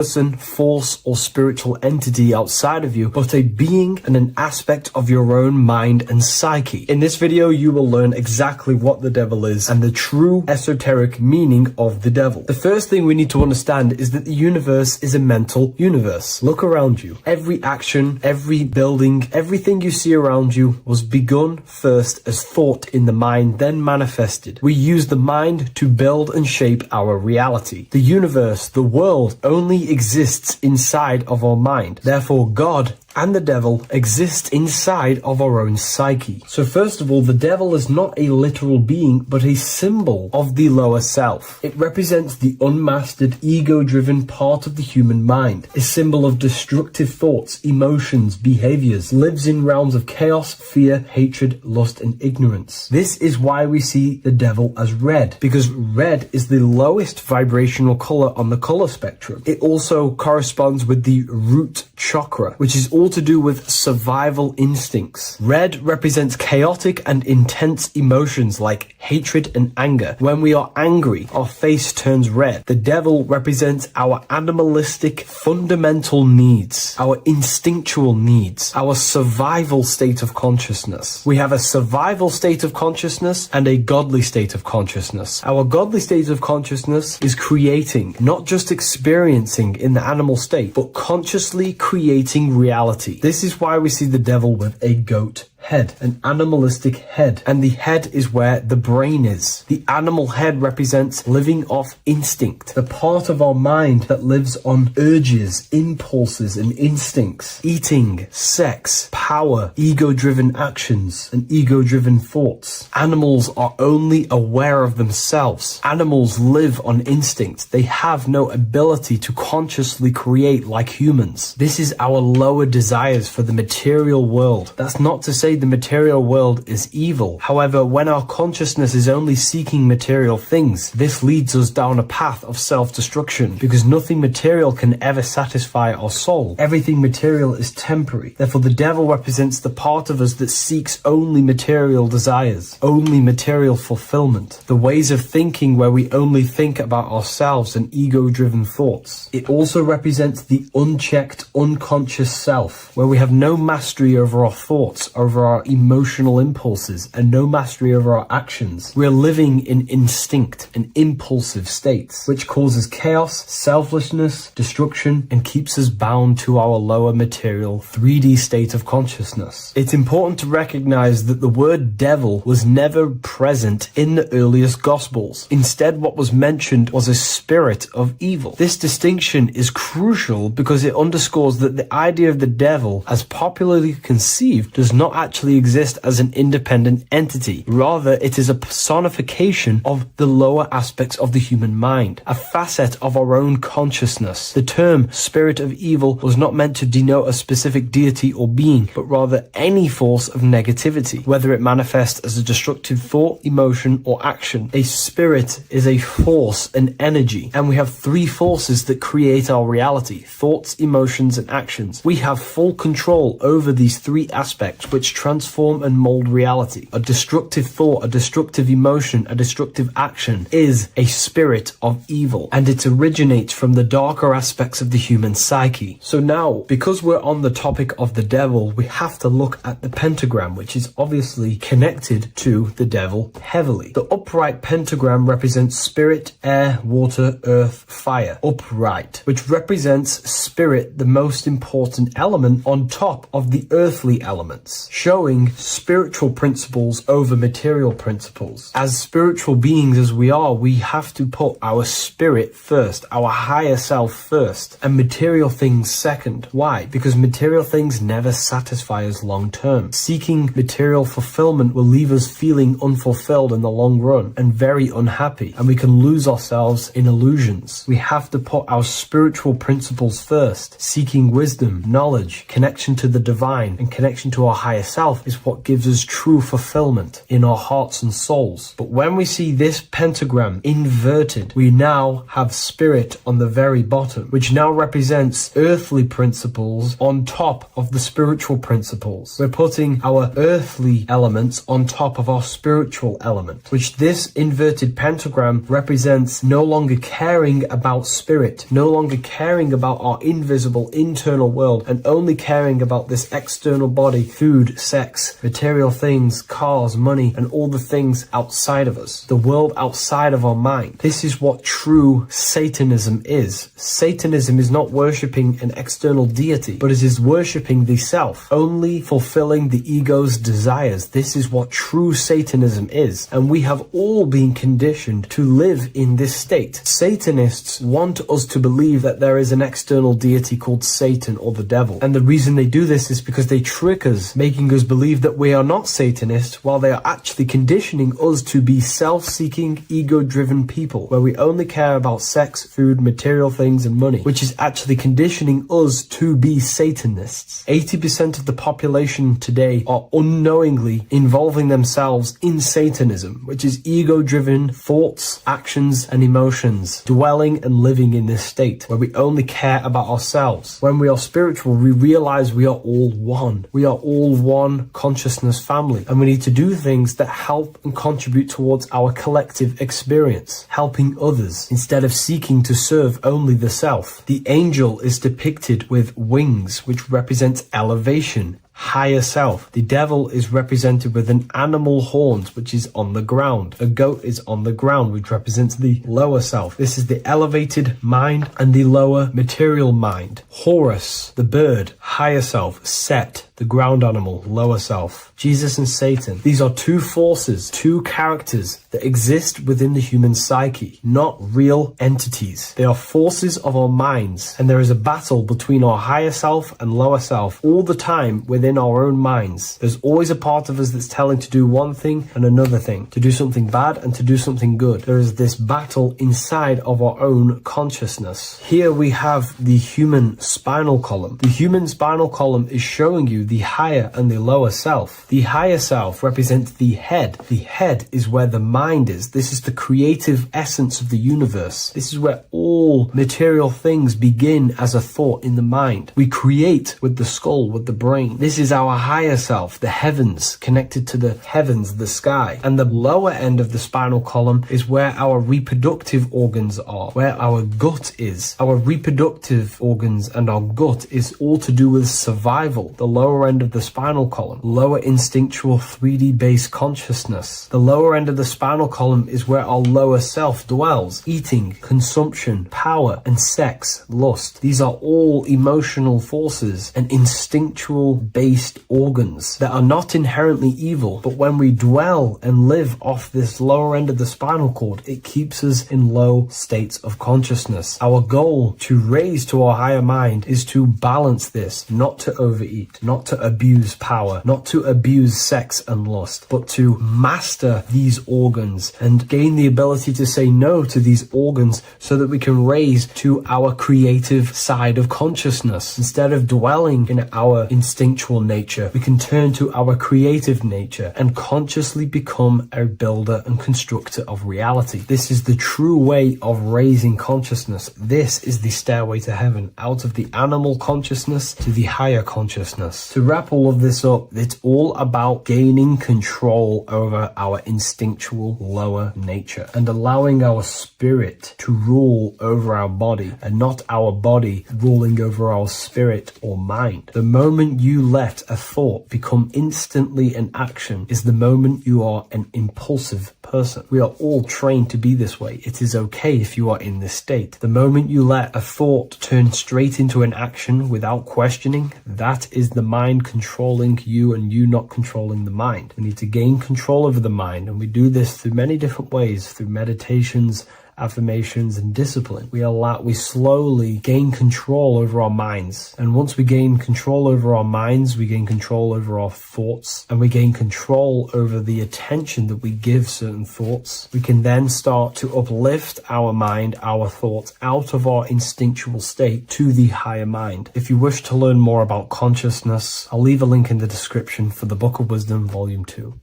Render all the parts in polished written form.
person, force, or spiritual entity outside of you, but a being and an aspect of your own mind and psyche. In this video, you will learn exactly what the devil is and the true esoteric meaning of the devil. The first thing we need to understand is that the universe is a mental universe. Look around you. Every action, every building, everything you see around you was begun first as thought in the mind, then manifested. We use the mind to build and shape our reality. The universe, the world, only exists inside of our mind. Therefore, God and the devil exist inside of our own psyche. So first of all, the devil is not a literal being, but a symbol of the lower self. It represents the unmastered, ego-driven part of the human mind, a symbol of destructive thoughts, emotions, behaviors, lives in realms of chaos, fear, hatred, lust, and ignorance. This is why we see the devil as red, because red is the lowest vibrational color on the color spectrum. It also corresponds with the root chakra, which is all to do with survival instincts. Red represents chaotic and intense emotions like hatred and anger. When we are angry, our face turns red. The devil represents our animalistic fundamental needs, our instinctual needs, our survival state of consciousness. We have a survival state of consciousness and a godly state of consciousness. Our godly state of consciousness is creating, not just experiencing in the animal state, but consciously creating reality. This is why we see the devil with a goat head, an animalistic head, and the head is where the brain is. The animal head represents living off instinct, the part of our mind that lives on urges, impulses, and instincts. Eating, sex, power, ego-driven actions, and ego-driven thoughts. Animals are only aware of themselves. Animals live on instinct. They have no ability to consciously create like humans. This is our lower desires for the material world. That's not to say the material world is evil. However, when our consciousness is only seeking material things, this leads us down a path of self-destruction, because nothing material can ever satisfy our soul. Everything material is temporary. Therefore, the devil represents the part of us that seeks only material desires, only material fulfillment, the ways of thinking where we only think about ourselves and ego-driven thoughts. It also represents the unchecked, unconscious self, where we have no mastery over our thoughts, over our emotional impulses, and no mastery over our actions. We're living in instinct and impulsive states, which causes chaos, selflessness, destruction, and keeps us bound to our lower material 3D state of consciousness. It's important to recognize that the word devil was never present in the earliest Gospels. Instead, what was mentioned was a spirit of evil. This distinction is crucial because it underscores that the idea of the devil, as popularly conceived, does not actually exist as an independent entity. Rather, it is a personification of the lower aspects of the human mind, a facet of our own consciousness. The term spirit of evil was not meant to denote a specific deity or being, but rather any force of negativity, whether it manifests as a destructive thought, emotion, or action. A spirit is a force, an energy, and we have three forces that create our reality: thoughts, emotions, and actions. We have full control over these three aspects, which transform and mold reality. A destructive thought, a destructive emotion, a destructive action is a spirit of evil, and it originates from the darker aspects of the human psyche. So now, because we're on the topic of the devil, we have to look at the pentagram, which is obviously connected to the devil heavily. The upright pentagram represents spirit, air, water, earth, fire. Upright, which represents spirit, the most important element on top of the earthly elements, showing spiritual principles over material principles. As spiritual beings as we are, we have to put our spirit first, our higher self first, and material things second. Why? Because material things never satisfy us long term. Seeking material fulfillment will leave us feeling unfulfilled in the long run and very unhappy, and we can lose ourselves in illusions. We have to put our spiritual principles first, seeking wisdom, knowledge, connection to the divine, and connection to our higher self. itself is what gives us true fulfillment in our hearts and souls. But when we see this pentagram inverted, we now have spirit on the very bottom, which now represents earthly principles on top of the spiritual principles. We're putting our earthly elements on top of our spiritual element, which this inverted pentagram represents no longer caring about spirit, no longer caring about our invisible internal world, and only caring about this external body, food, sex, material things, cars, money, and all the things outside of us, the world outside of our mind. This is what true Satanism is. Satanism is not worshipping an external deity, but it is worshipping the self, only fulfilling the ego's desires. This is what true Satanism is, and we have all been conditioned to live in this state. Satanists want us to believe that there is an external deity called Satan or the devil, and the reason they do this is because they trick us, making us believe that we are not Satanists, while they are actually conditioning us to be self-seeking, ego-driven people, where we only care about sex, food, material things, and money, which is actually conditioning us to be Satanists. 80% of the population today are unknowingly involving themselves in Satanism, which is ego-driven thoughts, actions, and emotions, dwelling and living in this state where we only care about ourselves. When we are spiritual, we realize we are all one. We are all one consciousness family, and we need to do things that help and contribute towards our collective experience, helping others instead of seeking to serve only the self. The angel is depicted with wings, which represents elevation, higher self. The devil is represented with an animal horns, which is on the ground. A goat is on the ground, which represents the lower self. This is the elevated mind and the lower material mind. Horus, the bird, higher self. Set, the ground animal, lower self. Jesus and Satan. These are two forces, two characters that exist within the human psyche, not real entities. They are forces of our minds, and there is a battle between our higher self and lower self all the time within our own minds. There's always a part of us that's telling to do one thing and another thing, to do something bad and to do something good. There is this battle inside of our own consciousness. Here we have the human spinal column. The human spinal column is showing you the higher and the lower self. The higher self represents the head. The head is where the mind is. This is the creative essence of the universe. This is where all material things begin as a thought in the mind. We create with the skull, with the brain. This is our higher self, the heavens, connected to the heavens, the sky. And the lower end of the spinal column is where our reproductive organs are, where our gut is. Our reproductive organs and our gut is all to do with survival. The lower end of the spinal column, lower instinctual 3D based consciousness. The lower end of the spinal column is where our lower self dwells. Eating, consumption, power, and sex, lust. These are all emotional forces and instinctual based organs that are not inherently evil, but when we dwell and live off this lower end of the spinal cord, it keeps us in low states of consciousness. Our goal to raise to our higher mind is to balance this, not to overeat, not to abuse power, not to abuse sex and lust, but to master these organs and gain the ability to say no to these organs so that we can raise to our creative side of consciousness. Instead of dwelling in our instinctual nature, we can turn to our creative nature and consciously become a builder and constructor of reality. This is the true way of raising consciousness. This is the stairway to heaven, out of the animal consciousness to the higher consciousness. To wrap all of this up, it's all about gaining control over our instinctual lower nature and allowing our spirit to rule over our body and not our body ruling over our spirit or mind. The moment you let a thought become instantly an action is the moment you are an impulsive person. We are all trained to be this way. It is okay if you are in this state. The moment you let a thought turn straight into an action without questioning, that is the mind controlling you and you not controlling the mind. We need to gain control over the mind, and we do this through many different ways, through meditations, affirmations, and discipline, we slowly gain control over our minds. And once we gain control over our minds, we gain control over our thoughts, and we gain control over the attention that we give certain thoughts. We can then start to uplift our mind, our thoughts, out of our instinctual state to the higher mind. If you wish to learn more about consciousness, I'll leave a link in the description for the Book of Wisdom, Volume 2.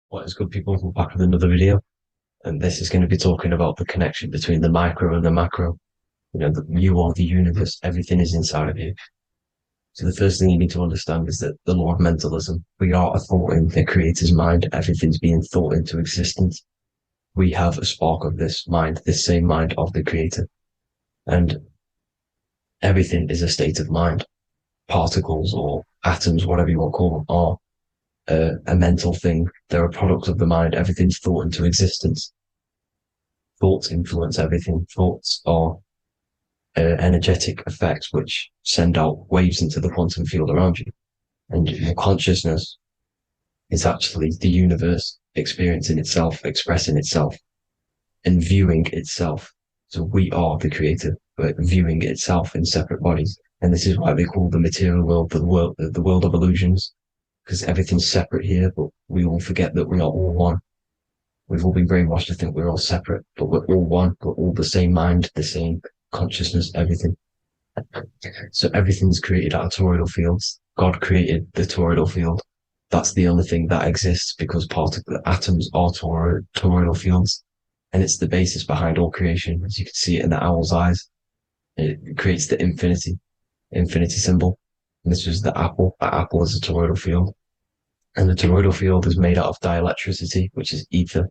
What is good, people? We're back with another video, and this is going to be talking about the connection between the micro and the macro. You are the universe, everything is inside of you. So the first thing you need to understand is that the law of mentalism, we are a thought in the creator's mind, everything's being thought into existence. We have a spark of this mind, this same mind of the creator, and everything is a state of mind. Particles or atoms, whatever you want to call them, are a mental thing. They're a product of the mind. Everything's thought into existence. Thoughts influence everything. Thoughts are energetic effects which send out waves into the quantum field around you. And your consciousness is actually the universe experiencing itself, expressing itself, and viewing itself. So we are the creator, but viewing itself in separate bodies. And this is why they call the material world the world of illusions. Because everything's separate here, but we all forget that we are all one. We've all been brainwashed to think we're all separate, but we're all one. We're all the same mind, the same consciousness, everything. So everything's created out of toroidal fields. God created the toroidal field. That's the only thing that exists because the atoms are toroidal fields. And it's the basis behind all creation. As you can see it in the owl's eyes, it creates the infinity symbol. And this was the apple. That apple is a toroidal field. And the toroidal field is made out of dielectricity, which is ether.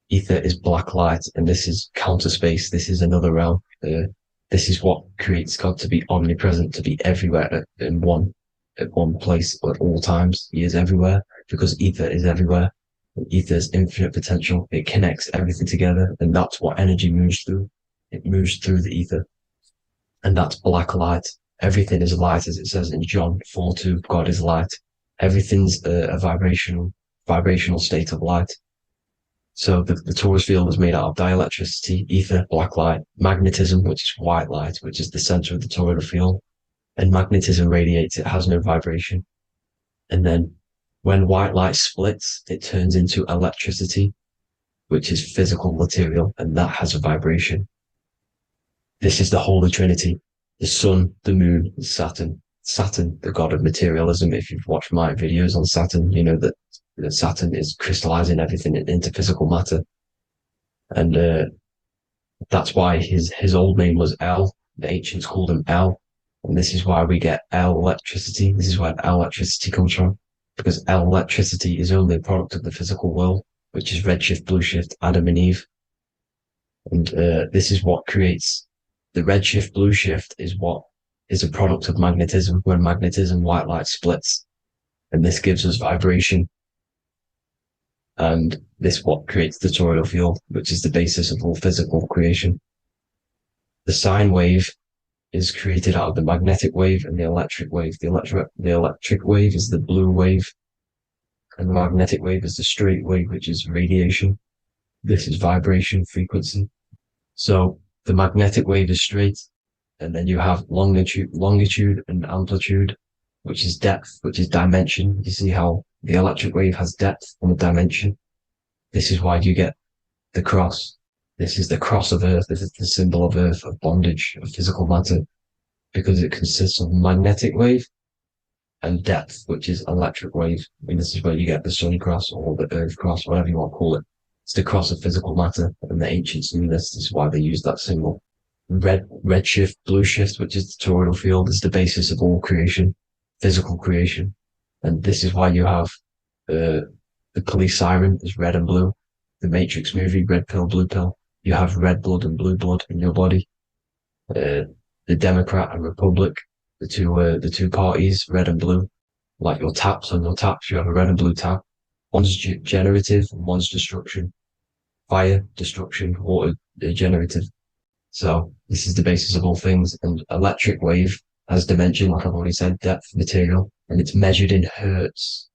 Ether is black light, and this is counter space. This is another realm. This is what creates God to be omnipresent, to be everywhere at one place at all times. He is everywhere because ether is everywhere. And ether is infinite potential. It connects everything together, and that's what energy moves through. It moves through the ether. And that's black light. Everything is light, as it says in John 4:2, God is light. Everything's a vibrational state of light. So the torus field is made out of dielectricity, ether, black light, magnetism, which is white light, which is the center of the toroidal field. And magnetism radiates, it has no vibration. And then when white light splits, it turns into electricity, which is physical material, and that has a vibration. This is the Holy Trinity. The sun, the moon, Saturn. Saturn, the god of materialism. If you've watched my videos on Saturn, you know that Saturn is crystallizing everything into physical matter. And that's why his old name was El. The ancients called him El. And this is why we get El electricity. This is where El electricity comes from. Because El electricity is only a product of the physical world, which is redshift, blueshift, Adam and Eve. And this is what creates the redshift, blueshift is what is a product of magnetism. When magnetism, white light splits, and this gives us vibration. And this what creates the toroidal field, which is the basis of all physical creation. The sine wave is created out of the magnetic wave and the electric wave. The electric wave is the blue wave, and the magnetic wave is the straight wave, which is radiation. This is vibration, frequency. So the magnetic wave is straight, and then you have longitude and amplitude, which is depth, which is dimension. You see how the electric wave has depth and a dimension. This is why you get the cross. This is the cross of Earth. This is the symbol of Earth, of bondage, of physical matter, because it consists of magnetic wave and depth, which is electric wave. And this is where you get the sun cross or the earth cross, whatever you want to call it. It's the cross of physical matter, and the ancients knew this. This is why they used that symbol. Redshift, blueshift, which is the toroidal field, is the basis of all creation, physical creation. And this is why you have the police siren is red and blue. The Matrix movie, red pill, blue pill. You have red blood and blue blood in your body. The Democrat and Republic, the two parties, red and blue. like your taps. On your taps, you have a red and blue tap. One's generative, one's destruction. Fire, destruction, water, generative. So this is the basis of all things. And electric wave has dimension, like I've already said, depth, material, and it's measured in hertz.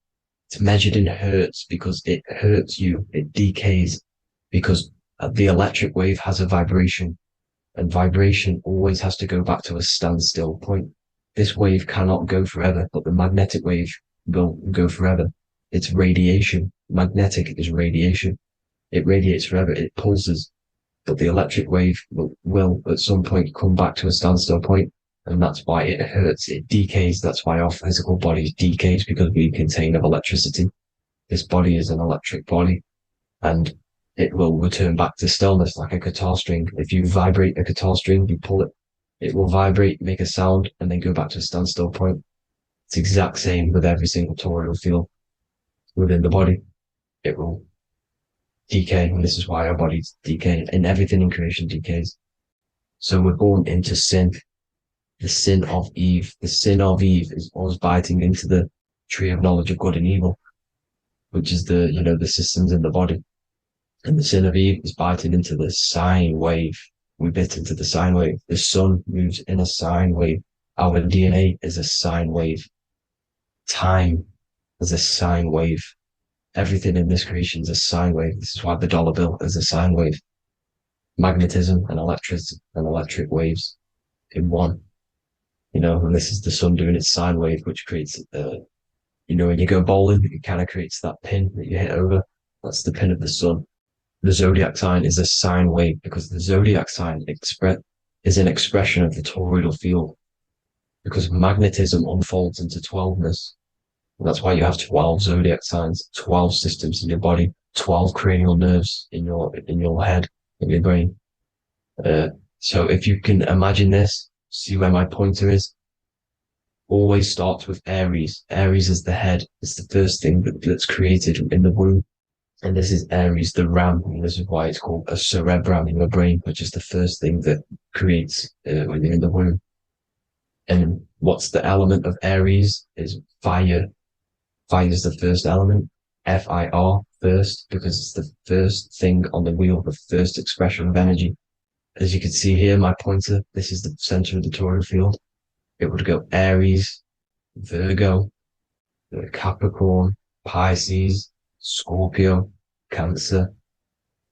It's measured in hertz because it hurts you. It decays because the electric wave has a vibration, and vibration always has to go back to a standstill point. This wave cannot go forever, but the magnetic wave will go forever. It's radiation. Magnetic is radiation. It radiates forever. It pulses. But the electric wave will at some point come back to a standstill point, and that's why it hurts. It decays. That's why our physical body decays, because we contain of electricity. This body is an electric body, and it will return back to stillness like a guitar string. If you vibrate a guitar string, you pull it, it will vibrate, make a sound, and then go back to a standstill point. It's the exact same with every single toroidal field within the body. It will decay, and this is why our bodies decay, and everything in creation decays. So we're born into sin. The sin of Eve. The sin of Eve is us biting into the tree of knowledge of good and evil, which is the systems in the body. And the sin of Eve is biting into the sine wave. We bit into the sine wave. The sun moves in a sine wave. Our DNA is a sine wave. Time is a sine wave. Everything in this creation is a sine wave. This is why the dollar bill is a sine wave. Magnetism and electricity and electric waves in one. And this is the sun doing its sine wave, which creates, when you go bowling, it kind of creates that pin that you hit over. That's the pin of the sun. The zodiac sign is a sine wave because the zodiac sign is an expression of the toroidal field, because magnetism unfolds into 12ness. And that's why you have 12 zodiac signs, 12 systems in your body, 12 cranial nerves in your head, in your brain. So if you can imagine this, see where my pointer is, always starts with Aries. Aries is the head. It's the first thing that's created in the womb. And this is Aries, the ram. And this is why it's called a cerebrum in your brain, which is the first thing that creates when you're in the womb. And what's the element of Aries is fire. Fire is the first element. Fire, first, because it's the first thing on the wheel, the first expression of energy. As you can see here, my pointer, this is the center of the toroidal field. It would go Aries, Virgo, Capricorn, Pisces, Scorpio, Cancer.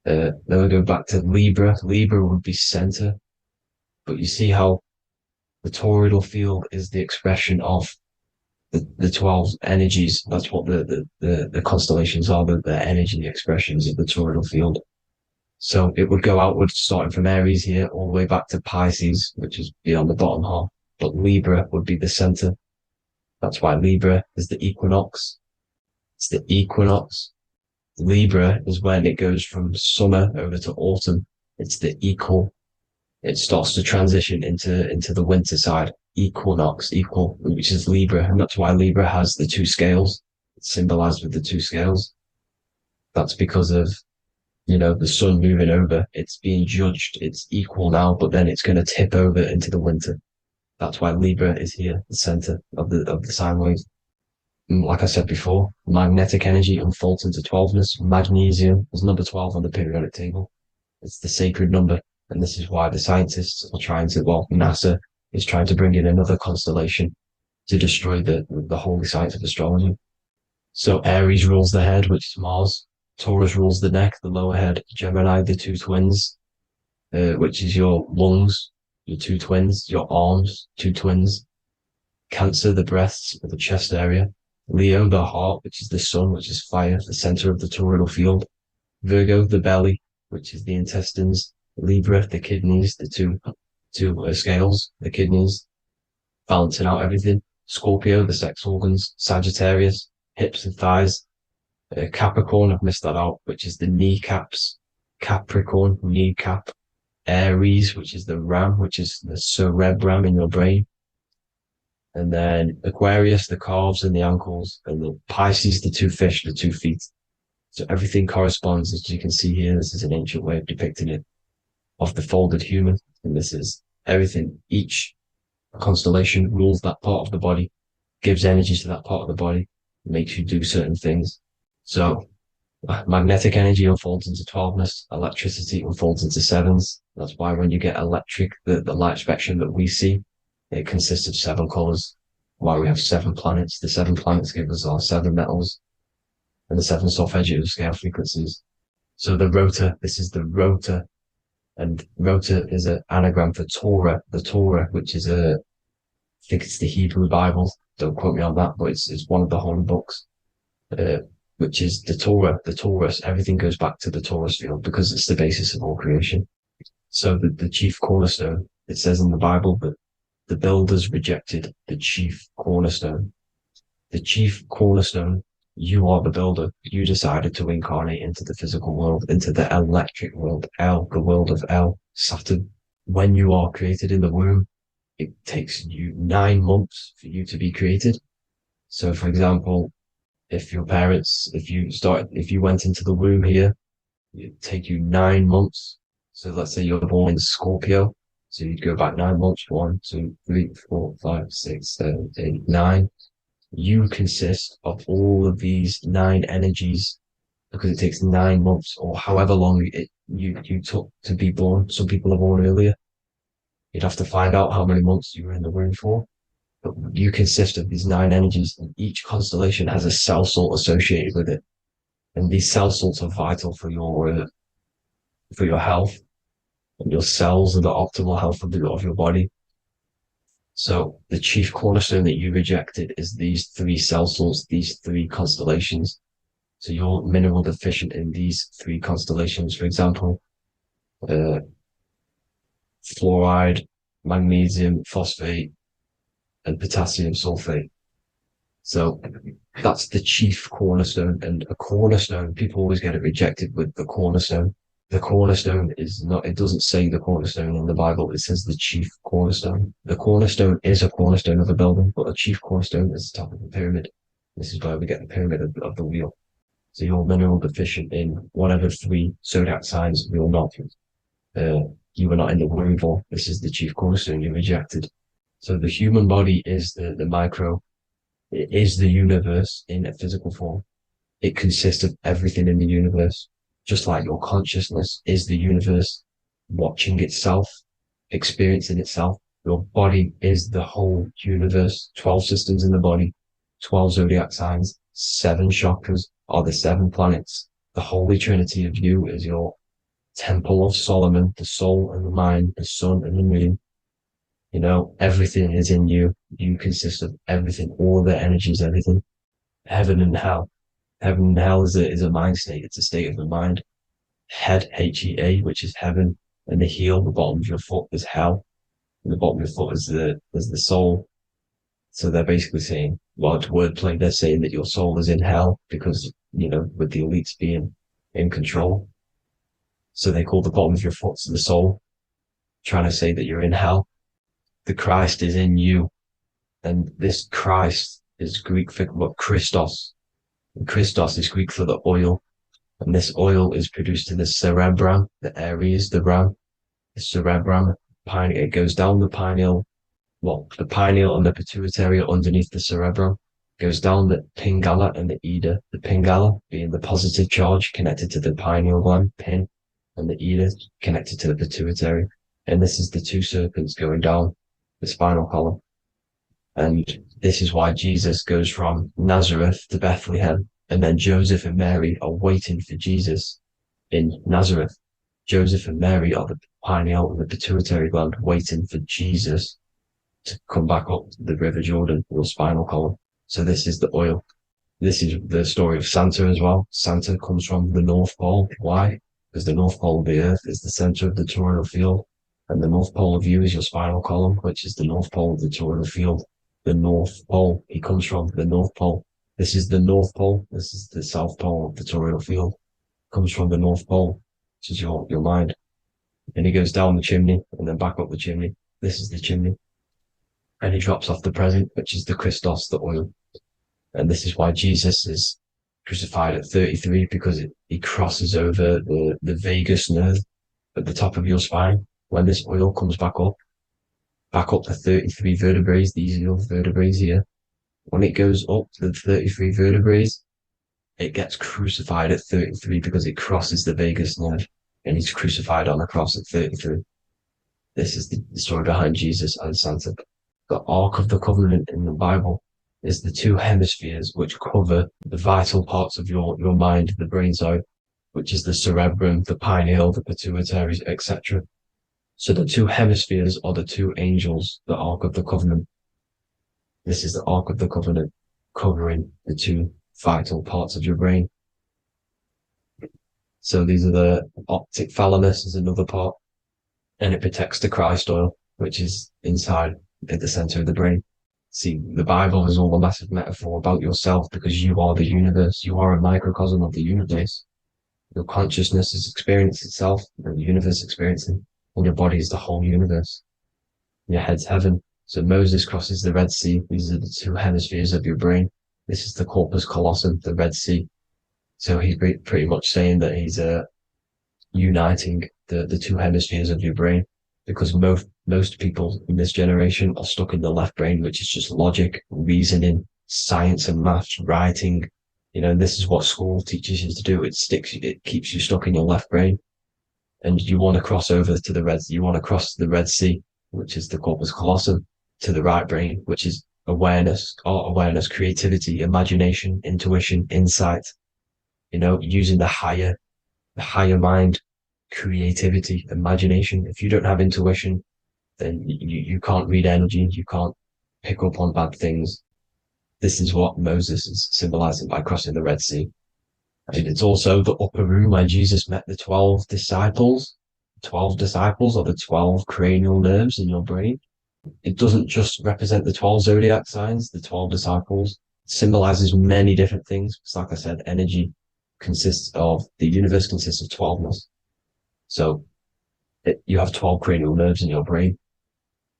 Then we go back to Libra. Libra would be center. But you see how the toroidal field is the expression of the 12 energies. That's what the constellations are, the energy expressions of the toroidal field. So it would go outwards, starting from Aries here, all the way back to Pisces, which is beyond the bottom half. But Libra would be the center. That's why Libra is the equinox. It's the equinox. Libra is when it goes from summer over to autumn. It's the equal. It starts to transition into the winter side. Equinox, equal, which is Libra. And that's why Libra has the two scales. It's symbolized with the two scales. That's because of, the sun moving over. It's being judged. It's equal now, but then it's going to tip over into the winter. That's why Libra is here, the center of the sine wave. Like I said before, magnetic energy unfolds into 12ness. Magnesium is number 12 on the periodic table. It's the sacred number. And this is why the scientists are NASA is trying to bring in another constellation to destroy the holy science of astrology. So Aries rules the head, which is Mars. Taurus rules the neck, the lower head. Gemini, the two twins, which is your lungs, your two twins, your arms, two twins. Cancer, the breasts, the chest area. Leo, the heart, which is the sun, which is fire, the center of the toroidal field. Virgo, the belly, which is the intestines. Libra, the kidneys, the two scales, the kidneys, balancing out everything. Scorpio, the sex organs. Sagittarius, hips and thighs. Capricorn, I've missed that out, which is the kneecaps. Capricorn, kneecap. Aries, which is the ram, which is the cerebrum in your brain. And then Aquarius, the calves and the ankles, and the Pisces, the two fish, the 2 feet. So everything corresponds, as you can see here. This is an ancient way of depicting it, of the folded human. And this is everything. Each constellation rules that part of the body. gives energy to that part of the body, makes you do certain things. So magnetic energy unfolds into 12ness, electricity unfolds into sevens. That's why when you get electric, the light spectrum that we see, it consists of 7 colors. Why we have 7 planets. The 7 planets give us our 7 metals and the 7 solfeggio scale frequencies. So the rotor, this is the rotor, and rotor is an anagram for Torah, the Torah, which is I think it's the Hebrew Bible. Don't quote me on that, but it's one of the holy books. Which is the Torah, the Taurus. Everything goes back to the Taurus field because it's the basis of all creation. So the chief cornerstone, it says in the Bible that the builders rejected the chief cornerstone. The chief cornerstone, you are the builder. You decided to incarnate into the physical world, into the electric world, El, the world of El, Saturn. When you are created in the womb, it takes you 9 months for you to be created. So for example, if your parents, if you went into the womb here, it'd take you 9 months. So let's say you're born in Scorpio. So you'd go back 9 months, 1, 2, 3, 4, 5, 6, 7, 8, 9. You consist of all of these 9 energies because it takes 9 months or however long you took to be born. Some people are born earlier. You'd have to find out how many months you were in the womb for. But you consist of these 9 energies, and each constellation has a cell salt associated with it. And these cell salts are vital for your health, and your cells are the optimal health of your body. So the chief cornerstone that you rejected is these 3 cell salts, these 3 constellations. So you're mineral deficient in these 3 constellations. For example, fluoride, magnesium, phosphate, and potassium sulfate. So that's the chief cornerstone. And a cornerstone, people always get it rejected with the cornerstone. The cornerstone is not, it doesn't say the cornerstone in the Bible. It says the chief cornerstone. The cornerstone is a cornerstone of a building, but a chief cornerstone is the top of the pyramid. This is where we get the pyramid of the wheel. So you're mineral deficient in whatever 3 zodiac signs you're not. You were not in the womb for. This is the chief cornerstone you rejected. So the human body is the micro. It is the universe in a physical form. It consists of everything in the universe, just like your consciousness is the universe, watching itself, experiencing itself. Your body is the whole universe. 12 systems in the body, 12 zodiac signs, 7 chakras are the 7 planets. The Holy Trinity of you is your Temple of Solomon, the soul and the mind, the sun and the moon. You know, everything is in you. You consist of everything, all the energies, everything. Heaven and hell. Heaven and hell is a mind state. It's a state of the mind. Head, H-E-A, which is heaven, and the heel, the bottom of your foot, is hell. And the bottom of your foot is the soul. So they're basically saying, well, it's wordplay. They're saying that your soul is in hell because, you know, with the elites being in control. So they call the bottom of your foot the soul, trying to say that you're in hell. The Christ is in you. And this Christ is Greek for what? Christos. And Christos is Greek for the oil. And this oil is produced in the cerebrum, the Aries, the ram, the cerebrum. It goes down the pineal. Well, the pineal and the pituitary are underneath the cerebrum. Goes down the pingala and the ida. The pingala being the positive charge connected to the pineal gland, pin, and the ida connected to the pituitary. And this is the 2 serpents going down the spinal column. And this is why Jesus goes from Nazareth to Bethlehem, and then Joseph and Mary are waiting for Jesus in Nazareth. Joseph and Mary are the pineal and the pituitary gland waiting for Jesus to come back up the River Jordan, or spinal column. So this is the oil. This is the story of Santa as well. Santa comes from the North Pole. Why? Because the North Pole of the Earth is the center of the toroidal field. And the North Pole of you is your spinal column, which is the North Pole of the toroidal field. The North Pole, he comes from the North Pole. This is the North Pole. This is the South Pole of the toroidal field. Comes from the North Pole, which is your mind. And he goes down the chimney and then back up the chimney. This is the chimney. And he drops off the present, which is the Christos, the oil. And this is why Jesus is crucified at 33, because he crosses over the vagus nerve at the top of your spine. When this oil comes back up the 33 vertebrae, these are your vertebrae here. When it goes up to the 33 vertebrae, it gets crucified at 33 because it crosses the vagus nerve, and he's crucified on the cross at 33. This is the story behind Jesus and Santa. The Ark of the Covenant in the Bible is the two hemispheres which cover the vital parts of your mind, the brain side, which is the cerebrum, the pineal, the pituitary, etc. So the two hemispheres are the two angels, the Ark of the Covenant. This is the Ark of the Covenant covering the two vital parts of your brain. So these are the optic thalamus is another part, and it protects the Christ oil, which is inside at the center of the brain. See, the Bible is all a massive metaphor about yourself because you are the universe. You are a microcosm of the universe. Your consciousness is experiencing itself, and the universe experiencing, and your body is the whole universe. Your head's heaven. So Moses crosses the Red Sea. These are the two hemispheres of your brain. This is the corpus callosum, the Red Sea. So he's pretty much saying that he's uniting the two hemispheres of your brain, because most people in this generation are stuck in the left brain, which is just logic, reasoning, science and maths, writing. And this is what school teaches you to do. It keeps you stuck in your left brain. And you want to cross over to you want to cross the Red Sea, which is the corpus callosum, to the right brain, which is awareness, art awareness, creativity, imagination, intuition, insight, using the higher mind, creativity, imagination. If you don't have intuition, then you can't read energy, you can't pick up on bad things. This is what Moses is symbolizing by crossing the Red Sea. And it's also the upper room where Jesus met the 12 disciples. 12 disciples are the 12 cranial nerves in your brain. It doesn't just represent the 12 zodiac signs. The 12 disciples symbolizes many different things. It's like I said, energy the universe consists of 12ness. So you have 12 cranial nerves in your brain,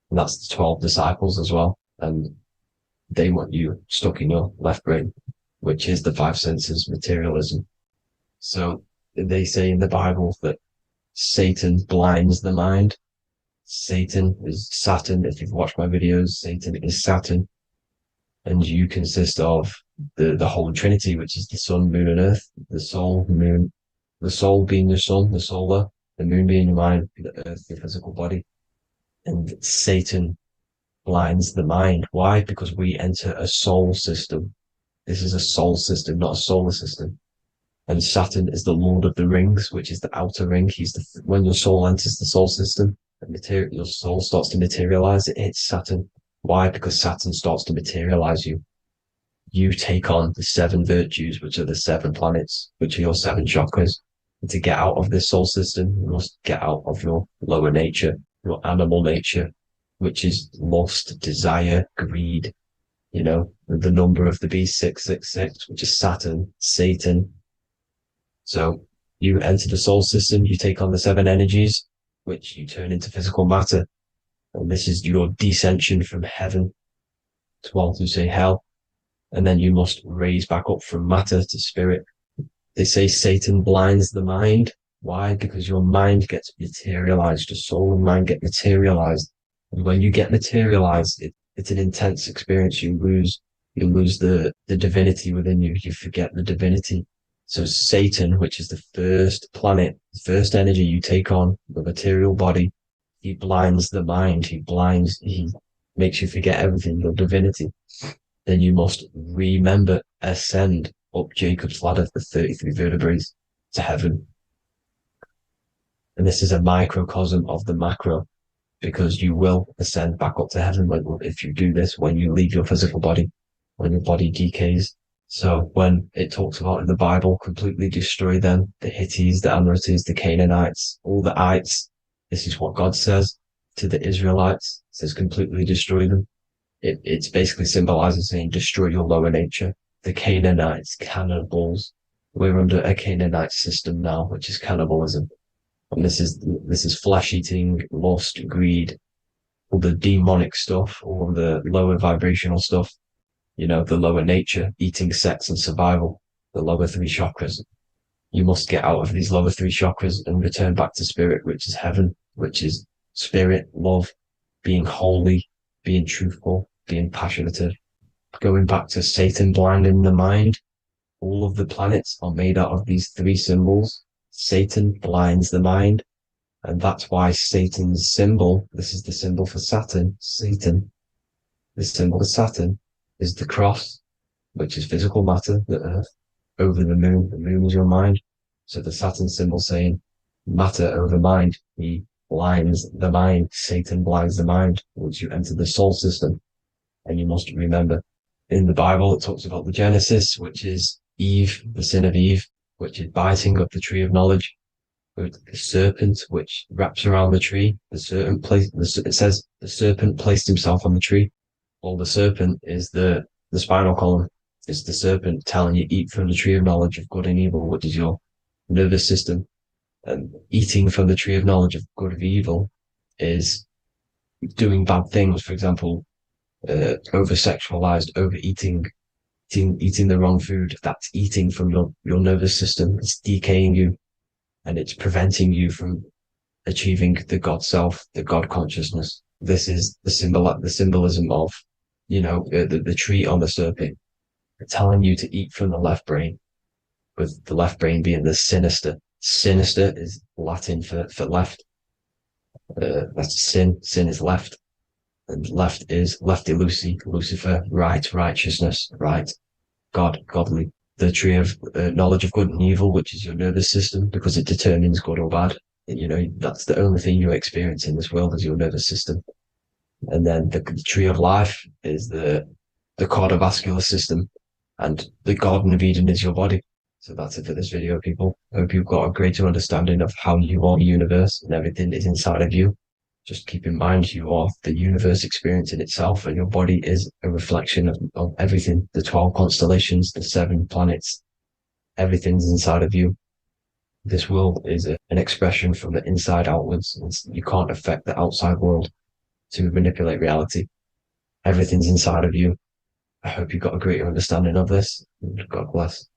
and that's the 12 disciples as well. And they want you stuck in your left brain, which is the five senses, materialism. So they say in the Bible that Satan blinds the mind. Satan is Saturn. If you've watched my videos, Satan is Saturn. And you consist of the whole Trinity, which is the sun, moon, and earth, the soul, moon, the soul being your sun, the solar, the moon being your mind, the earth, your physical body. And Satan blinds the mind. Why? Because we enter a soul system. This is a soul system, not a solar system. And Saturn is the Lord of the Rings, which is the outer ring. When your soul enters the soul system, your soul starts to materialize. It hits Saturn. Why? Because Saturn starts to materialize you. You take on the 7 virtues, which are the 7 planets, which are your 7 chakras. And to get out of this soul system, you must get out of your lower nature, your animal nature, which is lust, desire, greed. The number of the beast, 666, which is Saturn, Satan. So you enter the soul system, you take on the 7 energies, which you turn into physical matter. And this is your descension from heaven to say hell. And then you must raise back up from matter to spirit. They say Satan blinds the mind. Why? Because your mind gets materialized. Your soul and mind get materialized. And when you get materialized, it's an intense experience. You lose the divinity within you. You forget the divinity. So Satan, which is the first planet, the first energy you take on, the material body, he blinds the mind. He makes you forget everything, your divinity. Then you must ascend up Jacob's ladder, the 33 vertebrae, to heaven. And this is a microcosm of the macro, because you will ascend back up to heaven if you do this, when you leave your physical body, when your body decays. So when it talks about in the Bible, completely destroy them, the Hittites, the Amorites, the Canaanites, all the ites, this is what God says to the Israelites. It says completely destroy them. It's basically symbolizing saying destroy your lower nature. The Canaanites, cannibals. We're under a Canaanite system now, which is cannibalism. And this is flesh eating, lust, greed, all the demonic stuff, all the lower vibrational stuff, the lower nature, eating, sex and survival, the lower 3 chakras. You must get out of these lower 3 chakras and return back to spirit, which is heaven, which is spirit, love, being holy, being truthful, being passionate, going back to Satan blinding the mind, all of the planets are made out of these three symbols. Satan blinds the mind. And that's why Satan's symbol, this is the symbol for Saturn, Satan, the symbol of Saturn is the cross, which is physical matter, the earth, over the moon. The moon is your mind. So the Saturn symbol saying matter over mind. He blinds the mind. Satan blinds the mind once you enter the soul system. And you must remember, in the Bible, it talks about the Genesis, which is Eve, the sin of Eve, which is biting of the tree of knowledge. With the serpent, which wraps around the tree. It says the serpent placed himself on the tree. Well, the serpent is the spinal column. It's the serpent telling you eat from the tree of knowledge of good and evil, which is your nervous system. And eating from the tree of knowledge of good and evil is doing bad things. For example, over-sexualized, overeating, eating the wrong food. That's eating from your nervous system. It's decaying you. And it's preventing you from achieving the God self, the God consciousness. This is the symbolism of, the tree on the serpent, telling you to eat from the left brain, with the left brain being the sinister. Sinister is Latin for left. That's sin. Sin is left. And left is lefty Lucy, Lucifer, right, righteousness, right, God, godly. The tree of knowledge of good and evil, which is your nervous system, because it determines good or bad. That's the only thing you experience in this world is your nervous system. And then the tree of life is the cardiovascular system, and the Garden of Eden is your body. So that's it for this video, people. I hope you've got a greater understanding of how you are the universe and everything is inside of you. Just keep in mind you are the universe experiencing itself, and your body is a reflection of everything. The 12 constellations, the 7 planets, everything's inside of you. This world is an expression from the inside outwards. You can't affect the outside world to manipulate reality. Everything's inside of you. I hope you got a greater understanding of this. God bless.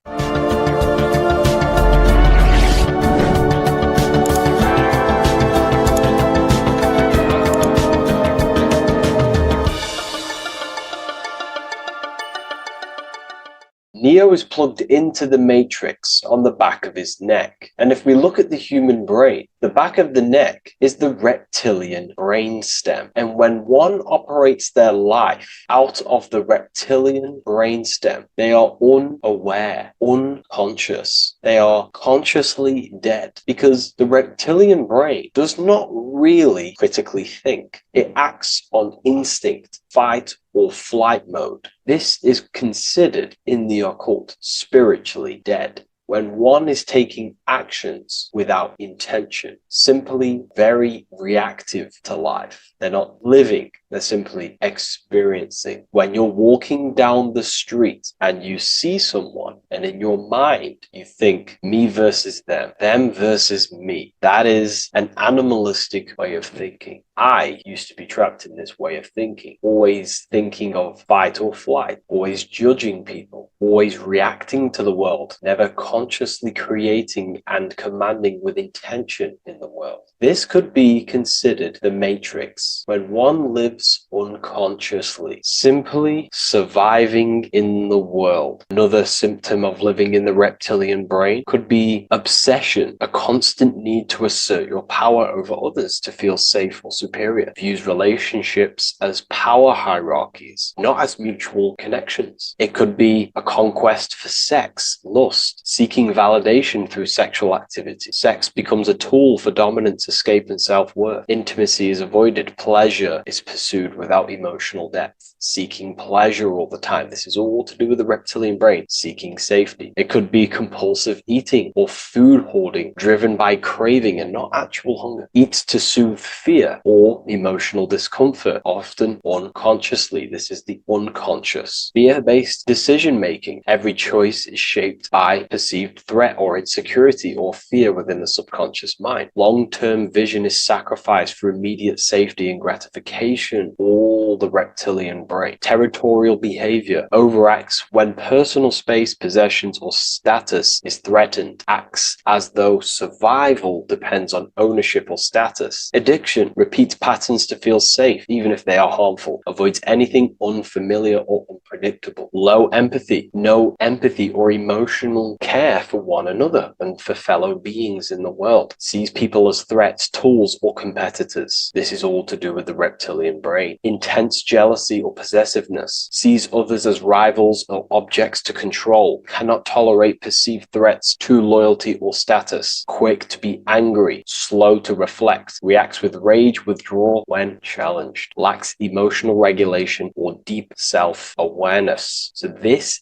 Neo is plugged into the matrix on the back of his neck. And if we look at the human brain, the back of the neck is the reptilian brainstem. And when one operates their life out of the reptilian brainstem, they are unaware, unconscious. They are consciously dead, because the reptilian brain does not really critically think. It acts on instinct, fight or flight mode. This is considered in the occult spiritually dead. When one is taking actions without intention, simply very reactive to life. They're not living, they're simply experiencing. When you're walking down the street and you see someone, and in your mind you think me versus them versus me. That is an animalistic way of thinking. I used to be trapped in this way of thinking, always thinking of fight or flight, always judging people, always reacting to the world, never consciously creating and commanding with intention in the world. This could be considered the matrix, when one lives unconsciously, simply surviving in the world. Another symptom of living in the reptilian brain could be obsession, a constant need to assert your power over others to feel safe or superior. Views relationships as power hierarchies, not as mutual connections. It could be a conquest for sex, lust, seeking validation through sexual activity. Sex becomes a tool for dominance, escape, and self-worth. Intimacy is avoided. Pleasure is pursued without emotional depth. Seeking pleasure all the time. This is all to do with the reptilian brain. Seeking safety. It could be compulsive eating or food hoarding, driven by craving and not actual hunger. Eat to soothe fear or emotional discomfort, often unconsciously. This is the unconscious. Fear-based decision-making. Every choice is shaped by perceived threat or insecurity or fear within the subconscious mind. Long-term vision is sacrificed for immediate safety and gratification. All called the reptilian brain. Territorial behavior overacts when personal space, possessions, or status is threatened, acts as though survival depends on ownership or status. Addiction repeats patterns to feel safe, even if they are harmful, avoids anything unfamiliar or unpredictable. Low empathy, no empathy or emotional care for one another and for fellow beings in the world, sees people as threats, tools, or competitors. This is all to do with the reptilian brain. Intense jealousy or possessiveness, sees others as rivals or objects to control, cannot tolerate perceived threats to loyalty or status, quick to be angry, slow to reflect, reacts with rage, withdrawal when challenged, lacks emotional regulation or deep self-awareness. So this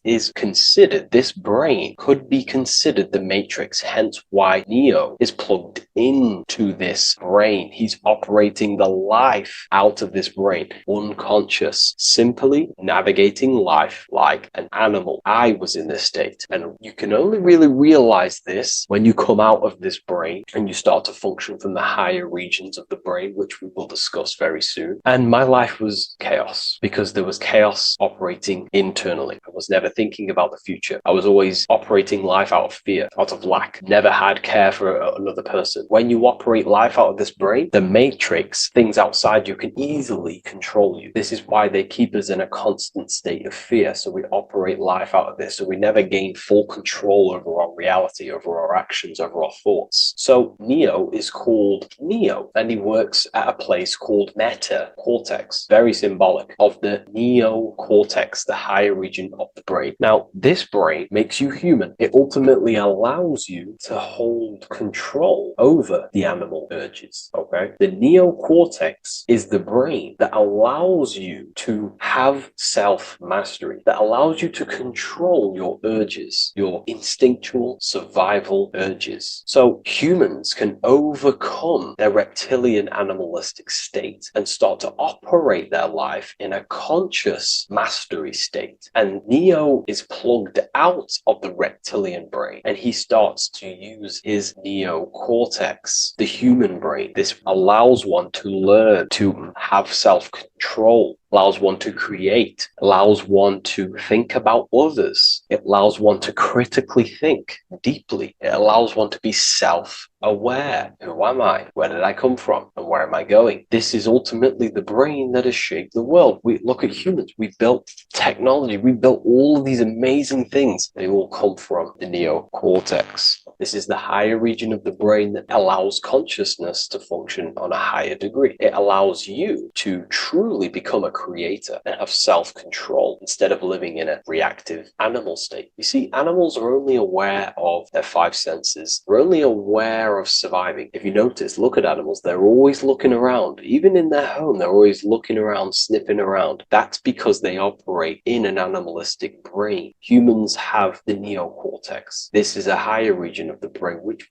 brain could be considered the matrix, hence why Neo is plugged into this brain. He's operating the life out of this brain, unconscious, simply navigating life like an animal. I was in this state, and you can only really realize this when you come out of this brain and you start to function from the higher regions of the brain, which we will discuss very soon. And my life was chaos because there was chaos operating internally. I was never thinking about the future. I was always operating life out of fear, out of lack, never had care for another person. When you operate life out of this brain, the matrix, things outside you, can easily control you. This is why they keep us in a constant state of fear. So we operate life out of this. So we never gain full control over our reality, over our actions, over our thoughts. So Neo is called Neo, and he works at a place called meta cortex, very symbolic of the neocortex, the higher region of the brain. Now, this brain makes you human. It ultimately allows you to hold control over the animal urges. Okay, the neocortex is the brain that allows you to have self-mastery, that allows you to control your urges, your instinctual survival urges. So humans can overcome their reptilian animalistic state and start to operate their life in a conscious mastery state. And Neo is plugged out of the reptilian brain, and he starts to use his neocortex, the human brain. This allows one to learn to have self-control, allows one to create, allows one to think about others. It allows one to critically think deeply. It allows one to be self-aware. Who am I? Where did I come from? And where am I going? This is ultimately the brain that has shaped the world. We look at humans. We built technology. We built all of these amazing things. They all come from the neocortex. This is the higher region of the brain that allows consciousness to function on a higher degree. It allows you to truly become a creator and have self-control instead of living in a reactive animal state. You see, animals are only aware of their five senses. They're only aware of surviving. If you notice, look at animals, they're always looking around. Even in their home, they're always looking around, sniffing around. That's because they operate in an animalistic brain. Humans have the neocortex. This is a higher region of the brain, which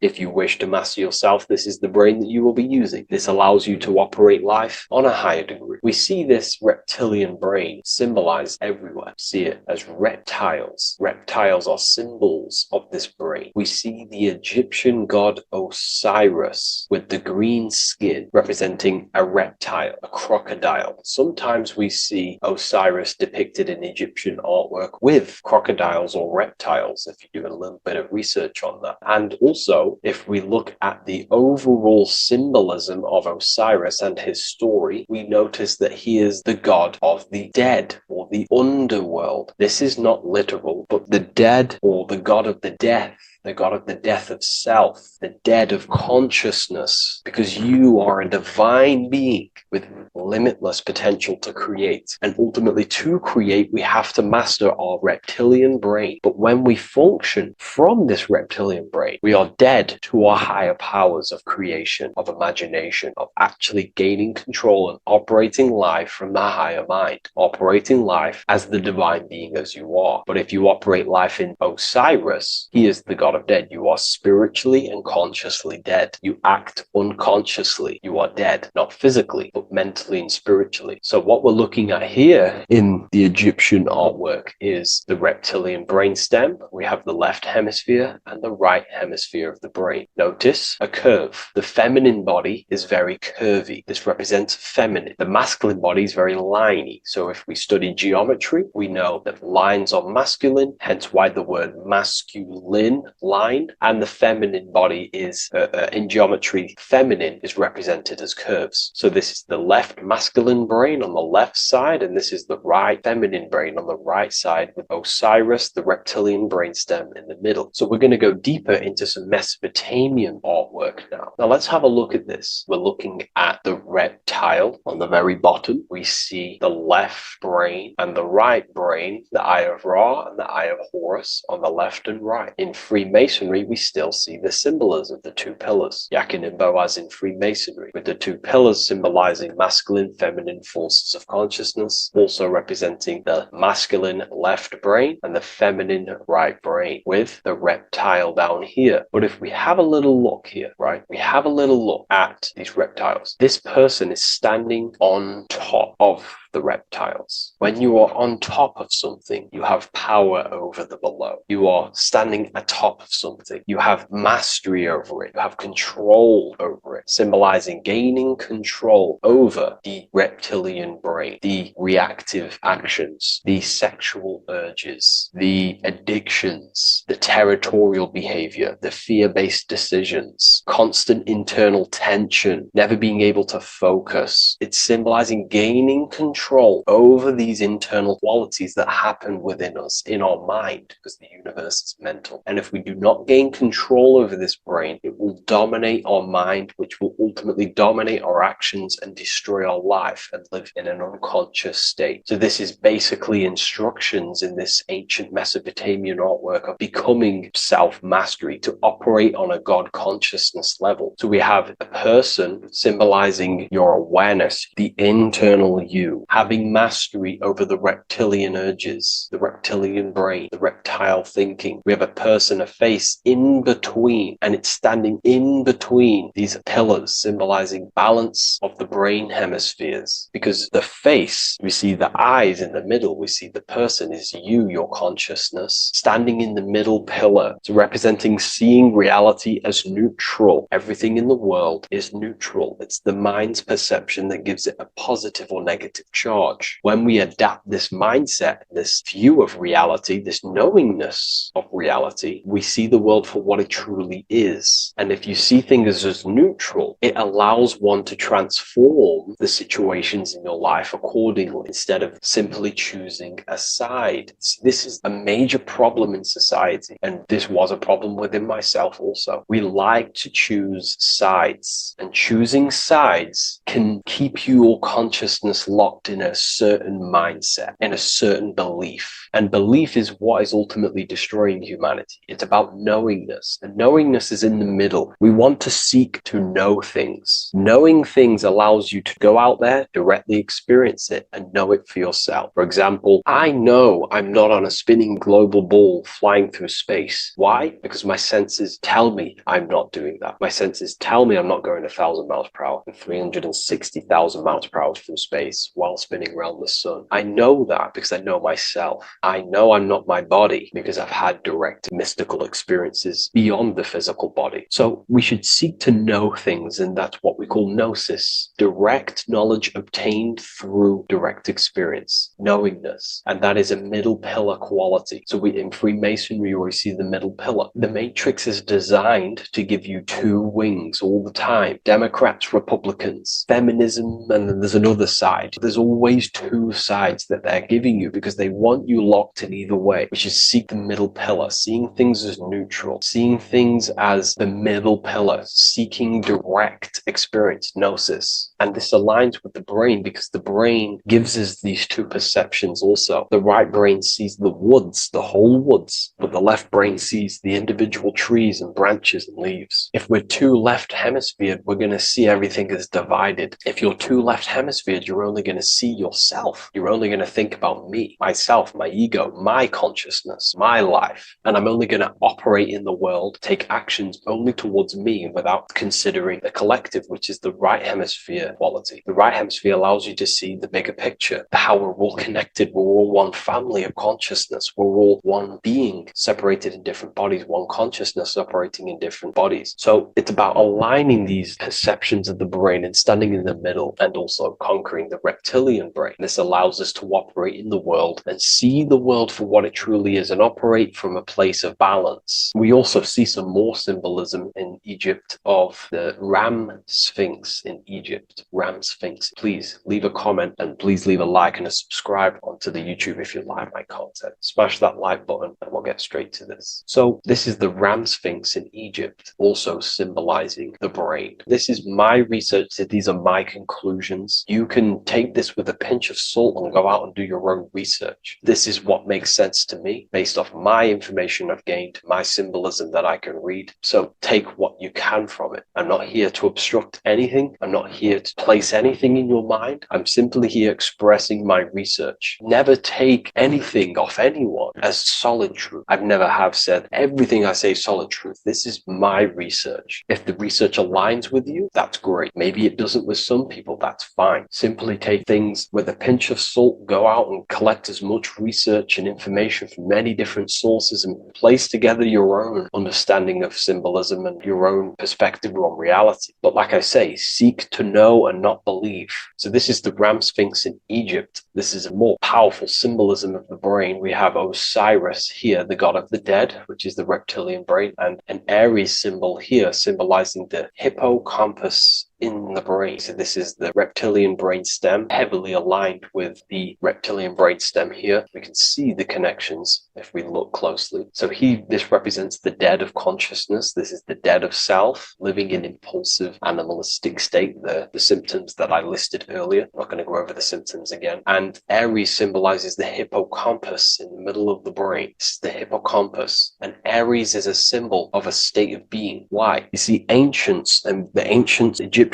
if you wish to master yourself, this is the brain that you will be using. This allows you to operate life on a higher degree. We see this reptilian brain symbolized everywhere. See it as reptiles. Reptiles are symbols of this brain. We see the Egyptian god Osiris with the green skin representing a reptile, a crocodile. Sometimes we see Osiris depicted in Egyptian artwork with crocodiles or reptiles, if you do a little bit of research on that. And also, if we look at the overall symbolism of Osiris and his story, we notice that he is the god of the dead or the underworld. This is not literal, but the dead or the god of the death, the god of the death of self, the dead of consciousness, because you are a divine being with limitless potential to create. And ultimately, to create, we have to master our reptilian brain. But when we function from this reptilian brain, we are dead to our higher powers of creation, of imagination, of actually gaining control and operating life from the higher mind, operating life as the divine being as you are. But if you operate life in Osiris, he is the god not dead. You are spiritually and consciously dead. You act unconsciously. You are dead, not physically, but mentally and spiritually. So what we're looking at here in the Egyptian artwork is the reptilian brainstem. We have the left hemisphere and the right hemisphere of the brain. Notice a curve. The feminine body is very curvy. This represents feminine. The masculine body is very liney. So if we study geometry, we know that lines are masculine, hence why the word masculine, line, and the feminine body is, in geometry, feminine is represented as curves. So this is the left masculine brain on the left side, and this is the right feminine brain on the right side, with Osiris, the reptilian brainstem, in the middle. So we're going to go deeper into some Mesopotamian artwork now. Now let's have a look at this. We're looking at the reptile on the very bottom. We see the left brain and the right brain, the Eye of Ra and the Eye of Horus on the left and right. In Freemasonry, we still see the symbolism of the two pillars, Yakin and Boaz in Freemasonry, with the two pillars symbolizing masculine, feminine forces of consciousness, also representing the masculine left brain and the feminine right brain, with the reptile down here. But if we have a little look here, right, we have a little look at these reptiles. This person is standing on top of the reptiles. When you are on top of something, you have power over the below. You are standing atop of something. You have mastery over it. You have control over it, symbolizing gaining control over the reptilian brain, the reactive actions, the sexual urges, the addictions, the territorial behavior, the fear-based decisions, constant internal tension, never being able to focus. It's symbolizing gaining control over these internal qualities that happen within us, in our mind, because the universe is mental. And if we do not gain control over this brain, it will dominate our mind, which will ultimately dominate our actions and destroy our life and live in an unconscious state. So this is basically instructions in this ancient Mesopotamian artwork of becoming self-mastery, to operate on a God consciousness level. So we have a person symbolizing your awareness, the internal you, having mastery over the reptilian urges, the reptilian brain, the reptile thinking. We have a person, a face in between, and it's standing in between these pillars, symbolizing balance of the brain hemispheres. Because the face, we see the eyes in the middle, we see the person is you, your consciousness, standing in the middle pillar. It's representing seeing reality as neutral. Everything in the world is neutral. It's the mind's perception that gives it a positive or negative charge. When we adapt this mindset, this view of reality, this knowingness of reality, we see the world for what it truly is. And if you see things as neutral, it allows one to transform the situations in your life accordingly, instead of simply choosing a side. This is a major problem in society, and this was a problem within myself also. We like to choose sides, and choosing sides can keep your consciousness locked in a certain mindset, in a certain belief. And belief is what is ultimately destroying humanity. It's about knowingness, and knowingness is in the middle. We want to seek to know things. Knowing things allows you to go out there, directly experience it, and know it for yourself. For example, I know I'm not on a spinning global ball flying through space. Why? Because my senses tell me I'm not doing that. My senses tell me I'm not going 1,000 miles per hour and 360,000 miles per hour through space while spinning around the sun. I know that because I know myself. I know I'm not my body because I've had direct mystical experiences beyond the physical body. So we should seek to know things, and that's what we call gnosis, direct knowledge obtained through direct experience, knowingness. And that is a middle pillar quality. So in Freemasonry, we see the middle pillar. The matrix is designed to give you two wings all the time. Democrats, Republicans, feminism, and then there's another side. There's always two sides that they're giving you because they want you locked in either way, which is seek the middle pillar, seeing things as neutral, seeing things as the middle pillar, seeking direct experience, gnosis. And this aligns with the brain because the brain gives us these two perceptions also. The right brain sees the woods, the whole woods, but the left brain sees the individual trees and branches and leaves. If we're too left hemisphered, we're going to see everything as divided. If you're too left hemisphered, you're only going to see yourself. You're only going to think about me, myself, my ego, my consciousness, my life. And I'm only going to operate in the world, take actions only towards me without considering the collective, which is the right hemisphere quality. The right hemisphere allows you to see the bigger picture, how we're all connected. We're all one family of consciousness. We're all one being separated in different bodies, one consciousness operating in different bodies. So it's about aligning these perceptions of the brain and standing in the middle, and also conquering the reptilian brain. This allows us to operate in the world and see the world for what it truly is and operate from a place of balance. We also see some more symbolism in Egypt of the ram sphinx in Egypt. Ram sphinx. Please leave a comment and please leave a like and a subscribe onto the YouTube if you like my content. Smash that like button and we'll get straight to this. So this is the ram sphinx in Egypt, also symbolizing the brain. This is my research. These are my conclusions. You can take this with a pinch of salt and go out and do your own research. This is what makes sense to me based off my information I've gained, my symbolism that I can read. So take what you can from it. I'm not here to obstruct anything. I'm not here to place anything in your mind. I'm simply here expressing my research. Never take anything off anyone as solid truth. I've never have said everything I say is solid truth. This is my research. If the research aligns with you, that's great. Maybe it doesn't with some people, that's fine. Simply take things with a pinch of salt, go out and collect as much research and information from many different sources and place together your own understanding of symbolism and your own perspective on reality. But like I say, seek to know and not believe. So this is the ram sphinx in Egypt. This is a more powerful symbolism of the brain. We have Osiris here, the god of the dead, which is the reptilian brain, and an Aries symbol here symbolizing the hippocampus in the brain. So this is the reptilian brain stem, heavily aligned with the reptilian brain stem here. We can see the connections if we look closely. So this represents the dead of consciousness. This is the dead of self, living in impulsive, animalistic state, the symptoms that I listed earlier. I'm not going to go over the symptoms again. And Aries symbolizes the hippocampus in the middle of the brain. It's the hippocampus. And Aries is a symbol of a state of being. Why? You see, ancients and the ancient Egyptians,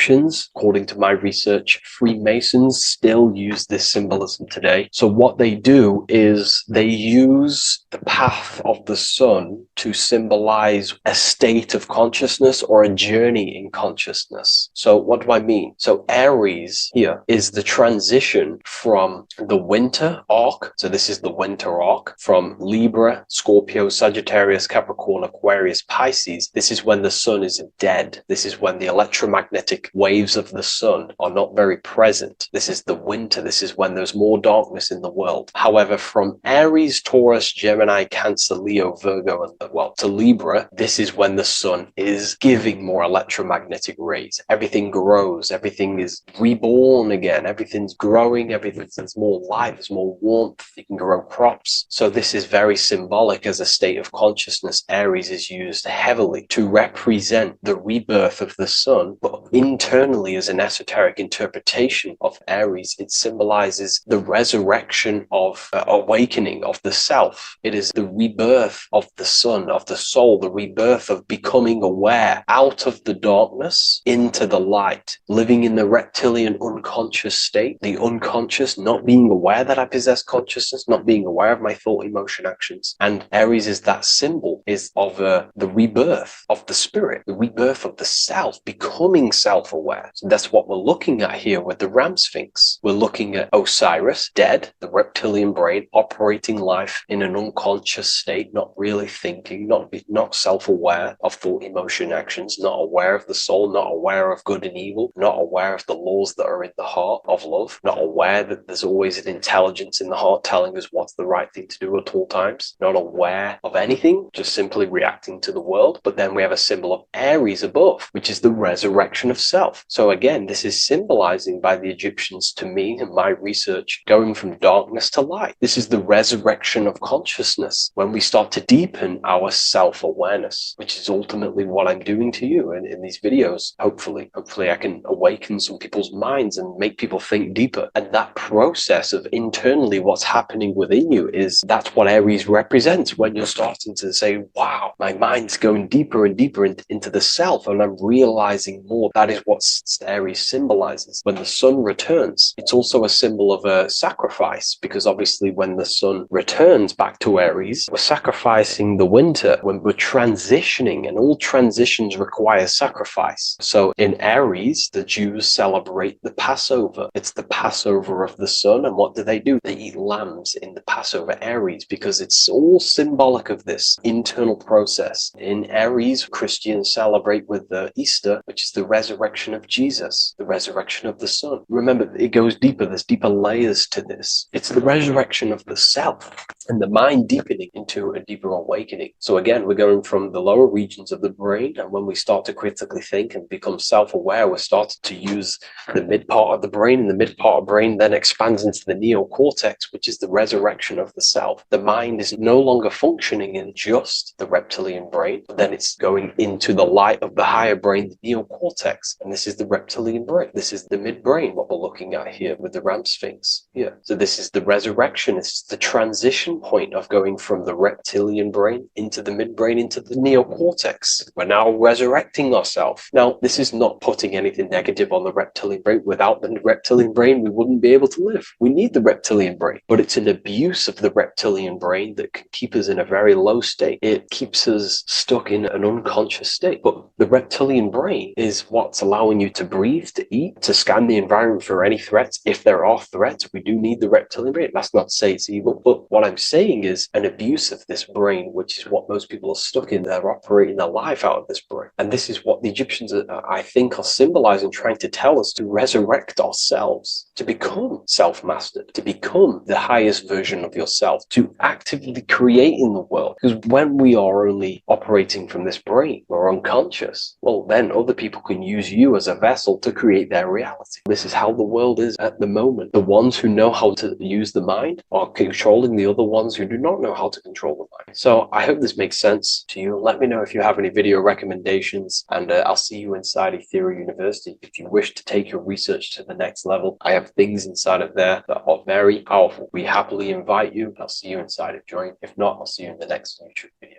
according to my research, Freemasons still use this symbolism today. So what they do is they use the path of the sun to symbolize a state of consciousness or a journey in consciousness. So what do I mean? So Aries here is the transition from the winter arc. So this is the winter arc from Libra, Scorpio, Sagittarius, Capricorn, Aquarius, Pisces. This is when the sun is dead. This is when the electromagnetic waves of the sun are not very present. This is the winter. This is when there's more darkness in the world. However, from Aries, Taurus, Gemini, Cancer, Leo, Virgo, and to Libra, this is when the sun is giving more electromagnetic rays. Everything grows. Everything is reborn again. Everything's growing. There's more light. There's more warmth. You can grow crops. So this is very symbolic as a state of consciousness. Aries is used heavily to represent the rebirth of the sun, but internally as an esoteric interpretation of Aries, it symbolizes the resurrection of awakening of the self. It is the rebirth of the sun, of the soul, the rebirth of becoming aware out of the darkness into the light, living in the reptilian unconscious state, the unconscious, not being aware that I possess consciousness, not being aware of my thought, emotion, actions. And Aries is that symbol of the rebirth of the spirit, the rebirth of the self, becoming self-aware. So that's what we're looking at here with the ram sphinx. We're looking at Osiris, dead, the reptilian brain, operating life in an unconscious state, not really thinking, not self-aware of thought, emotion, actions, not aware of the soul, not aware of good and evil, not aware of the laws that are in the heart of love, not aware that there's always an intelligence in the heart telling us what's the right thing to do at all times, not aware of anything, just simply reacting to the world. But then we have a symbol of Aries above, which is the resurrection of self. So again, this is symbolizing by the Egyptians to me in my research, going from darkness to light. This is the resurrection of consciousness. consciousness, when we start to deepen our self-awareness, which is ultimately what I'm doing to you in these videos. Hopefully I can awaken some people's minds and make people think deeper. And that process of internally what's happening within you that's what Aries represents, when you're starting to say, wow, my mind's going deeper and deeper into the self, and I'm realizing more. That is what Aries symbolizes. When the sun returns, it's also a symbol of a sacrifice, because obviously when the sun returns back to Aries, we're sacrificing the winter, when we're transitioning, and all transitions require sacrifice. So in Aries, the Jews celebrate the Passover. It's the Passover of the sun, and what do? They eat lambs in the Passover Aries, because it's all symbolic of this internal process. In Aries, Christians celebrate with the Easter, which is the resurrection of Jesus, the resurrection of the sun. Remember, it goes deeper. There's deeper layers to this. It's the resurrection of the self and the mind deepening into a deeper awakening. So again, we're going from the lower regions of the brain, and when we start to critically think and become self-aware, we're starting to use the mid part of the brain, and the mid part of the brain then expands into the neocortex, which is the resurrection of the self. The mind is no longer functioning in just the reptilian brain, but then it's going into the light of the higher brain, the neocortex, and this is the reptilian brain. This is the midbrain, what we're looking at here with the Ram Sphinx. Yeah. So this is the resurrection. It's the transition point of going from the reptilian brain into the midbrain, into the neocortex. We're now resurrecting ourselves. Now, this is not putting anything negative on the reptilian brain. Without the reptilian brain, we wouldn't be able to live. We need the reptilian brain, but it's an abuse of the reptilian brain that can keep us in a very low state. It keeps us stuck in an unconscious state. But the reptilian brain is what's allowing you to breathe, to eat, to scan the environment for any threats. If there are threats, we do need the reptilian brain. That's not to say it's evil, but what I'm saying is an abuse of this brain, which is what most people are stuck in. They're operating their life out of this brain. And this is what the Egyptians, I think, are symbolizing, trying to tell us, to resurrect ourselves, to become self-mastered, to become the highest version of yourself, to actively create in the world. Because when we are only operating from this brain, we're unconscious, well, then other people can use you as a vessel to create their reality. This is how the world is at the moment. The ones who know how to use the mind are controlling the other ones who do not know how to control the mind. So I hope this makes sense to you. Let me know if you have any video recommendations, and I'll see you inside Ethereal University. If you wish to take your research to the next level, I have things inside of there that are very powerful. We happily invite you. I'll see you inside of Join. If not, I'll see you in the next YouTube video.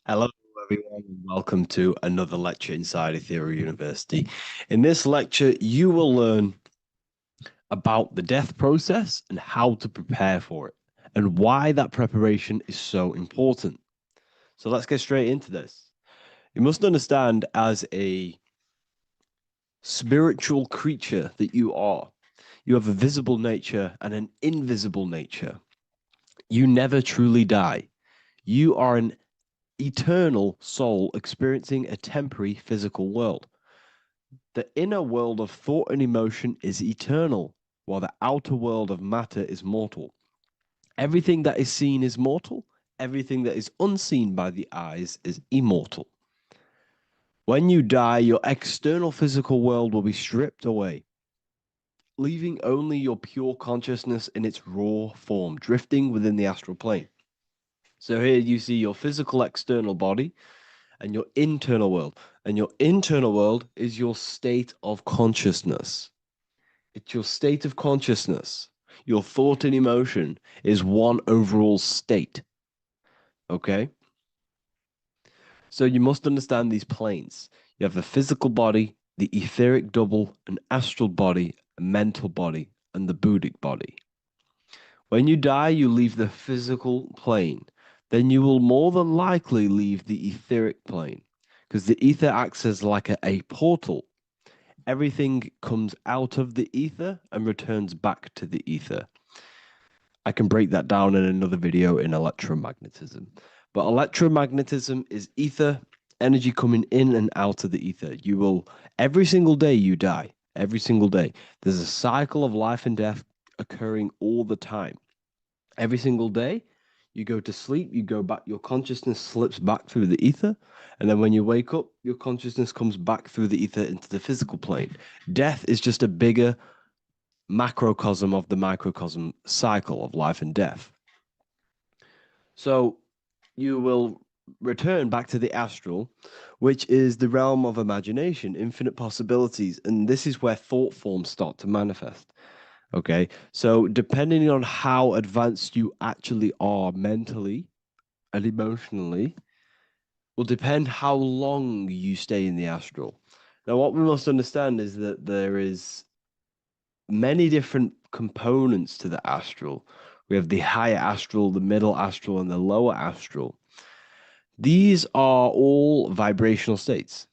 Hello, everyone, and welcome to another lecture inside Ethereal University. In this lecture, you will learn about the death process and how to prepare for it, and why that preparation is so important. So let's get straight into this. You must understand, as a spiritual creature that you are, you have a visible nature and an invisible nature. You never truly die. You are an eternal soul experiencing a temporary physical world. The inner world of thought and emotion is eternal, while the outer world of matter is mortal. Everything that is seen is mortal. Everything that is unseen by the eyes is immortal. When you die, your external physical world will be stripped away, leaving only your pure consciousness in its raw form, drifting within the astral plane. So here you see your physical external body and your internal world. And your internal world is your state of consciousness. It's your state of consciousness. Your thought and emotion is one overall state. Okay? So you must understand these planes. You have the physical body, the etheric double, an astral body, a mental body, and the Buddhic body. When you die, you leave the physical plane. Then you will more than likely leave the etheric plane, because the ether acts as like a portal. Everything comes out of the ether and returns back to the ether. I can break that down in another video in electromagnetism. But electromagnetism is ether, energy coming in and out of the ether. You will, every single day you die, every single day. There's a cycle of life and death occurring all the time. Every single day, you go to sleep, you go back, your consciousness slips back through the ether, and then when you wake up, your consciousness comes back through the ether into the physical plane. Death is just a bigger macrocosm of the microcosm cycle of life and death. So you will return back to the astral, which is the realm of imagination, infinite possibilities. And this is where thought forms start to manifest. Okay. So depending on how advanced you actually are mentally and emotionally, will depend how long you stay in the astral. Now, what we must understand is that there is many different components to the astral. We have the higher astral, the middle astral, and the lower astral. These are all vibrational states.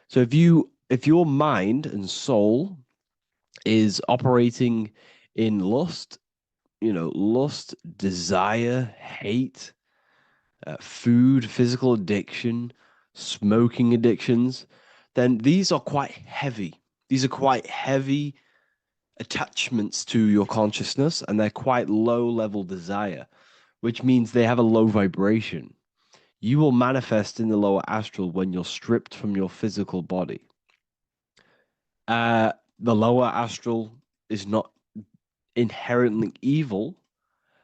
So if your mind and soul is operating in lust, lust, desire, hate, food, physical addiction, smoking addictions, then these are quite heavy. These are quite heavy attachments to your consciousness, and they're quite low level desire, which means they have a low vibration. You will manifest in the lower astral when you're stripped from your physical body. The lower astral is not inherently evil.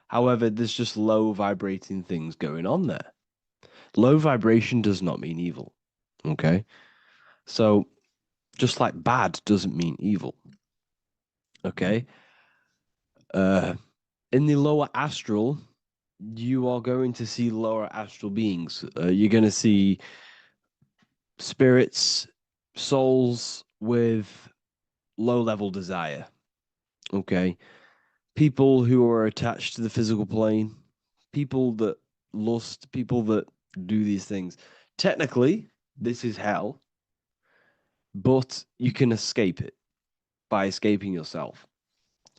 However, there's just low vibrating things going on there. Low vibration does not mean evil. Okay. So just like bad doesn't mean evil. Okay. In the lower astral, you are going to see lower astral beings. You're going to see spirits, souls with low level desire. Okay. People who are attached to the physical plane, people that lust, people that do these things. Technically, this is hell, but you can escape it by escaping yourself.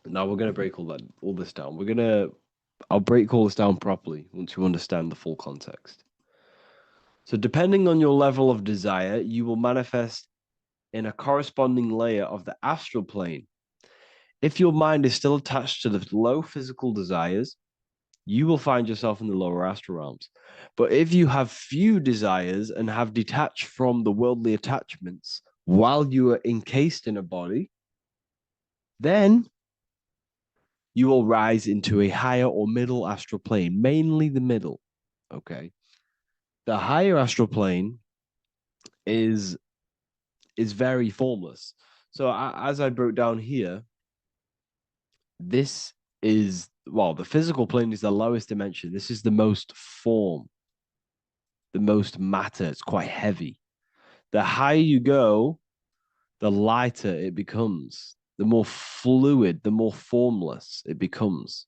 Now we're going to break all this down. I'll break all this down properly once you understand the full context. So depending on your level of desire, you will manifest in a corresponding layer of the astral plane. If your mind is still attached to the low physical desires, you will find yourself in the lower astral realms. But if you have few desires and have detached from the worldly attachments while you are encased in a body, then you will rise into a higher or middle astral plane, mainly the middle. Okay. The higher astral plane is very formless. So as I broke down here, this is, well, the physical plane is the lowest dimension. This is the most form, the most matter. It's quite heavy. The higher you go, the lighter it becomes, the more fluid, the more formless it becomes.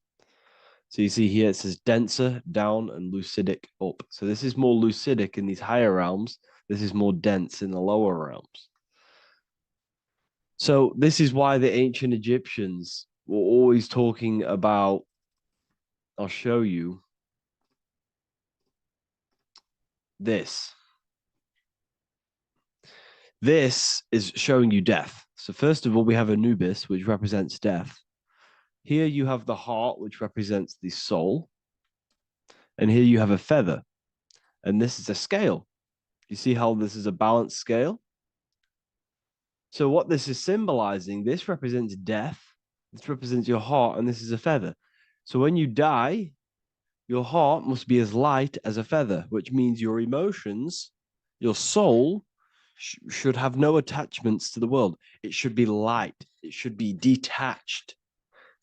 So you see here it says denser down and lucidic up. So this is more lucidic in these higher realms. This is more dense in the lower realms. So this is why the ancient Egyptians were always talking about, I'll show you this. This is showing you death. So first of all, we have Anubis, which represents death. Here you have the heart, which represents the soul. And here you have a feather. And this is a scale. You see how this is a balanced scale? So what this is symbolizing, this represents death. This represents your heart, and this is a feather. So when you die, your heart must be as light as a feather, which means your emotions, your soul, should have no attachments to the world. It should be light. It should be detached.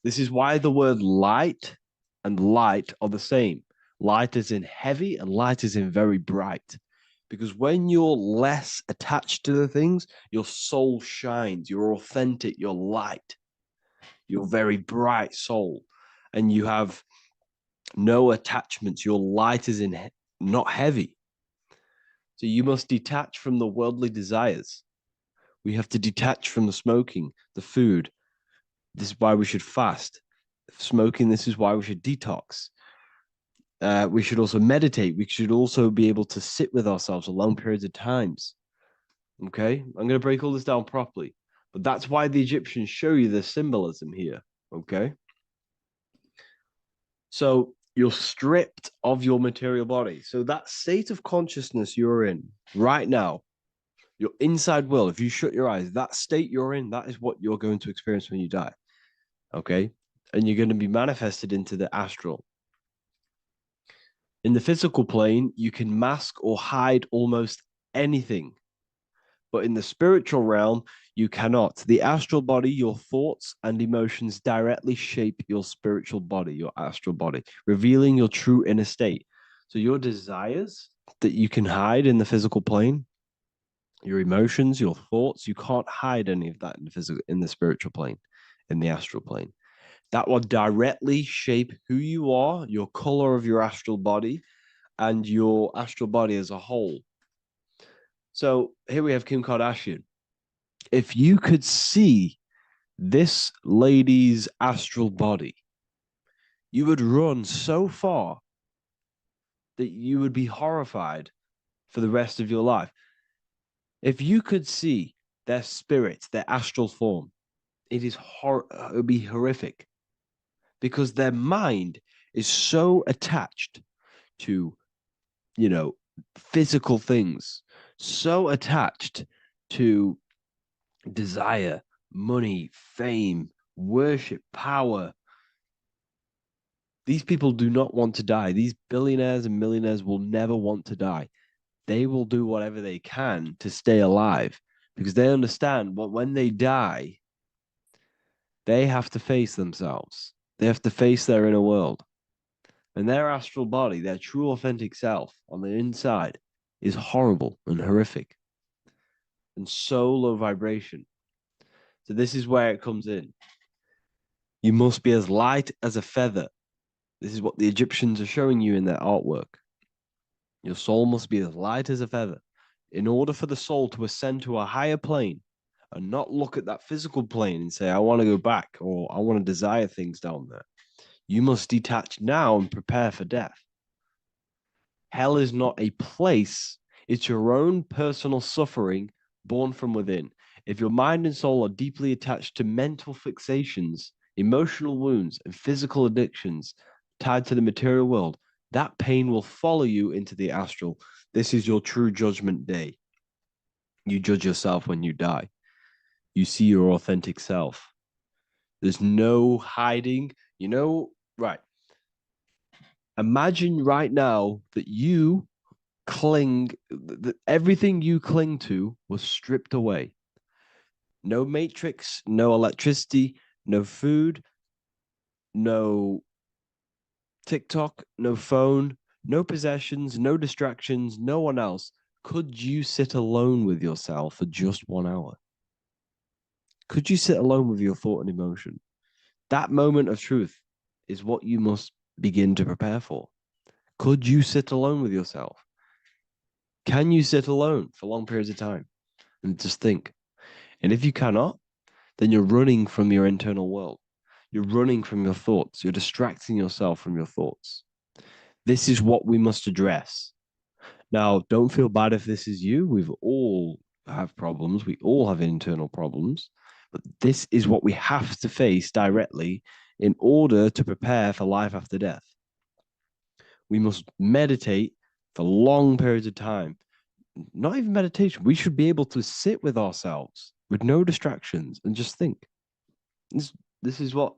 This is why the word light and light are the same. Light is in heavy and light is in very bright. Because when you're less attached to the things, your soul shines. You're authentic. You're light. You're very bright soul. And you have no attachments. Your light is in not heavy. So you must detach from the worldly desires. We have to detach from the smoking, the food. This is why we should fast. Smoking, this is why we should detox. We should also meditate. We should also be able to sit with ourselves for long periods of times. Okay, I'm going to break all this down properly. But that's why the Egyptians show you the symbolism here. Okay. So you're stripped of your material body. So that state of consciousness you're in right now, your inside world, if you shut your eyes, that state you're in, that is what you're going to experience when you die. Okay. And you're going to be manifested into the astral. In the physical plane, you can mask or hide almost anything. But in the spiritual realm, you cannot. The astral body, your thoughts and emotions directly shape your spiritual body, your astral body, revealing your true inner state. So your desires that you can hide in the physical plane, your emotions, your thoughts, you can't hide any of that in the physical, in the spiritual plane, in the astral plane. That will directly shape who you are, your color of your astral body, and your astral body as a whole. So here we have Kim Kardashian. If you could see this lady's astral body, you would run so far that you would be horrified for the rest of your life. If you could see their spirit, their astral form, it would be horrific because their mind is so attached to, physical things, so attached to desire, money, fame, worship, power. These people do not want to die. These billionaires and millionaires will never want to die. They will do whatever they can to stay alive because they understand when they die, they have to face themselves. They have to face their inner world. And their astral body, their true authentic self on the inside, is horrible and horrific and so low vibration. So this is where it comes in. You must be as light as a feather. This is what the Egyptians are showing you in their artwork. Your soul must be as light as a feather. In order for the soul to ascend to a higher plane and not look at that physical plane and say, I want to go back or I want to desire things down there, you must detach now and prepare for death. Hell is not a place, it's your own personal suffering born from within. If your mind and soul are deeply attached to mental fixations, emotional wounds, and physical addictions tied to the material world, that pain will follow you into the astral. This is your true judgment day. You judge yourself when you die. You see your authentic self. There's no hiding. Right. Imagine right now that you that everything you cling to was stripped away. No matrix, no electricity, no food, no TikTok, no phone, no possessions, no distractions, no one else. Could you sit alone with yourself for just 1 hour? Could you sit alone with your thought and emotion? That moment of truth is what you must begin to prepare for. Could you sit alone with yourself? Can you sit alone for long periods of time and just think? And if you cannot, then you're running from your internal world. You're running from your thoughts. You're distracting yourself from your thoughts. This is what we must address. Now, don't feel bad if this is you. We've all have problems. We all have internal problems. But this is what we have to face directly in order to prepare for life after death. We must meditate for long periods of time. Not even meditation. We should be able to sit with ourselves with no distractions and just think. This is what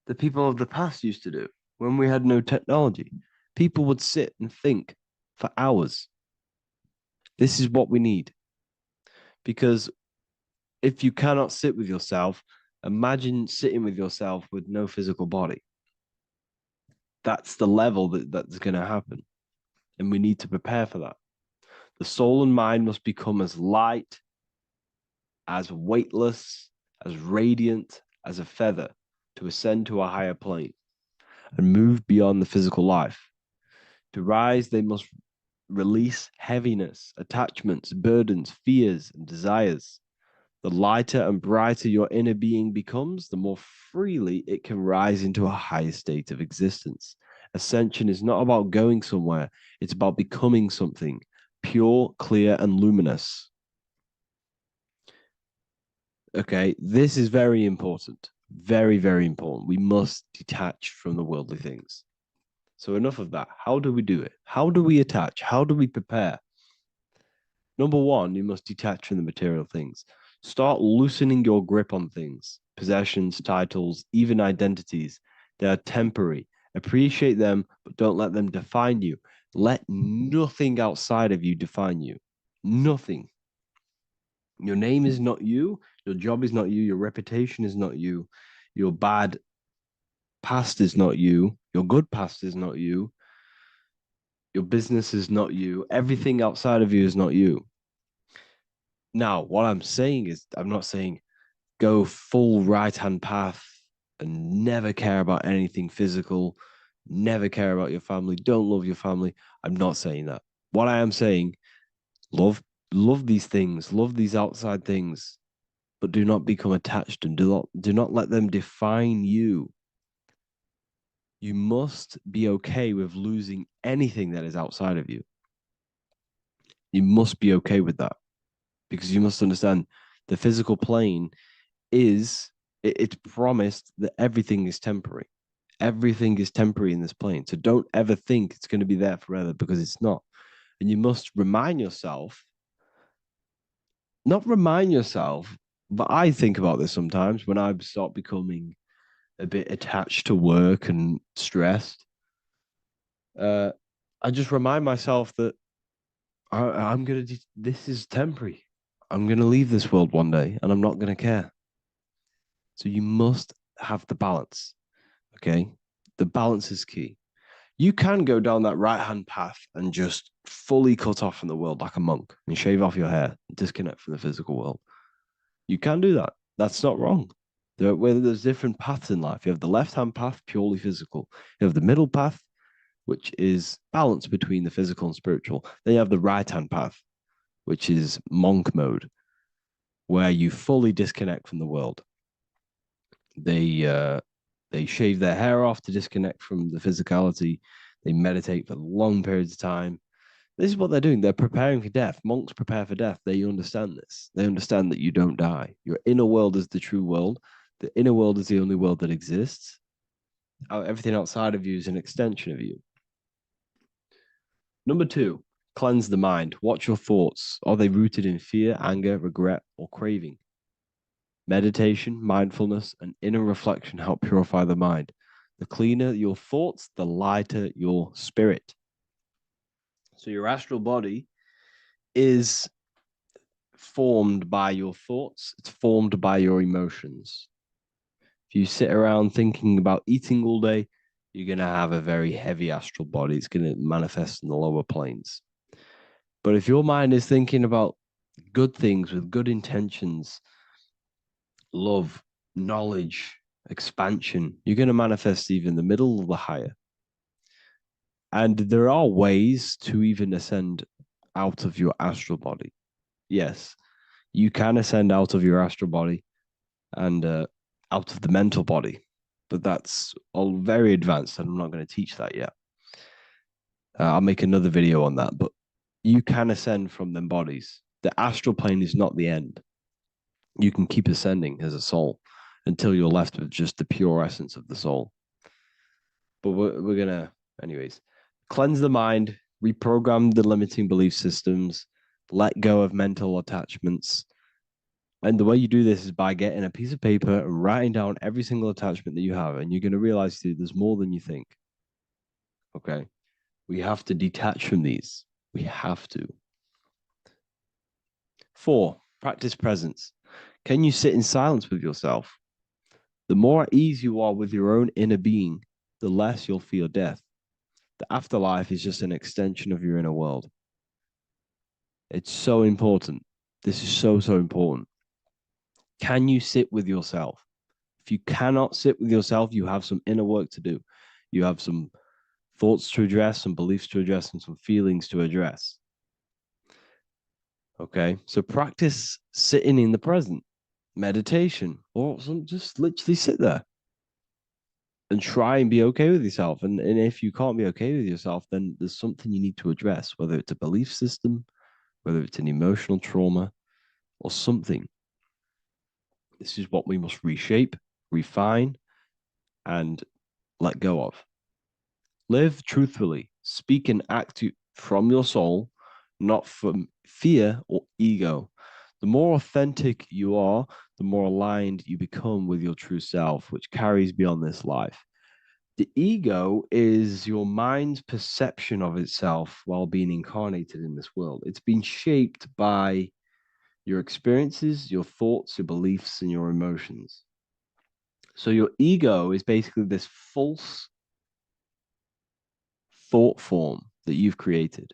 the people of the past used to do when we had no technology. People would sit and think for hours. This is what we need. Because if you cannot sit with yourself, imagine sitting with yourself with no physical body. That's the level that's going to happen. And we need to prepare for that. The soul and mind must become as light, as weightless, as radiant as a feather to ascend to a higher plane and move beyond the physical life. To rise, they must release heaviness, attachments, burdens, fears, and desires. The lighter and brighter your inner being becomes, the more freely it can rise into a higher state of existence. Ascension is not about going somewhere, it's about becoming something pure, clear, and luminous. Okay, this is very important. Very, very important. We must detach from the worldly things. So enough of that. How do we do it? How do we attach? How do we prepare? Number one, you must detach from the material things. Start loosening your grip on things, possessions, titles, even identities. They are temporary Appreciate them, but don't let them define you. Let nothing outside of you define you. Nothing. Your name is not you. Your job is not you. Your reputation is not you. Your bad past is not you. Your good past is not you. Your business is not you. Everything outside of you is not you. Now, what I'm saying is, I'm not saying go full right-hand path and never care about anything physical, never care about your family, don't love your family. I'm not saying that. What I am saying, love these things, love these outside things, but do not become attached and do not let them define you. You must be okay with losing anything that is outside of you. You must be okay with that, because you must understand the physical plane is, it's promised that everything is temporary. Everything is temporary in this plane. So don't ever think it's going to be there forever, because it's not. And you must remind yourself, not remind yourself, but I think about this sometimes when I start becoming a bit attached to work and stressed. I just remind myself that I'm going to, this is temporary. I'm going to leave this world one day and I'm not going to care. So you must have the balance. Okay. The balance is key. You can go down that right hand path and just fully cut off from the world like a monk and shave off your hair, disconnect from the physical world. You can do that. That's not wrong. There's different paths in life. You have the left hand path, purely physical. You have the middle path, which is balance between the physical and spiritual. Then you have the right hand path, which is monk mode, where you fully disconnect from the world. They shave their hair off to disconnect from the physicality. They meditate for long periods of time. This is what they're doing. They're preparing for death. Monks prepare for death. They understand this. They understand that you don't die. Your inner world is the true world. The inner world is the only world that exists. Everything outside of you is an extension of you. Number 2, cleanse the mind. Watch your thoughts. Are they rooted in fear, anger, regret, or craving? Meditation, mindfulness, and inner reflection help purify the mind. The cleaner your thoughts, the lighter your spirit. So your astral body is formed by your thoughts. It's formed by your emotions. If you sit around thinking about eating all day, you're going to have a very heavy astral body. It's going to manifest in the lower planes. But if your mind is thinking about good things with good intentions, love, knowledge, expansion, you're going to manifest even the middle or the higher. And there are ways to even ascend out of your astral body. Yes, you can ascend out of your astral body and out of the mental body, but that's all very advanced, and I'm not going to teach that yet. I'll make another video on that, but you can ascend from them bodies. The astral plane is not the end. You can keep ascending as a soul until you're left with just the pure essence of the soul. But we're going to, anyways, cleanse the mind, reprogram the limiting belief systems, let go of mental attachments. And the way you do this is by getting a piece of paper and writing down every single attachment that you have. And you're going to realize, dude, there's more than you think. Okay. We have to detach from these. We have to. 4, practice presence. Can you sit in silence with yourself? The more at ease you are with your own inner being, the less you'll fear death. The afterlife is just an extension of your inner world. It's so important. This is so, so important. Can you sit with yourself? If you cannot sit with yourself, you have some inner work to do. You have some thoughts to address, some beliefs to address, and some feelings to address. Okay, so practice sitting in the present, meditation, or just literally sit there and try and be okay with yourself. And if you can't be okay with yourself, then there's something you need to address, whether it's a belief system, whether it's an emotional trauma, or something. This is what we must reshape, refine, and let go of. Live truthfully. Speak and act from your soul, not from fear or ego. The more authentic you are, the more aligned you become with your true self, which carries beyond this life. The ego is your mind's perception of itself while being incarnated in this world. It's been shaped by your experiences, your thoughts, your beliefs, and your emotions. So your ego is basically this false thought form that you've created.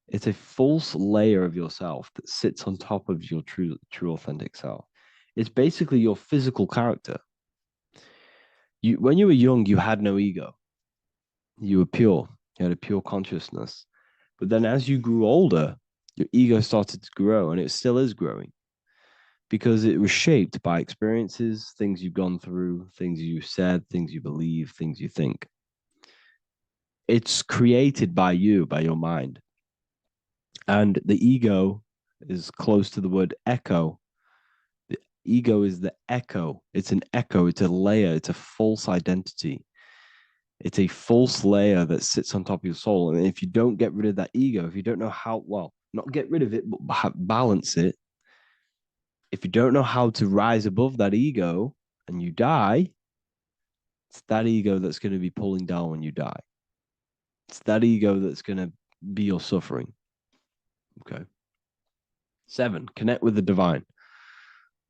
It's a false layer of yourself that sits on top of your true authentic self. It's basically your physical character. When you were young, you had no ego. You were pure. You had a pure consciousness. But then as you grew older, your ego started to grow, and it still is growing because it was shaped by experiences, things you've gone through, things you've said, things you believe, things you think. It's created by you, by your mind. And the ego is close to the word echo. The ego is the echo. It's an echo. It's a layer. It's a false identity. It's a false layer that sits on top of your soul. And if you don't get rid of that ego, if you don't know how, well, not get rid of it, but balance it. If you don't know how to rise above that ego and you die, it's that ego that's going to be pulling down when you die. It's that ego that's going to be your suffering. Okay. 7, connect with the divine,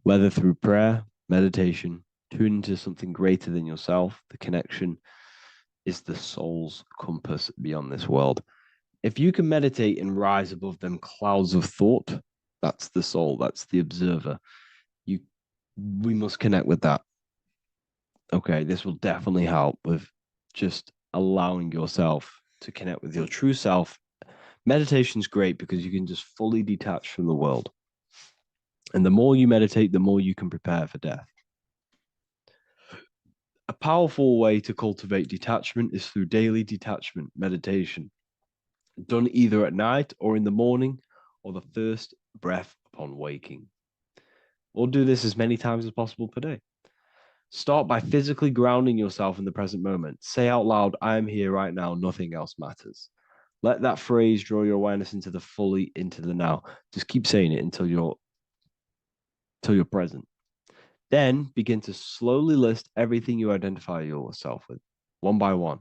whether through prayer, meditation, tune into something greater than yourself. The connection is the soul's compass beyond this world. If you can meditate and rise above them clouds of thought, that's the soul, that's the observer. We must connect with that. Okay, this will definitely help with just allowing yourself to connect with your true self. Meditation's great because you can just fully detach from the world. And the more you meditate, the more you can prepare for death. A powerful way to cultivate detachment is through daily detachment meditation, done either at night or in the morning or the first breath upon waking. Or do this as many times as possible per day. Start by physically grounding yourself in the present moment. Say out loud, I am here right now, nothing else matters. Let that phrase draw your awareness into the now. Just keep saying it until you're present. Then begin to slowly list everything you identify yourself with, one by one.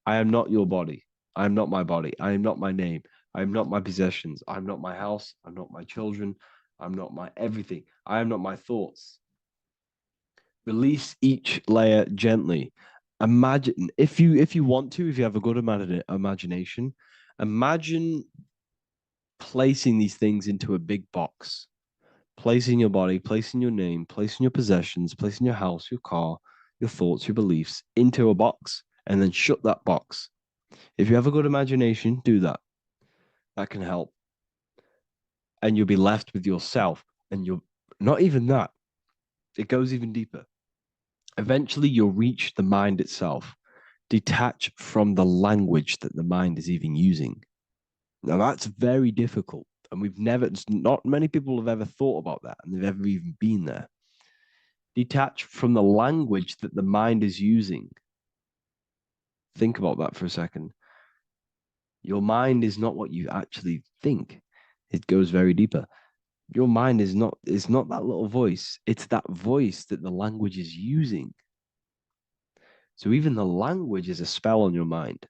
I am not your body. I am not my body. I am not my name. I am not my possessions. I am not my house. I'm not my children. I'm not my everything. I am not my thoughts. Release each layer gently. Imagine, if you want to, if you have a good imagination, imagine placing these things into a big box. Placing your body, placing your name, placing your possessions, placing your house, your car, your thoughts, your beliefs into a box, and then shut that box. If you have a good imagination, do that. That can help. And you'll be left with yourself. And you're not even that. It goes even deeper. Eventually, you'll reach the mind itself. Detach from the language that the mind is even using. Now, that's very difficult. And not many people have ever thought about that, and they've ever even been there. Detach from the language that the mind is using. Think about that for a second. Your mind is not what you actually think. It goes very deeper. Your mind is not that little voice. It's that voice that the language is using. So even the language is a spell on your mind.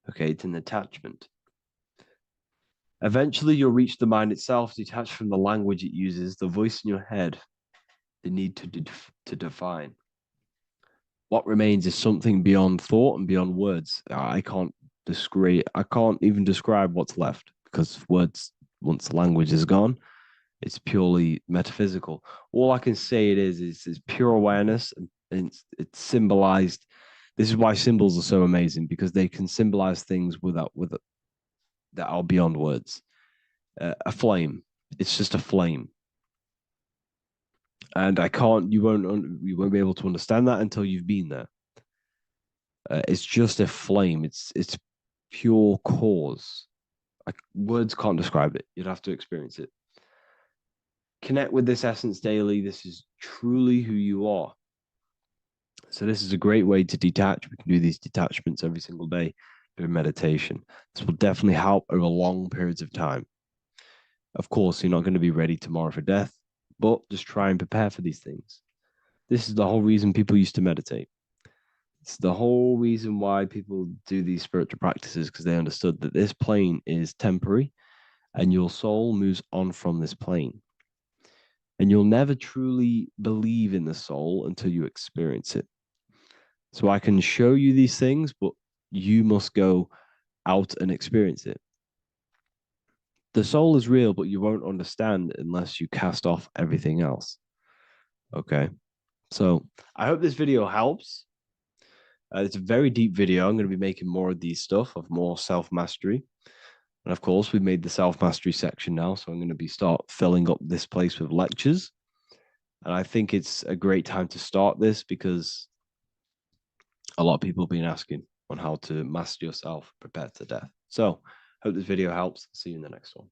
Okay, it's an attachment. Eventually, you'll reach the mind itself, detached from the language it uses, the voice in your head, the need to define. What remains is something beyond thought and beyond words. I can't even describe what's left because words, once the language is gone, it's purely metaphysical. All I can say it is pure awareness, and it's symbolized. This is why symbols are so amazing, because they can symbolize things that are beyond words. A flame, it's just a flame, and you won't be able to understand that until you've been there. It's just a flame. It's pure cause. Words can't describe it. You'd have to experience it. Connect with this essence daily. This is truly who you are. So this is a great way to detach. We can do these detachments every single day during meditation. This will definitely help over long periods of time. Of course, you're not going to be ready tomorrow for death, but just try and prepare for these things. This is the whole reason people used to meditate. It's the whole reason why people do these spiritual practices, because they understood that this plane is temporary and your soul moves on from this plane. And you'll never truly believe in the soul until you experience it. So I can show you these things, but you must go out and experience it. The soul is real, but you won't understand unless you cast off everything else. Okay. So I hope this video helps. It's a very deep video. I'm going to be making more of these stuff, of more self-mastery. And of course, we've made the self-mastery section now. So I'm going to start filling up this place with lectures. And I think it's a great time to start this because a lot of people have been asking on how to master yourself, prepare to death. So hope this video helps. See you in the next one.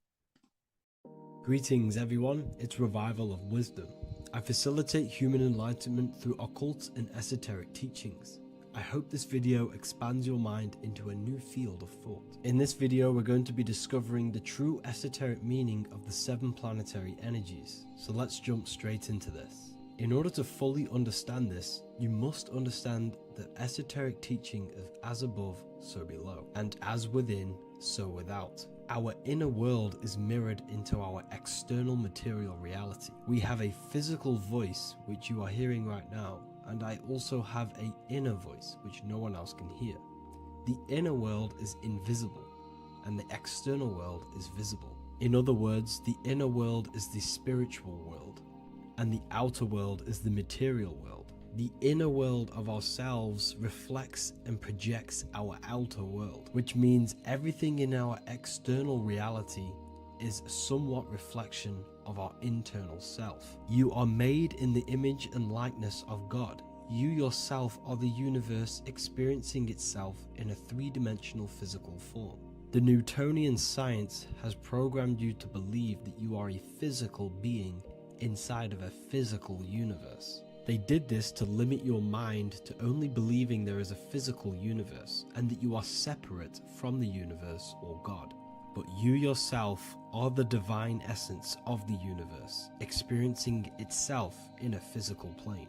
Greetings everyone, it's Revival of Wisdom. I facilitate human enlightenment through occult and esoteric teachings. I hope this video expands your mind into a new field of thought. In this video, we're going to be discovering the true esoteric meaning of the 7 planetary energies. So let's jump straight into this. In order to fully understand this, you must understand the esoteric teaching of as above, so below, and as within, so without. Our inner world is mirrored into our external material reality. We have a physical voice, which you are hearing right now, and I also have an inner voice, which no one else can hear. The inner world is invisible, and the external world is visible. In other words, the inner world is the spiritual world, and the outer world is the material world. The inner world of ourselves reflects and projects our outer world, which means everything in our external reality is somewhat reflection of our internal self. You are made in the image and likeness of God. You yourself are the universe experiencing itself in a 3-dimensional physical form. The Newtonian science has programmed you to believe that you are a physical being inside of a physical universe. They did this to limit your mind to only believing there is a physical universe and that you are separate from the universe or God. But you yourself are the divine essence of the universe, experiencing itself in a physical plane,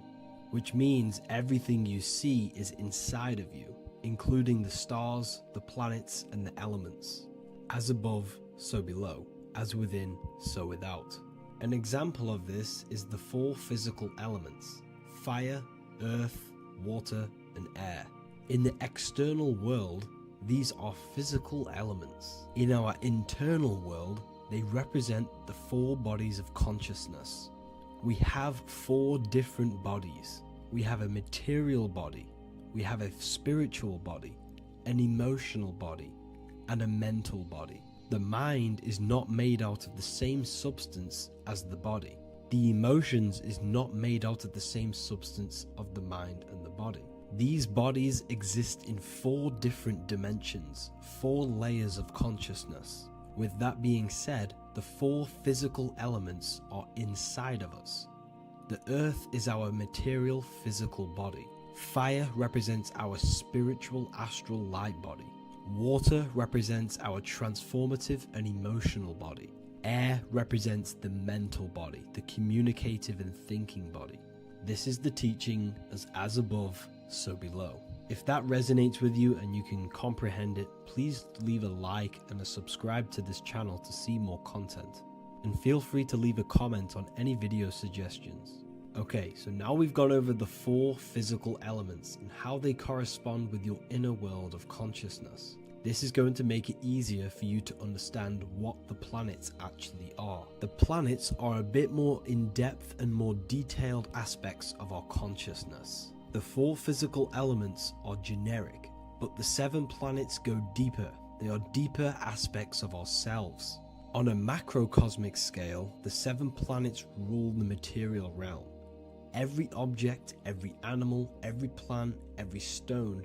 which means everything you see is inside of you, including the stars, the planets, and the elements. As above, so below. As within, so without. An example of this is the 4 physical elements: fire, earth, water, and air. In the external world, these are physical elements. In our internal world, they represent the 4 bodies of consciousness. We have 4 different bodies. We have a material body, we have a spiritual body, an emotional body, and a mental body. The mind is not made out of the same substance as the body. The emotions is not made out of the same substance of the mind and the body. These bodies exist in 4 different dimensions, 4 layers of consciousness. With that being said, the 4 physical elements are inside of us. The earth is our material physical body. Fire represents our spiritual astral light body. Water represents our transformative and emotional body. Air represents the mental body, the communicative and thinking body. This is the teaching as above, so below. If that resonates with you and you can comprehend it, please leave a like and a subscribe to this channel to see more content. And feel free to leave a comment on any video suggestions. Okay, so now we've gone over the 4 physical elements and how they correspond with your inner world of consciousness. This is going to make it easier for you to understand what the planets actually are. The planets are a bit more in-depth and more detailed aspects of our consciousness. The 4 physical elements are generic, but the 7 planets go deeper. They are deeper aspects of ourselves. On a macrocosmic scale, the 7 planets rule the material realm. Every object, every animal, every plant, every stone,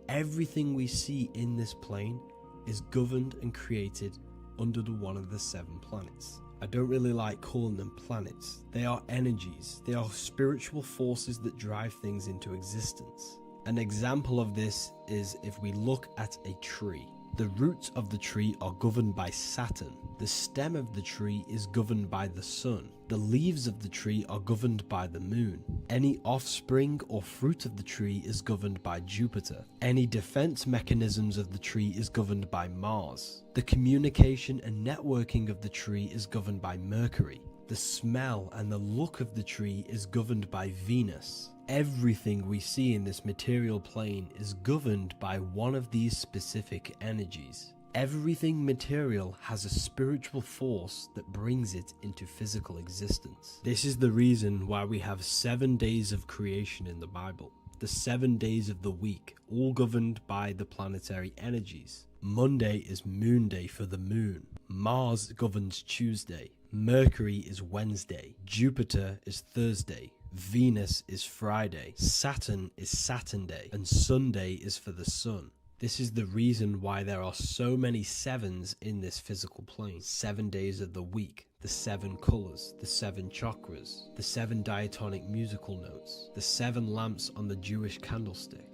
everything we see in this plane is governed and created under one of the 7 planets. I don't really like calling them planets. They are energies. They are spiritual forces that drive things into existence. An example of this is if we look at a tree. The roots of the tree are governed by Saturn. The stem of the tree is governed by the sun. The leaves of the tree are governed by the moon. Any offspring or fruit of the tree is governed by Jupiter. Any defense mechanisms of the tree is governed by Mars. The communication and networking of the tree is governed by Mercury. The smell and the look of the tree is governed by Venus. Everything we see in this material plane is governed by one of these specific energies. Everything material has a spiritual force that brings it into physical existence. This is the reason why we have 7 days of creation in the Bible. The 7 days of the week, all governed by the planetary energies. Monday is Moon Day for the moon. Mars governs Tuesday. Mercury is Wednesday. Jupiter is Thursday. Venus is Friday. Saturn is Saturn Day. And Sunday is for the sun. This is the reason why there are so many sevens in this physical plane. 7 days of the week, the 7 colors, the 7 chakras, the 7 diatonic musical notes, the 7 lamps on the Jewish candlestick.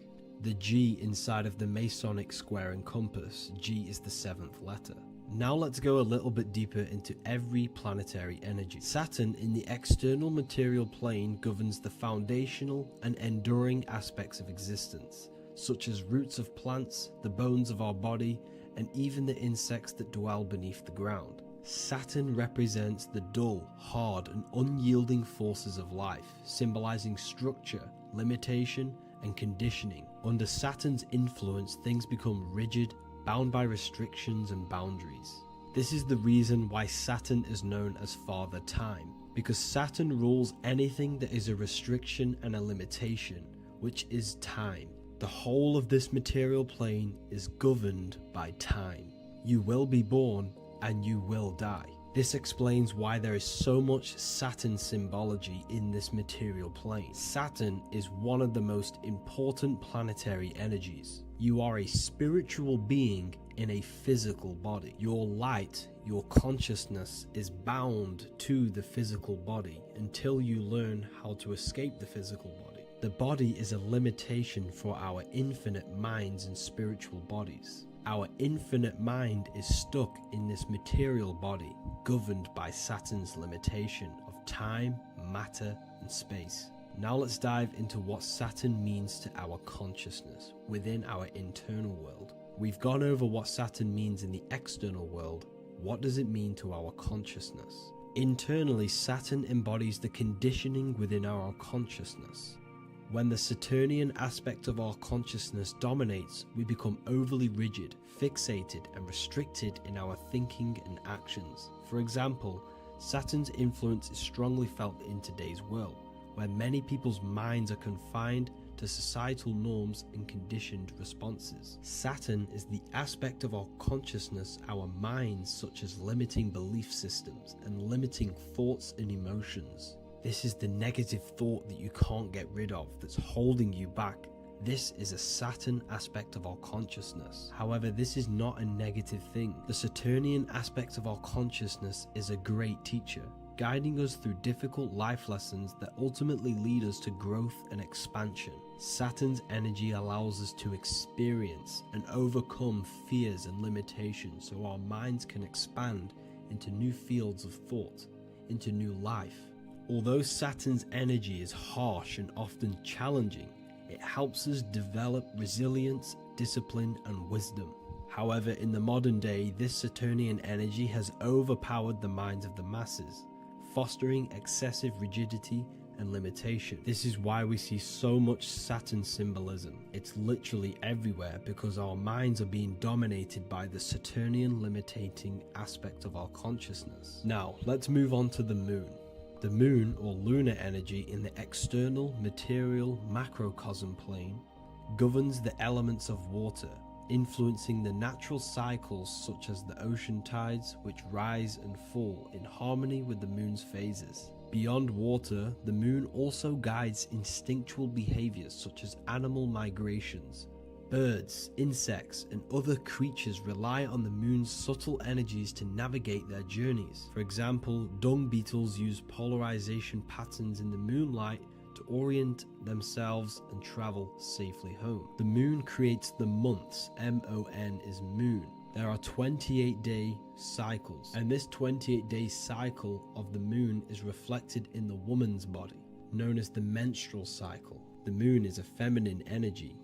The G inside of the Masonic square and compass, G is the 7th letter. Now let's go a little bit deeper into every planetary energy. Saturn in the external material plane governs the foundational and enduring aspects of existence, such as roots of plants, the bones of our body, and even the insects that dwell beneath the ground. Saturn represents the dull, hard, and unyielding forces of life, symbolizing structure, limitation, and conditioning. Under Saturn's influence, things become rigid, bound by restrictions and boundaries. This is the reason why Saturn is known as Father Time, because Saturn rules anything that is a restriction and a limitation, which is time. The whole of this material plane is governed by time. You will be born and you will die. This explains why there is so much Saturn symbology in this material plane. Saturn is one of the most important planetary energies. You are a spiritual being in a physical body. Your light, your consciousness is bound to the physical body until you learn how to escape the physical body. The body is a limitation for our infinite minds and spiritual bodies. Our infinite mind is stuck in this material body, governed by Saturn's limitation of time, matter, and space. Now let's dive into what Saturn means to our consciousness within our internal world. We've gone over what Saturn means in the external world. What does it mean to our consciousness? Internally, Saturn embodies the conditioning within our consciousness. When the Saturnian aspect of our consciousness dominates, we become overly rigid, fixated, and restricted in our thinking and actions. For example, Saturn's influence is strongly felt in today's world, where many people's minds are confined to societal norms and conditioned responses. Saturn is the aspect of our consciousness, our minds, such as limiting belief systems and limiting thoughts and emotions. This is the negative thought that you can't get rid of, that's holding you back. This is a Saturn aspect of our consciousness. However, this is not a negative thing. The Saturnian aspect of our consciousness is a great teacher, guiding us through difficult life lessons that ultimately lead us to growth and expansion. Saturn's energy allows us to experience and overcome fears and limitations so our minds can expand into new fields of thought, into new life. Although Saturn's energy is harsh and often challenging, it helps us develop resilience, discipline, and wisdom. However, in the modern day, this Saturnian energy has overpowered the minds of the masses, fostering excessive rigidity and limitation. This is why we see so much Saturn symbolism. It's literally everywhere because our minds are being dominated by the Saturnian limiting aspect of our consciousness. Now, let's move on to the moon. The moon, or lunar energy in the external material macrocosm plane, governs the elements of water, influencing the natural cycles such as the ocean tides, which rise and fall in harmony with the moon's phases. Beyond water, the moon also guides instinctual behaviors such as animal migrations. Birds, insects, and other creatures rely on the moon's subtle energies to navigate their journeys. For example, dung beetles use polarization patterns in the moonlight to orient themselves and travel safely home. The moon creates the months. M-O-N is moon. There are 28-day cycles, and this 28-day cycle of the moon is reflected in the woman's body, known as the menstrual cycle. The moon is a feminine energy,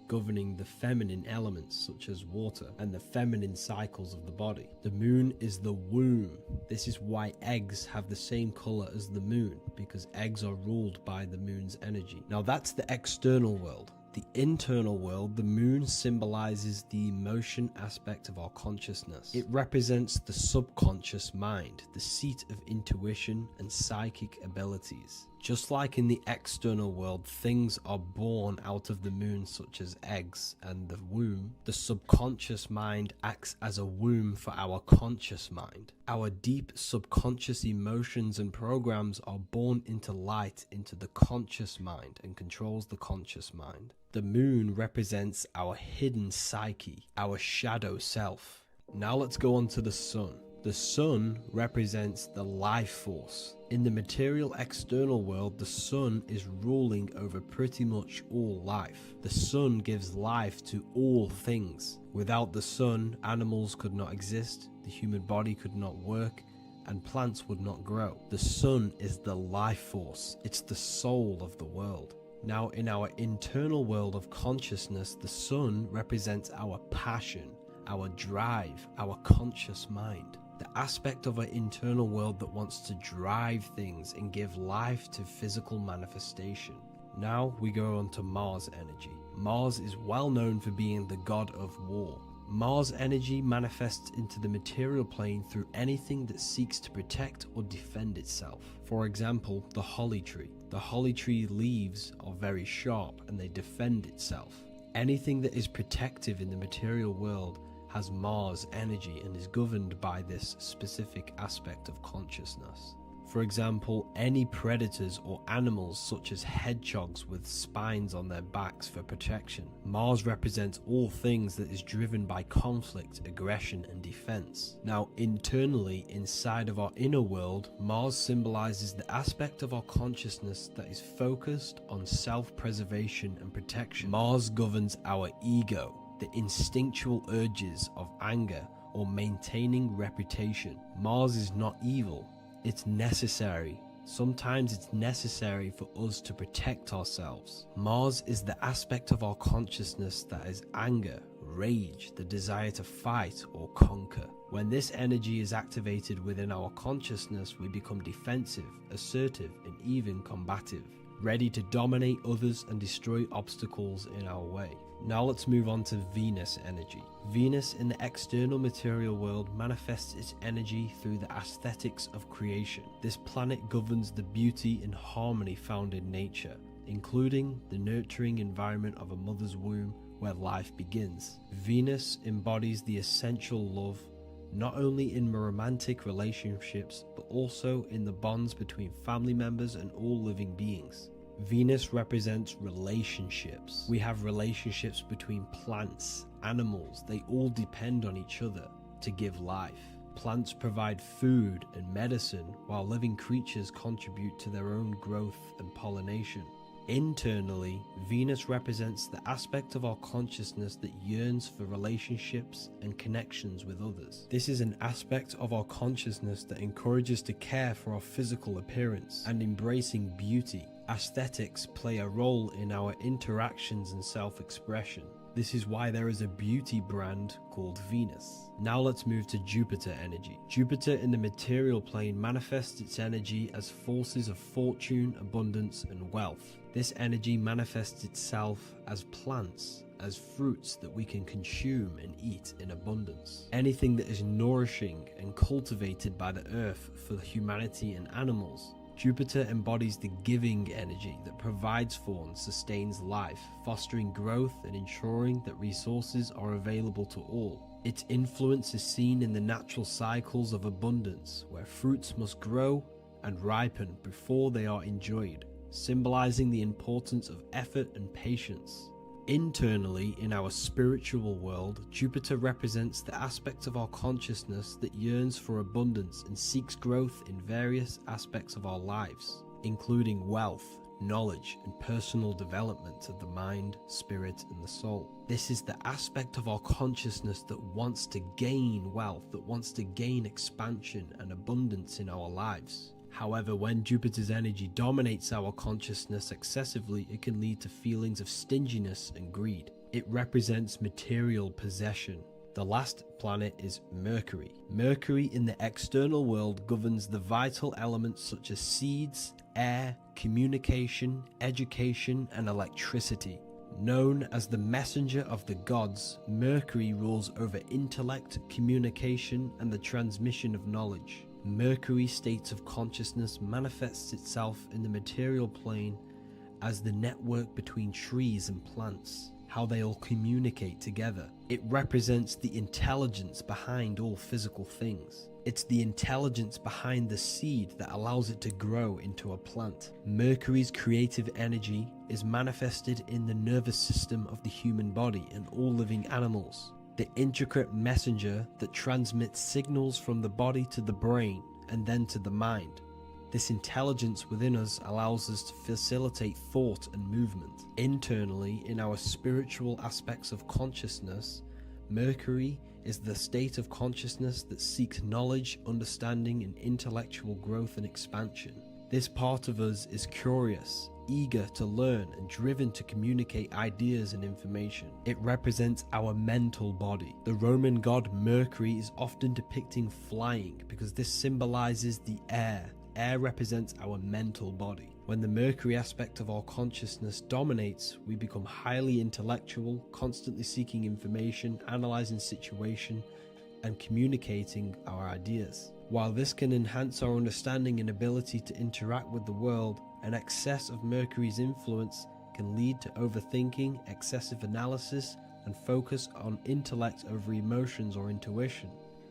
governing the feminine elements such as water and the feminine cycles of the body. The moon is the womb. This is why eggs have the same color as the moon, because eggs are ruled by the moon's energy. Now that's the external world. The internal world, the moon symbolizes the emotion aspect of our consciousness. It represents the subconscious mind, the seat of intuition and psychic abilities. Just like in the external world, things are born out of the moon, such as eggs and the womb. The subconscious mind acts as a womb for our conscious mind. Our deep subconscious emotions and programs are born into light into the conscious mind and controls the conscious mind. The moon represents our hidden psyche, our shadow self. Now let's go on to the sun. The sun represents the life force. In the material external world, the sun is ruling over pretty much all life. The sun gives life to all things. Without the sun, animals could not exist, the human body could not work, and plants would not grow. The sun is the life force. It's the soul of the world. Now, in our internal world of consciousness, the sun represents our passion, our drive, our conscious mind. The aspect of our internal world that wants to drive things and give life to physical manifestation. Now we go on to Mars energy. Mars is well known for being the god of war. Mars energy manifests into the material plane through anything that seeks to protect or defend itself. For example, the holly tree. The holly tree leaves are very sharp and they defend itself. Anything that is protective in the material world has Mars energy and is governed by this specific aspect of consciousness. For example, any predators or animals such as hedgehogs with spines on their backs for protection. Mars represents all things that is driven by conflict, aggression and defense. Now internally, inside of our inner world, Mars symbolizes the aspect of our consciousness that is focused on self-preservation and protection. Mars governs our ego, the instinctual urges of anger or maintaining reputation. Mars is not evil, it's necessary. Sometimes it's necessary for us to protect ourselves. Mars is the aspect of our consciousness that is anger, rage, the desire to fight or conquer. When this energy is activated within our consciousness, we become defensive, assertive, and even combative, ready to dominate others and destroy obstacles in our way. Now let's move on to Venus energy. Venus in the external material world manifests its energy through the aesthetics of creation. This planet governs the beauty and harmony found in nature, including the nurturing environment of a mother's womb where life begins. Venus embodies the essential love, not only in romantic relationships, but also in the bonds between family members and all living beings. Venus represents relationships. We have relationships between plants, animals, they all depend on each other to give life. Plants provide food and medicine, while living creatures contribute to their own growth and pollination. Internally, Venus represents the aspect of our consciousness that yearns for relationships and connections with others. This is an aspect of our consciousness that encourages to care for our physical appearance and embracing beauty. Aesthetics play a role in our interactions and self-expression. This is why there is a beauty brand called Venus. Now let's move to Jupiter energy. Jupiter in the material plane manifests its energy as forces of fortune, abundance, and wealth. This energy manifests itself as plants, as fruits that we can consume and eat in abundance. Anything that is nourishing and cultivated by the earth for humanity and animals. Jupiter embodies the giving energy that provides for and sustains life, fostering growth and ensuring that resources are available to all. Its influence is seen in the natural cycles of abundance, where fruits must grow and ripen before they are enjoyed, symbolizing the importance of effort and patience. Internally, in our spiritual world, Jupiter represents the aspect of our consciousness that yearns for abundance and seeks growth in various aspects of our lives, including wealth, knowledge, and personal development of the mind, spirit, and the soul. This is the aspect of our consciousness that wants to gain wealth, that wants to gain expansion and abundance in our lives. However, when Jupiter's energy dominates our consciousness excessively, it can lead to feelings of stinginess and greed. It represents material possession. The last planet is Mercury. Mercury in the external world governs the vital elements such as seeds, air, communication, education, and electricity. Known as the messenger of the gods, Mercury rules over intellect, communication, and the transmission of knowledge. Mercury's state of consciousness manifests itself in the material plane as the network between trees and plants, how they all communicate together. It represents the intelligence behind all physical things. It's the intelligence behind the seed that allows it to grow into a plant. Mercury's creative energy is manifested in the nervous system of the human body and all living animals. The intricate messenger that transmits signals from the body to the brain and then to the mind. This intelligence within us allows us to facilitate thought and movement. Internally, in our spiritual aspects of consciousness, Mercury is the state of consciousness that seeks knowledge, understanding, and intellectual growth and expansion. This part of us is curious, eager to learn, and driven to communicate ideas and information. It represents our mental body. The Roman god Mercury is often depicting flying because this symbolizes the air. Air represents our mental body. When the Mercury aspect of our consciousness dominates, we become highly intellectual, constantly seeking information, analyzing situation, and communicating our ideas. While this can enhance our understanding and ability to interact with the world, an excess of Mercury's influence can lead to overthinking, excessive analysis, and focus on intellect over emotions or intuition.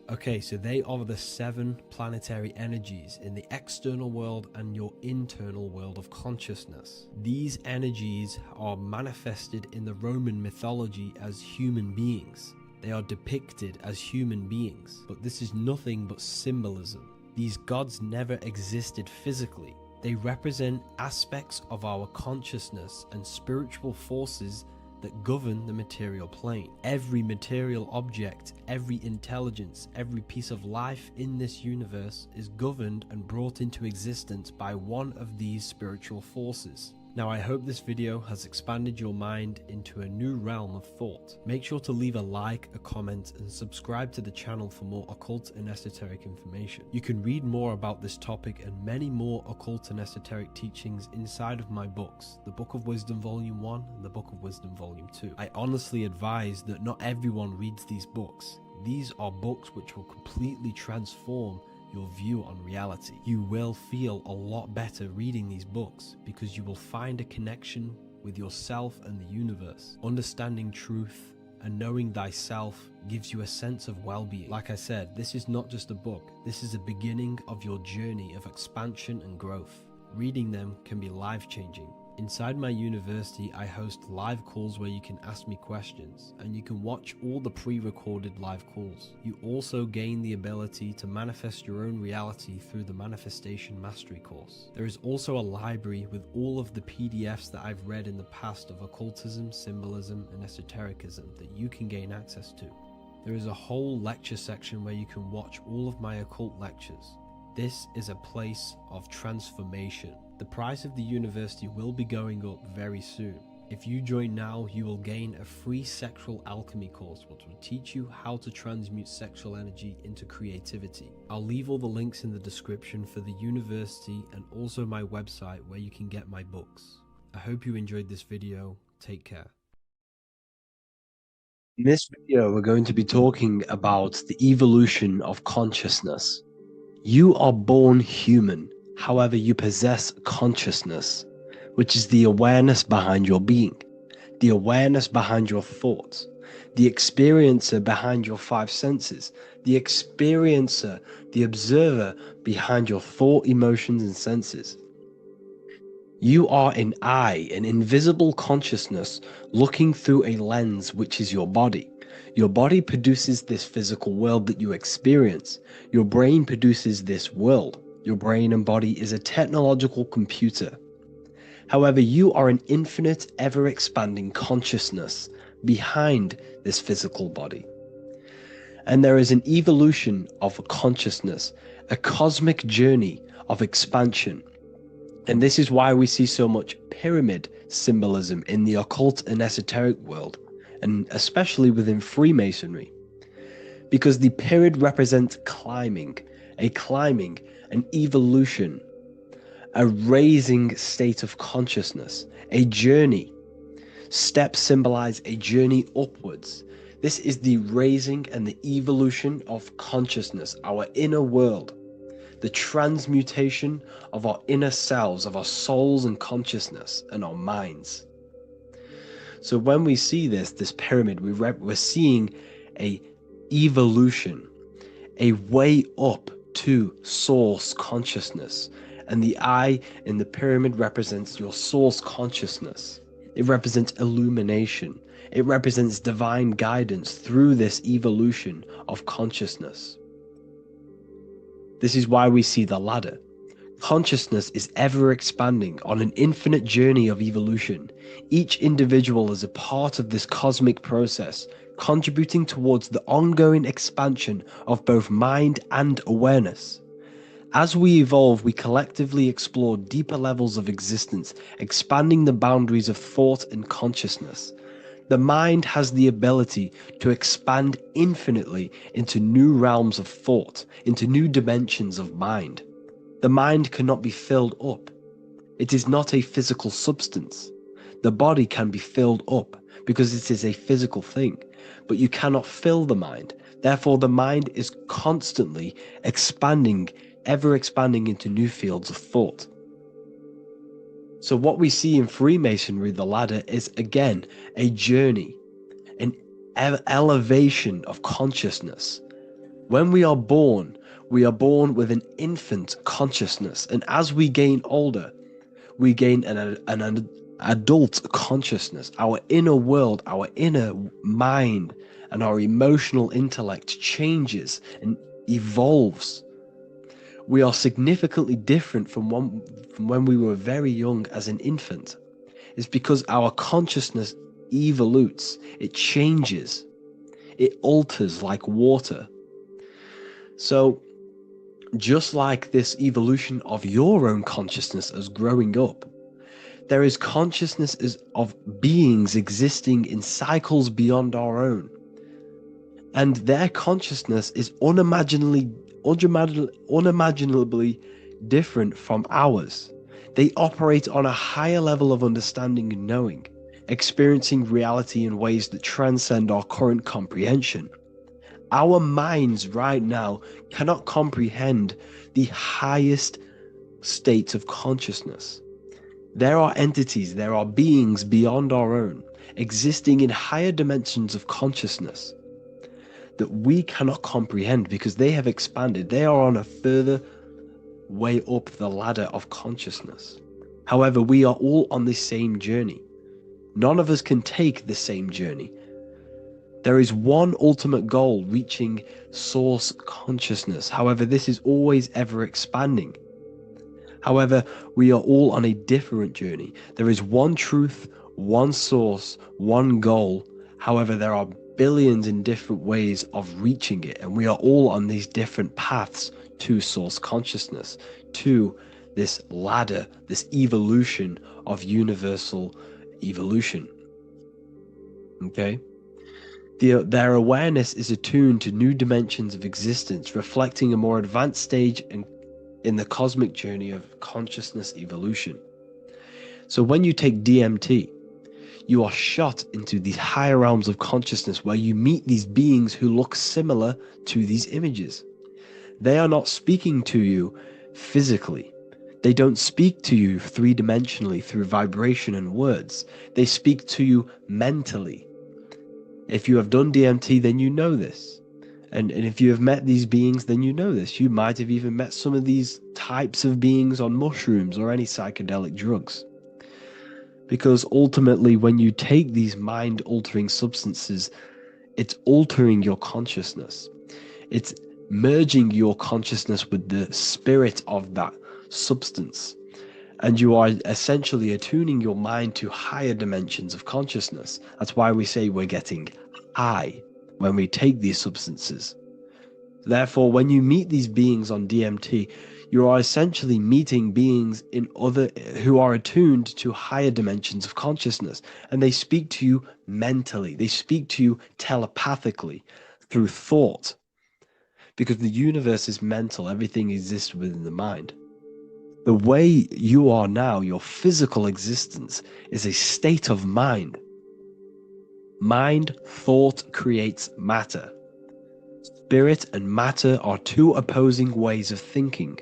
Okay, so they are the 7 planetary energies in the external world and your internal world of consciousness. These energies are manifested in the Roman mythology as human beings. They are depicted as human beings, but this is nothing but symbolism. These gods never existed physically. They represent aspects of our consciousness and spiritual forces that govern the material plane. Every material object, every intelligence, every piece of life in this universe is governed and brought into existence by one of these spiritual forces. Now, I hope this video has expanded your mind into a new realm of thought. Make sure to leave a like, a comment, and subscribe to the channel for more occult and esoteric information. You can read more about this topic and many more occult and esoteric teachings inside of my books, the Book of Wisdom Volume 1 and the Book of Wisdom Volume 2. I honestly advise that not everyone reads these books. These are books which will completely transform your view on reality. You will feel a lot better reading these books because you will find a connection with yourself and the universe. Understanding truth and knowing thyself gives you a sense of well-being. Like I said, this is not just a book. This is a beginning of your journey of expansion and growth. Reading them can be life-changing. Inside my university, I host live calls where you can ask me questions, and you can watch all the pre-recorded live calls. You also gain the ability to manifest your own reality through the Manifestation Mastery course. There is also a library with all of the PDFs that I've read in the past of occultism, symbolism, and esotericism that you can gain access to. There is a whole lecture section where you can watch all of my occult lectures. This is a place of transformation. The price of the university will be going up very soon. If you join now, you will gain a free sexual alchemy course which will teach you how to transmute sexual energy into creativity. I'll leave all the links in the description for the university and also my website where you can get my books. I hope you enjoyed this video. Take care. In this video, we're going to be talking about the evolution of consciousness. You are born human. However, you possess consciousness, which is the awareness behind your being, the awareness behind your thoughts, the experiencer behind your 5 senses, the experiencer, the observer behind your thought, emotions, and senses. You are an eye, an invisible consciousness looking through a lens, which is your body. Your body produces this physical world that you experience. Your brain produces this world. Your brain and body is a technological computer. However, you are an infinite, ever-expanding consciousness behind this physical body. And there is an evolution of consciousness, a cosmic journey of expansion. And this is why we see so much pyramid symbolism in the occult and esoteric world, and especially within Freemasonry. Because the pyramid represents climbing, an evolution, a raising state of consciousness, a journey. Steps symbolize a journey upwards. This is the raising and the evolution of consciousness, our inner world, the transmutation of our inner selves, of our souls and consciousness and our minds. So when we see this pyramid, we're seeing a evolution, a way up to source consciousness. And the eye in the pyramid represents your source consciousness. It represents illumination. It represents divine guidance through this evolution of consciousness. This is why we see the ladder. Consciousness is ever expanding on an infinite journey of evolution. Each individual is a part of this cosmic process, contributing towards the ongoing expansion of both mind and awareness. As we evolve, we collectively explore deeper levels of existence, expanding the boundaries of thought and consciousness. The mind has the ability to expand infinitely into new realms of thought, into new dimensions of mind. The mind cannot be filled up. It is not a physical substance. The body can be filled up because it is a physical thing, but you cannot fill the mind. Therefore, the mind is constantly expanding, ever expanding into new fields of thought. So what we see in Freemasonry, the ladder, is again a journey, an elevation of consciousness. When we are born with an infant consciousness, and as we gain older, we gain an adult consciousness. Our inner world, our inner mind, and our emotional intellect changes and evolves. We are significantly different from when we were very young as an infant. It's because our consciousness evolutes, it changes, it alters like water. So just like this evolution of your own consciousness as growing up, there is consciousness of beings existing in cycles beyond our own. And their consciousness is unimaginably different from ours. They operate on a higher level of understanding and knowing, experiencing reality in ways that transcend our current comprehension. Our minds right now cannot comprehend the highest states of consciousness. There are entities, there are beings beyond our own, existing in higher dimensions of consciousness that we cannot comprehend because they have expanded. They are on a further way up the ladder of consciousness. However, we are all on the same journey. None of us can take the same journey. There is one ultimate goal, reaching source consciousness. However, this is always ever expanding. However, we are all on a different journey. There is one truth, one source, one goal. However, there are billions in different ways of reaching it, and we are all on these different paths to source consciousness, to this ladder, this evolution of universal evolution. Okay? Their awareness is attuned to new dimensions of existence, reflecting a more advanced stage in the cosmic journey of consciousness evolution. So when you take DMT, you are shot into these higher realms of consciousness where you meet these beings who look similar to these images. They are not speaking to you physically. They don't speak to you three-dimensionally through vibration and words. They speak to you mentally. If you have done DMT, then you know this. And if you have met these beings, then you know this. You might have even met some of these types of beings on mushrooms or any psychedelic drugs. Because ultimately, when you take these mind-altering substances, it's altering your consciousness. It's merging your consciousness with the spirit of that substance. And you are essentially attuning your mind to higher dimensions of consciousness. That's why we say we're getting high when we take these substances. Therefore, when you meet these beings on DMT, you are essentially meeting beings who are attuned to higher dimensions of consciousness, and they speak to you mentally. They speak to you telepathically through thought, because the universe is mental. Everything exists within the mind. The way you are now, your physical existence, is a state of mind. Mind, thought creates matter. Spirit and matter are two opposing ways of thinking.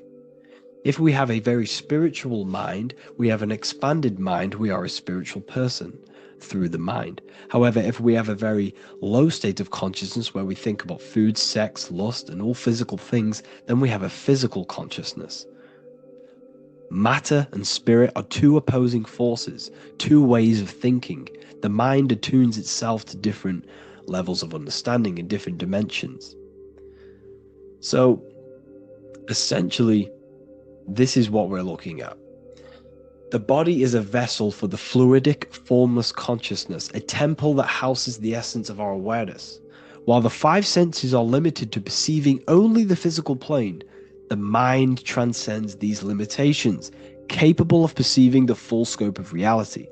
If we have a very spiritual mind, we have an expanded mind, we are a spiritual person through the mind. However, if we have a very low state of consciousness where we think about food, sex, lust, and all physical things, then we have a physical consciousness. Matter and spirit are two opposing forces, two ways of thinking. The mind attunes itself to different levels of understanding in different dimensions. So, essentially, this is what we're looking at. The body is a vessel for the fluidic, formless consciousness, a temple that houses the essence of our awareness. While the five senses are limited to perceiving only the physical plane, the mind transcends these limitations, capable of perceiving the full scope of reality.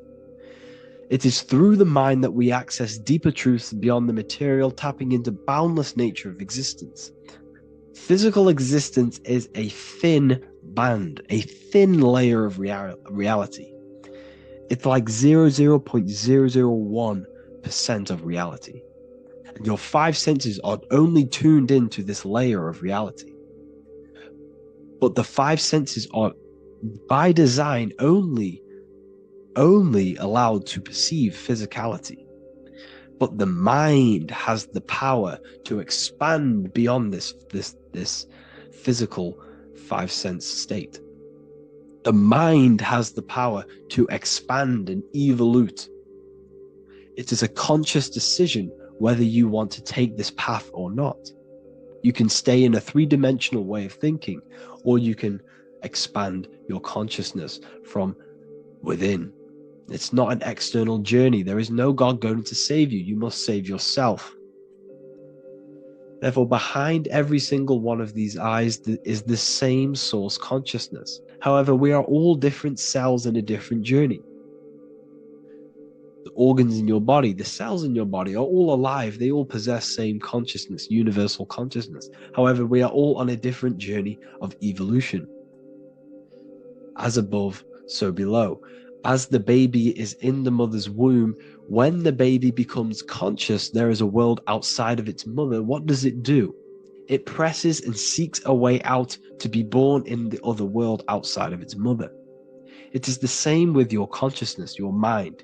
It is through the mind that we access deeper truths beyond the material, tapping into boundless nature of existence. Physical existence is a thin band, a thin layer of reality. It's like 0.001% of reality. And your five senses are only tuned into this layer of reality. But the five senses are, by design, only allowed to perceive physicality. But the mind has the power to expand beyond this physical five sense state. The mind has the power to expand and evolute. It is a conscious decision whether you want to take this path or not. You can stay in a three-dimensional way of thinking, or you can expand your consciousness from within. It's not an external journey. There is no God going to save you. You must save yourself. Therefore, behind every single one of these eyes is the same source consciousness. However, we are all different cells in a different journey. The organs in your body, the cells in your body are all alive. They all possess same consciousness, universal consciousness. However, we are all on a different journey of evolution. As above, so below. As the baby is in the mother's womb, when the baby becomes conscious, there is a world outside of its mother. What does it do? It presses and seeks a way out to be born in the other world outside of its mother. It is the same with your consciousness, your mind.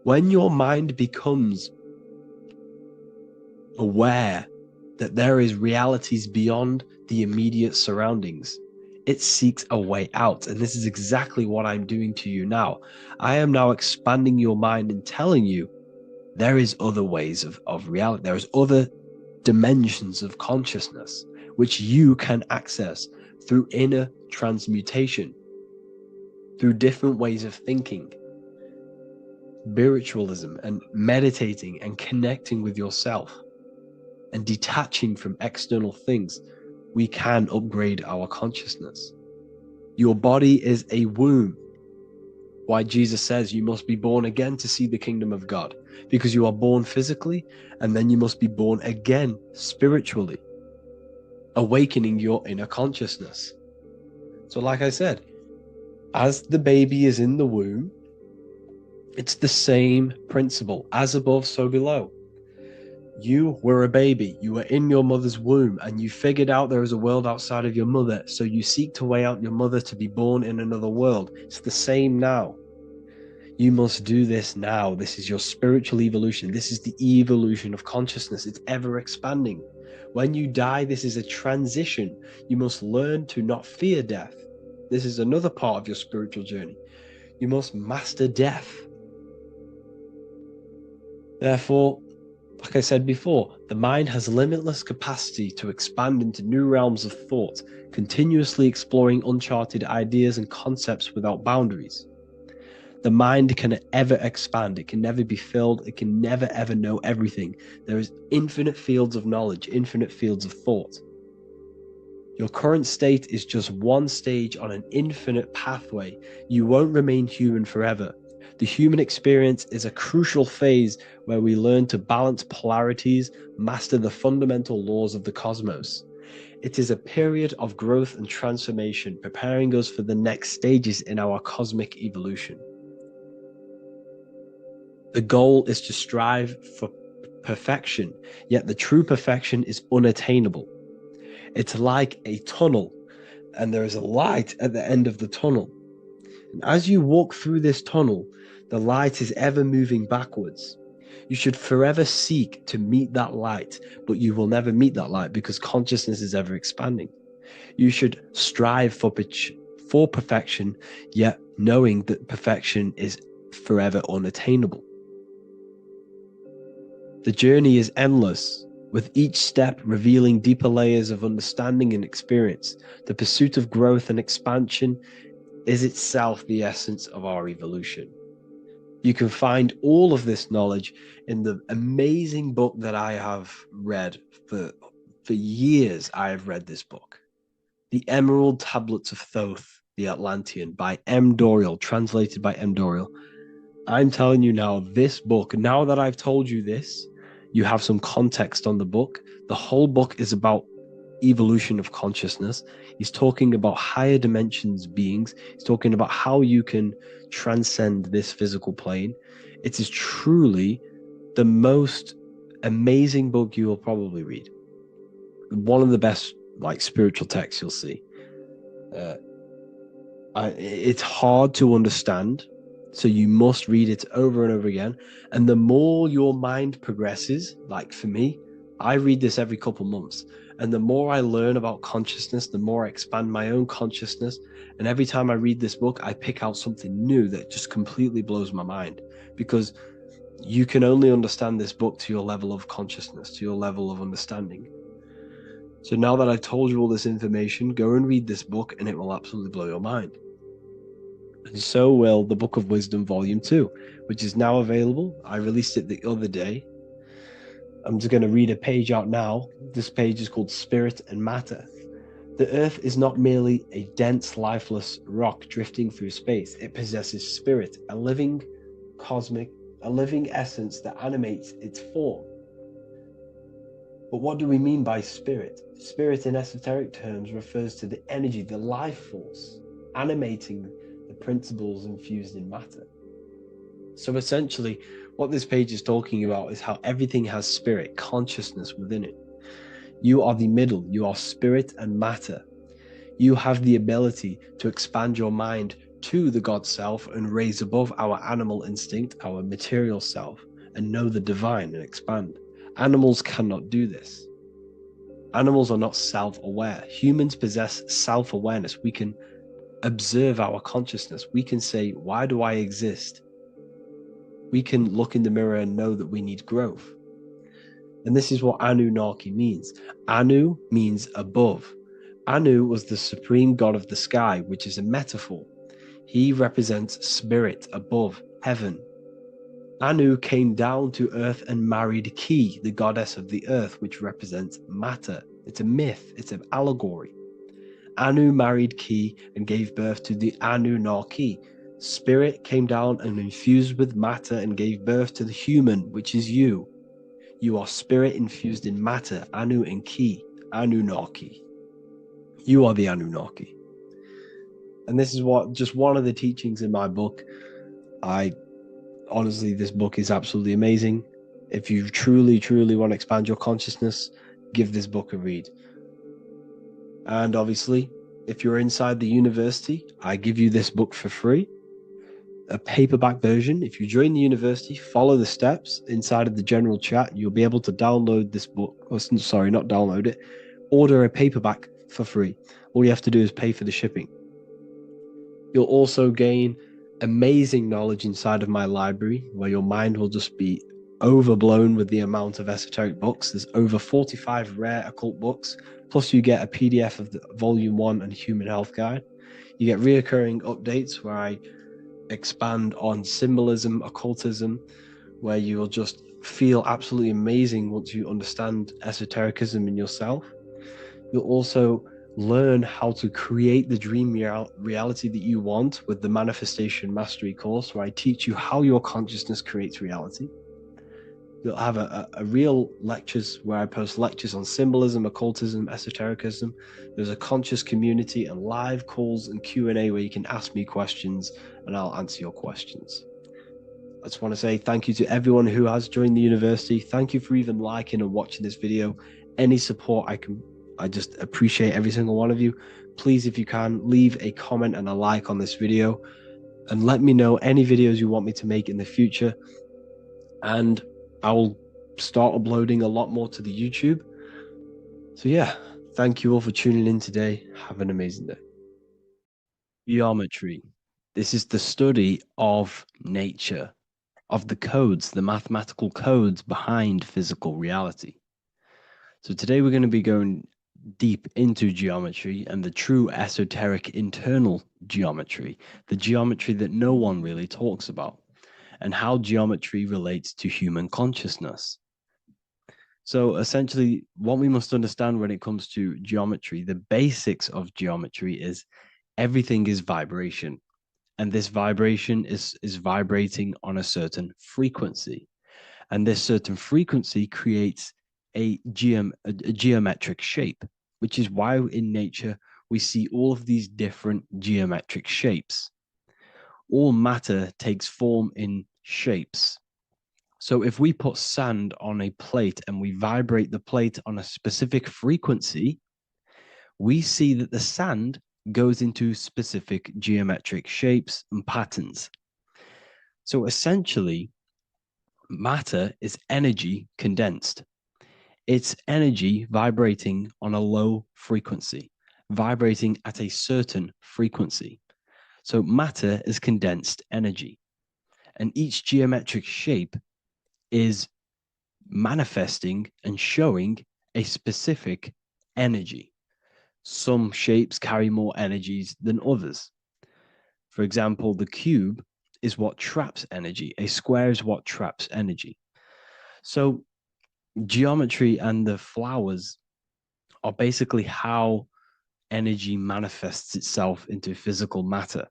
When your mind becomes aware that there is realities beyond the immediate surroundings, it seeks a way out. And this is exactly what I'm doing to you now. I am now expanding your mind and telling you there is other ways of reality. There is other dimensions of consciousness which you can access through inner transmutation, through different ways of thinking, spiritualism, and meditating and connecting with yourself and detaching from external things. We can upgrade our consciousness. Your body is a womb. Why Jesus says you must be born again to see the kingdom of God, because you are born physically and then you must be born again spiritually, awakening your inner consciousness. So like I said, as the baby is in the womb, it's the same principle. As above, so below. You were a baby, you were in your mother's womb, and you figured out there is a world outside of your mother, so you seek to weigh out your mother to be born in another world. It's the same now. You must do this now. This is your spiritual evolution. This is the evolution of consciousness. It's ever expanding. When you die, this is a transition. You must learn to not fear death. This is another part of your spiritual journey. You must master death. Therefore, Like I said before, the mind has limitless capacity to expand into new realms of thought, continuously exploring uncharted ideas and concepts without boundaries. The mind can ever expand, it can never be filled, it can never ever know everything. There is infinite fields of knowledge, infinite fields of thought. Your current state is just one stage on an infinite pathway. You won't remain human forever. The human experience is a crucial phase where we learn to balance polarities, master the fundamental laws of the cosmos. It is a period of growth and transformation, preparing us for the next stages in our cosmic evolution. The goal is to strive for perfection, yet the true perfection is unattainable. It's like a tunnel, and there is a light at the end of the tunnel. And as you walk through this tunnel, the light is ever moving backwards. You should forever seek to meet that light, but you will never meet that light because consciousness is ever expanding. You should strive for perfection, yet knowing that perfection is forever unattainable. The journey is endless, with each step revealing deeper layers of understanding and experience. The pursuit of growth and expansion is itself the essence of our evolution. You can find all of this knowledge in the amazing book that I have read for years. I have read this book, The Emerald Tablets of Thoth, the Atlantean, by M. Dorial, translated by M. Dorial. I'm telling you now, this book, now that I've told you this, you have some context on the book. The whole book is about evolution of consciousness. He's talking about higher dimensions beings. He's talking about how you can transcend this physical plane. It is truly the most amazing book you will probably read. One of the best spiritual texts you'll see. It's hard to understand, so you must read it over and over again. And the more your mind progresses, like for me, I read this every couple months. And the more I learn about consciousness, the more I expand my own consciousness. And every time I read this book, I pick out something new that just completely blows my mind. Because you can only understand this book to your level of consciousness, to your level of understanding. So now that I've told you all this information, go and read this book and it will absolutely blow your mind. And so will the Book of Wisdom Volume 2, which is now available. I released it the other day. I'm just going to read a page out now. This page is called Spirit and Matter. The Earth is not merely a dense, lifeless rock drifting through space. It possesses spirit, a living essence that animates its form. But what do we mean by spirit? Spirit in esoteric terms refers to the energy, the life force, animating the principles infused in matter. So essentially, what this page is talking about is how everything has spirit, consciousness within it. You are the middle, you are spirit and matter. You have the ability to expand your mind to the God self and raise above our animal instinct, our material self, and know the divine and expand. Animals cannot do this. Animals are not self-aware. Humans possess self-awareness. We can observe our consciousness. We can say, why do I exist? We can look in the mirror and know that we need growth. And this is what Anunnaki means. Anu means above. Anu was the supreme god of the sky, which is a metaphor. He represents spirit above, heaven. Anu came down to earth and married Ki, the goddess of the earth, which represents matter. It's a myth, it's an allegory. Anu married Ki and gave birth to the Anunnaki. Spirit came down and infused with matter and gave birth to the human, which is you. You are spirit infused in matter, Anu and Ki, Anunnaki. You are the Anunnaki. And this is just one of the teachings in my book. Honestly, this book is absolutely amazing. If you truly, truly want to expand your consciousness, give this book a read. And obviously, if you're inside the university, I give you this book for free. A paperback version. If you join the university, follow the steps inside of the general chat. You'll be able to download this book. Not download it. Order a paperback for free. All you have to do is pay for the shipping. You'll also gain amazing knowledge inside of my library, where your mind will just be overblown with the amount of esoteric books. There's over 45 rare occult books, plus you get a PDF of the Volume 1 and Human Health Guide. You get reoccurring updates where I expand on symbolism, occultism, where you will just feel absolutely amazing once you understand esotericism in yourself. You'll also learn how to create the dream reality that you want with the Manifestation Mastery course, where I teach you how your consciousness creates reality. You'll have a real lectures where I post lectures on symbolism, occultism, esotericism. There's a conscious community and live calls and Q&A where you can ask me questions and I'll answer your questions. I just want to say thank you to everyone who has joined the university. Thank you for even liking and watching this video. Any support I just appreciate every single one of you. Please, if you can, leave a comment and a like on this video and let me know any videos you want me to make in the future. And I will start uploading a lot more to the YouTube. So yeah, thank you all for tuning in today. Have an amazing day. Geometry. This is the study of nature, of the codes, the mathematical codes behind physical reality. So today we're going to be going deep into geometry and the true esoteric internal geometry, the geometry that no one really talks about, and how geometry relates to human consciousness. So essentially, what we must understand when it comes to geometry, the basics of geometry is everything is vibration. And this vibration is vibrating on a certain frequency. And this certain frequency creates a geometric shape, which is why in nature we see all of these different geometric shapes. All matter takes form in shapes. So if we put sand on a plate and we vibrate the plate on a specific frequency, we see that the sand goes into specific geometric shapes and patterns. So essentially, matter is energy condensed. It's energy vibrating on a low frequency, vibrating at a certain frequency. So matter is condensed energy. And each geometric shape is manifesting and showing a specific energy. Some shapes carry more energies than others. For example, the cube is what traps energy. A square is what traps energy. So geometry and the flowers are basically how energy manifests itself into physical matter.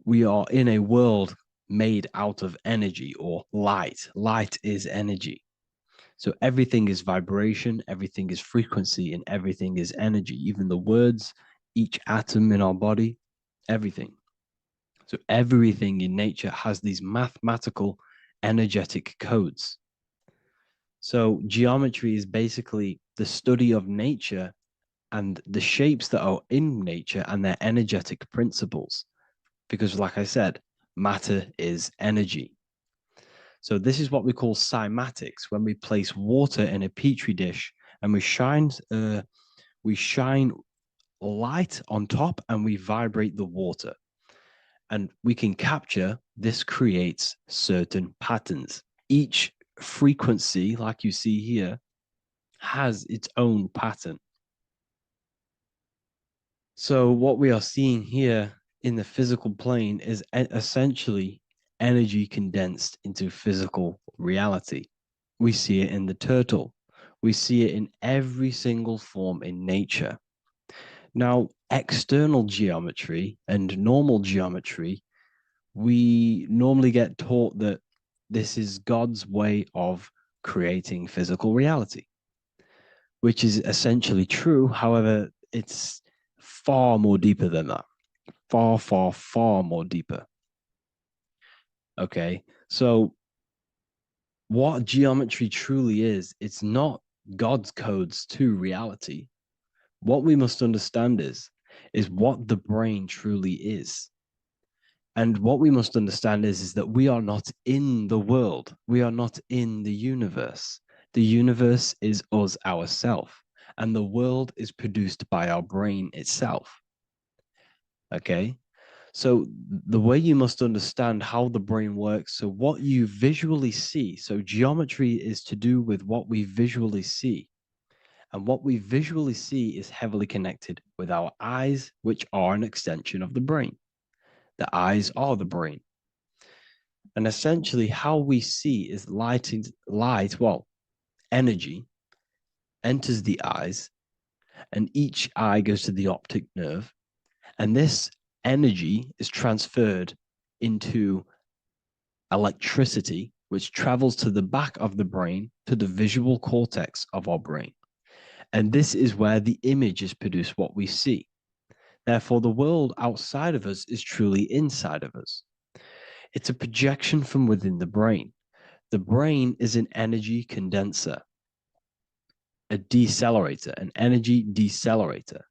We are in a world made out of energy or light. Light is energy. So everything is vibration, everything is frequency, and everything is energy. Even the words, each atom in our body, everything. So everything in nature has these mathematical energetic codes. So geometry is basically the study of nature and the shapes that are in nature and their energetic principles. Because like I said, matter is energy. So this is what we call cymatics, when we place water in a petri dish and we shine light on top and we vibrate the water. And we can capture, this creates certain patterns. Each frequency, like you see here, has its own pattern. So what we are seeing here in the physical plane is essentially energy condensed into physical reality. We see it in the turtle. We see it in every single form in nature. Now, external geometry and normal geometry, we normally get taught that this is God's way of creating physical reality, which is essentially true. However, it's far more deeper than that. Far, far, far more deeper. Okay, so what geometry truly is, it's not God's codes to reality. What we must understand is what the brain truly is. And what we must understand is that we are not in the world. We are not in the universe. The universe is us ourselves. And the world is produced by our brain itself. Okay? So the way you must understand how the brain works, so what you visually see, so geometry is to do with what we visually see. And what we visually see is heavily connected with our eyes, which are an extension of the brain. The eyes are the brain. And essentially how we see is energy enters the eyes, and each eye goes to the optic nerve. And this energy is transferred into electricity, which travels to the back of the brain, to the visual cortex of our brain. And this is where the image is produced, what we see. Therefore, the world outside of us is truly inside of us. It's a projection from within the brain. The brain is an energy condenser, a decelerator, an energy decelerator.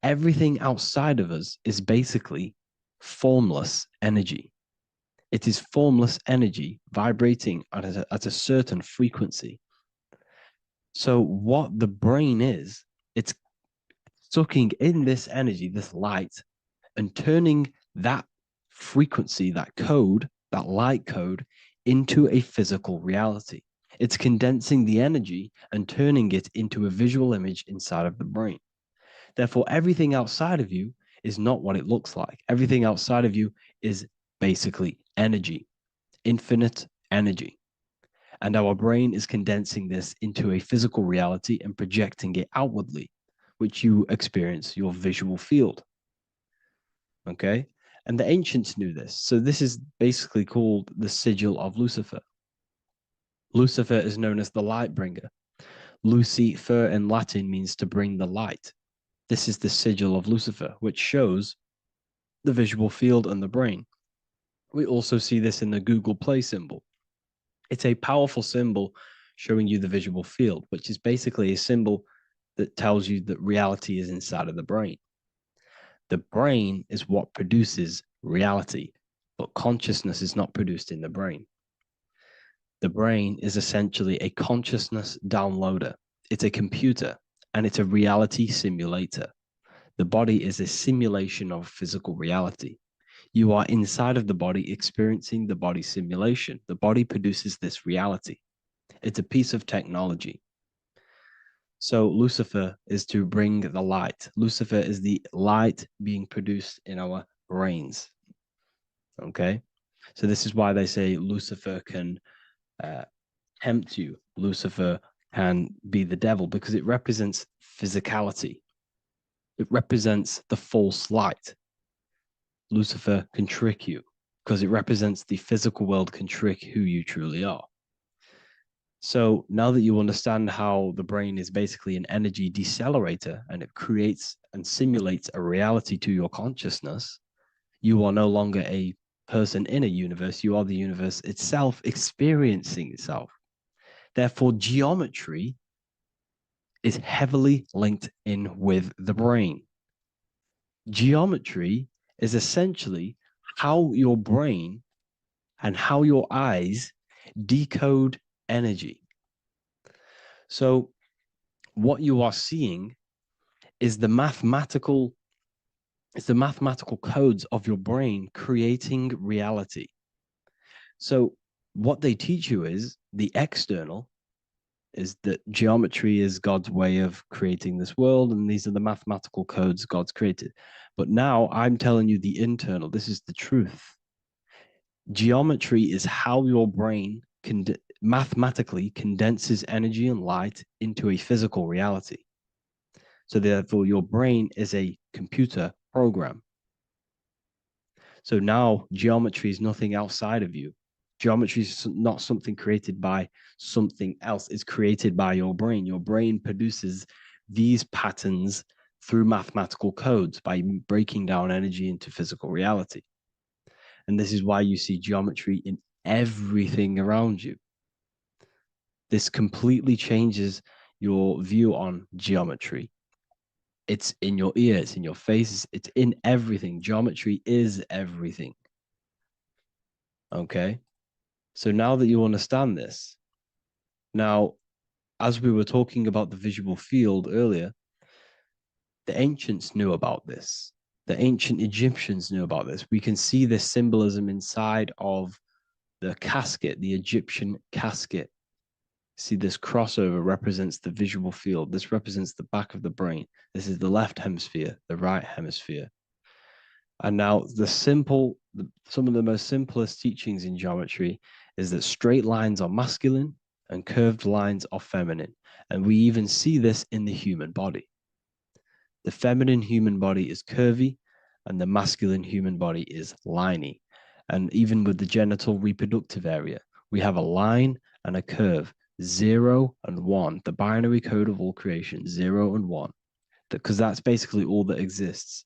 Everything outside of us is basically formless energy. It is formless energy vibrating at a certain frequency. So what the brain is, it's sucking in this energy, this light, and turning that frequency, that code, that light code, into a physical reality. It's condensing the energy and turning it into a visual image inside of the brain. Therefore, everything outside of you is not what it looks like. Everything outside of you is basically energy, infinite energy. And our brain is condensing this into a physical reality and projecting it outwardly, which you experience your visual field. Okay? And the ancients knew this. So this is basically called the sigil of Lucifer. Lucifer is known as the light bringer. Lucifer in Latin means to bring the light. This is the sigil of Lucifer, which shows the visual field and the brain. We also see this in the Google Play symbol. It's a powerful symbol showing you the visual field, which is basically a symbol that tells you that reality is inside of the brain. The brain is what produces reality, but consciousness is not produced in the brain. The brain is essentially a consciousness downloader. It's a computer, and it's a reality simulator. The body is a simulation of physical reality. You are inside of the body experiencing the body simulation. The body produces this reality. It's a piece of technology. So Lucifer is to bring the light. Lucifer is the light being produced in our brains. Okay? So this is why they say Lucifer can tempt you. Lucifer can be the devil because it represents physicality. It represents the false light. Lucifer can trick you because it represents the physical world can trick who you truly are. So now that you understand how the brain is basically an energy decelerator and it creates and simulates a reality to your consciousness, you are no longer a person in a universe. You are the universe itself experiencing itself. Therefore, geometry is heavily linked in with the brain. Geometry is essentially how your brain and how your eyes decode energy. So what you are seeing is the mathematical codes of your brain creating reality. So what they teach you is the external is that geometry is God's way of creating this world, and these are the mathematical codes God's created. But now I'm telling you the internal. This is the truth. Geometry is how your brain mathematically condenses energy and light into a physical reality. So therefore, your brain is a computer program. So now geometry is nothing outside of you. Geometry is not something created by something else. It's created by your brain. Your brain produces these patterns through mathematical codes by breaking down energy into physical reality. And this is why you see geometry in everything around you. This completely changes your view on geometry. It's in your ear, it's in your face, it's in everything. Geometry is everything. Okay? So now that you understand this, now, as we were talking about the visual field earlier, the ancients knew about this. The ancient Egyptians knew about this. We can see this symbolism inside of the casket, the Egyptian casket. See, this crossover represents the visual field. This represents the back of the brain. This is the left hemisphere, the right hemisphere. And now some of the most simplest teachings in geometry is that straight lines are masculine and curved lines are feminine. And we even see this in the human body. The feminine human body is curvy and the masculine human body is liney. And even with the genital reproductive area, we have a line and a curve, 0 and 1, the binary code of all creation, 0 and 1, because that's basically all that exists.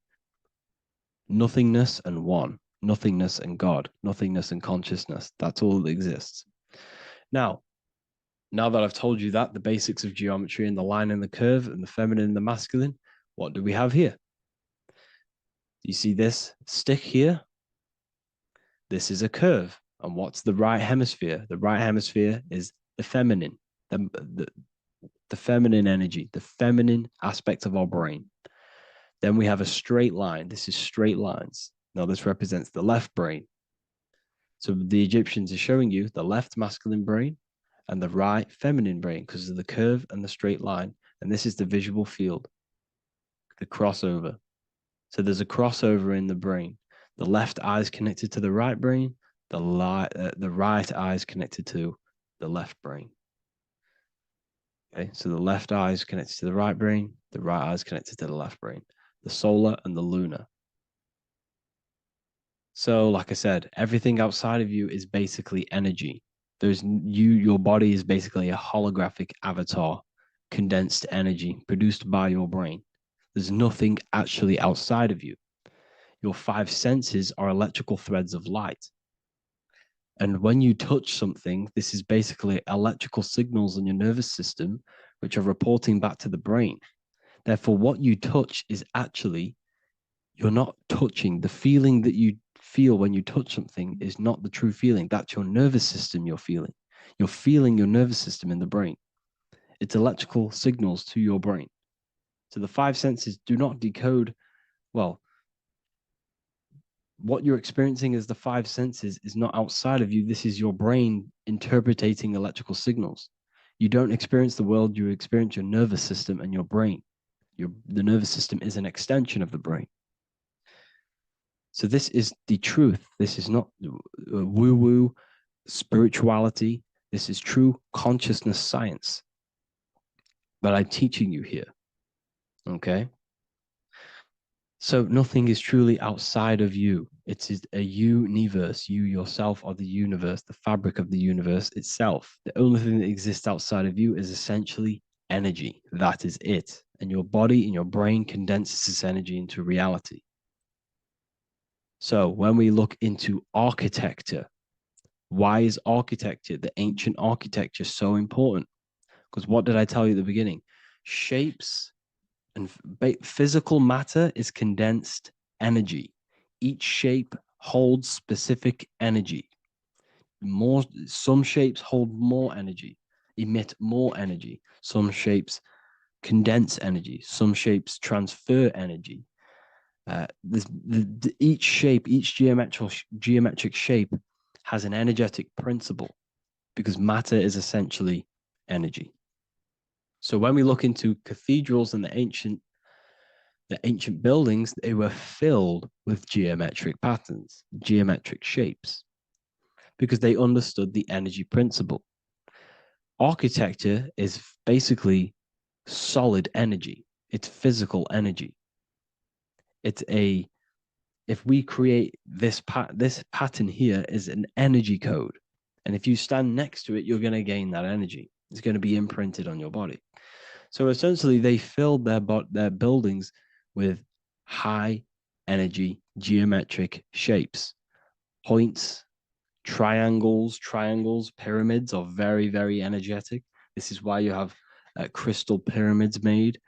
Nothingness and one, nothingness and God, nothingness and consciousness. That's all that exists. Now that I've told you that, the basics of geometry and the line and the curve and the feminine and the masculine, what do we have here? You see this stick here? This is a curve. And what's the right hemisphere? The right hemisphere is the feminine, the feminine energy, the feminine aspect of our brain. Then we have a straight line. This is straight lines. Now this represents the left brain. So the Egyptians are showing you the left masculine brain and the right feminine brain because of the curve and the straight line. And this is the visual field, the crossover. So there's a crossover in the brain. The left eye is connected to the right brain. The right eye is connected to the left brain. Okay, so the left eye is connected to the right brain. The right eye is connected to the left brain. The solar and the lunar. So, like I said, everything outside of you is basically energy. Your body is basically a holographic avatar, condensed energy produced by your brain. There's nothing actually outside of you. Your 5 senses are electrical threads of light. And when you touch something, this is basically electrical signals in your nervous system, which are reporting back to the brain. Therefore, what you touch is actually, you're not touching. The feeling that you feel when you touch something is not the true feeling. That's your nervous system you're feeling. You're feeling your nervous system in the brain. It's electrical signals to your brain. So the 5 senses do not decode, well, what you're experiencing as the 5 senses is not outside of you. This is your brain interpreting electrical signals. You don't experience the world, you experience your nervous system and your brain. The nervous system is an extension of the brain. So this is the truth. This is not woo-woo spirituality. This is true consciousness science that I'm teaching you here. Okay? So nothing is truly outside of you. It is a universe. You yourself are the universe, the fabric of the universe itself. The only thing that exists outside of you is essentially energy. That is it. And your body and your brain condenses this energy into reality. So when we look into architecture, why is architecture, the ancient architecture, so important? Because what did I tell you at the beginning? Shapes and physical matter is condensed energy. Each shape holds specific energy. Some shapes hold more energy, emit more energy. Some shapes condense energy. Some shapes transfer energy. Each shape, each geometric shape has an energetic principle because matter is essentially energy. So when we look into cathedrals and the ancient buildings, they were filled with geometric patterns, geometric shapes, because they understood the energy principle. Architecture is basically solid energy. It's physical energy. If we create this pattern here is an energy code. And if you stand next to it, you're going to gain that energy. It's going to be imprinted on your body. So essentially, they filled their buildings with high energy geometric shapes. Points, triangles, pyramids are very, very energetic. This is why you have crystal pyramids made,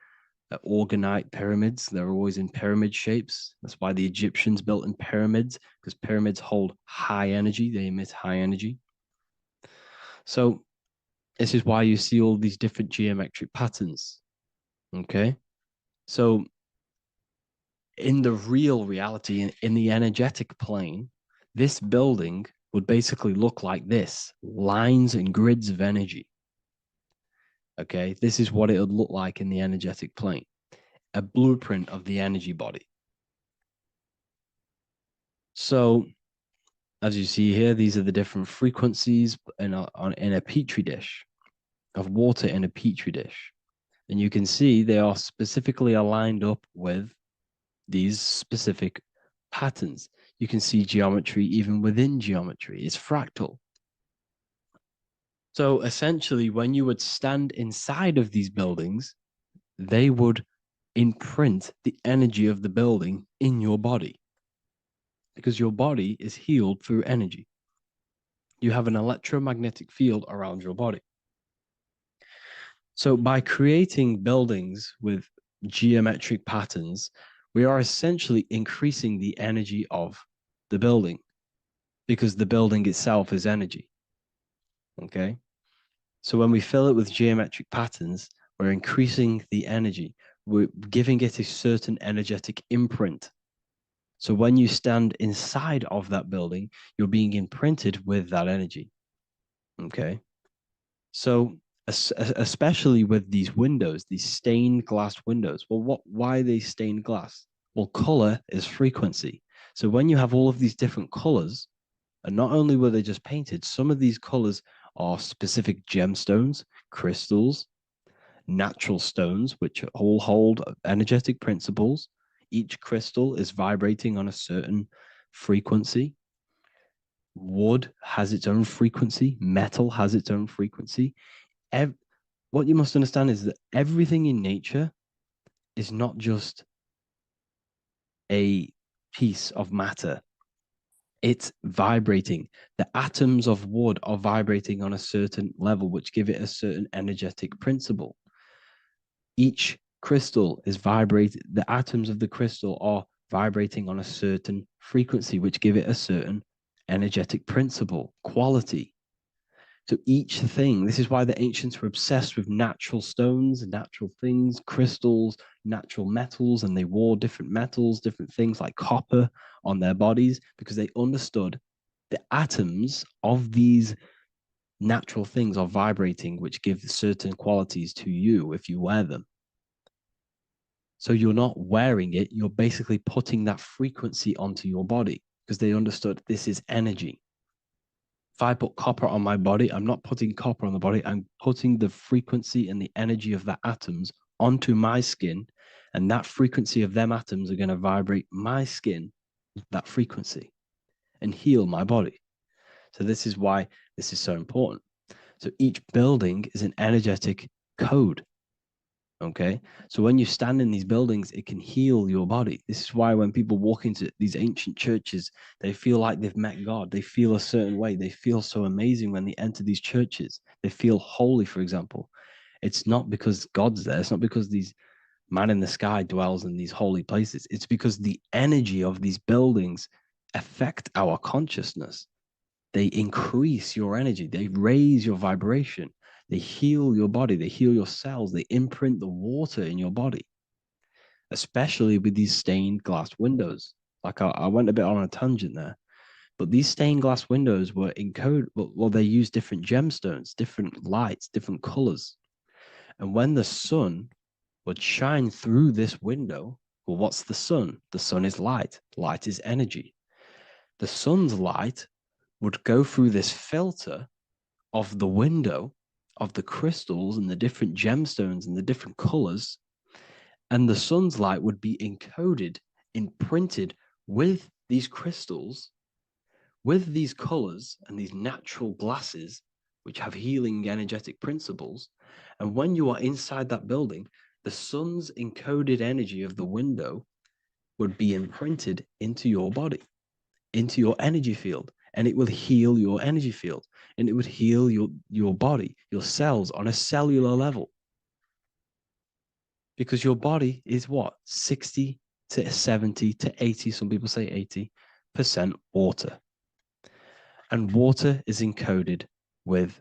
orgonite pyramids. They're always in pyramid shapes. That's why the Egyptians built in pyramids, because pyramids hold high energy. They emit high energy. So this is why you see all these different geometric patterns. Okay. So in the real reality, in the energetic plane, this building would basically look like this: lines and grids of energy. Okay, this is what it would look like in the energetic plane, a blueprint of the energy body. So, as you see here, these are the different frequencies in a petri dish, of water in a petri dish. And you can see they are specifically aligned up with these specific patterns. You can see geometry even within geometry. It's fractal. So essentially, when you would stand inside of these buildings, they would imprint the energy of the building in your body, because your body is healed through energy. You have an electromagnetic field around your body. So by creating buildings with geometric patterns, we are essentially increasing the energy of the building, because the building itself is energy. Okay. So when we fill it with geometric patterns, we're increasing the energy. We're giving it a certain energetic imprint. So when you stand inside of that building, you're being imprinted with that energy. Okay. So especially with these windows, these stained glass windows. Well, why are they stained glass? Well, color is frequency. So when you have all of these different colors, and not only were they just painted, some of these colors are specific gemstones, crystals, natural stones, which all hold energetic principles. Each crystal is vibrating on a certain frequency. Wood has its own frequency. Metal has its own frequency. What you must understand is that everything in nature is not just a piece of matter. It's vibrating. The atoms of wood are vibrating on a certain level, which give it a certain energetic principle. Each crystal is vibrating. The atoms of the crystal are vibrating on a certain frequency, which give it a certain energetic principle, quality. So each thing, this is why the ancients were obsessed with natural stones, natural things, crystals, natural metals, and they wore different metals, different things like copper on their bodies, because they understood the atoms of these natural things are vibrating, which give certain qualities to you if you wear them. So you're not wearing it, you're basically putting that frequency onto your body, because they understood this is energy. If I put copper on my body, I'm not putting copper on the body. I'm putting the frequency and the energy of the atoms onto my skin. And that frequency of them atoms are going to vibrate my skin, that frequency, and heal my body. So this is why this is so important. So each building is an energetic code. Okay. So when you stand in these buildings, it can heal your body. This is why when people walk into these ancient churches, they feel like they've met God. They feel a certain way. They feel so amazing when they enter these churches. They feel holy, for example. It's not because God's there. It's not because these man in the sky dwells in these holy places. It's because the energy of these buildings affect our consciousness. They increase your energy. They raise your vibration. They heal your body. They heal your cells. They imprint the water in your body, especially with these stained glass windows. Like I went a bit on a tangent there, but these stained glass windows were encoded. Well, they use different gemstones, different lights, different colors. And when the sun would shine through this window, well, what's the sun? The sun is light. Light is energy. The sun's light would go through this filter of the window of the crystals and the different gemstones and the different colors, and the sun's light would be encoded, imprinted with these crystals, with these colors and these natural glasses, which have healing energetic principles. And when you are inside that building, the sun's encoded energy of the window would be imprinted into your body, into your energy field, and it will heal your energy field, and it would heal your body, your cells on a cellular level. Because your body is what? 60 to 70 to 80, some people say 80% water. And water is encoded with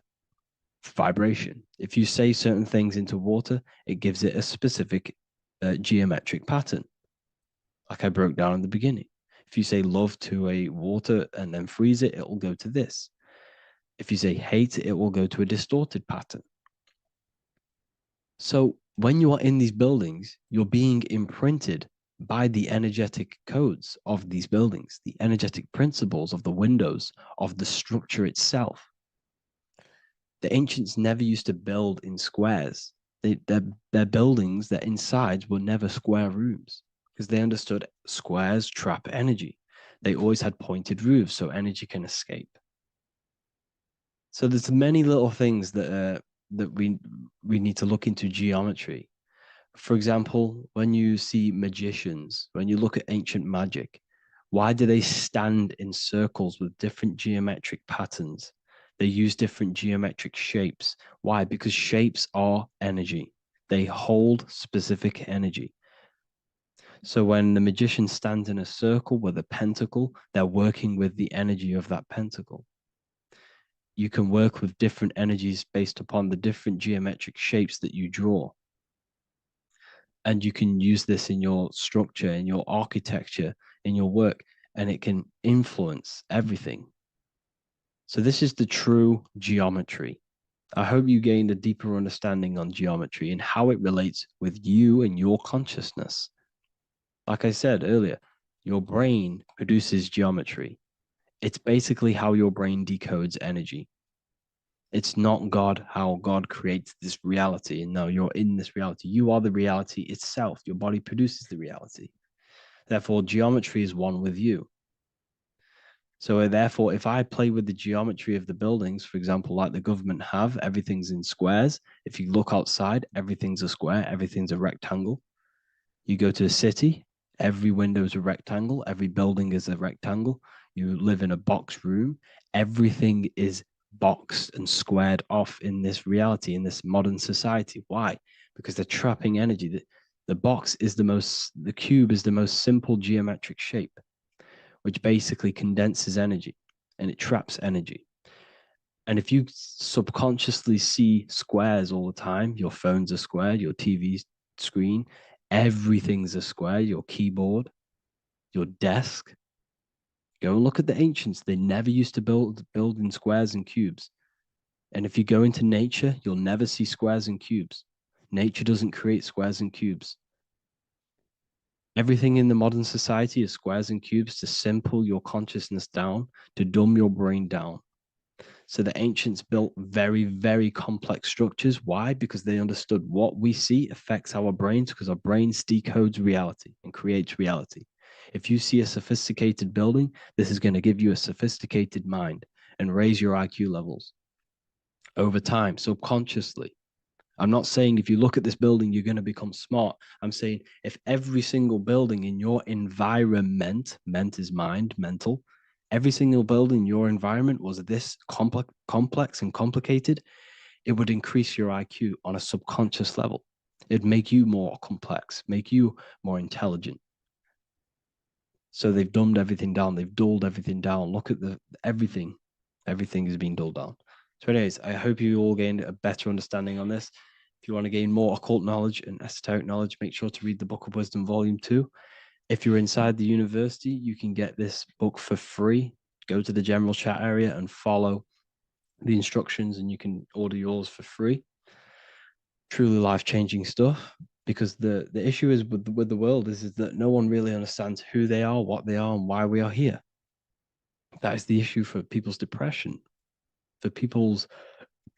vibration. If you say certain things into water, it gives it a specific geometric pattern. like I broke down in the beginning. If you say love to a water and then freeze it, it will go to this. If you say hate, it will go to a distorted pattern. So when you are in these buildings, you're being imprinted by the energetic codes of these buildings, the energetic principles of the windows, of the structure itself. The ancients never used to build in squares. Their buildings, their insides were never square rooms because they understood squares trap energy. They always had pointed roofs so energy can escape. So there's many little things that we need to look into geometry. For example, when you see magicians, when you look at ancient magic, why do they stand in circles with different geometric patterns? They use different geometric shapes. Why? Because shapes are energy. They hold specific energy. So when the magician stands in a circle with a pentacle, they're working with the energy of that pentacle. You can work with different energies based upon the different geometric shapes that you draw. And you can use this in your structure, in your architecture, in your work, and it can influence everything. So this is the true geometry. I hope you gained a deeper understanding on geometry and how it relates with you and your consciousness. Like I said earlier, your brain produces geometry. It's basically how your brain decodes energy. It's not God, how God creates this reality. And no, you're in this reality. You are the reality itself. Your body produces the reality. Therefore, geometry is one with you. So therefore, if I play with the geometry of the buildings, for example, like the government have, everything's in squares. If you look outside, everything's a square, everything's a rectangle. You go to a city, every window is a rectangle, every building is a rectangle. You live in a box room, everything is boxed and squared off in this reality, in this modern society. Why? Because they're trapping energy. The box is the cube is the most simple geometric shape, which basically condenses energy and it traps energy. And if you subconsciously see squares all the time, your phone's a square, your TV screen, everything's a square, your keyboard, your desk. Go and look at the ancients. They never used to build in squares and cubes. And if you go into nature, you'll never see squares and cubes. Nature doesn't create squares and cubes. Everything in the modern society is squares and cubes to simple your consciousness down, to dumb your brain down. So the ancients built very, very complex structures. Why? Because they understood what we see affects our brains, because our brains decodes reality and creates reality. If you see a sophisticated building, this is going to give you a sophisticated mind and raise your IQ levels over time, subconsciously. I'm not saying if you look at this building, you're going to become smart. I'm saying if every single building in your environment, ment is mind, mental, every single building in your environment was this complex and complicated, it would increase your IQ on a subconscious level. It'd make you more complex, make you more intelligent. So they've dumbed everything down. They've dulled everything down. Look at everything. Everything is being dulled down. So anyways, I hope you all gained a better understanding on this. If you want to gain more occult knowledge and esoteric knowledge, make sure to read the Book of Wisdom, Volume 2. If you're inside the university, you can get this book for free. Go to the general chat area and follow the instructions and you can order yours for free. Truly life-changing stuff, because the issue is with the world is that no one really understands who they are, what they are, and why we are here. That is the issue for people's depression, for people's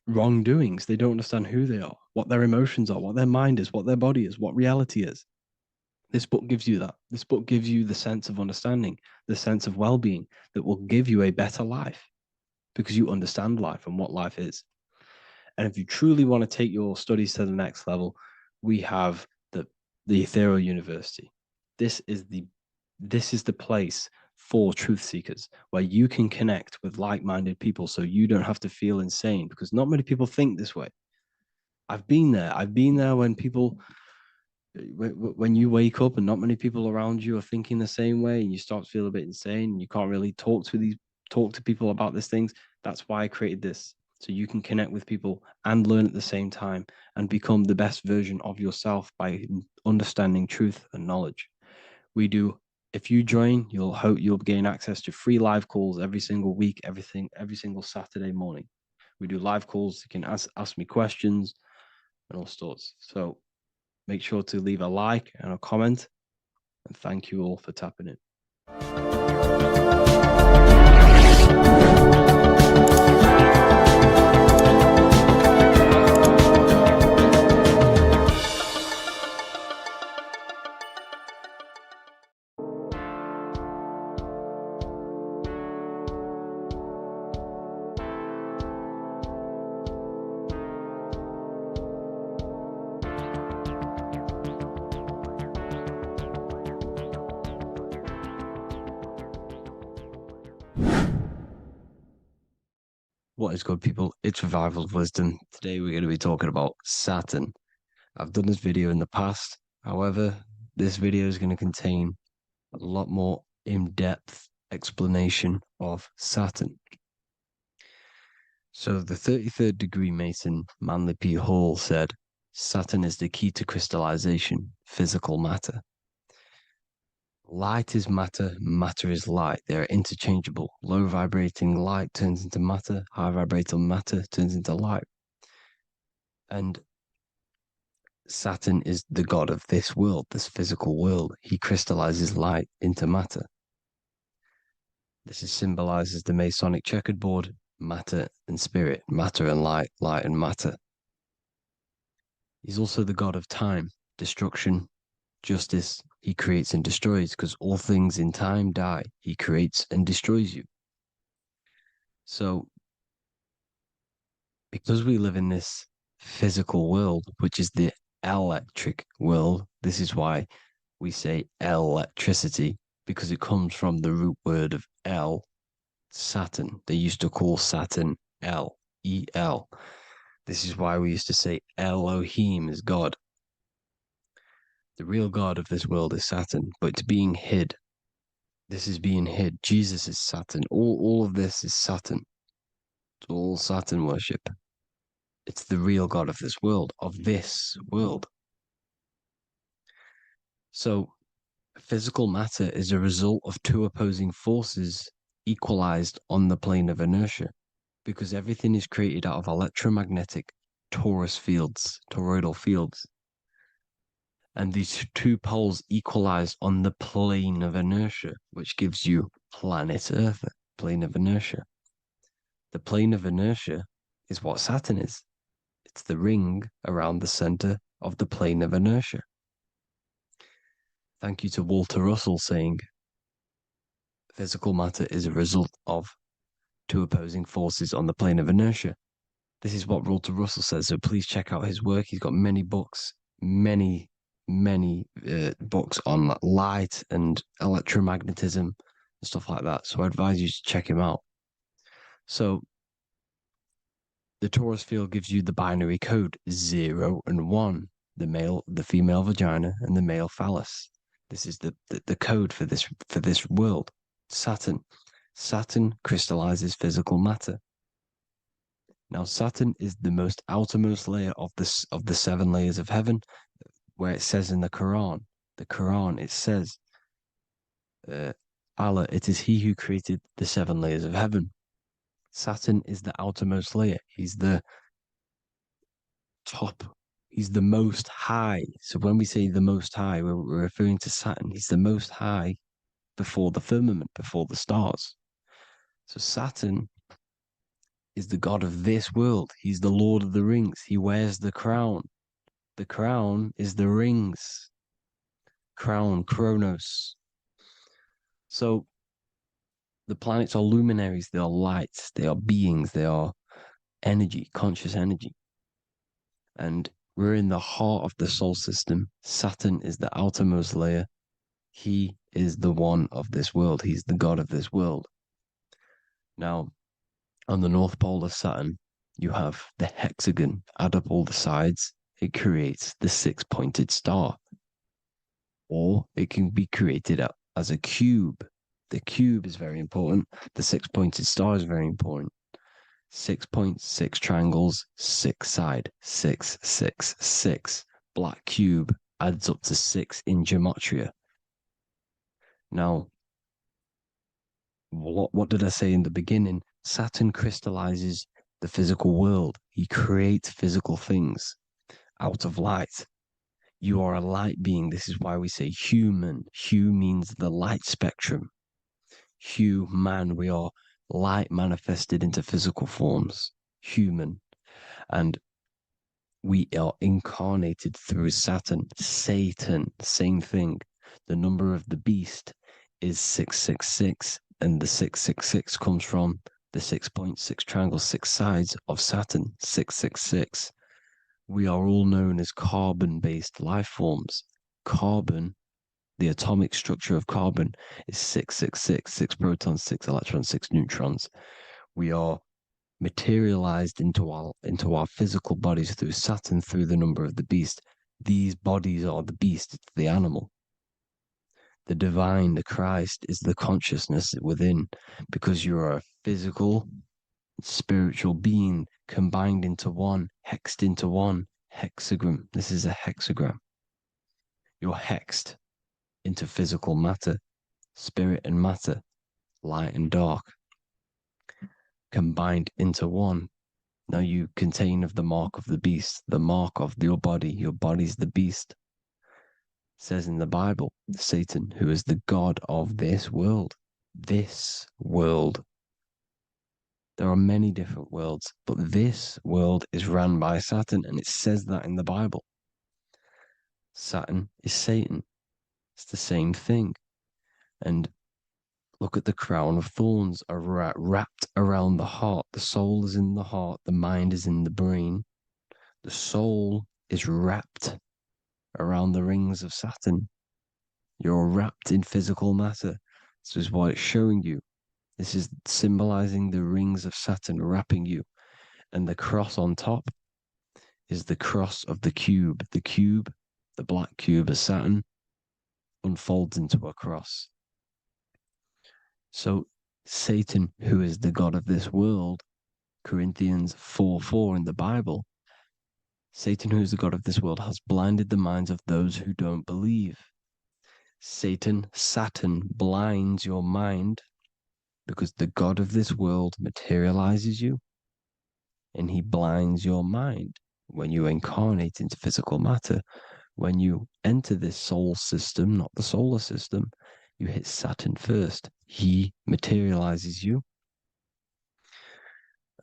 wrongdoings. They don't understand who they are, what their emotions are, what their mind is, what their body is, what reality is. This book gives you that. This book gives you the sense of understanding, the sense of well-being that will give you a better life because you understand life and what life is. And if you truly want to take your studies to the next level, we have the Ethereal University. This is the place for truth seekers where you can connect with like-minded people so you don't have to feel insane, because not many people think this way. I've been there when you wake up and not many people around you are thinking the same way and you start to feel a bit insane and you can't really talk to people about these things. That's why I created this, so you can connect with people and learn at the same time and become the best version of yourself by understanding truth and knowledge. We do if you join, you'll gain access to free live calls every single week, every single Saturday morning. We do live calls. You can ask me questions and all sorts. So make sure to leave a like and a comment. And thank you all for tapping in. What is good, people? It's Revival of Wisdom. Today we're going to be talking about Saturn. I've done this video in the past. However, this video is going to contain a lot more in-depth explanation of Saturn. So the 33rd degree Mason, Manly P. Hall, said, Saturn is the key to crystallization, physical matter. Light is matter, matter is light. They are interchangeable. Low vibrating light turns into matter, high vibrating matter turns into light. And Saturn is the god of this world, this physical world. He crystallizes light into matter. This is symbolized as the Masonic checkered board, matter and spirit, matter and light, light and matter. He's also the god of time, destruction, justice. He creates and destroys, because all things in time die. He creates and destroys you. So, because we live in this physical world, which is the electric world, this is why we say electricity, because it comes from the root word of El, Saturn. They used to call Saturn El, E-L. This is why we used to say Elohim is God. The real God of this world is Saturn, but it's being hid. This is being hid. Jesus is Saturn. All of this is Saturn. It's all Saturn worship. It's the real God of this world, So, physical matter is a result of two opposing forces equalized on the plane of inertia, because everything is created out of electromagnetic toroidal fields. And these two poles equalize on the plane of inertia, which gives you planet Earth, plane of inertia. The plane of inertia is what Saturn is. It's the ring around the center of the plane of inertia. Thank you to Walter Russell saying, physical matter is a result of two opposing forces on the plane of inertia. This is what Walter Russell says, so please check out his work. He's got many books, many books on light and electromagnetism and stuff like that. So I advise you to check him out. So the torus field gives you the binary code 0 and 1, the female vagina and the male phallus. This is the code for this world. Saturn crystallizes physical matter. Now Saturn is the most outermost layer of the 7 layers of heaven, where it says in the Quran, it says, Allah, it is He who created the 7 layers of heaven. Saturn is the outermost layer. He's the top. He's the most high. So when we say the most high, we're referring to Saturn. He's the most high before the firmament, before the stars. So Saturn is the god of this world. He's the Lord of the Rings. He wears the crown. The crown is the rings. Crown, Chronos. So the planets are luminaries. They are lights. They are beings. They are energy, conscious energy. And we're in the heart of the solar system. Saturn is the outermost layer. He is the one of this world. He's the god of this world. Now, on the North Pole of Saturn, you have the hexagon. Add up all the sides. It creates the 6-pointed star. Or it can be created as a cube. The cube is very important. The 6-pointed star is very important. 6 points, 6 triangles, 6 side, 6, 6, 6. Black cube adds up to 6 in gematria. Now, what did I say in the beginning? Saturn crystallizes the physical world. He creates physical things out of light. You are a light being. This is why we say human. Hue means the light spectrum. Hue, man, we are light manifested into physical forms. Human. And we are incarnated through Saturn. Satan, same thing. The number of the beast is 666, and the 666 comes from the 6.6 triangle, 6 sides of Saturn, 666. We are all known as carbon-based life forms. Carbon, the atomic structure of carbon, is 666, 6 protons, 6 electrons, 6 neutrons. We are materialized into our physical bodies through Saturn, through the number of the beast. These bodies are the beast, it's the animal. The divine, the Christ, is the consciousness within, because you are a physical, spiritual being combined into one, hexed into one. Hexagram. This is a hexagram. You're hexed into physical matter, spirit and matter, light and dark, combined into one. Now you contain of the mark of the beast, the mark of your body. Your body's the beast. It says in the Bible, Satan, who is the god of this world. This world. There are many different worlds, but this world is run by Saturn, and it says that in the Bible. Saturn is Satan. It's the same thing. And look at the crown of thorns are wrapped around the heart. The soul is in the heart. The mind is in the brain. The soul is wrapped around the rings of Saturn. You're wrapped in physical matter. This is what it's showing you. This is symbolizing the rings of Saturn wrapping you. And the cross on top is the cross of the cube. The cube, the black cube of Saturn, unfolds into a cross. So Satan, who is the god of this world, Corinthians 4:4 in the Bible, Satan, who is the god of this world, has blinded the minds of those who don't believe. Saturn blinds your mind because the god of this world materializes you, and he blinds your mind when you incarnate into physical matter. When you enter this soul system, not the solar system, you hit Saturn first. He materializes you.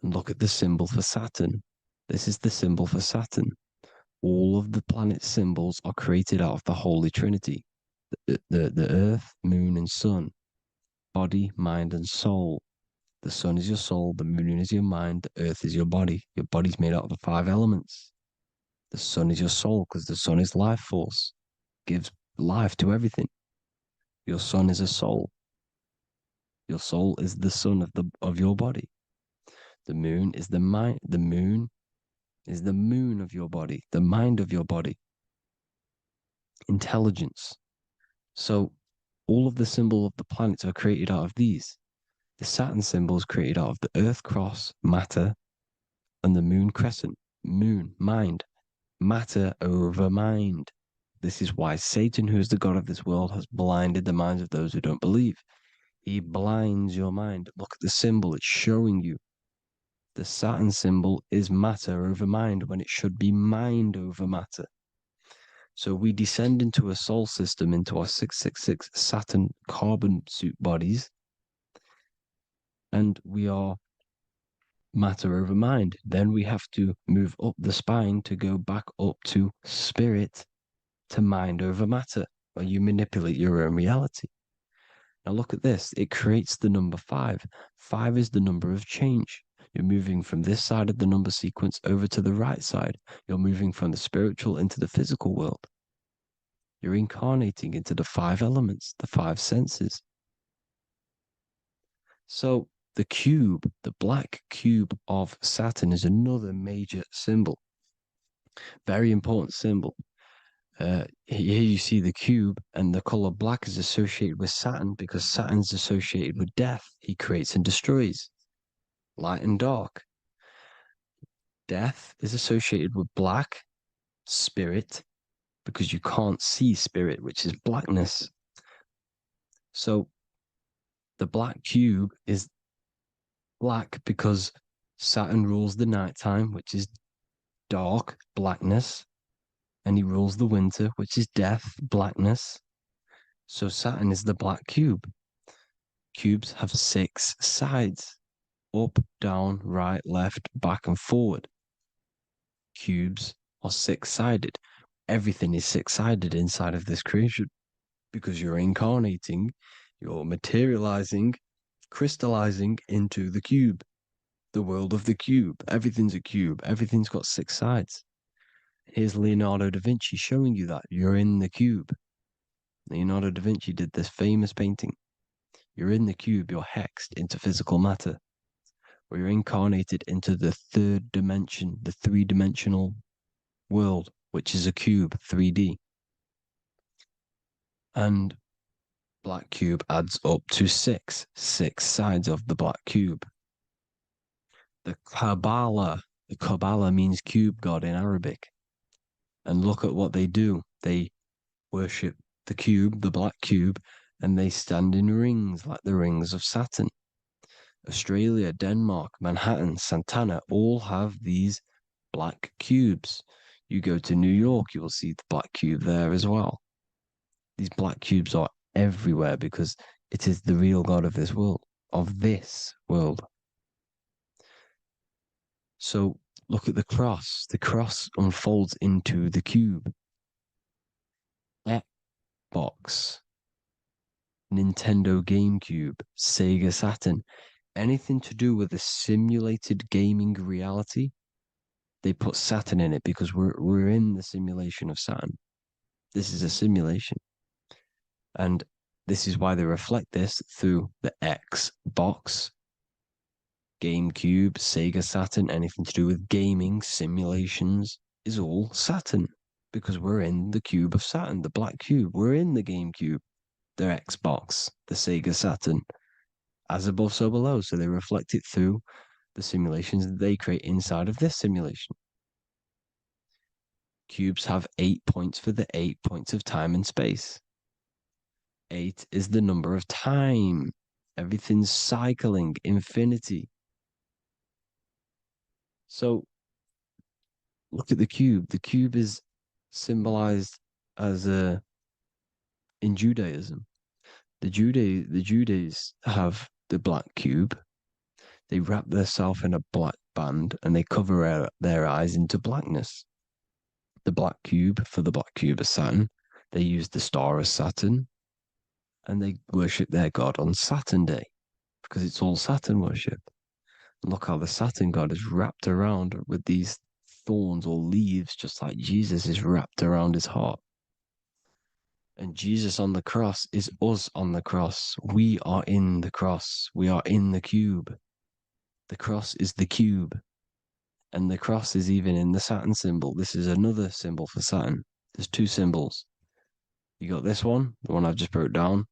And look at the symbol for Saturn. This is the symbol for Saturn. All of the planet symbols are created out of the Holy Trinity. The earth, moon, and sun. Body, mind, and soul. The sun is your soul, the moon is your mind, the earth is your body. Your body's made out of the 5 elements. The sun is your soul because the sun is life force, gives life to everything. Your sun is a soul. Your soul is the sun of your body. The moon is the mind. The moon is the moon of your body, the mind of your body. Intelligence. So all of the symbols of the planets are created out of these. The Saturn symbol is created out of the Earth cross, matter, and the moon crescent, moon, mind, matter over mind. This is why Satan, who is the god of this world, has blinded the minds of those who don't believe. He blinds your mind. Look at the symbol, it's showing you. The Saturn symbol is matter over mind when it should be mind over matter. So we descend into a soul system, into our 666 Saturn carbon suit bodies, and we are matter over mind. Then we have to move up the spine to go back up to spirit, to mind over matter, where you manipulate your own reality. Now look at this. It creates the number 5. 5 is the number of change. You're moving from this side of the number sequence over to the right side. You're moving from the spiritual into the physical world. You're incarnating into the 5 elements, the 5 senses. So the cube, the black cube of Saturn, is another major symbol. Very important symbol. Here you see the cube, and the color black is associated with Saturn because Saturn's associated with death. He creates and destroys. Light and dark. Death is associated with black, spirit, because you can't see spirit, which is blackness. So the black cube is black because Saturn rules the nighttime, which is dark, blackness, and he rules the winter, which is death, blackness. So Saturn is the black cube. Cubes have 6 sides: up, down, right, left, back, and forward. Cubes are 6-sided. Everything is 6-sided inside of this creation because you're incarnating, you're materializing, crystallizing into the cube, the world of the cube. Everything's a cube. Everything's got 6 sides. Here's Leonardo da Vinci showing you that you're in the cube. Leonardo da Vinci did this famous painting. You're in the cube, you're hexed into physical matter, or you're incarnated into the 3rd dimension, the 3-dimensional world, which is a cube, 3D. And black cube adds up to 6 sides of the black cube. The Kabbalah means cube god in Arabic. And look at what they do. They worship the cube, the black cube, and they stand in rings like the rings of Saturn. Australia, Denmark, Manhattan, Santana all have these black cubes. You go to New York, you will see the black cube there as well. These black cubes are everywhere because it is the real God of this world, So look at the cross. The cross unfolds into the cube. Xbox, Nintendo GameCube, Sega Saturn, anything to do with a simulated gaming reality, they put Saturn in it because we're in the simulation of Saturn. This is a simulation. And this is why they reflect this through the Xbox, GameCube, Sega Saturn, anything to do with gaming, simulations, is all Saturn. Because we're in the cube of Saturn, the black cube. We're in the GameCube, the Xbox, the Sega Saturn. As above, so below. So they reflect it through the simulations that they create inside of this simulation. Cubes have 8 points for the 8 points of time and space. 8 is the number of time. Everything's cycling, infinity. So look at the cube. The cube is symbolized as in Judaism. The Judays have the black cube. They wrap themselves in a black band and they cover their eyes into blackness. The black cube for the black cube of Saturn. They use the star of Saturn and they worship their god on Saturn Day because it's all Saturn worship. And look how the Saturn god is wrapped around with these thorns or leaves, just like Jesus is wrapped around his heart. And Jesus on the cross is us on the cross. We are in the cross. We are in the cube. The cross is the cube. And the cross is even in the Saturn symbol. This is another symbol for Saturn. There's 2 symbols. You got this one, the one I've just broke down.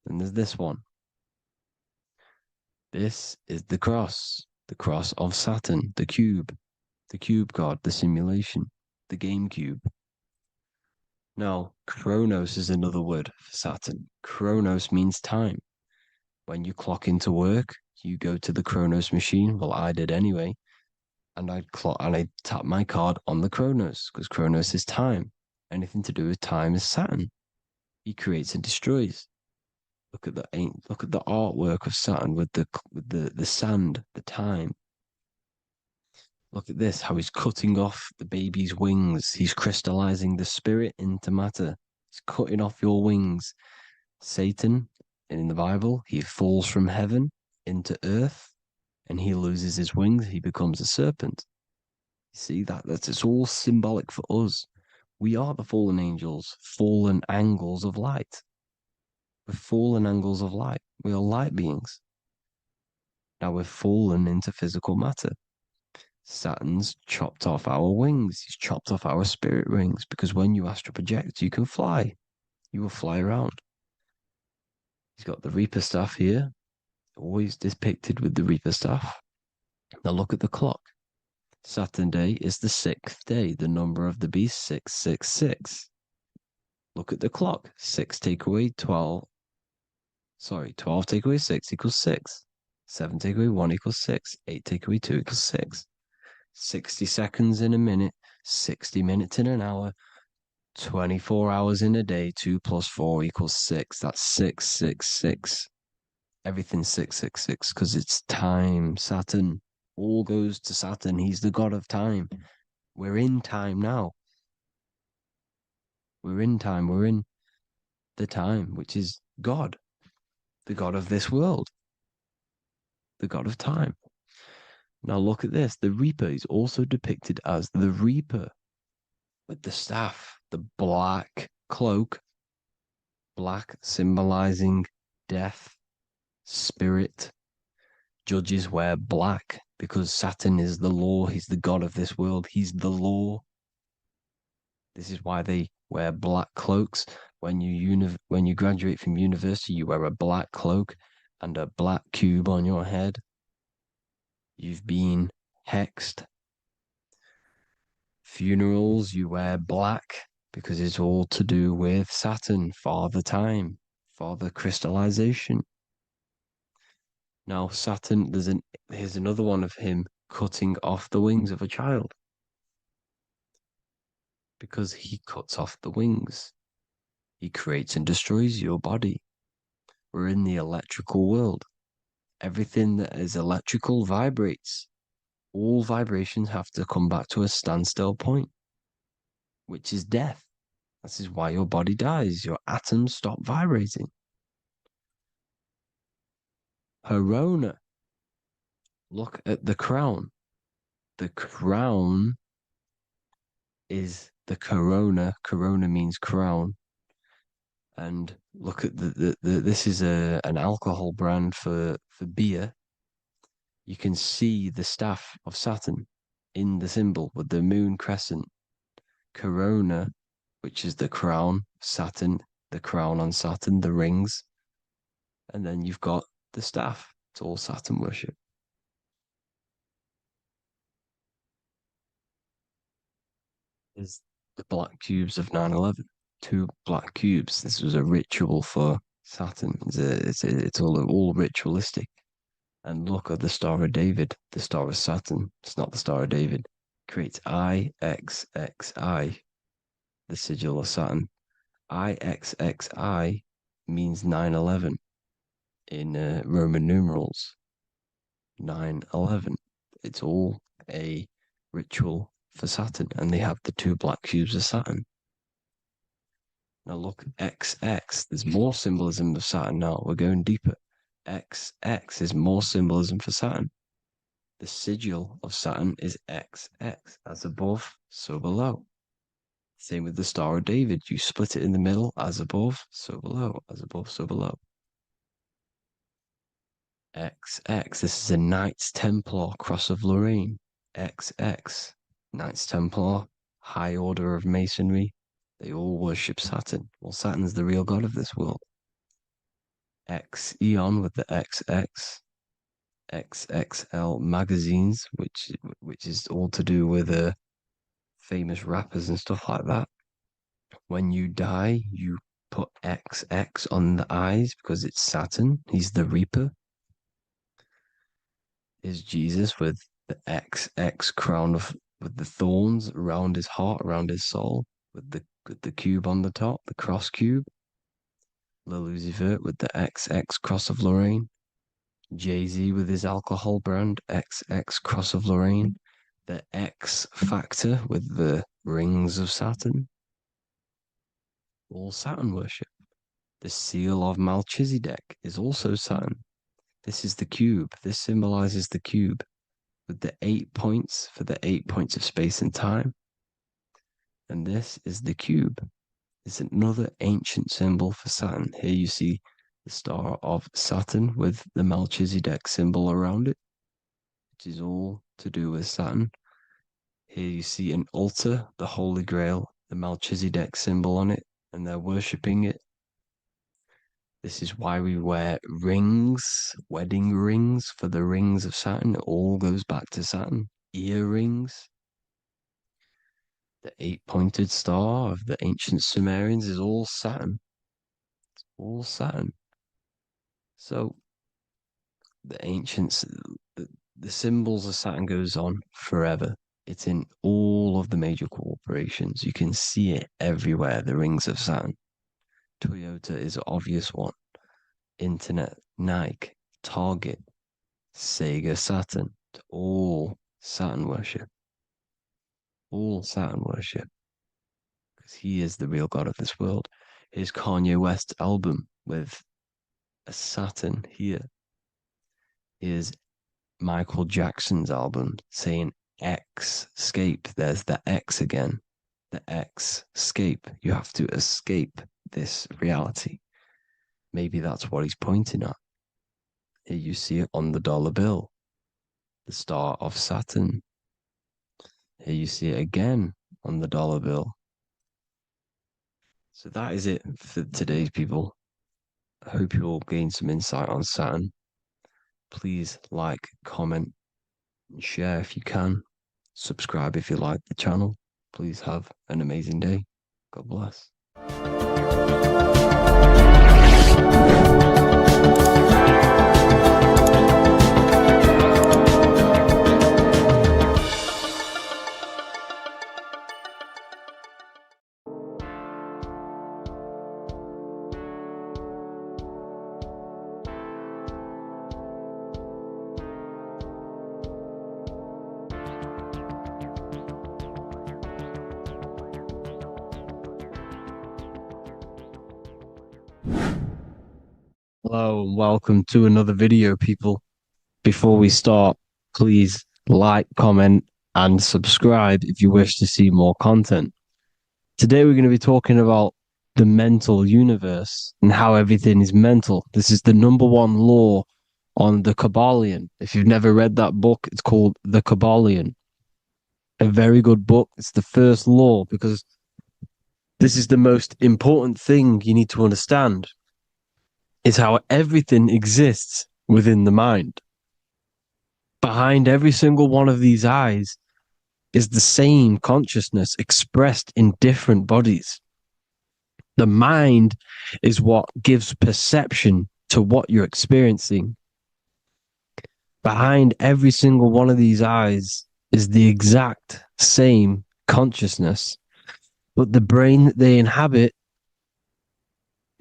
And there's this one. This is the cross of Saturn, the cube god, the simulation, the game cube. Now, Chronos is another word for Saturn. Chronos means time. When you clock into work, you go to the Chronos machine. Well, I did anyway. And I tap my card on the Chronos because Chronos is time. Anything to do with time is Saturn. He creates and destroys. Look at the artwork of Saturn with the sand, the time. Look at this, how he's cutting off the baby's wings. He's crystallizing the spirit into matter. He's cutting off your wings. Satan, in the Bible, he falls from heaven into earth and he loses his wings. He becomes a serpent. You see that's it's all symbolic for us. We are the fallen angels, fallen angles of light. We're fallen angles of light. We are light beings. Now we're fallen into physical matter. Saturn's chopped off our wings. He's chopped off our spirit wings because when you astral project, you can fly. You will fly around. He's got the Reaper staff here, always depicted with the Reaper staff. Now look at the clock. Saturn Day is the 6th day. The number of the beast, 666. Look at the clock. 6 take away 12. Sorry, 12 take away 6 equals 6. 7 take away 1 equals 6. 8 take away 2 equals 6. 60 seconds in a minute, 60 minutes in an hour, 24 hours in a day, 2 plus 4 equals 6. That's 666. Everything's 666 because it's time. Saturn. All goes to Saturn. He's the god of time. We're in time now. We're in time. We're in the time, which is God, the god of this world, the god of time. Now look at this. The Reaper is also depicted as the Reaper with the staff, the black cloak, black symbolizing death, spirit. Judges wear black because Saturn is the law. He's the god of this world. He's the law. This is why they wear black cloaks. When you graduate from university, you wear a black cloak and a black cube on your head. You've been hexed. Funerals, you wear black because it's all to do with Saturn, Father Time, Father Crystallization. Now, Saturn, here's another one of him cutting off the wings of a child because he cuts off the wings. He creates and destroys your body. We're in the electrical world. Everything that is electrical vibrates. All vibrations have to come back to a standstill point, which is death. This is why your body dies. Your atoms stop vibrating. Corona. Look at the crown. The crown is the corona. Corona means crown. And look at this is an alcohol brand for beer. You can see the staff of Saturn in the symbol with the moon crescent. Corona, which is the crown, Saturn, the crown on Saturn, the rings. And then you've got the staff. It's all Saturn worship. Is the black cubes of 9/11. 2 black cubes. This was a ritual for Saturn. It's all ritualistic. And look at the Star of David, the Star of Saturn. It's not the Star of David. Creates IXXI, the sigil of Saturn. IXXI means 9/11 in Roman numerals. 9/11. It's all a ritual for Saturn, and they have the 2 black cubes of Saturn. Now look, XX. There's more symbolism of Saturn now. We're going deeper. XX is more symbolism for Saturn. The sigil of Saturn is XX, as above, so below. Same with the Star of David. You split it in the middle, as above, so below, as above, so below. XX, this is a Knights Templar Cross of Lorraine. XX, Knights Templar, High Order of Masonry. They all worship Saturn. Well, Saturn's the real god of this world. X Eon with the XX. XXL magazines, which is all to do with famous rappers and stuff like that. When you die, you put XX on the eyes because it's Saturn. He's the Reaper. Is Jesus with the XX crown with the thorns around his heart, around his soul, with the cube on the top, the cross cube. Lil Uzi Vert with the XX Cross of Lorraine. Jay-Z with his alcohol brand, XX Cross of Lorraine. The X Factor with the rings of Saturn. All Saturn worship. The seal of Melchizedek is also Saturn. This is the cube. This symbolizes the cube with the 8 points for the 8 points of space and time. And this is the cube. It's another ancient symbol for Saturn. Here you see the star of Saturn with the Melchizedek symbol around it, which is all to do with Saturn. Here you see an altar, the Holy Grail, the Melchizedek symbol on it, and they're worshipping it. This is why we wear rings, wedding rings for the rings of Saturn. It all goes back to Saturn. Earrings. The 8-pointed star of the ancient Sumerians is all Saturn. It's all Saturn. So the ancients, the symbols of Saturn goes on forever. It's in all of the major corporations. You can see it everywhere, the rings of Saturn. Toyota is an obvious one. Internet, Nike, Target, Sega, Saturn. All Saturn worship. All Saturn worship. Because he is the real god of this world. Here's Kanye West's album with a Saturn here. Here's Michael Jackson's album saying X, escape. There's the X again. The X, escape. You have to escape this reality. Maybe that's what he's pointing at. Here you see it on the dollar bill. The star of Saturn. Here you see it again on the dollar bill. So that is it for today's people. I hope you all gain some insight on Saturn. Please like, comment, and share if you can. Subscribe if you like the channel. Please have an amazing day. God bless. Hello and welcome to another video, people. Before we start, please like, comment, and subscribe if you wish to see more content. Today we're going to be talking about the mental universe and how everything is mental. This is the number one law on the Kabbalion. If you've never read that book, it's called The Kabbalion. A very good book. It's the first law because this is the most important thing you need to understand. Is how everything exists within the mind. Behind every single one of these eyes is the same consciousness expressed in different bodies. The mind is what gives perception to what you're experiencing. Behind every single one of these eyes is the exact same consciousness, but the brain that they inhabit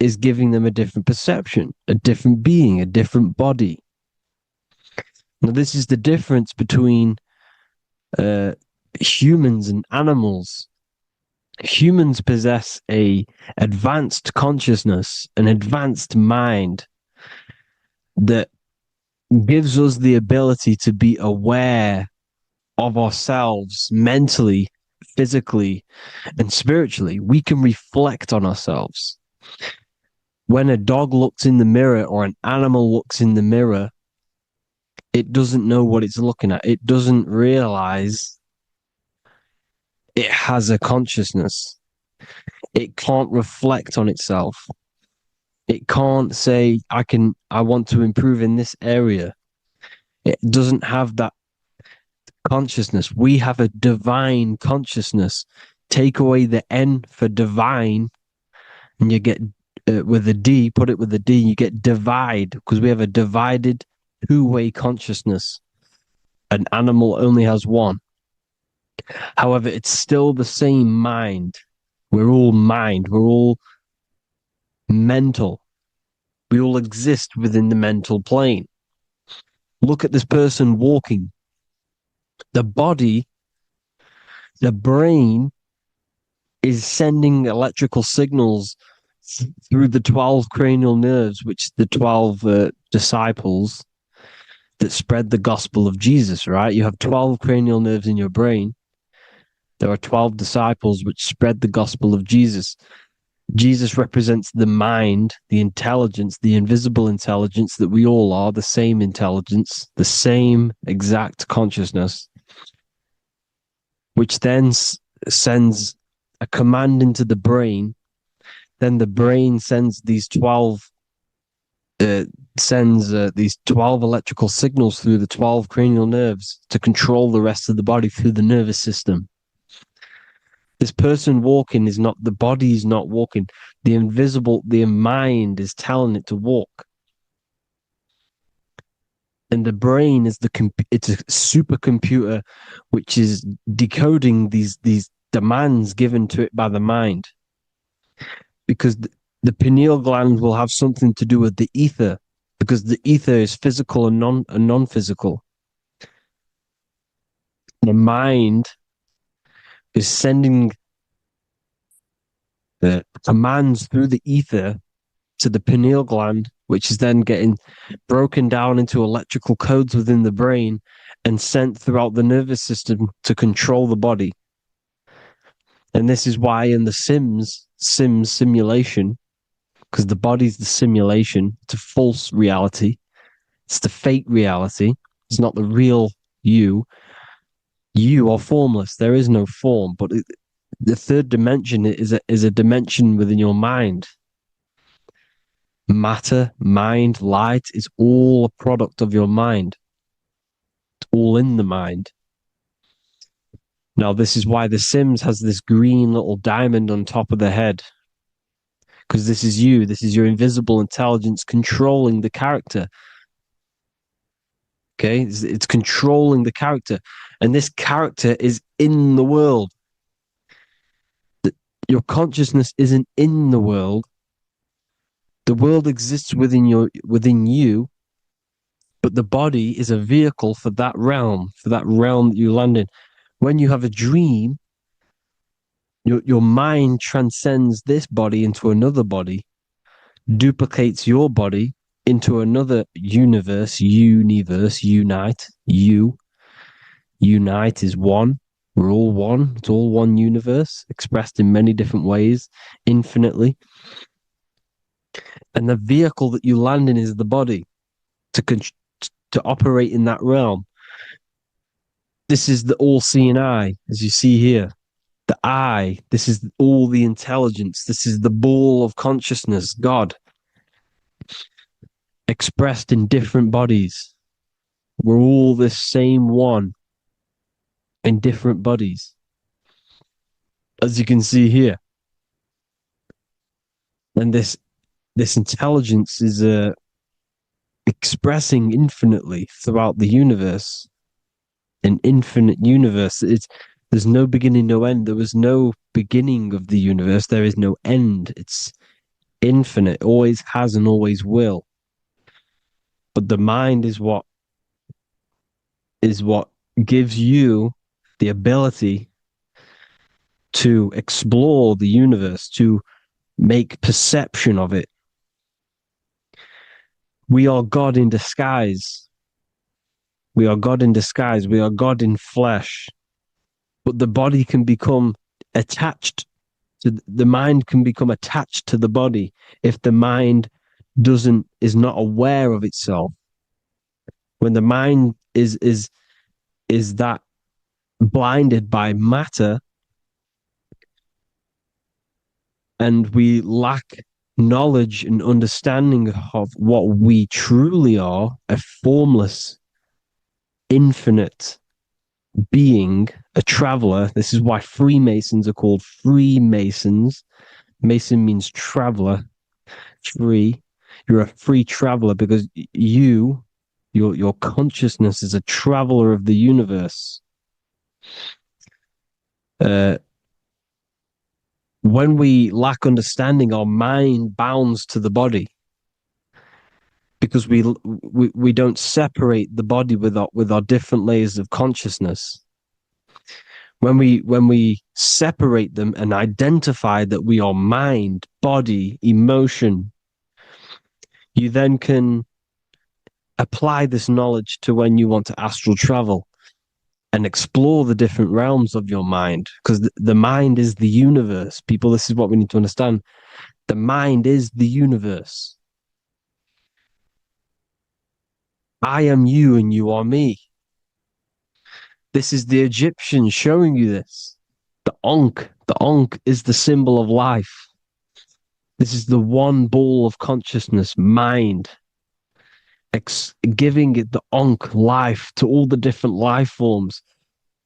is giving them a different perception, a different being, a different body. Now, this is the difference between humans and animals. Humans possess a advanced consciousness, an advanced mind that gives us the ability to be aware of ourselves mentally, physically, and spiritually. We can reflect on ourselves. When a dog looks in the mirror or an animal looks in the mirror, it doesn't know what it's looking at. It doesn't realize it has a consciousness. It can't reflect on itself. It can't say, I want to improve in this area. It doesn't have that consciousness. We have a divine consciousness. Take away the N for divine, and you get with a D, put it with a D, you get divide, because we have a divided two-way consciousness. An animal only has one. However, it's still the same mind. We're all mind. We're all mental. We all exist within the mental plane. Look at this person walking. The body, the brain is sending electrical signals through the 12 cranial nerves, which the 12 disciples that spread the gospel of Jesus, right? You have 12 cranial nerves in your brain. There are 12 disciples which spread the gospel of Jesus. Jesus represents the mind, the intelligence, the invisible intelligence that we all are, the same intelligence, the same exact consciousness, which then sends a command into the brain. Then the brain sends these 12 electrical signals through the 12 cranial nerves to control the rest of the body through the nervous system. This person walking is not, the body is not walking. The mind is telling it to walk. And the brain is it's a supercomputer which is decoding these demands given to it by the mind. Because the pineal gland will have something to do with the ether, because the ether is physical and non-physical. The mind is sending the commands through the ether to the pineal gland, which is then getting broken down into electrical codes within the brain and sent throughout the nervous system to control the body. And this is why in the Sims simulation, because the body's the simulation, it's a false reality, it's the fake reality, it's not the real you. You are formless. There is no form, but the third dimension is a dimension within your mind. Matter, mind, light is all a product of your mind. It's all in the mind. Now, this is why The Sims has this green little diamond on top of the head. Because this is you. This is your invisible intelligence controlling the character. Okay? It's controlling the character. And this character is in the world. Your consciousness isn't in the world. The world exists within you, but the body is a vehicle for that realm that you land in. When you have a dream, your mind transcends this body into another body, duplicates your body into another universe, unite, unite is one. We're all one. It's all one universe, expressed in many different ways, infinitely. And the vehicle that you land in is the body to operate in that realm. This is the all-seeing eye, as you see here. The eye, this is all the intelligence. This is the ball of consciousness, God, expressed in different bodies. We're all this same one in different bodies, as you can see here. And this intelligence is expressing infinitely throughout the universe, an infinite universe. There's no beginning, no end. There was no beginning of the universe. There is no end. It's infinite, always has and always will. But the mind is what gives you the ability to explore the universe, to make perception of it. We are God in disguise. We are God in disguise. We are God in flesh. But the body can become attached to the mind, can become attached to the body if the mind is not aware of itself. When the mind is that blinded by matter, and we lack knowledge and understanding of what we truly are, a formless, infinite being, a traveler. This is why Freemasons are called Freemasons. Mason means traveler. Free. You're a free traveler because your consciousness is a traveler of the universe. When we lack understanding, our mind bounds to the body because we don't separate the body with our different layers of consciousness. When we separate them and identify that we are mind, body, emotion, you then can apply this knowledge to when you want to astral travel and explore the different realms of your mind, because the mind is the universe. People, this is what we need to understand. The mind is the universe. I am you and you are me. This is the Egyptians showing you this. The Ankh is the symbol of life. This is the one ball of consciousness, mind, giving it the Ankh life to all the different life forms.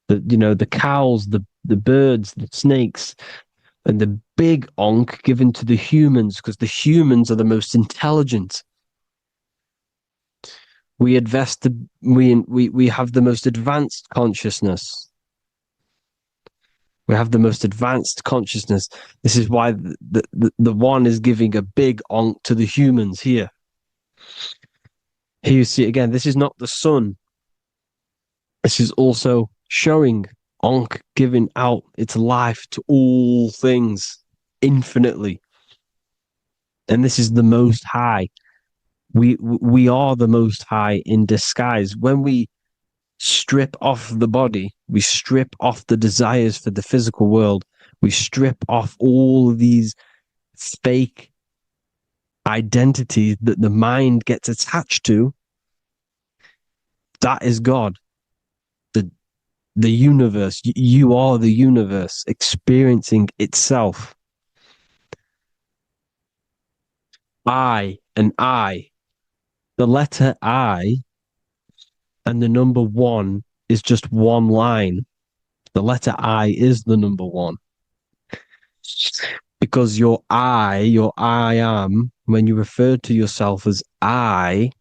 The cows, the birds, the snakes, and the big Ankh given to the humans, because the humans are the most intelligent. We invest the we have the most advanced consciousness. We have the most advanced consciousness. This is why the one is giving a big onk to the humans here. Here you see again, this is not the sun. This is also showing onk giving out its life to all things infinitely. And this is the most high. We are the most high in disguise. When we strip off the body, we strip off the desires for the physical world, we strip off all these fake identities that the mind gets attached to. That is God, the universe. You are the universe experiencing itself. I and I, the letter I and the number one is just one line. The letter I is the number one. Because your I am, when you refer to yourself as I,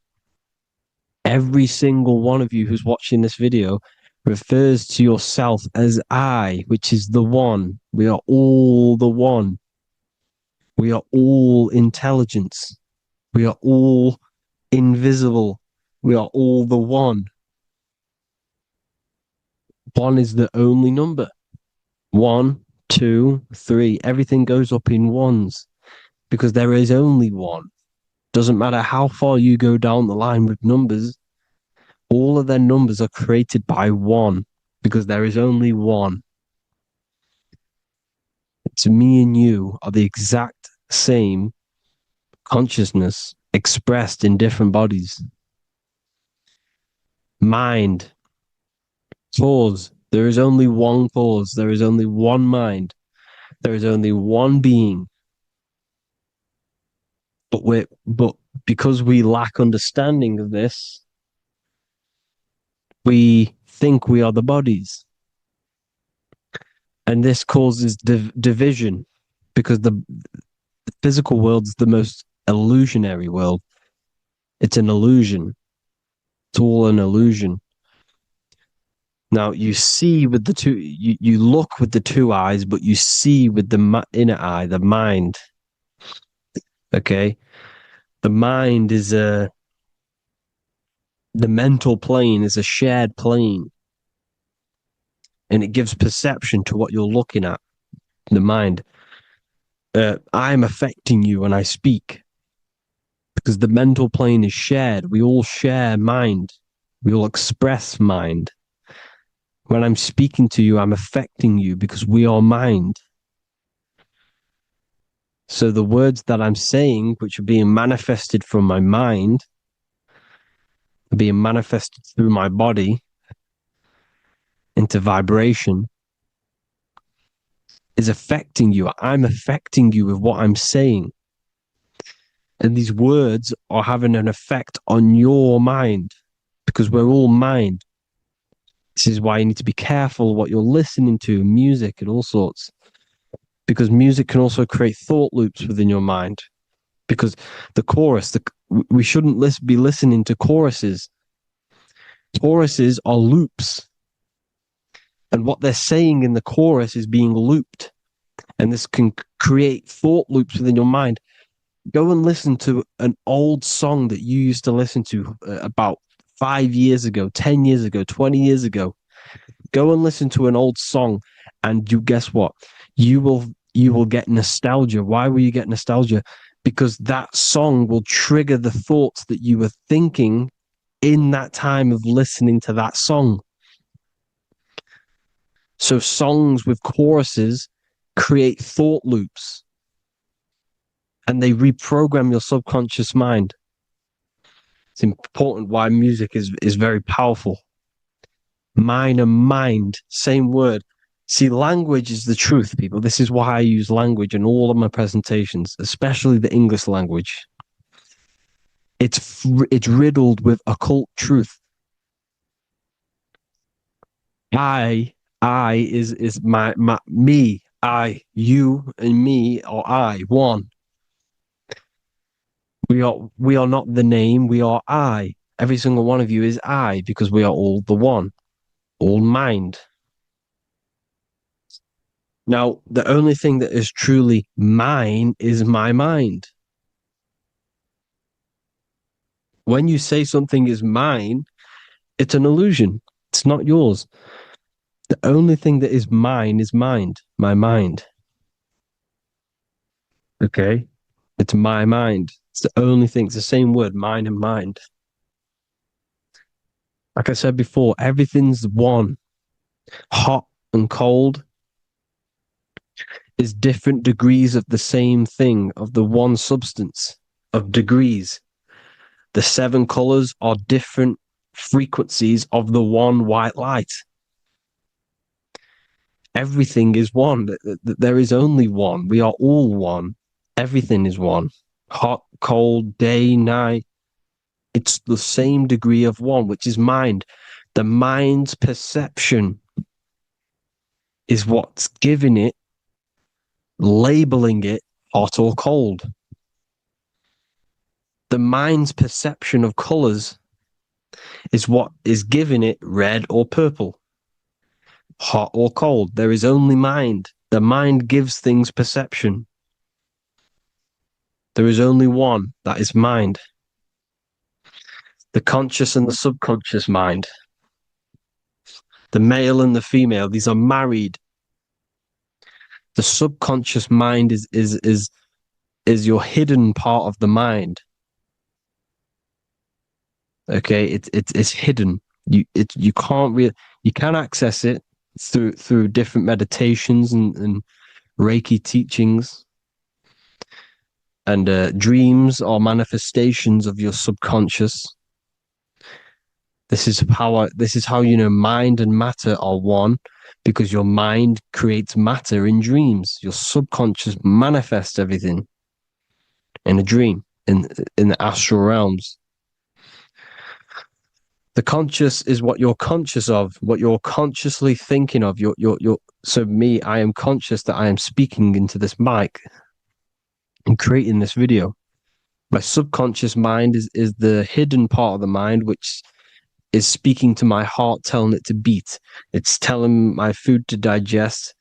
every single one of you who's watching this video refers to yourself as I, which is the one. We are all the one. We are all intelligence. We are all invisible. We are all the one. One is the only number. 1, 2, 3. Everything goes up in ones because there is only one. Doesn't matter how far you go down the line with numbers, all of their numbers are created by one because there is only one. It's me and you are the exact same consciousness expressed in different bodies. Mind. Cause. There is only one cause. There is only one mind. There is only one being. But because we lack understanding of this, we think we are the bodies. And this causes division because the physical world is the most illusionary world. It's an illusion. It's all an illusion. Now you see with the two, you look with the two eyes, but you see with the inner eye, the mind. Okay, the mind is the mental plane is a shared plane, and it gives perception to what you're looking at. The mind. I'm affecting you when I speak because the mental plane is shared. We all share mind. We all express mind. When I'm speaking to you, I'm affecting you because we are mind. So the words that I'm saying, which are being manifested from my mind, are being manifested through my body into vibration, is affecting you. I'm affecting you with what I'm saying. And these words are having an effect on your mind because we're all mind. This is why you need to be careful what you're listening to, music and all sorts. Because music can also create thought loops within your mind. Because the chorus, we shouldn't be listening to choruses. Choruses are loops. And what they're saying in the chorus is being looped. And this can create thought loops within your mind. Go and listen to an old song that you used to listen to about 5 years ago, 10 years ago, 20 years ago. Go and listen to an old song and you guess what? You will get nostalgia. Why will you get nostalgia? Because that song will trigger the thoughts that you were thinking in that time of listening to that song. So songs with choruses create thought loops and they reprogram your subconscious mind. It's important why music is very powerful. Mine and mind, same word. See, language is the truth, people. This is why I use language in all of my presentations, especially the English language. It's riddled with occult truth. I is my me, I, you and me, or I, one. We are not the name, we are I. Every single one of you is I, because we are all the one, all mind. Now, the only thing that is truly mine is my mind. When you say something is mine, it's an illusion. It's not yours. The only thing that is mine is mind, my mind. Okay? It's my mind. It's the only thing. It's the same word, mind and mind. Like I said before, everything's one. Hot and cold is different degrees of the same thing, of the one substance, of degrees. The 7 colors are different frequencies of the one white light. Everything is one. There is only one. We are all one. Everything is one. Hot, cold, day, night. It's the same degree of one, which is mind. The mind's perception is what's giving it, labeling it hot or cold. The mind's perception of colors is what is giving it red or purple, hot or cold. There is only mind. The mind gives things perception. There is only one, that is mind. The conscious and the subconscious mind. The male and the female, these are married. The subconscious mind is your hidden part of the mind. Okay, it's hidden. You can access it through different meditations and Reiki teachings, and dreams or manifestations of your subconscious. This is how you know mind and matter are one, because your mind creates matter in dreams. Your subconscious manifests everything in a dream, in the astral realms. The conscious is what you're conscious of, what you're consciously thinking of. So me, I am conscious that I am speaking into this mic and creating this video. My subconscious mind is the hidden part of the mind, which is speaking to my heart, telling it to beat. It's telling my food to digest.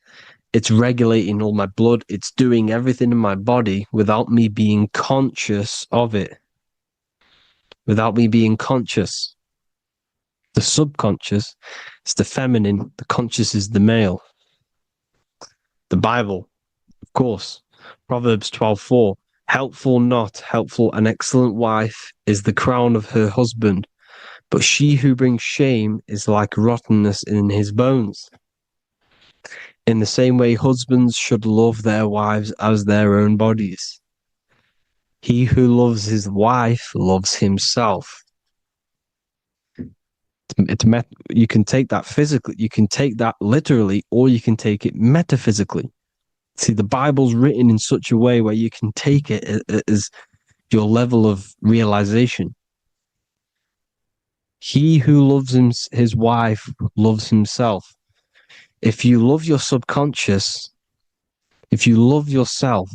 It's regulating all my blood. It's doing everything in my body without me being conscious of it. Without me being conscious. The subconscious is the feminine. The conscious is the male. The Bible, of course. Proverbs 12:4. Helpful, not helpful, an excellent wife is the crown of her husband, but she who brings shame is like rottenness in his bones. In the same way, husbands should love their wives as their own bodies. He who loves his wife loves himself. You can take that physically, you can take that literally, or you can take it metaphysically. See, the Bible's written in such a way where you can take it as your level of realization. He who loves his wife loves himself. If you love your subconscious, if you love yourself,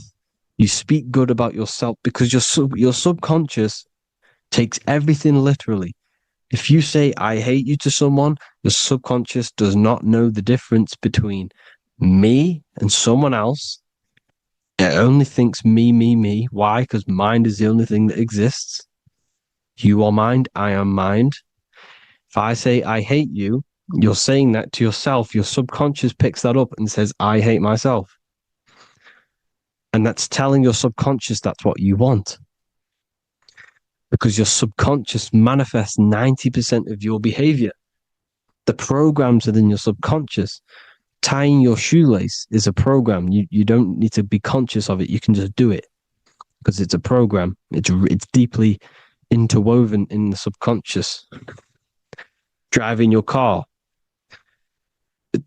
you speak good about yourself, because your subconscious takes everything literally. If you say, I hate you to someone, your subconscious does not know the difference between me and someone else. It only thinks me, me, me. Why? Because mind is the only thing that exists. You are mind, I am mind. If I say, I hate you, you're saying that to yourself. Your subconscious picks that up and says, I hate myself. And that's telling your subconscious that's what you want. Because your subconscious manifests 90% of your behavior. The programs within your subconscious. Tying your shoelace is a program. You don't need to be conscious of it. You can just do it because it's a program. It's deeply interwoven in the subconscious. Driving your car,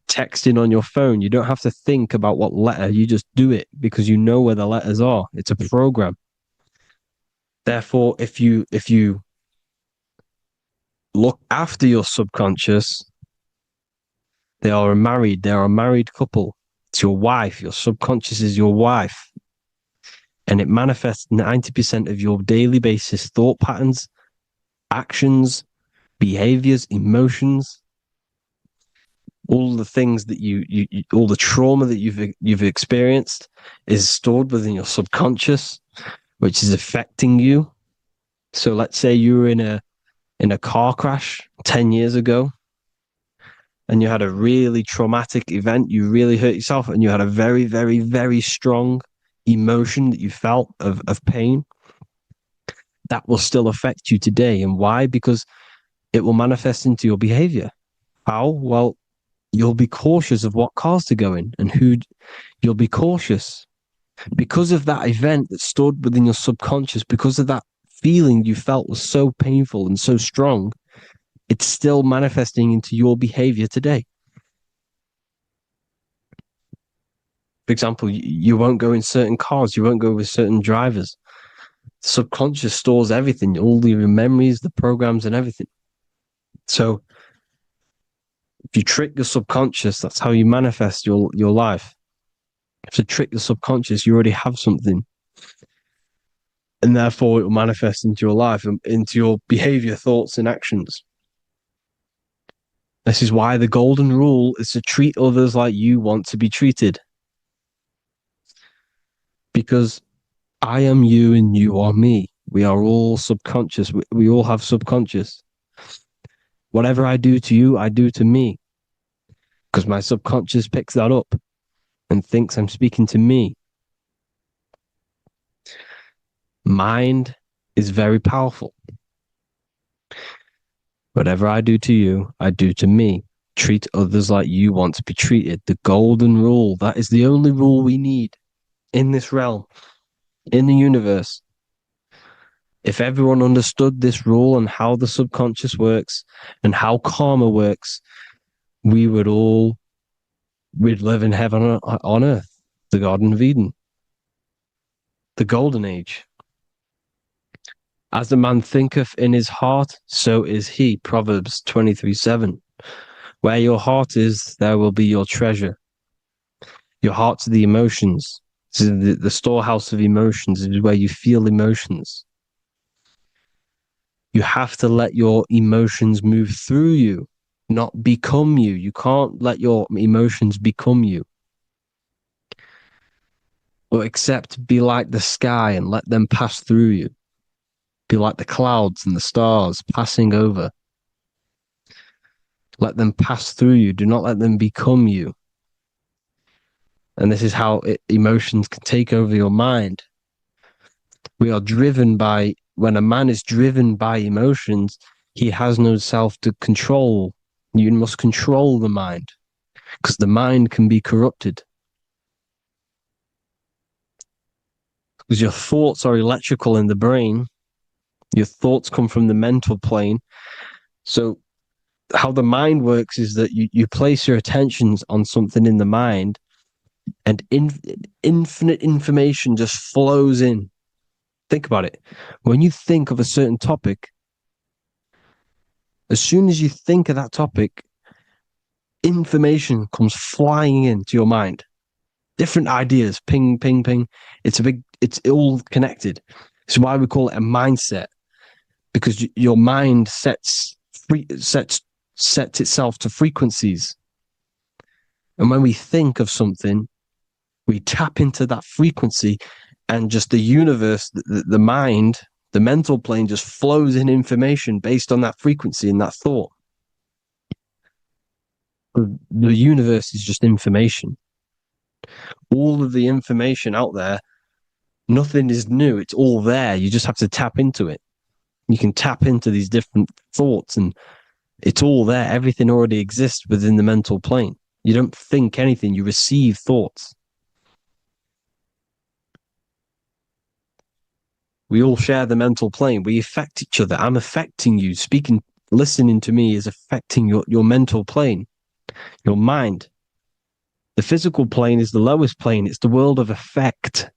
texting on your phone. You don't have to think about what letter. You just do it because you know where the letters are. It's a program. Therefore, if you look after your subconscious, they are a married couple. It's your wife. Your subconscious is your wife. And it manifests 90% of your daily basis thought patterns actions, behaviors, emotions, all the things that all the trauma that you've experienced is stored within your subconscious, which is affecting you. So let's say you were in a car crash 10 years ago and you had a really traumatic event, you really hurt yourself, and you had a very, very, very strong emotion that you felt of pain. That will still affect you today. And why? Because it will manifest into your behavior. How? Well, you'll be cautious of what cars to go in and who. You'll be cautious because of that event that stored within your subconscious, because of that feeling you felt was so painful and so strong. It's still manifesting into your behavior today. For example, you won't go in certain cars, you won't go with certain drivers. The subconscious stores everything, all your memories, the programs, and everything. So if you trick your subconscious, that's how you manifest your life. If you trick the subconscious, you already have something. And therefore it will manifest into your life, into your behavior, thoughts, and actions. This is why the golden rule is to treat others like you want to be treated. Because I am you and you are me. We are all subconscious. We all have subconscious. Whatever I do to you, I do to me. Because my subconscious picks that up and thinks I'm speaking to me. Mind is very powerful. Whatever I do to you, I do to me. Treat others like you want to be treated. The golden rule. That is the only rule we need in this realm, in the universe. If everyone understood this rule and how the subconscious works and how karma works, we'd live in heaven on earth, the Garden of Eden, the golden age. As a man thinketh in his heart, so is he. Proverbs 23:7. Where your heart is, there will be your treasure. Your heart's the emotions. This is the storehouse of emotions. This is where you feel emotions. You have to let your emotions move through you, not become you. You can't let your emotions become you. But except be like the sky and let them pass through you. Be like the clouds and the stars passing over. Let them pass through you. Do not let them become you. And this is how emotions can take over your mind. We are driven by, when a man is driven by emotions, he has no self to control. You must control the mind, because the mind can be corrupted. Because your thoughts are electrical in the brain. Your thoughts come from the mental plane. So how the mind works is that you place your attentions on something in the mind, and infinite information just flows in. Think about it. When you think of a certain topic, as soon as you think of that topic, information comes flying into your mind. Different ideas, ping, ping, ping. It's all connected. It's why we call it a mindset, because your mind sets itself to frequencies. And when we think of something, we tap into that frequency, and just the universe, the mind, the mental plane just flows in information based on that frequency and that thought. The universe is just information. All of the information out there, nothing is new. It's all there. You just have to tap into it. You can tap into these different thoughts, and it's all there. Everything already exists within the mental plane. You don't think anything. You receive thoughts. We all share the mental plane. We affect each other. I'm affecting you. Listening to me is affecting your mental plane, your mind. The physical plane is the lowest plane. It's the world of effect.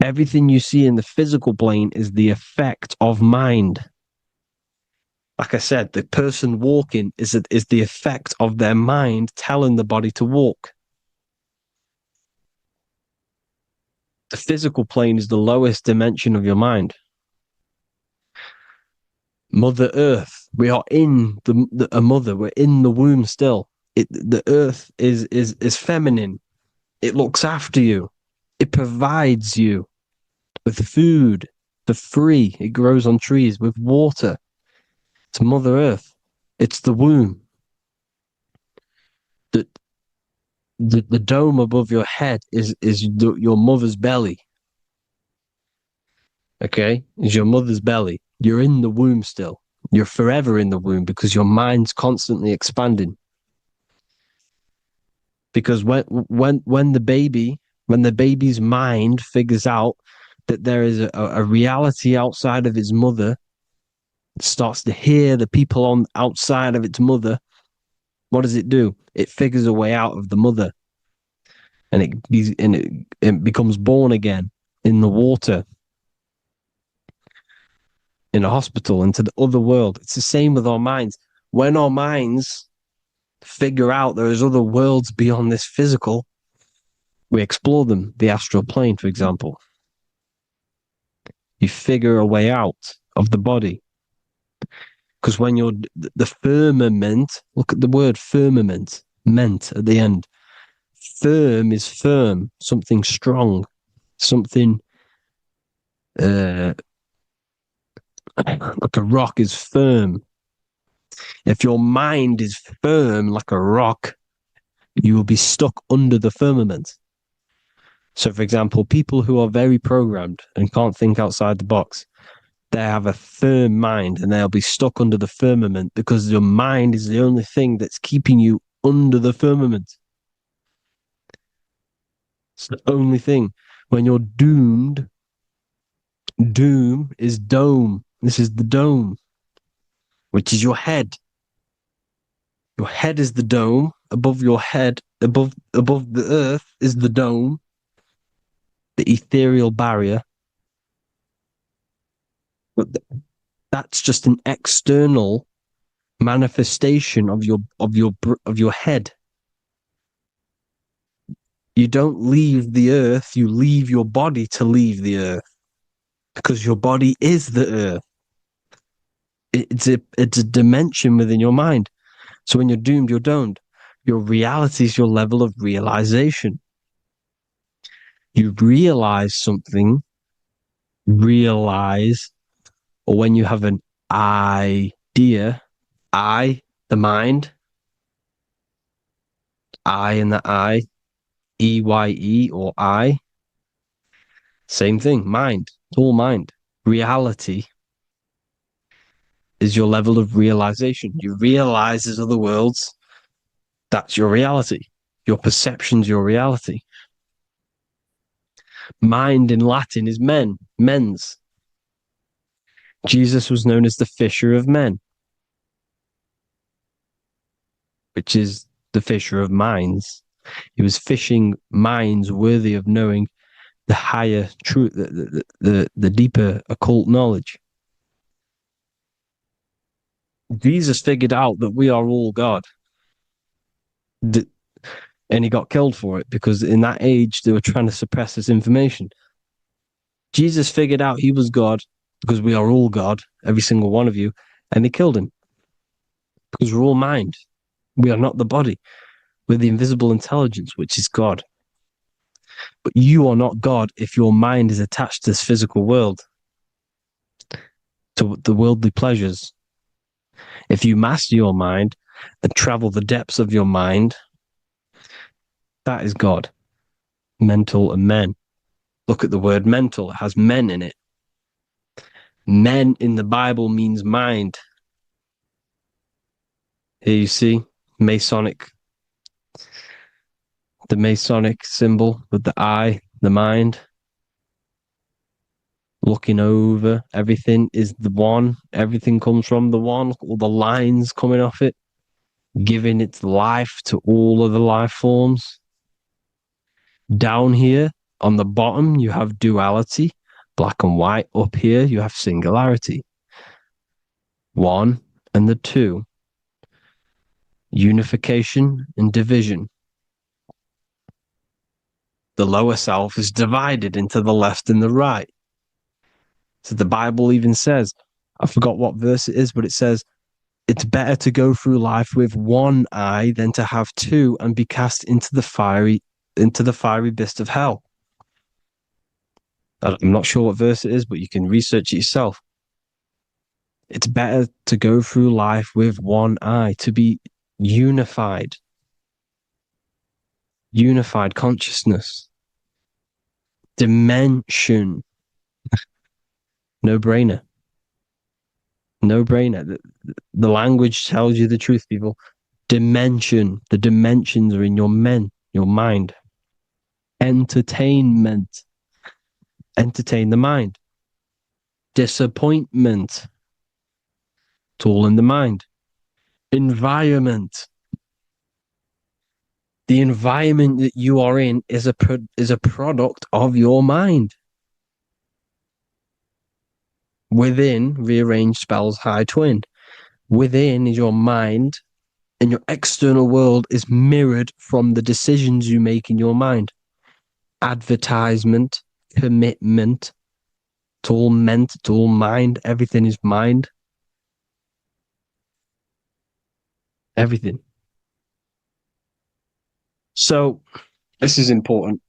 Everything you see in the physical plane is the effect of mind. Like I said, the person walking is the effect of their mind telling the body to walk. The physical plane is the lowest dimension of your mind. Mother Earth. We are in a mother. We're in the womb still. The earth is feminine. It looks after you. It provides you with food for free. It grows on trees with water. It's Mother Earth. It's the womb. The dome above your head is your mother's belly. Okay? Is your mother's belly. You're in the womb still. You're forever in the womb because your mind's constantly expanding. Because when the baby's mind figures out that there is a reality outside of its mother, it starts to hear the people on outside of its mother, what does it do? It figures a way out of the mother, and it becomes born again in the water, in a hospital, into the other world. It's the same with our minds. When our minds figure out there is other worlds beyond this physical, we explore them. The astral plane, for example. You figure a way out of the body. Because when you're the firmament, look at the word firmament, meant at the end. Firm is firm, something strong, something like a rock is firm. If your mind is firm like a rock, you will be stuck under the firmament. So, for example, people who are very programmed and can't think outside the box, they have a firm mind and they'll be stuck under the firmament because your mind is the only thing that's keeping you under the firmament. It's the only thing. When you're doomed, doom is dome. This is the dome, which is your head. Your head is the dome. Above your head, above the earth is the dome, the ethereal barrier. But that's just an external manifestation of your head. You don't leave the earth, you leave your body to leave the earth. Because your body is the earth. It's a dimension within your mind. So when you're doomed, you're domed. Your reality is your level of realization. You realize something, or when you have an idea, the mind, in the EYE or I, same thing, mind, it's all mind. Reality is your level of realization. You realize there's other worlds. That's your reality. Your perception's your reality. Mind in Latin is mens. Jesus was known as the fisher of men, which is the fisher of minds. He was fishing minds worthy of knowing the higher truth, the deeper occult knowledge. Jesus figured out that we are all God. And he got killed for it because in that age they were trying to suppress this information. Jesus figured out he was God because we are all God, every single one of you, and they killed him because we're all mind. We are not the body. We're the invisible intelligence, which is God. But you are not God if your mind is attached to this physical world, to the worldly pleasures. If you master your mind and travel the depths of your mind, that is God. Mental and men. Look at the word mental. It has men in it. Men in the Bible means mind. Here you see Masonic. The Masonic symbol with the eye, the mind. Looking over everything is the one. Everything comes from the one. All the lines coming off it. Giving its life to all of the life forms. Down here on the bottom, you have duality, black and white. Up here, you have singularity. One and the two. Unification and division. The lower self is divided into the left and the right. So the Bible even says, I forgot what verse it is, but it says, it's better to go through life with one eye than to have two and be cast into the fiery abyss of hell. I'm not sure what verse it is, but you can research it yourself. It's better to go through life with one eye, to be unified consciousness, dimension. No brainer. The language tells you the truth, people. Dimension. The dimensions are in your mind. Entertainment. Entertain the mind. Disappointment. It's all in the mind. Environment. The environment that you are in is a product of your mind. Within, rearrange spells high twin. Within is your mind, and your external world is mirrored from the decisions you make in your mind. Advertisement, commitment, it's all mind. Everything is mind. Everything. So, this is important.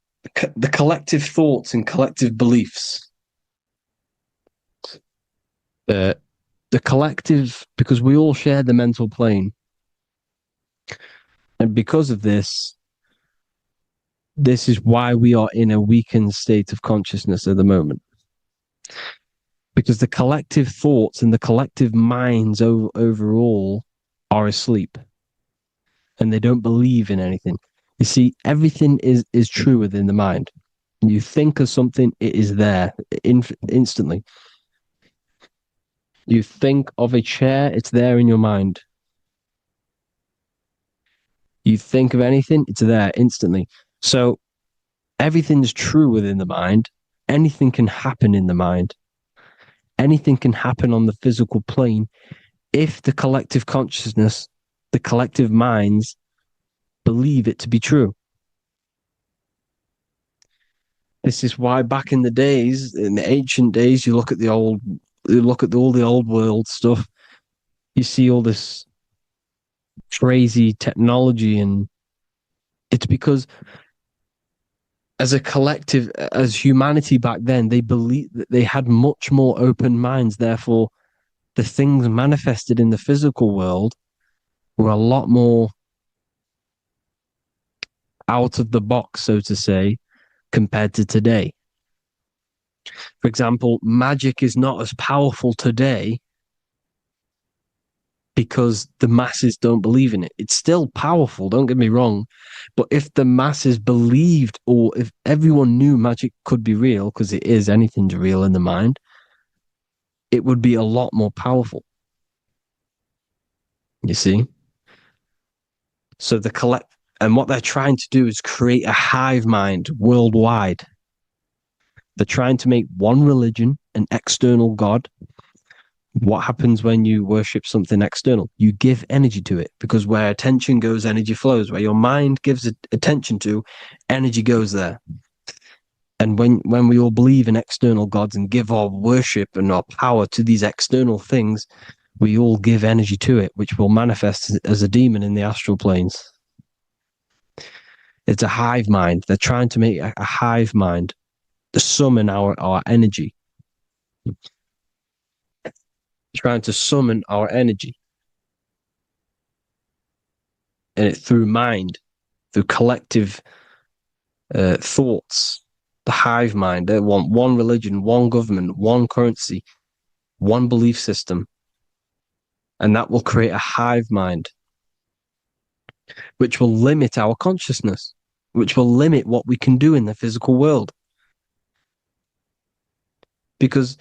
The collective thoughts and collective beliefs. The collective, because we all share the mental plane. And because of this is why we are in a weakened state of consciousness at the moment. Because the collective thoughts and the collective minds overall are asleep. And they don't believe in anything. You see, everything is true within the mind. You think of something, it is there instantly. You think of a chair, it's there in your mind. You think of anything, it's there instantly. So everything's true within the mind. Anything can happen in the mind. Anything can happen on the physical plane if the collective consciousness, the collective minds, believe it to be true. This is why back in the days, in the ancient days, you look at all the old world stuff, you see all this crazy technology, and it's because as a collective, as humanity back then, they believed that they had much more open minds. Therefore, the things manifested in the physical world were a lot more out of the box, so to say, compared to today. For example, magic is not as powerful today because the masses don't believe in it. It's still powerful, don't get me wrong, but if the masses believed, or if everyone knew magic could be real, because it is, anything's real in the mind, it would be a lot more powerful. You see? So and what they're trying to do is create a hive mind worldwide. They're trying to make one religion, an external god. What happens when you worship something external? You give energy to it, because where attention goes, energy flows. Where your mind gives attention to, energy goes there. And when we all believe in external gods and give our worship and our power to these external things, we all give energy to it, which will manifest as a demon in the astral planes. It's a hive mind. They're trying to make a hive mind to summon our energy. Trying to summon our energy. And it through mind, through collective thoughts, the hive mind. They want one religion, one government, one currency, one belief system. And that will create a hive mind, which will limit our consciousness, which will limit what we can do in the physical world. Because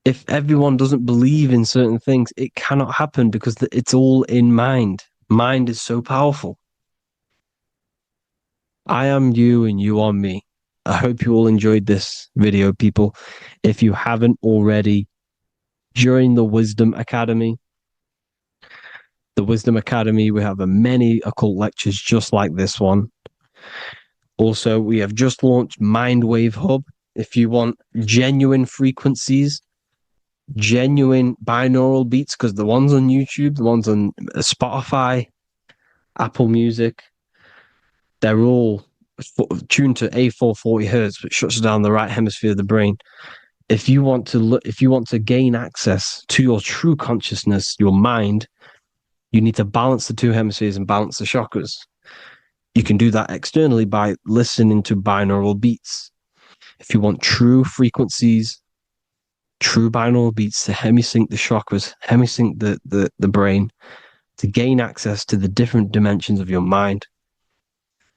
if everyone doesn't believe in certain things, it cannot happen, because it's all in mind. Mind is so powerful. I am you and you are me. I hope you all enjoyed this video, people. If you haven't already, join the Wisdom Academy. The Wisdom Academy, we have many occult lectures just like this one. Also, we have just launched Mindwave Hub. If you want genuine frequencies, genuine binaural beats, because the ones on YouTube, the ones on Spotify, Apple Music, they're all tuned to A440 hertz, which shuts down the right hemisphere of the brain. If you want to gain access to your true consciousness, your mind, you need to balance the two hemispheres and balance the chakras. You can do that externally by listening to binaural beats. If you want true frequencies, true binaural beats to hemisync the chakras, hemisync the brain, to gain access to the different dimensions of your mind,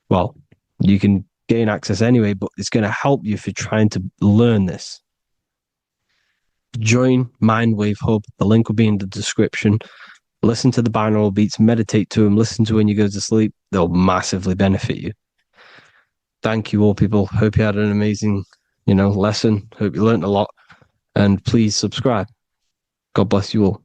well, you can gain access anyway, but it's going to help you if you're trying to learn this. Join Mindwave Hub. The link will be in the description. Listen to the binaural beats, meditate to them, listen to when you go to sleep. They'll massively benefit you. Thank you all, people. Hope you had an amazing, lesson. Hope you learned a lot. And please subscribe. God bless you all.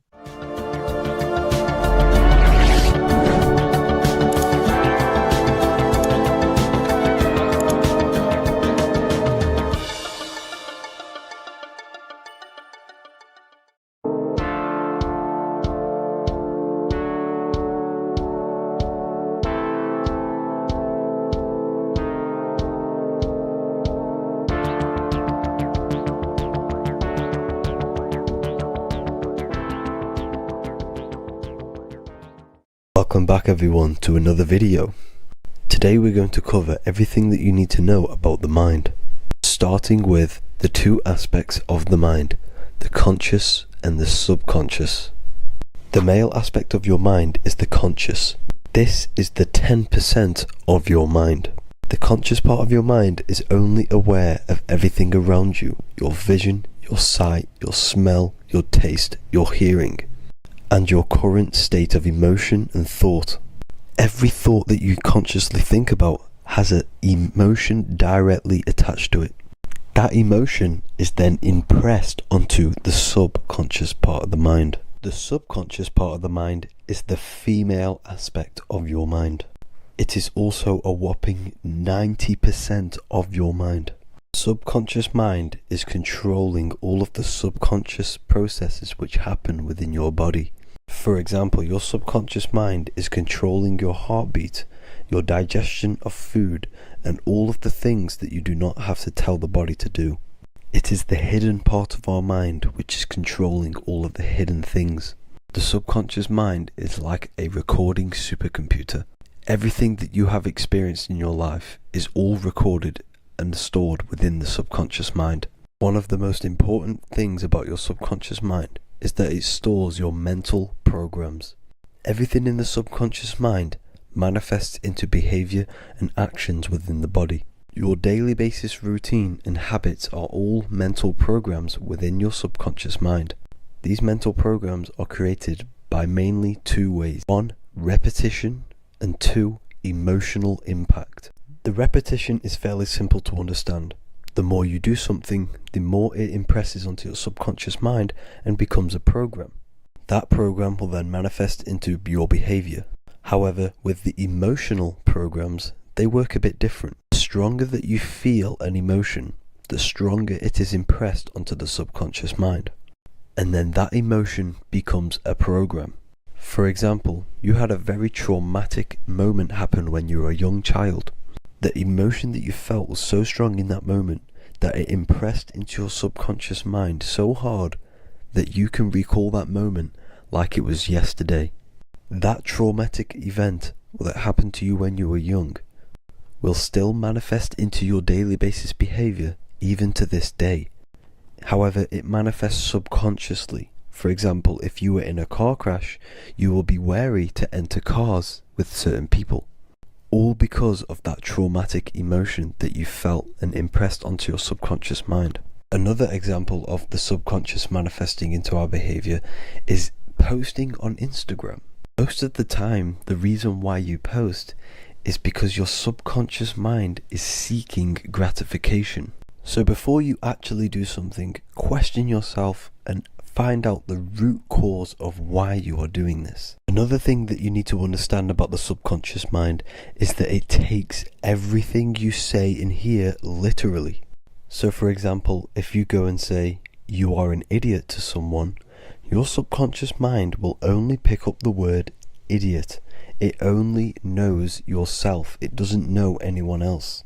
Welcome back everyone to another video. Today we're going to cover everything that you need to know about the mind, starting with the two aspects of the mind, the conscious and the subconscious. The male aspect of your mind is the conscious. This is the 10% of your mind. The conscious part of your mind is only aware of everything around you, your vision, your sight, your smell, your taste, your hearing, and your current state of emotion and thought. Every thought that you consciously think about has an emotion directly attached to it. That emotion is then impressed onto the subconscious part of the mind. The subconscious part of the mind is the female aspect of your mind. It is also a whopping 90% of your mind. Subconscious mind is controlling all of the subconscious processes which happen within your body. For example, your subconscious mind is controlling your heartbeat, your digestion of food, and all of the things that you do not have to tell the body to do. It is the hidden part of our mind which is controlling all of the hidden things. The subconscious mind is like a recording supercomputer. Everything that you have experienced in your life is all recorded and stored within the subconscious mind. One of the most important things about your subconscious mind is that it stores your mental programs. Everything in the subconscious mind manifests into behavior and actions within the body. Your daily basis routine and habits are all mental programs within your subconscious mind. These mental programs are created by mainly two ways. 1, repetition, and 2, emotional impact. The repetition is fairly simple to understand. The more you do something, the more it impresses onto your subconscious mind and becomes a program. That program will then manifest into your behavior. However, with the emotional programs, they work a bit different. The stronger that you feel an emotion, the stronger it is impressed onto the subconscious mind. And then that emotion becomes a program. For example, you had a very traumatic moment happen when you were a young child. The emotion that you felt was so strong in that moment that it impressed into your subconscious mind so hard that you can recall that moment like it was yesterday. That traumatic event that happened to you when you were young will still manifest into your daily basis behavior even to this day. However, it manifests subconsciously. For example, if you were in a car crash, you will be wary to enter cars with certain people. All because of that traumatic emotion that you felt and impressed onto your subconscious mind. Another example of the subconscious manifesting into our behavior is posting on Instagram. Most of the time, the reason why you post is because your subconscious mind is seeking gratification. So before you actually do something, question yourself and find out the root cause of why you are doing this. Another thing that you need to understand about the subconscious mind is that it takes everything you say and hear literally. So for example, if you go and say, you are an idiot to someone, your subconscious mind will only pick up the word idiot. It only knows yourself. It doesn't know anyone else.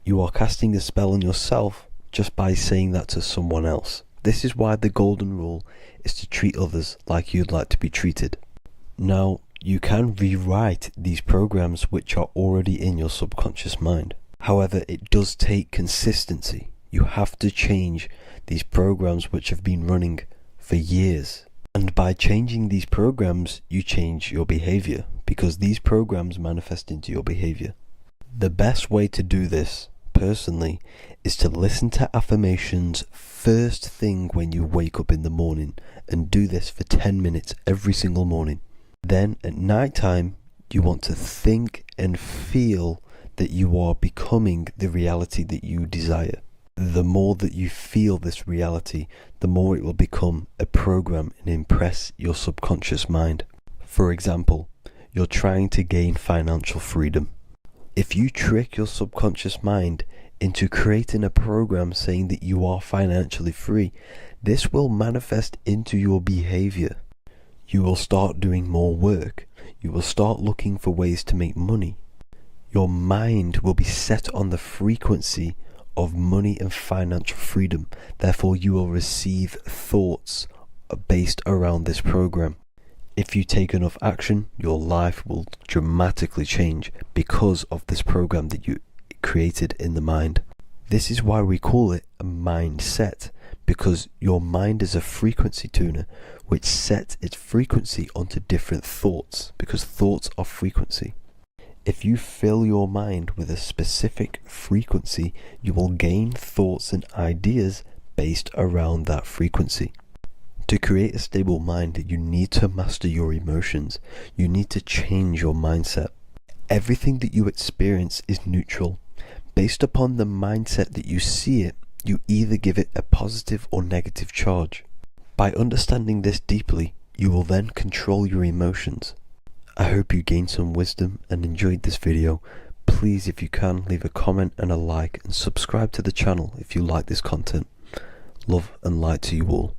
You are casting a spell on yourself just by saying that to someone else. This is why the golden rule is to treat others like you'd like to be treated. Now, you can rewrite these programs which are already in your subconscious mind. However, it does take consistency. You have to change these programs which have been running for years. And by changing these programs, you change your behavior, because these programs manifest into your behavior. The best way to do this, personally, is to listen to affirmations first thing when you wake up in the morning, and do this for 10 minutes every single morning. Then at night time, you want to think and feel that you are becoming the reality that you desire. The more that you feel this reality, the more it will become a program and impress your subconscious mind. For example, you're trying to gain financial freedom. If you trick your subconscious mind into creating a program saying that you are financially free, this will manifest into your behavior. You will start doing more work. You will start looking for ways to make money. Your mind will be set on the frequency of money and financial freedom. Therefore, you will receive thoughts based around this program. If you take enough action, your life will dramatically change because of this program that you created in the mind. This is why we call it a mindset, because your mind is a frequency tuner which sets its frequency onto different thoughts, because thoughts are frequency. If you fill your mind with a specific frequency, you will gain thoughts and ideas based around that frequency. To create a stable mind, you need to master your emotions. You need to change your mindset. Everything that you experience is neutral. Based upon the mindset that you see it, you either give it a positive or negative charge. By understanding this deeply, you will then control your emotions. I hope you gained some wisdom and enjoyed this video. Please, if you can, leave a comment and a like, and subscribe to the channel if you like this content. Love and light to you all.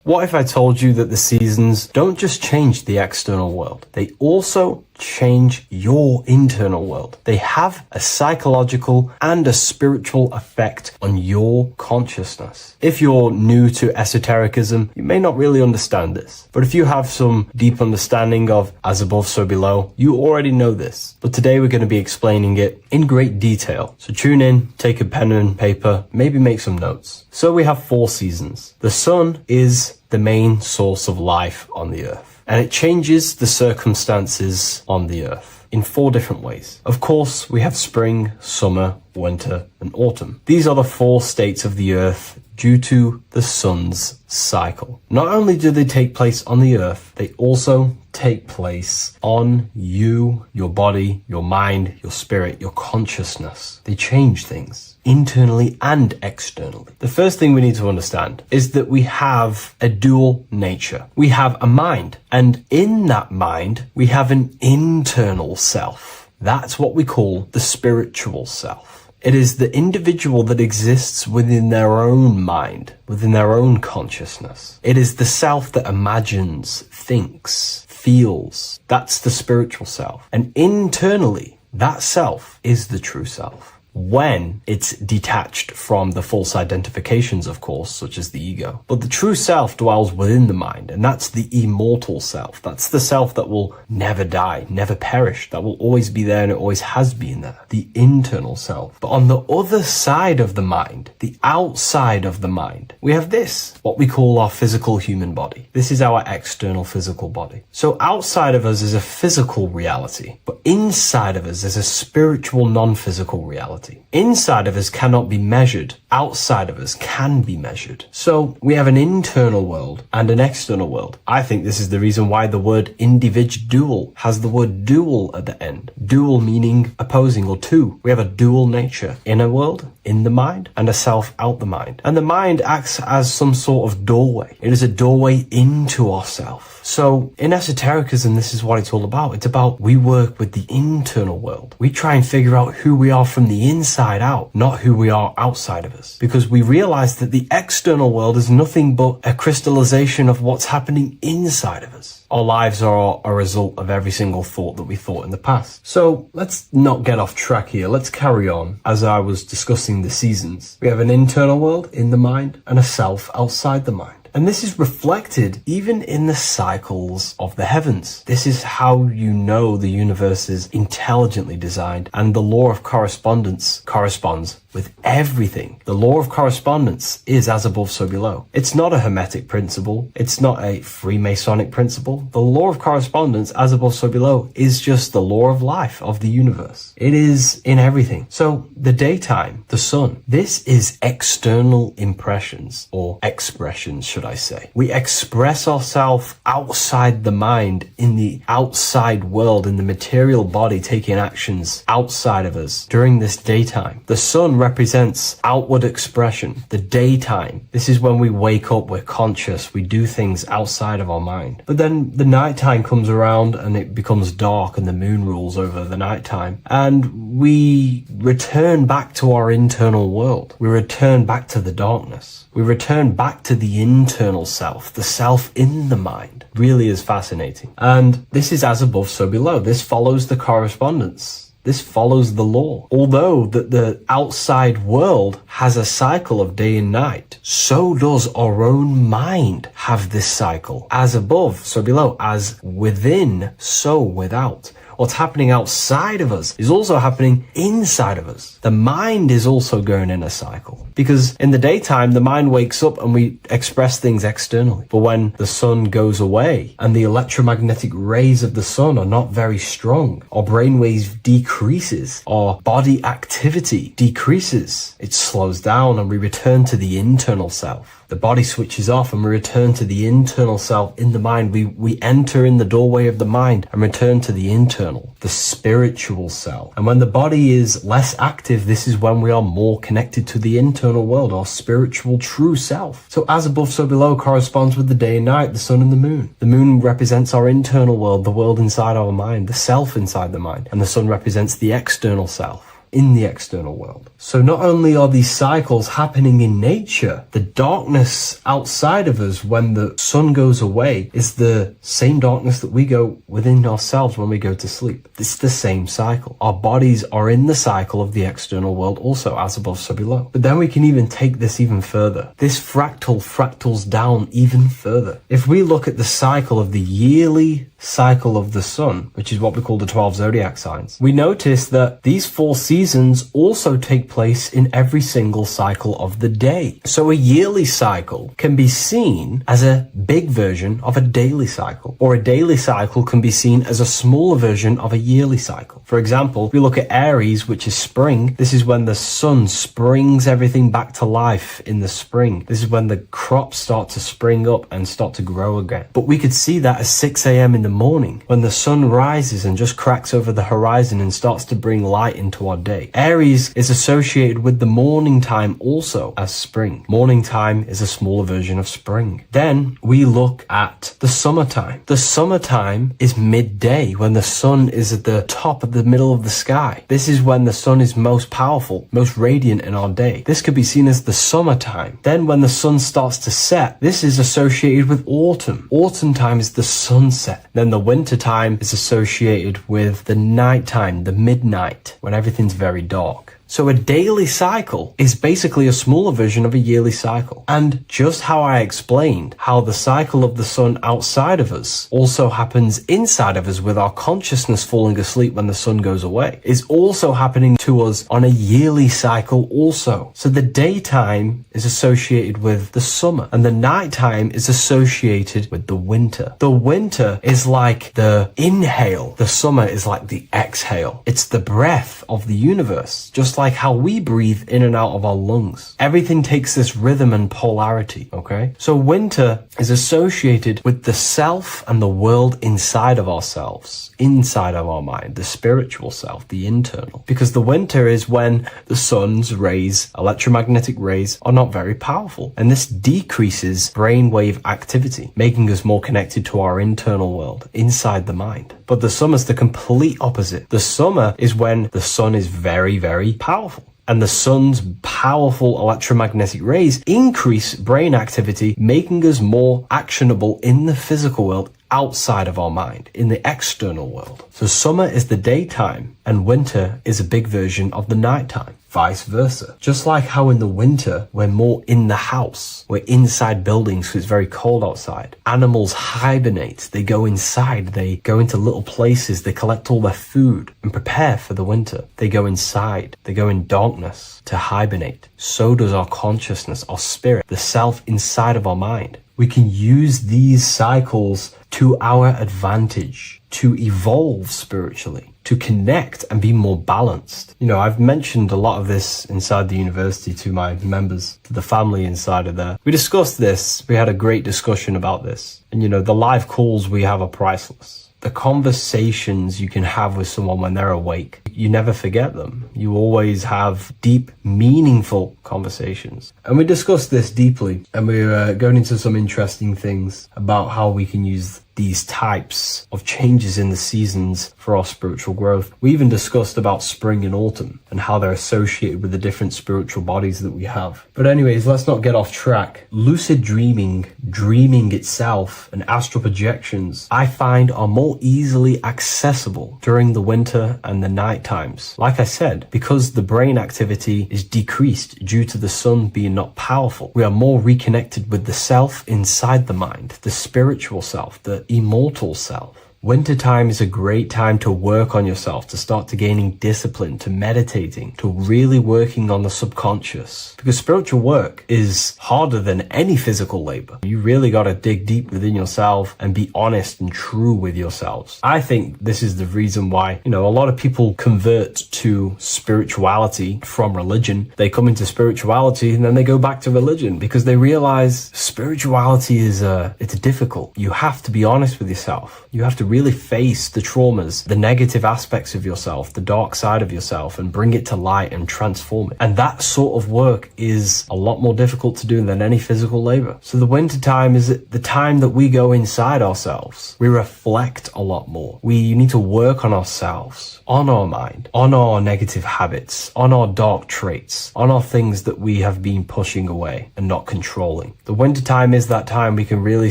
What if I told you that the seasons don't just change the external world, they also change your internal world? They have a psychological and a spiritual effect on your consciousness. If you're new to esotericism, you may not really understand this. But if you have some deep understanding of as above, so below, you already know this. But today we're going to be explaining it in great detail. So tune in, take a pen and paper, maybe make some notes. So we have 4 seasons. The sun is the main source of life on the earth, and it changes the circumstances on the earth in 4 different ways. Of course, we have spring, summer, winter, and autumn. These are the 4 states of the earth due to the sun's cycle. Not only do they take place on the earth, they also take place on you, your body, your mind, your spirit, your consciousness. They change things internally and externally. The first thing we need to understand is that we have a dual nature. We have a mind, and in that mind, we have an internal self. That's what we call the spiritual self. It is the individual that exists within their own mind, within their own consciousness. It is the self that imagines, thinks, feels. That's the spiritual self. And internally, that self is the true self. When it's detached from the false identifications, of course, such as the ego. But the true self dwells within the mind, and that's the immortal self. That's the self that will never die, never perish, that will always be there, and it always has been there. The internal self. But on the other side of the mind, the outside of the mind, we have this, what we call our physical human body. This is our external physical body. So outside of us is a physical reality, but inside of us is a spiritual non-physical reality. reality. Inside of us cannot be measured. Outside of us can be measured. So we have an internal world and an external world. I think this is the reason why the word individual has the word dual at the end. Dual meaning opposing or two. We have a dual nature. Inner world, in the mind, and a self out the mind. And the mind acts as some sort of doorway. It is a doorway into ourself. So in esotericism, this is what it's all about. It's about we work with the internal world. We try and figure out who we are from the inside out, not who we are outside of us. Because we realize that the external world is nothing but a crystallization of what's happening inside of us. Our lives are a result of every single thought that we thought in the past. So let's not get off track here. Let's carry on. As I was discussing the seasons, we have an internal world in the mind and a self outside the mind. And this is reflected even in the cycles of the heavens. This is how you know the universe is intelligently designed, and the law of correspondence corresponds with everything. The law of correspondence is as above, so below. It's not a Hermetic principle. It's not a Freemasonic principle. The law of correspondence, as above, so below, is just the law of life of the universe. It is in everything. So the daytime, the sun, this is external impressions or expressions, should I say. We express ourselves outside the mind, in the outside world, in the material body, taking actions outside of us during this daytime. The sun represents outward expression, the daytime. This is when we wake up, we're conscious, we do things outside of our mind. But then the nighttime comes around and it becomes dark and the moon rules over the nighttime. And we return back to our internal world. We return back to the darkness. We return back to the internal self, the self in the mind. Really is fascinating. And this is as above, so below. This follows the correspondence. This follows the law. Although that the outside world has a cycle of day and night, so does our own mind have this cycle. As above, so below. As within, so without. What's happening outside of us is also happening inside of us. The mind is also going in a cycle. Because in the daytime, the mind wakes up and we express things externally. But when the sun goes away and the electromagnetic rays of the sun are not very strong, our brainwaves decreases, our body activity decreases. It slows down and we return to the internal self. The body switches off and we return to the internal self in the mind. We enter in the doorway of the mind and return to the internal, the spiritual self. And when the body is less active, this is when we are more connected to the internal world, our spiritual true self. So as above, so below corresponds with the day and night, the sun and the moon. The moon represents our internal world, the world inside our mind, the self inside the mind. And the sun represents the external self in the external world. So not only are these cycles happening in nature, the darkness outside of us when the sun goes away is the same darkness that we go within ourselves when we go to sleep. It's the same cycle. Our bodies are in the cycle of the external world also, as above, so below. But then we can even take this even further. This fractals down even further. If we look at the cycle of the yearly cycle of the sun, which is what we call the 12 zodiac signs, we notice that these 4 seasons also take place in every single cycle of the day. So a yearly cycle can be seen as a big version of a daily cycle, or a daily cycle can be seen as a smaller version of a yearly cycle. For example, if we look at Aries, which is spring, this is when the sun springs everything back to life in the spring. This is when the crops start to spring up and start to grow again. But we could see that at 6 a.m. in the morning, when the sun rises and just cracks over the horizon and starts to bring light into our day. Aries is associated with the morning time also as spring. Morning time is a smaller version of spring. Then we look at the summertime. The summertime is midday, when the sun is at the top of the middle of the sky. This is when the sun is most powerful, most radiant in our day. This could be seen as the summertime. Then when the sun starts to set, this is associated with autumn. Autumn time is the sunset. Then the winter time is associated with the nighttime, the midnight, when everything's very dark. So a daily cycle is basically a smaller version of a yearly cycle. And just how I explained how the cycle of the sun outside of us also happens inside of us with our consciousness falling asleep when the sun goes away, is also happening to us on a yearly cycle also. So the daytime is associated with the summer and the nighttime is associated with the winter. The winter is like the inhale. The summer is like the exhale. It's the breath of the universe. Just just like how we breathe in and out of our lungs. Everything takes this rhythm and polarity, okay? So winter is associated with the self and the world inside of ourselves, inside of our mind, the spiritual self, the internal. Because the winter is when the sun's rays, electromagnetic rays, are not very powerful. And this decreases brainwave activity, making us more connected to our internal world, inside the mind. But the summer's the complete opposite. The summer is when the sun is very, very powerful. And the sun's powerful electromagnetic rays increase brain activity, making us more actionable in the physical world outside of our mind, in the external world. So summer is the daytime and winter is a big version of the nighttime. Vice versa. Just like how in the winter, we're more in the house. We're inside buildings because it's very cold outside. Animals hibernate. They go inside. They go into little places. They collect all their food and prepare for the winter. They go inside. They go in darkness to hibernate. So does our consciousness, our spirit, the self inside of our mind. We can use these cycles to our advantage, to evolve spiritually, to connect and be more balanced. You know, I've mentioned a lot of this inside the university to my members, to the family inside of there. We discussed this. We had a great discussion about this. And, you know, the live calls we have are priceless. The conversations you can have with someone when they're awake, you never forget them. You always have deep, meaningful conversations. And we discussed this deeply, and we were going into some interesting things about how we can use these types of changes in the seasons for our spiritual growth. We even discussed about spring and autumn and how they're associated with the different spiritual bodies that we have. But anyways, let's not get off track. Lucid dreaming, dreaming itself, and astral projections, I find are more easily accessible during the winter and the night times. Like I said, because the brain activity is decreased due to the sun being not powerful, we are more reconnected with the self inside the mind, the spiritual self, the immortal self. Wintertime is a great time to work on yourself, to start to gaining discipline, to meditating, to really working on the subconscious. Because spiritual work is harder than any physical labor. You really got to dig deep within yourself and be honest and true with yourselves. I think this is the reason why, you know, a lot of people convert to spirituality from religion. They come into spirituality and then they go back to religion because they realize spirituality is it's difficult. You have to be honest with yourself. You have to really face the traumas, the negative aspects of yourself, the dark side of yourself, and bring it to light and transform it. And that sort of work is a lot more difficult to do than any physical labor. So the winter time is the time that we go inside ourselves. We reflect a lot more. We need to work on ourselves, on our mind, on our negative habits, on our dark traits, on our things that we have been pushing away and not controlling. The winter time is that time we can really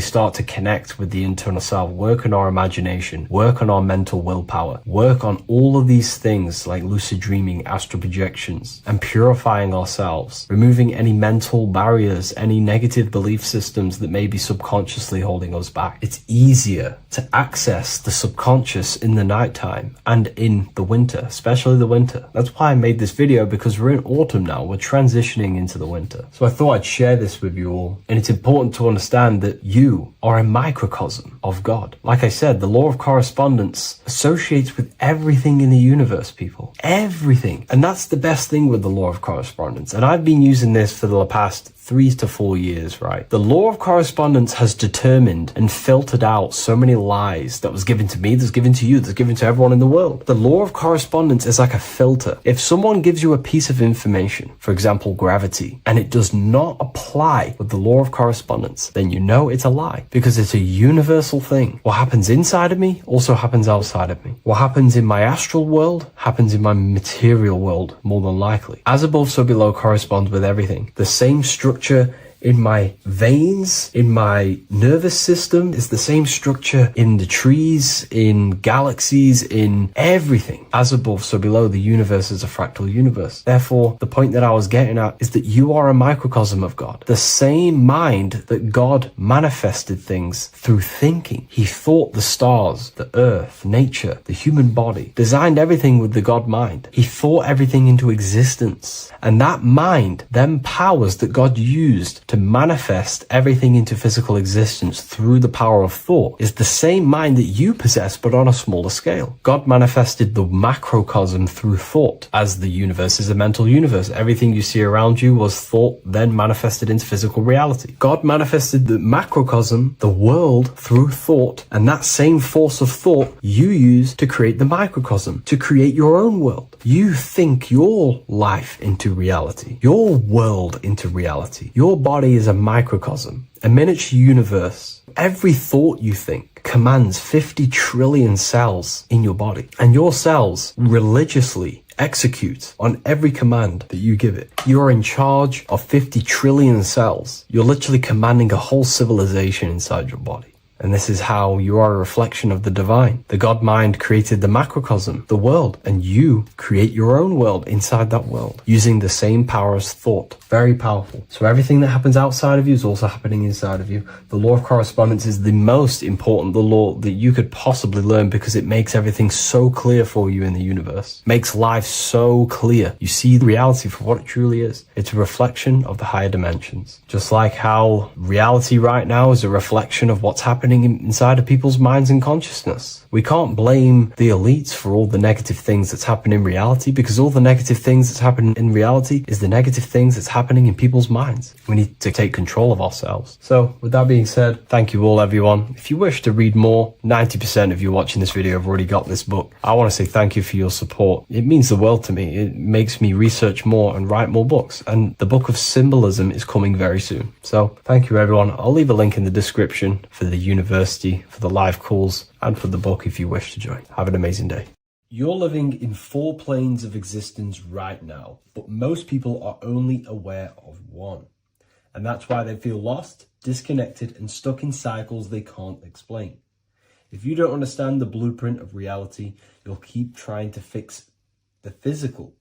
start to connect with the internal self, work on our imagination, work on our mental willpower, work on all of these things like lucid dreaming, astral projections, and purifying ourselves, removing any mental barriers, any negative belief systems that may be subconsciously holding us back. It's easier to access the subconscious in the nighttime and in the winter, especially the winter. That's why I made this video, because we're in autumn now. We're transitioning into the winter. So I thought I'd share this with you all. And it's important to understand that you are a microcosm of God. Like I said, the law of correspondence associates with everything in the universe, people. Everything. And that's the best thing with the law of correspondence. And I've been using this for the past 3 to 4 years, right? The law of correspondence has determined and filtered out so many lies that was given to me, that's given to you, that's given to everyone in the world. The law of correspondence is like a filter. If someone gives you a piece of information, for example, gravity, and it does not apply with the law of correspondence, then you know it's a lie, because it's a universal thing. What happens inside of me also happens outside of me. What happens in my astral world happens in my material world, more than likely. As above, so below corresponds with everything. The same structure in my veins, in my nervous system, is the same structure in the trees, in galaxies, in everything. As above, so below, the universe is a fractal universe. Therefore, the point that I was getting at is that you are a microcosm of God. The same mind that God manifested things through thinking. He thought the stars, the earth, nature, the human body, designed everything with the God mind. He thought everything into existence. And that mind then powers that God used to to manifest everything into physical existence through the power of thought is the same mind that you possess, but on a smaller scale. God manifested the macrocosm through thought, as the universe is a mental universe. Everything you see around you was thought, then manifested into physical reality. God manifested the macrocosm, the world, through thought, and that same force of thought you use to create the microcosm, to create your own world. You think your life into reality, your world into reality. Your body is a microcosm, a miniature universe. Every thought you think commands 50 trillion cells in your body, and your cells religiously execute on every command that you give it. You're in charge of 50 trillion cells. You're literally commanding a whole civilization inside your body. And this is how you are a reflection of the divine. The God mind created the macrocosm, the world, and you create your own world inside that world using the same power as thought. Very powerful. So everything that happens outside of you is also happening inside of you. The law of correspondence is the most important, the law that you could possibly learn, because it makes everything so clear for you in the universe. Makes life so clear. You see the reality for what it truly is. It's a reflection of the higher dimensions. Just like how reality right now is a reflection of what's happening inside of people's minds and consciousness. We can't blame the elites for all the negative things that's happening in reality, because all the negative things that's happening in reality is the negative things that's happening in people's minds. We need to take control of ourselves. So with that being said, thank you all, everyone. If you wish to read more, 90% of you watching this video have already got this book. I want to say thank you for your support. It means the world to me. It makes me research more and write more books. And the book of symbolism is coming very soon. So thank you, everyone. I'll leave a link in the description for the university, for the live calls, and for the book if you wish to join. Have an amazing day. You're living in 4 planes of existence right now, but most people are only aware of one. And that's why they feel lost, disconnected, and stuck in cycles they can't explain. If you don't understand the blueprint of reality, you'll keep trying to fix the physical,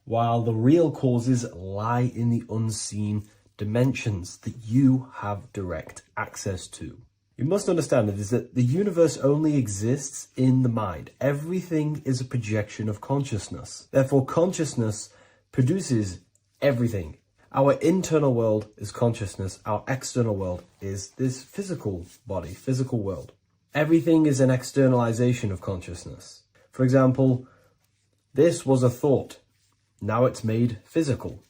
while the real causes lie in the unseen dimensions that you have direct access to. You must understand that the universe only exists in the mind. Everything is a projection of consciousness. Therefore, consciousness produces everything. Our internal world is consciousness. Our external world is this physical body, physical world. Everything is an externalization of consciousness. For example, this was a thought. Now it's made physical.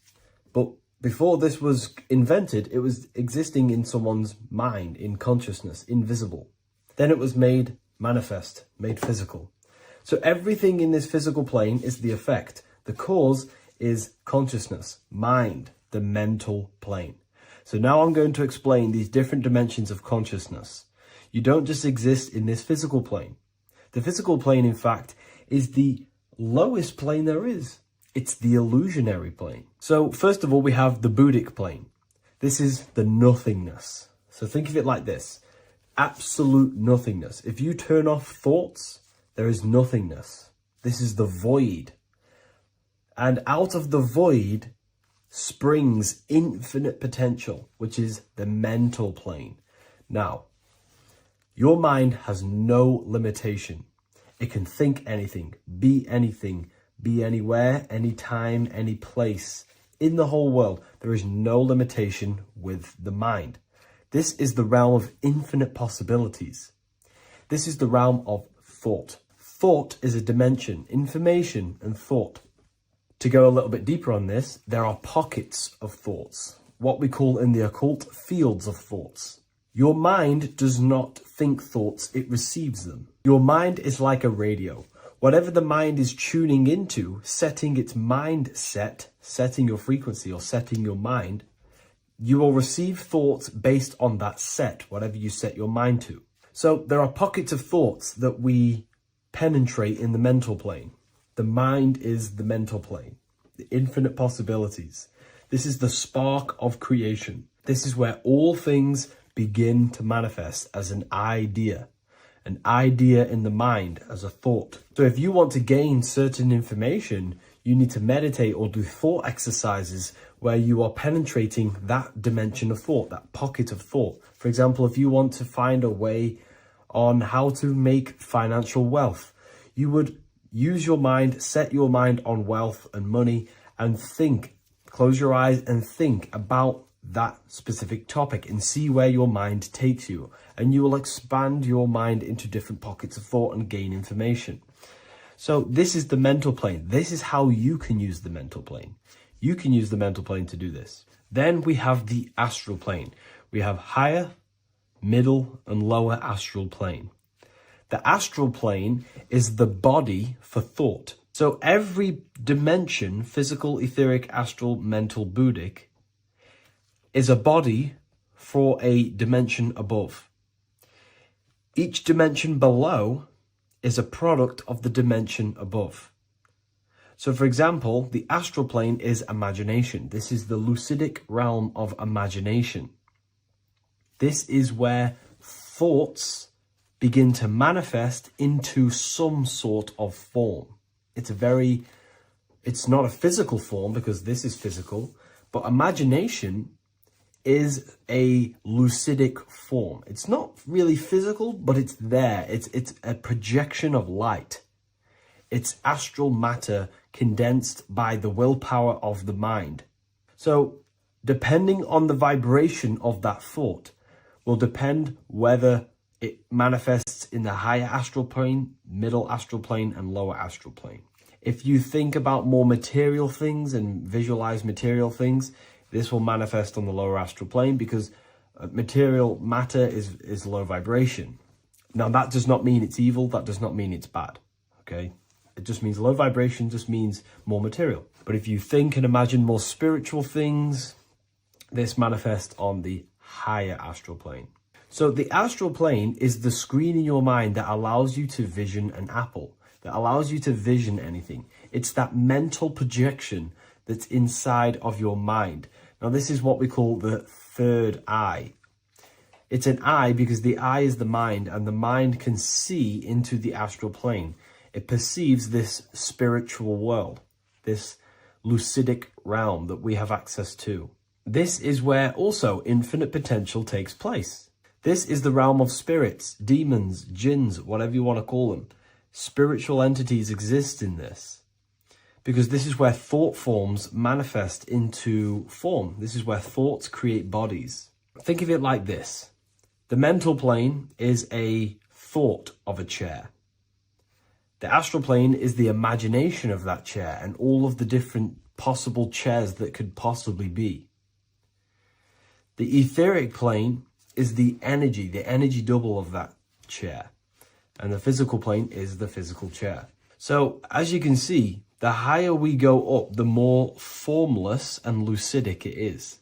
But before this was invented, it was existing in someone's mind, in consciousness, invisible. Then it was made manifest, made physical. So everything in this physical plane is the effect. The cause is consciousness, mind, the mental plane. So now I'm going to explain these different dimensions of consciousness. You don't just exist in this physical plane. The physical plane, in fact, is the lowest plane there is. It's the illusionary plane. So first of all, we have the Buddhic plane. This is the nothingness. So think of it like this. Absolute nothingness. If you turn off thoughts, there is nothingness. This is the void. And out of the void springs infinite potential, which is the mental plane. Now, your mind has no limitation. It can think anything, be anywhere, anytime, any place in the whole world. There is no limitation with the mind. This is the realm of infinite possibilities. This is the realm of thought. Thought is a dimension, information and thought. To go a little bit deeper on this, there are pockets of thoughts, what we call in the occult fields of thoughts. Your mind does not think thoughts, it receives them. Your mind is like a radio. Whatever the mind is tuning into, setting its mindset, setting your frequency or setting your mind, you will receive thoughts based on that set, whatever you set your mind to. So there are pockets of thoughts that we penetrate in the mental plane. The mind is the mental plane, the infinite possibilities. This is the spark of creation. This is where all things begin to manifest as an idea in the mind as a thought. So if you want to gain certain information, you need to meditate or do thought exercises where you are penetrating that dimension of thought, that pocket of thought. For example, if you want to find a way on how to make financial wealth, you would use your mind, set your mind on wealth and money, and think, close your eyes and think about that specific topic and see where your mind takes you. And you will expand your mind into different pockets of thought and gain information. So this is the mental plane. This is how you can use the mental plane. You can use the mental plane to do this. Then we have the astral plane. We have higher, middle, and lower astral plane. The astral plane is the body for thought. So every dimension, physical, etheric, astral, mental, Buddhic, is a body for a dimension above. Each dimension below is a product of the dimension above. So for example, the astral plane is imagination. This is the lucidic realm of imagination. This is where thoughts begin to manifest into some sort of form. It's not a physical form because this is physical, but imagination is a lucidic form. It's not really physical, but it's there. It's a projection of light. It's astral matter condensed by the willpower of the mind. So depending on the vibration of that thought will depend whether it manifests in the higher astral plane, middle astral plane, and lower astral plane. If you think about more material things and visualize material things, this will manifest on the lower astral plane because material matter is low vibration. Now, that does not mean it's evil. That does not mean it's bad. Okay? It just means low vibration just means more material. But if you think and imagine more spiritual things, this manifests on the higher astral plane. So the astral plane is the screen in your mind that allows you to vision an apple, that allows you to vision anything. It's that mental projection that's inside of your mind. Now, this is what we call the third eye. It's an eye because the eye is the mind, and the mind can see into the astral plane. It perceives this spiritual world, this lucidic realm that we have access to. This is where also infinite potential takes place. This is the realm of spirits, demons, jinns, whatever you want to call them. Spiritual entities exist in this because this is where thought forms manifest into form. This is where thoughts create bodies. Think of it like this. The mental plane is a thought of a chair. The astral plane is the imagination of that chair and all of the different possible chairs that could possibly be. The etheric plane is the energy double of that chair. And the physical plane is the physical chair. So as you can see, the higher we go up, the more formless and lucidic it is.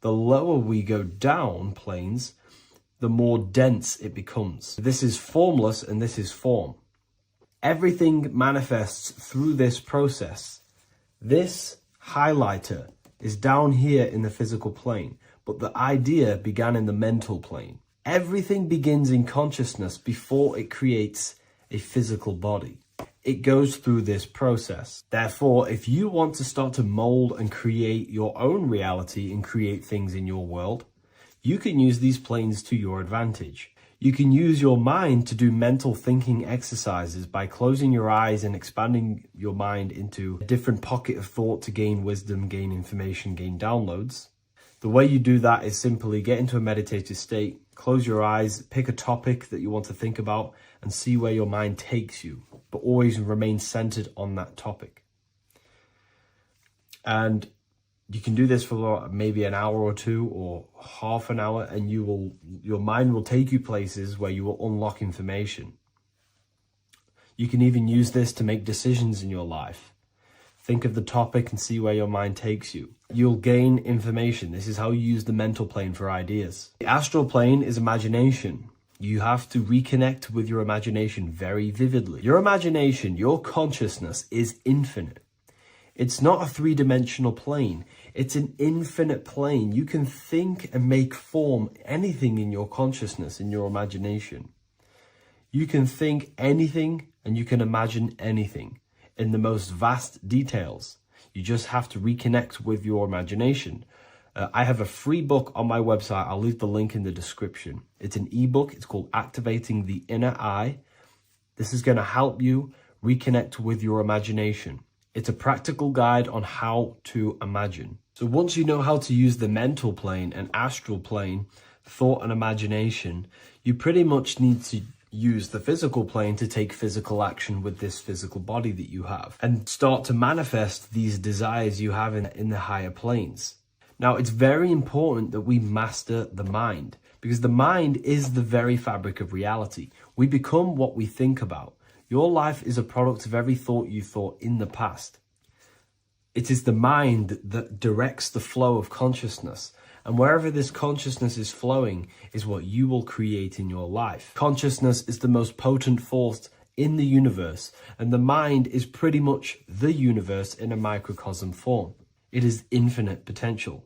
The lower we go down planes, the more dense it becomes. This is formless and this is form. Everything manifests through this process. This highlighter is down here in the physical plane, but the idea began in the mental plane. Everything begins in consciousness before it creates a physical body. It goes through this process. Therefore, if you want to start to mold and create your own reality and create things in your world, you can use these planes to your advantage. You can use your mind to do mental thinking exercises by closing your eyes and expanding your mind into a different pocket of thought to gain wisdom, gain information, gain downloads. The way you do that is simply get into a meditative state, close your eyes, pick a topic that you want to think about and see where your mind takes you, but always remain centered on that topic. And you can do this for maybe an hour or two or half an hour, and your mind will take you places where you will unlock information. You can even use this to make decisions in your life. Think of the topic and see where your mind takes you. You'll gain information. This is how you use the mental plane for ideas. The astral plane is imagination. You have to reconnect with your imagination very vividly. Your imagination, your consciousness is infinite. It's not a three-dimensional plane. It's an infinite plane. You can think and make form anything in your consciousness, in your imagination. You can think anything and you can imagine anything in the most vast details. You just have to reconnect with your imagination. I have a free book on my website. I'll leave the link in the description. It's an ebook. It's called Activating the Inner Eye. This is going to help you reconnect with your imagination. It's a practical guide on how to imagine. So once you know how to use the mental plane and astral plane, thought and imagination, you pretty much need to use the physical plane to take physical action with this physical body that you have and start to manifest these desires you have in the higher planes. Now, it's very important that we master the mind, because the mind is the very fabric of reality. We become what we think about. Your life is a product of every thought you thought in the past. It is the mind that directs the flow of consciousness. And wherever this consciousness is flowing is what you will create in your life. Consciousness is the most potent force in the universe, and the mind is pretty much the universe in a microcosm form. It is infinite potential,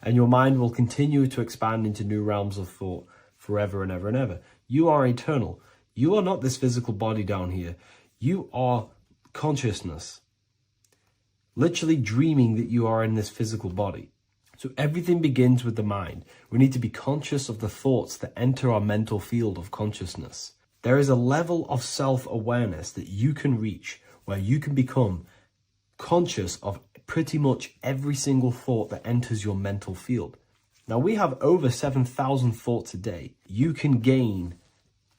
and your mind will continue to expand into new realms of thought forever and ever and ever. You are eternal. You are not this physical body down here. You are consciousness, literally dreaming that you are in this physical body. So everything begins with the mind. We need to be conscious of the thoughts that enter our mental field of consciousness. There is a level of self-awareness that you can reach where you can become conscious of pretty much every single thought that enters your mental field. Now, we have over 7,000 thoughts a day. You can gain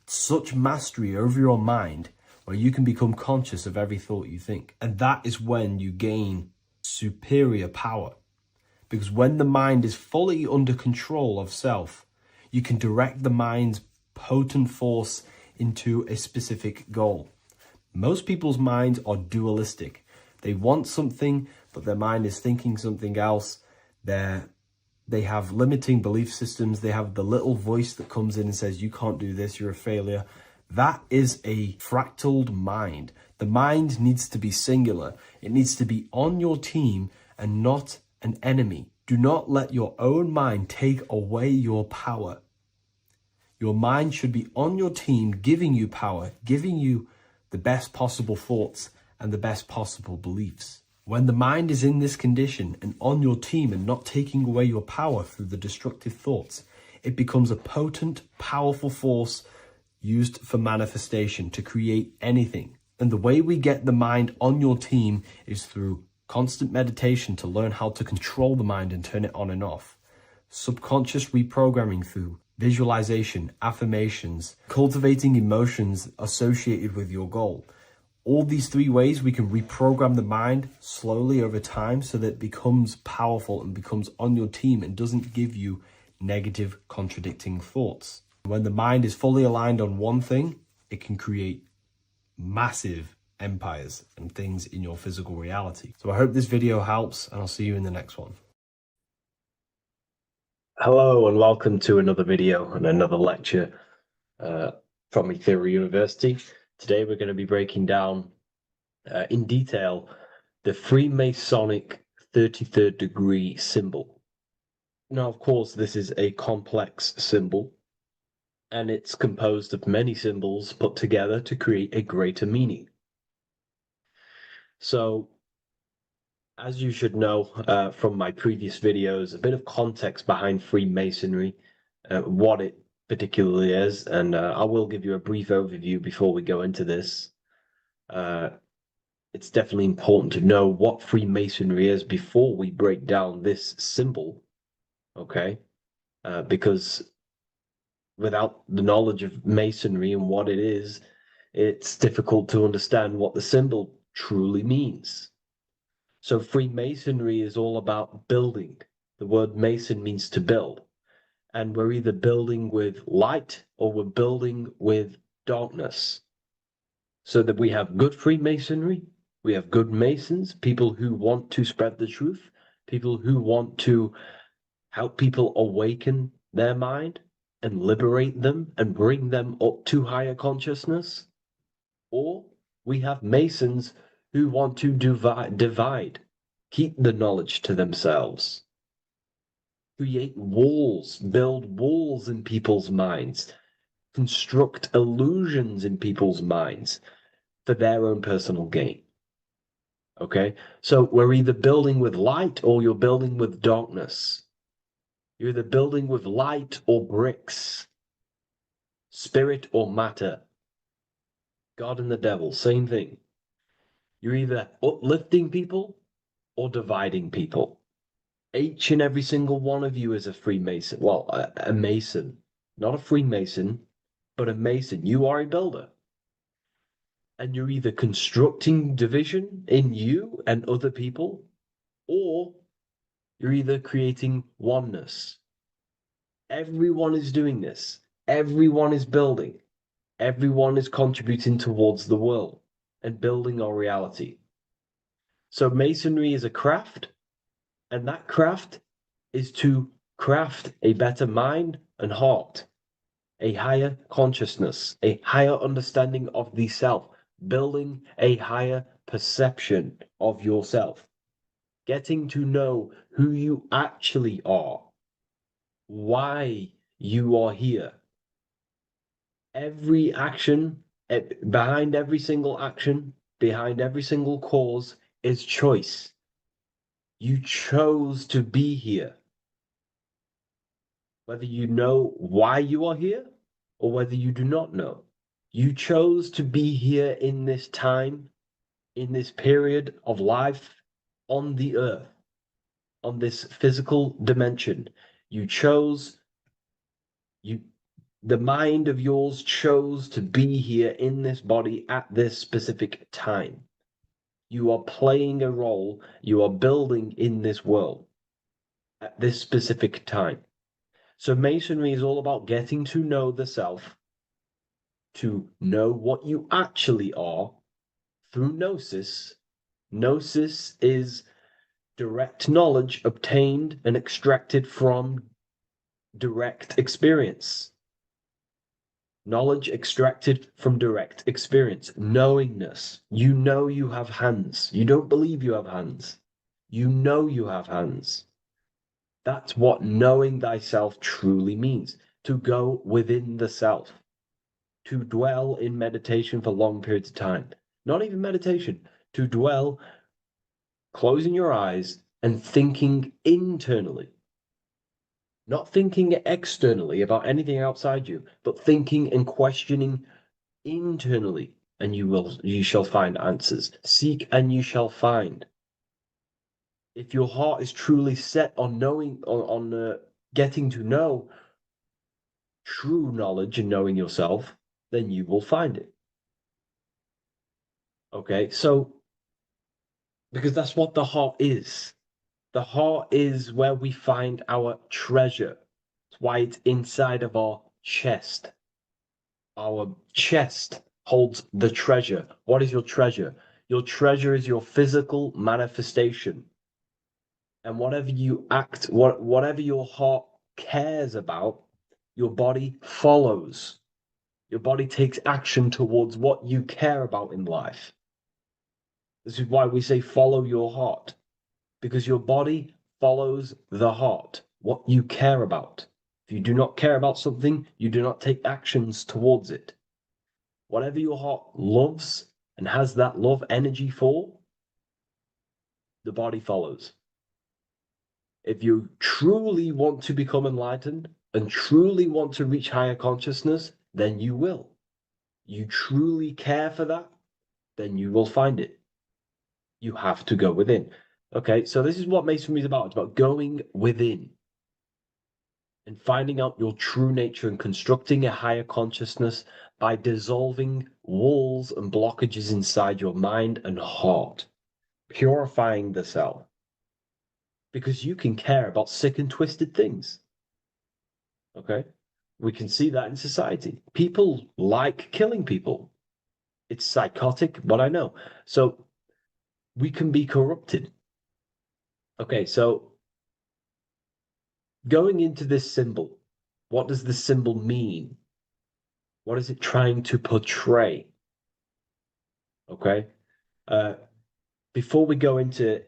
such mastery over your mind where you can become conscious of every thought you think. And that is when you gain superior power. Because when the mind is fully under control of self, you can direct the mind's potent force into a specific goal. Most people's minds are dualistic. They want something, but their mind is thinking something else. They have limiting belief systems. They have the little voice that comes in and says, you can't do this, you're a failure. That is a fractaled mind. The mind needs to be singular. It needs to be on your team and not an enemy. Do not let your own mind take away your power. Your mind should be on your team, giving you power, giving you the best possible thoughts and the best possible beliefs. When the mind is in this condition and on your team and not taking away your power through the destructive thoughts, it becomes a potent, powerful force used for manifestation to create anything. And the way we get the mind on your team is through constant meditation to learn how to control the mind and turn it on and off. Subconscious reprogramming through visualization, affirmations, cultivating emotions associated with your goal. All these three ways we can reprogram the mind slowly over time so that it becomes powerful and becomes on your team and doesn't give you negative contradicting thoughts. When the mind is fully aligned on one thing, it can create massive empires and things in your physical reality. So I hope this video helps, and I'll see you in the next one. Hello and welcome to another video and another lecture from Ethereal University. Today we're going to be breaking down in detail the Freemasonic 33rd degree symbol. Now, of course, this is a complex symbol, and it's composed of many symbols put together to create a greater meaning. So, as you should know from my previous videos, a bit of context behind Freemasonry, what it particularly is, and I will give you a brief overview before we go into this. It's definitely important to know what Freemasonry is before we break down this symbol, okay? Because without the knowledge of Masonry and what it is, it's difficult to understand what the symbol truly means. So Freemasonry is all about building. The word Mason means to build. And we're either building with light or we're building with darkness. So that we have good Freemasonry, we have good Masons, people who want to spread the truth, people who want to help people awaken their mind and liberate them and bring them up to higher consciousness. Or we have Masons who want to divide, keep the knowledge to themselves, create walls, build walls in people's minds, construct illusions in people's minds for their own personal gain. Okay, so we're either building with light or you're building with darkness. You're either building with light or bricks, spirit or matter. God and the devil, same thing. You're either uplifting people or dividing people. Each and every single one of you is a Freemason. Well, a Mason. Not a Freemason, but a Mason. You are a builder. And you're either constructing division in you and other people, or you're either creating oneness. Everyone is doing this. Everyone is building. Everyone is contributing towards the world and building our reality. So Masonry is a craft, and that craft is to craft a better mind and heart, a higher consciousness, a higher understanding of the self, building a higher perception of yourself, getting to know who you actually are, why you are here. Every action, behind every single action, behind every single cause is choice. You chose to be here. Whether you know why you are here or whether you do not know, you chose to be here in this time, in this period of life on the earth, on this physical dimension. You chose, the mind of yours chose to be here in this body at this specific time. You are playing a role, you are building in this world at this specific time. So Masonry is all about getting to know the self, to know what you actually are through gnosis. Gnosis is direct knowledge obtained and extracted from direct experience. Knowledge extracted from direct experience. Knowingness. You know you have hands. You don't believe you have hands. You know you have hands. That's what knowing thyself truly means. To go within the self. To dwell in meditation for long periods of time. Not even meditation. To dwell, closing your eyes and thinking internally. Not thinking externally about anything outside you, but thinking and questioning internally, and you shall find answers. Seek and you shall find. If your heart is truly set on knowing, on getting to know true knowledge and knowing yourself, then you will find it. Okay, so because that's what the heart is. The heart is where we find our treasure. That's why it's inside of our chest. Our chest holds the treasure. What is your treasure? Your treasure is your physical manifestation. And whatever you act, whatever your heart cares about, your body follows. Your body takes action towards what you care about in life. This is why we say follow your heart, because your body follows the heart, what you care about. If you do not care about something, you do not take actions towards it. Whatever your heart loves and has that love energy for, the body follows. If you truly want to become enlightened and truly want to reach higher consciousness, then you will. You truly care for that, then you will find it. You have to go within. Okay, so this is what Masonry is about. It's about going within and finding out your true nature and constructing a higher consciousness by dissolving walls and blockages inside your mind and heart, purifying the self. Because you can care about sick and twisted things. Okay? We can see that in society. People like killing people. It's psychotic, but I know. So we can be corrupted. Okay, so going into this symbol, what does this symbol mean? What is it trying to portray? Okay, before we go into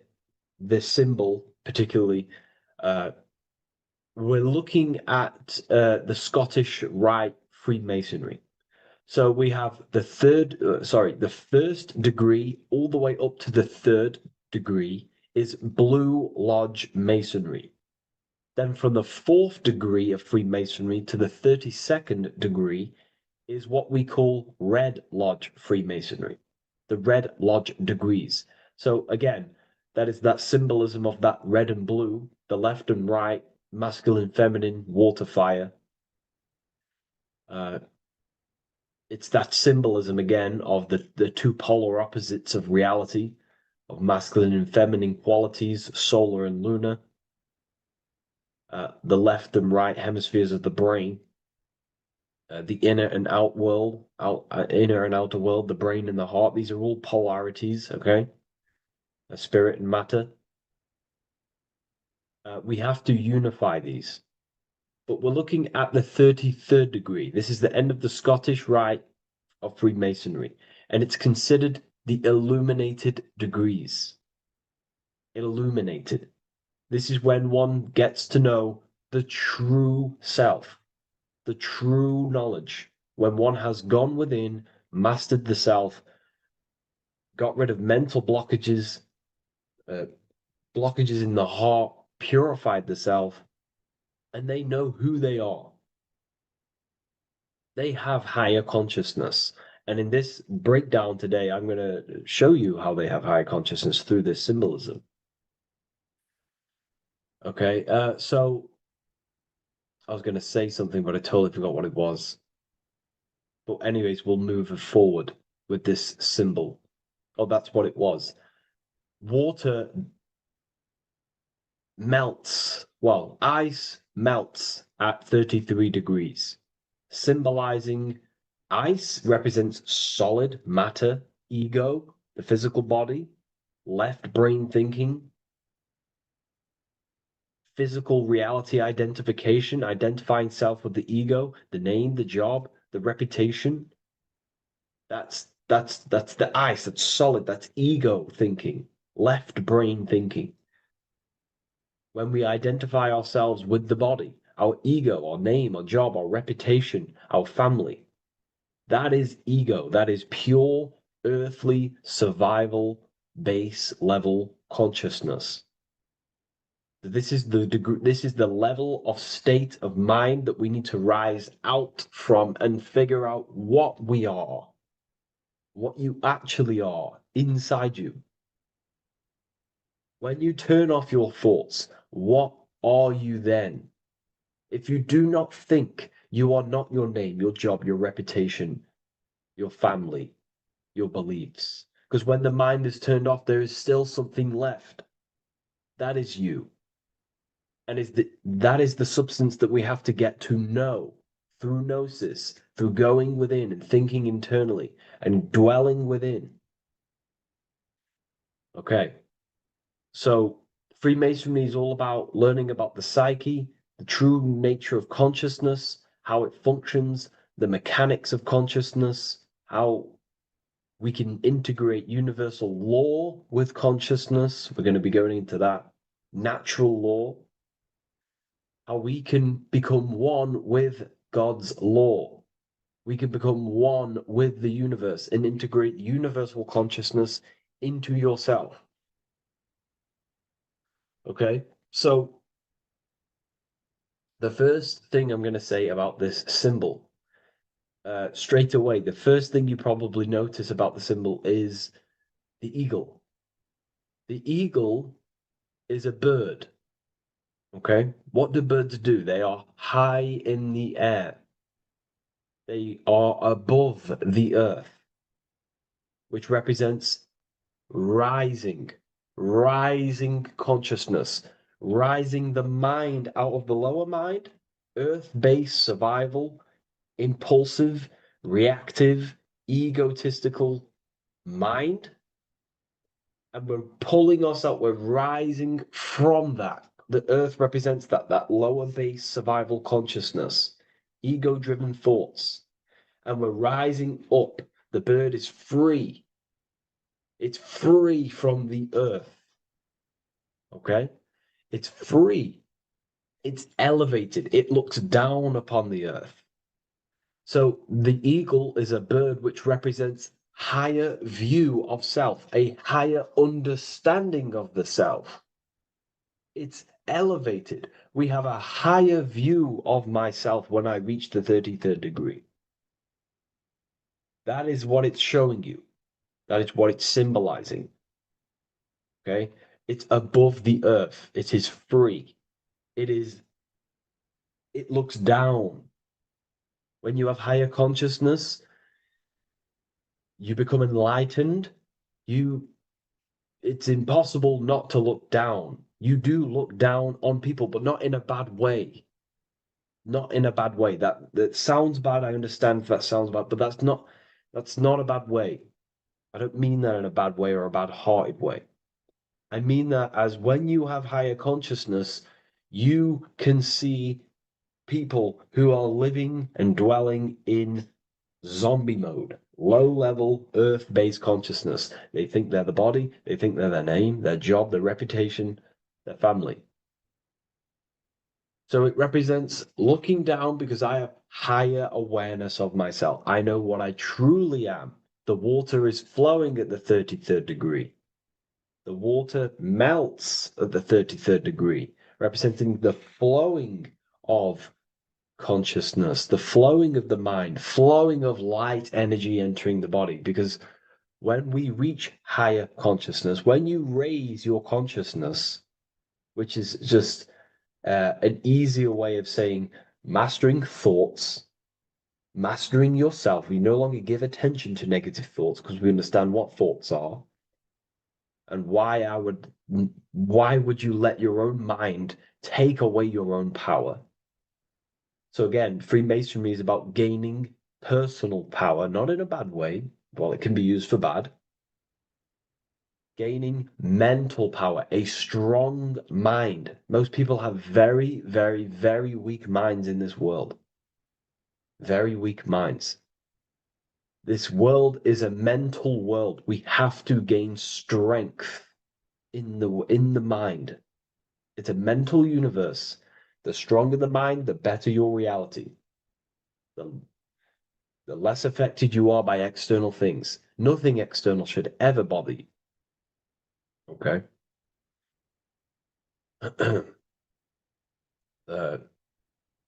this symbol particularly, we're looking at the Scottish Rite Freemasonry. So we have the first degree all the way up to the third degree is Blue Lodge Masonry. Then from the fourth degree of Freemasonry to the 32nd degree is what we call Red Lodge Freemasonry. the red lodge degrees. So again, that is that symbolism of that red and blue, the left and right, masculine, feminine, water, fire. It's that symbolism again of the two polar opposites of reality, of masculine and feminine qualities, solar and lunar. The left and right hemispheres of the brain, the inner and out world, inner and outer world, the brain and the heart. These are all polarities, okay? Spirit and matter. We have to unify these. But we're looking at the 33rd degree. This is the end of the Scottish Rite of Freemasonry, and it's considered the illuminated degrees. Illuminated. This is when one gets to know the true self, the true knowledge, when one has gone within, mastered the self, got rid of mental blockages, blockages in the heart, purified the self, and they know who they are. They have higher consciousness. And in this breakdown today, I'm going to show you how they have higher consciousness through this symbolism. Okay, so I was going to say something, but I totally forgot what it was. But anyways, we'll move forward with this symbol. Oh, that's what it was. Water melts. Well, ice melts at 33 degrees, symbolizing ice represents solid matter, ego, the physical body, left brain thinking, physical reality identification, identifying self with the ego, the name, the job, the reputation. That's the ice, that's solid, that's ego thinking, left brain thinking. When we identify ourselves with the body, our ego, our name, our job, our reputation, our family, that is ego. That is pure earthly survival base level consciousness. This is the degree, this is the level of state of mind that we need to rise out from and figure out what we are, what you actually are inside you. When you turn off your thoughts, what are you then? If you do not think, you are not your name, your job, your reputation, your family, your beliefs. Because when the mind is turned off, there is still something left. That is you. And that is the substance that we have to get to know through gnosis, through going within and thinking internally and dwelling within. Okay. So Freemasonry is all about learning about the psyche, the true nature of consciousness, how it functions, the mechanics of consciousness, how we can integrate universal law with consciousness. We're going to be going into that. Natural law. How we can become one with God's law. We can become one with the universe and integrate universal consciousness into yourself. Okay, so the first thing I'm going to say about this symbol, straight away, the first thing you probably notice about the symbol is the eagle. The eagle is a bird. Okay, what do birds do? They are high in the air. They are above the earth, which represents rising consciousness, rising the mind out of the lower mind, earth-based survival, impulsive, reactive, egotistical mind. And we're pulling us up, we're rising from that. The earth represents that lower base survival consciousness, ego-driven thoughts. And we're rising up. The bird is free. It's free from the earth. Okay? It's free. It's elevated. It looks down upon the earth. So the eagle is a bird which represents higher view of self, a higher understanding of the self. It's elevated. We have a higher view of myself when I reach the 33rd degree. That is what it's showing you. That is what it's symbolizing. Okay? It's above the earth. It is free. It looks down. When you have higher consciousness, you become enlightened. It's impossible not to look down. You do look down on people, but not in a bad way. Not in a bad way. That sounds bad. I understand if that sounds bad, but that's not a bad way. I don't mean that in a bad way or a bad-hearted way. I mean that as when you have higher consciousness, you can see people who are living and dwelling in zombie mode, low level earth based consciousness. They think they're the body, they think they're their name, their job, their reputation, their family. So it represents looking down because I have higher awareness of myself. I know what I truly am. The water is flowing at the 33rd degree. The water melts at the 33rd degree, representing the flowing of consciousness, the flowing of the mind, flowing of light energy entering the body. Because when we reach higher consciousness, when you raise your consciousness, which is just an easier way of saying mastering thoughts, mastering yourself. We no longer give attention to negative thoughts because we understand what thoughts are and why would you let your own mind take away your own power? So again, Freemasonry is about gaining personal power, not in a bad way. Well, it can be used for bad. Gaining mental power, a strong mind. Most people have very, very, very weak minds in this world. Very weak minds. This world is a mental world. We have to gain strength in the mind. It's a mental universe. The stronger the mind, the better your reality. The less affected you are by external things. Nothing external should ever bother you. Okay?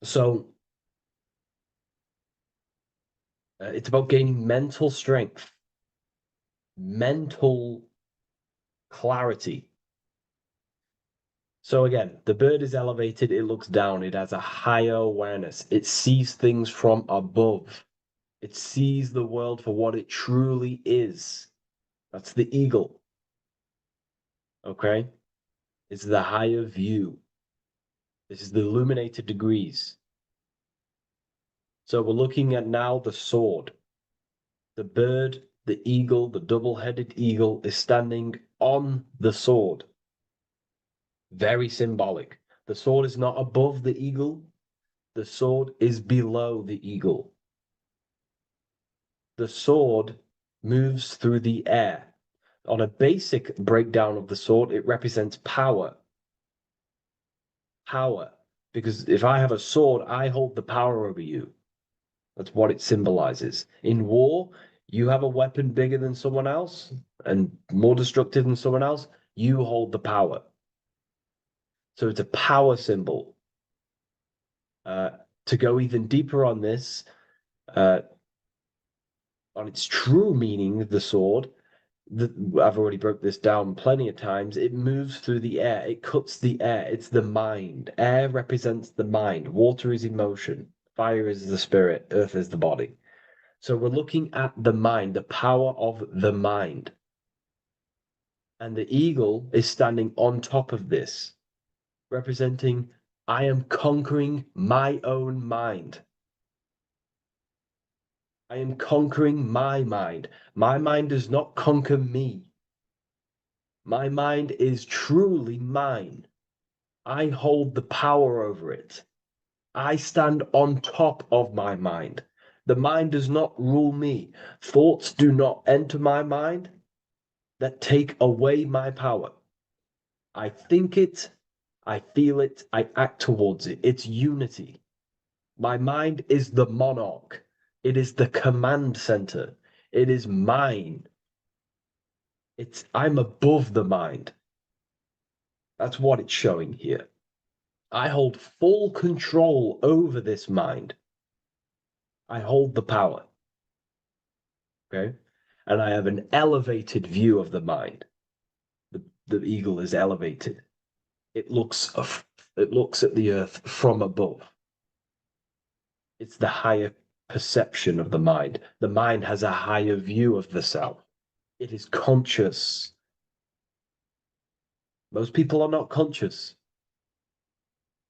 So it's about gaining mental strength, mental clarity. So again, the bird is elevated, it looks down, it has a higher awareness, it sees things from above, it sees the world for what it truly is. That's the eagle. Okay? It's the higher view. This is the illuminated degrees. So we're looking at now the sword. The bird, the eagle, the double-headed eagle is standing on the sword. Very symbolic. The sword is not above the eagle. The sword is below the eagle. The sword moves through the air. On a basic breakdown of the sword, it represents power. Power. Because if I have a sword, I hold the power over you. That's what it symbolizes. In war, you have a weapon bigger than someone else and more destructive than someone else, you hold the power. So it's a power symbol. To go even deeper on this, on its true meaning, the sword, I've already broke this down plenty of times. It moves through the air. It cuts the air. It's the mind. Air represents the mind. Water is emotion. Fire is the spirit. Earth is the body. So we're looking at the mind, the power of the mind. And the eagle is standing on top of this, representing, I am conquering my own mind. I am conquering my mind. My mind does not conquer me. My mind is truly mine. I hold the power over it. I stand on top of my mind. The mind does not rule me. Thoughts do not enter my mind that take away my power. I think it, I feel it, I act towards it. It's unity. My mind is the monarch. It is the command center. It is mine. I'm above the mind. That's what it's showing here. I hold full control over this mind. I hold the power. Okay? and I have an elevated view of the mind. The eagle is elevated. It looks at the earth from above. It's the higher perception of the mind. The mind has a higher view of the self. It is conscious. Most people are not conscious.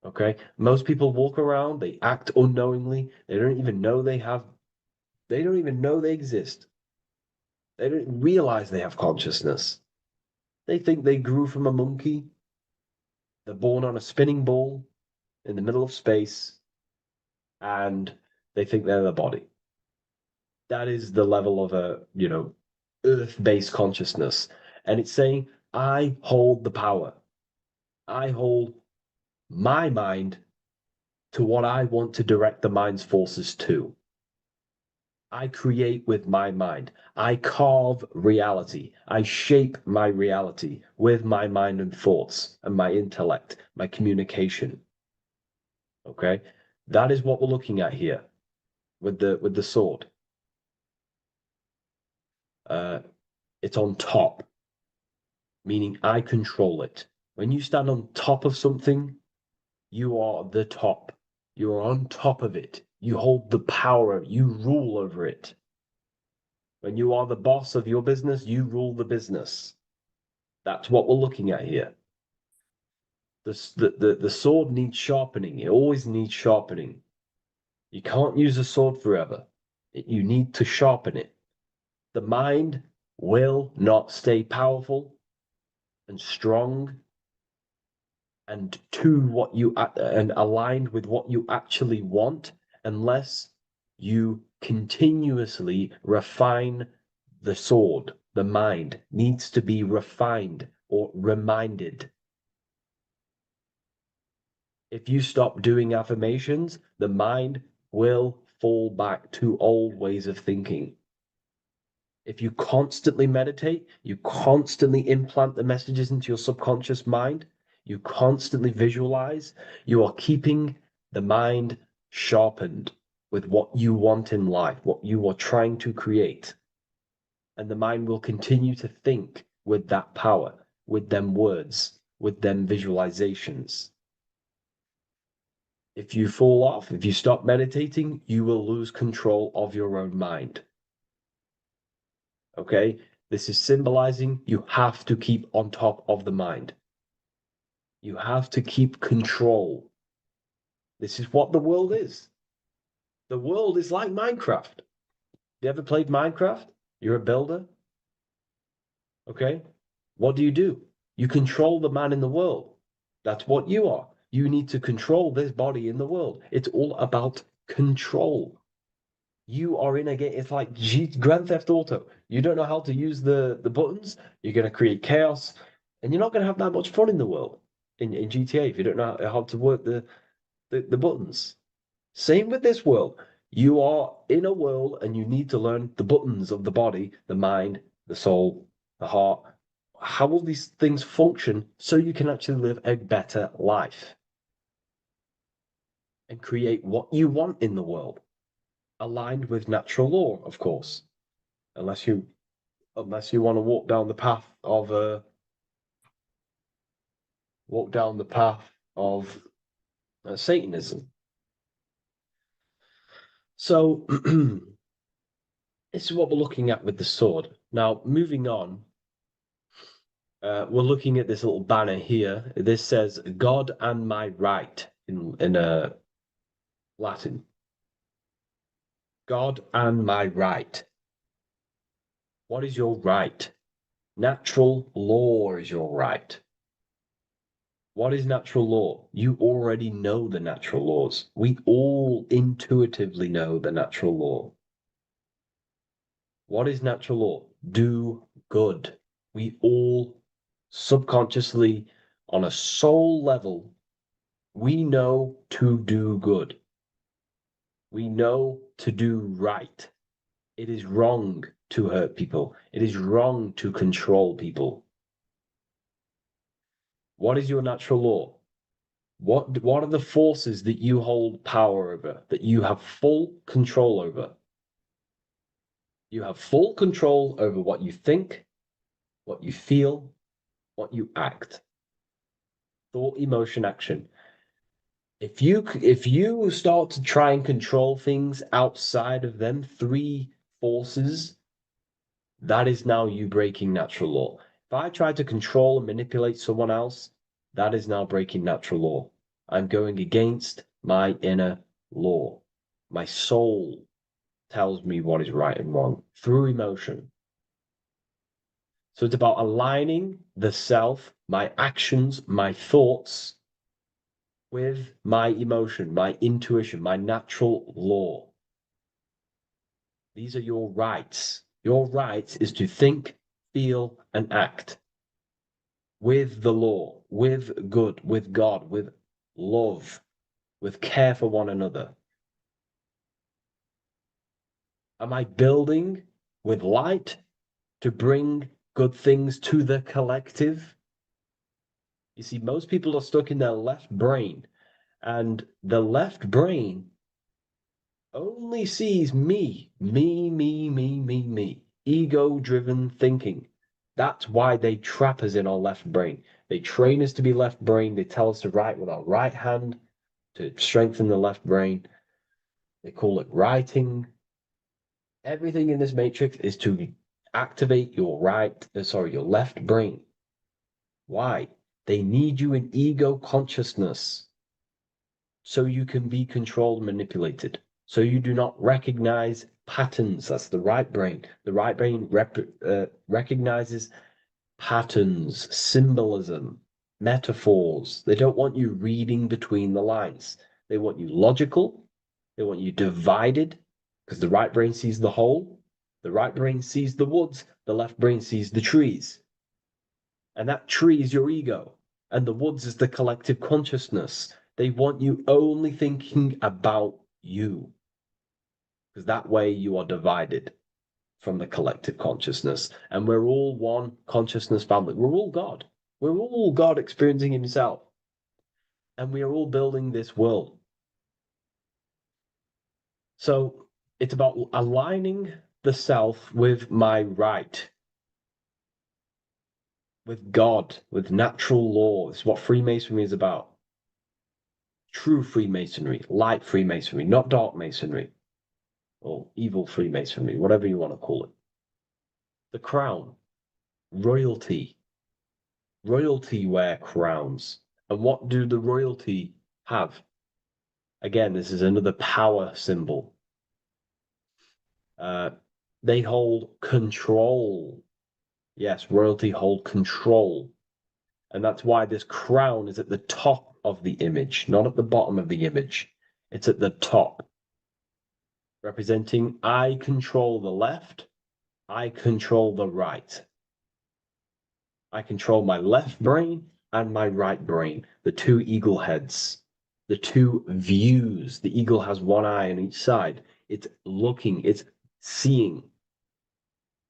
Okay? Most people walk around, they act unknowingly, they don't even know they exist. They don't realize they have consciousness. They think they grew from a monkey. They're born on a spinning ball in the middle of space, and they think they're the body. That is the level of a, earth-based consciousness. And it's saying, I hold the power. I hold my mind to what I want to direct the mind's forces to. I create with my mind. I carve reality. I shape my reality with my mind and thoughts and my intellect, my communication. Okay? That is what we're looking at here with the sword. It's on top, meaning I control it. When you stand on top of something, you are the top. You are on top of it. You hold the power. You rule over it. When you are the boss of your business, you rule the business. That's what we're looking at here. The sword needs sharpening. It always needs sharpening. You can't use a sword forever. You need to sharpen it. The mind will not stay powerful and strong and and aligned with what you actually want unless you continuously refine the sword. The mind needs to be refined or reminded. If you stop doing affirmations, the mind will fall back to old ways of thinking. If you constantly meditate, you constantly implant the messages into your subconscious mind, you constantly visualize, you are keeping the mind sharpened with what you want in life, what you are trying to create. And the mind will continue to think with that power, with them words, with them visualizations. If you fall off, if you stop meditating, you will lose control of your own mind. Okay? This is symbolizing you have to keep on top of the mind. You have to keep control. This is what the world is. The world is like Minecraft. You ever played Minecraft? You're a builder. Okay? What do? You control the man in the world. That's what you are. You need to control this body in the world. It's all about control. You are in a game. It's like Grand Theft Auto. You don't know how to use the buttons. You're going to create chaos, and you're not going to have that much fun in the world in GTA if you don't know how to work the buttons. Same with this world. You are in a world, and you need to learn the buttons of the body, the mind, the soul, the heart. How will these things function so you can actually live a better life and create what you want in the world? Aligned with natural law, of course, unless you want to walk down the path of Satanism. So this is what we're looking at with the sword. Now, moving on, we're looking at this little banner here. This says "God and my right" in Latin. God and my right. What is your right? Natural law is your right. What is natural law? You already know the natural laws. We all intuitively know the natural law. What is natural law? Do good. We all subconsciously, on a soul level, we know to do good. We know to do right. It is wrong to hurt people. It is wrong to control people. What is your natural law? What are the forces that you hold power over, that you have full control over? You have full control over what you think, what you feel, what you act. Thought, emotion, action. If you start to try and control things outside of them three forces, that is now you breaking natural law. If I try to control and manipulate someone else, that is now breaking natural law. I'm going against my inner law. My soul tells me what is right and wrong through emotion. So it's about aligning the self, my actions, my thoughts with my emotion, my intuition, my natural law. These are your rights. Your rights is to think, feel, and act with the law, with good, with God, with love, with care for one another. Am I building with light to bring good things to the collective? You see, most people are stuck in their left brain, and the left brain only sees me, me, ego-driven thinking. That's why they trap us in our left brain. They train us to be left brain. They tell us to write with our right hand to strengthen the left brain. They call it writing. Everything in this matrix is to activate your your left brain. Why? They need you in ego consciousness so you can be controlled and manipulated. So you do not recognize patterns. That's the right brain. The right brain recognizes patterns, symbolism, metaphors. They don't want you reading between the lines. They want you logical. They want you divided, because the right brain sees the whole. The right brain sees the woods. The left brain sees the trees. And that tree is your ego. And the woods is the collective consciousness. They want you only thinking about you. Because that way you are divided from the collective consciousness. And we're all one consciousness family. We're all God. We're all God experiencing himself. And we are all building this world. So it's about aligning the self with my right, with God, with natural law. It's what Freemasonry is about. True Freemasonry, light Freemasonry, not dark Masonry, or evil Freemasonry, whatever you want to call it. The crown, royalty. Royalty wear crowns. And what do the royalty have? Again, this is another power symbol. They hold control. Yes, royalty hold control. And that's why this crown is at the top of the image, not at the bottom of the image. It's at the top, representing I control the left, I control the right. I control my left brain and my right brain, the two eagle heads, the two views. The eagle has one eye on each side. It's looking, it's seeing.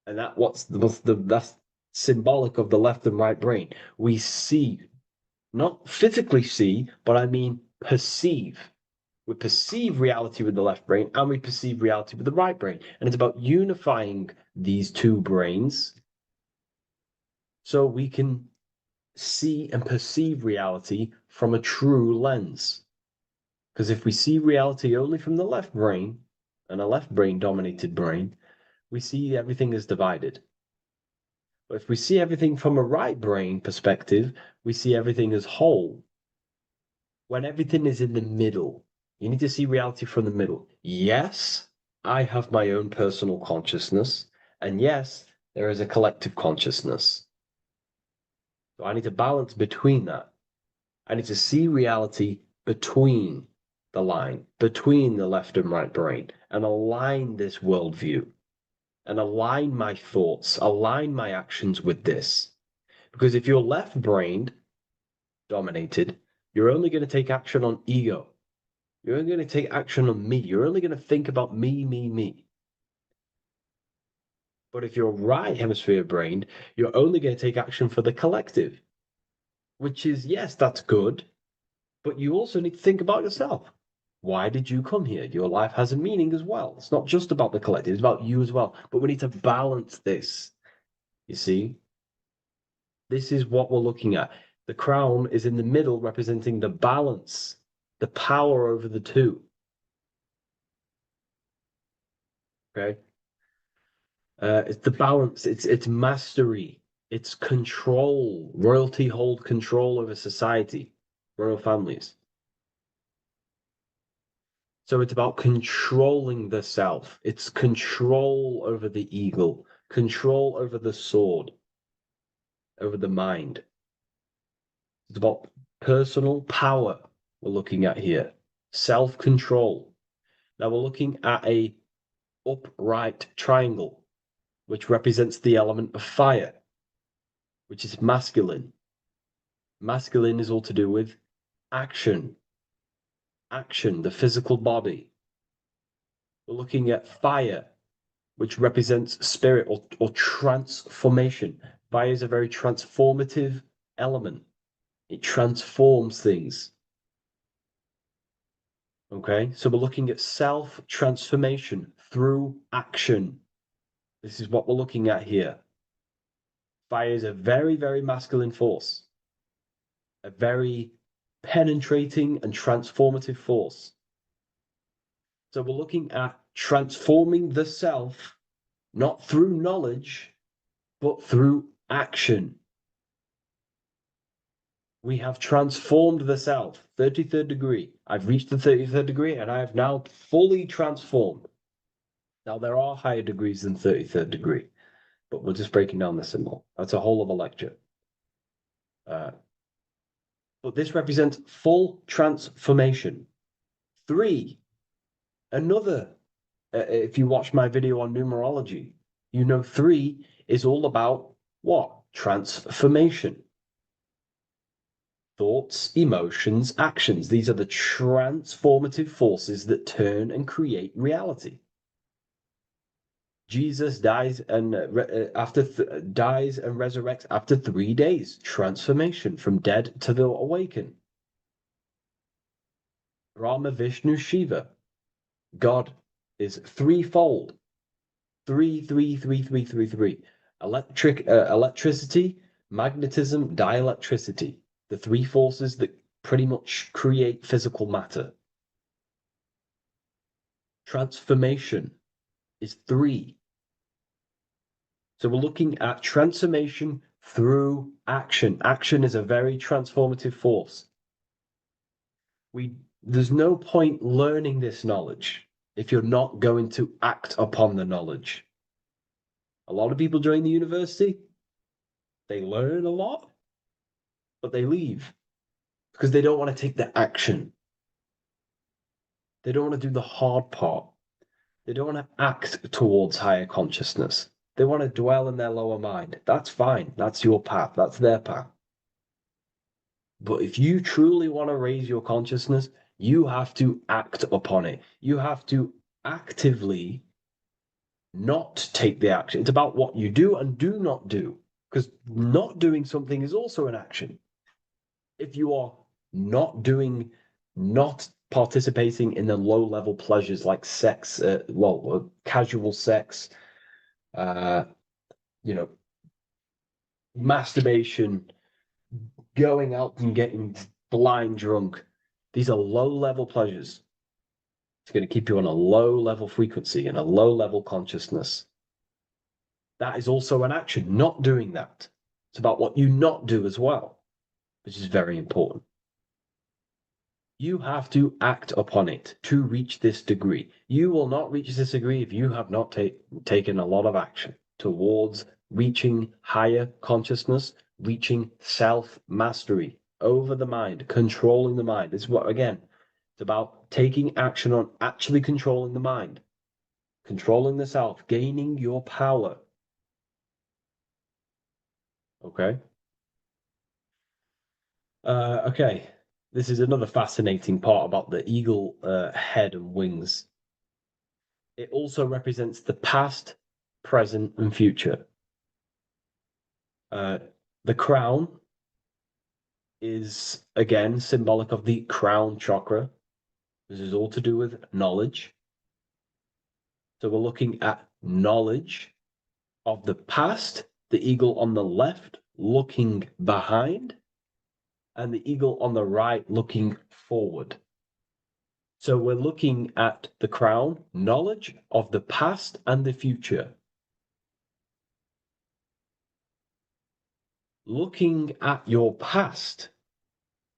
And that's symbolic of the left and right brain. We see, not physically see, but I mean perceive. We perceive reality with the left brain and we perceive reality with the right brain. And it's about unifying these two brains so we can see and perceive reality from a true lens. Because if we see reality only from the left brain, and a left brain dominated brain, we see everything as divided. But if we see everything from a right brain perspective, we see everything as whole. When everything is in the middle, you need to see reality from the middle. Yes, I have my own personal consciousness, and yes, there is a collective consciousness. So I need to balance between that. I need to see reality between the line, between the left and right brain, and align this worldview, and align my thoughts, align my actions with this. Because if you're left-brained dominated, you're only going to take action on ego. You're only going to take action on me. You're only going to think about me. But if you're right hemisphere brained, you're only going to take action for the collective, which is, yes, that's good, but you also need to think about yourself. Why did you come here? Your life has a meaning as well. It's not just about the collective, it's about you as well. But we need to balance this. You see? This is what we're looking at. The crown is in the middle, representing the balance, the power over the two. Okay? It's the balance, it's mastery, it's control. Royalty hold control over society, royal families. So it's about controlling the self. It's control over the eagle, control over the sword, over the mind. It's about personal power we're looking at here, self-control. Now we're looking at a upright triangle, which represents the element of fire, which is masculine. Masculine is all to do with action, the physical body. We're looking at fire, which represents spirit or transformation. Fire is a very transformative element. It transforms things. Okay, so we're looking at self-transformation through action. This is what we're looking at here. Fire is a very, very masculine force, a very penetrating and transformative force. So we're looking at transforming the self, not through knowledge, but through action. We have transformed the self, 33rd degree. I've reached the 33rd degree and I have now fully transformed. Now, there are higher degrees than 33rd degree, but we're just breaking down the symbol. That's a whole of a lecture. But this represents full transformation. 3, another, if you watch my video on numerology, you know 3 is all about what? Transformation. Thoughts, emotions, actions. These are the transformative forces that turn and create reality. Jesus dies and dies and resurrects after 3 days. Transformation from dead to the awakened. Brahma, Vishnu, Shiva. God is threefold. 3, 3, 3, 3, 3, 3. Electricity, magnetism, dielectricity. The 3 forces that pretty much create physical matter. Transformation is 3. So we're looking at transformation through action. Action is a very transformative force. There's no point learning this knowledge if you're not going to act upon the knowledge. A lot of people join the university, they learn a lot, but they leave because they don't want to take the action. They don't want to do the hard part. They don't want to act towards higher consciousness. They want to dwell in their lower mind. That's fine. That's your path. That's their path. But if you truly want to raise your consciousness, you have to act upon it. You have to actively not take the action. It's about what you do and do not do, because not doing something is also an action. If you are not participating in the low-level pleasures like sex, casual sex, masturbation, going out and getting blind drunk. These are low-level pleasures. It's going to keep you on a low-level frequency and a low-level consciousness. That is also an action, not doing that. It's about what you not do as well, which is very important. You have to act upon it to reach this degree. You will not reach this degree if you have not taken a lot of action towards reaching higher consciousness, reaching self-mastery over the mind, controlling the mind. This is what, again, it's about taking action on actually controlling the mind, controlling the self, gaining your power. Okay? Okay. This is another fascinating part about the eagle head and wings. It also represents the past, present, and future. The crown is, again, symbolic of the crown chakra. This is all to do with knowledge. So we're looking at knowledge of the past, the eagle on the left looking behind, and the eagle on the right looking forward. So we're looking at the crown, knowledge of the past and the future. Looking at your past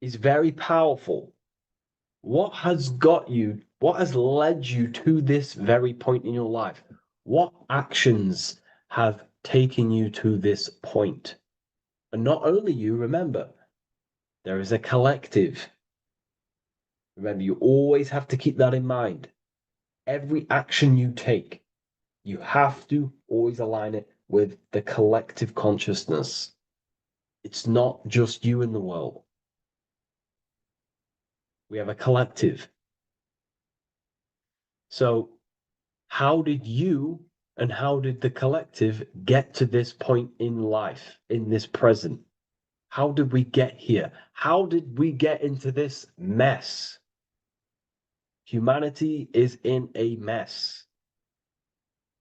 is very powerful. What has led you to this very point in your life? What actions have taken you to this point? And not only you, remember, there is a collective. Remember, you always have to keep that in mind. Every action you take, you have to always align it with the collective consciousness. It's not just you in the world. We have a collective. So how did you and how did the collective get to this point in life, in this present? How did we get here? How did we get into this mess? Humanity is in a mess.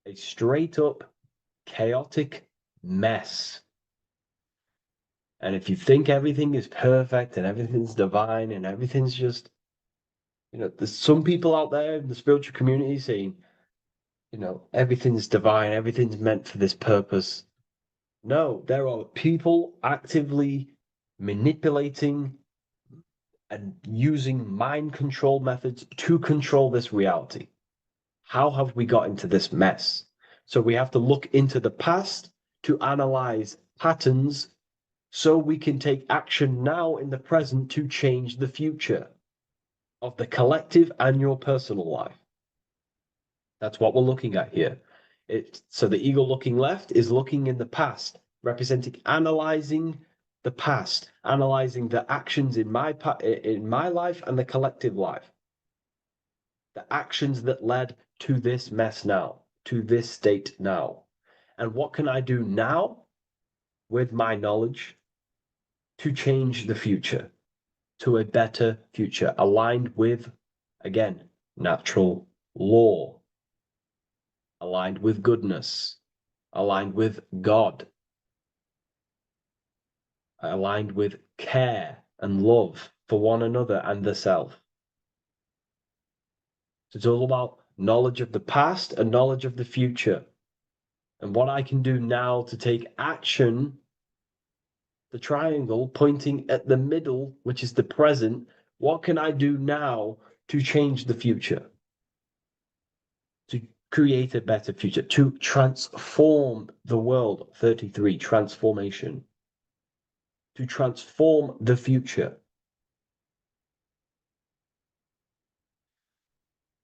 A straight up chaotic mess. And if you think everything is perfect and everything's divine and everything's just, there's some people out there in the spiritual community saying, everything's divine, everything's meant for this purpose. No, there are people actively manipulating and using mind control methods to control this reality. How have we got into this mess? So we have to look into the past to analyze patterns so we can take action now in the present to change the future of the collective and your personal life. That's what we're looking at here. So the eagle looking left is looking in the past, representing analyzing the past, analyzing the actions in my life and the collective life. The actions that led to this mess now, to this state now. And what can I do now with my knowledge to change the future to a better future, aligned with, again, natural law, aligned with goodness, aligned with God, aligned with care and love for one another and the self. So it's all about knowledge of the past and knowledge of the future. And what I can do now to take action, the triangle pointing at the middle, which is the present, what can I do now to change the future? To create a better future, to transform the world. 33, transformation. To transform the future.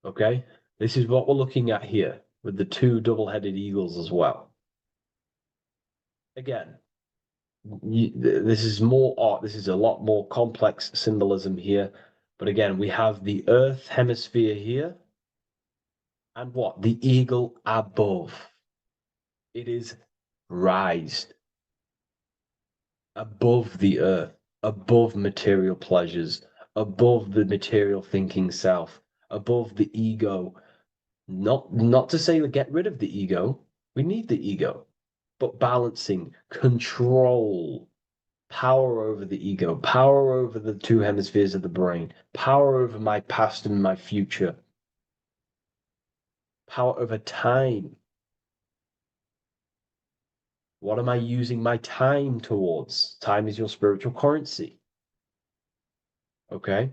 Okay, this is what we're looking at here with the two double-headed eagles as well. Again, this is more art. This is a lot more complex symbolism here. But again, we have the Earth hemisphere here. And what? The eagle above. It is raised above the earth, above material pleasures, above the material thinking self, above the ego. Not to say get rid of the ego. We need the ego. But balancing, control, power over the ego, power over the two hemispheres of the brain, power over my past and my future, power over time. What am I using my time towards? Time is your spiritual currency. Okay?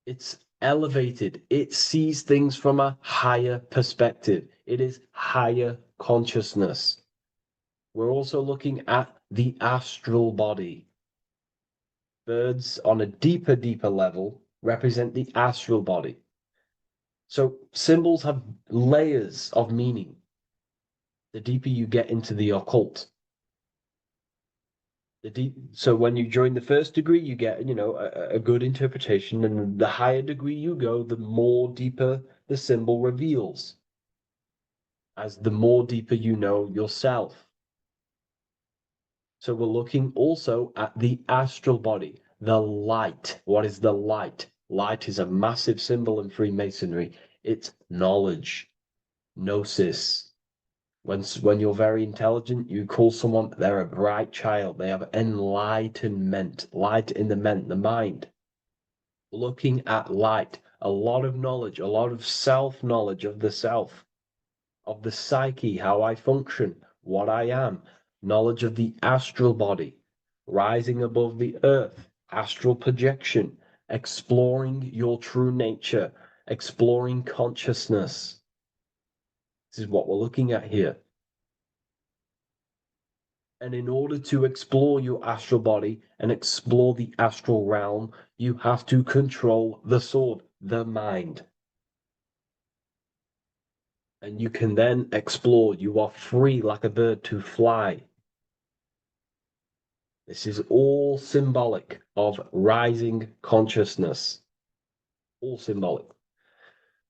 It's elevated. It sees things from a higher perspective. It is higher consciousness. We're also looking at the astral body. Birds on a deeper level represent the astral body. So symbols have layers of meaning. The deeper you get into the occult. So when you join the first degree, you get, a good interpretation, and the higher degree you go, the more deeper the symbol reveals. As the more deeper you know yourself. So we're looking also at the astral body, the light. What is the light? Light is a massive symbol in Freemasonry. It's knowledge, gnosis. When you're very intelligent, you call someone, they're a bright child. They have enlightenment, light in the mind. Looking at light, a lot of knowledge, a lot of self-knowledge of the self, of the psyche, how I function, what I am, knowledge of the astral body, rising above the earth, astral projection, exploring your true nature, exploring consciousness. This is what we're looking at here. And in order to explore your astral body and explore the astral realm, you have to control the sword, the mind. And you can then explore. You are free like a bird to fly. This is all symbolic of rising consciousness. All symbolic.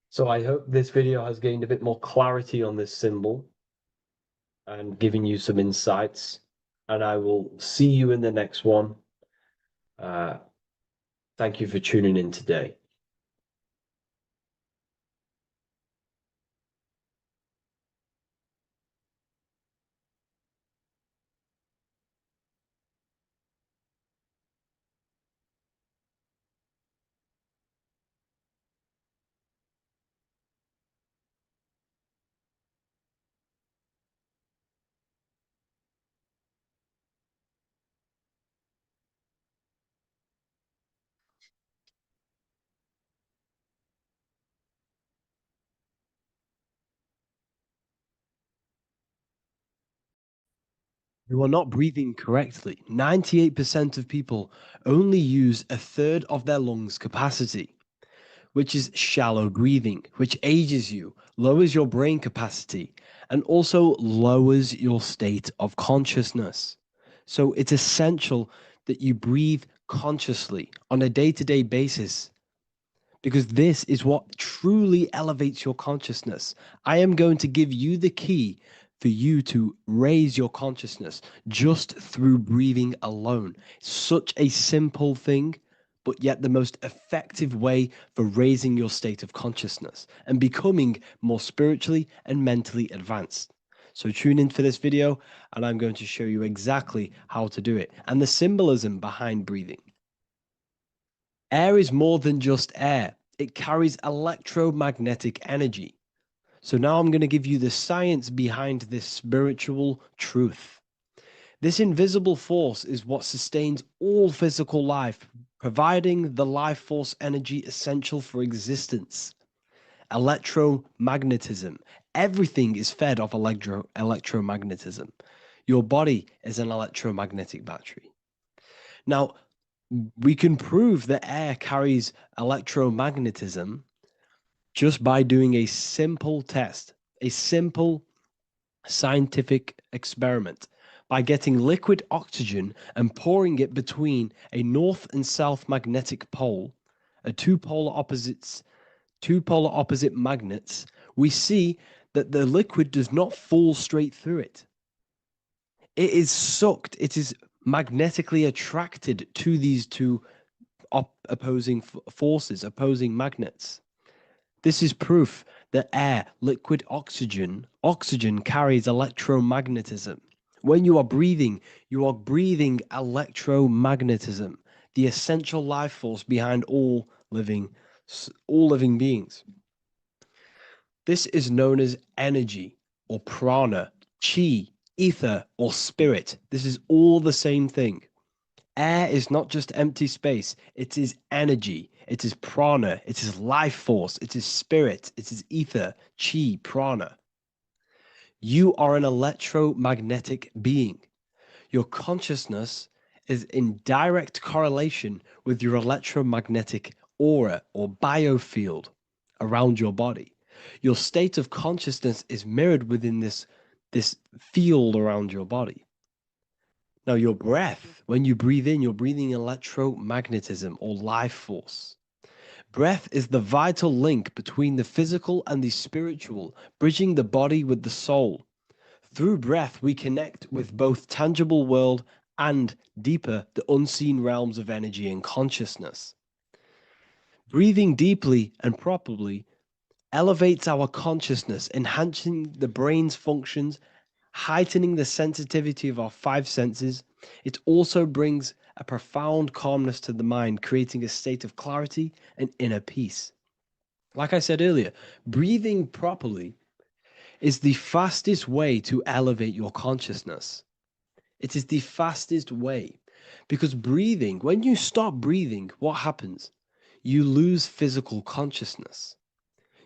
So I hope this video has gained a bit more clarity on this symbol and given you some insights. And I will see you in the next one. Thank you for tuning in today. You are not breathing correctly. 98% of people only use a third of their lungs capacity, which is shallow breathing, which ages you, lowers your brain capacity, and also lowers your state of consciousness. So it's essential that you breathe consciously on a day-to-day basis, because this is what truly elevates your consciousness. I am going to give you the key for you to raise your consciousness just through breathing alone. Such a simple thing, but yet the most effective way for raising your state of consciousness and becoming more spiritually and mentally advanced. So tune in for this video and I'm going to show you exactly how to do it and the symbolism behind breathing. Air is more than just air. It carries electromagnetic energy. So now I'm going to give you the science behind this spiritual truth. This invisible force is what sustains all physical life, providing the life force energy essential for existence. Electromagnetism. Everything is fed off electromagnetism. Your body is an electromagnetic battery. Now, we can prove that air carries electromagnetism just by doing a simple test, a simple scientific experiment, by getting liquid oxygen and pouring it between a north and south magnetic pole, two polar opposite magnets. We see that the liquid does not fall straight through it. It is sucked. It is magnetically attracted to these two opposing forces, opposing magnets. This is proof that air, liquid oxygen carries electromagnetism. When you are breathing electromagnetism, the essential life force behind all living beings. This is known as energy or prana, chi, ether, or spirit. This is all the same thing. Air is not just empty space. It is energy. It is prana. It is life force. It is spirit. It is ether, chi, prana. You are an electromagnetic being. Your consciousness is in direct correlation with your electromagnetic aura or biofield around your body. Your state of consciousness is mirrored within this field around your body. Now, your breath, when you breathe in, you're breathing electromagnetism or life force. Breath is the vital link between the physical and the spiritual, bridging the body with the soul. Through breath, we connect with both tangible world and deeper, the unseen realms of energy and consciousness. Breathing deeply and properly elevates our consciousness, enhancing the brain's functions, heightening the sensitivity of our five senses. It also brings a profound calmness to the mind, creating a state of clarity and inner peace. Like I said earlier, breathing properly is the fastest way to elevate your consciousness. It is the fastest way because breathing, when you stop breathing, what happens? You lose physical consciousness.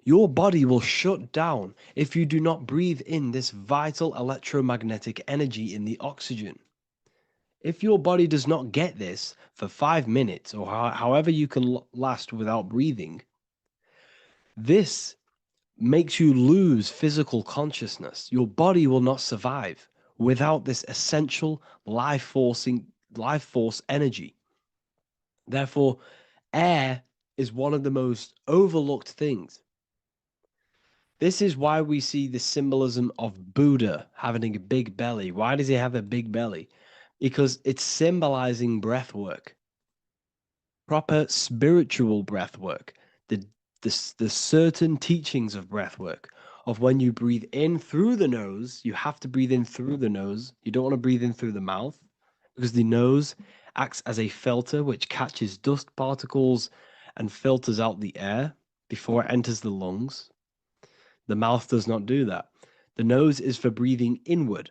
Your body will shut down if you do not breathe in this vital electromagnetic energy in the oxygen. If your body does not get this for 5 minutes or however you can last without breathing, this makes you lose physical consciousness. Your body will not survive without this essential life force energy. Therefore, air is one of the most overlooked things. This is why we see the symbolism of Buddha having a big belly. Why does he have a big belly? Because it's symbolizing breath work, proper spiritual breath work, the certain teachings of breath work, of when you breathe in through the nose, you have to breathe in through the nose. You don't want to breathe in through the mouth because the nose acts as a filter which catches dust particles and filters out the air before it enters the lungs. The mouth does not do that. The nose is for breathing inward.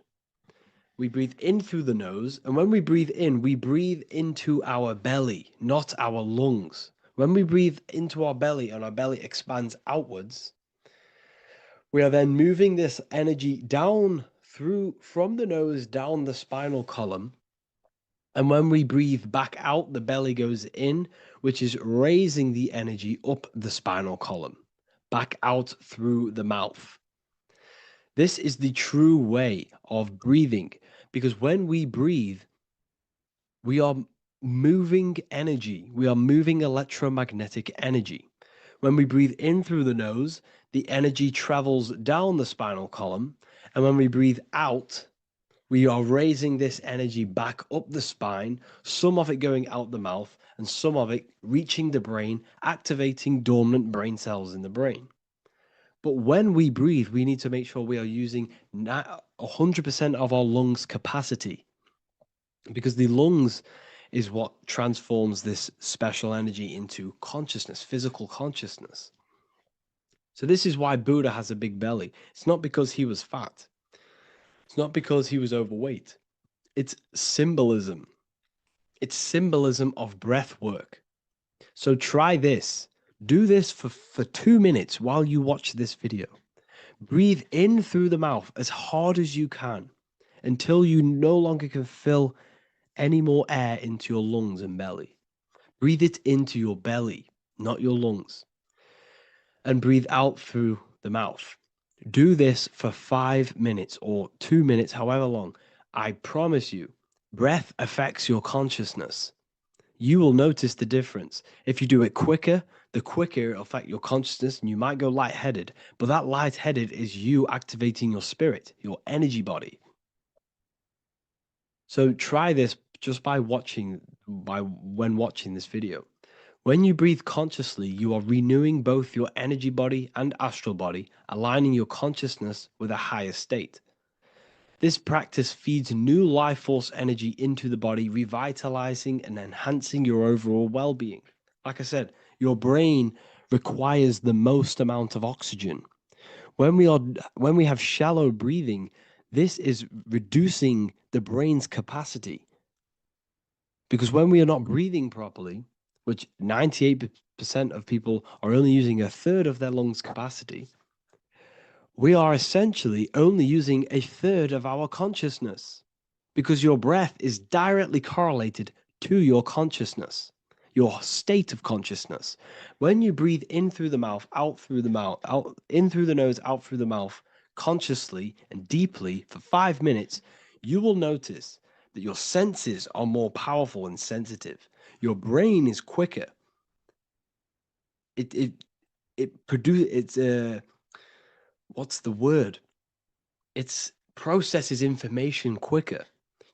We breathe in through the nose, and when we breathe into our belly, not our lungs. When we breathe into our belly and our belly expands outwards, we are then moving this energy down from the nose down the spinal column. And when we breathe back out, the belly goes in, which is raising the energy up the spinal column, back out through the mouth. This is the true way of breathing, because when we breathe, we are moving energy. We are moving electromagnetic energy. When we breathe in through the nose, the energy travels down the spinal column. And when we breathe out, we are raising this energy back up the spine, some of it going out the mouth, and some of it reaching the brain, activating dormant brain cells in the brain. But when we breathe, we need to make sure we are using 100% of our lungs' capacity, because the lungs is what transforms this special energy into consciousness, physical consciousness. So this is why Buddha has a big belly. It's not because he was fat. It's not because he was overweight. It's symbolism. It's symbolism of breath work. So try this. Do this for 2 minutes while you watch this video. Breathe in through the mouth as hard as you can until you no longer can fill any more air into your lungs and belly. Breathe it into your belly, not your lungs. And breathe out through the mouth. Do this for 5 minutes or 2 minutes, however long. I promise you, breath affects your consciousness. You will notice the difference. If you do it quicker, the quicker it'll affect your consciousness, and you might go lightheaded. But that lightheaded is you activating your spirit, your energy body. So try this just when watching this video. When you breathe consciously, you are renewing both your energy body and astral body, aligning your consciousness with a higher state. This practice feeds new life force energy into the body, revitalizing and enhancing your overall well-being. Like I said, your brain requires the most amount of oxygen. When we have shallow breathing, this is reducing the brain's capacity. Because when we are not breathing properly, which 98% of people are only using a third of their lungs capacity, we are essentially only using a third of our consciousness, because your breath is directly correlated to your consciousness, your state of consciousness. When you breathe in through the mouth, out through the mouth, out in through the nose, out through the mouth, consciously and deeply for 5 minutes, you will notice that your senses are more powerful and sensitive. Your brain is quicker. What's the word? It processes information quicker.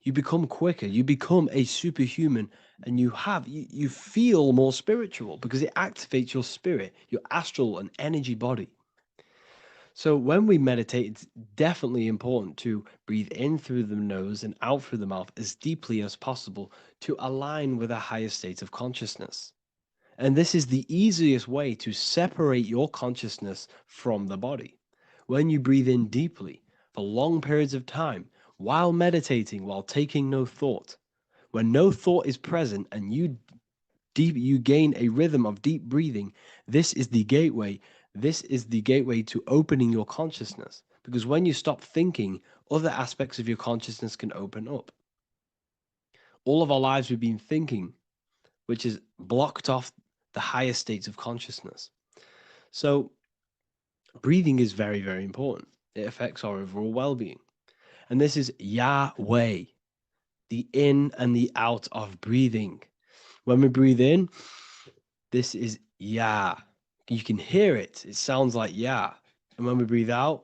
You become quicker, you become a superhuman, and you feel more spiritual because it activates your spirit, your astral and energy body. So when we meditate, it's definitely important to breathe in through the nose and out through the mouth as deeply as possible to align with a higher state of consciousness. And this is the easiest way to separate your consciousness from the body. When you breathe in deeply for long periods of time, while meditating, while taking no thought, when no thought is present and you gain a rhythm of deep breathing, this is the gateway. This is the gateway to opening your consciousness. Because when you stop thinking, other aspects of your consciousness can open up. All of our lives we've been thinking, which has blocked off the higher states of consciousness. So breathing is very, very important. It affects our overall well-being. And this is Yahweh, the in and the out of breathing. When we breathe in, this is Yah. You can hear it. It sounds like Yah. And when we breathe out,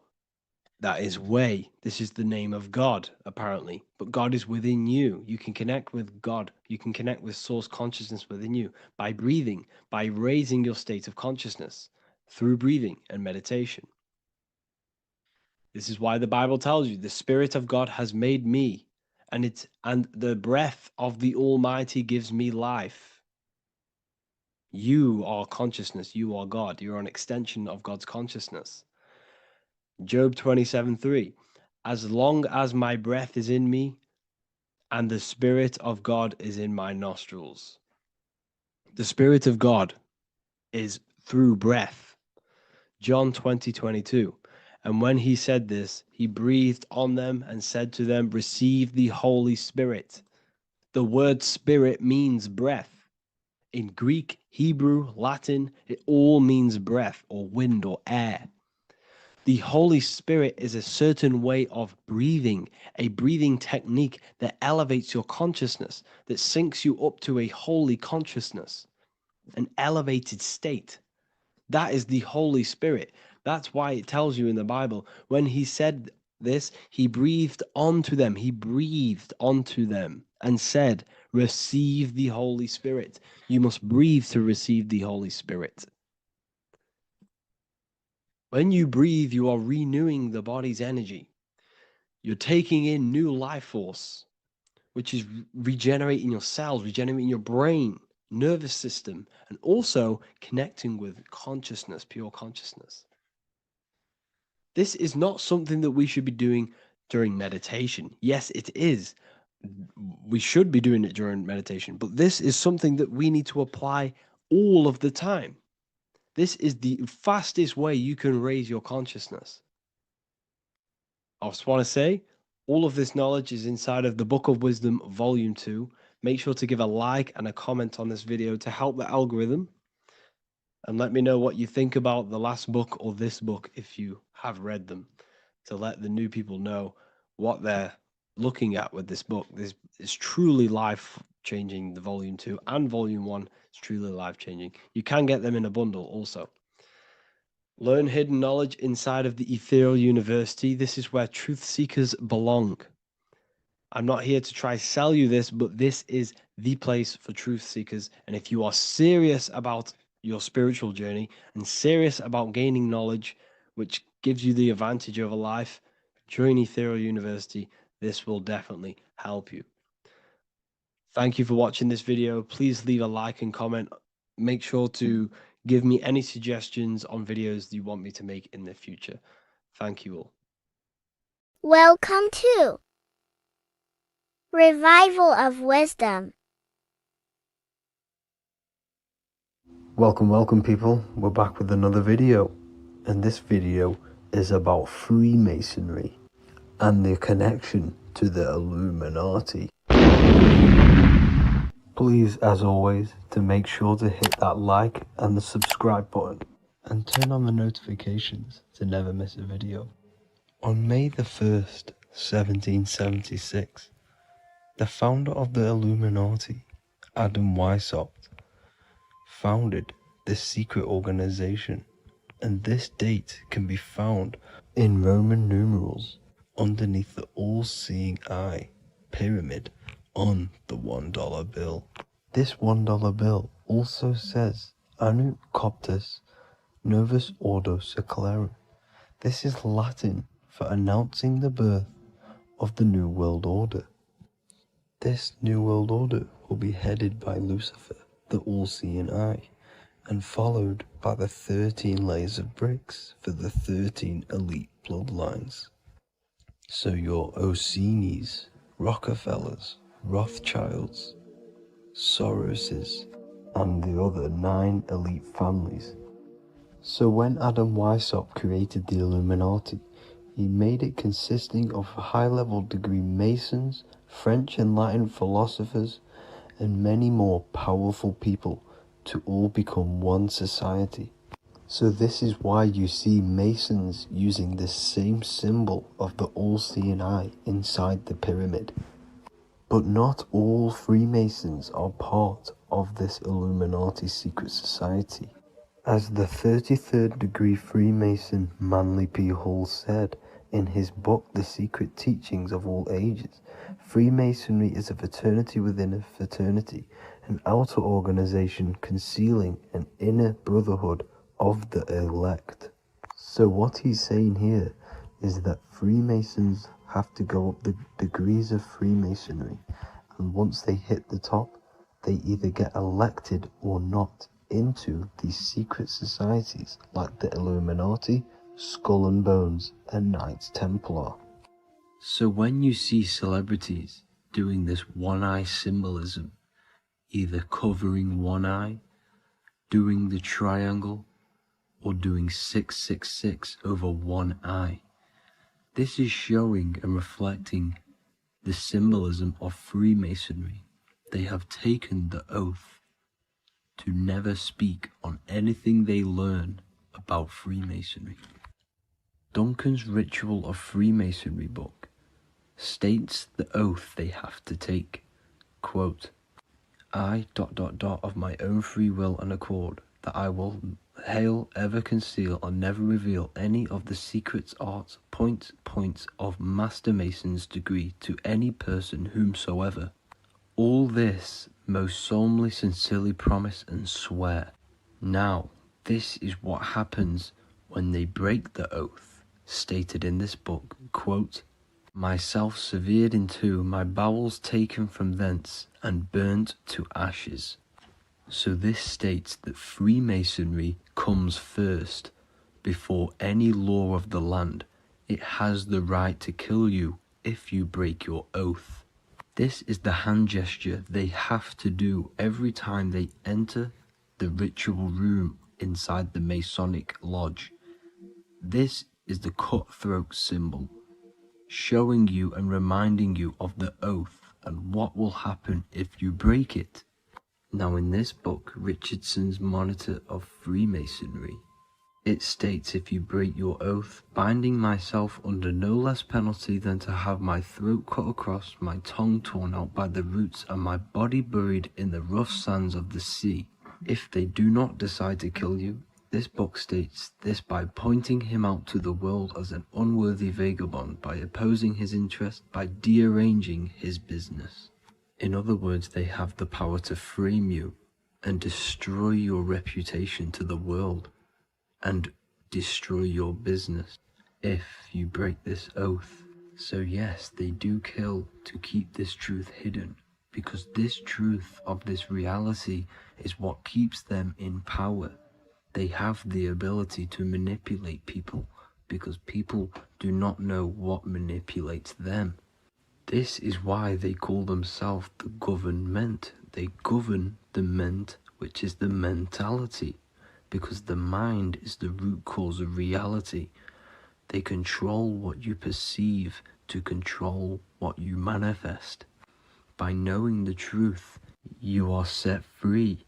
that is Way. This is the name of God, apparently. But God is within you. You can connect with God. You can connect with source consciousness within you by breathing, by raising your state of consciousness through breathing and meditation. This is why the Bible tells you the Spirit of God has made me, and the breath of the Almighty gives me life. You are consciousness. You are God. You're an extension of God's consciousness. Job 27:3. As long as my breath is in me and the Spirit of God is in my nostrils. The Spirit of God is through breath. John 20:22. And when he said this, he breathed on them and said to them, receive the Holy Spirit. The word spirit means breath. In Greek, Hebrew, Latin, it all means breath or wind or air. The Holy Spirit is a certain way of breathing, a breathing technique that elevates your consciousness, that syncs you up to a holy consciousness, an elevated state. That is the Holy Spirit. That's why it tells you in the Bible, when he said this, he breathed onto them. He breathed onto them and said, receive the Holy Spirit. You must breathe to receive the Holy Spirit. When you breathe, you are renewing the body's energy. You're taking in new life force, which is regenerating your cells, regenerating your brain, nervous system, and also connecting with consciousness, pure consciousness. This is not something that we should be doing during meditation. Yes, it is. We should be doing it during meditation, but this is something that we need to apply all of the time. This is the fastest way you can raise your consciousness. I just want to say, all of this knowledge is inside of the Book of Wisdom, Volume 2. Make sure to give a like and a comment on this video to help the algorithm. And let me know what you think about the last book or this book if you have read them, to let the new people know what they're looking at with this book. This is truly life-changing, the Volume 2 and Volume 1 is truly life-changing. You can get them in a bundle also. Learn hidden knowledge inside of the Ethereal University. This is where truth seekers belong. I'm not here to try sell you this, but this is the place for truth seekers. And if you are serious about your spiritual journey and serious about gaining knowledge, which gives you the advantage over life, join Ethereal University. This will definitely help you. Thank you for watching this video. Please leave a like and comment. Make sure to give me any suggestions on videos you want me to make in the future. Thank you all. Welcome to Revival of Wisdom. Welcome people, we're back with another video, and this video is about Freemasonry and their connection to the Illuminati. Please, as always, to make sure to hit that like and the subscribe button and turn on the notifications to never miss a video. On May the 1st, 1776, the founder of the Illuminati, Adam Weishaupt, founded this secret organization, and this date can be found in Roman numerals underneath the all-seeing eye. pyramid on the $1 bill. This $1 bill also says Anut Coptus Novus Ordo Secularum. This is Latin for announcing the birth of the New World Order. This New World Order will be headed by Lucifer, the all-seeing eye, and followed by the 13 layers of bricks for the 13 elite bloodlines. So your Orsini's, Rockefellers, Rothschilds, Soroses, and the other 9 elite families. So when Adam Weishaupt created the Illuminati, he made it consisting of high-level degree Masons, French and Latin philosophers, and many more powerful people to all become one society. So this is why you see Masons using this same symbol of the all-seeing eye inside the pyramid. But not all Freemasons are part of this Illuminati secret society. As the 33rd degree Freemason Manly P. Hall said in his book The Secret Teachings of All Ages, Freemasonry is a fraternity within a fraternity, an outer organization concealing an inner brotherhood of the elect. So what he's saying here is that Freemasons have to go up the degrees of Freemasonry, and once they hit the top, they either get elected or not into these secret societies like the Illuminati, Skull and Bones, and Knights Templar. So when you see celebrities doing this one-eye symbolism, either covering one eye, doing the triangle, or doing 666 over one eye, this is showing and reflecting the symbolism of Freemasonry. They have taken the oath to never speak on anything they learn about Freemasonry. Duncan's Ritual of Freemasonry book states the oath they have to take. Quote, I ... of my own free will and accord, that I will hail, ever conceal, and never reveal any of the secrets, arts, points of Master Mason's degree to any person whomsoever. All this most solemnly, sincerely promise and swear. Now, this is what happens when they break the oath, stated in this book, quote, myself severed in two, my bowels taken from thence, and burnt to ashes. So this states that Freemasonry comes first, before any law of the land. It has the right to kill you if you break your oath. This is the hand gesture they have to do every time they enter the ritual room inside the Masonic lodge. This is the cutthroat symbol, showing you and reminding you of the oath and what will happen if you break it. Now in this book, Richardson's Monitor of Freemasonry, it states if you break your oath, binding myself under no less penalty than to have my throat cut across, my tongue torn out by the roots, and my body buried in the rough sands of the sea. If they do not decide to kill you, this book states this by pointing him out to the world as an unworthy vagabond, by opposing his interest, by dearranging his business. In other words, they have the power to frame you and destroy your reputation to the world and destroy your business if you break this oath. So yes, they do kill to keep this truth hidden, because this truth of this reality is what keeps them in power. They have the ability to manipulate people because people do not know what manipulates them. This is why they call themselves the government. They govern the ment, which is the mentality, because the mind is the root cause of reality. They control what you perceive to control what you manifest. By knowing the truth, you are set free,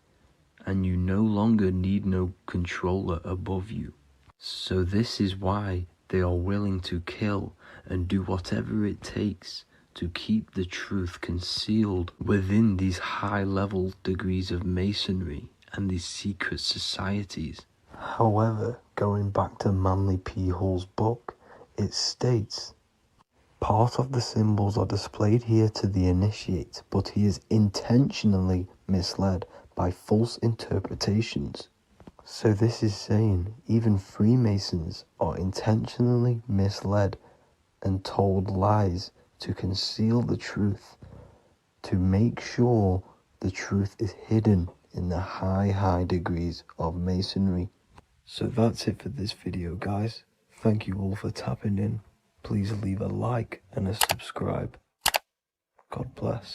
and you no longer need no controller above you. So this is why they are willing to kill and do whatever it takes to keep the truth concealed within these high-level degrees of masonry and these secret societies. However, going back to Manly P. Hall's book, it states, Part of the symbols are displayed here to the initiate, but he is intentionally misled by false interpretations. So this is saying even Freemasons are intentionally misled and told lies to conceal the truth, to make sure the truth is hidden in the high degrees of Masonry. So that's it for this video, guys. Thank you all for tapping in. Please leave a like and a subscribe. God bless.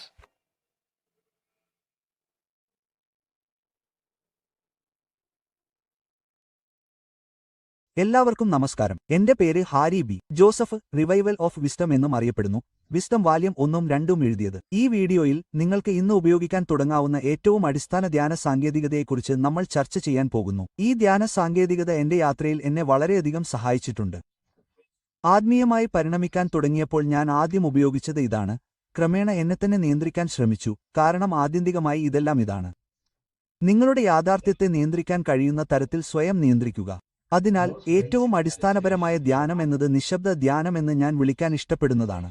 എല്ലാവർക്കും നമസ്കാരം. എന്റെ പേര് Harry B. Joseph revival of wisdom എന്നും അറിയപ്പെടുന്നു. Wisdom വാല്യം 1ഉം 2ഉം എഴുതിയത്. ഈ വീഡിയോയിൽ നിങ്ങൾക്ക് ഇന്ന് ഉപയോഗിക്കാൻ തുടങ്ങാവുന്ന ഏറ്റവും അടിസ്ഥാന ധ്യാന സാങ്കേതികതയെക്കുറിച്ച് നമ്മൾ ചർച്ച ചെയ്യാൻ പോകുന്നു. ഈ ധ്യാന സാങ്കേതികത എന്റെ യാത്രയിൽ എന്നെ വളരെയധികം സഹായിച്ചിട്ടുണ്ട്. ആത്മീയമായി പരിണമിക്കാൻ തുടങ്ങിയപ്പോൾ ഞാൻ ആദ്യം ഉപയോഗിച്ചത് ഇതാണ്. ക്രമേണ എന്നെ തന്നെ നിയന്ത്രിക്കാൻ ശ്രമിച്ചു, കാരണം ആത്യന്തികമായി ഇതെല്ലാം ഇതാണ്. നിങ്ങളുടെ യാഥാർത്ഥ്യത്തെ നിയന്ത്രിക്കാൻ കഴിയുന്ന തരത്തിൽ സ്വയം നിയന്ത്രിക്കുക. അതിനാൽ ഏറ്റവും അടിസ്ഥാനപരമായ ധ്യാനം എന്നത് നിശബ്ദ ധ്യാനമെന്ന് ഞാൻ വിളിക്കാൻ ഇഷ്ടപ്പെടുന്നതാണ്.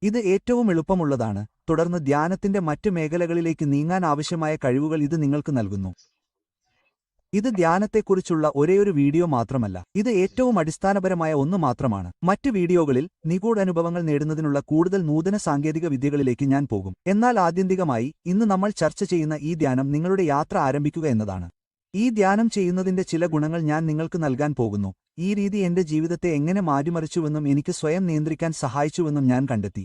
ഇത് ഏറ്റവും എളുപ്പമുള്ളതാണ്, തുടർന്ന് ധ്യാനത്തിന്റെ മറ്റ് മേഖലകളിലേക്ക് നീങ്ങാൻ ആവശ്യമായ കഴിവുകൾ ഇത് നിങ്ങൾക്ക് നൽകുന്നു. ഇത് ധ്യാനത്തെക്കുറിച്ചുള്ള ഒരേയൊരു വീഡിയോ മാത്രമല്ല, ഇത് ഏറ്റവും അടിസ്ഥാനപരമായ ഒന്ന് മാത്രമാണ്. മറ്റ് വീഡിയോകളിൽ നിഗൂഢ അനുഭവങ്ങൾ നേടുന്നതിനുള്ള കൂടുതൽ നൂതന സാങ്കേതിക വിദ്യകളിലേക്ക് ഞാൻ പോകും. എന്നാൽ ആത്യന്തികമായി ഇന്ന് നമ്മൾ ചർച്ച ചെയ്യുന്ന ഈ ധ്യാനം നിങ്ങളുടെ യാത്ര ആരംഭിക്കുക എന്നതാണ്. ഈ ധ്യാനം ചെയ്യുന്നതിന്റെ ചില ഗുണങ്ങൾ ഞാൻ നിങ്ങൾക്ക് നൽകാൻ പോകുന്നു. ഈ രീതി എന്റെ ജീവിതത്തെ എങ്ങനെ മാറ്റിമറിച്ചുവെന്നും എനിക്ക് സ്വയം നിയന്ത്രിക്കാൻ സഹായിച്ചുവെന്നും ഞാൻ കണ്ടെത്തി.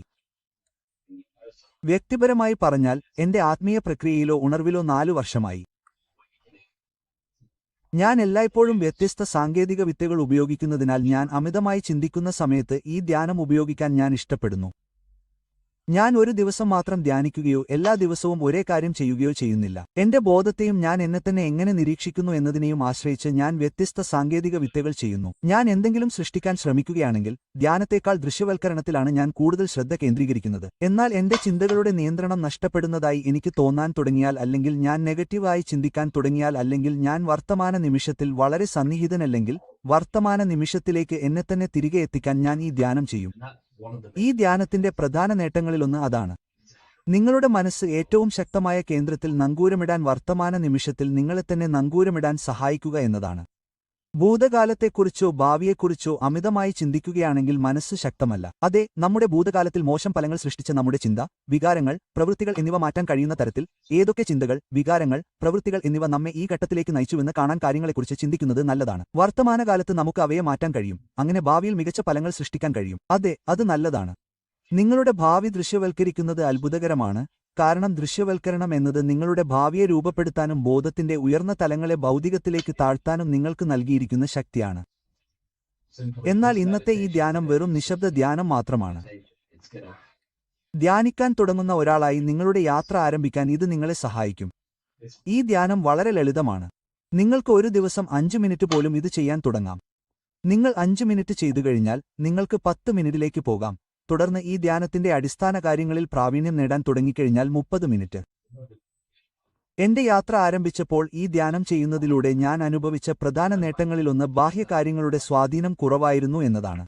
വ്യക്തിപരമായി പറഞ്ഞാൽ എന്റെ ആത്മീയ പ്രക്രിയയിലോ ഉണർവിലോ 4 വർഷമായി. ഞാൻ എല്ലായ്പ്പോഴും വ്യത്യസ്ത സാങ്കേതിക വിദ്യകൾ ഉപയോഗിക്കുന്നതിനാൽ ഞാൻ അമിതമായി ചിന്തിക്കുന്ന സമയത്ത് ഈ ധ്യാനം ഉപയോഗിക്കാൻ ഞാൻ ഇഷ്ടപ്പെടുന്നു. ഞാൻ ഒരു ദിവസം മാത്രം ധ്യാനിക്കുകയോ എല്ലാ ദിവസവും ഒരേ കാര്യം ചെയ്യുകയോ ചെയ്യുന്നില്ല. എന്റെ ബോധത്തെയും ഞാൻ എന്നെത്തന്നെ എങ്ങനെ നിരീക്ഷിക്കുന്നു എന്നതിനെയും ആശ്രയിച്ച് ഞാൻ വ്യത്യസ്ത സാങ്കേതിക വിദ്യകൾ ചെയ്യുന്നു. ഞാൻ എന്തെങ്കിലും സൃഷ്ടിക്കാൻ ശ്രമിക്കുകയാണെങ്കിൽ ധ്യാനത്തേക്കാൾ ദൃശ്യവൽക്കരണത്തിലാണ് ഞാൻ കൂടുതൽ ശ്രദ്ധ കേന്ദ്രീകരിക്കുന്നത്. എന്നാൽ എന്റെ ചിന്തകളുടെ നിയന്ത്രണം നഷ്ടപ്പെടുന്നതായി എനിക്ക് തോന്നാൻ തുടങ്ങിയാൽ, അല്ലെങ്കിൽ ഞാൻ നെഗറ്റീവായി ചിന്തിക്കാൻ തുടങ്ങിയാൽ, അല്ലെങ്കിൽ ഞാൻ വർത്തമാന നിമിഷത്തിൽ വളരെ സന്നിഹിതനല്ലെങ്കിൽ വർത്തമാന നിമിഷത്തിലേക്ക് എന്നെത്തന്നെ തിരികെ എത്തിക്കാൻ ഞാൻ ഈ ധ്യാനം ചെയ്യും. ഈ ധ്യാനത്തിന്റെ പ്രധാന നേട്ടങ്ങളിലൊന്ന് അതാണ്. നിങ്ങളുടെ മനസ്സ് ഏറ്റവും ശക്തമായ കേന്ദ്രത്തിൽ നങ്കൂരമിടാൻ, വർത്തമാന നിമിഷത്തിൽ നിങ്ങളെത്തന്നെ നങ്കൂരമിടാൻ സഹായിക്കുക എന്നതാണ്. ഭൂതകാലത്തെക്കുറിച്ചോ ഭാവിയെക്കുറിച്ചോ അമിതമായി ചിന്തിക്കുകയാണെങ്കിൽ മനസ്സ് ശക്തമല്ല. അതെ, നമ്മുടെ ഭൂതകാലത്തിൽ മോശം ഫലങ്ങൾ സൃഷ്ടിച്ച നമ്മുടെ ചിന്ത, വികാരങ്ങൾ, പ്രവൃത്തികൾ എന്നിവ മാറ്റാൻ കഴിയുന്ന തരത്തിൽ ഏതൊക്കെ ചിന്തകൾ, വികാരങ്ങൾ, പ്രവൃത്തികൾ എന്നിവ നമ്മെ ഈ ഘട്ടത്തിലേക്ക് നയിച്ചുവെന്ന് കാണാൻ കാര്യങ്ങളെക്കുറിച്ച് ചിന്തിക്കുന്നത് നല്ലതാണ്. വർത്തമാനകാലത്ത് നമുക്ക് അവയെ മാറ്റാൻ കഴിയും, അങ്ങനെ ഭാവിയിൽ മികച്ച ഫലങ്ങൾ സൃഷ്ടിക്കാൻ കഴിയും. അതെ, അത് നല്ലതാണ്. നിങ്ങളുടെ ഭാവി ദൃശ്യവൽക്കരിക്കുന്നത് അത്ഭുതകരമാണ്, കാരണം ദൃശ്യവൽക്കരണം എന്നത് നിങ്ങളുടെ ഭാവിയെ രൂപപ്പെടുത്താനും ബോധത്തിന്റെ ഉയർന്ന തലങ്ങളെ ഭൗതികത്തിലേക്ക് താഴ്ത്താനും നിങ്ങൾക്ക് നൽകിയിരിക്കുന്ന ശക്തിയാണ്. എന്നാൽ ഇന്നത്തെ ഈ ധ്യാനം വെറും നിശബ്ദ ധ്യാനം മാത്രമാണ്. ധ്യാനിക്കാൻ തുടങ്ങുന്ന ഒരാളായി നിങ്ങളുടെ യാത്ര ആരംഭിക്കാൻ ഇത് നിങ്ങളെ സഹായിക്കും. ഈ ധ്യാനം വളരെ ലളിതമാണ്. നിങ്ങൾക്ക് ഒരു ദിവസം 5 മിനിറ്റ് പോലും ഇത് ചെയ്യാൻ തുടങ്ങാം. നിങ്ങൾ 5 മിനിറ്റ് ചെയ്തു കഴിഞ്ഞാൽ നിങ്ങൾക്ക് 10 മിനിറ്റിലേക്ക് പോകാം. തുടർന്ന് ഈ ധ്യാനത്തിന്റെ അടിസ്ഥാന കാര്യങ്ങളിൽ പ്രാവീണ്യം നേടാൻ തുടങ്ങിക്കഴിഞ്ഞാൽ 30 മിനിറ്റ്. എന്റെ യാത്ര ആരംഭിച്ചപ്പോൾ ഈ ധ്യാനം ചെയ്യുന്നതിലൂടെ ഞാൻ അനുഭവിച്ച പ്രധാന നേട്ടങ്ങളിലൊന്ന് ബാഹ്യകാര്യങ്ങളുടെ സ്വാധീനം കുറവായിരുന്നു എന്നതാണ്.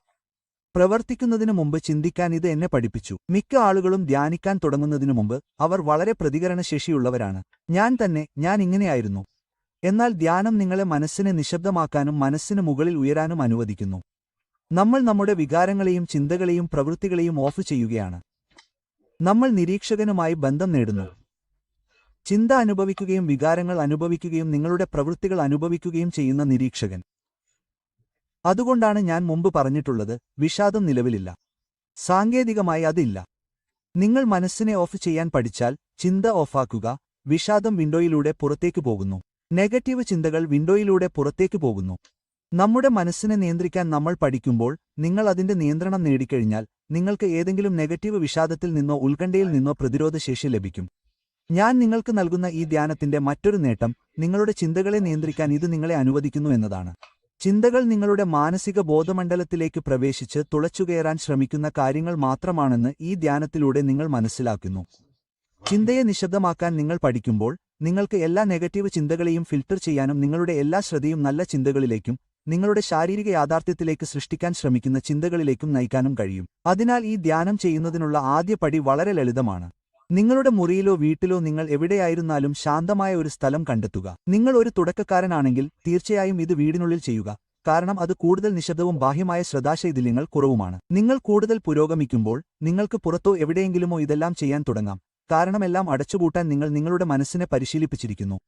പ്രവർത്തിക്കുന്നതിനു മുമ്പ് ചിന്തിക്കാൻ ഇത് എന്നെ പഠിപ്പിച്ചു. മിക്ക ആളുകളും ധ്യാനിക്കാൻ തുടങ്ങുന്നതിനു മുമ്പ് അവർ വളരെ പ്രതികരണശേഷിയുള്ളവരാണ്. ഞാൻ ഇങ്ങനെയായിരുന്നു. എന്നാൽ ധ്യാനം നിങ്ങളെ മനസ്സിനെ നിശബ്ദമാക്കാനും മനസ്സിന് മുകളിൽ ഉയരാനും അനുവദിക്കുന്നു. നമ്മൾ നമ്മുടെ വികാരങ്ങളെയും ചിന്തകളെയും പ്രവൃത്തികളെയും ഓഫ് ചെയ്യുകയാണ്. നമ്മൾ നിരീക്ഷകനുമായി ബന്ധം നേടുന്നു. ചിന്ത അനുഭവിക്കുകയും വികാരങ്ങൾ അനുഭവിക്കുകയും നിങ്ങളുടെ പ്രവൃത്തികൾ അനുഭവിക്കുകയും ചെയ്യുന്ന നിരീക്ഷകൻ. അതുകൊണ്ടാണ് ഞാൻ മുമ്പ് പറഞ്ഞിട്ടുള്ളത്, വിഷാദം നിലവിലില്ല. സാങ്കേതികമായി അതില്ല. നിങ്ങൾ മനസ്സിനെ ഓഫ് ചെയ്യാൻ പഠിച്ചാൽ ചിന്ത ഓഫാക്കുക, വിഷാദം വിൻഡോയിലൂടെ പുറത്തേക്ക് പോകുന്നു. നെഗറ്റീവ് ചിന്തകൾ വിൻഡോയിലൂടെ പുറത്തേക്ക് പോകുന്നു. നമ്മുടെ മനസ്സിനെ നിയന്ത്രിക്കാൻ നമ്മൾ പഠിക്കുമ്പോൾ നിങ്ങൾ അതിന്റെ നിയന്ത്രണം നേടിക്കഴിഞ്ഞാൽ നിങ്ങൾക്ക് ഏതെങ്കിലും നെഗറ്റീവ് വിഷാദത്തിൽ നിന്നോ ഉത്കണ്ഠയിൽ നിന്നോ പ്രതിരോധശേഷി ലഭിക്കും. ഞാൻ നിങ്ങൾക്ക് നൽകുന്ന ഈ ധ്യാനത്തിന്റെ മറ്റൊരു നേട്ടം നിങ്ങളുടെ ചിന്തകളെ നിയന്ത്രിക്കാൻ ഇത് നിങ്ങളെ അനുവദിക്കുന്നു എന്നതാണ്. ചിന്തകൾ നിങ്ങളുടെ മാനസിക ബോധമണ്ഡലത്തിലേക്ക് പ്രവേശിച്ച് തുളച്ചുകയറാൻ ശ്രമിക്കുന്ന കാര്യങ്ങൾ മാത്രമാണെന്ന് ഈ ധ്യാനത്തിലൂടെ നിങ്ങൾ മനസ്സിലാക്കുന്നു. ചിന്തയെ നിശബ്ദമാക്കാൻ നിങ്ങൾ പഠിക്കുമ്പോൾ നിങ്ങൾക്ക് എല്ലാ നെഗറ്റീവ് ചിന്തകളെയും ഫിൽട്ടർ ചെയ്യാനും നിങ്ങളുടെ എല്ലാ ശ്രദ്ധയും നല്ല ചിന്തകളിലേക്കും നിങ്ങളുടെ ശാരീരിക യാഥാർത്ഥ്യത്തിലേക്ക് സൃഷ്ടിക്കാൻ ശ്രമിക്കുന്ന ചിന്തകളിലേക്കും നയിക്കാനും കഴിയും. അതിനാൽ ഈ ധ്യാനം ചെയ്യുന്നതിനുള്ള ആദ്യ പടി വളരെ ലളിതമാണ്. നിങ്ങളുടെ മുറിയിലോ വീട്ടിലോ നിങ്ങൾ എവിടെയായിരുന്നാലും ശാന്തമായ ഒരു സ്ഥലം കണ്ടെത്തുക. നിങ്ങൾ ഒരു തുടക്കക്കാരനാണെങ്കിൽ തീർച്ചയായും ഇത് വീടിനുള്ളിൽ ചെയ്യുക, കാരണം അത് കൂടുതൽ നിശബ്ദവും ബാഹ്യമായ ശ്രദ്ധാശൈഥില്യങ്ങൾ കുറവുമാണ്. നിങ്ങൾ കൂടുതൽ പുരോഗമിക്കുമ്പോൾ നിങ്ങൾക്ക് പുറത്തോ എവിടെയെങ്കിലുമോ ഇതെല്ലാം ചെയ്യാൻ തുടങ്ങാം, കാരണം എല്ലാം അടച്ചുപൂട്ടാൻ നിങ്ങൾ നിങ്ങളുടെ മനസ്സിനെ പരിശീലിപ്പിച്ചിരിക്കുന്നു.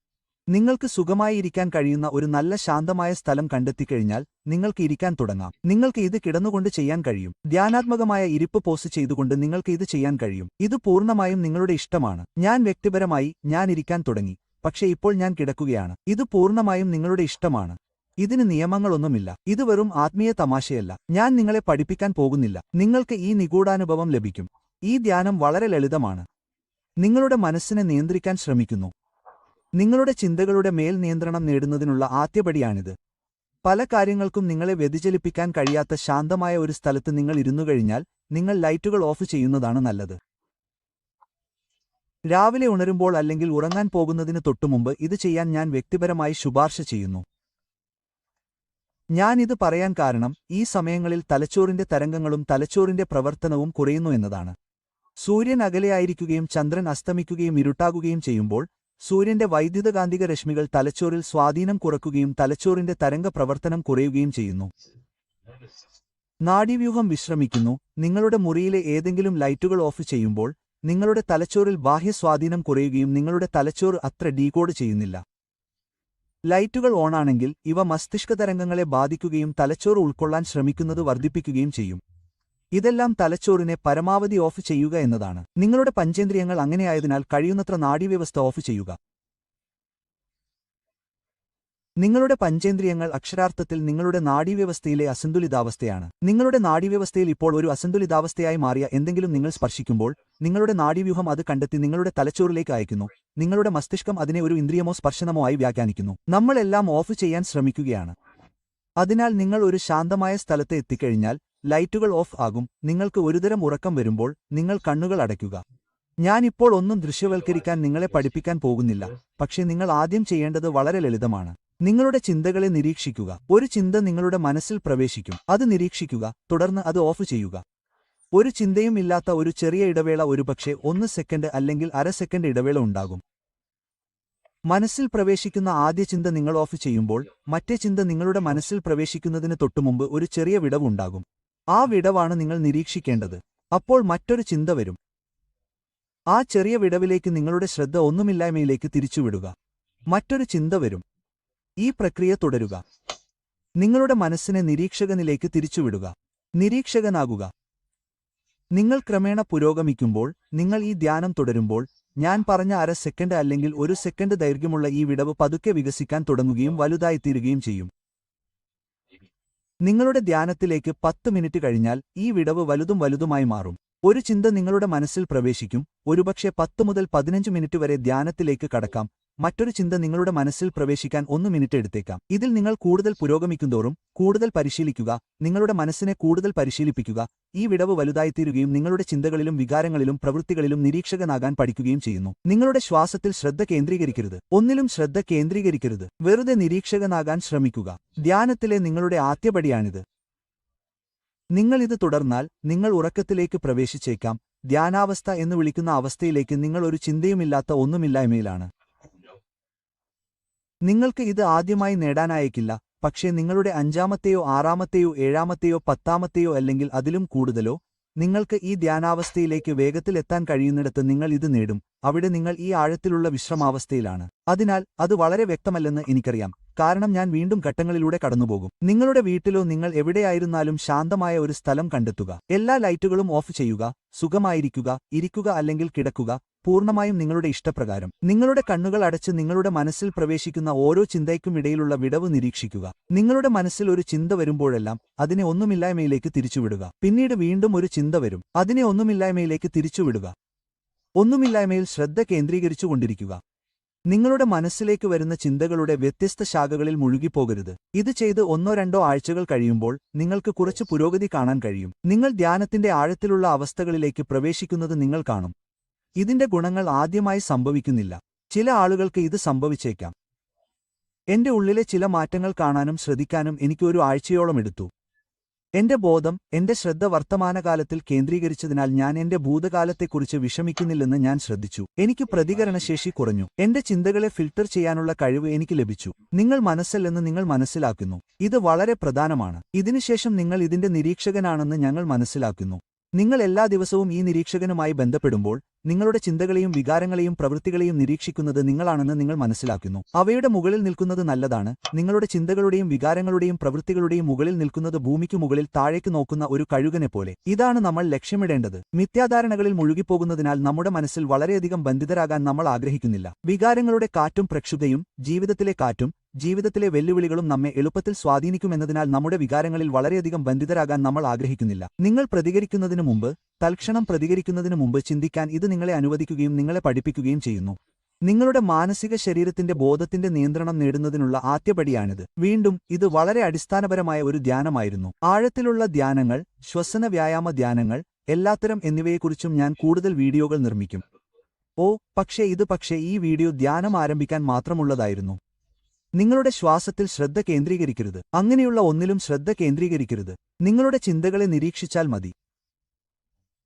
നിങ്ങൾക്ക് സുഖമായി ഇരിക്കാൻ കഴിയുന്ന ഒരു നല്ല ശാന്തമായ സ്ഥലം കണ്ടെത്തിക്കഴിഞ്ഞാൽ നിങ്ങൾക്ക് ഇരിക്കാൻ തുടങ്ങാം. നിങ്ങൾക്ക് ഇത് കിടന്നുകൊണ്ട് ചെയ്യാൻ കഴിയും. ധ്യാനാത്മകമായ ഇരിപ്പ് പോസ് ചെയ്തുകൊണ്ട് നിങ്ങൾക്ക് ഇത് ചെയ്യാൻ കഴിയും. ഇത് പൂർണ്ണമായും നിങ്ങളുടെ ഇഷ്ടമാണ്. ഞാൻ വ്യക്തിപരമായി ഞാൻ ഇരിക്കാൻ തുടങ്ങി, പക്ഷേ ഇപ്പോൾ ഞാൻ കിടക്കുകയാണ്. ഇത് പൂർണ്ണമായും നിങ്ങളുടെ ഇഷ്ടമാണ്. ഇതിന് നിയമങ്ങളൊന്നുമില്ല. ഇത് വെറും ആത്മീയ തമാശയല്ല. ഞാൻ നിങ്ങളെ പഠിപ്പിക്കാൻ പോകുന്നില്ല. നിങ്ങൾക്ക് ഈ നിഗൂഢാനുഭവം ലഭിക്കും. ഈ ധ്യാനം വളരെ ലളിതമാണ്. നിങ്ങളുടെ മനസ്സിനെ നിയന്ത്രിക്കാൻ ശ്രമിക്കുന്നു. നിങ്ങളുടെ ചിന്തകളുടെ മേൽ നിയന്ത്രണം നേടുന്നതിനുള്ള ആദ്യപടിയാണിത്. പല കാര്യങ്ങൾക്കും നിങ്ങളെ വ്യതിചലിപ്പിക്കാൻ കഴിയാത്ത ശാന്തമായ ഒരു സ്ഥലത്ത് നിങ്ങൾ ഇരുന്നുകഴിഞ്ഞാൽ നിങ്ങൾ ലൈറ്റുകൾ ഓഫ് ചെയ്യുന്നതാണ് നല്ലത്. രാവിലെ ഉണരുമ്പോൾ അല്ലെങ്കിൽ ഉറങ്ങാൻ പോകുന്നതിന് തൊട്ടുമുമ്പ് ഇത് ചെയ്യാൻ ഞാൻ വ്യക്തിപരമായി ശുപാർശ ചെയ്യുന്നു. ഞാൻ ഇത് പറയാൻ കാരണം ഈ സമയങ്ങളിൽ തലച്ചോറിന്റെ തരംഗങ്ങളും തലച്ചോറിന്റെ പ്രവർത്തനവും കുറയുന്നു എന്നതാണ്. സൂര്യൻ അകലെയായിരിക്കുകയും ചന്ദ്രൻ അസ്തമിക്കുകയും ഇരുട്ടാകുകയും ചെയ്യുമ്പോൾ സൂര്യന്റെ വൈദ്യുതകാന്തിക രശ്മികൾ തലച്ചോറിൽ സ്വാധീനം കുറയ്ക്കുകയും തലച്ചോറിന്റെ തരംഗ പ്രവർത്തനം കുറയുകയും ചെയ്യുന്നു. നാഡീവ്യൂഹം വിശ്രമിക്കുന്നു. നിങ്ങളുടെ മുറിയിലെ ഏതെങ്കിലും ലൈറ്റുകൾ ഓഫ് ചെയ്യുമ്പോൾ നിങ്ങളുടെ തലച്ചോറിൽ ബാഹ്യ സ്വാധീനം കുറയുകയും നിങ്ങളുടെ തലച്ചോറ് അത്ര ഡീകോഡ് ചെയ്യുന്നില്ല. ലൈറ്റുകൾ ഓണാണെങ്കിൽ ഇവ മസ്തിഷ്ക തരംഗങ്ങളെ ബാധിക്കുകയും തലച്ചോറ് ഉൾക്കൊള്ളാൻ ശ്രമിക്കുന്നത് വർദ്ധിപ്പിക്കുകയും ചെയ്യും. ഇതെല്ലാം തലച്ചോറിനെ പരമാവധി ഓഫ് ചെയ്യുക എന്നതാണ്. നിങ്ങളുടെ പഞ്ചേന്ദ്രിയങ്ങൾ അങ്ങനെയായതിനാൽ കഴിയുന്നത്ര നാഡീവ്യവസ്ഥ ഓഫ് ചെയ്യുക. നിങ്ങളുടെ പഞ്ചേന്ദ്രിയങ്ങൾ അക്ഷരാർത്ഥത്തിൽ നിങ്ങളുടെ നാഡീവ്യവസ്ഥയിലെ അസന്തുലിതാവസ്ഥയാണ്. നിങ്ങളുടെ നാഡീവ്യവസ്ഥയിൽ ഇപ്പോൾ ഒരു അസന്തുലിതാവസ്ഥയായി മാറിയ എന്തെങ്കിലും നിങ്ങൾ സ്പർശിക്കുമ്പോൾ നിങ്ങളുടെ നാഡീവ്യൂഹം അത് കണ്ടെത്തി നിങ്ങളുടെ തലച്ചോറിലേക്ക് അയക്കുന്നു. നിങ്ങളുടെ മസ്തിഷ്കം അതിനെ ഒരു ഇന്ദ്രിയമോ സ്പർശനമോ ആയി വ്യാഖ്യാനിക്കുന്നു. നമ്മളെല്ലാം ഓഫ് ചെയ്യാൻ ശ്രമിക്കുകയാണ്. അതിനാൽ നിങ്ങൾ ഒരു ശാന്തമായ സ്ഥലത്ത് എത്തിക്കഴിഞ്ഞാൽ ലൈറ്റുകൾ ഓഫ് ആകും. നിങ്ങൾക്ക് ഒരുതരം ഉറക്കം വരുമ്പോൾ നിങ്ങൾ കണ്ണുകൾ അടയ്ക്കുക. ഞാനിപ്പോൾ ഒന്നും ദൃശ്യവൽക്കരിക്കാൻ നിങ്ങളെ പഠിപ്പിക്കാൻ പോകുന്നില്ല, പക്ഷേ നിങ്ങൾ ആദ്യം ചെയ്യേണ്ടത് വളരെ ലളിതമാണ്. നിങ്ങളുടെ ചിന്തകളെ നിരീക്ഷിക്കുക. ഒരു ചിന്ത നിങ്ങളുടെ മനസ്സിൽ പ്രവേശിക്കും. അത് നിരീക്ഷിക്കുക, തുടർന്ന് അത് ഓഫ് ചെയ്യുക. ഒരു ചിന്തയും ഇല്ലാത്ത ഒരു ചെറിയ ഇടവേള, ഒരുപക്ഷെ 1 സെക്കൻഡ് അല്ലെങ്കിൽ അര സെക്കൻഡ് ഇടവേള ഉണ്ടാകും. മനസ്സിൽ പ്രവേശിക്കുന്ന ആദ്യ ചിന്ത നിങ്ങൾ ഓഫ് ചെയ്യുമ്പോൾ മറ്റേ ചിന്ത നിങ്ങളുടെ മനസ്സിൽ പ്രവേശിക്കുന്നതിന് തൊട്ടുമുമ്പ് ഒരു ചെറിയ വിടവ് ഉണ്ടാകും. ആ വിടവാണ് നിങ്ങൾ നിരീക്ഷിക്കേണ്ടത്. അപ്പോൾ മറ്റൊരു ചിന്ത വരും. ആ ചെറിയ വിടവിലേക്ക് നിങ്ങളുടെ ശ്രദ്ധ ഒന്നുമില്ലായ്മയിലേക്ക് തിരിച്ചുവിടുക. മറ്റൊരു ചിന്ത വരും. ഈ പ്രക്രിയ തുടരുക. നിങ്ങളുടെ മനസ്സിനെ നിരീക്ഷകനിലേക്ക് തിരിച്ചുവിടുക. നിരീക്ഷകനാകുക. നിങ്ങൾ ക്രമേണ പുരോഗമിക്കുമ്പോൾ നിങ്ങൾ ഈ ധ്യാനം തുടരുമ്പോൾ ഞാൻ പറഞ്ഞ അര സെക്കൻഡ് അല്ലെങ്കിൽ 1 സെക്കൻഡ് ദൈർഘ്യമുള്ള ഈ വിടവ് പതുക്കെ വികസിക്കാൻ തുടങ്ങുകയും വലുതായിത്തീരുകയും ചെയ്യും. നിങ്ങളുടെ ധ്യാനത്തിലേക്ക് 10 മിനിറ്റ് കഴിഞ്ഞാൽ ഈ വിടവ് വലുതും വലുതുമായി മാറും. ഒരു ചിന്ത നിങ്ങളുടെ മനസ്സിൽ പ്രവേശിക്കും. ഒരുപക്ഷെ 10 മുതൽ 15 മിനിറ്റ് വരെ ധ്യാനത്തിലേക്ക് കടക്കാം. മറ്റൊരു ചിന്ത നിങ്ങളുടെ മനസ്സിൽ പ്രവേശിക്കാൻ 1 മിനിറ്റ് എടുത്തേക്കാം. ഇതിൽ നിങ്ങൾ കൂടുതൽ പുരോഗമിക്കുന്തോറും കൂടുതൽ പരിശീലിക്കുക. നിങ്ങളുടെ മനസ്സിനെ കൂടുതൽ പരിശീലിപ്പിക്കുക. ഈ വിടവ് വലുതായിത്തീരുകയും നിങ്ങളുടെ ചിന്തകളിലും വികാരങ്ങളിലും പ്രവൃത്തികളിലും നിരീക്ഷകനാകാൻ പഠിക്കുകയും ചെയ്യുന്നു. നിങ്ങളുടെ ശ്വാസത്തിൽ ശ്രദ്ധ കേന്ദ്രീകരിക്കരുത്. ഒന്നിലും ശ്രദ്ധ കേന്ദ്രീകരിക്കരുത്. വെറുതെ നിരീക്ഷകനാകാൻ ശ്രമിക്കുക. ധ്യാനത്തിലെ നിങ്ങളുടെ ആദ്യപടിയാണിത്. നിങ്ങൾ ഇത് തുടർന്നാൽ നിങ്ങൾ ഉറക്കത്തിലേക്ക് പ്രവേശിച്ചേക്കാം. ധ്യാനാവസ്ഥ എന്ന് വിളിക്കുന്ന അവസ്ഥയിലേക്ക് നിങ്ങൾ ഒരു ചിന്തയുമില്ലാത്ത ഒന്നുമില്ലായ്മയിലാണ്. നിങ്ങൾക്ക് ഇത് ആദ്യമായി നേടാനായേക്കില്ല, പക്ഷേ നിങ്ങളുടെ 5ാമത്തെയോ 6ാമത്തെയോ 7ാമത്തെയോ 10ാമത്തെയോ അല്ലെങ്കിൽ അതിലും കൂടുതലോ നിങ്ങൾക്ക് ഈ ധ്യാനാവസ്ഥയിലേക്ക് വേഗത്തിൽ എത്താൻ കഴിയുന്നിടത്ത് നിങ്ങൾ ഇത് നേടും. അവിടെ നിങ്ങൾ ഈ ആഴത്തിലുള്ള വിശ്രമാവസ്ഥയിലാണ്. അതിനാൽ അത് വളരെ വ്യക്തമല്ലെന്ന് എനിക്കറിയാം, കാരണം ഞാൻ വീണ്ടും ഘട്ടങ്ങളിലൂടെ കടന്നുപോകും. നിങ്ങളുടെ വീട്ടിലോ നിങ്ങൾ എവിടെയായിരുന്നാലും ശാന്തമായ ഒരു സ്ഥലം കണ്ടെത്തുക. എല്ലാ ലൈറ്റുകളും ഓഫ് ചെയ്യുക. സുഖമായിരിക്കുക, ഇരിക്കുക അല്ലെങ്കിൽ കിടക്കുക, പൂർണ്ണമായും നിങ്ങളുടെ ഇഷ്ടപ്രകാരം. നിങ്ങളുടെ കണ്ണുകൾ അടച്ച് നിങ്ങളുടെ മനസ്സിൽ പ്രവേശിക്കുന്ന ഓരോ ചിന്തയ്ക്കും ഇടയിലുള്ള വിടവ് നിരീക്ഷിക്കുക. നിങ്ങളുടെ മനസ്സിൽ ഒരു ചിന്ത വരുമ്പോഴെല്ലാം അതിനെ ഒന്നുമില്ലായ്മയിലേക്ക് തിരിച്ചുവിടുക. പിന്നീട് വീണ്ടും ഒരു ചിന്ത വരും. അതിനെ ഒന്നുമില്ലായ്മയിലേക്ക് തിരിച്ചുവിടുക. ഒന്നുമില്ലായ്മയിൽ ശ്രദ്ധ കേന്ദ്രീകരിച്ചുകൊണ്ടിരിക്കുക. നിങ്ങളുടെ മനസ്സിലേക്ക് വരുന്ന ചിന്തകളുടെ വ്യത്യസ്ത ശാഖകളിൽ മുഴുകിപ്പോകരുത്. ഇത് ചെയ്ത് 1-2 ആഴ്ചകൾ കഴിയുമ്പോൾ നിങ്ങൾക്ക് കുറച്ച് പുരോഗതി കാണാൻ കഴിയും. നിങ്ങൾ ധ്യാനത്തിന്റെ ആഴത്തിലുള്ള അവസ്ഥകളിലേക്ക് പ്രവേശിക്കുന്നത് നിങ്ങൾ കാണും. ഇതിന്റെ ഗുണങ്ങൾ ആദ്യമായി സംഭവിക്കുന്നില്ല. ചില ആളുകൾക്ക് ഇത് സംഭവിച്ചേക്കാം. എന്റെ ഉള്ളിലെ ചില മാറ്റങ്ങൾ കാണാനും ശ്രദ്ധിക്കാനും എനിക്ക് ഒരു ആഴ്ചയോളം എടുത്തു. എന്റെ ബോധം, എന്റെ ശ്രദ്ധ വർത്തമാനകാലത്തിൽ കേന്ദ്രീകരിച്ചതിനാൽ ഞാൻ എന്റെ ഭൂതകാലത്തെക്കുറിച്ച് വിഷമിക്കുന്നില്ലെന്ന് ഞാൻ ശ്രദ്ധിച്ചു. എനിക്ക് പ്രതികരണശേഷി കുറഞ്ഞു. എന്റെ ചിന്തകളെ ഫിൽട്ടർ ചെയ്യാനുള്ള കഴിവ് എനിക്ക് ലഭിച്ചു. നിങ്ങൾ മനസ്സല്ലെന്ന് നിങ്ങൾ മനസ്സിലാക്കുന്നു. ഇത് വളരെ പ്രധാനമാണ്. ഇതിനുശേഷം നിങ്ങൾ ഇതിന്റെ നിരീക്ഷകനാണെന്ന് ഞങ്ങൾ മനസ്സിലാക്കുന്നു. നിങ്ങൾ എല്ലാ ദിവസവും ഈ നിരീക്ഷകനുമായി ബന്ധപ്പെടുമ്പോൾ നിങ്ങളുടെ ചിന്തകളെയും വികാരങ്ങളെയും പ്രവൃത്തികളെയും നിരീക്ഷിക്കുന്നത് നിങ്ങളാണെന്ന് നിങ്ങൾ മനസ്സിലാക്കുന്നു. അവയുടെ മുകളിൽ നിൽക്കുന്നത് നല്ലതാണ്. നിങ്ങളുടെ ചിന്തകളുടെയും വികാരങ്ങളുടെയും പ്രവൃത്തികളുടെയും മുകളിൽ നിൽക്കുന്നത് ഭൂമിക്കു മുകളിൽ താഴേക്ക് നോക്കുന്ന ഒരു കഴുകനെപ്പോലെ. ഇതാണ് നമ്മൾ ലക്ഷ്യമിടേണ്ടത്. മിഥ്യാധാരണകളിൽ മുഴുകിപ്പോകുന്നതിനാൽ നമ്മുടെ മനസ്സിൽ വളരെയധികം ബന്ധിതരാകാൻ നമ്മൾ ആഗ്രഹിക്കുന്നില്ല. വികാരങ്ങളുടെ കാറ്റും പ്രക്ഷുബ്ധയും ജീവിതത്തിലെ കാറ്റും ജീവിതത്തിലെ വെല്ലുവിളികളും നമ്മെ എളുപ്പത്തിൽ സ്വാധീനിക്കുമെന്നതിനാൽ നമ്മുടെ വികാരങ്ങളിൽ വളരെയധികം ബന്ധിതരാകാൻ നമ്മൾ ആഗ്രഹിക്കുന്നില്ല. നിങ്ങൾ പ്രതികരിക്കുന്നതിനു മുമ്പ്, തൽക്ഷണം പ്രതികരിക്കുന്നതിനു മുമ്പ് ചിന്തിക്കാൻ ഇത് നിങ്ങളെ അനുവദിക്കുകയും നിങ്ങളെ പഠിപ്പിക്കുകയും ചെയ്യുന്നു. നിങ്ങളുടെ മാനസിക ശരീരത്തിന്റെ ബോധത്തിന്റെ നിയന്ത്രണം നേടുന്നതിനുള്ള ആദ്യപടിയാണിത്. വീണ്ടും, ഇത് വളരെ അടിസ്ഥാനപരമായ ഒരു ധ്യാനമായിരുന്നു. ആഴത്തിലുള്ള ധ്യാനങ്ങൾ, ശ്വസന വ്യായാമ ധ്യാനങ്ങൾ, എല്ലാത്തരം എന്നിവയെക്കുറിച്ചും ഞാൻ കൂടുതൽ വീഡിയോകൾ നിർമ്മിക്കും. പക്ഷേ ഈ വീഡിയോ ധ്യാനം ആരംഭിക്കാൻ മാത്രമുള്ളതായിരുന്നു. നിങ്ങളുടെ ശ്വാസത്തിൽ ശ്രദ്ധ കേന്ദ്രീകരിക്കരുത്. അങ്ങനെയുള്ള ഒന്നിലും ശ്രദ്ധ കേന്ദ്രീകരിക്കരുത്. നിങ്ങളുടെ ചിന്തകളെ നിരീക്ഷിച്ചാൽ മതി.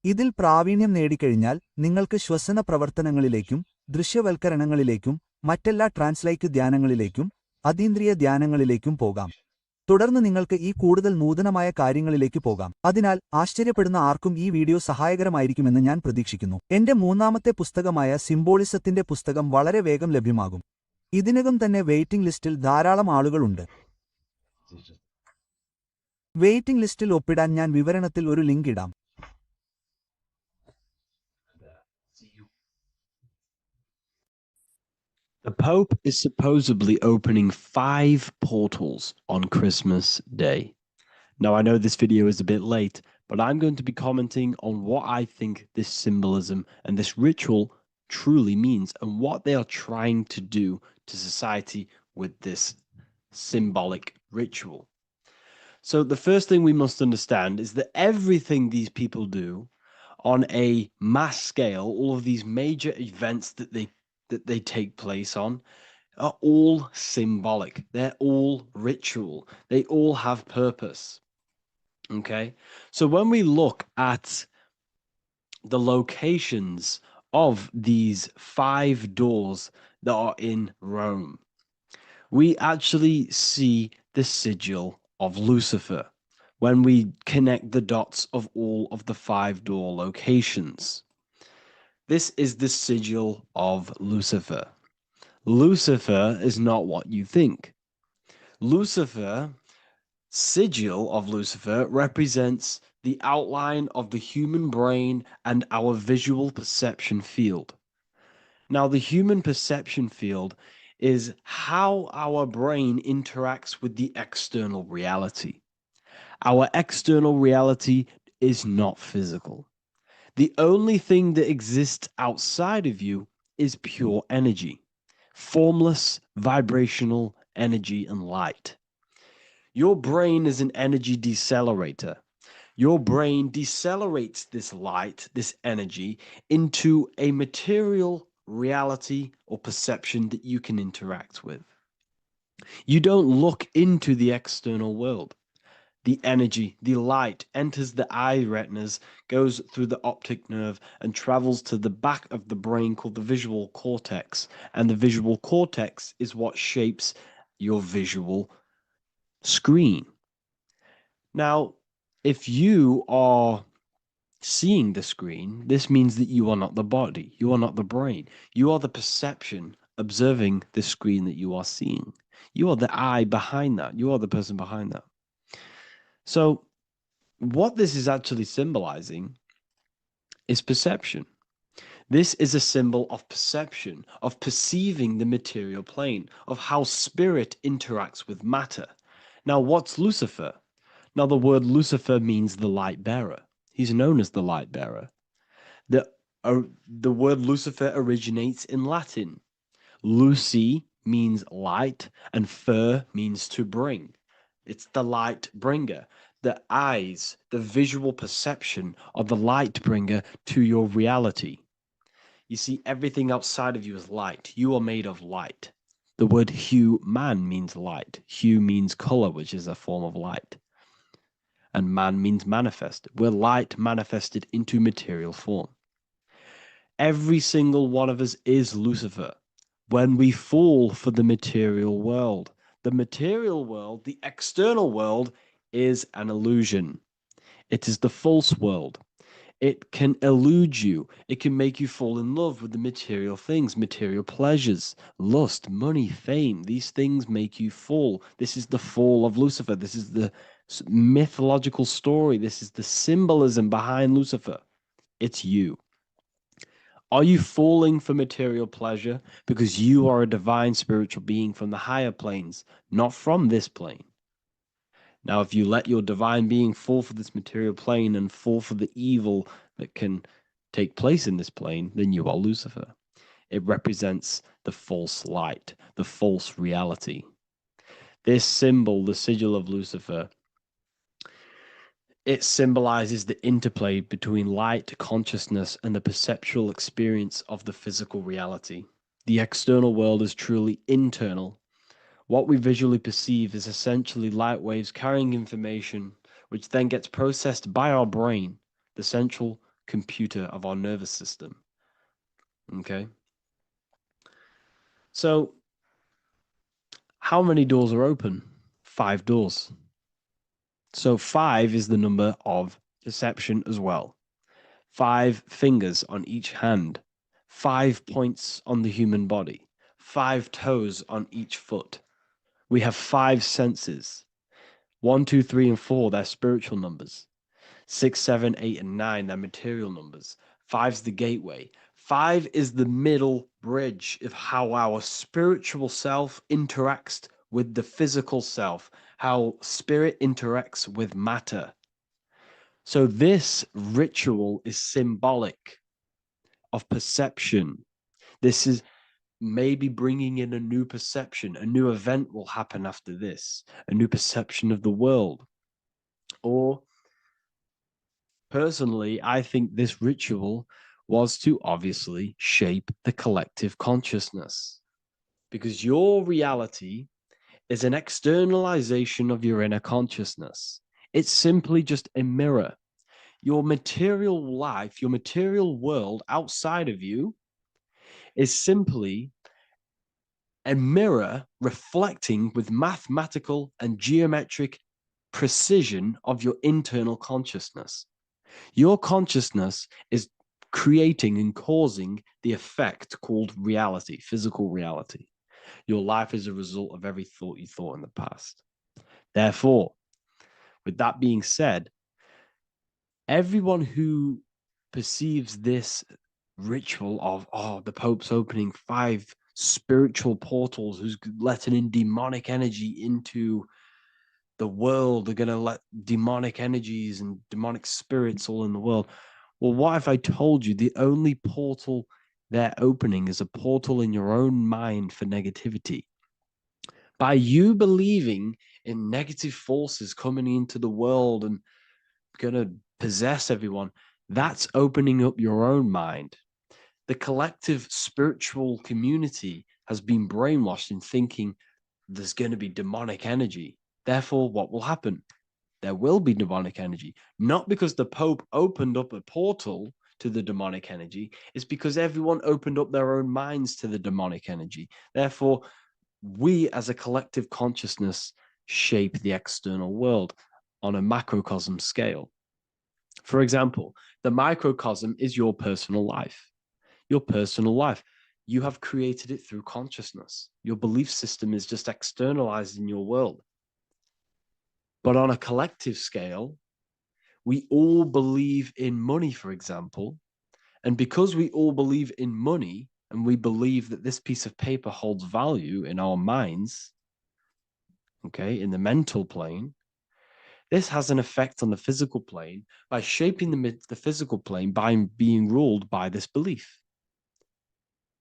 ഇതിൽ പ്രാവീണ്യം നേടിക്കഴിഞ്ഞാൽ നിങ്ങൾക്ക് ശ്വസന പ്രവർത്തനങ്ങളിലേക്കും ദൃശ്യവൽക്കരണങ്ങളിലേക്കും മറ്റെല്ലാ ട്രാൻസ്ലൈക്ക് ധ്യാനങ്ങളിലേക്കും അതീന്ദ്രിയ ധ്യാനങ്ങളിലേക്കും പോകാം. തുടർന്ന് നിങ്ങൾക്ക് ഈ കൂടുതൽ നൂതനമായ കാര്യങ്ങളിലേക്ക് പോകാം. അതിനാൽ ആശ്ചര്യപ്പെടുന്ന ആർക്കും ഈ വീഡിയോ സഹായകരമായിരിക്കുമെന്ന് ഞാൻ പ്രതീക്ഷിക്കുന്നു. എന്റെ മൂന്നാമത്തെ പുസ്തകമായ സിംബോളിസത്തിന്റെ പുസ്തകം വളരെ വേഗം ലഭ്യമാകും. ഇതിനകം തന്നെ വെയിറ്റിംഗ് ലിസ്റ്റിൽ ധാരാളം ആളുകളുണ്ട്. വെയിറ്റിംഗ് ലിസ്റ്റിൽ ഒപ്പിടാൻ ഞാൻ വിവരണത്തിൽ ഒരു ലിങ്ക് ഇടാം. The Pope is supposedly opening 5 portals on Christmas Day. Now, I know this video is a bit late, but I'm going to be commenting on what I think this symbolism and this ritual truly means and what they are trying to do to society with this symbolic ritual. So the first thing we must understand is that everything these people do on a mass scale, all of these major events that they take place on, are all symbolic. They're all ritual. They all have purpose. Okay? So when we look at the locations of these 5 doors that are in Rome, we actually see the sigil of Lucifer when we connect the dots of all of the 5 door locations. This is the sigil of Lucifer. Lucifer is not what you think. Lucifer, sigil of Lucifer, represents the outline of the human brain and our visual perception field. Now, the human perception field is how our brain interacts with the external reality. Our external reality is not physical. The only thing that exists outside of you is pure energy, formless, vibrational energy and light. Your brain is an energy decelerator. Your brain decelerates this light, this energy, into a material reality or perception that you can interact with. You don't look into the external world. The energy, the light, enters the eye retinas, goes through the optic nerve, and travels to the back of the brain called the visual cortex. And the visual cortex is what shapes your visual screen. Now, if you are seeing the screen, this means that you are not the body, you are not the brain, you are the perception observing the screen that you are seeing. You are the eye behind that, you are the person behind that. So, what this is actually symbolizing is perception. This is a symbol of perception, of perceiving the material plane, of how spirit interacts with matter. Now, what's Lucifer? Now, the word Lucifer means the light bearer. He's known as the light bearer. The word Lucifer originates in Latin. Luci means light, and fer means to bring. It's the light bringer, the eyes, the visual perception of the light bringer to your reality. You see, everything outside of you is light. You are made of light. The word hue man means light. Hue means color, which is a form of light. And man means manifest. We're light manifested into material form. Every single one of us is Lucifer. When we fall for the material world, the external world, is an illusion. It is the false world. It can elude you. It can make you fall in love with the material things, material pleasures, lust, money, fame. These things make you fall. This is the fall of Lucifer. This is the mythological story. This is the symbolism behind Lucifer. It's you. Are you falling for material pleasure because you are a divine spiritual being from the higher planes, not from this plane? Now, if you let your divine being fall for this material plane and fall for the evil that can take place in this plane, then you are Lucifer. It represents the false light, the false reality. This symbol, the sigil of Lucifer, it symbolizes the interplay between light, consciousness, and the perceptual experience of the physical reality. The external world is truly internal. What we visually perceive is essentially light waves carrying information, which then gets processed by our brain, the central computer of our nervous system. Okay? So, how many doors are open? 5 doors. So 5 is the number of perception as well. 5 fingers on each hand, 5 points on the human body, 5 toes on each foot. We have 5 senses. 1, 2, 3, and 4, they're spiritual numbers. 6, 7, 8, and 9, they're material numbers. 5's the gateway. 5 is the middle bridge of how our spiritual self interacts with the physical self, how spirit interacts with matter. So this ritual is symbolic of perception. This is maybe bringing in a new perception. A new event will happen after this, a new perception of the world. Or personally, I think this ritual was to obviously shape the collective consciousness, because your reality is an externalization of your inner consciousness. It's simply just a mirror. Your material life, your material world outside of you is simply a mirror reflecting with mathematical and geometric precision of your internal consciousness. Your consciousness is creating and causing the effect called reality, physical reality. Your life is a result of every thought you thought in the past. Therefore, with that being said, everyone who perceives this ritual of, the Pope's opening 5 spiritual portals, who's letting in demonic energy into the world, they're going to let demonic energies and demonic spirits all in the world. Well, what if I told you the only portal they're opening is a portal in your own mind for negativity? By you believing in negative forces coming into the world and going to possess everyone, that's opening up your own mind. The collective spiritual community has been brainwashed in thinking there's going to be demonic energy. Therefore, what will happen? There will be demonic energy. Not because the Pope opened up a portal to the demonic energy, it's because everyone opened up their own minds to the demonic energy. Therefore, we as a collective consciousness shape the external world on a macrocosm scale. For example, the microcosm is your personal life. Your personal life. You have created it through consciousness. Your belief system is just externalized in your world. But on a collective scale, we all believe in money, for example. And because we all believe in money and we believe that this piece of paper holds value in our minds, okay, in the mental plane, this has an effect on the physical plane by shaping the physical plane by being ruled by this belief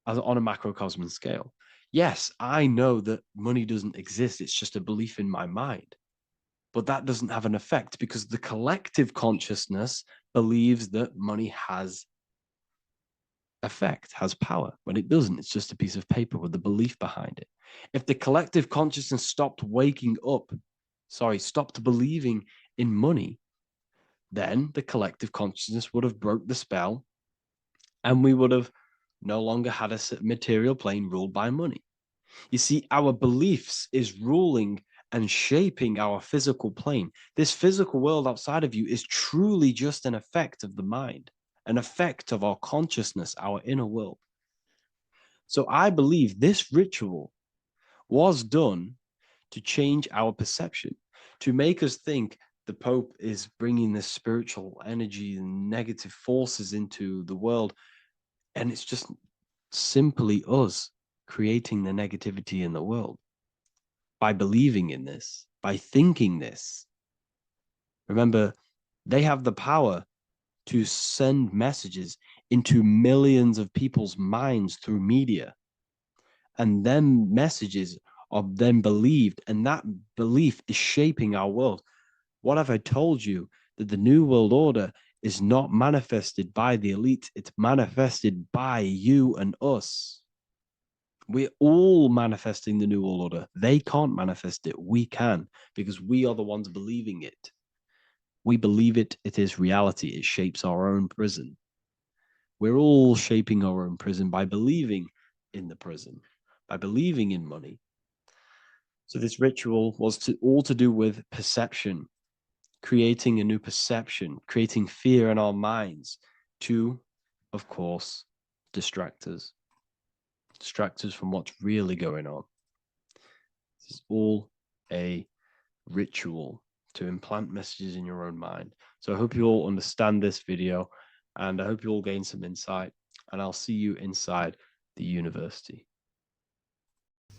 on a macrocosm scale. Yes, I know that money doesn't exist. It's just a belief in my mind. But that doesn't have an effect because the collective consciousness believes that money has effect has power. When it doesn't, it's just a piece of paper with a belief behind it. If the collective consciousness stopped believing in money, then the collective consciousness would have broke the spell and we would have no longer had a material plane ruled by money. You see, our beliefs is ruling and shaping our physical plane. This physical world outside of you is truly just an effect of the mind, an effect of our consciousness, our inner world. So I believe this ritual was done to change our perception, to make us think the Pope is bringing this spiritual energy and negative forces into the world. And it's just simply us creating the negativity in the world by believing in this, by thinking this. Remember, they have the power to send messages into millions of people's minds through media. And then messages are then believed, and that belief is shaping our world. What have I told you? That the New World Order is not manifested by the elite, it's manifested by you and us. We're all manifesting the New World Order. They can't manifest it. We can, because we are the ones believing it. We believe it. It is reality. It shapes our own prison. We're all shaping our own prison by believing in the prison, by believing in money. So this ritual was all to do with perception, creating a new perception, creating fear in our minds to, of course, distract us from what's really going on. This is all a ritual to implant messages in your own mind. So I hope you all understand this video, and I hope you all gain some insight, and I'll see you inside the university.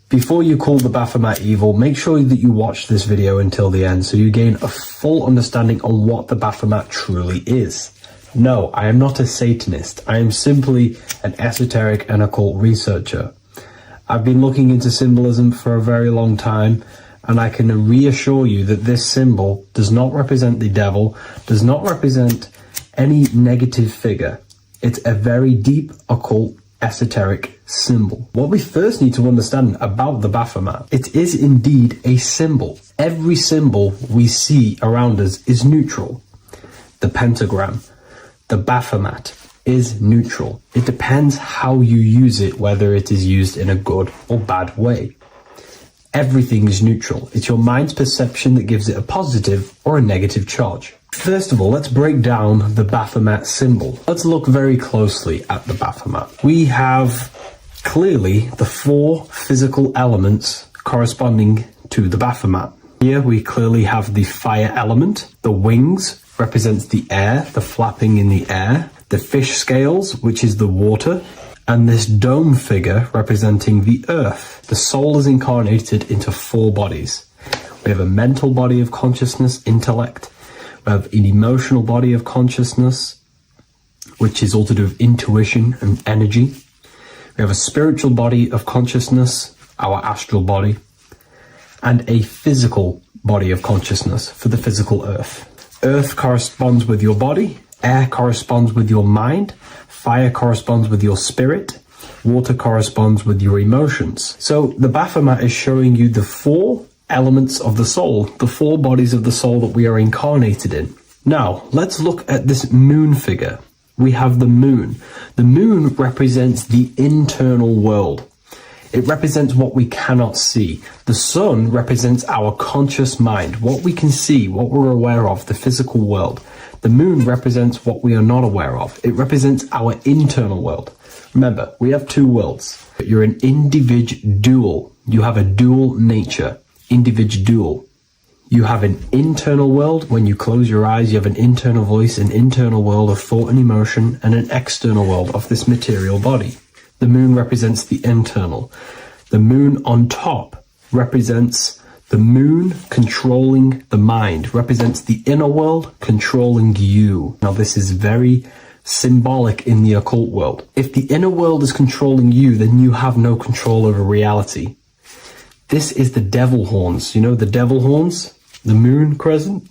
Before you call the Baphomet evil, make sure that you watch this video until the end so you gain a full understanding on what the Baphomet truly is. No, I am not a Satanist. I am simply an esoteric and occult researcher. I've been looking into symbolism for a very long time, and I can reassure you that this symbol does not represent the devil, does not represent any negative figure. It's a very deep, occult, esoteric symbol. What we first need to understand about the Baphomet, it is indeed a symbol. Every symbol we see around us is neutral. The pentagram, the Baphomet is neutral. It depends how you use it, whether it is used in a good or bad way. Everything is neutral. It's your mind's perception that gives it a positive or a negative charge. First of all, let's break down the Baphomet symbol. Let's look very closely at the Baphomet. We have clearly the four physical elements corresponding to the Baphomet. Here we clearly have the fire element. The wings represents the air, the flapping in the air. The fish scales, which is the water. And this dome figure representing the earth. The soul is incarnated into four bodies. We have a mental body of consciousness, intellect. We have an emotional body of consciousness, which is all to do with intuition and energy. We have a spiritual body of consciousness, our astral body, and a physical body of consciousness for the physical earth. Earth corresponds with your body, air corresponds with your mind, fire corresponds with your spirit, water corresponds with your emotions. So the Baphomet is showing you the four elements of the soul, the four bodies of the soul that we are incarnated in. Now, let's look at this moon figure. We have the moon. The moon represents the internal world. It represents what we cannot see. The sun represents our conscious mind, what we can see, what we're aware of, the physical world. The moon represents what we are not aware of. It represents our internal world. Remember, we have two worlds. You're an individual. You have a dual nature. Individual. You have an internal world. When you close your eyes, you have an internal voice, an internal world of thought and emotion, and an external world of this material body. The moon represents the internal. The moon on top represents the moon controlling the mind, represents the inner world controlling you. Now, this is very symbolic in the occult world. If the inner world is controlling you, then you have no control over reality. This is the devil horns. You know the devil horns? The moon crescent?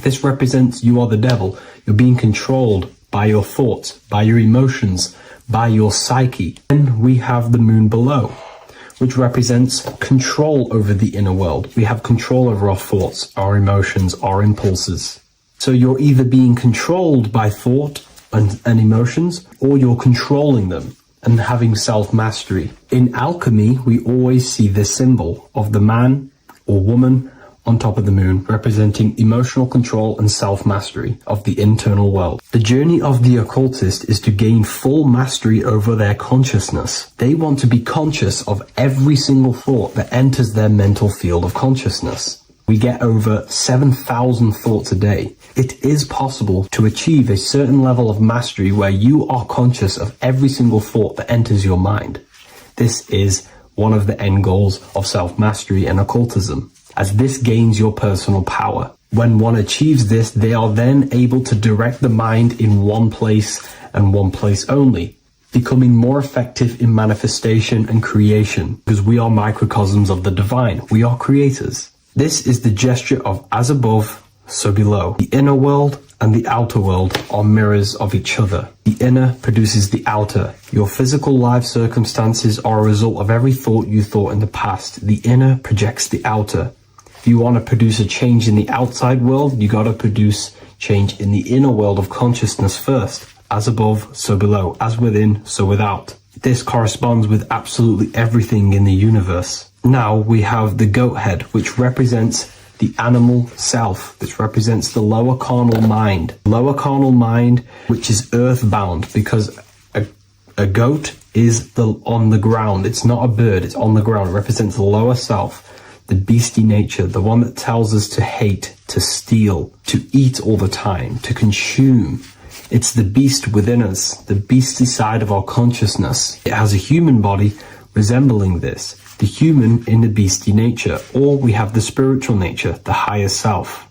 This represents you are the devil. You're being controlled by your thoughts, by your emotions, by your psyche. Then we have the moon below, which represents control over the inner world. We have control over our thoughts, our emotions, our impulses. So you're either being controlled by thought and emotions, or you're controlling them and having self-mastery. In alchemy, we always see this symbol of the man or woman on top of the moon, representing emotional control and self-mastery of the internal world. The journey of the occultist is to gain full mastery over their consciousness. They want to be conscious of every single thought that enters their mental field of consciousness. We get over 7,000 thoughts a day. It is possible to achieve a certain level of mastery where you are conscious of every single thought that enters your mind. This is one of the end goals of self-mastery and occultism, as this gains your personal power. When one achieves this, they are then able to direct the mind in one place and one place only, becoming more effective in manifestation and creation, because we are microcosms of the divine. We are creators. This is the gesture of as above, so below. The inner world and the outer world are mirrors of each other. The inner produces the outer. Your physical life circumstances are a result of every thought you thought in the past. The inner projects the outer. If you want to produce a change in the outside world, you got to produce change in the inner world of consciousness first. As above, so below. As within, so without. This corresponds with absolutely everything in the universe. Now we have the goat head, which represents the animal self. This represents the lower carnal mind. Lower carnal mind, which is earthbound, because a goat is on the ground. It's not a bird, it's on the ground. It represents the lower self, the beastie nature, the one that tells us to hate, to steal, to eat all the time, to consume. It's the beast within us, the beastie side of our consciousness. It has a human body resembling this, the human in the beastie nature, or we have the spiritual nature, the higher self.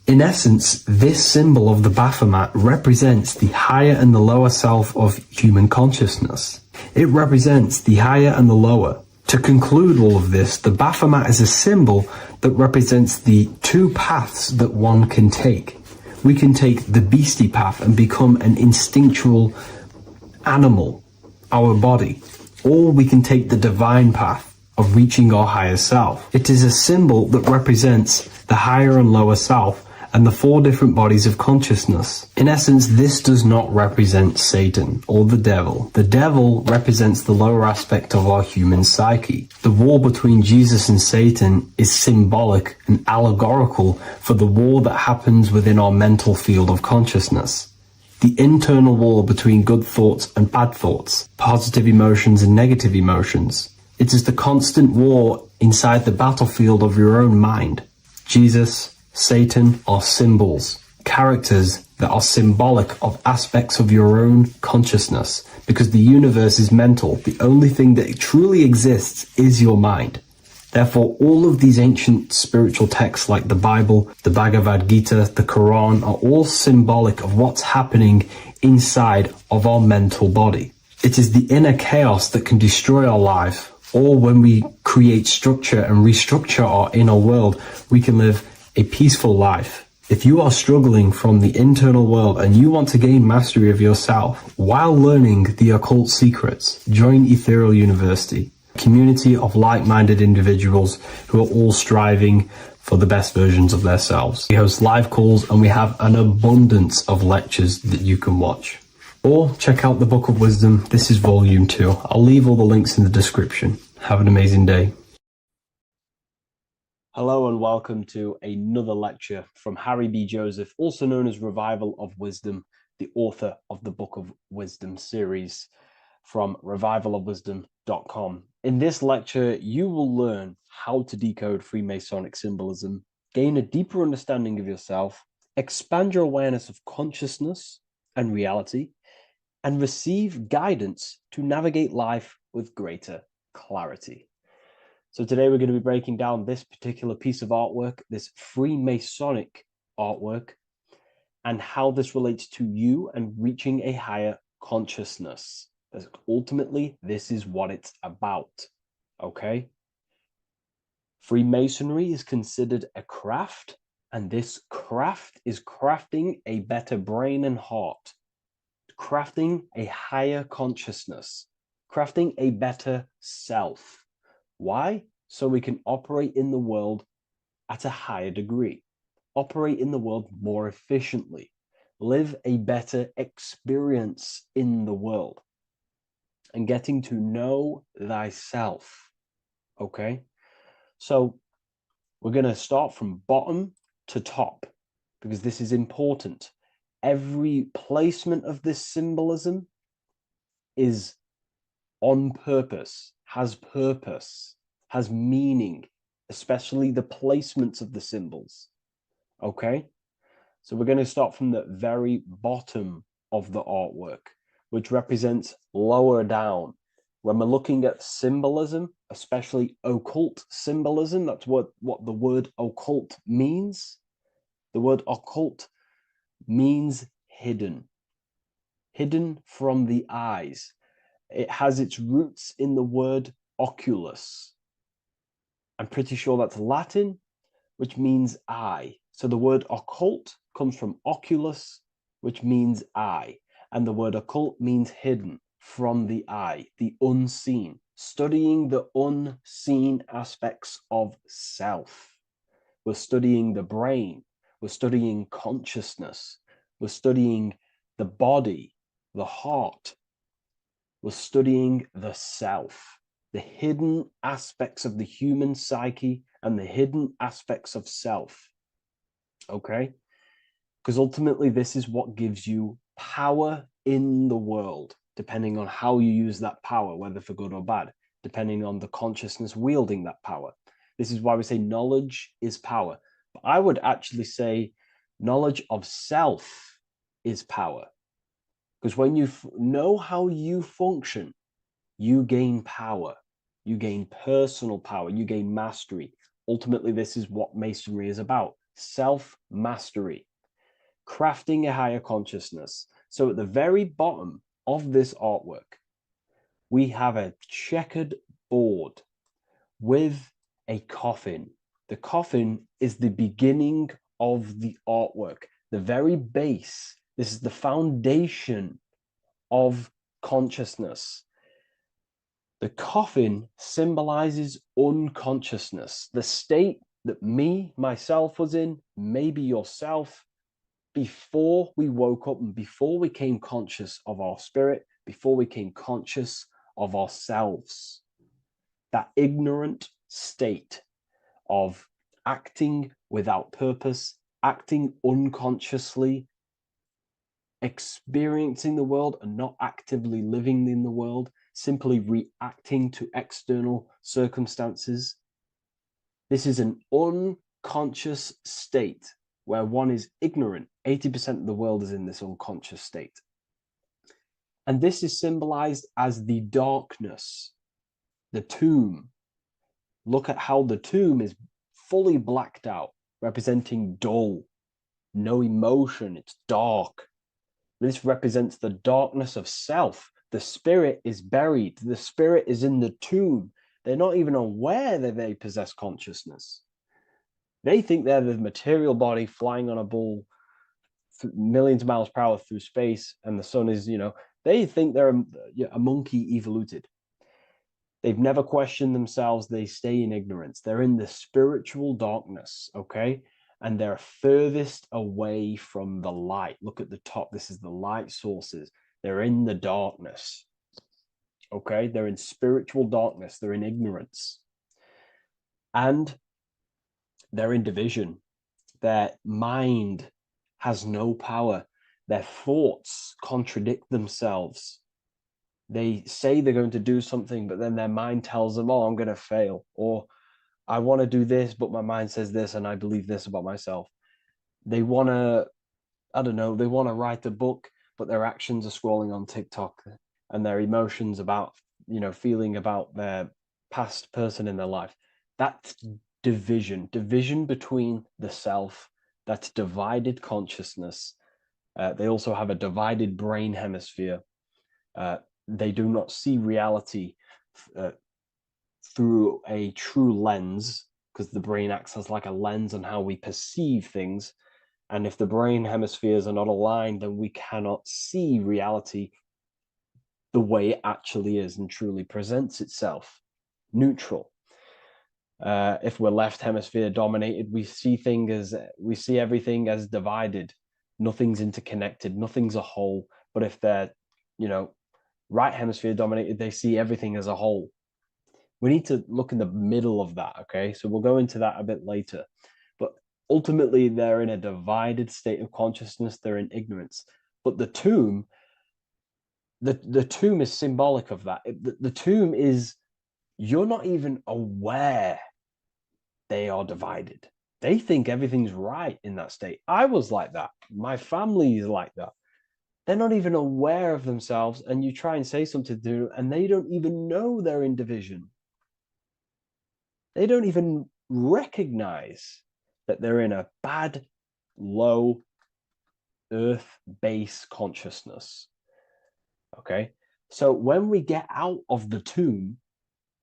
In essence, this symbol of the Baphomet represents the higher and the lower self of human consciousness. It represents the higher and the lower. To conclude all of this, the Baphomet is a symbol that represents the two paths that one can take. We can take the beastie path and become an instinctual animal, our body, or we can take the divine path of reaching our higher self. It is a symbol that represents the higher and lower self and the four different bodies of consciousness. In essence, this does not represent Satan or the devil. The devil represents the lower aspect of our human psyche. The war between Jesus and Satan is symbolic and allegorical for the war that happens within our mental field of consciousness. The internal war between good thoughts and bad thoughts, positive emotions and negative emotions. It is the constant war inside the battlefield of your own mind. Jesus, Satan are symbols, characters that are symbolic of aspects of your own consciousness, because the universe is mental. The only thing that truly exists is your mind. Therefore, all of these ancient spiritual texts like the Bible, the Bhagavad Gita, the Quran are all symbolic of what's happening inside of our mental body. It is the inner chaos that can destroy our life, or when we create structure and restructure our inner world, we can live a peaceful life. If you are struggling from the internal world and you want to gain mastery of yourself while learning the occult secrets, join Ethereal University, a community of like-minded individuals who are all striving for the best versions of themselves. We host live calls and we have an abundance of lectures that you can watch. Or check out the Book of Wisdom. This is volume 2. I'll leave all the links in the description. Have an amazing day. Hello and welcome to another lecture from Harry B. Joseph, also known as Revival of Wisdom, the author of the Book of Wisdom series from revivalofwisdom.com. In this lecture, you will learn how to decode Freemasonic symbolism, gain a deeper understanding of yourself, expand your awareness of consciousness and reality, and receive guidance to navigate life with greater clarity. So today we're going to be breaking down this particular piece of artwork, this Freemasonic artwork, and how this relates to you and reaching a higher consciousness. Because ultimately, this is what it's about, okay? Freemasonry is considered a craft, and this craft is crafting a better brain and heart. crafting a higher consciousness, crafting a better self. Why? So we can operate in the world at a higher degree, operate in the world more efficiently, live a better experience in the world, and getting to know thyself. Okay? So we're going to start from bottom to top because this is important. Every placement of this symbolism is on purpose, has meaning, especially the placements of the symbols. Okay? So we're going to start from the very bottom of the artwork, which represents lower down. When we're looking at symbolism, especially occult symbolism, that's what the word occult means. The word occult means hidden, hidden from the eyes. It has its roots in the word oculus. I'm pretty sure that's Latin, which means eye. So the word occult comes from oculus, which means eye. And the word occult means hidden, from the eye, the unseen, studying the unseen aspects of self. We're studying the brain, we're studying consciousness, we're studying the body, the heart, we're studying the self, the hidden aspects of the human psyche and the hidden aspects of self. Okay? Because ultimately, this is what gives you power in the world, depending on how you use that power, whether for good or bad, depending on the consciousness wielding that power. This is why we say knowledge is power. But I would actually say knowledge of self is power. Because when you know how you function, you gain power. You gain personal power. You gain mastery. Ultimately, this is what Masonry is about. Self-mastery. Crafting a higher consciousness. So at the very bottom of this artwork, we have a checkered board with a coffin. The coffin is the beginning of the artwork, the very base. This is the foundation of consciousness. The coffin symbolizes unconsciousness, the state that myself was in, maybe yourself, before we woke up and before we came conscious of our spirit, before we came conscious of ourselves. That ignorant state of acting without purpose, acting unconsciously, experiencing the world and not actively living in the world, simply reacting to external circumstances. This is an unconscious state where one is ignorant. 80% of the world is in this unconscious state. And this is symbolized as the darkness, the tomb. Look at how the tomb is fully blacked out, representing dull, no emotion, it's dark. This represents the darkness of self. The spirit is buried. The spirit is in the tomb. They're not even aware that they possess consciousness. They think they're the material body flying on a ball millions of miles per hour through space, and the sun is, they think they're a monkey evoluted. They've never questioned themselves. They stay in ignorance. They're in the spiritual darkness, okay? And they're furthest away from the light. Look at the top. This is the light sources. They're in the darkness, okay? They're in spiritual darkness. They're in ignorance. And they're in division. Their mind has no power. Their thoughts contradict themselves. They say they're going to do something, but then their mind tells them, oh, I'm going to fail. Or I want to do this, but my mind says this, and I believe this about myself. They want to, they want to write a book, but their actions are scrolling on TikTok, and their emotions about, feeling about their past person in their life. That's division between the self, that's divided consciousness. They also have a divided brain hemisphere. They do not see reality through a true lens, because the brain acts as like a lens on how we perceive things. And if the brain hemispheres are not aligned, then we cannot see reality the way it actually is and truly presents itself, neutral. If we're left hemisphere dominated, we see everything as divided. Nothing's interconnected, nothing's a whole. But if they're, right hemisphere dominated, they see everything as a whole. We need to look in the middle of that, okay? So we'll go into that a bit later. But ultimately, they're in a divided state of consciousness. They're in ignorance. But the tomb is symbolic of that. The tomb is, you're not even aware they are divided. They think everything's right in that state. I was like that. My family is like that. They're not even aware of themselves, and you try and say something to them, and they don't even know they're in division. They don't even recognize that they're in a bad, low, earth base consciousness. Okay? So when we get out of the tomb,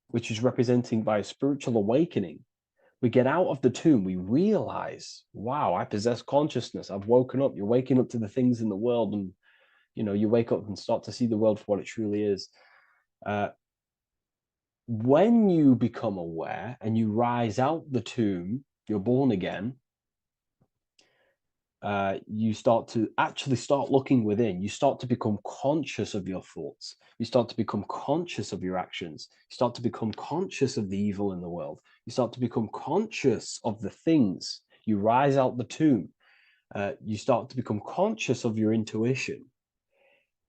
which is representing by a spiritual awakening, we get out of the tomb, we realize, wow, I possess consciousness. I've woken up. You're waking up to the things in the world, and you wake up and start to see the world for what it truly is. When you become aware and you rise out the tomb, you're born again. You start looking within. You start to become conscious of your thoughts. You start to become conscious of your actions. You start to become conscious of the evil in the world. You start to become conscious of the things. You rise out the tomb. You start to become conscious of your intuition.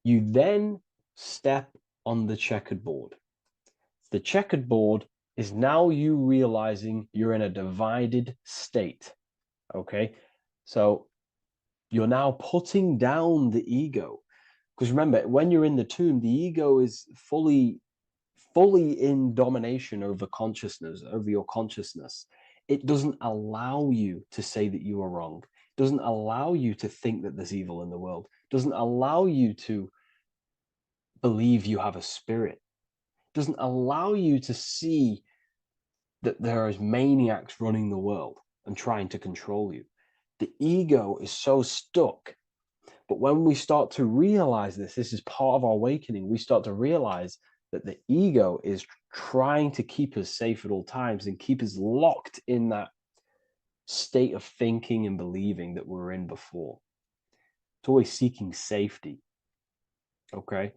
You then step on the checkered board. The checkered board is now you realizing you're in a divided state. Okay, so you're now putting down the ego, because remember, when you're in the tomb, the ego is fully in domination over consciousness, over your consciousness. It doesn't allow you to say that you are wrong. It doesn't allow you to think that there's evil in the world. It doesn't allow you to believe you have a spirit. It doesn't allow you to see that there is maniacs running the world and trying to control you. The ego is so stuck. But when we start to realize this is part of our awakening, we start to realize that the ego is trying to keep us safe at all times and keep us locked in that state of thinking and believing that we were in before. It's always seeking safety. Okay?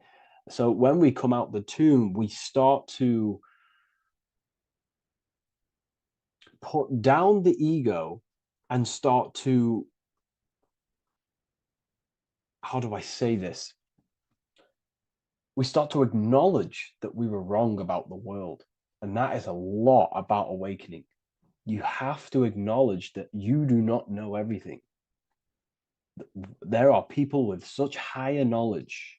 So when we come out the tomb, we start to put down the ego and start to, how do I say this? We start to acknowledge that we were wrong about the world. And that is a lot about awakening. You have to acknowledge that you do not know everything. There are people with such higher knowledge.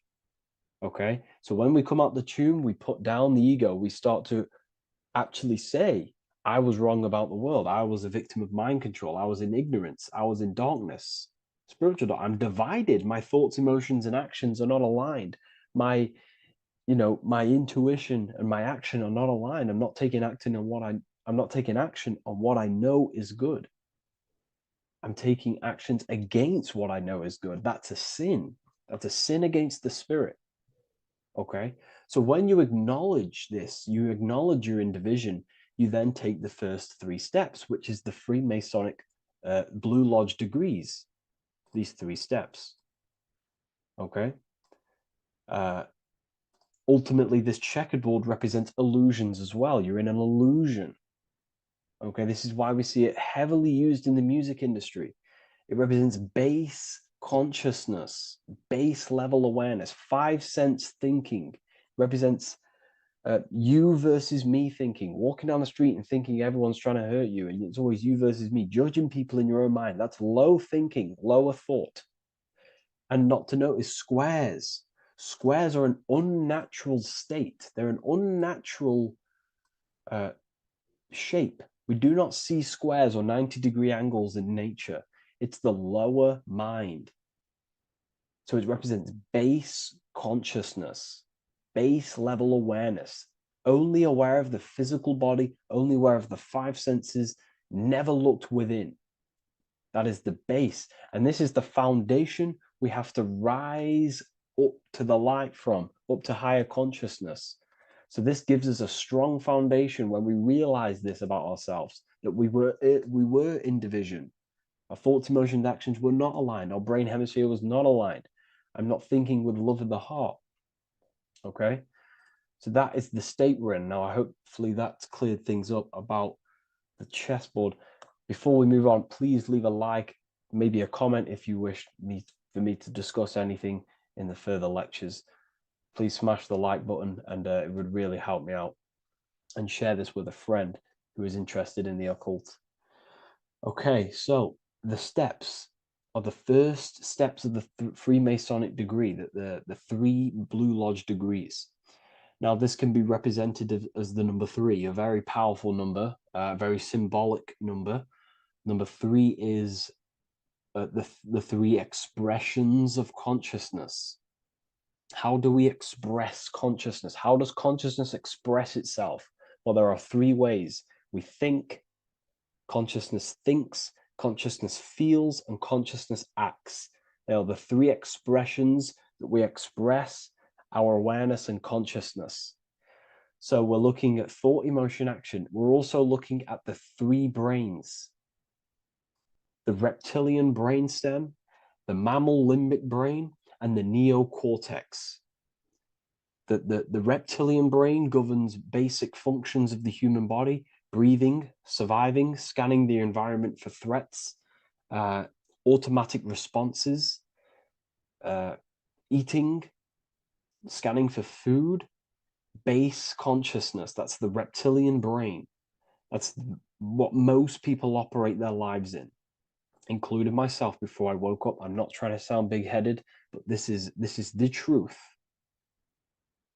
Okay? So when we come out the tomb, we put down the ego. We start to actually say, I was wrong about the world. I was a victim of mind control. I was in ignorance. I was in darkness. Spiritual, I'm divided. My thoughts, emotions, and actions are not aligned. My intuition and my action are not aligned. I'm not taking action on what I know is good. I'm taking actions against what I know is good. That's a sin. That's a sin against the spirit. Okay? So when you acknowledge this, you acknowledge you're in division, you then take the first 3 steps, which is the Freemasonic Blue Lodge degrees. These 3 steps. Okay? Ultimately, this checkerboard represents illusions as well. You're in an illusion. Okay, this is why we see it heavily used in the music industry. It represents base consciousness, base level awareness, 5 sense thinking. It represents you versus me thinking, walking down the street and thinking everyone's trying to hurt you, and it's always you versus me, judging people in your own mind. That's low thinking, lower thought. And not to notice squares. Squares are an unnatural state. They're an unnatural shape. We do not see squares or 90-degree angles in nature. It's the lower mind. So it represents base consciousness, base level awareness, only aware of the physical body, only aware of the 5 senses, never looked within. That is the base. And this is the foundation we have to rise up to the light from, up to higher consciousness. So this gives us a strong foundation when we realize this about ourselves, that we were in division. Our thoughts, emotions, actions were not aligned. Our brain hemisphere was not aligned. I'm not thinking with love in the heart. Okay? So that is the state we're in. Now, hopefully that's cleared things up about the chessboard. Before we move on, please leave a like, maybe a comment if you wish for me to discuss anything in the further lectures. Please smash the like button, and it would really help me out. And share this with a friend who is interested in the occult. Okay, so the steps are the first steps of the Freemasonic degree, the 3 Blue Lodge degrees. Now, this can be represented as the number 3, a very powerful number, a very symbolic number. Number 3 is the 3 expressions of consciousness. How do we express consciousness? How does consciousness express itself? Well, there are 3 ways. We think, consciousness thinks, consciousness feels, and consciousness acts. They are the 3 expressions that we express our awareness and consciousness. So we're looking at thought, emotion, action. We're also looking at the 3 brains: the reptilian brainstem, the mammal limbic brain, and the neocortex. The reptilian brain governs basic functions of the human body: breathing, surviving, scanning the environment for threats, automatic responses, eating, scanning for food, base consciousness. That's the reptilian brain. That's what most people operate their lives in, including myself before I woke up. I'm not trying to sound big-headed, but this is the truth.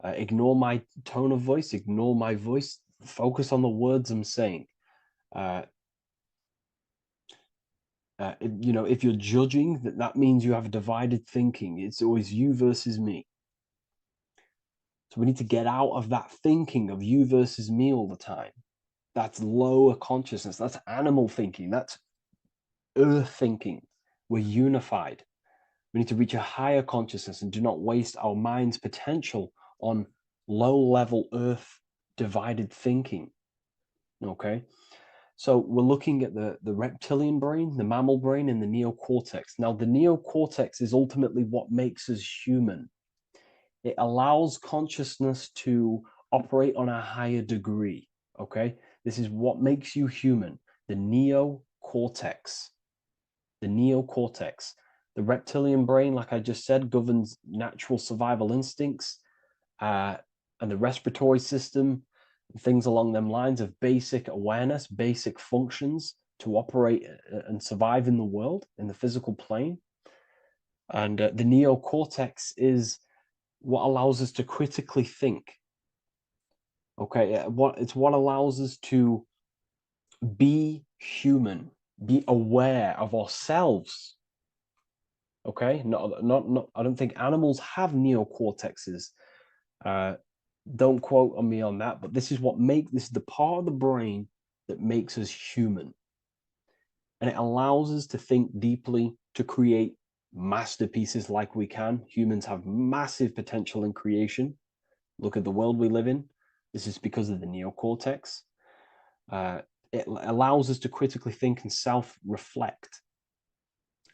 Ignore my tone of voice, ignore my voice, focus on the words I'm saying. If you're judging, that means you have divided thinking. It's always you versus me. So we need to get out of that thinking of you versus me all the time. That's lower consciousness. That's animal thinking. That's earth thinking. We're unified. We need to reach a higher consciousness and do not waste our mind's potential on low-level earth divided thinking. Okay? So we're looking at the reptilian brain, the mammal brain, and the neocortex. Now, the neocortex is ultimately what makes us human. It allows consciousness to operate on a higher degree. Okay? This is what makes you human. The neocortex. The neocortex. The reptilian brain, like I just said, governs natural survival instincts and the respiratory system, things along them lines of basic awareness, basic functions to operate and survive in the world, in the physical plane. And the neocortex is what allows us to critically think. Okay, it's what allows us to be human, be aware of ourselves. Okay, not. I don't think animals have neocortexes. Don't quote on me on that, but this is the part of the brain that makes us human, and it allows us to think deeply, to create masterpieces like we can. Humans have massive potential in creation. Look at the world we live in. This is because of the neocortex. It allows us to critically think and self-reflect.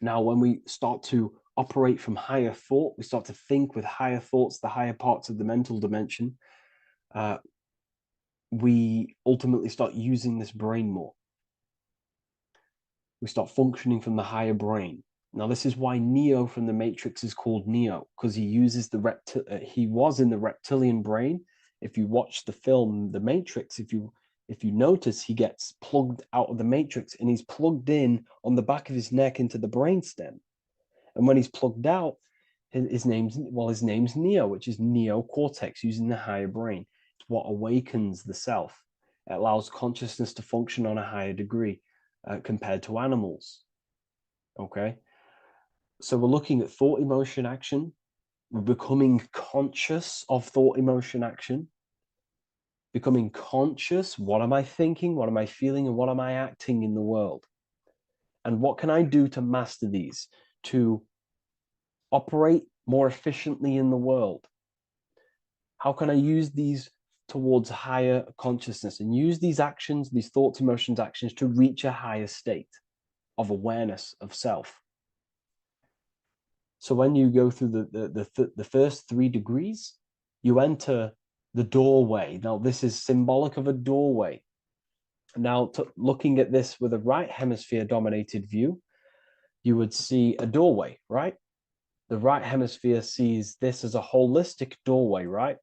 Now, when we start to operate from higher thought, we start to think with higher thoughts, the higher parts of the mental dimension, we ultimately start using this brain more. We start functioning from the higher brain. Now, this is why Neo from the Matrix is called Neo, because he uses he was in the reptilian brain. If you watch the film The Matrix, if you notice, he gets plugged out of the Matrix and he's plugged in on the back of his neck into the brainstem. And when he's plugged out, his name's Neo, which is neocortex, using the higher brain. It's what awakens the self. It allows consciousness to function on a higher degree compared to animals. Okay? So we're looking at thought, emotion, action. We're becoming conscious of thought, emotion, action. Becoming conscious, what am I thinking, what am I feeling, and what am I acting in the world? And what can I do to master these, to operate more efficiently in the world? How can I use these towards higher consciousness and use these actions, these thoughts, emotions, actions to reach a higher state of awareness of self? So when you go through the first 3 degrees, you enter the doorway. Now, this is symbolic of a doorway. Now, looking at this with a right hemisphere dominated view, you would see a doorway, right? The right hemisphere sees this as a holistic doorway, right?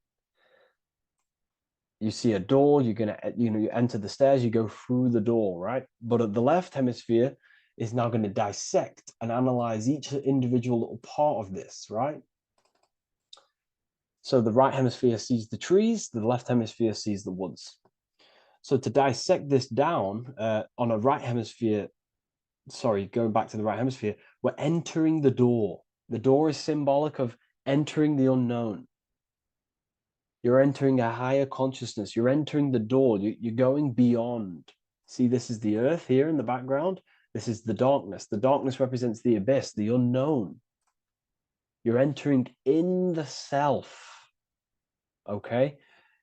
You see a door, you're gonna, you enter the stairs, you go through the door, right? But at the left hemisphere is now going to dissect and analyze each individual little part of this, right? So the right hemisphere sees the trees, the left hemisphere sees the woods. So to dissect this down on a right hemisphere, sorry, going back to the right hemisphere, we're entering the door. The door is symbolic of entering the unknown. You're entering a higher consciousness. You're entering the door. You're going beyond. See, this is the earth here in the background. This is the darkness. The darkness represents the abyss, the unknown. You're entering in the self. Okay?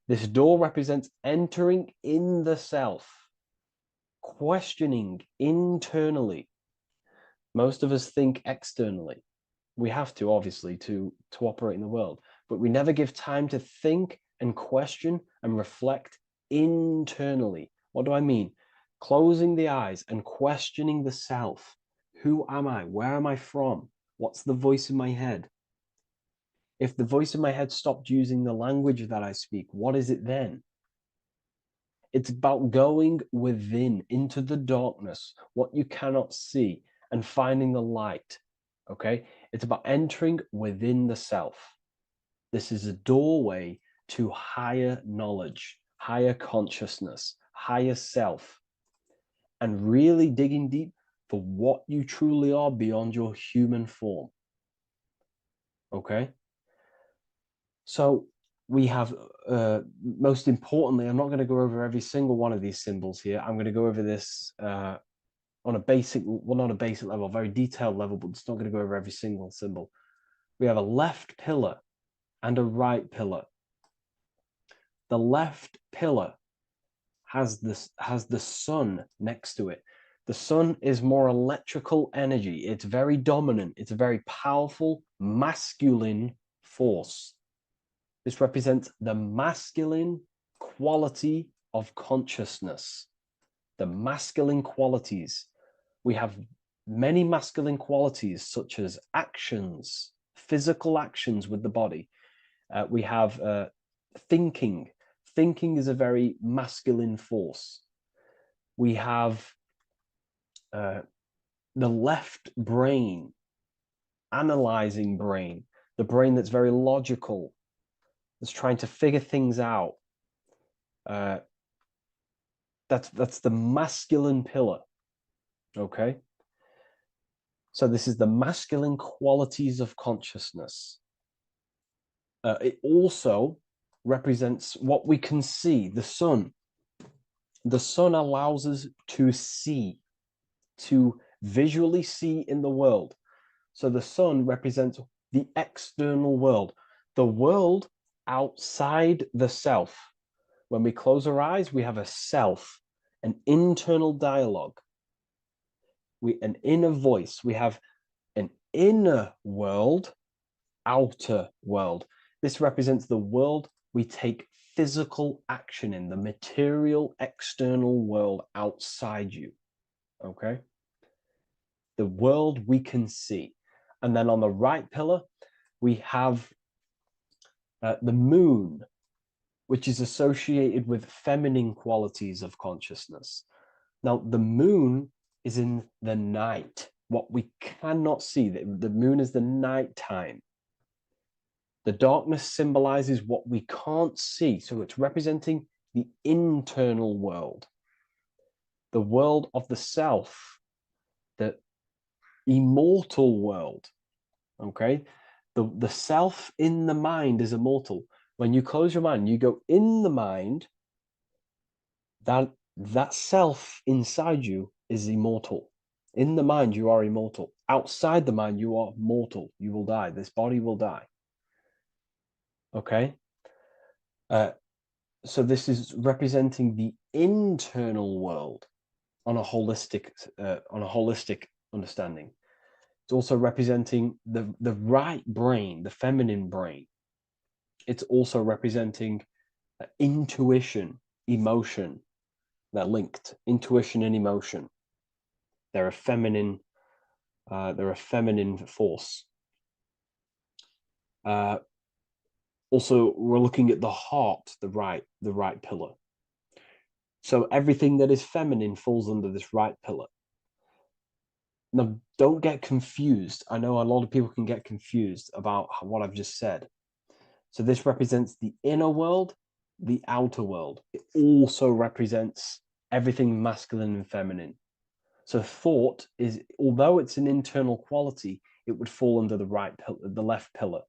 This door represents entering in the self, questioning internally. Most of us think externally. We have to, obviously, to operate in the world, but we never give time to think and question and reflect internally. What do I mean? Closing the eyes and questioning the self. Who am I? Where am I from? What's the voice in my head? If the voice in my head stopped using the language that I speak, what is it then? It's about going within, into the darkness, what you cannot see, and finding the light. Okay? It's about entering within the self. This is a doorway to higher knowledge, higher consciousness, higher self, and really digging deep for what you truly are beyond your human form. Okay? So we have, most importantly, I'm not going to go over every single one of these symbols here. I'm going to go over this on a basic, well, not a basic level, very detailed level, but it's not going to go over every single symbol. We have a left pillar and a right pillar. The left pillar has the sun next to it. The sun is more electrical energy. It's very dominant. It's a very powerful masculine force. This represents the masculine quality of consciousness. The masculine qualities. We have many masculine qualities, such as actions, physical actions with the body. We have thinking. Thinking is a very masculine force. We have the left brain, analyzing brain, the brain that's very logical, that's trying to figure things out. That's the masculine pillar. Okay? So this is the masculine qualities of consciousness. It also represents what we can see, the sun. The sun allows us to see, to visually see in the world. So the sun represents the external world, the world outside the self. When we close our eyes, we have a self, an internal dialogue, an inner voice. We have an inner world, outer world. This represents the world we take physical action in, the material external world outside you. Okay? The world we can see. And then on the right pillar, we have the moon, which is associated with feminine qualities of consciousness. Now, the moon is in the night, what we cannot see. The moon is the nighttime. The darkness symbolizes what we can't see. So it's representing the internal world, the world of the self, the immortal world. Okay? The self in the mind is immortal. When you close your mind, you go in the mind, that self inside you is immortal. In the mind, you are immortal. Outside the mind, you are mortal. You will die. This body will die. Okay? So this is representing the internal world on a holistic understanding. It's also representing the right brain, the feminine brain. It's also representing intuition, emotion. They're linked. Intuition and emotion. They're a feminine force. Also, we're looking at the heart, the right pillar. So everything that is feminine falls under this right pillar. Now, don't get confused. I know a lot of people can get confused about what I've just said. So this represents the inner world, the outer world. It also represents everything masculine and feminine. So thought is, although it's an internal quality, it would fall under the left pillar,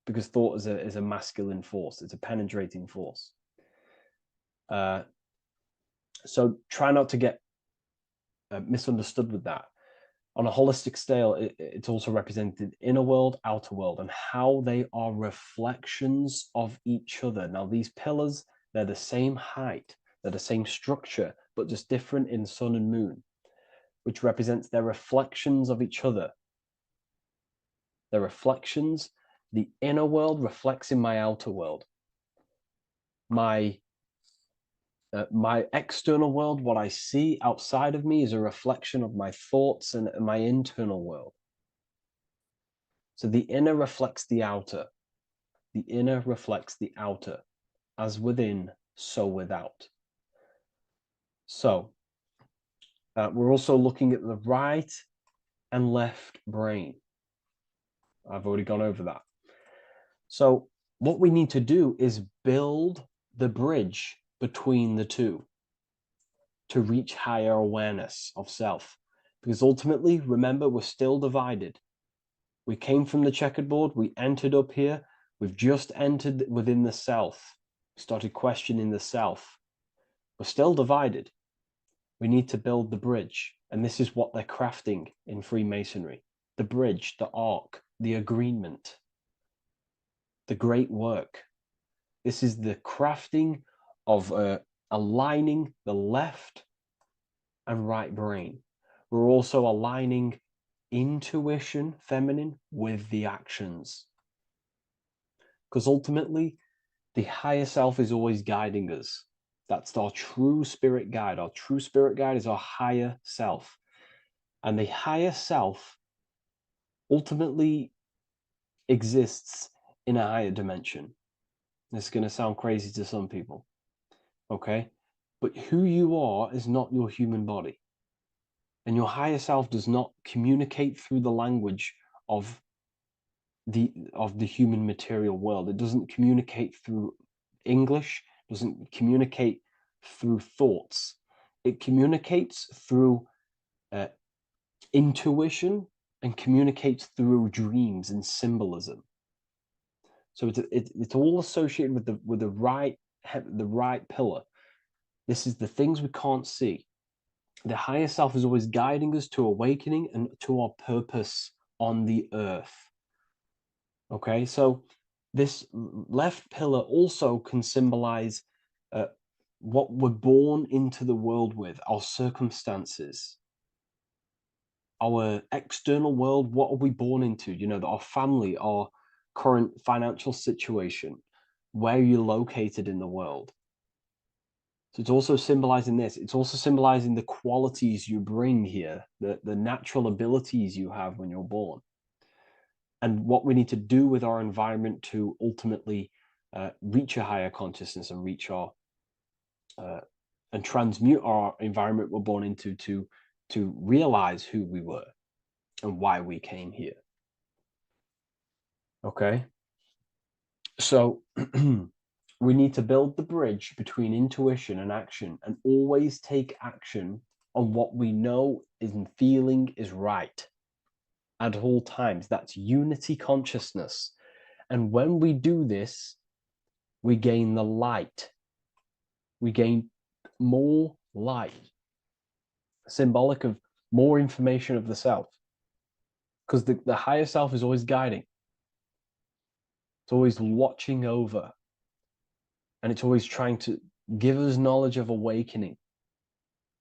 because thought is a masculine force. It's a penetrating force. So try not to get misunderstood with that. On a holistic scale, it's also represented inner world, outer world, and how they are reflections of each other. Now, these pillars, they're the same height, they're the same structure, but just different in sun and moon, which represents their reflections of each other. Their reflections, the inner world reflects in my outer world. My external world, what I see outside of me, is a reflection of my thoughts and my internal world. So the inner reflects the outer. The inner reflects the outer. As within, so without. So we're also looking at the right and left brain. I've already gone over that. So what we need to do is build the bridge between the two to reach higher awareness of self. Because ultimately, remember, we're still divided. We came from the checkerboard, we entered up here, we've just entered within the self, started questioning the self. We're still divided. We need to build the bridge. And this is what they're crafting in Freemasonry. The bridge, the arc, the agreement, the great work. This is the crafting of aligning the left and right brain. We're also aligning intuition, feminine, with the actions. Because ultimately, the higher self is always guiding us. That's our true spirit guide. Our true spirit guide is our higher self. And the higher self ultimately exists in a higher dimension. This is going to sound crazy to some people, okay? But who you are is not your human body. And your higher self does not communicate through the language of the human material world. It doesn't communicate through English, doesn't communicate through thoughts. It communicates through intuition and communicates through dreams and symbolism. So it's all associated with the right pillar. This is the things we can't see. The higher self is always guiding us to awakening and to our purpose on the earth. Okay, so this left pillar also can symbolize what we're born into the world with, our circumstances, our external world. What are we born into? You know, our family, our current financial situation, where you're located in the world. So it's also symbolizing this. It's also symbolizing the qualities you bring here, the natural abilities you have when you're born, and what we need to do with our environment to ultimately reach a higher consciousness and reach our and transmute our environment we're born into to realize who we were and why we came here. Okay, so we need to build the bridge between intuition and action, and always take action on what we know and feeling is right at all times. That's unity consciousness. And when we do this, we gain the light. We gain more light, symbolic of more information of the self. Because the higher self is always guiding. It's always watching over. And it's always trying to give us knowledge of awakening,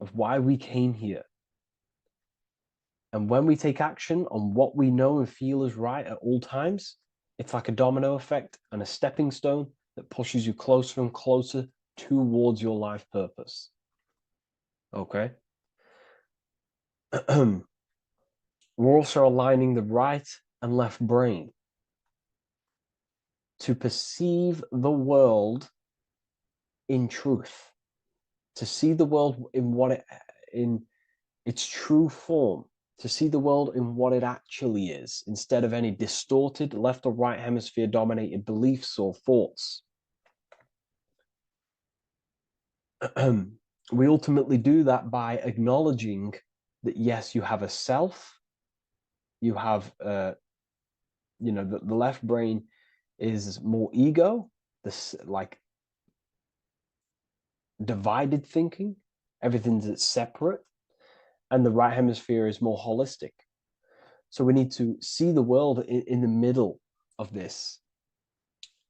of why we came here. And when we take action on what we know and feel is right at all times, it's like a domino effect and a stepping stone that pushes you closer and closer towards your life purpose. Okay? We're also aligning the right and left brain to perceive the world in truth, to see the world in its true form, to see the world in what it actually is, instead of any distorted left or right hemisphere dominated beliefs or thoughts. We ultimately do that by acknowledging that, yes, you have a self, you have, the left brain is more ego, this like divided thinking, everything's separate, and the right hemisphere is more holistic. So we need to see the world in the middle of this,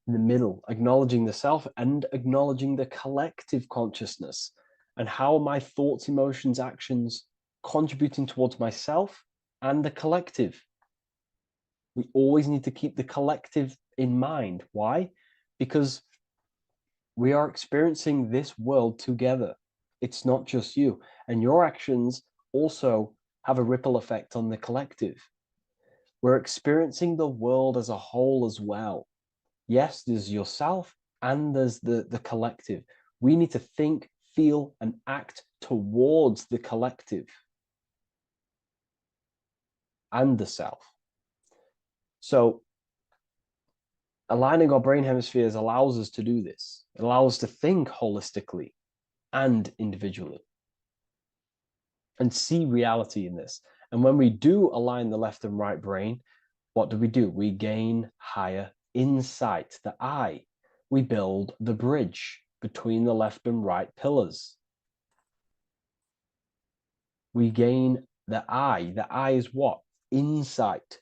in the middle, acknowledging the self and acknowledging the collective consciousness and how my thoughts, emotions, actions contributing towards myself and the collective. We always need to keep the collective in mind. Why? Because we are experiencing this world together. It's not just you. And your actions also have a ripple effect on the collective. We're experiencing the world as a whole as well. Yes, there's yourself and there's the collective. We need to think, feel, and act towards the collective and the self. So aligning our brain hemispheres allows us to do this. It allows us to think holistically and individually and see reality in this. And when we do align the left and right brain, what do? We gain higher insight, the eye. We build the bridge between the left and right pillars. We gain the eye. The eye is what? Insight.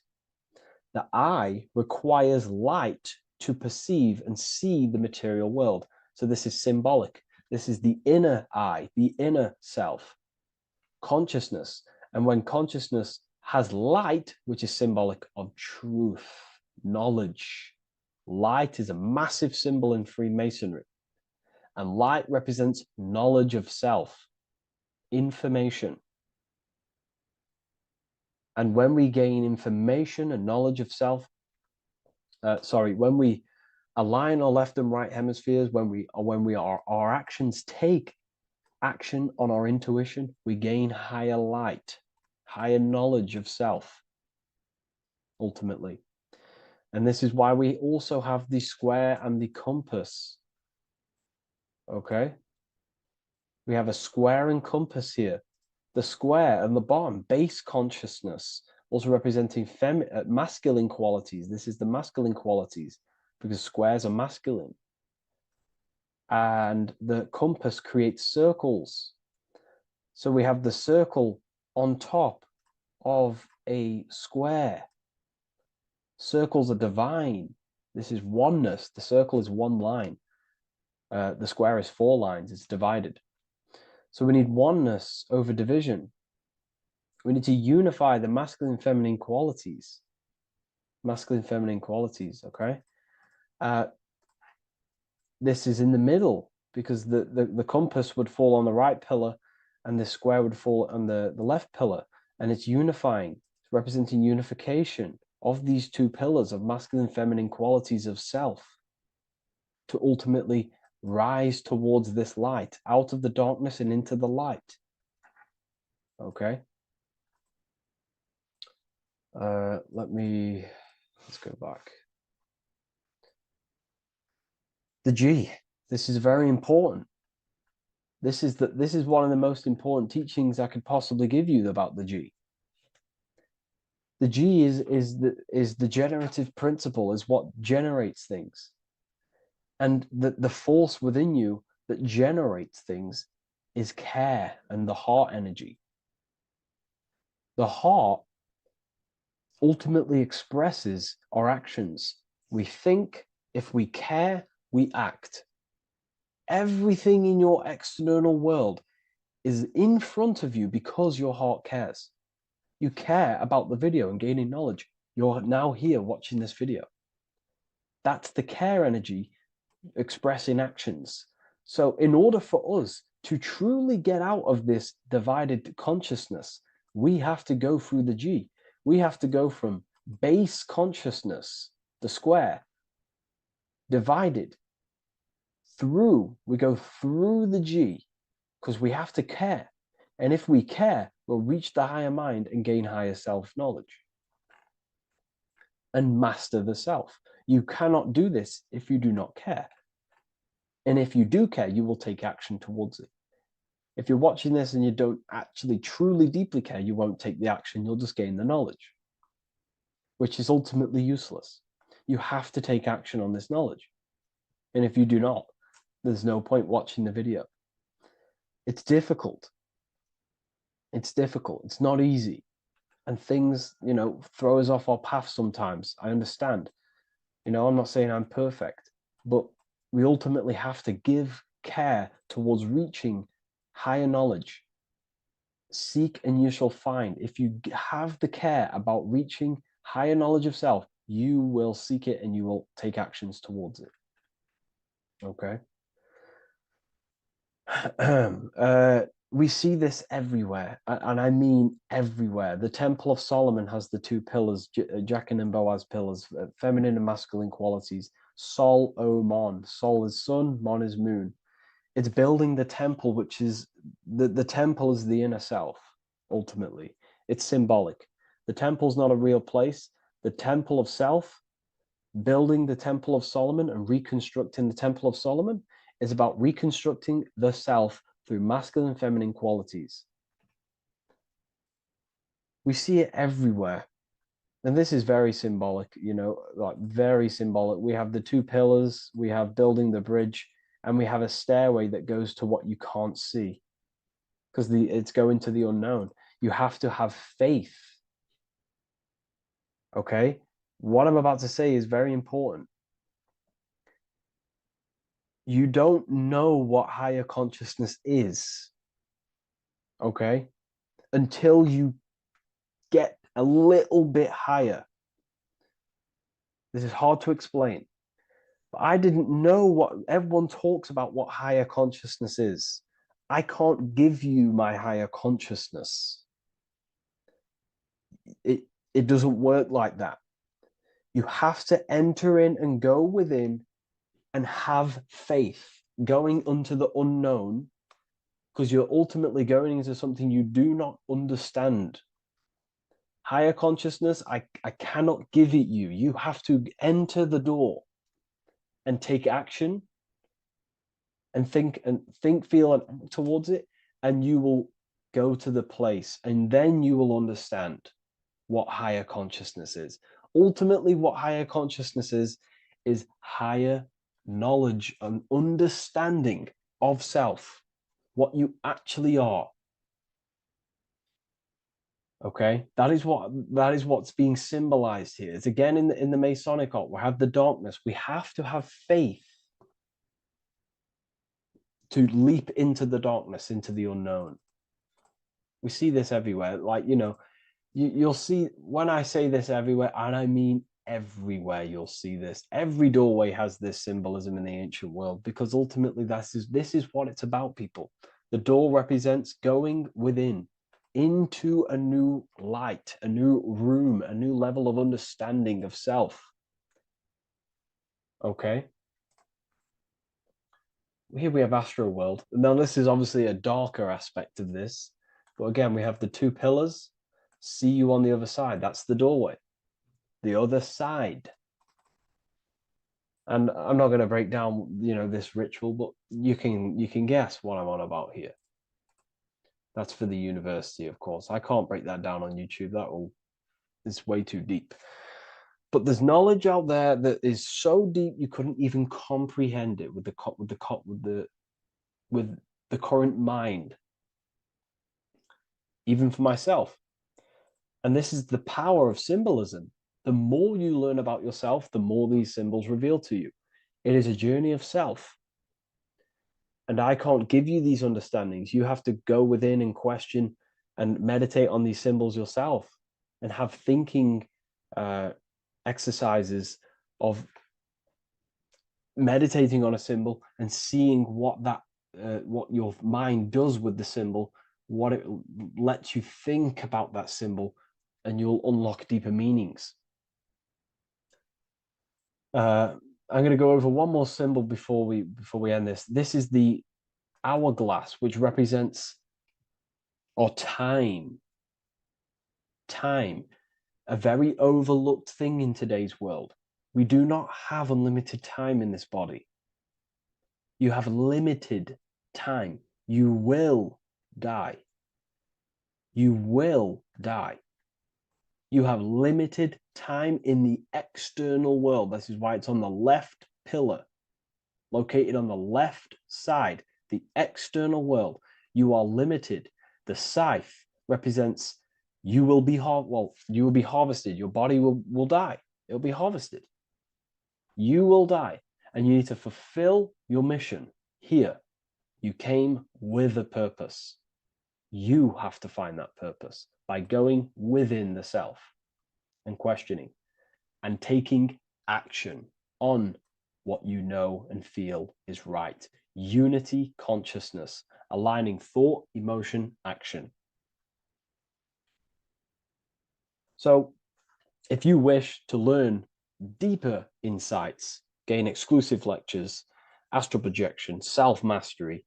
The eye requires light to perceive and see the material world. So this is symbolic. This is the inner eye, the inner self, consciousness. And when consciousness has light, which is symbolic of truth, knowledge, light is a massive symbol in Freemasonry. And light represents knowledge of self, information. And when we gain information and knowledge of self, when we align our left and right hemispheres, our actions take action on our intuition, we gain higher light, higher knowledge of self, ultimately. And this is why we also have the square and the compass. Okay? We have a square and compass here. The square and the bottom, base consciousness, also representing masculine qualities. This is the masculine qualities because squares are masculine. And the compass creates circles. So we have the circle on top of a square. Circles are divine. This is oneness. The circle is one line. The square is 4 lines. It's divided. So we need oneness over division. We need to unify the masculine and feminine qualities. Masculine and feminine qualities, okay? This is in the middle because the compass would fall on the right pillar and the square would fall on the left pillar. And it's unifying. It's representing unification of these 2 pillars of masculine and feminine qualities of self to ultimately rise towards this light, out of the darkness and into the light. Okay. Let's go back. The G. This is very important. This is one of the most important teachings I could possibly give you about the G. The G is the generative principle, is what generates things. And the force within you that generates things is care and the heart energy. The heart ultimately expresses our actions. We think, if we care, we act. Everything in your external world is in front of you because your heart cares. You care about the video and gaining knowledge. You're now here watching this video. That's the care energy expressing actions. So in order for us to truly get out of this divided consciousness, we have to go through the G. We have to go from base consciousness, the square, divided, through, we go through the G, because we have to care. And if we care, we'll reach the higher mind and gain higher self-knowledge and master the self. You cannot do this if you do not care. And if you do care, you will take action towards it. If you're watching this and you don't actually truly deeply care, you won't take the action, you'll just gain the knowledge, which is ultimately useless. You have to take action on this knowledge. And if you do not, there's no point watching the video. It's difficult. It's difficult. It's not easy. And things, throw us off our path sometimes. I understand. I'm not saying I'm perfect, but we ultimately have to give care towards reaching higher knowledge. Seek and you shall find. If you have the care about reaching higher knowledge of self, you will seek it and you will take actions towards it. Okay. We see this everywhere, and I mean everywhere. The Temple of Solomon has the two pillars, Jachin and Boaz pillars, feminine and masculine qualities. Sol, O, Mon. Sol is sun, Mon is moon. It's building the temple, which is, the temple is the inner self, ultimately. It's symbolic. The temple's not a real place. The temple of self, building the Temple of Solomon and reconstructing the Temple of Solomon, is about reconstructing the self through masculine and feminine qualities. We see it everywhere. And this is very symbolic, like very symbolic. We have the two pillars, we have building the bridge, and we have a stairway that goes to what you can't see, because it's going to the unknown. You have to have faith. Okay? What I'm about to say is very important. You don't know what higher consciousness is, okay, until you get a little bit higher. This is hard to explain, but I didn't know what everyone talks about, what higher consciousness is. I can't give you my higher consciousness. It doesn't work like that. You have to enter in and go within and have faith, going into the unknown, because you're ultimately going into something you do not understand. Higher consciousness, I cannot give it you. You have to enter the door and take action and think, feel, and act towards it, and you will go to the place, and then you will understand what higher consciousness is. Ultimately, what higher consciousness is higher knowledge and understanding of self, what you actually are. Okay, that is what's being symbolized here. It's again in the Masonic art. We have the darkness. We have to have faith to leap into the darkness, into the unknown. We see this everywhere. Like, you'll see, when I say this everywhere, and I mean everywhere, you'll see this. Every doorway has this symbolism in the ancient world, because ultimately this is what it's about, people. The door represents going within, into a new light, a new room, a new level of understanding of self. Okay. Here we have Astro World. Now this is obviously a darker aspect of this, but again, we have the two pillars. See you on the other side. That's the doorway. The other side. And I'm not going to break down, this ritual, but you can guess what I'm on about here. That's for the university, of course. I can't break that down on YouTube. It's way too deep. But there's knowledge out there that is so deep you couldn't even comprehend it with the current mind. Even for myself. And this is the power of symbolism. The more you learn about yourself, the more these symbols reveal to you. It is a journey of self. And I can't give you these understandings. You have to go within and question and meditate on these symbols yourself and have thinking exercises of meditating on a symbol and seeing what your mind does with the symbol, what it lets you think about that symbol, and you'll unlock deeper meanings. I'm going to go over one more symbol before we end this. This is the hourglass, which represents time, a very overlooked thing in today's world. We do not have unlimited time in this body. You have limited time. You will die. You will die. You have limited time in the external world. This is why it's on the left pillar, located on the left side, the external world. You are limited. The scythe represents you will be harvested. Your body will die. It'll be harvested. You will die, and you need to fulfill your mission here. You came with a purpose. You have to find that purpose by going within the self and questioning and taking action on what you know and feel is right. Unity consciousness, aligning thought, emotion, action. So if you wish to learn deeper insights, gain exclusive lectures, astral projection, self-mastery,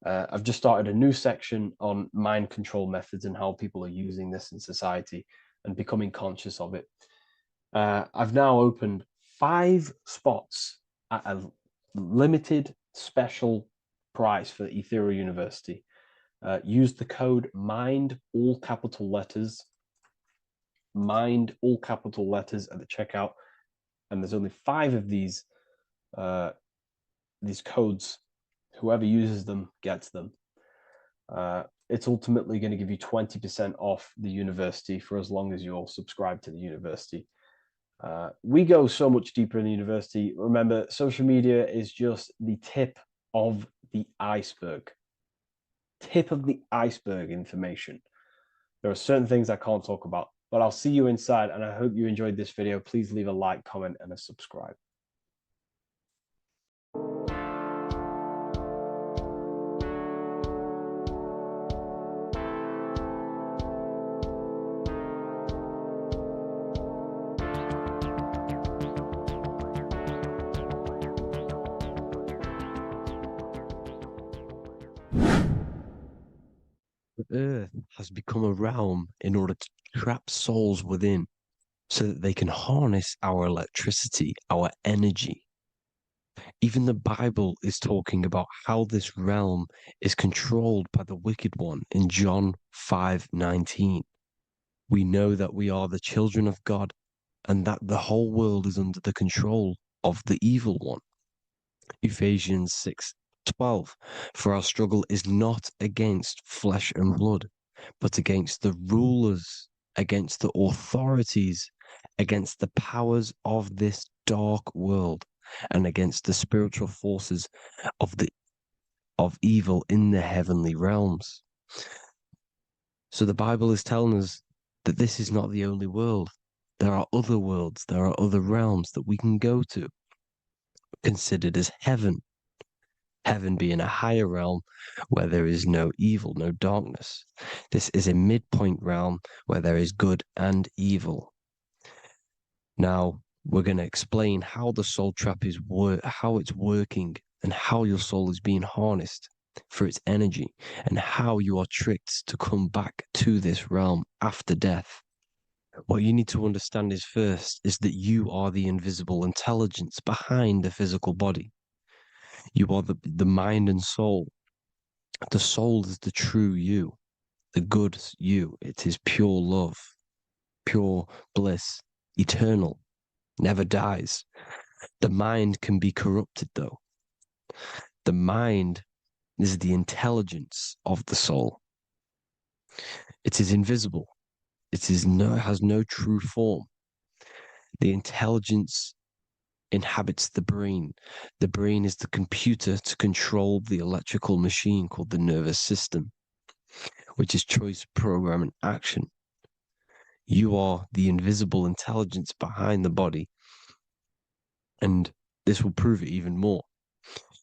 I've just started a new section on mind control methods and how people are using this in society and becoming conscious of it. I've now opened 5 spots at a limited special price for Ethereal University. Use the code MIND, all capital letters, MIND, all capital letters at the checkout. And there's only 5 of these codes. Whoever uses them gets them. It's ultimately going to give you 20% off the university for as long as you're subscribed to the university. We go so much deeper in the university. Remember, social media is just the tip of the iceberg. Tip of the iceberg information. There are certain things I can't talk about, but I'll see you inside, and I hope you enjoyed this video. Please leave a like, comment, and a subscribe. The earth has become a realm in order to trap souls within so that they can harness our electricity, our energy. Even the Bible is talking about how this realm is controlled by the wicked one in John 5:19. We know that we are the children of God and that the whole world is under the control of the evil one. Ephesians 6:12. For our struggle is not against flesh and blood, but against the rulers, against the authorities, against the powers of this dark world, and against the spiritual forces of evil in the heavenly realms. So the Bible is telling us that this is not the only world. There are other worlds, there are other realms that we can go to, considered as heaven. Heaven being a higher realm where there is no evil, no darkness. This is a midpoint realm where there is good and evil. Now, we're going to explain how the soul trap is how it's working and how your soul is being harnessed for its energy and how you are tricked to come back to this realm after death. What you need to understand is first is that you are the invisible intelligence behind the physical body. You are the mind and soul. The soul is the true you, the good you. It is pure love, pure bliss, eternal, never dies. The mind can be corrupted though. The mind is the intelligence of the soul. It is invisible. it has no true form. The intelligence inhabits the brain. The brain is the computer to control the electrical machine called the nervous system, which is choice, program, and action. You are the invisible intelligence behind the body, and this will prove it even more.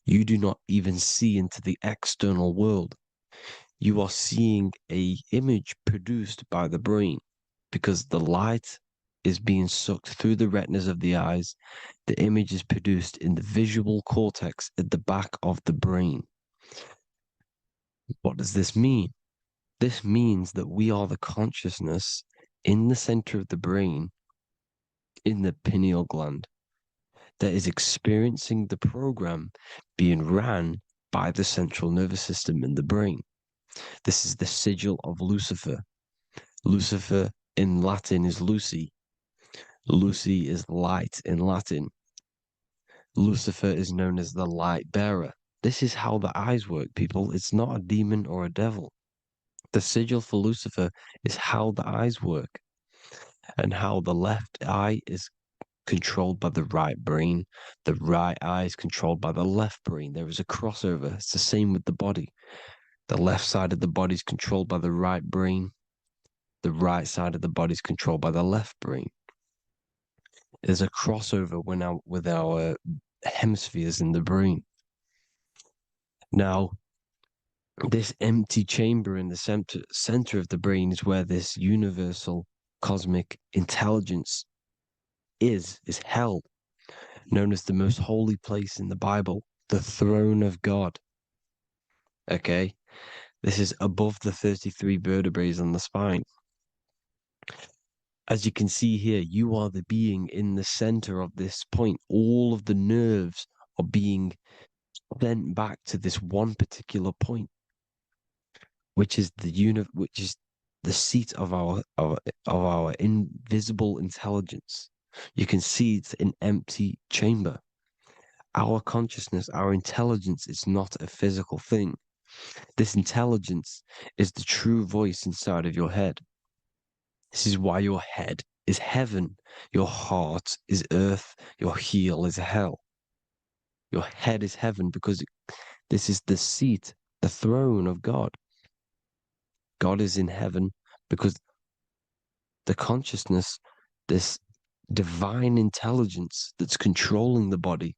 You do not even see into the external world. You are seeing an image produced by the brain because the light is being sucked through the retinas of the eyes. The image is produced in the visual cortex at the back of the brain. What does this mean? This means that we are the consciousness in the center of the brain, in the pineal gland, that is experiencing the program being ran by the central nervous system in the brain. This is the sigil of Lucifer. Lucifer in Latin is Lucy. Lucy is light in Latin. Lucifer is known as the light bearer. This is how the eyes work, people. It's not a demon or a devil. The sigil for Lucifer is how the eyes work, and how the left eye is controlled by the right brain. The right eye is controlled by the left brain. There is a crossover. It's the same with the body. The left side of the body is controlled by the right brain. The right side of the body is controlled by the left brain. There's a crossover with our hemispheres in the brain. Now, this empty chamber in the center of the brain is where this universal cosmic intelligence is held, known as the most holy place in the Bible, the throne of God. Okay? This is above the 33 vertebrae on the spine. As you can see here, you are the being in the center of this point. All of the nerves are being sent back to this one particular point, which is the seat of our invisible intelligence. You can see it's an empty chamber. Our consciousness, our intelligence is not a physical thing. This intelligence is the true voice inside of your head. This is why your head is heaven, your heart is earth, your heel is hell. Your head is heaven because this is the seat, the throne of God. God is in heaven because the consciousness, this divine intelligence that's controlling the body,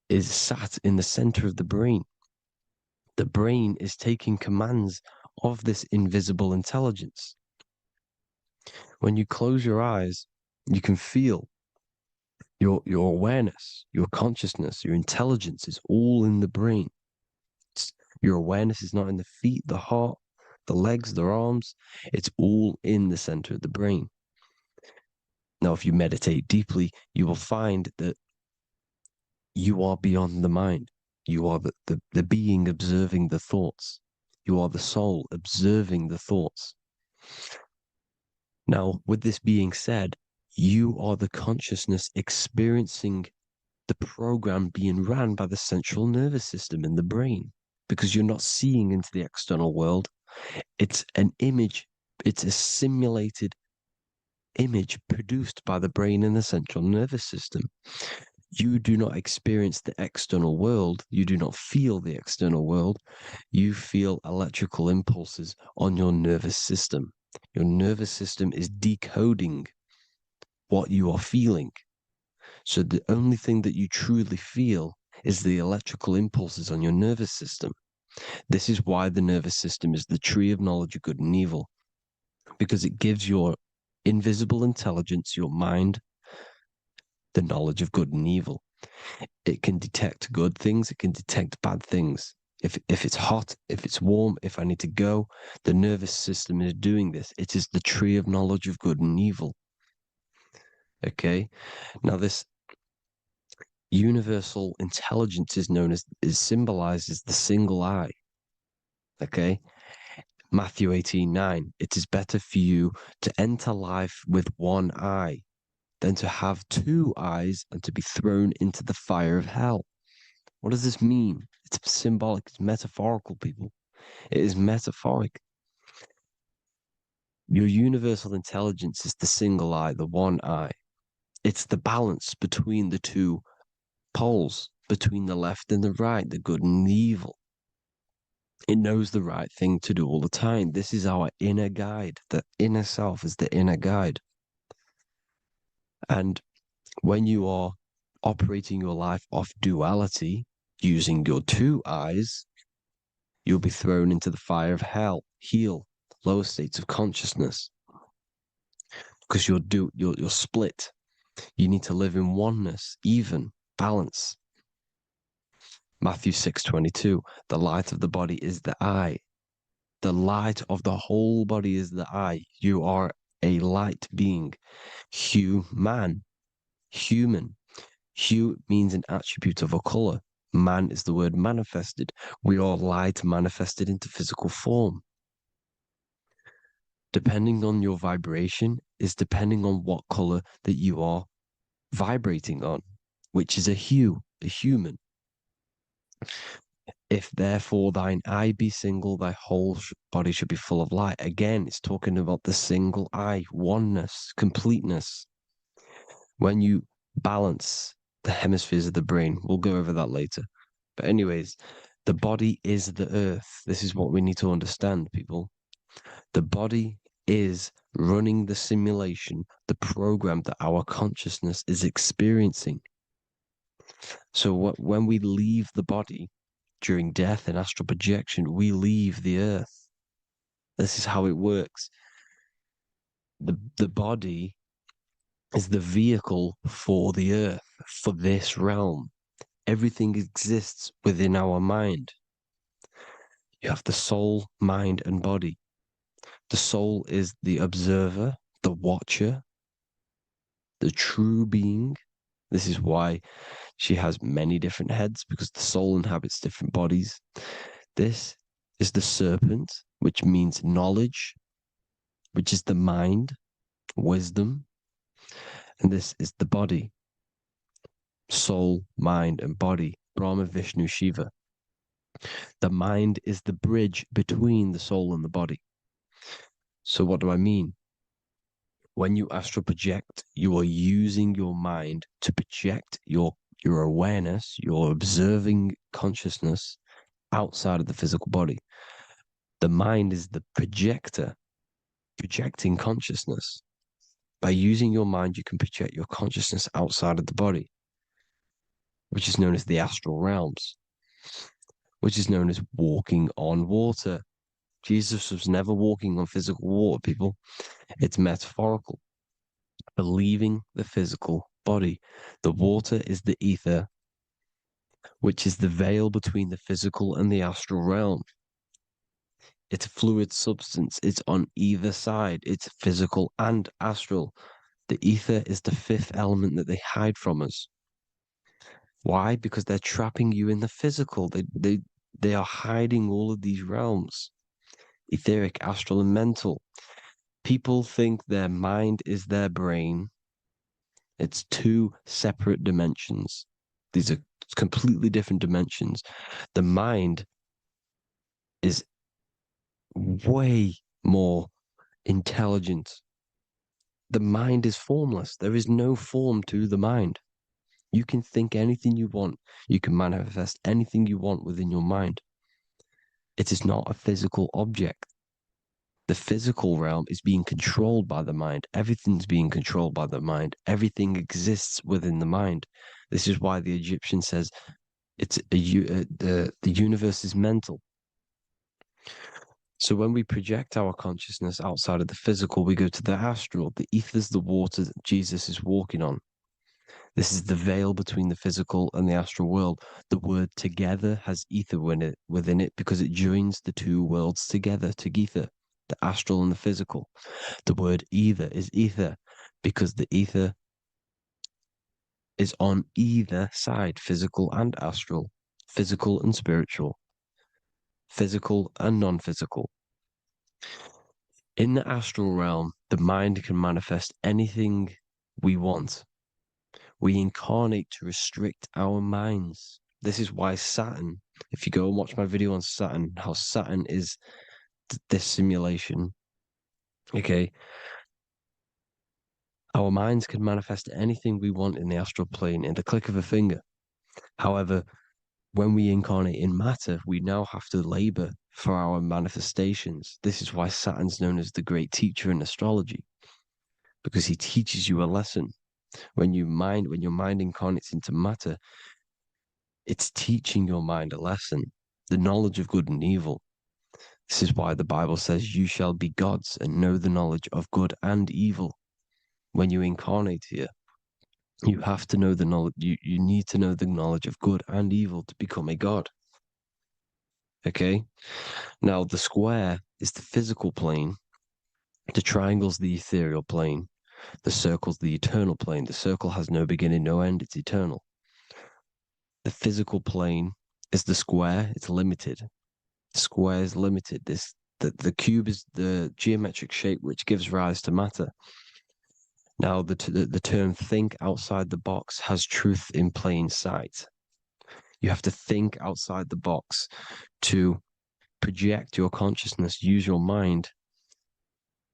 is sat in the center of the brain. The brain is taking commands of this invisible intelligence. When you close your eyes, you can feel your awareness, your consciousness, your intelligence is all in the brain. Your awareness is not in the feet, the heart, the legs, the arms. It's all in the center of the brain. Now, if you meditate deeply, you will find that you are beyond the mind. You are the being observing the thoughts. You are the soul observing the thoughts. Now, with this being said, you are the consciousness experiencing the program being ran by the central nervous system in the brain, because you're not seeing into the external world. It's an image. It's a simulated image produced by the brain and the central nervous system. You do not experience the external world. You do not feel the external world. You feel electrical impulses on your nervous system. Your nervous system is decoding what you are feeling. So the only thing that you truly feel is the electrical impulses on your nervous system. This is why the nervous system is the tree of knowledge of good and evil, because it gives your invisible intelligence, your mind, the knowledge of good and evil. It can detect good things, it can detect bad things. If it's hot, if it's warm, if I need to go, the nervous system is doing this. It is the tree of knowledge of good and evil. Okay? Now this universal intelligence is symbolized as the single eye. Okay? Matthew 18:9. It is better for you to enter life with one eye than to have two eyes and to be thrown into the fire of hell. What does this mean? It's symbolic, it's metaphorical, people. It is metaphoric. Your universal intelligence is the single eye, the one eye. It's the balance between the two poles, between the left and the right, the good and the evil. It knows the right thing to do all the time. This is our inner guide. The inner self is the inner guide. And when you are operating your life off duality, using your two eyes, you'll be thrown into the fire of hell, lower states of consciousness. Because you're split. You need to live in oneness, even, balance. Matthew 6:22, the light of the body is the eye. The light of the whole body is the eye. You are a light being. Human. Hue means an attribute of a color. Man is the word manifested. We are light manifested into physical form. Depending on your vibration is depending on what color that you are vibrating on, which is a hue, a human. If therefore thine eye be single, thy whole body should be full of light. Again, it's talking about the single eye, oneness, completeness. When you balance the hemispheres of the brain, we'll go over that later. But anyways, the body is the earth. This is what we need to understand, people. The body is running the simulation, the program that our consciousness is experiencing. So when we leave the body during death and astral projection, we leave the earth. This is how it works. The body is the vehicle for the earth, for this realm. Everything exists within our mind. You have the soul, mind, and body. The soul is the observer, the watcher, the true being. This is why she has many different heads, because the soul inhabits different bodies. This is the serpent, which means knowledge, which is the mind, wisdom. And this is the body, soul, mind, and body, Brahma, Vishnu, Shiva. The mind is the bridge between the soul and the body. So what do I mean? When you astral project, you are using your mind to project your awareness, your observing consciousness outside of the physical body. The mind is the projector, projecting consciousness. By using your mind, you can project your consciousness outside of the body, which is known as the astral realms, which is known as walking on water. Jesus was never walking on physical water, people. It's metaphorical. Believing the physical body. The water is the ether, which is the veil between the physical and the astral realm. It's a fluid substance. It's on either side. It's physical and astral. The ether is the fifth element that they hide from us. Why? Because they're trapping you in the physical. They are hiding all of these realms. Etheric, astral, and mental. People think their mind is their brain. It's two separate dimensions. These are completely different dimensions. The mind is way more intelligent. The mind is formless. There is no form to the mind. You can think anything you want. You can manifest anything you want within your mind. It is not a physical object. The physical realm is being controlled by the mind. Everything's being controlled by the mind. Everything exists within the mind. This is why the Egyptian says the universe is mental. So when we project our consciousness outside of the physical, we go to the astral. The ether is the water that Jesus is walking on. This is the veil between the physical and the astral world. The word together has ether within it because it joins the two worlds together, together, the astral and the physical. The word either is ether because the ether is on either side, physical and astral, physical and spiritual, physical and non-physical. In the astral realm, the mind can manifest anything we want. We incarnate to restrict our minds. This is why Saturn, if you go and watch my video on Saturn, how Saturn is this simulation, Okay. Our minds can manifest anything we want in the astral plane in the click of a finger. However, when we incarnate in matter, we now have to labor for our manifestations. This is why Saturn's known as the great teacher in astrology, because he teaches you a lesson. When your mind incarnates into matter, it's teaching your mind a lesson, the knowledge of good and evil. This is why the Bible says, you shall be gods and know the knowledge of good and evil. When you incarnate here, you have to know the knowledge, you need to know the knowledge of good and evil to become a god. Okay? Now, the square is the physical plane, the triangle's the ethereal plane, the circle's the eternal plane. The circle has no beginning, no end, it's eternal. The physical plane is the square, it's limited. The square is limited. The cube is the geometric shape which gives rise to matter. Now, the term think outside the box has truth in plain sight. You have to think outside the box to project your consciousness, use your mind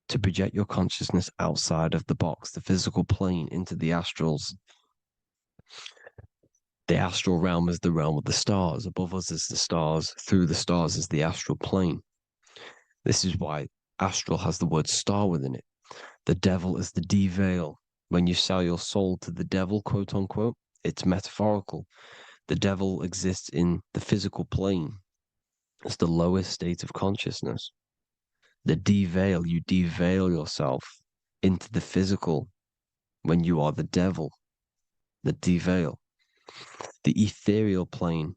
to project your consciousness outside of the box, the physical plane, into the astrals. The astral realm is the realm of the stars. Above us is the stars. Through the stars is the astral plane. This is why astral has the word star within it. The devil is the de-veil. When you sell your soul to the devil, quote unquote, it's metaphorical. The devil exists in the physical plane. It's the lowest state of consciousness. The de-veil, you de-veil yourself into the physical when you are the devil. The de-veil. The ethereal plane.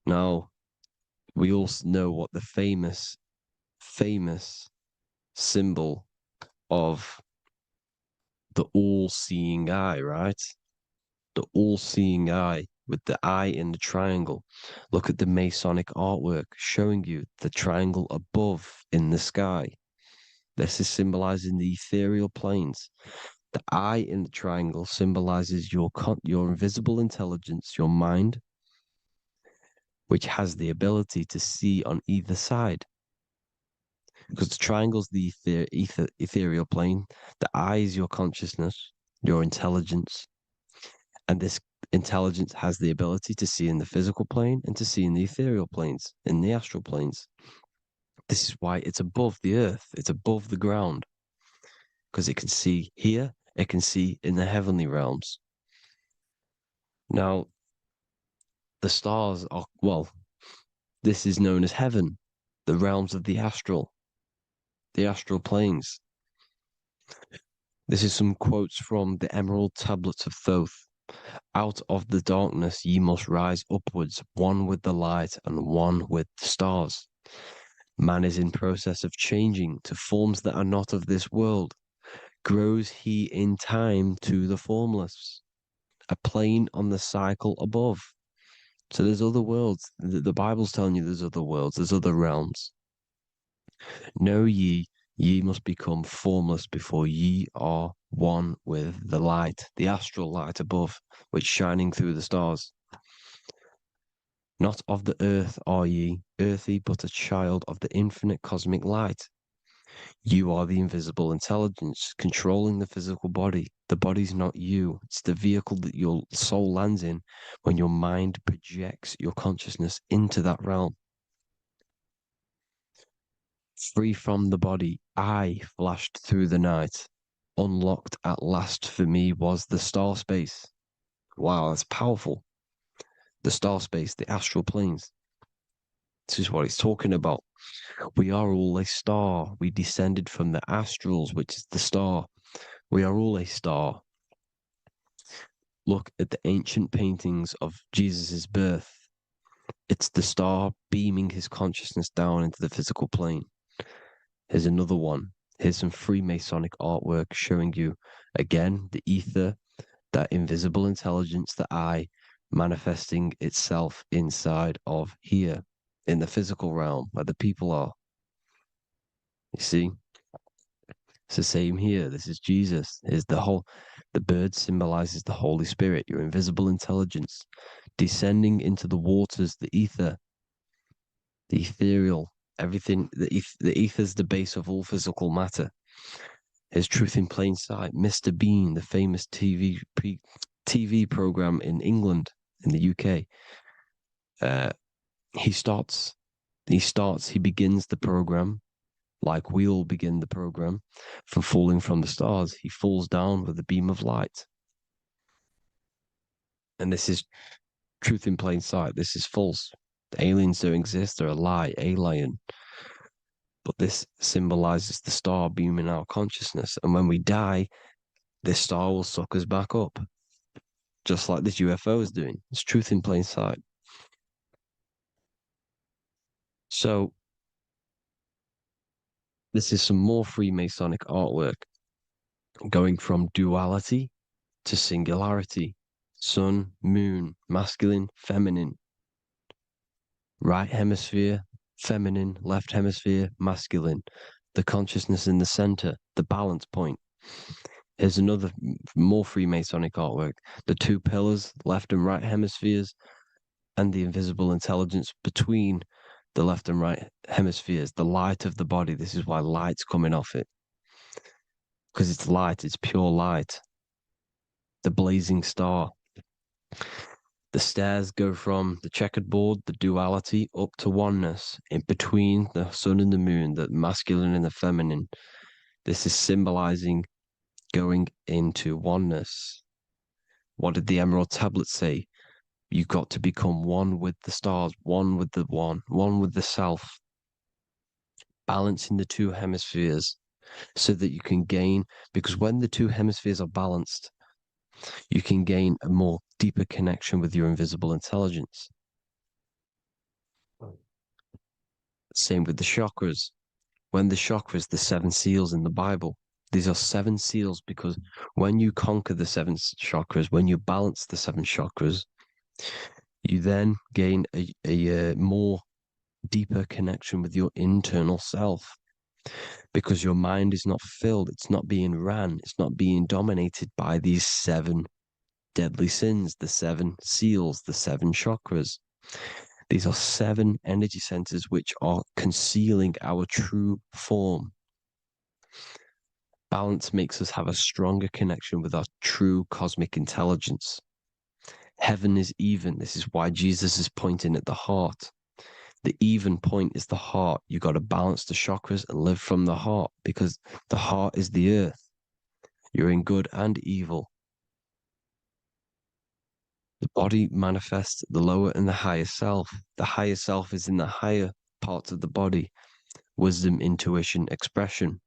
Now, we all know what the famous symbol of the all-seeing eye, right? The all-seeing eye with the eye in the triangle. Look at the Masonic artwork showing you the triangle above in the sky. This is symbolizing the ethereal planes. The eye in the triangle symbolizes your invisible intelligence, your mind, which has the ability to see on either side. Because the triangle's the ethereal plane. The eye is your consciousness, your intelligence. And this intelligence has the ability to see in the physical plane and to see in the ethereal planes, in the astral planes. This is why it's above the earth. It's above the ground. Because it can see here, it can see in the heavenly realms. Now, the stars are, well, this is known as heaven, the realms of the astral planes. This is some quotes from the Emerald Tablets of Thoth. Out of the darkness ye must rise upwards, one with the light and one with the stars. Man is in process of changing to forms that are not of this world. Grows he in time to the formless, a plane on the cycle above. So there's other worlds. The Bible's telling you there's other worlds, there's other realms. Know ye must become formless before ye are one with the light, the astral light above, which shining through the stars. Not of the earth are ye, earthy, but a child of the infinite cosmic light. You are the invisible intelligence controlling the physical body. The body's not you. It's the vehicle that your soul lands in when your mind projects your consciousness into that realm. Free from the body, I flashed through the night. Unlocked at last for me was the star space. Wow, that's powerful. The star space, the astral planes. This is what it's talking about. We are all a star. We descended from the astrals, which is the star. We are all a star. Look at the ancient paintings of Jesus' birth. It's the star beaming his consciousness down into the physical plane. Here's another one. Here's some Freemasonic artwork showing you, again, the ether, that invisible intelligence, the eye, manifesting itself inside of here, in the physical realm, where the people are. You see? It's the same here. This is Jesus. Here's the bird symbolizes the Holy Spirit, your invisible intelligence, descending into the waters, the ether, the ethereal everything. The ether's the base of all physical matter. His Truth in Plain Sight, Mr. Bean, the famous TV program in England, in the UK. He begins the program like we all begin the program from falling from the stars. He falls down with a beam of light. And this is truth in plain sight. This is false. The aliens don't exist. They're a lie, alien. But this symbolizes the star beaming our consciousness. And when we die, this star will suck us back up. Just like this UFO is doing. It's truth in plain sight. So, this is some more Freemasonic artwork, going from duality to singularity. Sun, moon, masculine, feminine. Right hemisphere, feminine, left hemisphere, masculine. The consciousness in the center, the balance point. Here's another more Freemasonic artwork. The two pillars, left and right hemispheres, and the invisible intelligence between the left and right hemispheres, the light of the body. This is why light's coming off it. Because it's light, it's pure light. The blazing star. The stairs go from the checkered board, the duality, up to oneness, in between the sun and the moon, the masculine and the feminine. This is symbolizing going into oneness. What did the Emerald Tablet say? You've got to become one with the stars, one with the one with the self. Balancing the two hemispheres so that you can gain, because when the two hemispheres are balanced, you can gain a more deeper connection with your invisible intelligence. Same with the chakras. When the chakras, the 7 seals in the Bible, these are 7 seals because when you conquer the 7 chakras, when you balance the 7 chakras, you then gain a more deeper connection with your internal self, because your mind is not filled, it's not being ran, it's not being dominated by these 7 deadly sins, the 7 seals, the 7 chakras. These are 7 energy centers which are concealing our true form. Balance makes us have a stronger connection with our true cosmic intelligence. Heaven is even. This is why Jesus is pointing at the heart. The even point is the heart. You got to balance the chakras and live from the heart, because the heart is the earth. You're in good and evil. The body manifests the lower and the higher self. The higher self is in the higher parts of the body. Wisdom, intuition, expression.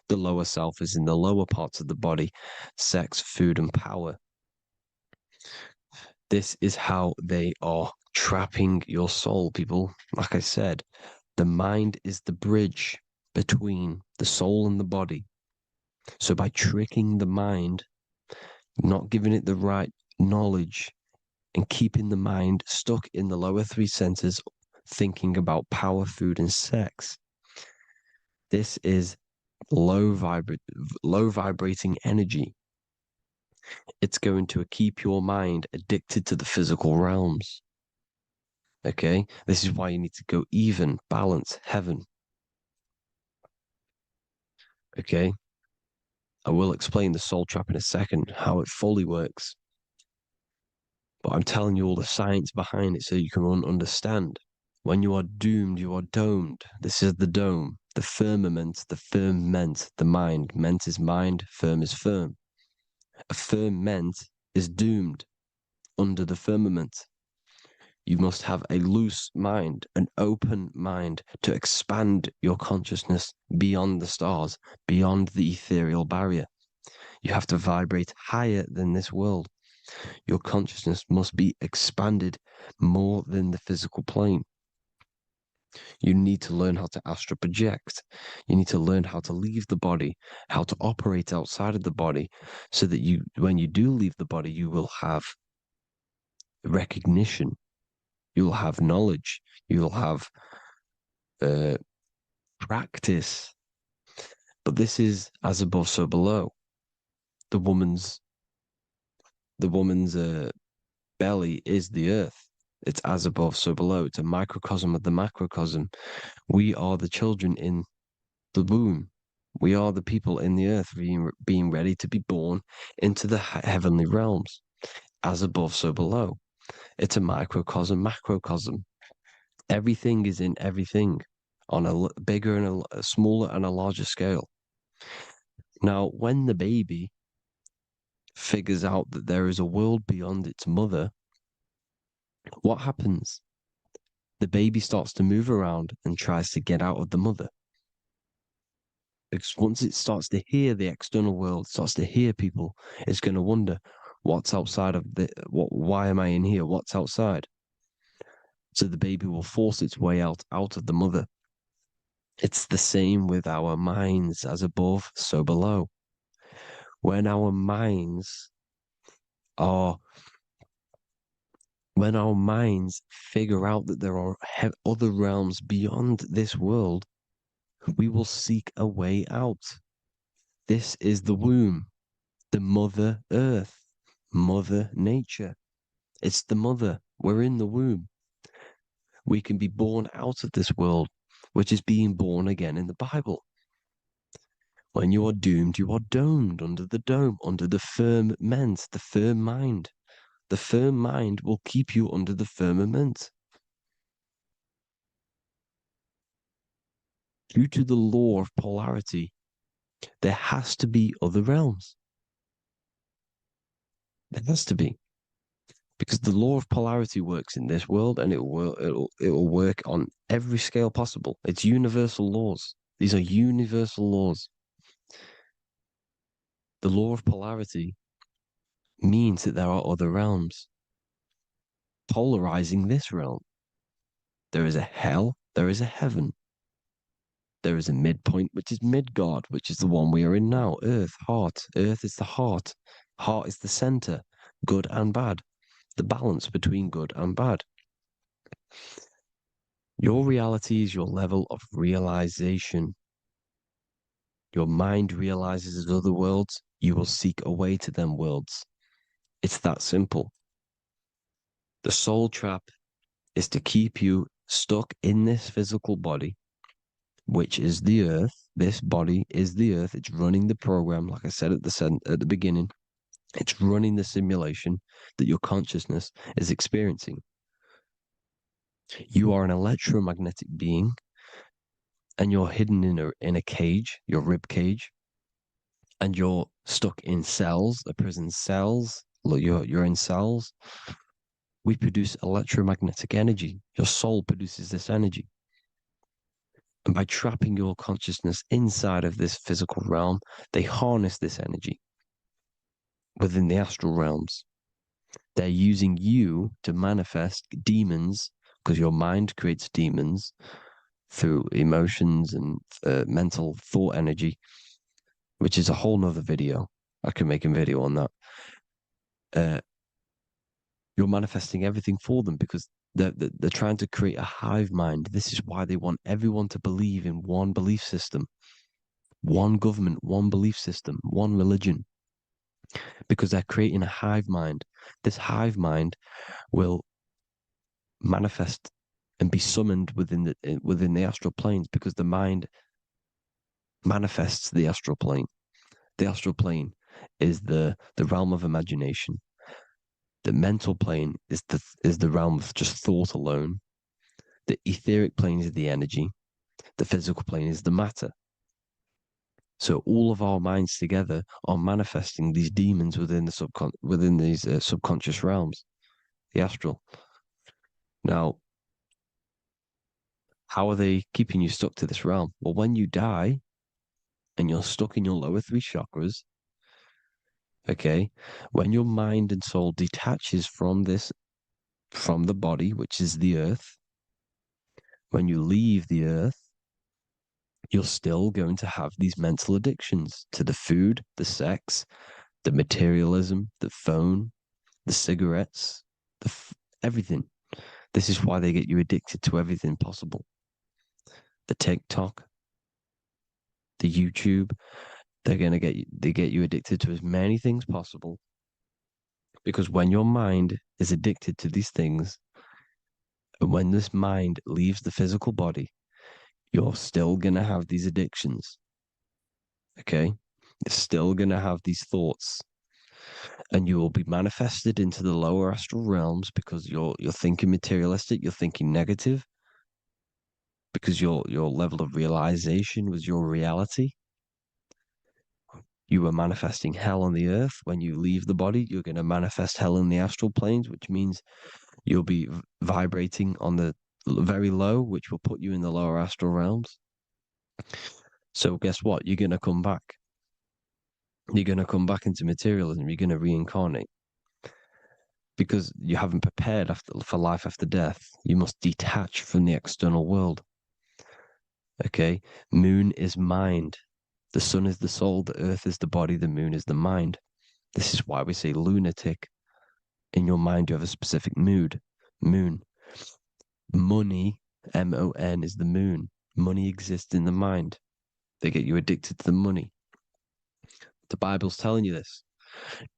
The lower self is in the lower parts of the body. Sex, food, and power. This is how they are trapping your soul, people. Like I said, the mind is the bridge between the soul and the body. So by tricking the mind, not giving it the right knowledge, and keeping the mind stuck in the lower 3 centers, thinking about power, food, and sex, this is low vibrating energy. It's going to keep your mind addicted to the physical realms. Okay? This is why you need to go even, balance, heaven. Okay? I will explain the soul trap in a second, how it fully works. But I'm telling you all the science behind it so you can understand. When you are doomed, you are domed. This is the dome, the firmament, the firmament, the mind. Ment is mind, firm is firm. A firmament is doomed under the firmament. You must have a loose mind, an open mind to expand your consciousness beyond the stars, beyond the ethereal barrier. You have to vibrate higher than this world. Your consciousness must be expanded more than the physical plane. You need to learn how to astral project. You need to learn how to leave the body, how to operate outside of the body, so that you, when you do leave the body, you will have recognition. You'll have knowledge. You'll have practice. But this is as above, so below. The woman's belly is the earth. It's as above, so below. It's a microcosm of the macrocosm. We are the children in the womb. We are the people in the earth being ready to be born into the heavenly realms. As above, so below. It's a microcosm, macrocosm. Everything is in everything on a bigger and a smaller and a larger scale. Now, when the baby figures out that there is a world beyond its mother, what happens? The baby starts to move around and tries to get out of the mother. Because once it starts to hear the external world, starts to hear people, it's going to wonder, what's outside of why am I in here? What's outside? So the baby will force its way out of the mother. It's the same with our minds, as above, so below. When our minds figure out that there are other realms beyond this world, we will seek a way out. This is the womb, the mother earth, mother nature. It's the mother. We're in the womb. We can be born out of this world, which is being born again in the Bible. When you are doomed, you are domed under the dome, under the firmament, the firm mind. The firm mind will keep you under the firmament. Due to the law of polarity, there has to be other realms. There has to be. Because the law of polarity works in this world, and it will work on every scale possible. It's universal laws. These are universal laws. The law of polarity means that there are other realms polarizing this realm. There is a hell, there is a heaven. There is a midpoint, which is Midgard, which is the one we are in now. Earth, heart. Earth is the heart. Heart is the center, good and bad. The balance between good and bad. Your reality is your level of realization. Your mind realizes other worlds, you will seek a way to them worlds. It's that simple. The soul trap is to keep you stuck in this physical body, which is the earth. This body is the earth. It's running the program, like I said at the beginning. It's running the simulation that your consciousness is experiencing. You are an electromagnetic being, and you're hidden in a cage, your rib cage, and you're stuck in cells, a prison cells. Look, you're in cells. We produce electromagnetic energy. Your soul produces this energy. And by trapping your consciousness inside of this physical realm, they harness this energy within the astral realms. They're using you to manifest demons, because your mind creates demons through emotions and mental thought energy, which is a whole nother video. I could make a video on that. You're manifesting everything for them because they're trying to create a hive mind. This is why they want everyone to believe in one belief system, one government, one belief system, one religion, because they're creating a hive mind. This hive mind will manifest and be summoned within the astral planes, because the mind manifests the astral plane. The astral plane is the realm of imagination. The mental plane is the realm of just thought alone. The etheric plane is the energy. The physical plane is the matter. So all of our minds together are manifesting these demons within these subconscious realms, the astral. Now, how are they keeping you stuck to this realm? Well, when you die and you're stuck in your lower three chakras, okay, when your mind and soul detaches from the body, which is the earth, when you leave the earth, you're still going to have these mental addictions to the food, the sex, the materialism, the phone, the cigarettes, everything. This is why they get you addicted to everything possible. The TikTok, the YouTube, they get you addicted to as many things possible. Because when your mind is addicted to these things, But when this mind leaves the physical body, you're still going to have these addictions. Okay? You're still going to have these thoughts. And you will be manifested into the lower astral realms because you're thinking materialistic, you're thinking negative, because your level of realization was your reality. You were manifesting hell on the earth. When you leave the body, you're going to manifest hell in the astral planes, which means you'll be vibrating on the very low, which will put you in the lower astral realms. So guess what? You're going to come back. You're going to come back into materialism. You're going to reincarnate. Because you haven't prepared for life after death. You must detach from the external world. Okay? Moon is mind. The sun is the soul, the earth is the body, the moon is the mind. This is why we say lunatic. In your mind, you have a specific mood. Moon. Money, M-O-N, is the moon. Money exists in the mind. They get you addicted to the money. The Bible's telling you this.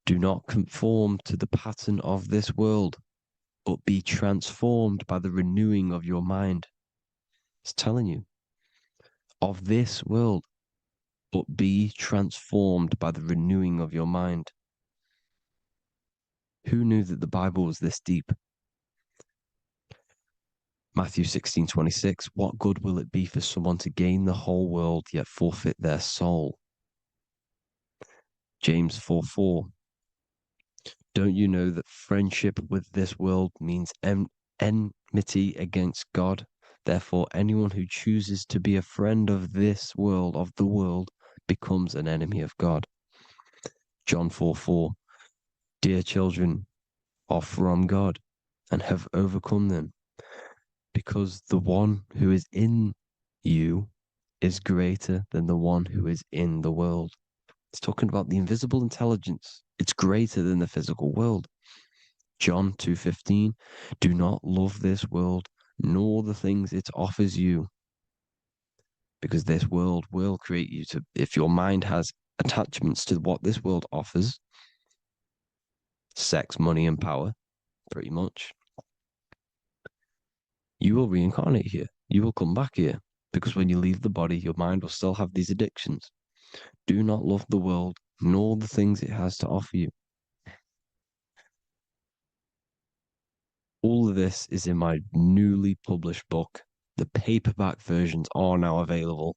Do not conform to the pattern of this world, but be transformed by the renewing of your mind. It's telling you. Of this world, but be transformed by the renewing of your mind. Who knew that the Bible was this deep? Matthew 16:26, what good will it be for someone to gain the whole world yet forfeit their soul? James 4:4, don't you know that friendship with this world means enmity against God? Therefore, anyone who chooses to be a friend of this world, of the world, becomes an enemy of God. John 4:4, dear children, are from God and have overcome them, because the one who is in you is greater than the one who is in the world. It's talking about the invisible intelligence. It's greater than the physical world. John 2:15, do not love this world, nor the things it offers you, because this world will create you to, if your mind has attachments to what this world offers, sex, money, and power, pretty much, you will reincarnate here. You will come back here, because when you leave the body, your mind will still have these addictions. Do not love the world, nor the things it has to offer you. All of this is in my newly published book. The paperback versions are now available.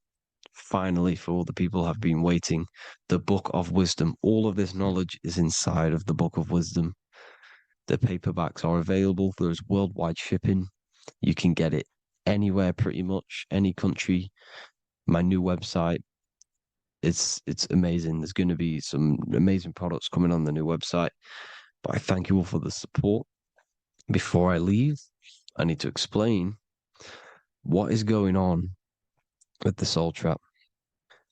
Finally, for all the people who have been waiting, the Book of Wisdom. All of this knowledge is inside of the Book of Wisdom. The paperbacks are available. There's worldwide shipping. You can get it anywhere, pretty much, any country. My new website, it's amazing. There's going to be some amazing products coming on the new website. But I thank you all for the support. Before I leave, I need to explain what is going on with the soul trap.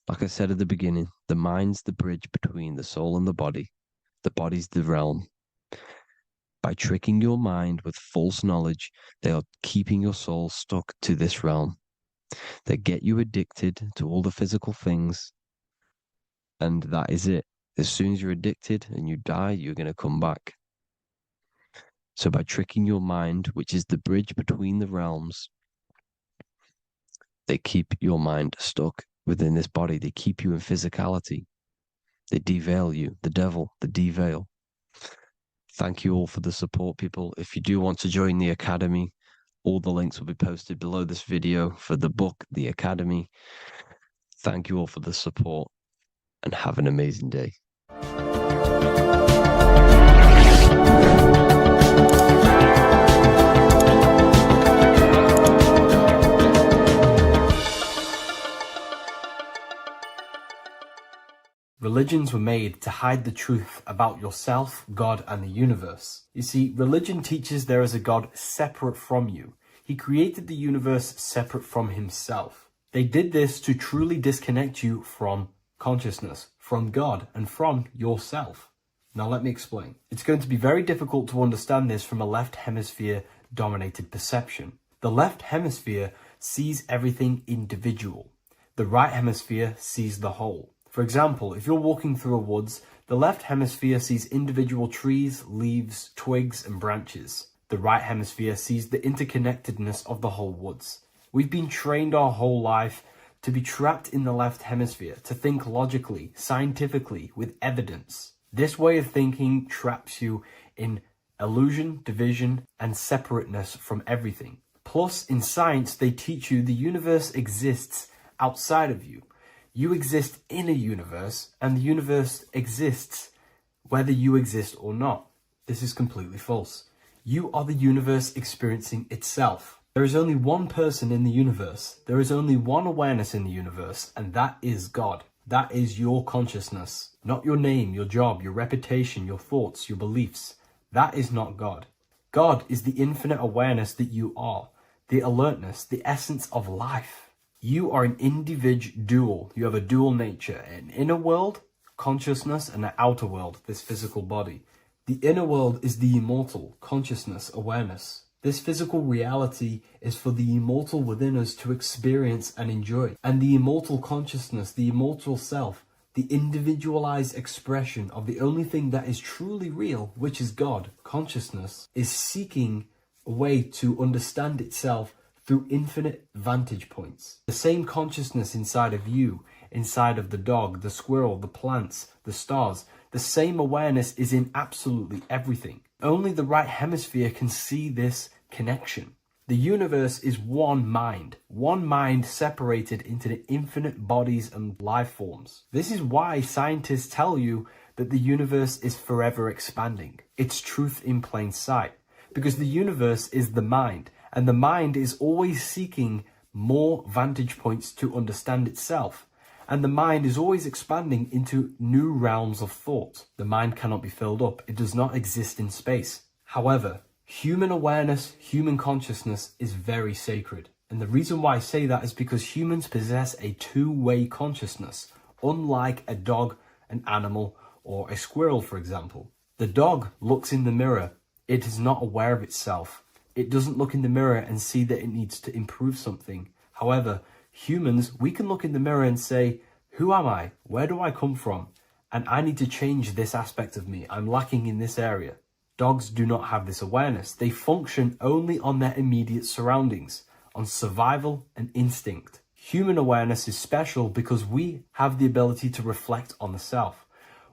Like I said at the beginning, the mind's the bridge between the soul and the body. The body's the realm. By tricking your mind with false knowledge, they are keeping your soul stuck to this realm. They get you addicted to all the physical things, and that is it. As soon as you're addicted and you die, you're going to come back. So by tricking your mind, which is the bridge between the realms, they keep your mind stuck within this body. They keep you in physicality. They deveil you, the devil, the deveil. Thank you all for the support, people. If you do want to join the Academy, all the links will be posted below this video for the book, The Academy. Thank you all for the support and have an amazing day. Religions were made to hide the truth about yourself, God, and the universe. You see, religion teaches there is a God separate from you. He created the universe separate from himself. They did this to truly disconnect you from consciousness, from God, and from yourself. Now let me explain. It's going to be very difficult to understand this from a left hemisphere dominated perception. The left hemisphere sees everything individual. The right hemisphere sees the whole. For example, if you're walking through a woods, the left hemisphere sees individual trees, leaves, twigs, and branches. The right hemisphere sees the interconnectedness of the whole woods. We've been trained our whole life to be trapped in the left hemisphere, to think logically, scientifically, with evidence. This way of thinking traps you in illusion, division, and separateness from everything. Plus, in science, they teach you the universe exists outside of you. You exist in a universe, and the universe exists whether you exist or not. This is completely false. You are the universe experiencing itself. There is only one person in the universe. There is only one awareness in the universe, and that is God. That is your consciousness. Not your name, your job, your reputation, your thoughts, your beliefs. That is not God. God is the infinite awareness that you are, the alertness, the essence of life. You are an individual. You have a dual nature, an inner world, consciousness, and an outer world, this physical body. The inner world is the immortal, consciousness, awareness. This physical reality is for the immortal within us to experience and enjoy. And the immortal consciousness, the immortal self, the individualized expression of the only thing that is truly real, which is God, consciousness, is seeking a way to understand itself through infinite vantage points. The same consciousness inside of you, inside of the dog, the squirrel, the plants, the stars, the same awareness is in absolutely everything. Only the right hemisphere can see this connection. The universe is one mind separated into the infinite bodies and life forms. This is why scientists tell you that the universe is forever expanding. It's truth in plain sight, because the universe is the mind, and the mind is always seeking more vantage points to understand itself. And the mind is always expanding into new realms of thought. The mind cannot be filled up. It does not exist in space. However, human awareness, human consciousness is very sacred. And the reason why I say that is because humans possess a two-way consciousness, unlike a dog, an animal, or a squirrel, for example. The dog looks in the mirror. It is not aware of itself. It doesn't look in the mirror and see that it needs to improve something. However, humans, we can look in the mirror and say, who am I? Where do I come from? And I need to change this aspect of me. I'm lacking in this area. Dogs do not have this awareness. They function only on their immediate surroundings, on survival and instinct. Human awareness is special because we have the ability to reflect on the self.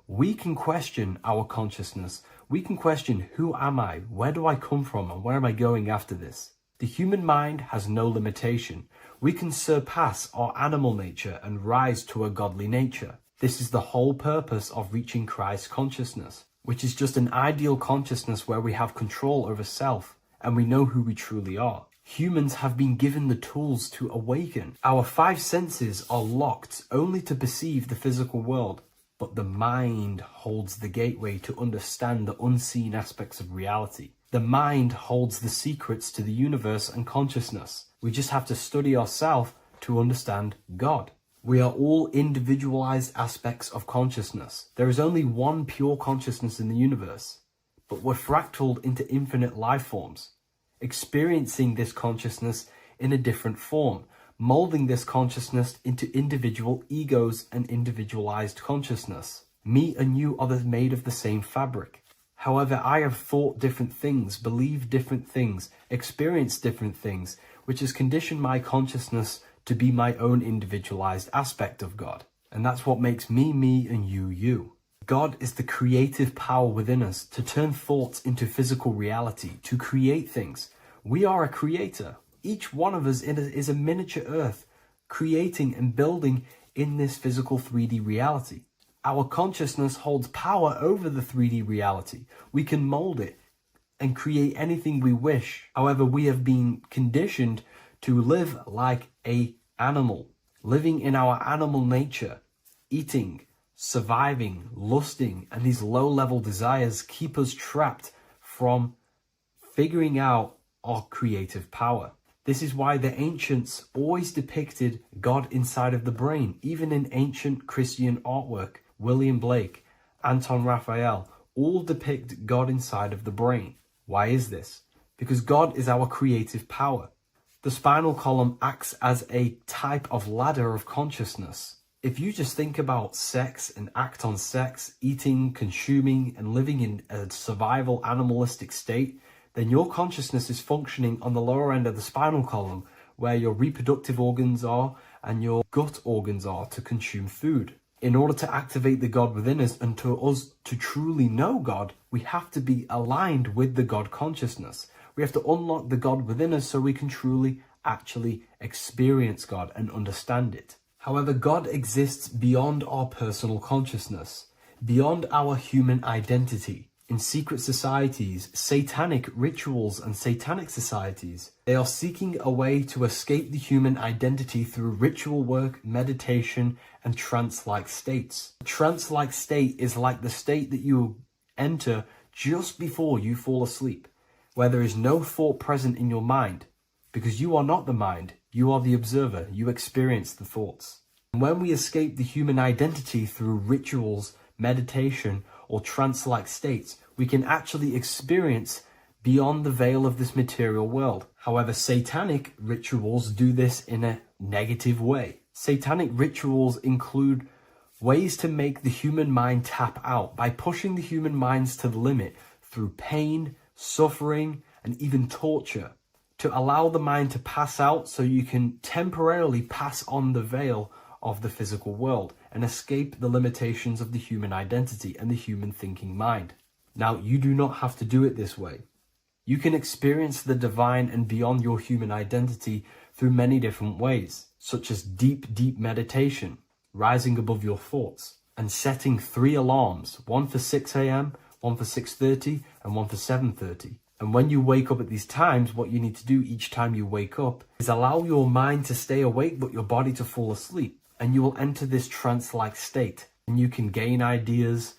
We can question our consciousness. We can question, who am I? Where do I come from? And where am I going after this? The human mind has no limitation. We can surpass our animal nature and rise to a godly nature. This is the whole purpose of reaching Christ consciousness, which is just an ideal consciousness where we have control over self and we know who we truly are. Humans have been given the tools to awaken. Our five senses are locked only to perceive the physical world, but the mind holds the gateway to understand the unseen aspects of reality. The mind holds the secrets to the universe and consciousness. We just have to study ourselves to understand God. We are all individualized aspects of consciousness. There is only one pure consciousness in the universe, but we're fractaled into infinite life forms, experiencing this consciousness in a different form, molding this consciousness into individual egos and individualized consciousness. Me and you are made of the same fabric. However, I have thought different things, believed different things, experienced different things, which has conditioned my consciousness to be my own individualized aspect of God. And that's what makes me, me, and you, you. God is the creative power within us to turn thoughts into physical reality, to create things. We are a creator. Each one of us is a miniature earth, creating and building in this physical 3D reality. Our consciousness holds power over the 3D reality. We can mold it and create anything we wish. However, we have been conditioned to live like an animal, living in our animal nature, eating, surviving, lusting, and these low-level desires keep us trapped from figuring out our creative power. This is why the ancients always depicted God inside of the brain. Even in ancient Christian artwork, William Blake, Anton Raphael, all depict God inside of the brain. Why is this? Because God is our creative power. The spinal column acts as a type of ladder of consciousness. If you just think about sex and act on sex, eating, consuming, and living in a survival animalistic state, then your consciousness is functioning on the lower end of the spinal column, where your reproductive organs are and your gut organs are to consume food. In order to activate the God within us and to us to truly know God, we have to be aligned with the God consciousness. We have to unlock the God within us so we can truly actually experience God and understand it. However, God exists beyond our personal consciousness, beyond our human identity. In secret societies, satanic rituals and satanic societies, they are seeking a way to escape the human identity through ritual work, meditation, and trance-like states. A trance-like state is like the state that you enter just before you fall asleep, where there is no thought present in your mind, because you are not the mind, you are the observer, you experience the thoughts. And when we escape the human identity through rituals, meditation, or trance-like states, we can actually experience beyond the veil of this material world. However, satanic rituals do this in a negative way. Satanic rituals include ways to make the human mind tap out by pushing the human minds to the limit through pain, suffering, and even torture, to allow the mind to pass out so you can temporarily pass on the veil of the physical world and escape the limitations of the human identity and the human thinking mind. Now, you do not have to do it this way. You can experience the divine and beyond your human identity through many different ways, such as deep, deep meditation, rising above your thoughts, and setting 3 alarms, one for 6 a.m., one for 6:30, and one for 7:30. And when you wake up at these times, what you need to do each time you wake up is allow your mind to stay awake but your body to fall asleep. And you will enter this trance-like state. And you can gain ideas,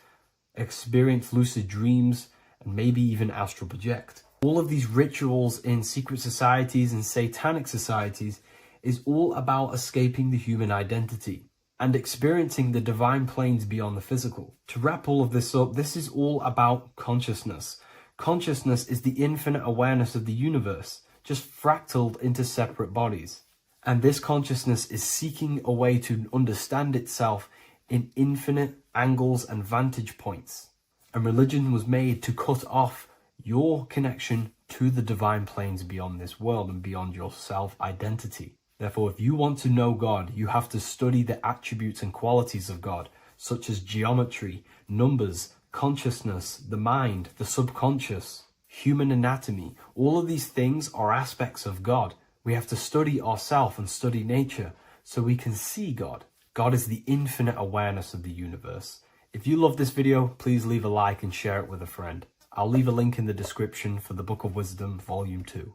experience lucid dreams, and maybe even astral project. All of these rituals in secret societies and satanic societies is all about escaping the human identity and experiencing the divine planes beyond the physical. To wrap all of this up, this is all about consciousness. Consciousness is the infinite awareness of the universe, just fractaled into separate bodies. And this consciousness is seeking a way to understand itself in infinite angles and vantage points. And religion was made to cut off your connection to the divine planes beyond this world and beyond your self-identity. Therefore, if you want to know God, you have to study the attributes and qualities of God, such as geometry, numbers, consciousness, the mind, the subconscious, human anatomy. All of these things are aspects of God. We have to study ourselves and study nature so we can see God. God is the infinite awareness of the universe. If you love this video, please leave a like and share it with a friend. I'll leave a link in the description for the Book of Wisdom, Volume 2.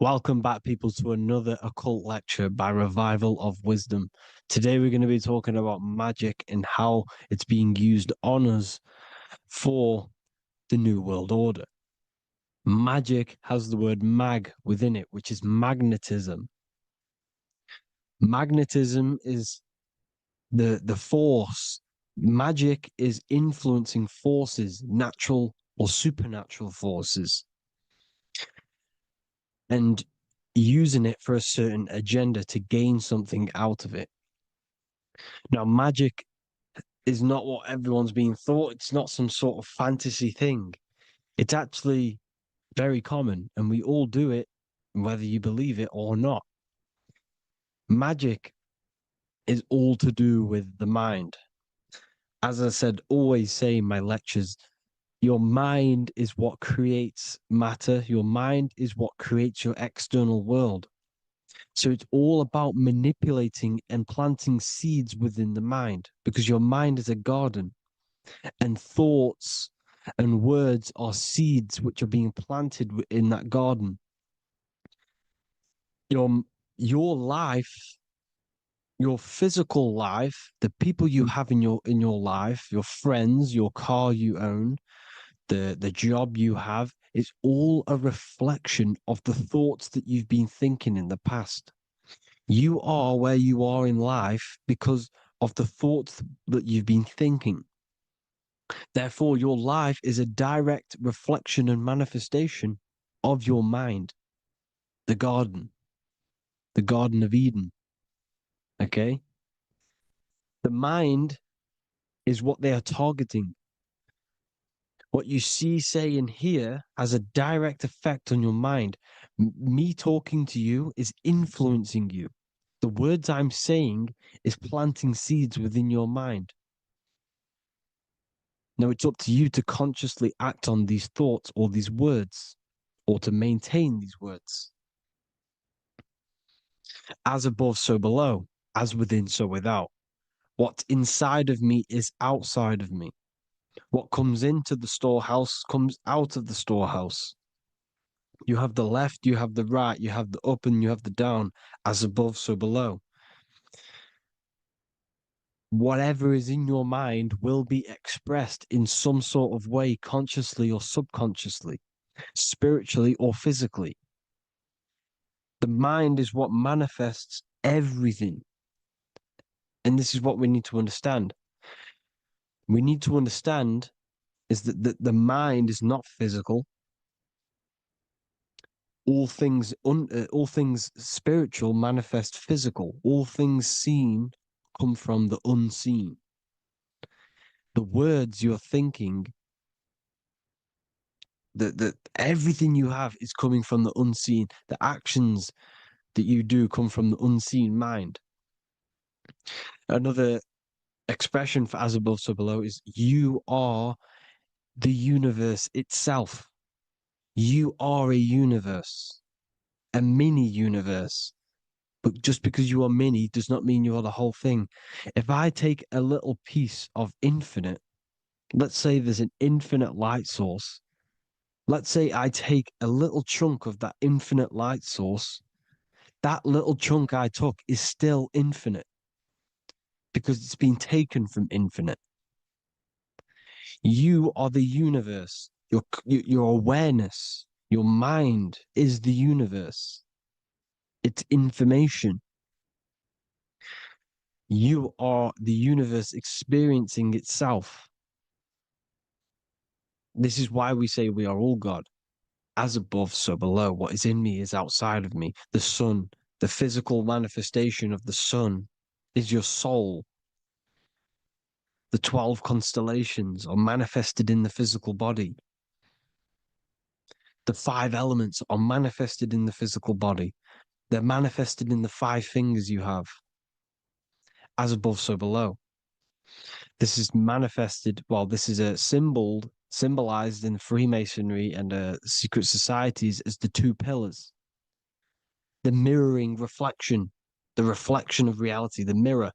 Welcome back, people, to another occult lecture by Revival of Wisdom. Today we're going to be talking about magic and how it's being used on us for the New World Order. Magic has the word mag within it, which is magnetism. Magnetism is the force. Magic is influencing forces, natural or supernatural forces, and using it for a certain agenda to gain something out of it. Now, magic is not what everyone's being thought. It's not some sort of fantasy thing. It's actually very common, and we all do it, whether you believe it or not. Magic is all to do with the mind. As I said, always say in my lectures, your mind is what creates matter. Your mind is what creates your external world. So it's all about manipulating and planting seeds within the mind, because your mind is a garden, and thoughts and words are seeds which are being planted in that garden. Your life, your physical life, the people you have in your life, your friends, your car you own, the job you have, is all a reflection of the thoughts that you've been thinking in the past. You are where you are in life because of the thoughts that you've been thinking. Therefore, your life is a direct reflection and manifestation of your mind. The Garden of Eden. Okay? The mind is what they are targeting. What you see, say, and hear has a direct effect on your mind. Me talking to you is influencing you. The words I'm saying is planting seeds within your mind. Now it's up to you to consciously act on these thoughts or these words, or to maintain these words. As above, so below. As within, so without. What's inside of me is outside of me. What comes into the storehouse comes out of the storehouse. You have the left, you have the right, you have the up, and you have the down. As above, so below. Whatever is in your mind will be expressed in some sort of way, consciously or subconsciously, spiritually or physically. The mind is what manifests everything. And this is what we need to understand. We need to understand is that the mind is not physical. All things spiritual manifest physical. All things seen come from the unseen. The words you're thinking, that everything you have is coming from the unseen. The actions that you do come from the unseen mind. Another expression for as above, so below is you are the universe itself. You are a universe, a mini universe. But just because you are mini does not mean you are the whole thing. If I take a little piece of infinite, let's say there's an infinite light source. Let's say I take a little chunk of that infinite light source. That little chunk I took is still infinite because it's been taken from infinite. You are the universe. Your awareness, your mind is the universe. It's information. You are the universe experiencing itself. This is why we say we are all God. As above, so below. What is in me is outside of me. The sun, the physical manifestation of the sun is your soul. The 12 constellations are manifested in the physical body. The 5 elements are manifested in the physical body. They're manifested in the 5 fingers you have. As above, so below. This is manifested, well, this is a symbolized in Freemasonry and secret societies as the 2 pillars. The mirroring reflection, the reflection of reality, the mirror,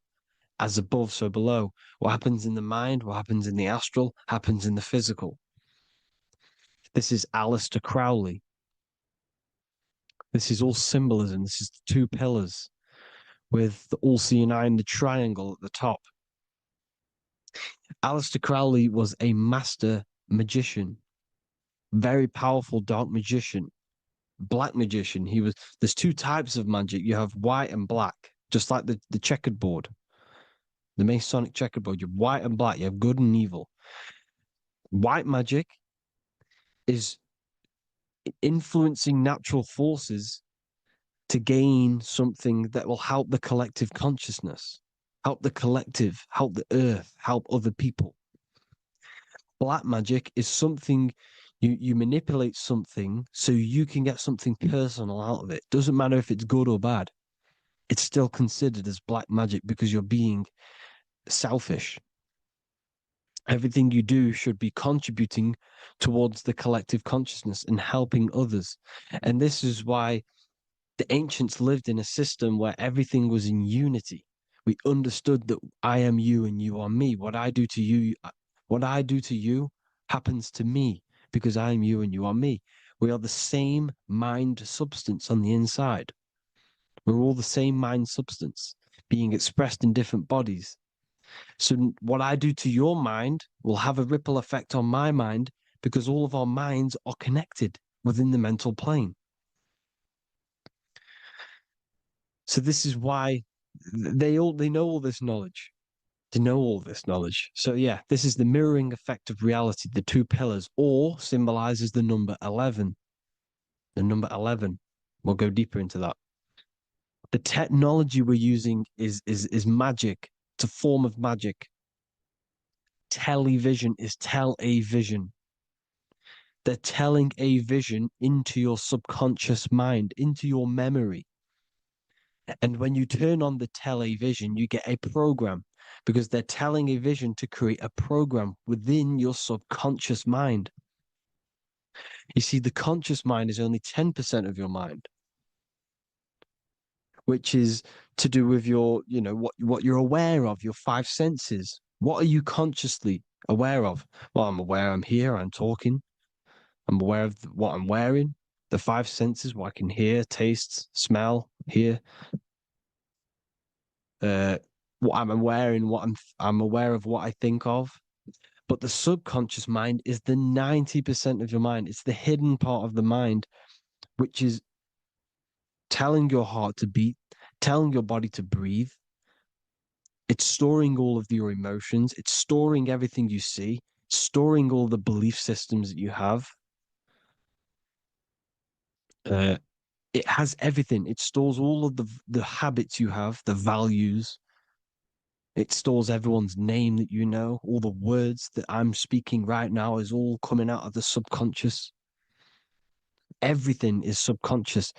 as above, so below. What happens in the mind, what happens in the astral, happens in the physical. This is Aleister Crowley. This is all symbolism. This is the 2 pillars with the all-seeing eye and the triangle at the top. Aleister Crowley was a master magician, very powerful dark magician, black magician. There's 2 types of magic. You have white and black, just like the checkered board, the Masonic checkered board. You have white and black. You have good and evil. White magic is influencing natural forces to gain something that will help the collective consciousness, help the collective, help the earth, help other people. Black magic is something you manipulate something so you can get something personal out of it. Doesn't matter if it's good or bad. It's still considered as black magic because you're being selfish. Everything you do should be contributing towards the collective consciousness and helping others. And this is why the ancients lived in a system where everything was in unity. We understood that I am you and you are me. What I do to you happens to me because I am you and you are me. We are the same mind substance on the inside. We're all the same mind substance being expressed in different bodies. So what I do to your mind will have a ripple effect on my mind because all of our minds are connected within the mental plane. So this is why they know all this knowledge. to know all this knowledge. So yeah, this is the mirroring effect of reality, the two pillars, or symbolizes the number 11. The number 11. We'll go deeper into that. The technology we're using is magic. It's a form of magic. Television is tell a vision. They're telling a vision into your subconscious mind, into your memory. And when you turn on the television, you get a program because they're telling a vision to create a program within your subconscious mind. You see, the conscious mind is only 10% of your mind, which is to do with your, what you're aware of, your five senses. What are you consciously aware of? Well, I'm aware I'm here, I'm talking. I'm aware of what I'm wearing, the five senses, what I can hear, taste, smell, hear. What I'm wearing, I'm aware of what I think of. But the subconscious mind is the 90% of your mind. It's the hidden part of the mind, which is telling your heart to beat, telling your body to breathe. It's storing all of your emotions. It's storing everything you see, storing all the belief systems that you have. It has everything. It stores all of the habits you have, the values. It stores everyone's name that you know. All the words that I'm speaking right now is all coming out of the subconscious. Everything is subconscious.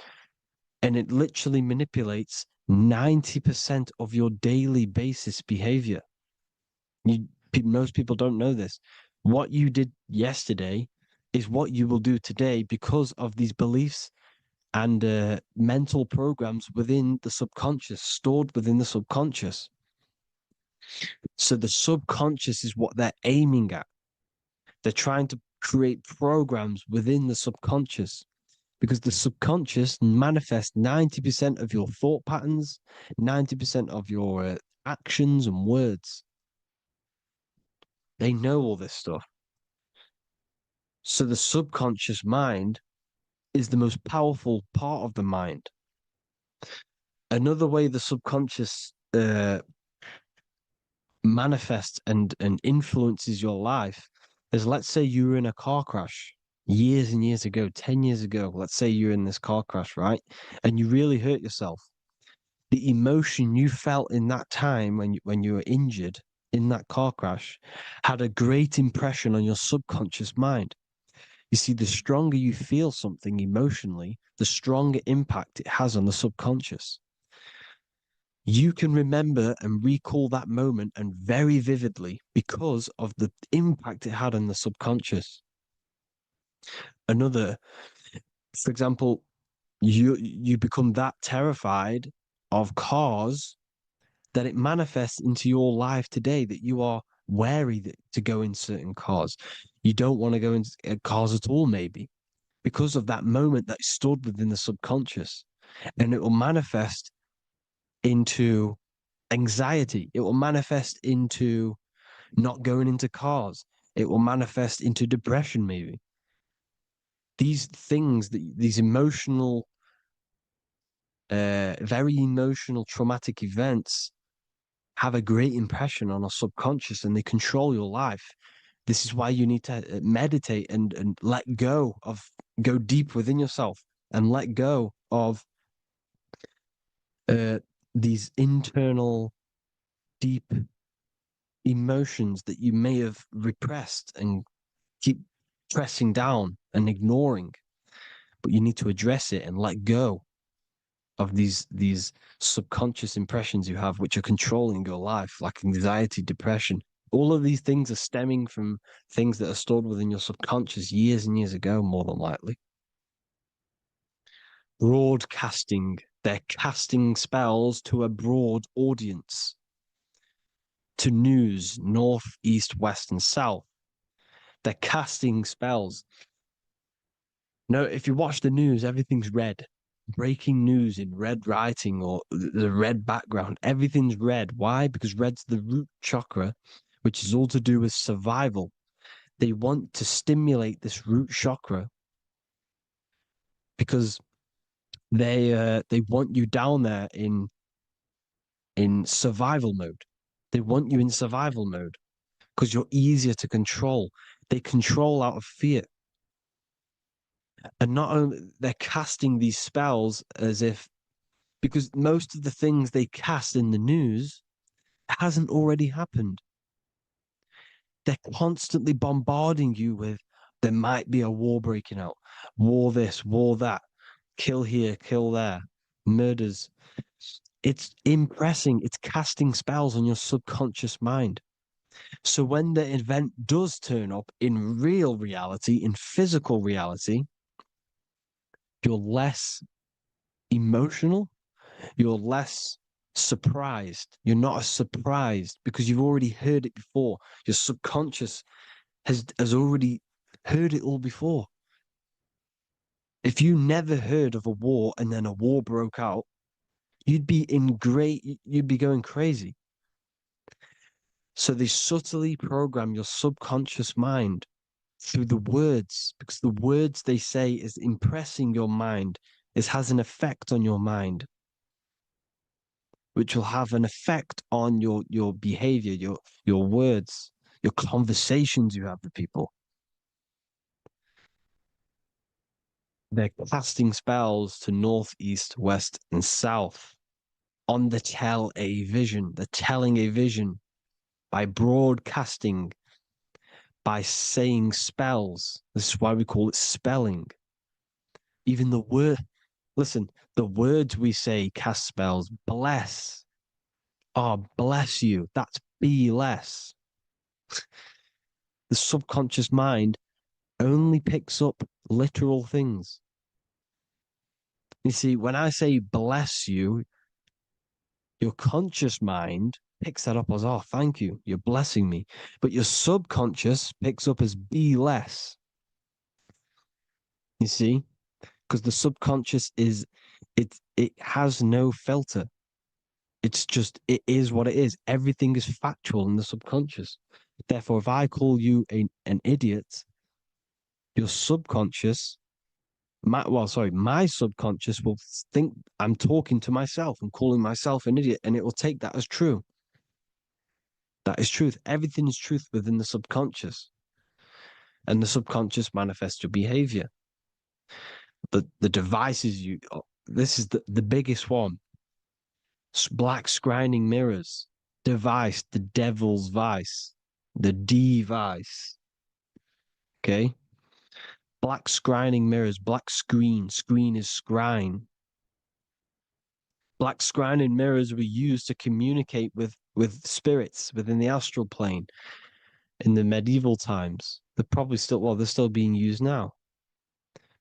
And it literally manipulates 90% of your daily basis behavior. Most people don't know this. What you did yesterday is what you will do today because of these beliefs and mental programs within the subconscious, stored within the subconscious. So the subconscious is what they're aiming at. They're trying to create programs within the subconscious because the subconscious manifests 90% of your thought patterns, 90% of your actions and words. They know all this stuff. So the subconscious mind is the most powerful part of the mind. Another way the subconscious manifests and influences your life is, let's say you were in a car crash years and years ago, 10 years ago. Let's say you're in this car crash, right? And you really hurt yourself. The emotion you felt in that time when you were injured in that car crash had a great impression on your subconscious mind. You see, the stronger you feel something emotionally, the stronger impact it has on the subconscious. You can remember and recall that moment and very vividly because of the impact it had on the subconscious. For example, you become that terrified of cars that it manifests into your life today, that you are wary to go in certain cars. You don't want to go in cars at all, maybe, because of that moment that stored within the subconscious. And it will manifest into anxiety. It will manifest into not going into cars. It will manifest into depression, maybe. These things, these emotional, very emotional, traumatic events have a great impression on our subconscious and they control your life. This is why you need to meditate and let go deep within yourself and let go of these internal, deep emotions that you may have repressed and keep pressing down and ignoring. But you need to address it and let go of these subconscious impressions you have, which are controlling your life, like anxiety, depression. All of these things are stemming from things that are stored within your subconscious years and years ago, more than likely. Broadcasting. They're casting spells to a broad audience, to news, north, east, west, and south. They're casting spells. No, if you watch the news, everything's red. Breaking news in red writing or the red background, everything's red. Why? Because red's the root chakra, which is all to do with survival. They want to stimulate this root chakra because they want you down there in survival mode. They want you in survival mode because you're easier to control. They control out of fear. And not only they're casting these spells as if, because most of the things they cast in the news hasn't already happened. They're constantly bombarding you with, there might be a war breaking out, war this, war that, kill here, kill there, murders. It's impressing, it's casting spells on your subconscious mind. So when the event does turn up in real reality, in physical reality, you're less emotional, you're less surprised. You're not as surprised because you've already heard it before. Your subconscious has already heard it all before. If you never heard of a war and then a war broke out, you'd be going crazy. So they subtly program your subconscious mind through the words, because the words they say is impressing your mind. It has an effect on your mind, which will have an effect on your behavior, your words, your conversations you have with people. They're casting spells to north, east, west, and south on the tell a vision. They're telling a vision by broadcasting, by saying spells. This is why we call it spelling. Even the word, listen, the words we say cast spells. Bless. Oh, bless you. That's be less. The subconscious mind only picks up literal things. You see, when I say bless you, your conscious mind picks that up as, oh, thank you, you're blessing me. But your subconscious picks up as be less. You see? Because the subconscious it has no filter. It's just, it is what it is. Everything is factual in the subconscious. Therefore, if I call you an idiot, your subconscious, my subconscious will think I'm talking to myself and calling myself an idiot, and it will take that as true. That is truth. Everything is truth within the subconscious. And the subconscious manifests your behavior. The devices this is the biggest one. Black scrying mirrors, device, the devil's vice, the device. Okay? Black scrying mirrors, black screen is scrying. Black scrying mirrors were used to communicate with spirits within the astral plane in the medieval times. They're still being used now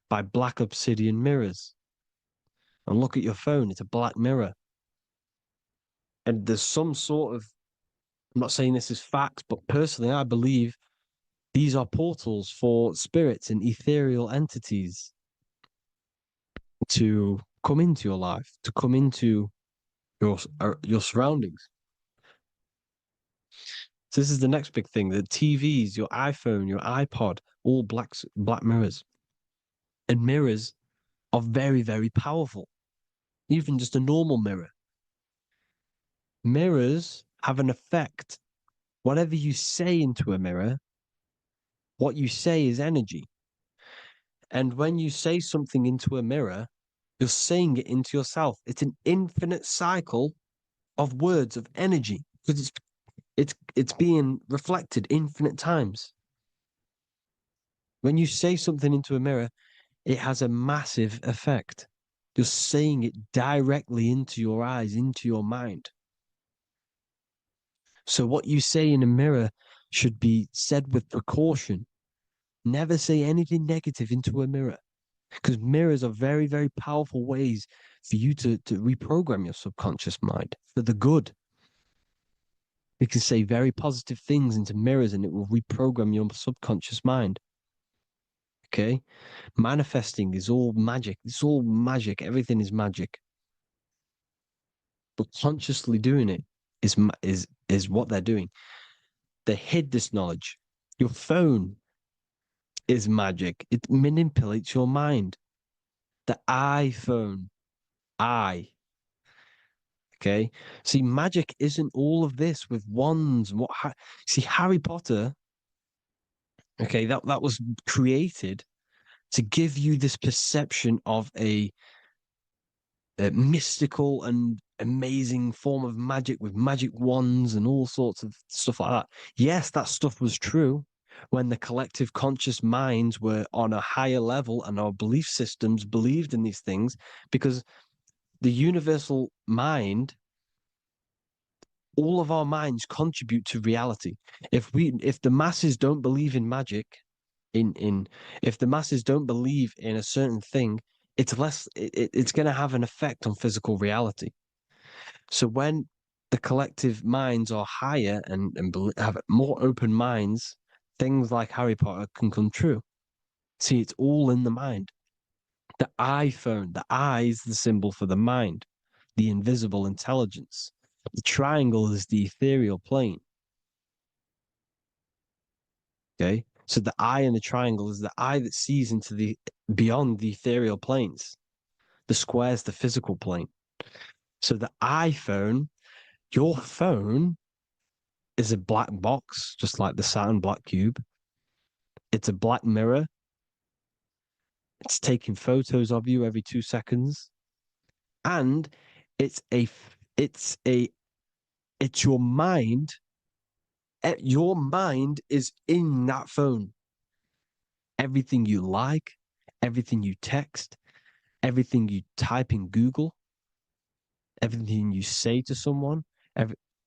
by black obsidian mirrors. And look at your phone, it's a black mirror. And there's some sort of, I'm not saying this is fact, but personally, I believe these are portals for spirits and ethereal entities to come into your life, to come into your surroundings. So this is the next big thing: the TVs, your iPhone, your iPod, all black mirrors. And mirrors are very, very powerful. Even just a normal mirror. Mirrors have an effect. Whatever you say into a mirror, what you say is energy. And when you say something into a mirror, you're saying it into yourself. It's an infinite cycle of words of energy because it's being reflected infinite times. When you say something into a mirror, it has a massive effect. You're saying it directly into your eyes, into your mind. So what you say in a mirror should be said with precaution. Never say anything negative into a mirror, because mirrors are very, very powerful ways for you to reprogram your subconscious mind for the good. You can say very positive things into mirrors and it will reprogram your subconscious mind. Okay? Manifesting is all magic. It's all magic. Everything is magic. But consciously doing it is what they're doing. They hid this knowledge. Your phone is magic. It manipulates your mind. The iPhone, Okay. See, magic isn't all of this with wands and see, Harry Potter, okay, that was created to give you this perception of a mystical and amazing form of magic with magic wands and all sorts of stuff like that. Yes, that stuff was true when the collective conscious minds were on a higher level and our belief systems believed in these things, because the universal mind, all of our minds contribute to reality. If the masses don't believe in magic, if the masses don't believe in a certain thing, it's going to have an effect on physical reality. So when the collective minds are higher and have more open minds, things like Harry Potter can come true. See, it's all in the mind. The iPhone, the eye is the symbol for the mind, the invisible intelligence. The triangle is the ethereal plane. Okay. So the eye in the triangle is the eye that sees into the beyond the ethereal planes. The square is the physical plane. So the iPhone, your phone, is a black box, just like the Saturn black cube. It's a black mirror. It's taking photos of you every 2 seconds. And it's your mind. Your mind is in that phone. Everything you like, everything you text, everything you type in Google, everything you say to someone,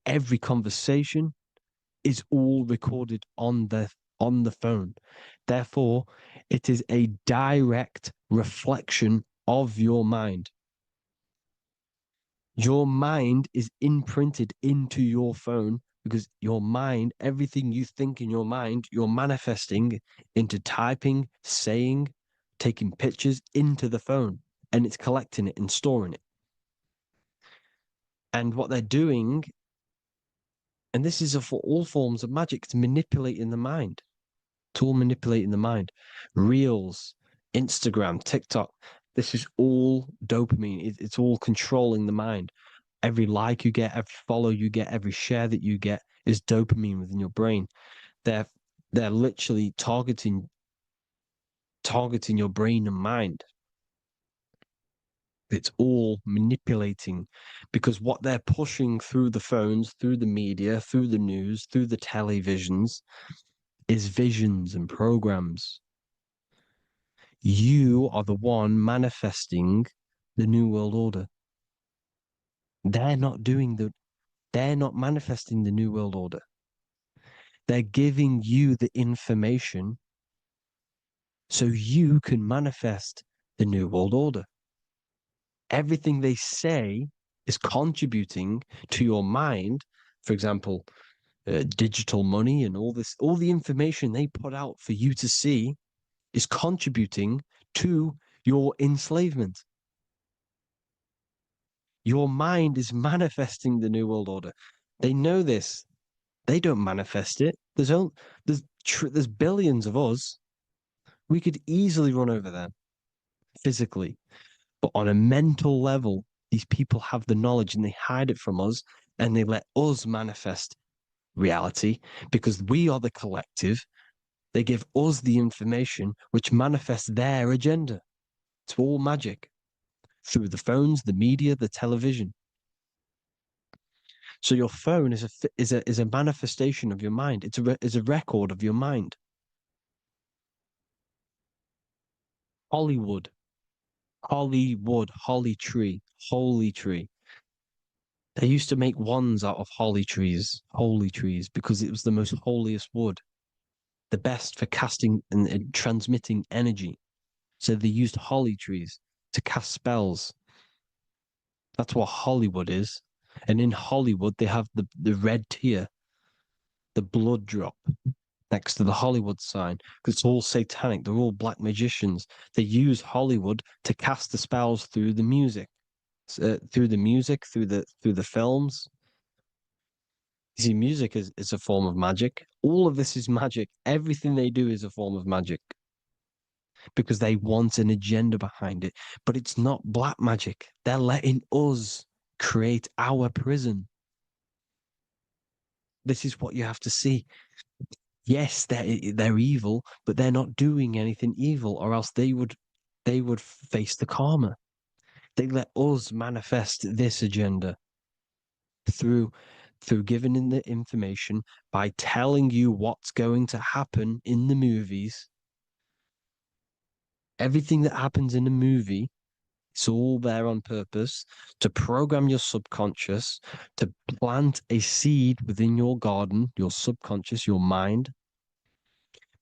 every conversation is all recorded on the phone. Therefore, it is a direct reflection of your mind. Your mind is imprinted into your phone because your mind, everything you think in your mind, you're manifesting into typing, saying, taking pictures into the phone, and it's collecting it and storing it. And what they're doing, and this is for all forms of magic, it's manipulating the mind. It's all manipulating the mind. Reels, Instagram, TikTok, this is all dopamine. It's all controlling the mind. Every like you get, every follow you get, every share that you get is dopamine within your brain. They're literally targeting your brain and mind. It's all manipulating, because what they're pushing through the phones, through the media, through the news, through the televisions is visions and programs. You are the one manifesting the New World Order. They're not manifesting the New World Order. They're giving you the information so you can manifest the New World Order. Everything they say is contributing to your mind. For example, digital money and all the information they put out for you to see is contributing to your enslavement. Your mind is manifesting the New World Order. They know this. They don't manifest it. There's billions of us. We could easily run over them physically. But on a mental level, these people have the knowledge and they hide it from us, and they let us manifest reality because we are the collective. They give us the information which manifests their agenda. It's all magic through the phones, the media, the television. So your phone is a manifestation of your mind. It's a record of your mind. Hollywood, holly tree, holy tree. They used to make wands out of holy trees, because it was the most holiest wood, the best for casting and transmitting energy. So they used holly trees to cast spells. That's what Hollywood is. And in Hollywood, they have the red tear, the blood drop next to the Hollywood sign, because it's all satanic. They're all black magicians. They use Hollywood to cast the spells through the music, through the films. You see, music is a form of magic. All of this is magic. Everything they do is a form of magic because they want an agenda behind it. But it's not black magic. They're letting us create our prison. This is what you have to see. Yes, they're evil, but they're not doing anything evil, or else they would face the karma. They let us manifest this agenda through giving in the information, by telling you what's going to happen in the movies. Everything that happens in a movie, it's all there on purpose to program your subconscious, to plant a seed within your garden, your subconscious, your mind.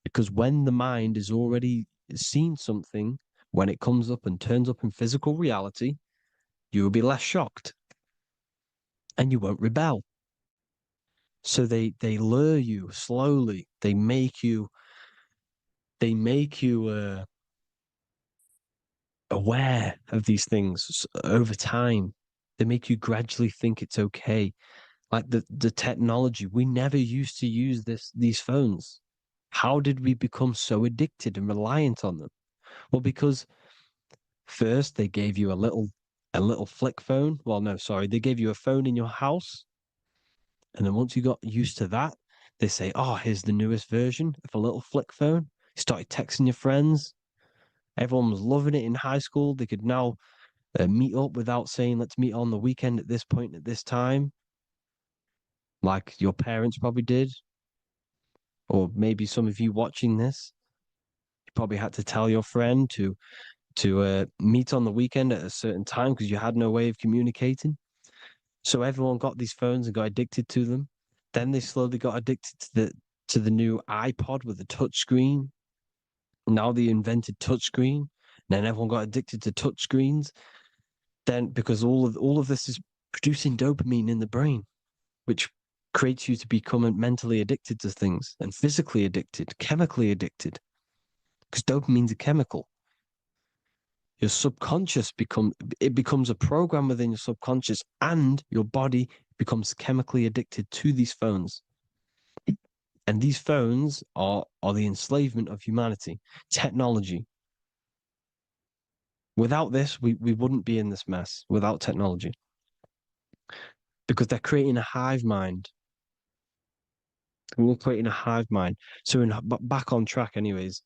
Because when the mind has already seen something, when it comes up and turns up in physical reality, you will be less shocked and you won't rebel. So they lure you slowly. They make you aware of these things over time. They make you gradually think it's okay. Like the technology, we never used to use these phones. How did we become so addicted and reliant on them? Well, because first they gave you a little flick phone. Well, no, sorry, they gave you a phone in your house. And then once you got used to that, they say, oh, here's the newest version of a little flick phone. You started texting your friends. Everyone was loving it in high school. They could now meet up without saying, let's meet on the weekend at this point at this time, like your parents probably did. Or maybe some of you watching this, you probably had to tell your friend to meet on the weekend at a certain time because you had no way of communicating. So everyone got these phones and got addicted to them. Then they slowly got addicted to the new iPod with the touch screen. Now they invented touch screen. Then everyone got addicted to touch screens. Then because all of this is producing dopamine in the brain, which creates you to become mentally addicted to things and physically addicted, chemically addicted. Because dopamine's a chemical. Your subconscious becomes a program within your subconscious, and your body becomes chemically addicted to these phones. And these phones are the enslavement of humanity, technology. Without this, we wouldn't be in this mess without technology. Because they're creating a hive mind. We're creating a hive mind. So back on track anyways,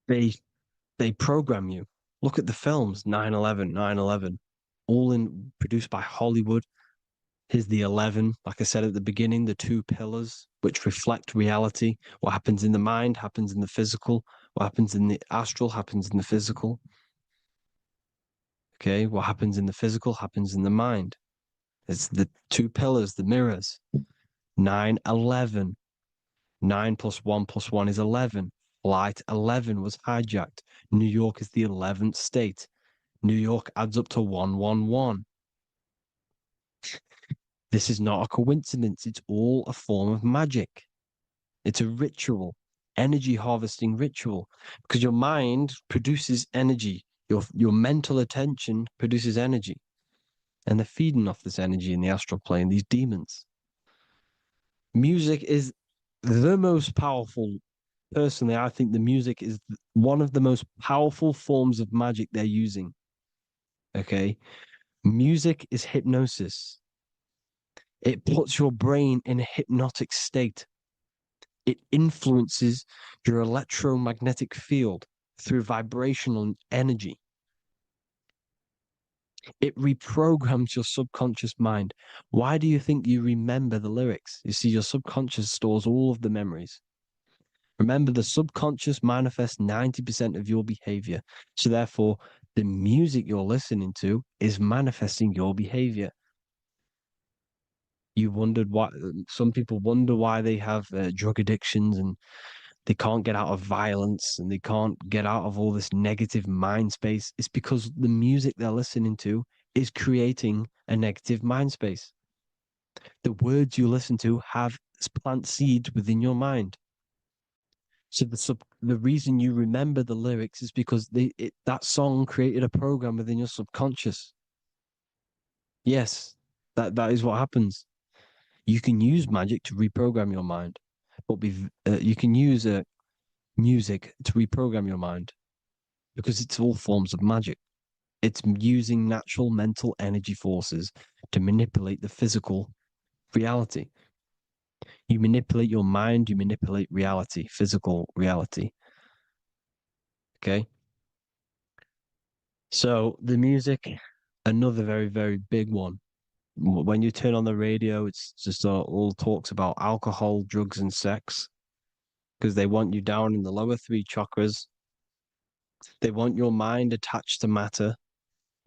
they program you. Look at the films, 9/11, all produced by Hollywood. Here's the 11, like I said at the beginning, the two pillars which reflect reality. What happens in the mind happens in the physical. What happens in the astral happens in the physical. Okay, what happens in the physical happens in the mind. It's the two pillars, the mirrors. 9/11. 9 + 1 + 1 is 11. Flight 11 was hijacked. New York is the 11th state. New York adds up to 111. This is not a coincidence. It's all a form of magic. It's a ritual, energy harvesting ritual, because your mind produces energy. Your mental attention produces energy. And they're feeding off this energy in the astral plane, these demons. Music is the most powerful. Personally, I think the music is one of the most powerful forms of magic they're using. Okay? Music is hypnosis. It puts your brain in a hypnotic state. It influences your electromagnetic field through vibrational energy. It reprograms your subconscious mind. Why do you think you remember the lyrics? You see, your subconscious stores all of the memories. Remember, the subconscious manifests 90% of your behavior. So therefore, the music you're listening to is manifesting your behavior. You wondered why some people wonder why they have drug addictions and they can't get out of violence and they can't get out of all this negative mind space. It's because the music they're listening to is creating a negative mind space. The words you listen to have plant seeds within your mind. So the reason you remember the lyrics is because that song created a program within your subconscious. Yes, that is what happens. You can use magic to reprogram your mind, but you can use music to reprogram your mind because it's all forms of magic. It's using natural mental energy forces to manipulate the physical reality. You manipulate your mind, you manipulate reality, physical reality. Okay? So the music, another very, very big one. When you turn on the radio, it's just all talks about alcohol, drugs, and sex because they want you down in the lower three chakras. They want your mind attached to matter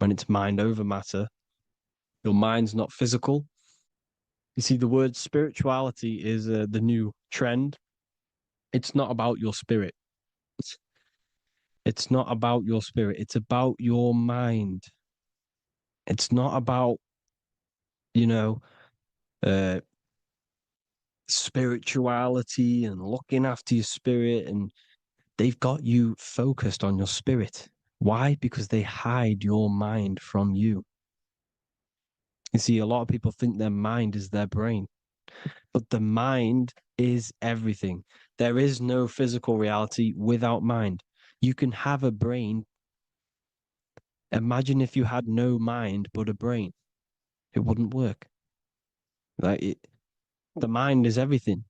when it's mind over matter. Your mind's not physical. You see, the word spirituality is the new trend. It's not about your spirit. It's not about your spirit. It's about your mind. It's not about, you know, uh, spirituality and looking after your spirit. And they've got you focused on your spirit. Why? Because they hide your mind from you. You see, a lot of people think their mind is their brain, but the mind is everything. There is no physical reality without mind. You can have a brain. Imagine if you had no mind but a brain. It wouldn't work. The mind is everything.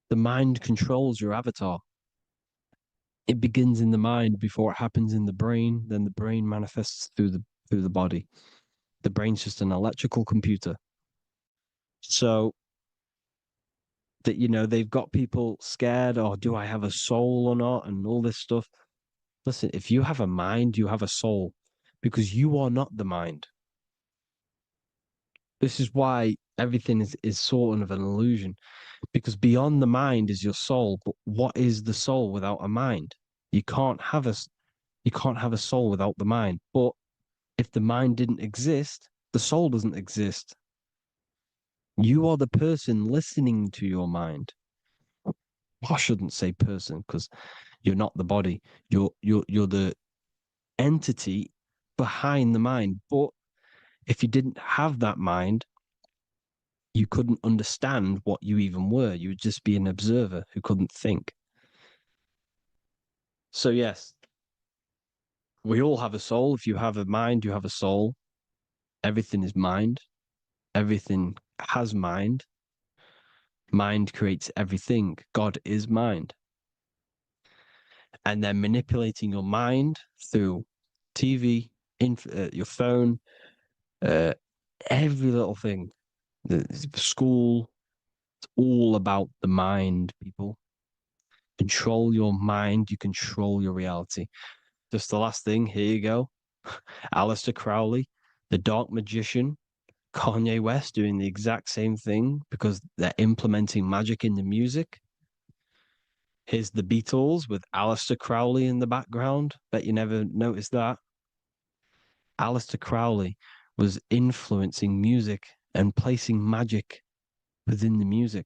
The mind controls your avatar. It begins in the mind before it happens in the brain. Then the brain manifests through the body. The brain's just an electrical computer. So that they've got people scared. Or do I have a soul or not? And all this stuff. Listen, if you have a mind, you have a soul, because you are not the mind. This is why everything is sort of an illusion, because beyond the mind is your soul. But what is the soul without a mind? You can't have a soul without the mind. But if the mind didn't exist, the soul doesn't exist. You are the person listening to your mind. I shouldn't say person because you're not the body. You're the entity behind the mind. But if you didn't have that mind, you couldn't understand what you even were. You would just be an observer who couldn't think. So yes, we all have a soul. If you have a mind, you have a soul. Everything is mind. Everything has mind. Mind creates everything. God is mind. And then manipulating your mind through TV, your phone, every little thing. The school, it's all about the mind, people. Control your mind, you control your reality. Just the last thing, here you go. Aleister Crowley, the dark magician, Kanye West doing the exact same thing because they're implementing magic in the music. Here's the Beatles with Aleister Crowley in the background. Bet you never noticed that. Aleister Crowley was influencing music and placing magic within the music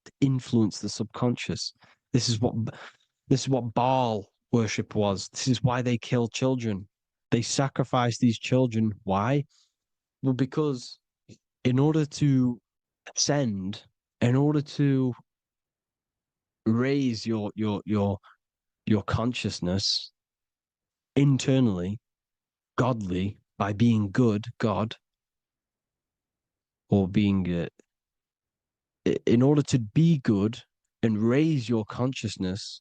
to influence the subconscious. This is what Baal worship was. This is why they kill children. They sacrifice these children. Why? Well, because in order to ascend, in order to raise your consciousness internally, godly, by being good, God, or being in order to be good and raise your consciousness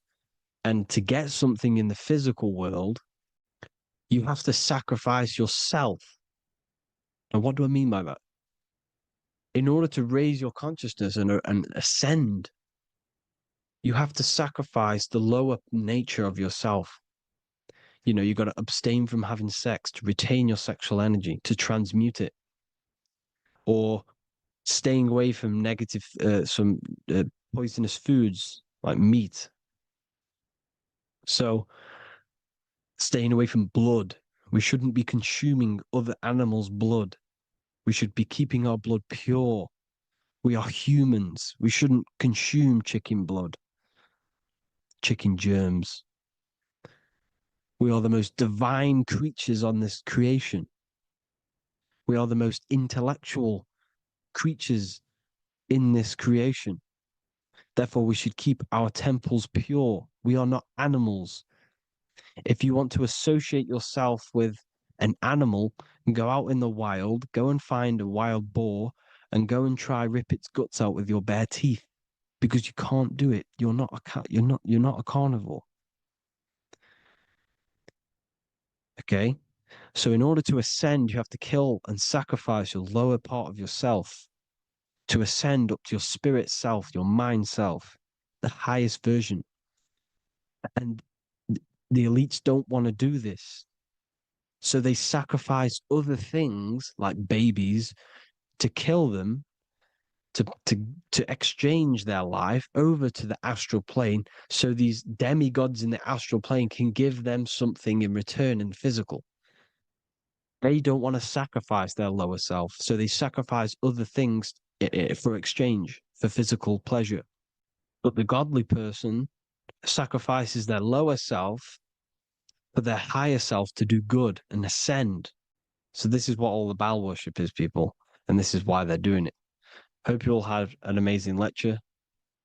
and to get something in the physical world, you have to sacrifice yourself. And what do I mean by that? In order to raise your consciousness and ascend, you have to sacrifice the lower nature of yourself. You've got to abstain from having sex to retain your sexual energy, to transmute it, or staying away from negative, some poisonous foods like meat. So staying away from blood. We shouldn't be consuming other animals' blood. We should be keeping our blood pure. We are humans. We shouldn't consume chicken blood, chicken germs. We are the most divine creatures on this creation. We are the most intellectual creatures in this creation. Therefore, we should keep our temples pure. We are not animals. If you want to associate yourself with an animal and go out in the wild, go and find a wild boar and go and try rip its guts out with your bare teeth, because you can't do it. You're not a carnivore. Okay? So in order to ascend, you have to kill and sacrifice your lower part of yourself to ascend up to your spirit self, your mind self, the highest version. And the elites don't want to do this. So they sacrifice other things like babies to kill them, to exchange their life over to the astral plane, so these demigods in the astral plane can give them something in return in the physical. They don't want to sacrifice their lower self, so they sacrifice other things for exchange, for physical pleasure. But the godly person sacrifices their lower self for their higher self to do good and ascend. So this is what all the Baal worship is, people, and this is why they're doing it. Hope you all had an amazing lecture.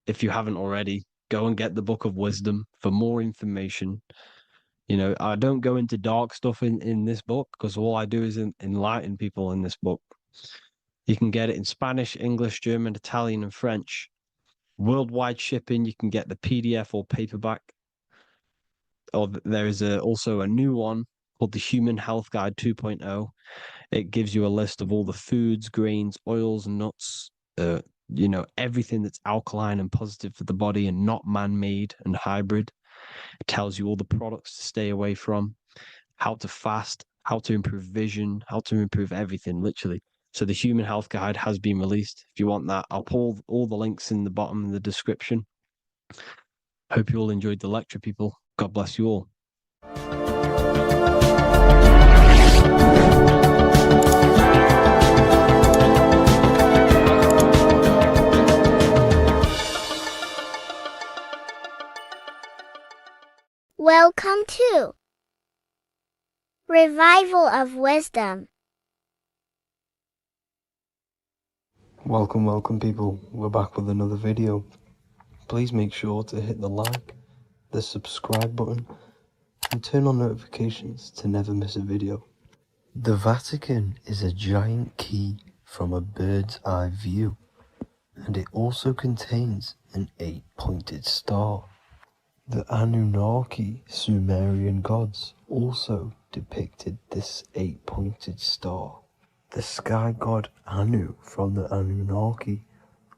If you haven't already, go and get the Book of Wisdom for more information. You know, I don't go into dark stuff in this book, because all I do is enlighten people in this book. You can get it in Spanish, English, German, Italian, and French. Worldwide shipping. You can get the PDF or paperback. Or there is also a new one called the Human Health Guide 2.0. It gives you a list of all the foods, grains, oils, nuts, you know, everything that's alkaline and positive for the body and not man-made and hybrid. It tells you all the products to stay away from, how to fast, how to improve vision, how to improve everything, literally. So the Human Health Guide has been released. If you want that, I'll pull all the links in the bottom of the description. Hope you all enjoyed the lecture, people. God bless you all. Welcome to Revival of Wisdom. Welcome people, we're back with another video. Please make sure to hit the like, the subscribe button, and turn on notifications to never miss a video. The Vatican is a giant key from a bird's eye view, and it also contains an 8-pointed star. The Anunnaki Sumerian gods also depicted this 8-pointed star. The sky god Anu from the Anunnaki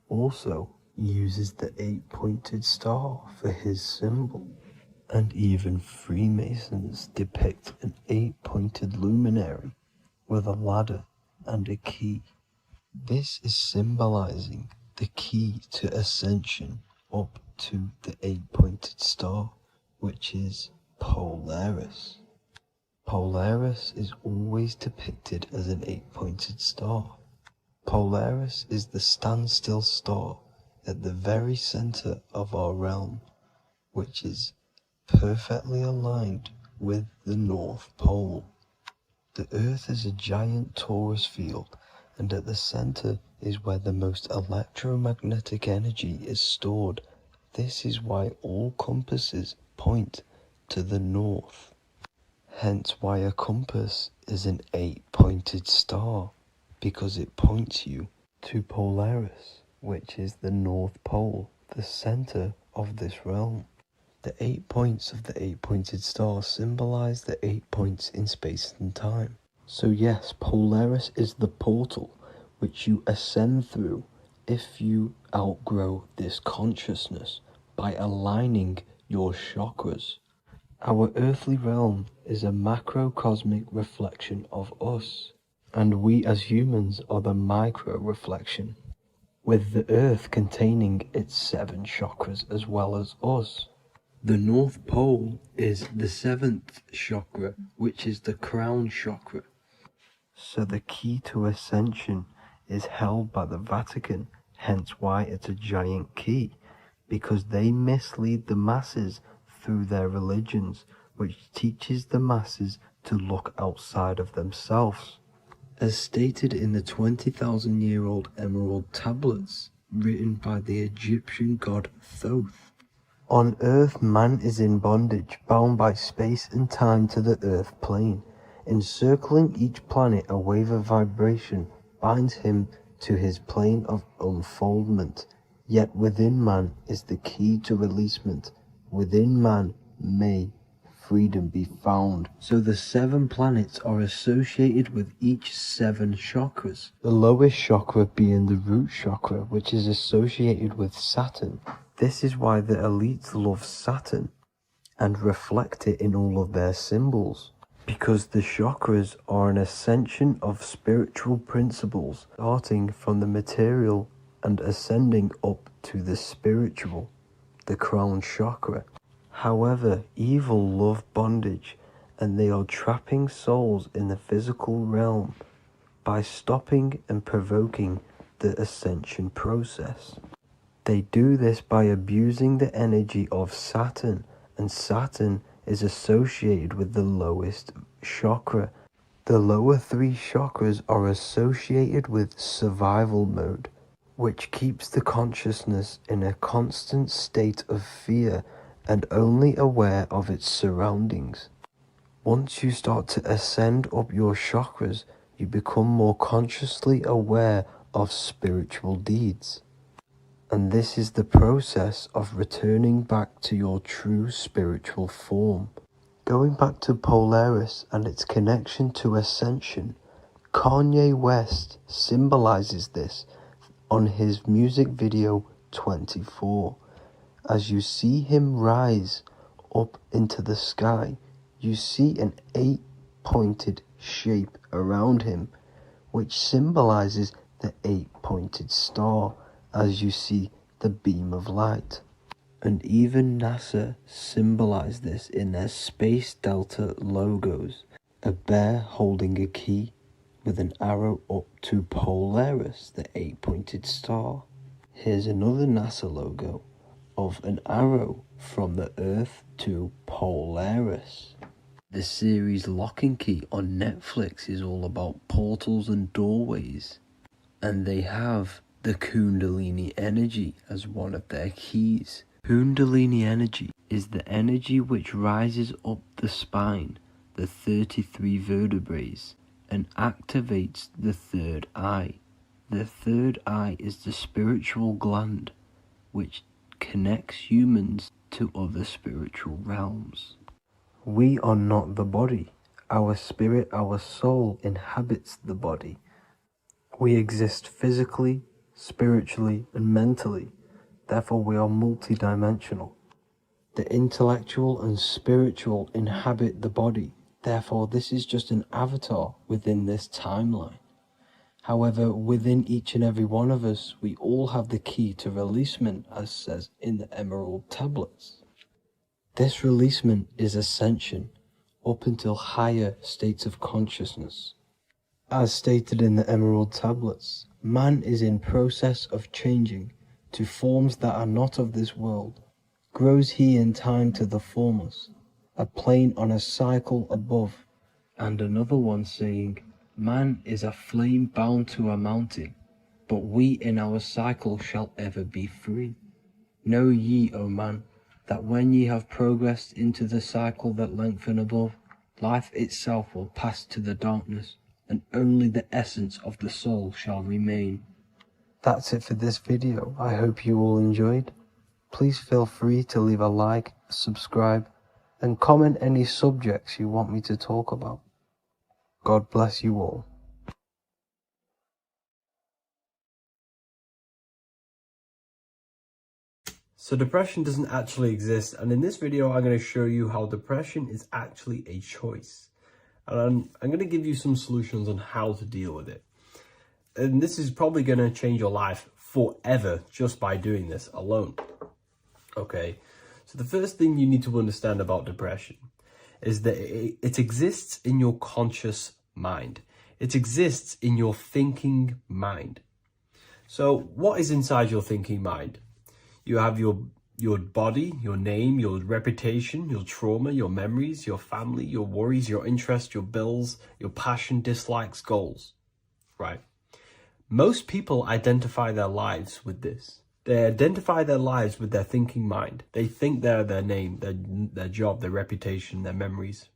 also uses the 8-pointed star for his symbol. And even Freemasons depict an 8-pointed luminary with a ladder and a key. This is symbolizing the key to ascension up to the 8-pointed star, which is Polaris. Polaris is always depicted as an 8-pointed star. Polaris is the standstill star at the very center of our realm, which is perfectly aligned with the North Pole. The Earth is a giant torus field, and at the center is where the most electromagnetic energy is stored. This is why all compasses point to the north. Hence why a compass is an 8-pointed star, because it points you to Polaris, which is the North Pole, the center of this realm. The 8 points of the 8-pointed star symbolize the 8 points in space and time. So yes, Polaris is the portal which you ascend through if you outgrow this consciousness by aligning your chakras. Our earthly realm is a macrocosmic reflection of us, and we as humans are the micro reflection, with the earth containing its 7 chakras as well as us. The North Pole is the 7th chakra, which is the crown chakra. So the key to ascension is held by the Vatican, hence why it's a giant key, because they mislead the masses through their religions, which teaches the masses to look outside of themselves. As stated in the 20,000-year-old emerald tablets, written by the Egyptian god Thoth. On earth man is in bondage, bound by space and time to the earth plane. Encircling each planet, a wave of vibration binds him to his plane of unfoldment. Yet within man is the key to releasement. Within man may freedom be found. So the 7 planets are associated with each 7 chakras. The lowest chakra being the root chakra, which is associated with Saturn. This is why the elites love Saturn and reflect it in all of their symbols. Because the chakras are an ascension of spiritual principles, starting from the material and ascending up to the spiritual, the crown chakra. However, evil love bondage, and they are trapping souls in the physical realm by stopping and provoking the ascension process. They do this by abusing the energy of Saturn, and Saturn is associated with the lowest chakra. The lower 3 chakras are associated with survival mode, which keeps the consciousness in a constant state of fear and only aware of its surroundings. Once you start to ascend up your chakras, you become more consciously aware of spiritual deeds. And this is the process of returning back to your true spiritual form. Going back to Polaris and its connection to ascension, Kanye West symbolizes this on his music video 24. As you see him rise up into the sky, you see an 8-pointed shape around him, which symbolizes the 8-pointed star, as you see the beam of light. And even NASA symbolized this in their Space Delta logos, a bear holding a key with an arrow up to Polaris, the 8-pointed star. Here's another NASA logo of an arrow from the Earth to Polaris. The series Lock and Key on Netflix is all about portals and doorways, and they have the Kundalini energy as one of their keys. Kundalini energy is the energy which rises up the spine, the 33 vertebrae, and activates the third eye. The third eye is the spiritual gland which connects humans to other spiritual realms. We are not the body. Our spirit, our soul inhabits the body. We exist physically, spiritually, and mentally. Therefore, we are multidimensional. The intellectual and spiritual inhabit the body. Therefore, this is just an avatar within this timeline. However, within each and every one of us, we all have the key to releasement, as says in the Emerald tablets. This releasement is ascension, up until higher states of consciousness. As stated in the Emerald tablets, man is in process of changing to forms that are not of this world. Grows he in time to the formless, a plane on a cycle above, and another one saying, man is a flame bound to a mountain, but we in our cycle shall ever be free. Know ye, O man, that when ye have progressed into the cycle that lengthen above, life itself will pass to the darkness, and only the essence of the soul shall remain. That's it for this video. I hope you all enjoyed. Please feel free to leave a like, subscribe, and comment any subjects you want me to talk about. God bless you all. So depression doesn't actually exist, and in this video I'm going to show you how depression is actually a choice. And I'm going to give you some solutions on how to deal with it. And this is probably going to change your life forever just by doing this alone. Okay, so the first thing you need to understand about depression is that it exists in your conscious mind. It exists in your thinking mind. So what is inside your thinking mind? You have your body, your name, your reputation, your trauma, your memories, your family, your worries, your interests, your bills, your passion, dislikes, goals, right? Most people identify their lives with this. They identify their lives with their thinking mind. They think they're their name, their job, their reputation, their memories.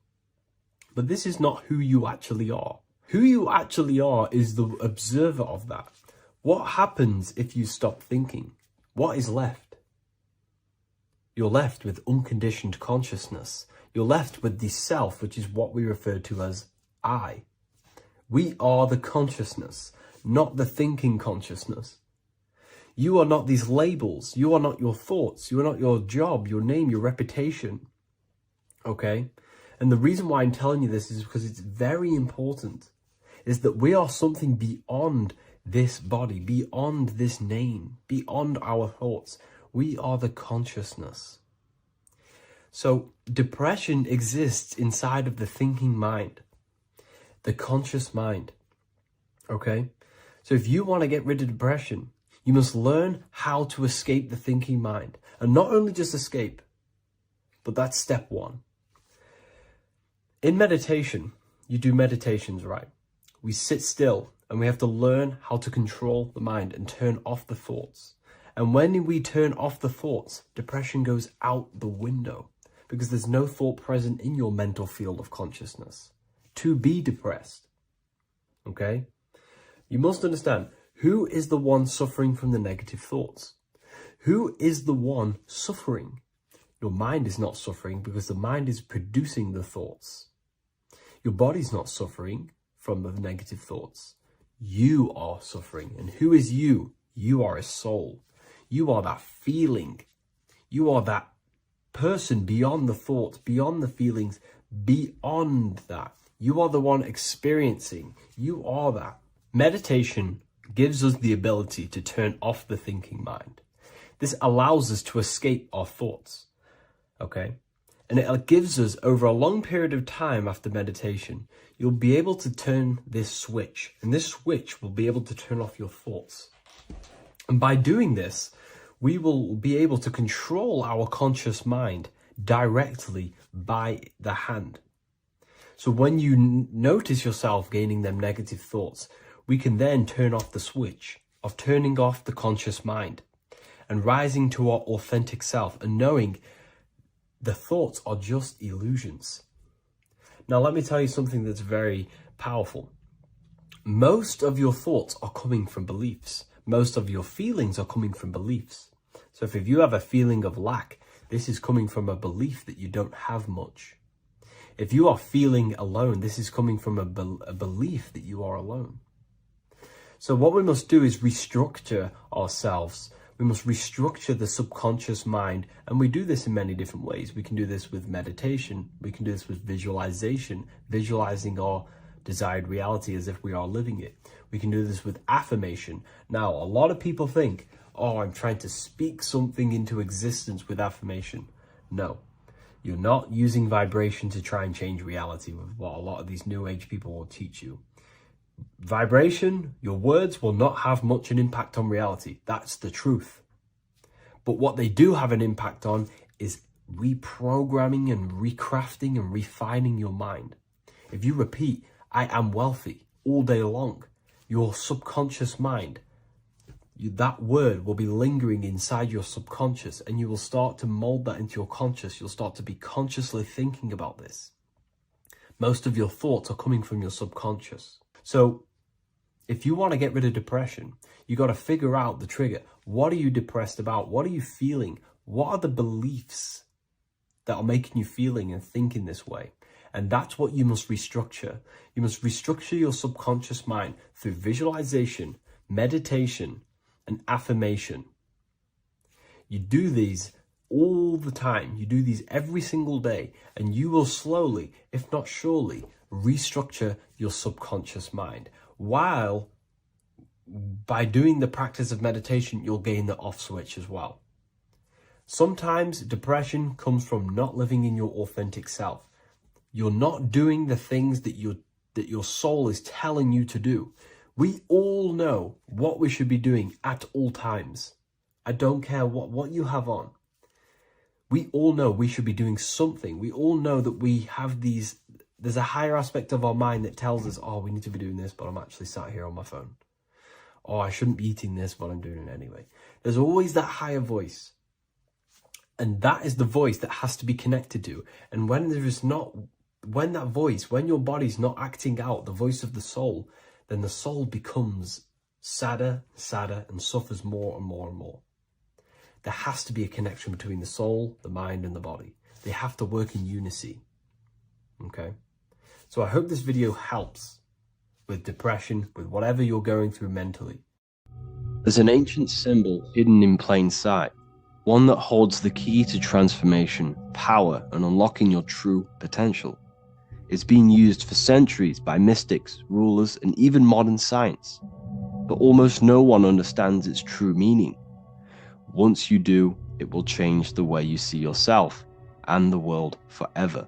But this is not who you actually are. Who you actually are is the observer of that. What happens if you stop thinking? What is left? You're left with unconditioned consciousness. You're left with the self, which is what we refer to as I. We are the consciousness, not the thinking consciousness. You are not these labels. You are not your thoughts. You are not your job, your name, your reputation. Okay? And the reason why I'm telling you this is because it's very important, is that we are something beyond this body, beyond this name, beyond our thoughts. We are the consciousness. So depression exists inside of the thinking mind, the conscious mind. Okay? So if you want to get rid of depression, you must learn how to escape the thinking mind. And not only just escape, but that's step one. In meditation, you do meditations, right? We sit still and we have to learn how to control the mind and turn off the thoughts. And when we turn off the thoughts, depression goes out the window because there's no thought present in your mental field of consciousness to be depressed. Okay? You must understand, who is the one suffering from the negative thoughts? Who is the one suffering? Your mind is not suffering because the mind is producing the thoughts. Your body's not suffering from the negative thoughts. You are suffering. And who is you? You are a soul. You are that feeling. You are that person beyond the thoughts, beyond the feelings, beyond that. You are the one experiencing. You are that. Meditation gives us the ability to turn off the thinking mind. This allows us to escape our thoughts. Okay? And it gives us, over a long period of time after meditation, you'll be able to turn this switch. And this switch will be able to turn off your thoughts. And by doing this, we will be able to control our conscious mind directly by the hand. So when you notice yourself gaining them negative thoughts, we can then turn off the switch of turning off the conscious mind and rising to our authentic self and knowing the thoughts are just illusions. Now, let me tell you something that's very powerful. Most of your thoughts are coming from beliefs. Most of your feelings are coming from beliefs. So if you have a feeling of lack, this is coming from a belief that you don't have much. If you are feeling alone, this is coming from a belief that you are alone. So what we must do is restructure ourselves. We must restructure the subconscious mind, and we do this in many different ways. We can do this with meditation. We can do this with visualization, visualizing our desired reality as if we are living it. We can do this with affirmation. Now, a lot of people think, oh, I'm trying to speak something into existence with affirmation. No, you're not using vibration to try and change reality with what a lot of these new age people will teach you. Vibration, your words will not have much an impact on reality. That's the truth. But what they do have an impact on is reprogramming and recrafting and refining your mind. If you repeat, I am wealthy all day long, your subconscious mind, that word will be lingering inside your subconscious, and you will start to mold that into your conscious. You'll start to be consciously thinking about this. Most of your thoughts are coming from your subconscious. So if you want to get rid of depression, you got to figure out the trigger. What are you depressed about? What are you feeling? What are the beliefs that are making you feeling and thinking this way? And that's what you must restructure. You must restructure your subconscious mind through visualization, meditation, and affirmation. You do these all the time. You do these every single day, and you will slowly, if not surely, restructure your subconscious mind. While by doing the practice of meditation, you'll gain the off switch as well. Sometimes depression comes from not living in your authentic self. You're not doing the things that your soul is telling you to do. We all know what we should be doing at all times. I don't care what you have on. We all know we should be doing something. We all know that we have there's a higher aspect of our mind that tells us, oh, we need to be doing this, but I'm actually sat here on my phone. Oh, I shouldn't be eating this, but I'm doing it anyway. There's always that higher voice. And that is the voice that has to be connected to. And when there is not when your body's not acting out the voice of the soul, then the soul becomes sadder, sadder, and suffers more and more and more. There has to be a connection between the soul, the mind, and the body. They have to work in unity. Okay? So I hope this video helps with depression, with whatever you're going through mentally. There's an ancient symbol hidden in plain sight, one that holds the key to transformation, power, and unlocking your true potential. It's been used for centuries by mystics, rulers, and even modern science, but almost no one understands its true meaning. Once you do, it will change the way you see yourself and the world forever.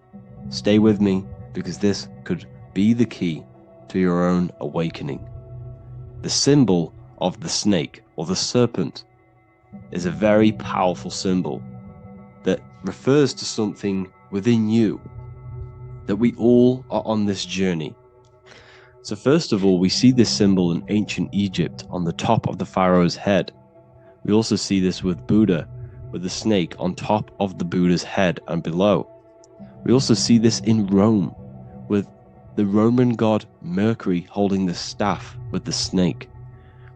Stay with me, because this could be the key to your own awakening. The symbol of the snake, or the serpent, is a very powerful symbol that refers to something within you, that we all are on this journey. So first of all, we see this symbol in ancient Egypt on the top of the pharaoh's head. We also see this with Buddha, with the snake on top of the Buddha's head and below. We also see this in Rome, with the Roman god Mercury holding the staff with the snake.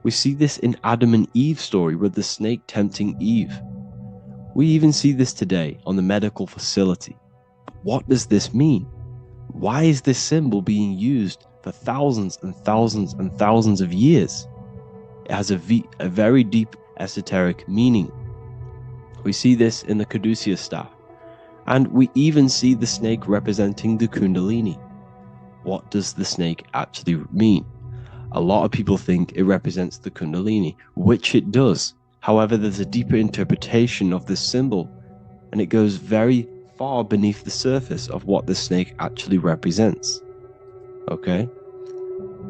We see this in Adam and Eve's story, with the snake tempting Eve. We even see this today on the medical facility. What does this mean? Why is this symbol being used for thousands and thousands and thousands of years? It has a very deep esoteric meaning. We see this in the caduceus staff, and we even see the snake representing the kundalini. What does the snake actually mean? A lot of people think it represents the kundalini, which it does. However, there's a deeper interpretation of this symbol, and it goes very far beneath the surface of what the snake actually represents. Okay?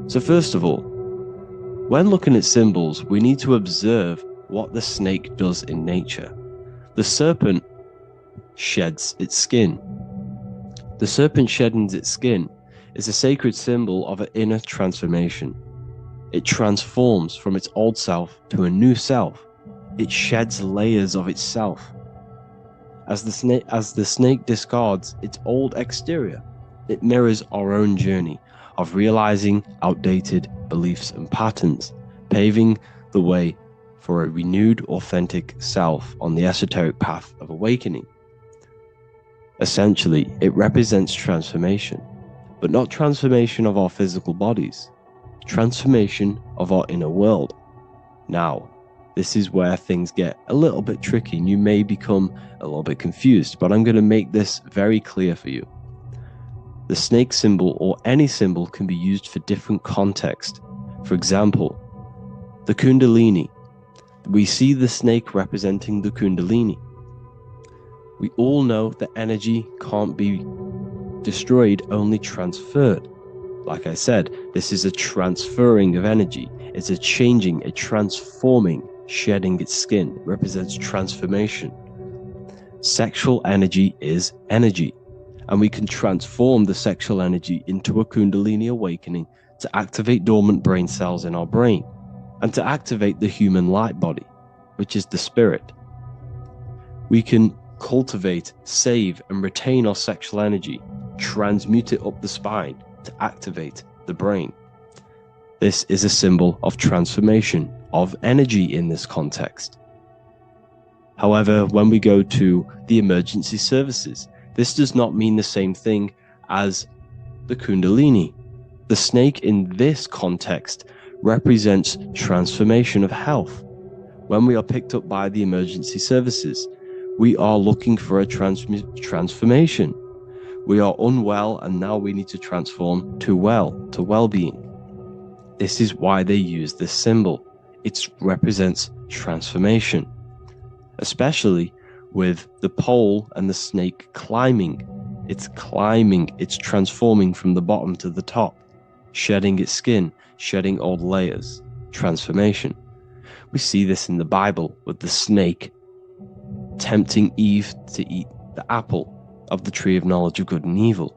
So first of all, when looking at symbols, we need to observe what the snake does in nature. The serpent sheds its skin. The serpent shedding its skin is a sacred symbol of an inner transformation. It transforms from its old self to a new self. It sheds layers of itself. As the snake discards its old exterior, it mirrors our own journey of realizing outdated beliefs and patterns, paving the way for a renewed, authentic self on the esoteric path of awakening. Essentially, it represents transformation, but not transformation of our physical bodies, transformation of our inner world. Now, this is where things get a little bit tricky and you may become a little bit confused, but I'm going to make this very clear for you. The snake symbol, or any symbol, can be used for different contexts. For example, the kundalini. We see the snake representing the kundalini. We all know that energy can't be destroyed, only transferred. Like I said, this is a transferring of energy. It's a changing, a transforming, shedding its skin. It represents transformation. Sexual energy is energy, and we can transform the sexual energy into a kundalini awakening to activate dormant brain cells in our brain, and to activate the human light body, which is the spirit. We can cultivate, save, and retain our sexual energy, transmute it up the spine to activate the brain. This is a symbol of transformation, of energy in this context. However, when we go to the emergency services, this does not mean the same thing as the kundalini. The snake in this context represents transformation of health. When we are picked up by the emergency services, we are looking for a transformation. We are unwell, and now we need to transform to well-being. This is why they use this symbol. It represents transformation, especially with the pole and the snake climbing. It's climbing, it's transforming from the bottom to the top, shedding its skin, shedding old layers, transformation. We see this in the Bible with the snake tempting Eve to eat the apple of the tree of knowledge of good and evil.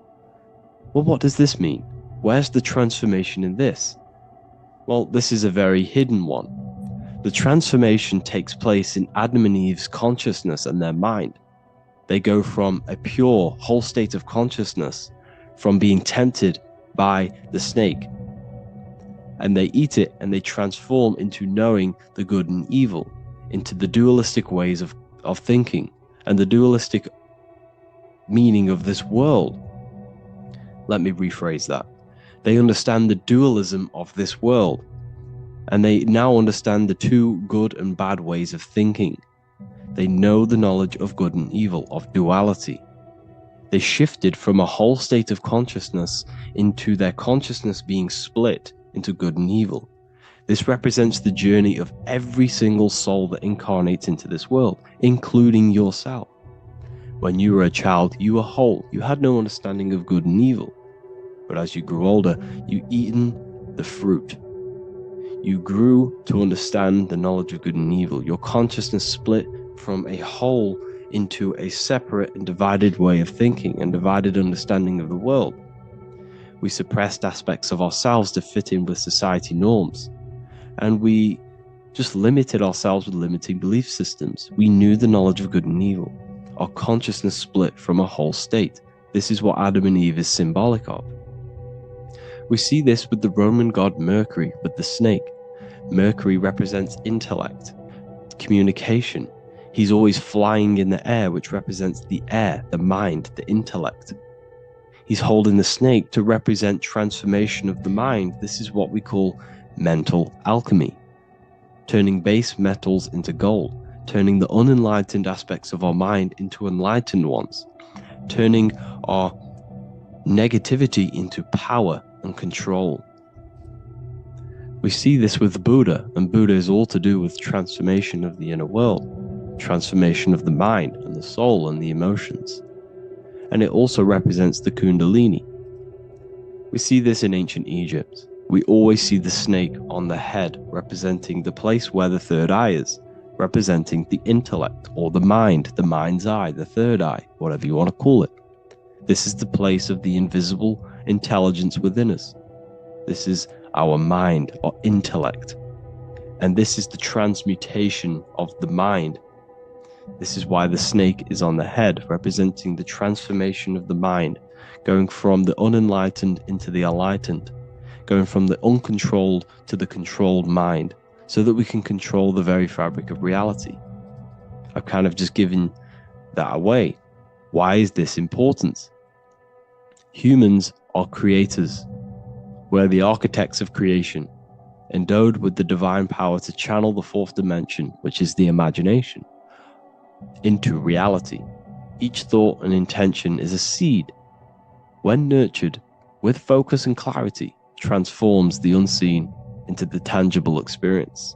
Well, what does this mean? Where's the transformation in this? Well, this is a very hidden one. The transformation takes place in Adam and Eve's consciousness and their mind. They go from a pure, whole state of consciousness from being tempted by the snake. And they eat it and they transform into knowing the good and evil, into the dualistic ways of thinking and the dualistic meaning of this world. Let me rephrase that. They understand the dualism of this world, and they now understand the two good and bad ways of thinking. They know the knowledge of good and evil, of duality. They shifted from a whole state of consciousness into their consciousness being split into good and evil. This represents the journey of every single soul that incarnates into this world, including yourself. When you were a child, you were whole. You had no understanding of good and evil. But as you grew older, you eaten the fruit. You grew to understand the knowledge of good and evil. Your consciousness split from a whole into a separate and divided way of thinking and divided understanding of the world. We suppressed aspects of ourselves to fit in with society norms. And we just limited ourselves with limiting belief systems. We knew the knowledge of good and evil. Our consciousness split from a whole state. This is what Adam and Eve is symbolic of. We see this with the Roman god Mercury, with the snake. Mercury represents intellect, communication. He's always flying in the air, which represents the air, the mind, the intellect. He's holding the snake to represent transformation of the mind. This is what we call mental alchemy, turning base metals into gold, turning the unenlightened aspects of our mind into enlightened ones, turning our negativity into power and control. We see this with Buddha, and Buddha is all to do with transformation of the inner world, transformation of the mind and the soul and the emotions. And it also represents the Kundalini. We see this in ancient Egypt. We always see the snake on the head, representing the place where the third eye is, representing the intellect or the mind's eye, the third eye, whatever you want to call it. This is the place of the invisible intelligence within us. This is our mind or intellect. And this is the transmutation of the mind. This is why the snake is on the head, representing the transformation of the mind, going from the unenlightened into the enlightened, going from the uncontrolled to the controlled mind, so that we can control the very fabric of reality. I've kind of just given that away. Why is this important? Humans are creators. We're the architects of creation, endowed with the divine power to channel the fourth dimension, which is the imagination, into reality. Each thought and intention is a seed. When nurtured with focus and clarity, transforms the unseen into the tangible experience.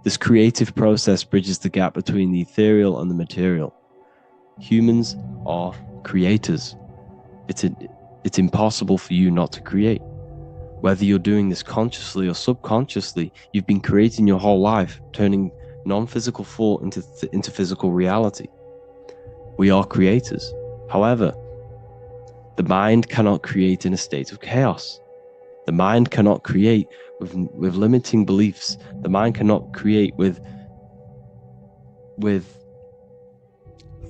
This creative process bridges the gap between the ethereal and the material. Humans are creators. It's impossible for you not to create. Whether you're doing this consciously or subconsciously, you've been creating your whole life, turning non-physical thought into physical reality. We are creators. However, the mind cannot create in a state of chaos. The mind cannot create with limiting beliefs. The mind cannot create with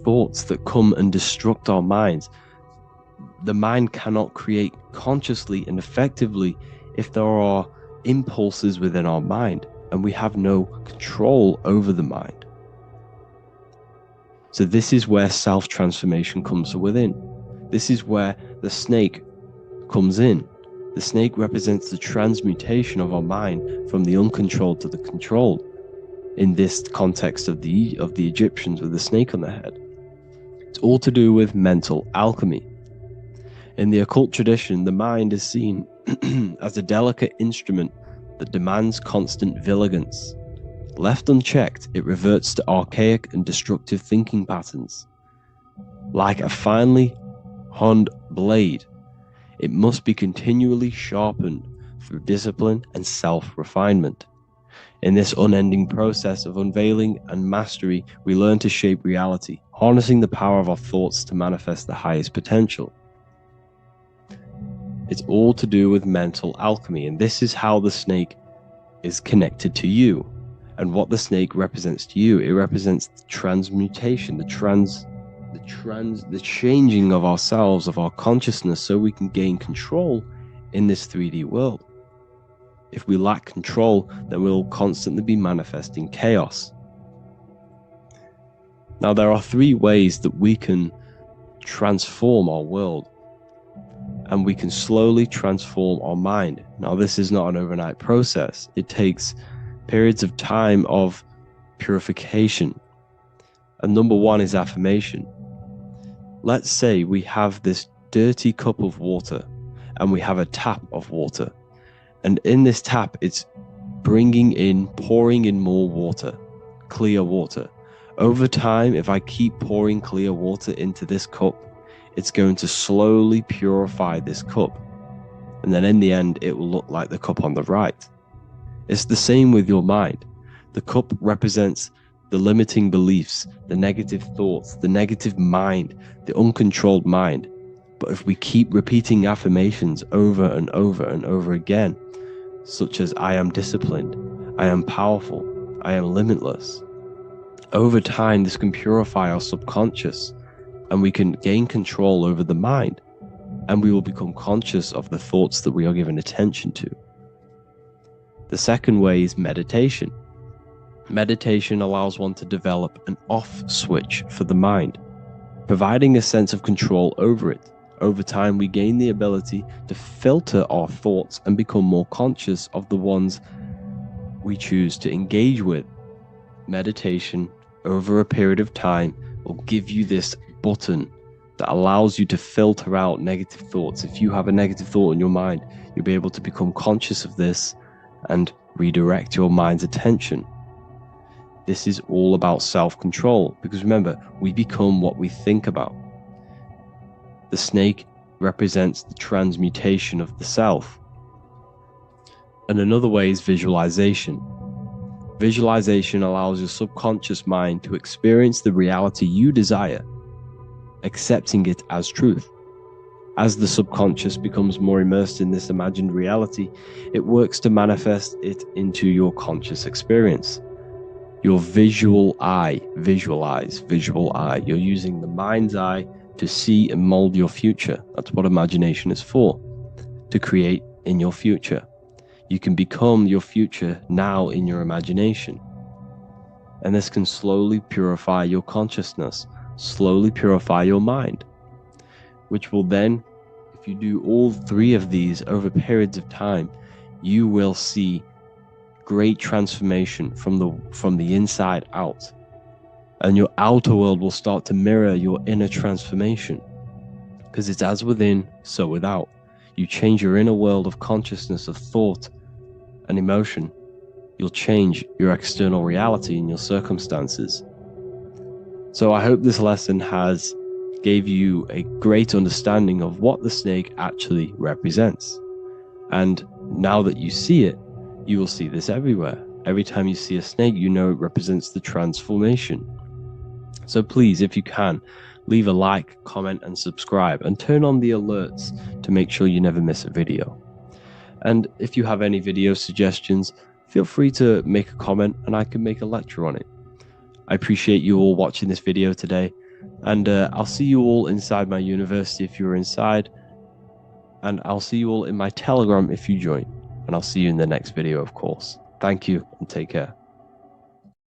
thoughts that come and destruct our minds. The mind cannot create consciously and effectively if there are impulses within our mind and we have no control over the mind. So this is where self-transformation comes from within. This is where the snake comes in. The snake represents the transmutation of our mind from the uncontrolled to the controlled. In this context of the Egyptians with the snake on their head. It's all to do with mental alchemy. In the occult tradition, the mind is seen as a delicate instrument that demands constant vigilance. Left unchecked, it reverts to archaic and destructive thinking patterns. Like a finely honed blade, it must be continually sharpened through discipline and self-refinement. In this unending process of unveiling and mastery, we learn to shape reality, harnessing the power of our thoughts to manifest the highest potential. It's all to do with mental alchemy, and this is how the snake is connected to you. And what the snake represents to you, it represents the transmutation, the the changing of ourselves, of our consciousness, so we can gain control in this 3D world. If we lack control, then we'll constantly be manifesting chaos. Now, there are 3 ways that we can transform our world, and we can slowly transform our mind. Now, this is not an overnight process. It takes periods of time of purification. And number 1 is affirmation. Let's say we have this dirty cup of water and we have a tap of water. And in this tap, it's pouring in more water, clear water. Over time, if I keep pouring clear water into this cup, it's going to slowly purify this cup. And then in the end, it will look like the cup on the right. It's the same with your mind. The cup represents the limiting beliefs, the negative thoughts, the negative mind, the uncontrolled mind. But if we keep repeating affirmations over and over and over again, such as I am disciplined, I am powerful, I am limitless, over time this can purify our subconscious and we can gain control over the mind, and we will become conscious of the thoughts that we are giving attention to. The second way is meditation. Meditation allows one to develop an off switch for the mind, providing a sense of control over it. Over time, we gain the ability to filter our thoughts and become more conscious of the ones we choose to engage with. Meditation, over a period of time, will give you this button that allows you to filter out negative thoughts. If you have a negative thought in your mind, you'll be able to become conscious of this and redirect your mind's attention. This is all about self-control, because remember, we become what we think about. The snake represents the transmutation of the self. And another way is visualization. Visualization allows your subconscious mind to experience the reality you desire, accepting it as truth. As the subconscious becomes more immersed in this imagined reality, it works to manifest it into your conscious experience. Your visual eye, visual eye. You're using the mind's eye to see and mold your future. That's what imagination is for, to create in your future. You can become your future now in your imagination. And this can slowly purify your consciousness, slowly purify your mind, which will then, if you do all 3 of these over periods of time, you will see great transformation from the inside out. And your outer world will start to mirror your inner transformation, because it's as within, so without. You change your inner world of consciousness, of thought and emotion, you'll change your external reality and your circumstances. So I hope this lesson has gave you a great understanding of what the snake actually represents. And now that you see it, you will see this everywhere. Every time you see a snake, you know it represents the transformation. So please, if you can, leave a like, comment, and subscribe, and turn on the alerts to make sure you never miss a video. And if you have any video suggestions, feel free to make a comment and I can make a lecture on it. I appreciate you all watching this video today, and I'll see you all inside my university if you're inside, and I'll see you all in my Telegram if you join. And I'll see you in the next video, of course. Thank you and take care.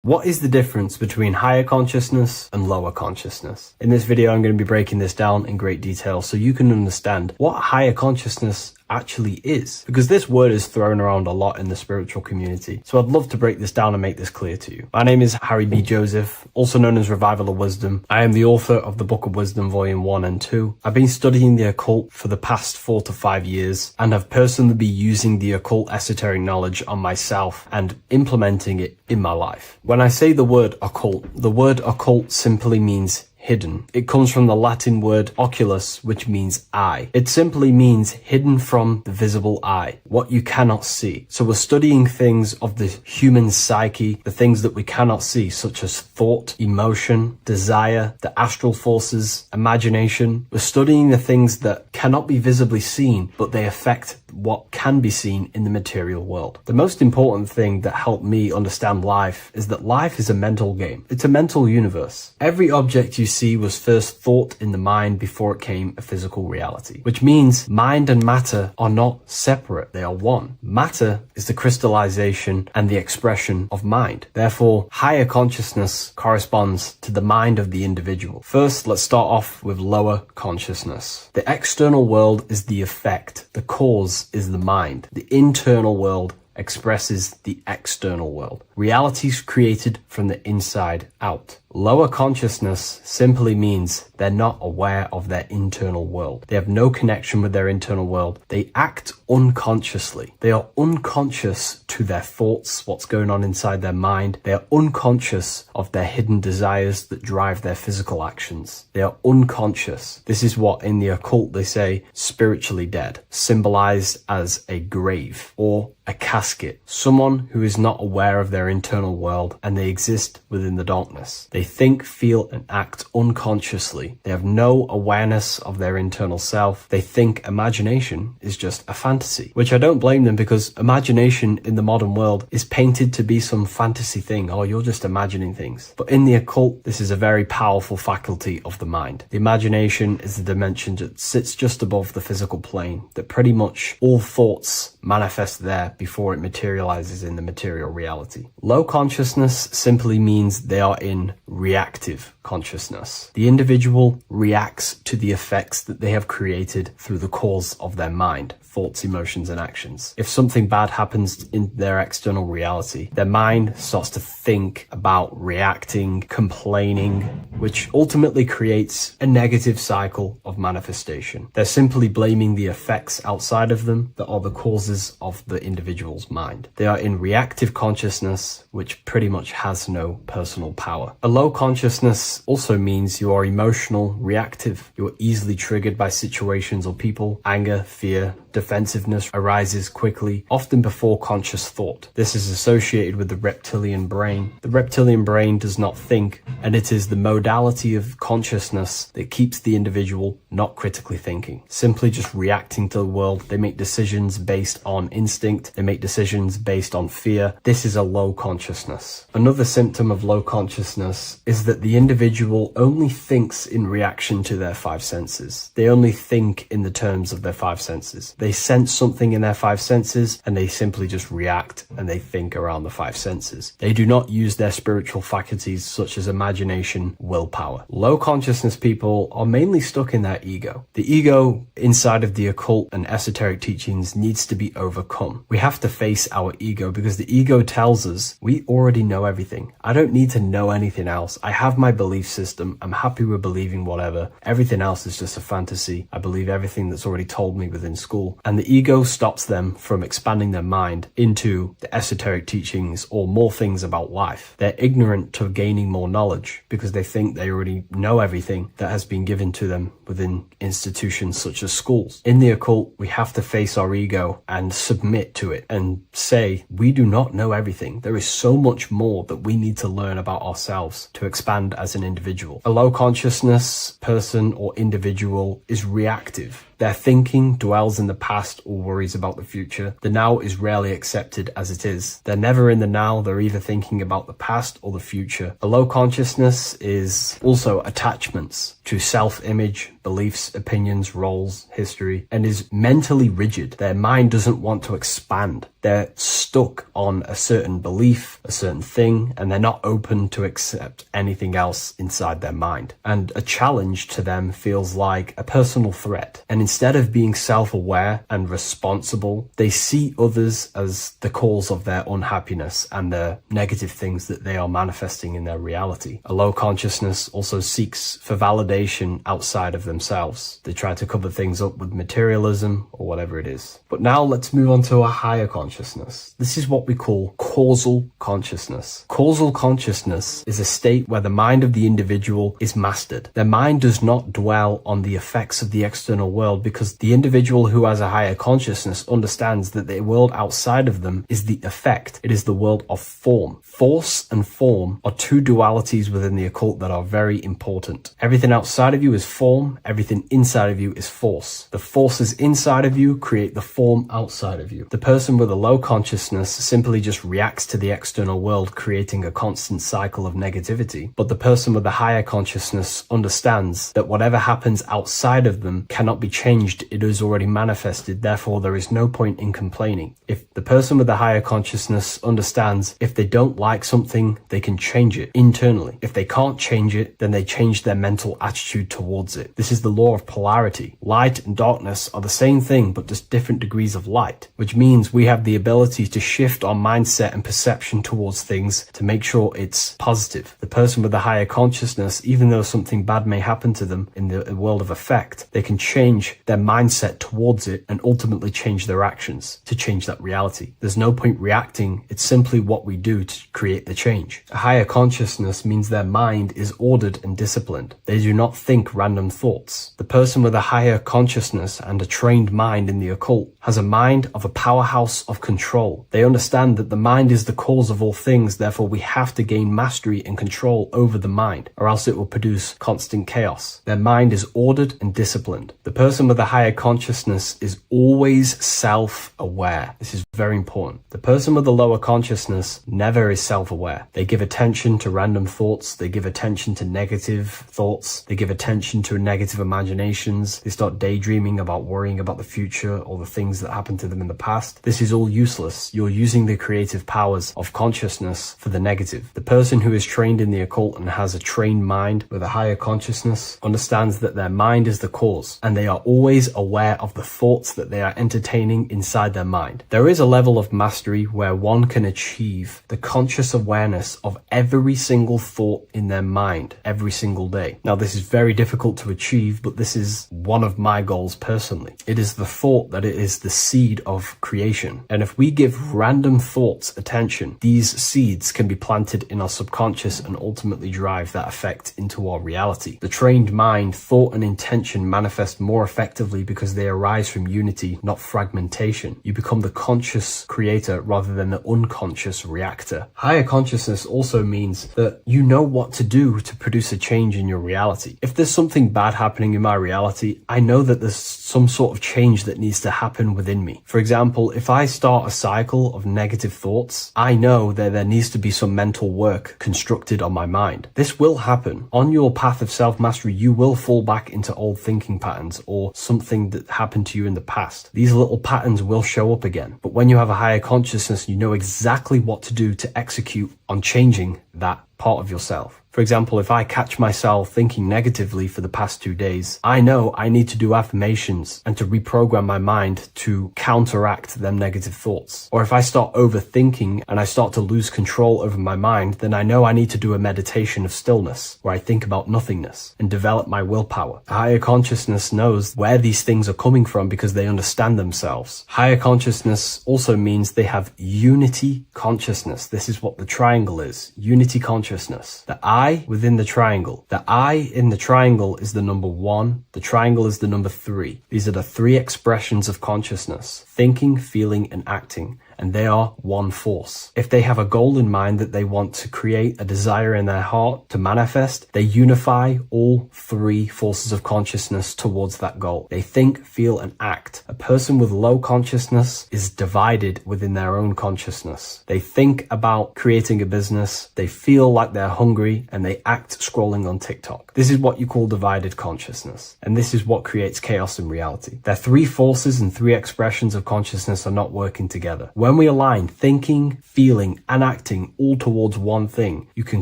What is the difference between higher consciousness and lower consciousness? In this video, I'm going to be breaking this down in great detail so you can understand what higher consciousness actually is, because this word is thrown around a lot in the spiritual community. So I'd love to break this down and make this clear to you. My name is Harry B. Joseph, also known as Revival of Wisdom. I am the author of the Book of Wisdom, Volume 1 and 2. I've been studying the occult for the past 4 to 5 years and have personally been using the occult esoteric knowledge on myself and implementing it in my life. When I say the word occult simply means hidden. It comes from the Latin word oculus, which means eye. It simply means hidden from the visible eye, what you cannot see. So we're studying things of the human psyche, the things that we cannot see, such as thought, emotion, desire, the astral forces, imagination. We're studying the things that cannot be visibly seen, but they affect what can be seen in the material world. The most important thing that helped me understand life is that life is a mental game. It's a mental universe. Every object you see was first thought in the mind before it came a physical reality, which means mind and matter are not separate. They are one. Matter is the crystallization and the expression of mind. Therefore, higher consciousness corresponds to the mind of the individual. First, let's start off with lower consciousness. The external world is the effect. The cause is the mind. The internal world expresses the external world. Reality is created from the inside out. Lower consciousness simply means they're not aware of their internal world. They have no connection with their internal world. They act unconsciously. They are unconscious to their thoughts, what's going on inside their mind. They are unconscious of their hidden desires that drive their physical actions. They are unconscious. This is what in the occult they say spiritually dead, symbolized as a grave or a casket. Someone who is not aware of their internal world and they exist within the darkness. They think, feel, and act unconsciously. They have no awareness of their internal self. They think imagination is just a fantasy, which I don't blame them, because imagination in the modern world is painted to be some fantasy thing. Oh, you're just imagining things. But in the occult, this is a very powerful faculty of the mind. The imagination is the dimension that sits just above the physical plane, that pretty much all thoughts manifest there before it materializes in the material reality. Low consciousness simply means they are in reactive consciousness. The individual reacts to the effects that they have created through the cause of their mind, thoughts, emotions, and actions. If something bad happens in their external reality, their mind starts to think about reacting, complaining, which ultimately creates a negative cycle of manifestation. They're simply blaming the effects outside of them that are the causes of the individual's mind. They are in reactive consciousness, which pretty much has no personal power. A low consciousness also means you are emotional, reactive. You're easily triggered by situations or people. Anger, fear, defensiveness arises quickly, often before conscious thought. This is associated with the reptilian brain. The reptilian brain does not think, and it is the modality of consciousness that keeps the individual not critically thinking, simply just reacting to the world. They make decisions based on instinct. They make decisions based on fear. This is a low consciousness. Another symptom of low consciousness is that the individual only thinks in reaction to their five senses. They only think in the terms of their five senses. They sense something in their five senses and they simply just react and they think around the five senses. They do not use their spiritual faculties such as imagination, willpower. Low consciousness people are mainly stuck in their ego. The ego inside of the occult and esoteric teachings needs to be overcome. We have to face our ego because the ego tells us we already know everything. I don't need to know anything else. I have my belief system. I'm happy with believing whatever. Everything else is just a fantasy. I believe everything that's already told me within school. And the ego stops them from expanding their mind into the esoteric teachings or more things about life. They're ignorant to gaining more knowledge because they think they already know everything that has been given to them within institutions such as schools. In the occult, we have to face our ego and submit to it and say, we do not know everything. There is so much more that we need to learn about ourselves to expand as an individual. A low consciousness person or individual is reactive. Their thinking dwells in the past or worries about the future. The now is rarely accepted as it is. They're never in the now. They're either thinking about the past or the future. A low consciousness is also attachments to self-image, beliefs, opinions, roles, history, and is mentally rigid. Their mind doesn't want to expand. They're stuck on a certain belief, a certain thing, and they're not open to accept anything else inside their mind. And a challenge to them feels like a personal threat. And instead of being self-aware and responsible, they see others as the cause of their unhappiness and the negative things that they are manifesting in their reality. A low consciousness also seeks for validation outside of themselves. They try to cover things up with materialism or whatever it is. But now let's move on to a higher consciousness. consciousness. This is what we call causal consciousness. Causal consciousness is a state where the mind of the individual is mastered. Their mind does not dwell on the effects of the external world because the individual who has a higher consciousness understands that the world outside of them is the effect. It is the world of form. Force and form are two dualities within the occult that are very important. Everything outside of you is form, everything inside of you is force. The forces inside of you create the form outside of you. The person with a low consciousness simply just reacts to the external world, creating a constant cycle of negativity. But the person with a higher consciousness understands that whatever happens outside of them cannot be changed. It is already manifested. Therefore, there is no point in complaining. If the person with a higher consciousness understands if they don't like something, they can change it internally. If they can't change it, then they change their mental attitude towards it. This is the law of polarity. Light and darkness are the same thing, but just different degrees of light, which means we have the ability to shift our mindset and perception towards things to make sure it's positive. The person with a higher consciousness, even though something bad may happen to them in the world of effect, they can change their mindset towards it and ultimately change their actions to change that reality. There's no point reacting. It's simply what we do to create the change. A higher consciousness means their mind is ordered and disciplined. They do not think random thoughts. The person with a higher consciousness and a trained mind in the occult has a mind of a powerhouse of control. They understand that the mind is the cause of all things, therefore we have to gain mastery and control over the mind, or else it will produce constant chaos. Their mind is ordered and disciplined. The person with a higher consciousness is always self-aware. This is very important. The person with a lower consciousness never is self-aware. They give attention to random thoughts, they give attention to negative thoughts, they give attention to negative imaginations, they start daydreaming about worrying about the future or the things that happened to them in the past. This is all useless. You're using the creative powers of consciousness for the negative. The person who is trained in the occult and has a trained mind with a higher consciousness understands that their mind is the cause, and they are always aware of the thoughts that they are entertaining inside their mind. There is a level of mastery where one can achieve the conscious awareness of every single thought in their mind every single day. Now, this is very difficult to achieve, but this is one of my goals personally. It is the thought that it is the seed of creation. And if we give random thoughts attention, these seeds can be planted in our subconscious and ultimately drive that effect into our reality. The trained mind, thought and intention manifest more effectively because they arise from unity, not fragmentation. You become the conscious creator rather than the unconscious reactor. Higher consciousness also means that you know what to do to produce a change in your reality. If there's something bad happening in my reality, I know that there's some sort of change that needs to happen within me. For example, if I start a cycle of negative thoughts, I know that there needs to be some mental work constructed on my mind. This will happen. On your path of self-mastery, you will fall back into old thinking patterns or something that happened to you in the past. These little patterns will show up again. But when you have a higher consciousness, you know exactly what to do to execute on changing that part of yourself. For example, if I catch myself thinking negatively for the past 2 days, I know I need to do affirmations and to reprogram my mind to counteract them negative thoughts. Or if I start overthinking and I start to lose control over my mind, then I know I need to do a meditation of stillness where I think about nothingness and develop my willpower. A higher consciousness knows where these things are coming from because they understand themselves. Higher consciousness also means they have unity consciousness. This is what the triangle is. Unity consciousness. The I within the triangle. The I in the triangle is the number 1. The triangle is the number 3. These are the 3 expressions of consciousness: thinking, feeling, and acting. And they are one force. If they have a goal in mind that they want to create, a desire in their heart to manifest, they unify all 3 forces of consciousness towards that goal. They think, feel, and act. A person with low consciousness is divided within their own consciousness. They think about creating a business, they feel like they're hungry, and they act scrolling on TikTok. This is what you call divided consciousness. And this is what creates chaos in reality. Their 3 forces and 3 expressions of consciousness are not working together. When we align thinking, feeling, and acting all towards one thing, you can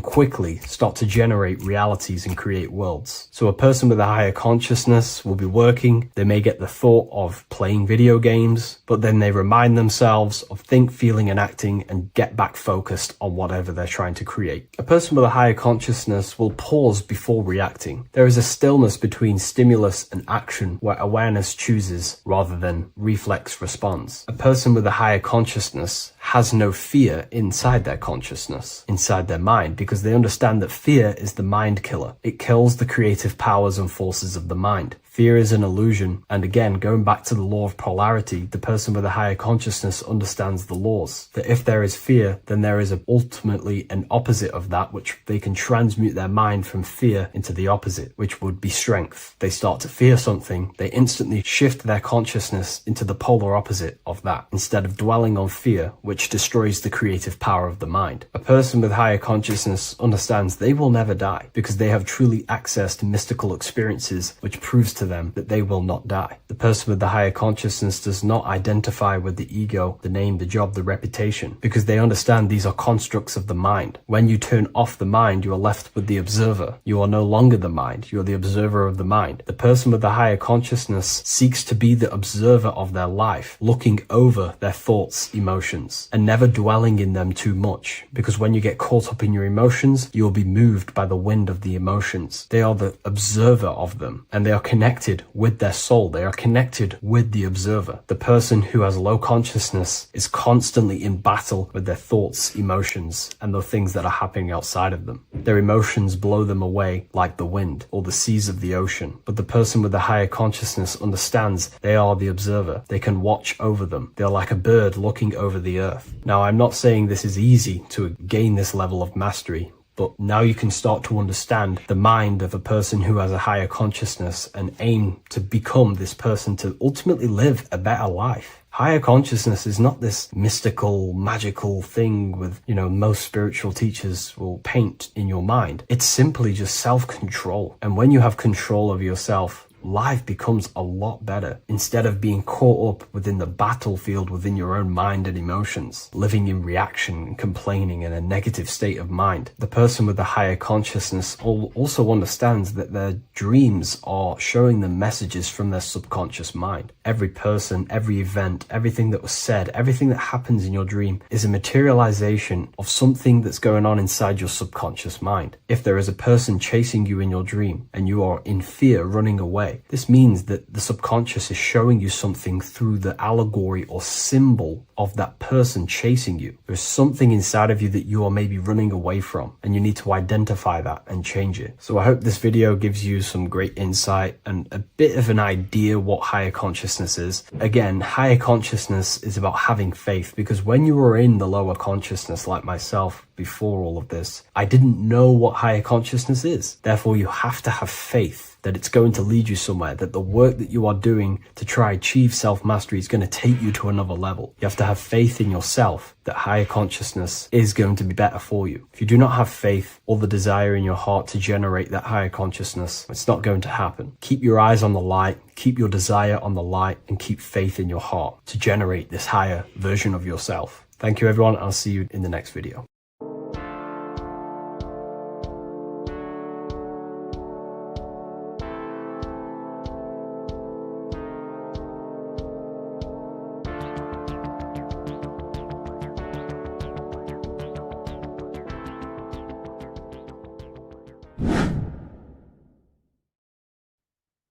quickly start to generate realities and create worlds. So a person with a higher consciousness will be working. They may get the thought of playing video games, but then they remind themselves of think, feeling, and acting and get back focused on whatever they're trying to create. A person with a higher consciousness will pause before reacting. There is a stillness between stimulus and action where awareness chooses rather than reflex response. A person with a higher consciousness consciousness has no fear inside their consciousness, inside their mind, because they understand that fear is the mind killer. It kills the creative powers and forces of the mind. Fear is an illusion, and again, going back to the law of polarity, the person with a higher consciousness understands the laws. That if there is fear, then there is ultimately an opposite of that, which they can transmute their mind from fear into the opposite, which would be strength. They start to fear something, they instantly shift their consciousness into the polar opposite of that, instead of dwelling on fear, which destroys the creative power of the mind. A person with higher consciousness understands they will never die, because they have truly access to mystical experiences, which proves to them that they will not die. The person with the higher consciousness does not identify with the ego, the name, the job, the reputation, because they understand these are constructs of the mind. When you turn off the mind, you are left with the observer. You are no longer the mind, you are the observer of the mind. The person with the higher consciousness seeks to be the observer of their life, looking over their thoughts, emotions, and never dwelling in them too much, because when you get caught up in your emotions, you will be moved by the wind of the emotions. They are the observer of them, and they are connected with their soul. They are connected with the observer. The person who has low consciousness is constantly in battle with their thoughts, emotions, and the things that are happening outside of them. Their emotions blow them away like the wind or the seas of the ocean. But the person with the higher consciousness understands they are the observer. They can watch over them. They are like a bird looking over the earth. Now, I'm not saying this is easy to gain this level of mastery, but now you can start to understand the mind of a person who has a higher consciousness and aim to become this person to ultimately live a better life. Higher consciousness is not this mystical, magical thing with, most spiritual teachers will paint in your mind. It's simply just self-control. And when you have control of yourself, life becomes a lot better. Instead of being caught up within the battlefield within your own mind and emotions, living in reaction and complaining in a negative state of mind, the person with the higher consciousness also understands that their dreams are showing them messages from their subconscious mind. Every person, every event, everything that was said, everything that happens in your dream is a materialization of something that's going on inside your subconscious mind. If there is a person chasing you in your dream and you are in fear running away, this means that the subconscious is showing you something through the allegory or symbol of that person chasing you. There's something inside of you that you are maybe running away from, and you need to identify that and change it. So I hope this video gives you some great insight and a bit of an idea what higher consciousness is. Again, higher consciousness is about having faith, because when you were in the lower consciousness like myself before all of this, I didn't know what higher consciousness is. Therefore, you have to have faith that it's going to lead you somewhere, that the work that you are doing to try achieve self-mastery is going to take you to another level. You have to have faith in yourself that higher consciousness is going to be better for you. If you do not have faith or the desire in your heart to generate that higher consciousness, it's not going to happen. Keep your eyes on the light, keep your desire on the light, and keep faith in your heart to generate this higher version of yourself. Thank you, everyone. I'll see you in the next video.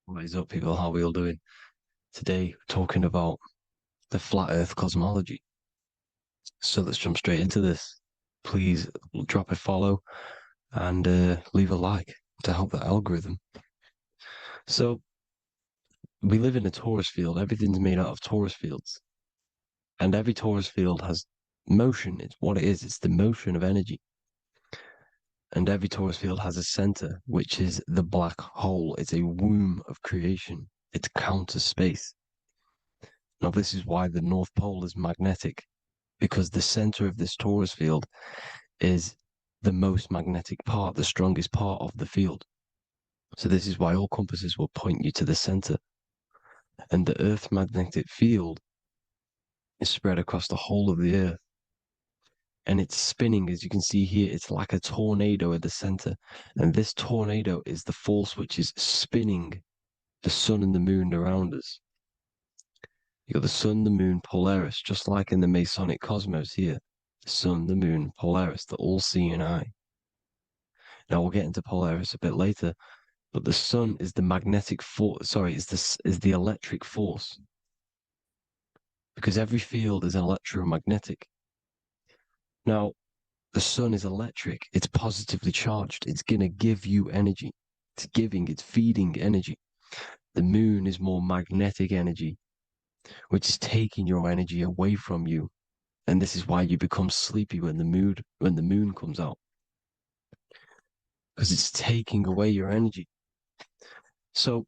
What is up, people? How are we all doing? Today, we're talking about the flat earth cosmology. So let's jump straight into this. Please drop a follow and leave a like to help the algorithm. So we live in a torus field. Everything's made out of torus fields. And every torus field has motion. It's what it is. It's the motion of energy. And every torus field has a center, which is the black hole. It's a womb of creation. It's counter space. Now, this is why the North Pole is magnetic, because the center of this torus field is the most magnetic part, the strongest part of the field. So this is why all compasses will point you to the center. And the Earth's magnetic field is spread across the whole of the Earth. And it's spinning, as you can see here. It's like a tornado at the center. And this tornado is the force which is spinning the sun and the moon around us. You got the sun, the moon, Polaris, just like in the Masonic cosmos here. The sun, the moon, Polaris, the all-seeing eye. Now we'll get into Polaris a bit later, but the sun is the magnetic force. Sorry, is the electric force. because every field is electromagnetic. Now, the sun is electric. It's positively charged. It's going to give you energy. It's feeding energy. The moon is more magnetic energy, which is taking your energy away from you. And this is why you become sleepy when the moon comes out. Because it's taking away your energy. So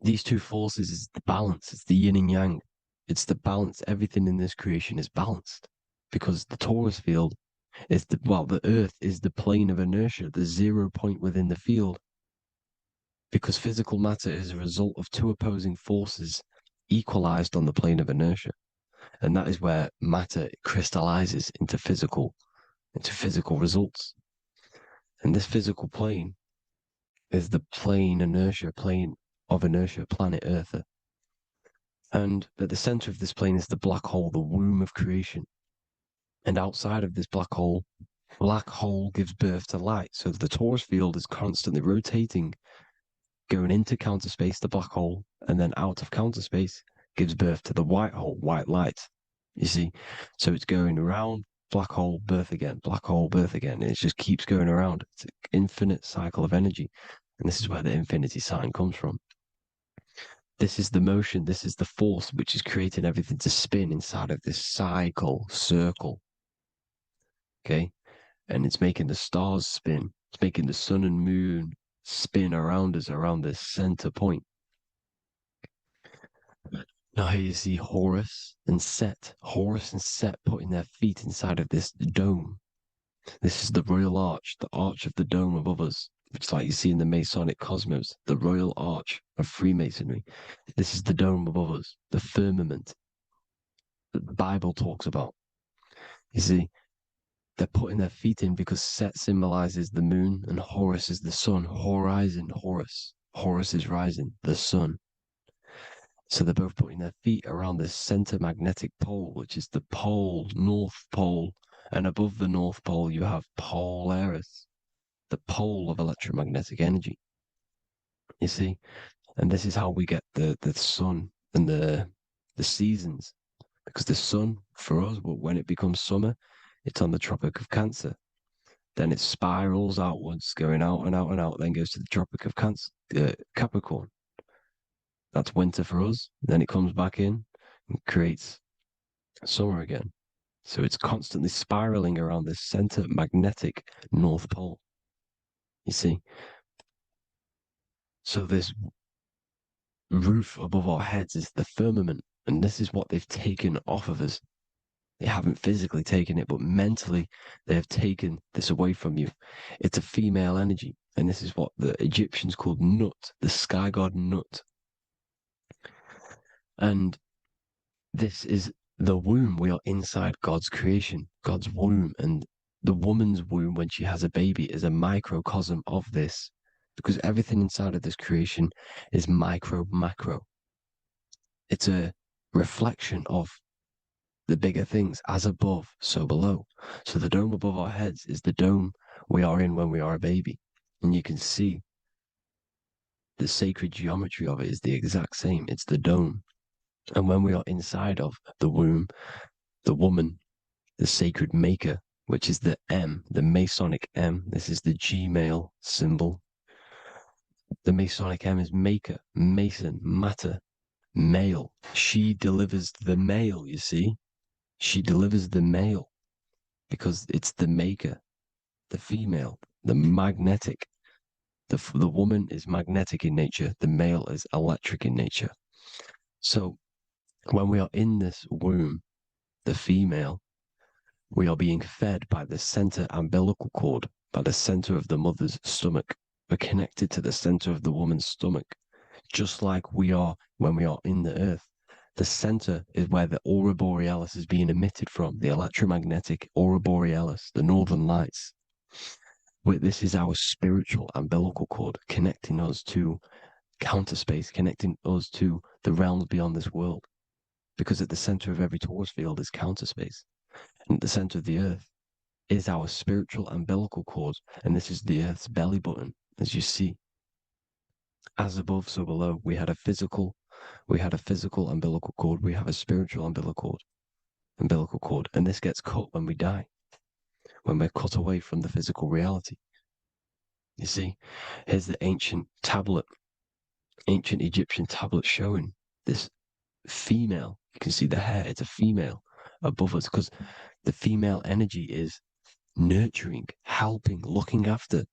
these two forces is the balance. It's the yin and yang. It's the balance. Everything in this creation is balanced. Because the torus field is the earth is the plane of inertia, the 0 point within the field. Because physical matter is a result of two opposing forces equalized on the plane of inertia. And that is where matter crystallizes into physical results. And this physical plane is the plane of inertia, planet Earth. And at the center of this plane is the black hole, the womb of creation. And outside of this black hole gives birth to light. So the torus field is constantly rotating, going into counter space, the black hole, and then out of counter space gives birth to the white hole, white light. You see? So it's going around, black hole, birth again, black hole, birth again. And it just keeps going around. It's an infinite cycle of energy. And this is where the infinity sign comes from. This is the motion, this is the force which is creating everything to spin inside of this circle. Okay? And it's making the stars spin. It's making the sun and moon spin around us, around this center point. Now here you see Horus and Set putting their feet inside of this dome. This is the royal arch, the arch of the dome above us, which like you see in the Masonic cosmos, the royal arch of Freemasonry. This is the dome above us, the firmament that the Bible talks about. You see, they're putting their feet in because Set symbolizes the moon and Horus is the sun. Horizon, Horus. Horus is rising, the sun. So they're both putting their feet around this center magnetic pole, which is the pole, North Pole. And above the North Pole, you have Polaris, the pole of electromagnetic energy. You see? And this is how we get the sun and the seasons. Because the sun, for us, when it becomes summer, it's on the Tropic of Cancer. Then it spirals outwards, going out and out and out, then goes to the Tropic of Capricorn. That's winter for us. Then it comes back in and creates summer again. So it's constantly spiraling around this center magnetic North Pole. You see? So this roof above our heads is the firmament, and this is what they've taken off of us. They haven't physically taken it, but mentally they have taken this away from you. It's a female energy, and this is what the Egyptians called Nut, the sky god Nut. And this is the womb. We are inside God's creation, God's womb. And the woman's womb, when she has a baby, is a microcosm of this, because everything inside of this creation is macro. It's a reflection of the bigger things, as above, so below. So the dome above our heads is the dome we are in when we are a baby. And you can see the sacred geometry of it is the exact same. It's the dome. And when we are inside of the womb, the woman, the sacred maker, which is the M, the Masonic M, this is the Gmail symbol. The Masonic M is maker, mason, matter, male. She delivers the male, you see. She delivers the male because it's the maker, the female, the magnetic. The woman is magnetic in nature. The male is electric in nature. So when we are in this womb, the female, we are being fed by the center umbilical cord, by the center of the mother's stomach. We're connected to the center of the woman's stomach, just like we are when we are in the earth. The center is where the aurora borealis is being emitted from, the electromagnetic aurora borealis, the northern lights. This is our spiritual umbilical cord, connecting us to counter space, connecting us to the realms beyond this world. Because at the center of every torus field is counter space. And at the center of the earth is our spiritual umbilical cord. And this is the earth's belly button, as you see. As above, so below. We had a physical We had a physical umbilical cord. We have a spiritual umbilical cord. And this gets cut when we die, when we're cut away from the physical reality. You see, here's the ancient Egyptian tablet showing this female. You can see the hair. It's a female above us, because the female energy is nurturing, helping, looking after.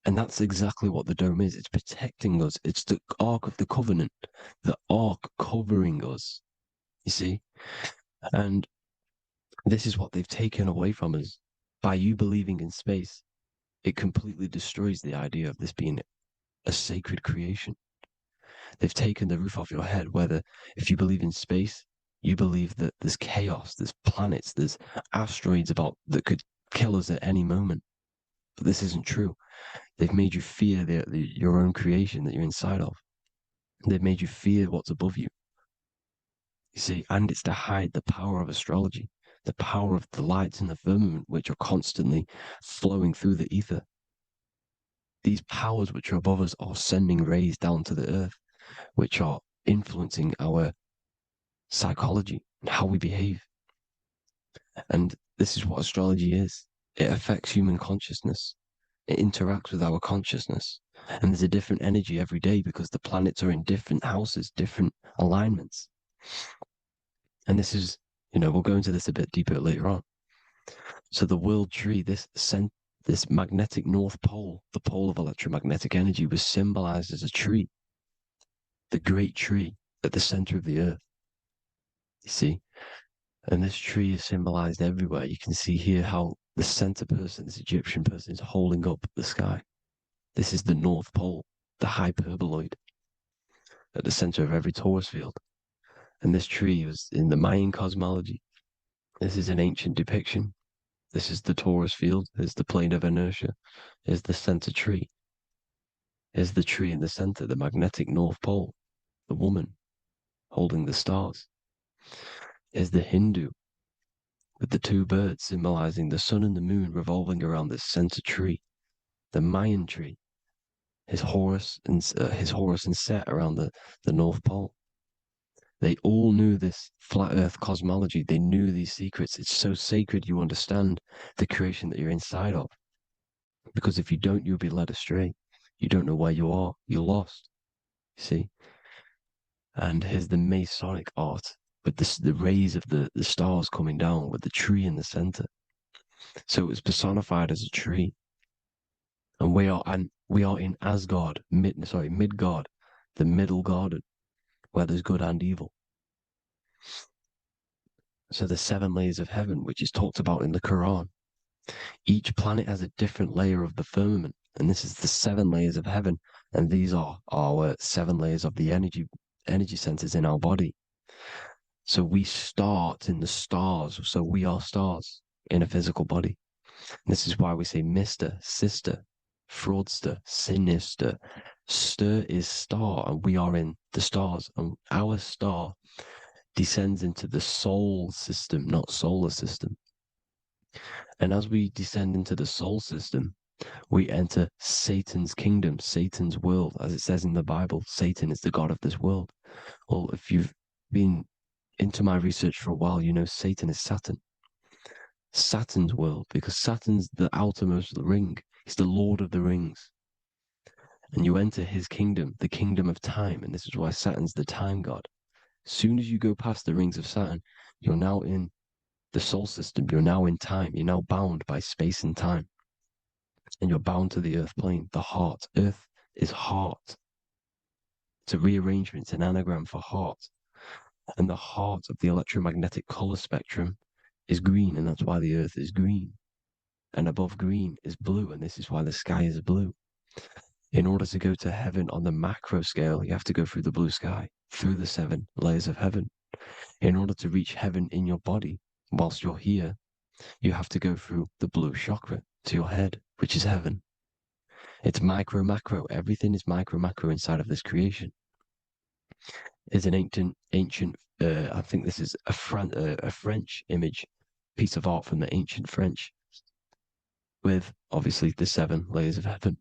And that's exactly what the dome is. It's protecting us. It's the Ark of the Covenant, the Ark covering us, you see? And this is what they've taken away from us. By you believing in space, it completely destroys the idea of this being a sacred creation. They've taken the roof off your head, whether if you believe in space, you believe that there's chaos, there's planets, there's asteroids that could kill us at any moment. But this isn't true. They've made you fear your own creation that you're inside of. They've made you fear what's above you. You see, and it's to hide the power of astrology, the power of the lights in the firmament, which are constantly flowing through the ether. These powers which are above us are sending rays down to the earth, which are influencing our psychology and how we behave. And this is what astrology is. It affects human consciousness. It interacts with our consciousness. And there's a different energy every day because the planets are in different houses, different alignments. And this is, we'll go into this a bit deeper later on. So the world tree, this magnetic north pole, the pole of electromagnetic energy, was symbolized as a tree, the great tree at the center of the earth. You see? And this tree is symbolized everywhere. You can see here how the center person, this Egyptian person, is holding up the sky. This is the North Pole, the hyperboloid, at the center of every torus field. And this tree was in the Mayan cosmology. This is an ancient depiction. This is the torus field. There's the plane of inertia. Here's the center tree. Here's the tree in the center, the magnetic North Pole, the woman holding the stars. Here's the Hindu with the two birds symbolizing the sun and the moon revolving around this center tree. The Mayan tree, his Horus and Set around the North Pole. They all knew this flat earth cosmology. They knew these secrets. It's so sacred you understand the creation that you're inside of. Because if you don't, you'll be led astray. You don't know where you are. You're lost. You see? And here's the Masonic art with the rays of the stars coming down with the tree in the center. So it was personified as a tree. And we are in Asgard, Midgard, the middle garden, where there's good and evil. So the 7 layers of heaven, which is talked about in the Quran. Each planet has a different layer of the firmament, and this is the 7 layers of heaven, and these are our 7 layers of the energy centers in our body. So we start in the stars, so we are stars in a physical body. And this is why we say Mr., Sister, Fraudster, Sinister. Stir is star, and we are in the stars, and our star descends into the soul system, not solar system. And as we descend into the soul system, we enter Satan's kingdom, Satan's world. As it says in the Bible, Satan is the god of this world. Well, if you've been into my research for a while, you know Satan is Saturn. Saturn's world, because Saturn's the outermost ring. He's the Lord of the Rings. And you enter his kingdom, the kingdom of time. And this is why Saturn's the time god. As soon as you go past the rings of Saturn, you're now in the soul system. You're now in time. You're now bound by space and time. And you're bound to the earth plane, the heart. Earth is heart. It's a rearrangement, it's an anagram for heart. And the heart of the electromagnetic color spectrum is green, and that's why the earth is green. And above green is blue, and this is why the sky is blue. In order to go to heaven on the macro scale, you have to go through the blue sky, through the 7 layers of heaven. In order to reach heaven in your body, whilst you're here, you have to go through the blue chakra to your head, which is heaven. It's micro, macro. Everything is micro, macro inside of this creation. It's an ancient, I think this is a French image, piece of art from the ancient French, with obviously the 7 layers of heaven.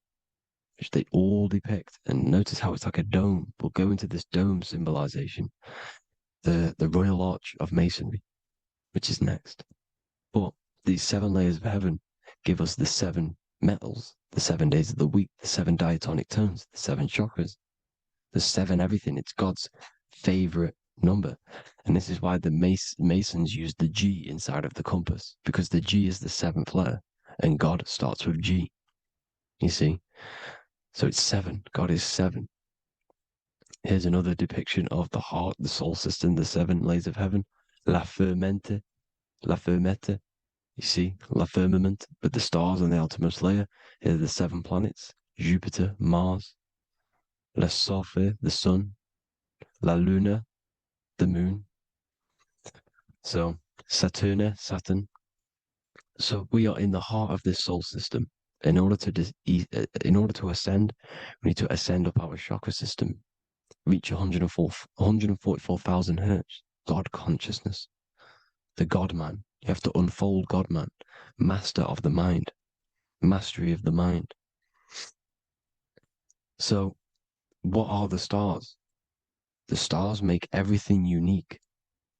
which they all depict. And notice how it's like a dome. We'll go into this dome symbolization, the Royal Arch of Masonry, which is next. But these 7 layers of heaven give us the 7 metals, the 7 days of the week, the 7 diatonic tones, the 7 chakras, the 7 everything. It's God's favorite number. And this is why the Masons use the G inside of the compass, because the G is the 7th letter and God starts with G. You see? So it's 7. God is 7. Here's another depiction of the heart, the soul system, the 7 layers of heaven. La fermente, la fermette. You see, la firmament, with the stars on the outermost layer. Here are the 7 planets: Jupiter, Mars, la Sophie, the sun, la luna, the moon. So Saturn. So we are in the heart of this soul system. In order to ascend, we need to ascend up our chakra system, reach 144,000 hertz, God consciousness, the God man. You have to unfold God man, master of the mind, mastery of the mind. So what are the stars? The stars make everything unique.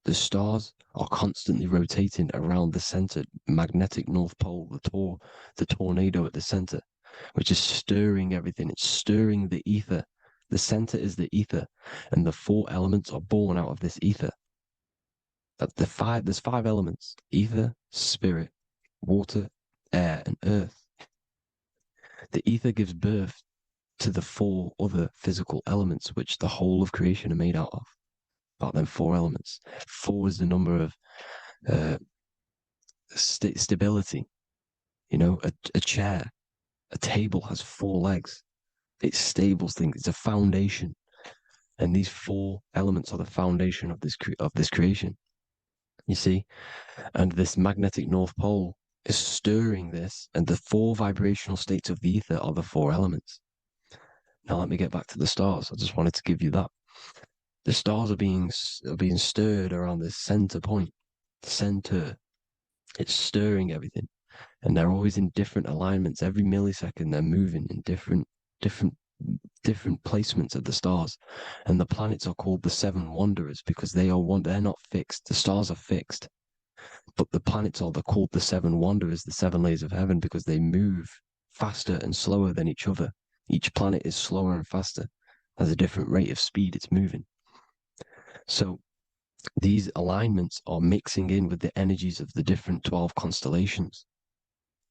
The stars are constantly rotating around the center, magnetic North Pole, the tornado at the center, which is stirring everything. It's stirring the ether. The center is the ether, and the 4 elements are born out of this ether. There's 5 elements: ether, spirit, water, air, and earth. The ether gives birth to the 4 other physical elements, which the whole of creation are made out of. About them 4 elements. 4 is the number of stability. You know, a chair, a table has 4 legs. It stables things. It's a foundation, and these 4 elements are the foundation of this creation. You see, and this magnetic North Pole is stirring this, and the 4 vibrational states of the ether are the 4 elements. Now let me get back to the stars. I just wanted to give you that. The stars are being stirred around this center point, center. It's stirring everything, and they're always in different alignments. Every millisecond, they're moving in different placements of the stars. And the planets are called the 7 wanderers because they're not fixed. The stars are fixed, but the planets are called the 7 wanderers, the 7 layers of heaven, because they move faster and slower than each other. Each planet is slower and faster, has a different rate of speed it's moving. So these alignments are mixing in with the energies of the different 12 constellations.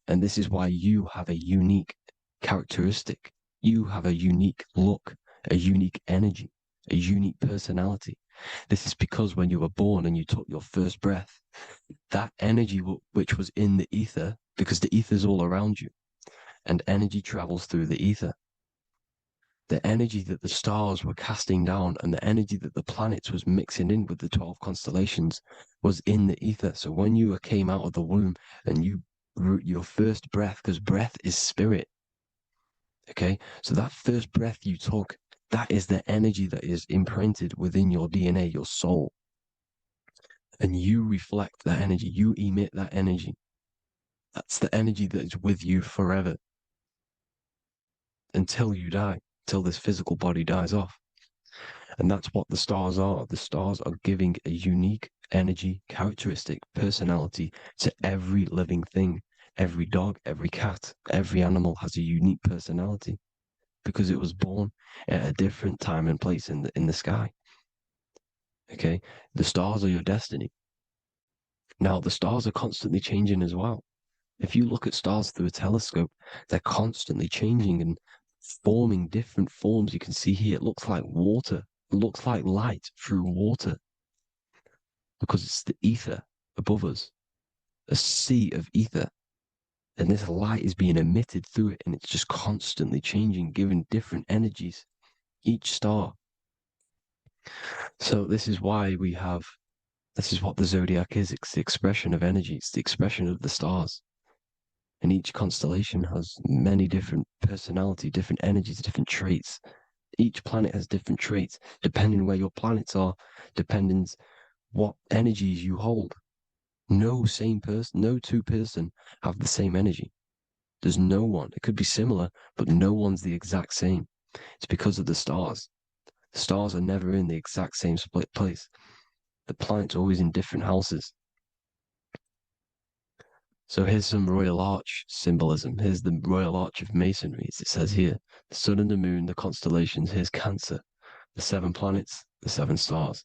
And this is why you have a unique characteristic. You have a unique look, a unique energy, a unique personality. This is because when you were born and you took your first breath, that energy which was in the ether, because the ether is all around you, and energy travels through the ether. The energy that the stars were casting down and the energy that the planets was mixing in with the 12 constellations was in the ether. So when you came out of the womb and your first breath, because breath is spirit, okay? So that first breath you took, that is the energy that is imprinted within your DNA, your soul. And you reflect that energy, you emit that energy. That's the energy that is with you forever until you die. Till this physical body dies off. And that's what the stars are. The stars are giving a unique energy, characteristic, personality to every living thing. Every dog, every cat, every animal has a unique personality because it was born at a different time and place in the sky. Okay? The stars are your destiny. Now, the stars are constantly changing as well. If you look at stars through a telescope, they're constantly changing and forming different forms. You can see here, it looks like water. It looks like light through water because it's the ether above us, a sea of ether. And this light is being emitted through it, and it's just constantly changing, giving different energies, each star. So this is why this is what the zodiac is. It's the expression of energy. It's the expression of the stars. And each constellation has many different personality, different energies, different traits. Each planet has different traits, depending where your planets are, depending what energies you hold. No two person have the same energy. There's no one. It could be similar, but no one's the exact same. It's because of the stars. The stars are never in the exact same split place. The planet's always in different houses. So here's some Royal Arch symbolism. Here's the Royal Arch of Masonry, as it says here. The sun and the moon, the constellations. Here's Cancer, the 7 planets, the 7 stars.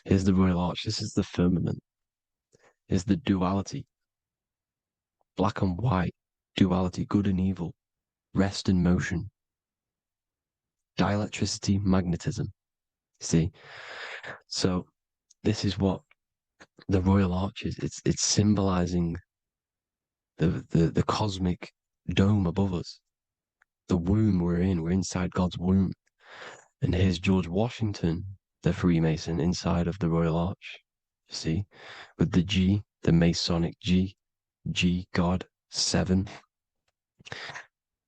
Here's the Royal Arch. This is the firmament. Here's the duality. Black and white, duality, good and evil, rest and motion, dielectricity, magnetism. See? So this is what the Royal Arch is. It's symbolizing the cosmic dome above us. The womb we're in. We're inside God's womb. And here's George Washington, the Freemason, inside of the Royal Arch. You see? With the G, the Masonic G, God, 7.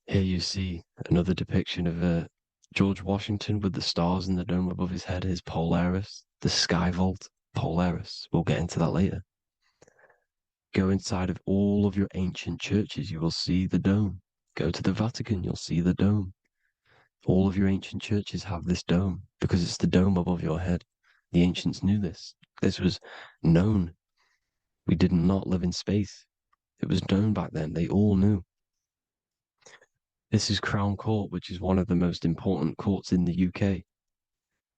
Here you see another depiction of George Washington with the stars in the dome above his head, his Polaris, the sky vault, Polaris. We'll get into that later. Go inside of all of your ancient churches, you will see the dome. Go to the Vatican, you'll see the dome. All of your ancient churches have this dome because it's the dome above your head. The ancients knew this. This was known. We did not live in space. It was known back then. They all knew. This is Crown Court, which is one of the most important courts in the UK.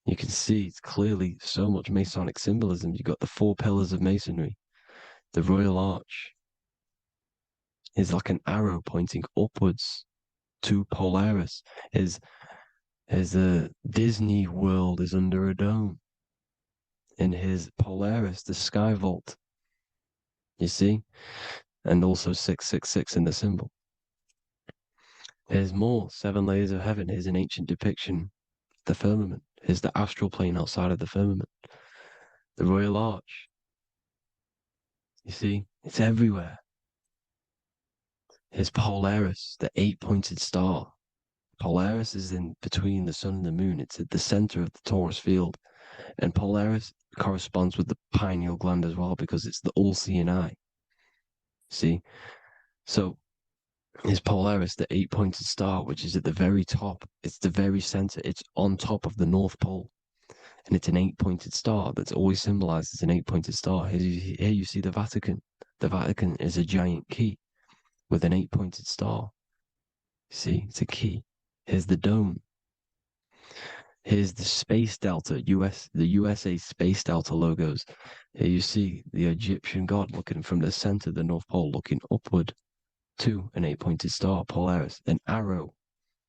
You can see it's clearly so much Masonic symbolism. You've got the 4 pillars of Masonry. The Royal Arch is like an arrow pointing upwards to Polaris. As the Disney World is under a dome. In his Polaris, the sky vault. You see? And also 666 in the symbol. Here's more 7 layers of heaven. Here's an ancient depiction. The firmament. Here's the astral plane outside of the firmament. The Royal Arch. You see? It's everywhere. Here's Polaris, the 8-pointed star. Polaris is in between the sun and the moon. It's at the center of the Taurus field. And Polaris corresponds with the pineal gland as well because it's the all-seeing eye. See? So, is Polaris, the 8-pointed star, which is at the very top. It's the very center. It's on top of the North Pole. And it's an 8-pointed star that's always symbolized as an 8-pointed star. Here you see the Vatican. The Vatican is a giant key with an 8-pointed star. See, it's a key. Here's the dome. Here's the Space Delta, the USA Space Delta logos. Here you see the Egyptian god looking from the center of the North Pole, looking upward to an 8-pointed star, Polaris. An arrow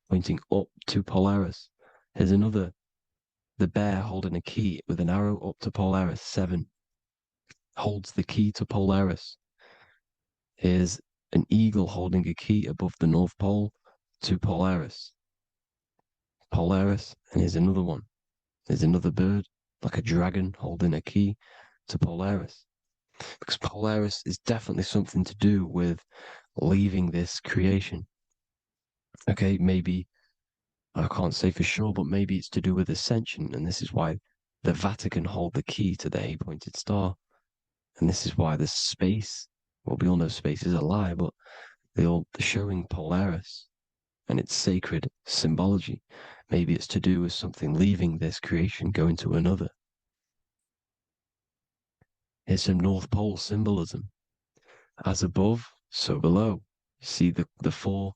pointing up to Polaris. Here's another, the bear holding a key with an arrow up to Polaris, 7. Holds the key to Polaris. Here's an eagle holding a key above the North Pole to Polaris. Polaris, and here's another one. There's another bird, like a dragon, holding a key to Polaris. Because Polaris is definitely something to do with leaving this creation. Okay, maybe, I can't say for sure, but maybe it's to do with ascension, and this is why the Vatican hold the key to the 8-pointed star. And this is why the space, well, we all know space is a lie, but they're showing Polaris and its sacred symbology. Maybe it's to do with something leaving this creation, going to another. Here's some North Pole symbolism. As above, so below. See the four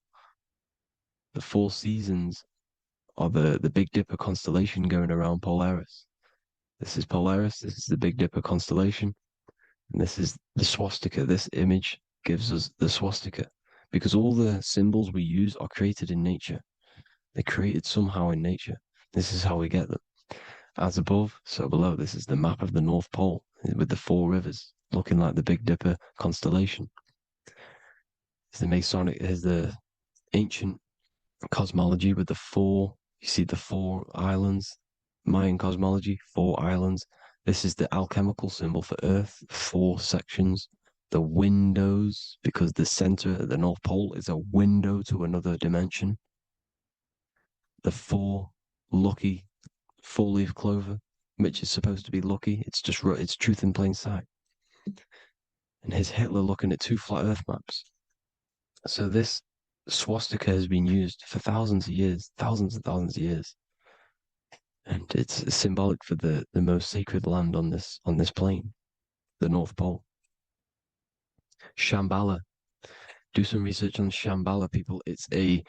seasons of the Big Dipper constellation going around Polaris. This is Polaris, this is the Big Dipper constellation, and this is the swastika. This image gives us the swastika, because all the symbols we use are created in nature. They're created somehow in nature. This is how we get them. As above, so below. This is the map of the North Pole with the 4 rivers looking like the Big Dipper constellation. It's the Masonic, here's the ancient cosmology with the 4, you see the 4 islands, Mayan cosmology, 4 islands. This is the alchemical symbol for Earth, 4 sections. The windows, because the center of the North Pole is a window to another dimension. The 4 lucky 4-leaf clover, which is supposed to be lucky. It's just, it's truth in plain sight. And here's Hitler looking at 2 flat Earth maps. So this swastika has been used for thousands of years, thousands and thousands of years. And it's symbolic for the most sacred land on this plane, the North Pole. Shambhala. Do some research on Shambhala, people. It's a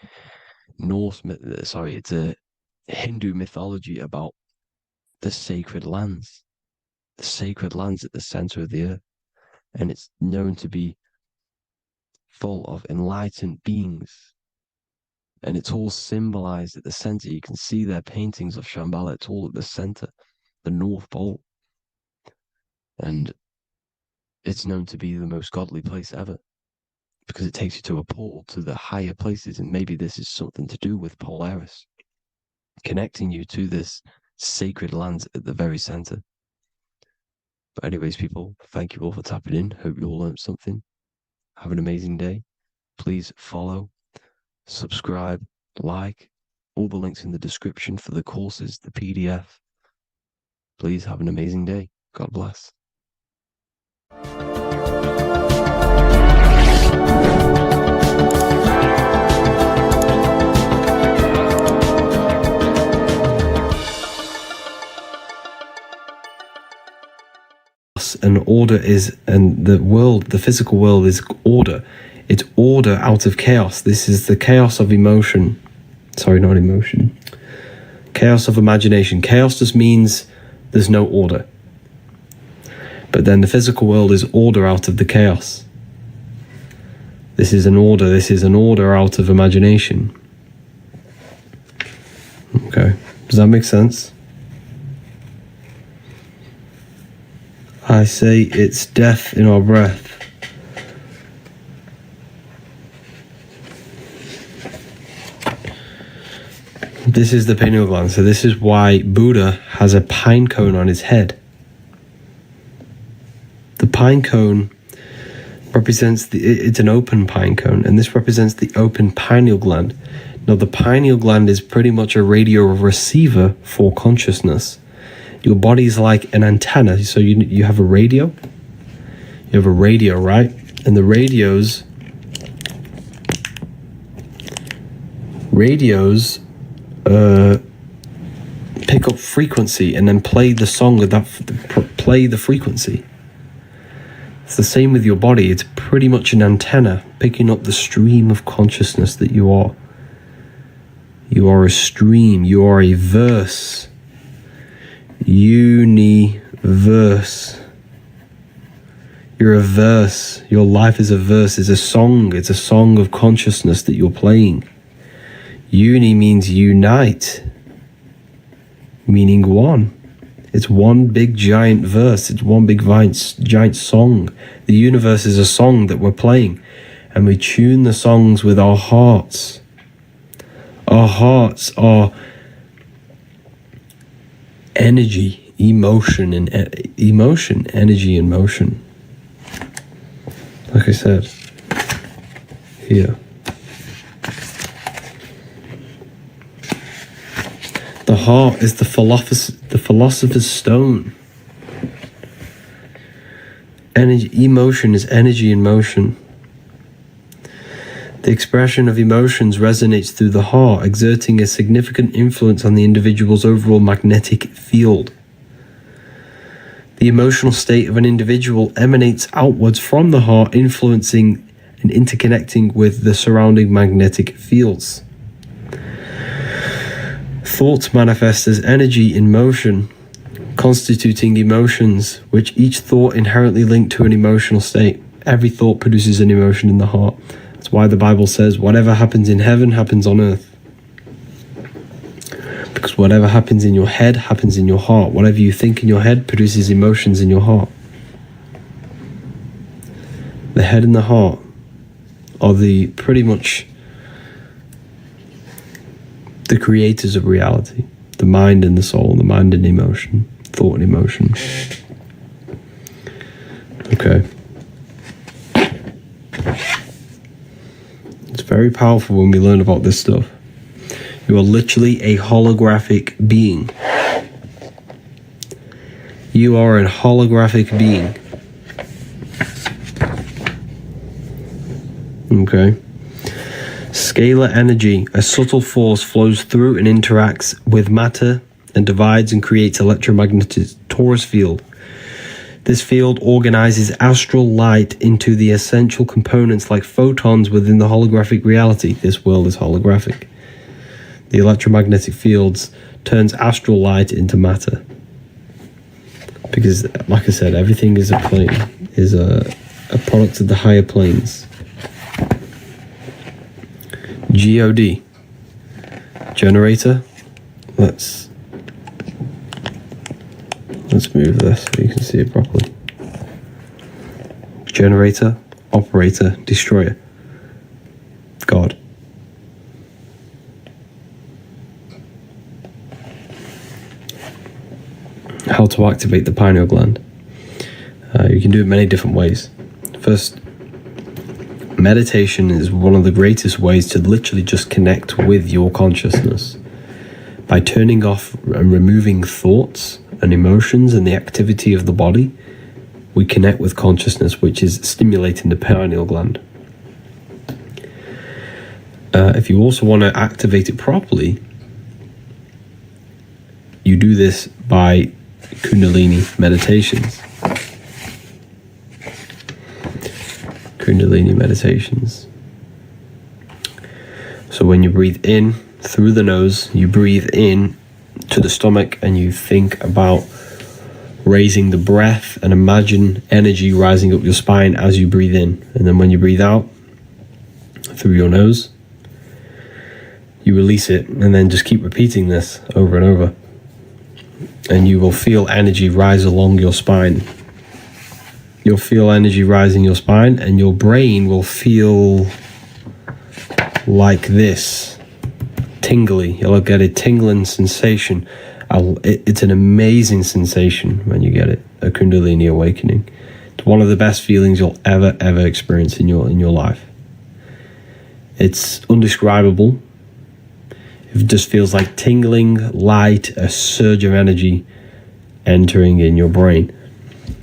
it's a Hindu mythology about the sacred lands at the center of the earth. And it's known to be full of enlightened beings. And it's all symbolized at the center. You can see their paintings of Shambhala. It's all at the center, the North Pole. And it's known to be the most godly place ever, because it takes you to a portal to the higher places. And maybe this is something to do with Polaris, connecting you to this sacred land at the very center. But anyways, people, thank you all for tapping in. Hope you all learned something. Have an amazing day. Please follow, subscribe, like, all the links in the description for the courses, the PDF. Please have an amazing day. God bless. And order is, and the physical world is order. It's order out of chaos. This is the chaos of emotion. Sorry, not emotion. Chaos of imagination. Chaos just means there's no order. But then the physical world is order out of the chaos. This is an order. This is an order out of imagination. Okay. Does that make sense? I say it's death in our breath. This is the pineal gland. So this is why Buddha has a pine cone on his head. The pine cone represents it's an open pine cone, and this represents the open pineal gland. Now the pineal gland is pretty much a radio receiver for consciousness. Your body is like an antenna. So you have a radio. You have a radio, right? And the radios pick up frequency and then play the song with that, play the frequency. It's the same with your body. It's pretty much an antenna picking up the stream of consciousness that you are. You are a stream. You are a verse. Universe. You're a verse. Your life is a verse. It's a song. It's a song of consciousness that you're playing. Uni means unite, meaning one. It's one big giant verse. It's one big giant song. The universe is a song that we're playing, and we tune the songs with our hearts. Our hearts are energy, emotion, and emotion, energy and motion. Like I said, here. The heart is the philosopher's stone. Energy, emotion is energy and motion. The expression of emotions resonates through the heart, exerting a significant influence on the individual's overall magnetic field. The emotional state of an individual emanates outwards from the heart, influencing and interconnecting with the surrounding magnetic fields. Thoughts manifest as energy in motion, constituting emotions, which each thought inherently linked to an emotional state. Every thought produces an emotion in the heart. That's why the Bible says, whatever happens in heaven happens on earth. Because whatever happens in your head happens in your heart. Whatever you think in your head produces emotions in your heart. The head and the heart are the pretty much the creators of reality. The mind and the soul, the mind and emotion, thought and emotion. Okay. It's very powerful when we learn about this stuff. You are literally a holographic being. You are a holographic being. Okay. Scalar energy, a subtle force, flows through and interacts with matter and divides and creates electromagnetic torus field. This field organizes astral light into the essential components like photons within the holographic reality. This world is holographic. The electromagnetic fields turns astral light into matter. Because, like I said, everything is a plane, is a product of the higher planes. God, generator. Let's move this so you can see it properly. Generator, operator, destroyer. God. How to activate the pineal gland. You can do it many different ways. First, meditation is one of the greatest ways to literally just connect with your consciousness. By turning off and removing thoughts and emotions and the activity of the body, we connect with consciousness, which is stimulating the pineal gland. If you also want to activate it properly, you do this by Kundalini meditations. Kundalini meditations. So when you breathe in through the nose, you breathe in to the stomach and you think about raising the breath and imagine energy rising up your spine as you breathe in. And then when you breathe out through your nose, you release it, and then just keep repeating this over and over. And you will feel energy rise along your spine. You'll feel energy rising your spine, and your brain will feel like this, tingly. You'll get a tingling sensation. It's an amazing sensation when you get it, a Kundalini awakening. It's one of the best feelings you'll ever experience in your life. It's undescribable. It just feels like tingling light, a surge of energy entering in your brain.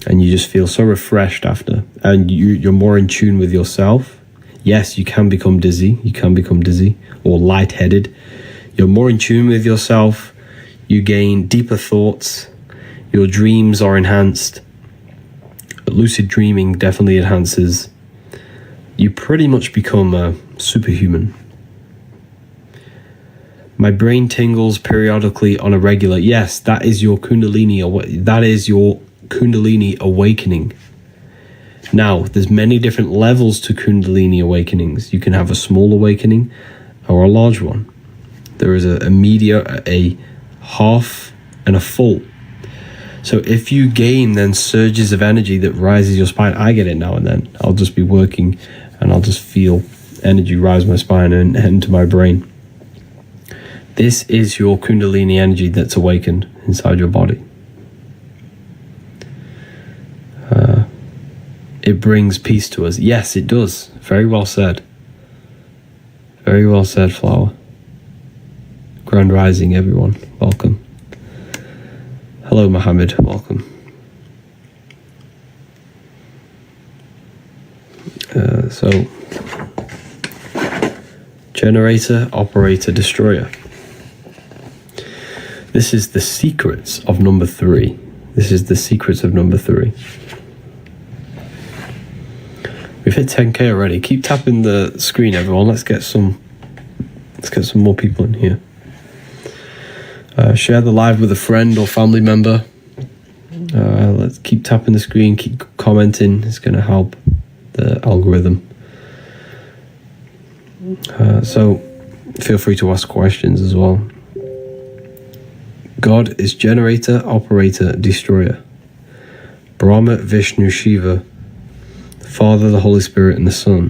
And you just feel so refreshed after. And you're more in tune with yourself. Yes, you can become dizzy. Or lightheaded. You're more in tune with yourself. You gain deeper thoughts. Your dreams are enhanced. Lucid dreaming definitely enhances. You pretty much become a superhuman. My brain tingles periodically on a regular. Yes, that is your Kundalini. That is your Kundalini awakening. Now, there's many different levels to Kundalini awakenings. You can have a small awakening or a large one. There is a medium, a half, and a full. So if you gain then surges of energy that rises your spine, I get it now and then. I'll just be working and I'll just feel energy rise my spine and into my brain. This is your Kundalini energy that's awakened inside your body. It brings peace to us. Yes, it does. Very well said. Very well said, Flower. Grand Rising, everyone. Welcome. Hello, Mohammed. Welcome. So, generator, operator, destroyer. This is the secrets of number 3. This is the secrets of number 3. We've hit 10k already. Keep tapping the screen, everyone. Let's get some more people in here. Share the live with a friend or family member. Let's keep tapping the screen, keep commenting. It's going to help the algorithm. So feel free to ask questions as well. God is generator, operator, destroyer. Brahma, Vishnu, Shiva, the Father, the Holy Spirit, and the Son.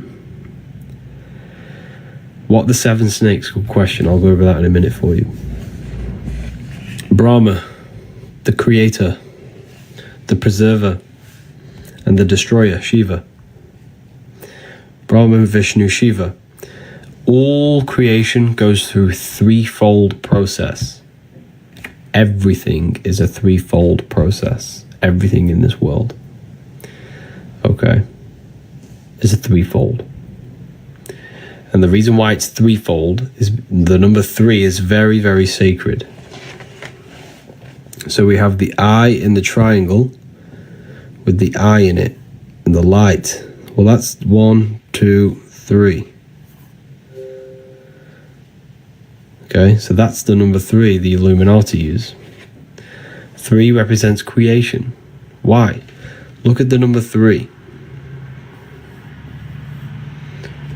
What the 7 snakes? Good question. I'll go over that in a minute for you. Brahma, the creator, the preserver, and the destroyer, Shiva. Brahma, Vishnu, Shiva. All creation goes through threefold process. Everything is a threefold process. Everything in this world, okay, is a threefold. And the reason why it's threefold is the number 3 is very, very sacred. So we have the eye in the triangle with the eye in it and the light. Well, that's 1, 2, 3. Okay, so that's the number 3 the Illuminati use. 3 represents creation. Why? Look at the number 3.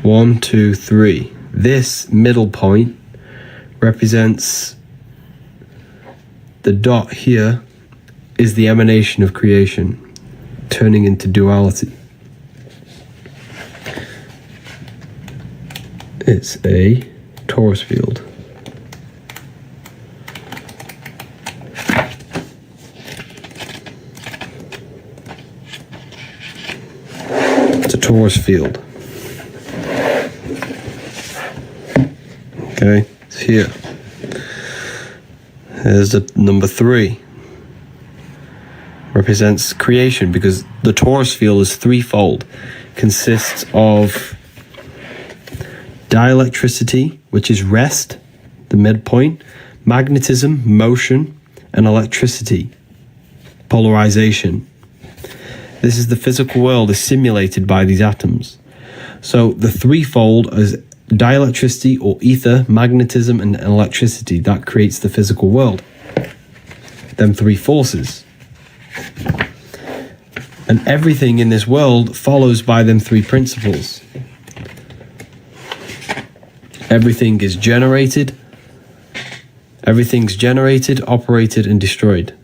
1, 2, 3. This middle point represents the dot here is the emanation of creation, turning into duality. It's a torus field. It's a torus field. Okay, it's here. There's the number 3. Represents creation because the torus field is threefold. Consists of dielectricity, which is rest, the midpoint, magnetism, motion, and electricity, polarization. This is the physical world is simulated by these atoms. So the threefold is dielectricity or ether, magnetism, and electricity. That creates the physical world. Them 3 forces. And everything in this world follows by them 3 principles. Everything is generated. Everything's generated, operated, and destroyed.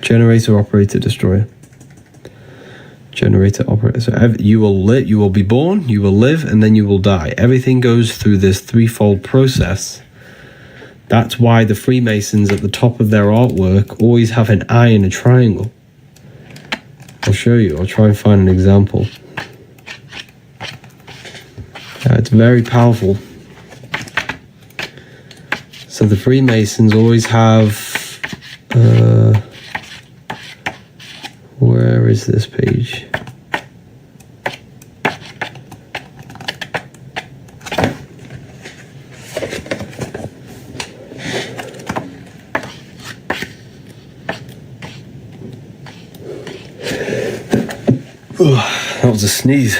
Generator, operator, destroyer. Generator, operator. So you will be born, you will live, and then you will die. Everything goes through this threefold process. That's why the Freemasons at the top of their artwork always have an eye in a triangle. I'll show you. I'll try and find an example. It's very powerful. So the Freemasons always have... where is this page? That was a sneeze.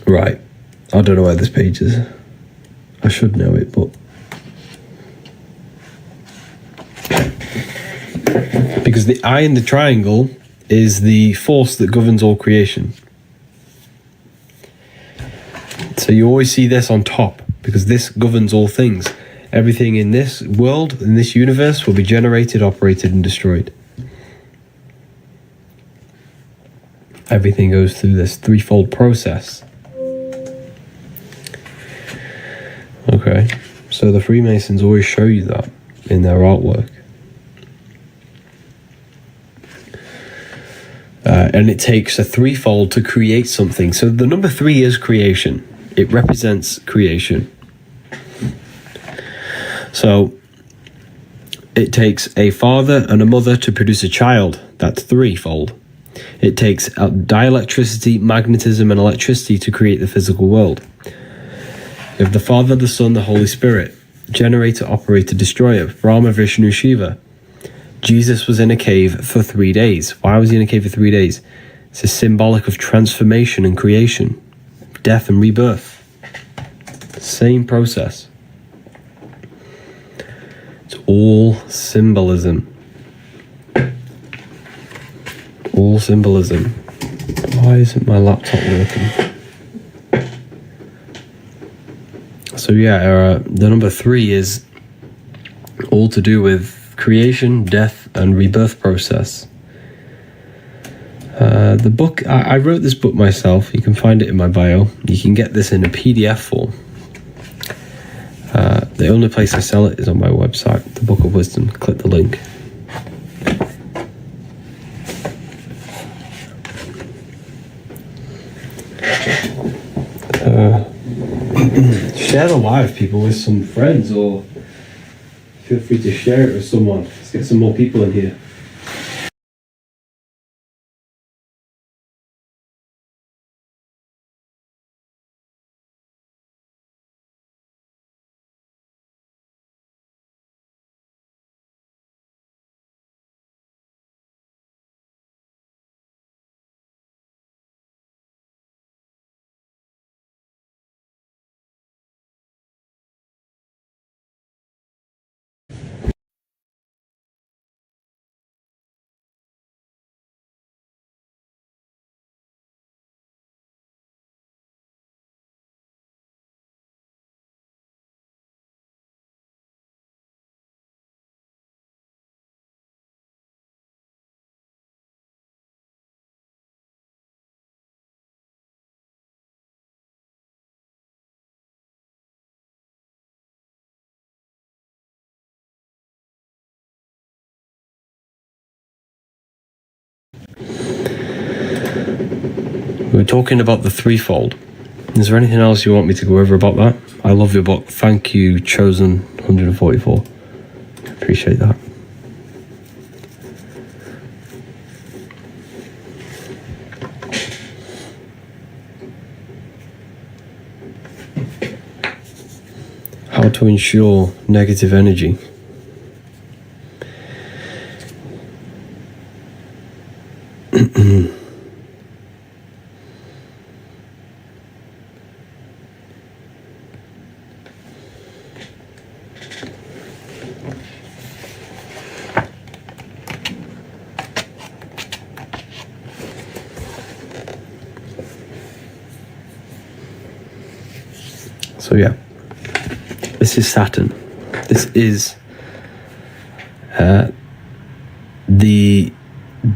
Right. I don't know where this page is. I should know it, but... Because the eye in the triangle is the force that governs all creation. So you always see this on top, because this governs all things. Everything in this world, in this universe, will be generated, operated, and destroyed. Everything goes through this threefold process. Okay, so the Freemasons always show you that in their artwork. And it takes a threefold to create something. So the number 3 is creation. It represents creation. So it takes a father and a mother to produce a child. That's threefold. It takes dielectricity, magnetism, and electricity to create the physical world. You have the Father, the Son, the Holy Spirit. Generator, operator, destroyer. Brahma, Vishnu, Shiva. Jesus was in a cave for 3 days. Why was he in a cave for 3 days? It's a symbolic of transformation and creation. Death and rebirth. Same process. It's all symbolism. All symbolism. Why isn't my laptop working? So yeah, the number 3 is all to do with creation, death, and rebirth process. The book, I wrote this book myself. You can find it in my bio. You can get this in a PDF form. The only place I sell it is on my website, the Book of Wisdom. Click the link. Share the live, people, with some friends, or feel free to share it with someone. Let's get some more people in here. we're talking about the threefold. Is there anything else you want me to go over about that? I love your book. Thank you, Chosen 144. Appreciate that. How to ensure negative energy. So yeah, this is Saturn. This is the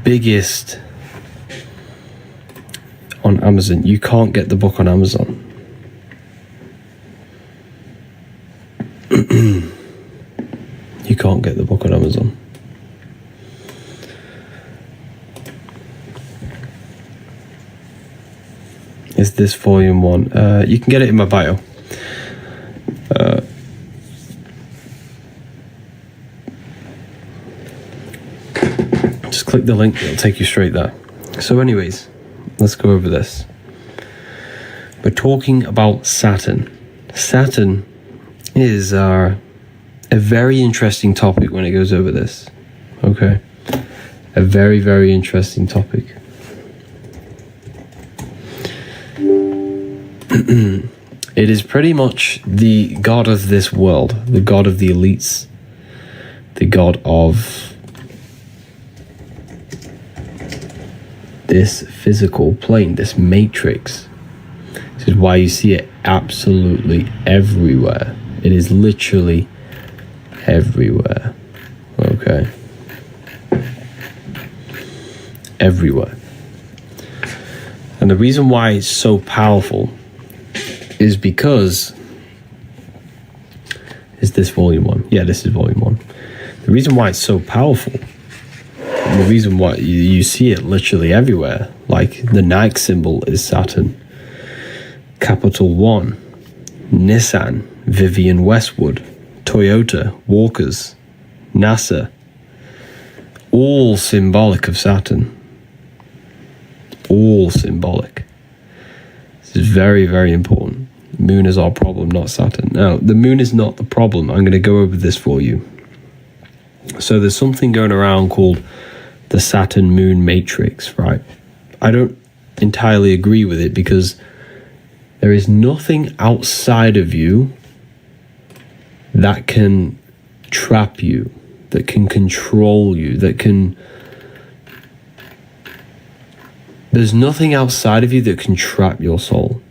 biggest on Amazon. You can't get the book on Amazon. You can't get the book on Amazon. Is this volume 1? You can get it in my bio. Just click the link, it'll take you straight there. So anyways, let's go over this. We're talking about Saturn. Saturn is a very interesting topic when it goes over this. Okay. A very, very interesting topic. It is pretty much the god of this world, the god of the elites, the god of this physical plane, this matrix. This is why you see it absolutely everywhere. It is literally everywhere. Okay. Everywhere. And the reason why it's so powerful is because, is this volume 1? Yeah, this is volume 1. The reason why it's so powerful, and the reason why you see it literally everywhere, like the Nike symbol is Saturn, Capital One, Nissan, Vivienne Westwood, Toyota, Walkers, NASA, all symbolic of Saturn. All symbolic. This is very, very important. The moon is our problem, not Saturn. Now, the moon is not the problem. I'm going to go over this for you. So there's something going around called the Saturn moon matrix, right? I don't entirely agree with it because there is nothing outside of you that can trap you, that can control you, that can... There's nothing outside of you that can trap your soul.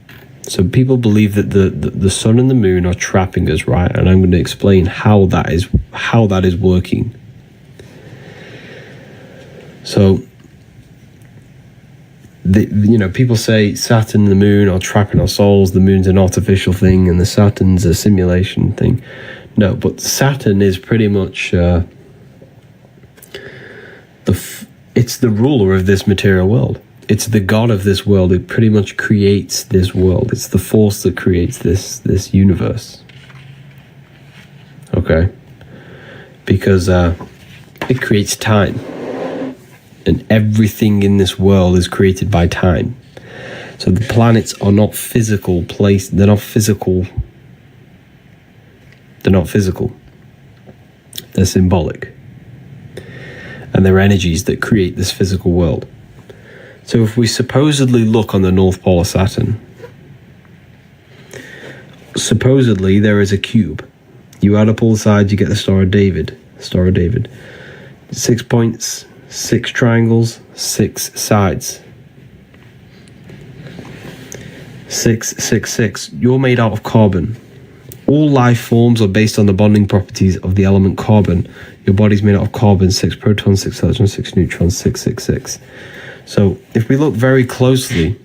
So people believe that the sun and the moon are trapping us, right? And I'm going to explain how that is working. So, people say Saturn and the moon are trapping our souls. The moon's an artificial thing, and the Saturn's a simulation thing. No, but Saturn is pretty much it's the ruler of this material world. It's the god of this world. It pretty much creates this world. It's the force that creates this universe. Okay? Because it creates time. And everything in this world is created by time. So the planets are not physical place. They're not physical. They're not physical. They're symbolic. And they're energies that create this physical world. So if we supposedly look on the North Pole of Saturn, supposedly there is a cube. You add up all the sides, you get the Star of David. Star of David. 6 points, 6 triangles, 6 sides. 6, 6, 6. You're made out of carbon. All life forms are based on the bonding properties of the element carbon. Your body's made out of carbon, 6 protons, 6 electrons, 6 neutrons, 6, 6, 6. So if we look very closely,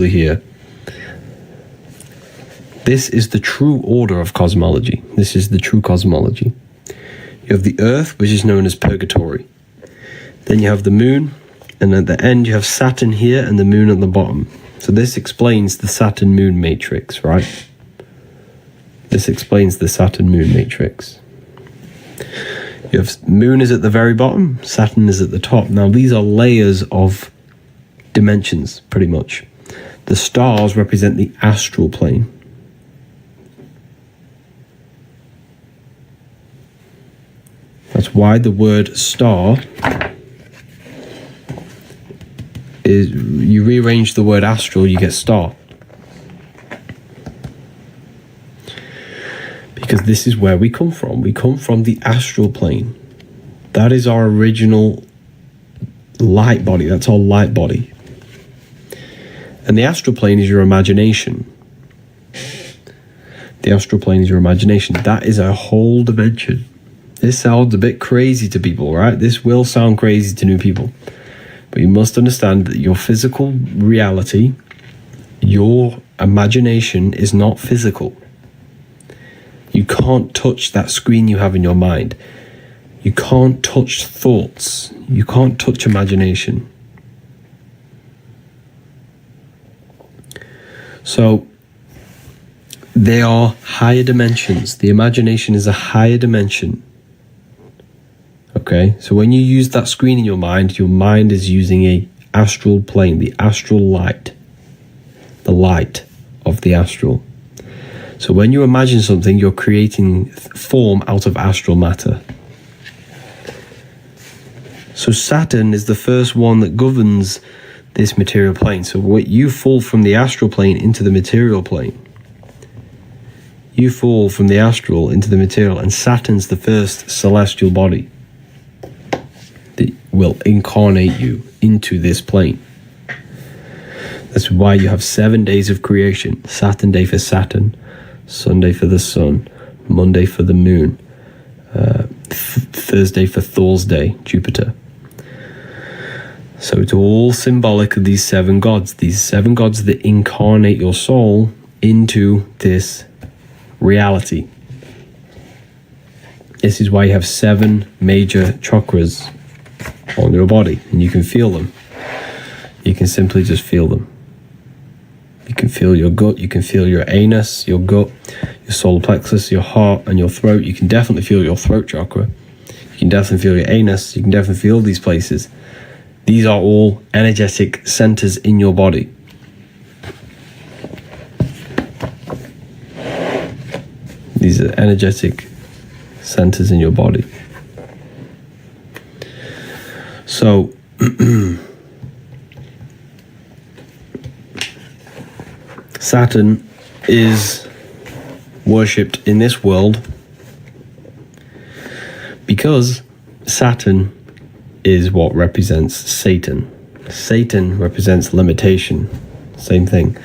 here, this is the true order of cosmology. This is the true cosmology. You have the earth, which is known as purgatory. Then you have the moon, And at the end, you have Saturn here and the moon at the bottom. So this explains the Saturn-Moon matrix, right? This explains the Saturn-Moon matrix. You have moon is at the very bottom, Saturn is at the top. Now, these are layers of dimensions, pretty much. The stars represent the astral plane. That's why the word star is, you rearrange the word astral, you get star. Because this is where we come from. We come from the astral plane. That is our original light body. That's our light body. And the astral plane is your imagination. The astral plane is your imagination. That is a whole dimension. This sounds a bit crazy to people, right? This will sound crazy to new people. But you must understand that your physical reality, your imagination is not physical. You can't touch that screen you have in your mind. You can't touch thoughts. You can't touch imagination. So they are higher dimensions. The imagination is a higher dimension. Okay, so when you use that screen in your mind is using a astral plane, the astral light, the light of the astral. So when you imagine something, you're creating form out of astral matter. So Saturn is the first one that governs this material plane. So what you fall from the astral plane into the material plane. You fall from the astral into the material, and Saturn's the first celestial body that will incarnate you into this plane. That's why you have 7 days of creation. Saturn day for Saturn, Sunday for the sun, Monday for the moon, Thursday for Thor's day, Jupiter. So it's all symbolic of these 7 gods. These 7 gods that incarnate your soul into this reality. This is why you have 7 major chakras on your body, and you can feel them. You can simply just feel them. You can feel your gut, you can feel your anus, your gut, your solar plexus, your heart, and your throat. You can definitely feel your throat chakra. You can definitely feel your anus. You can definitely feel these places. These are all energetic centers in your body. These are energetic centers in your body. So, Saturn is worshipped in this world because Saturn is what represents Satan. Satan represents limitation. Same thing.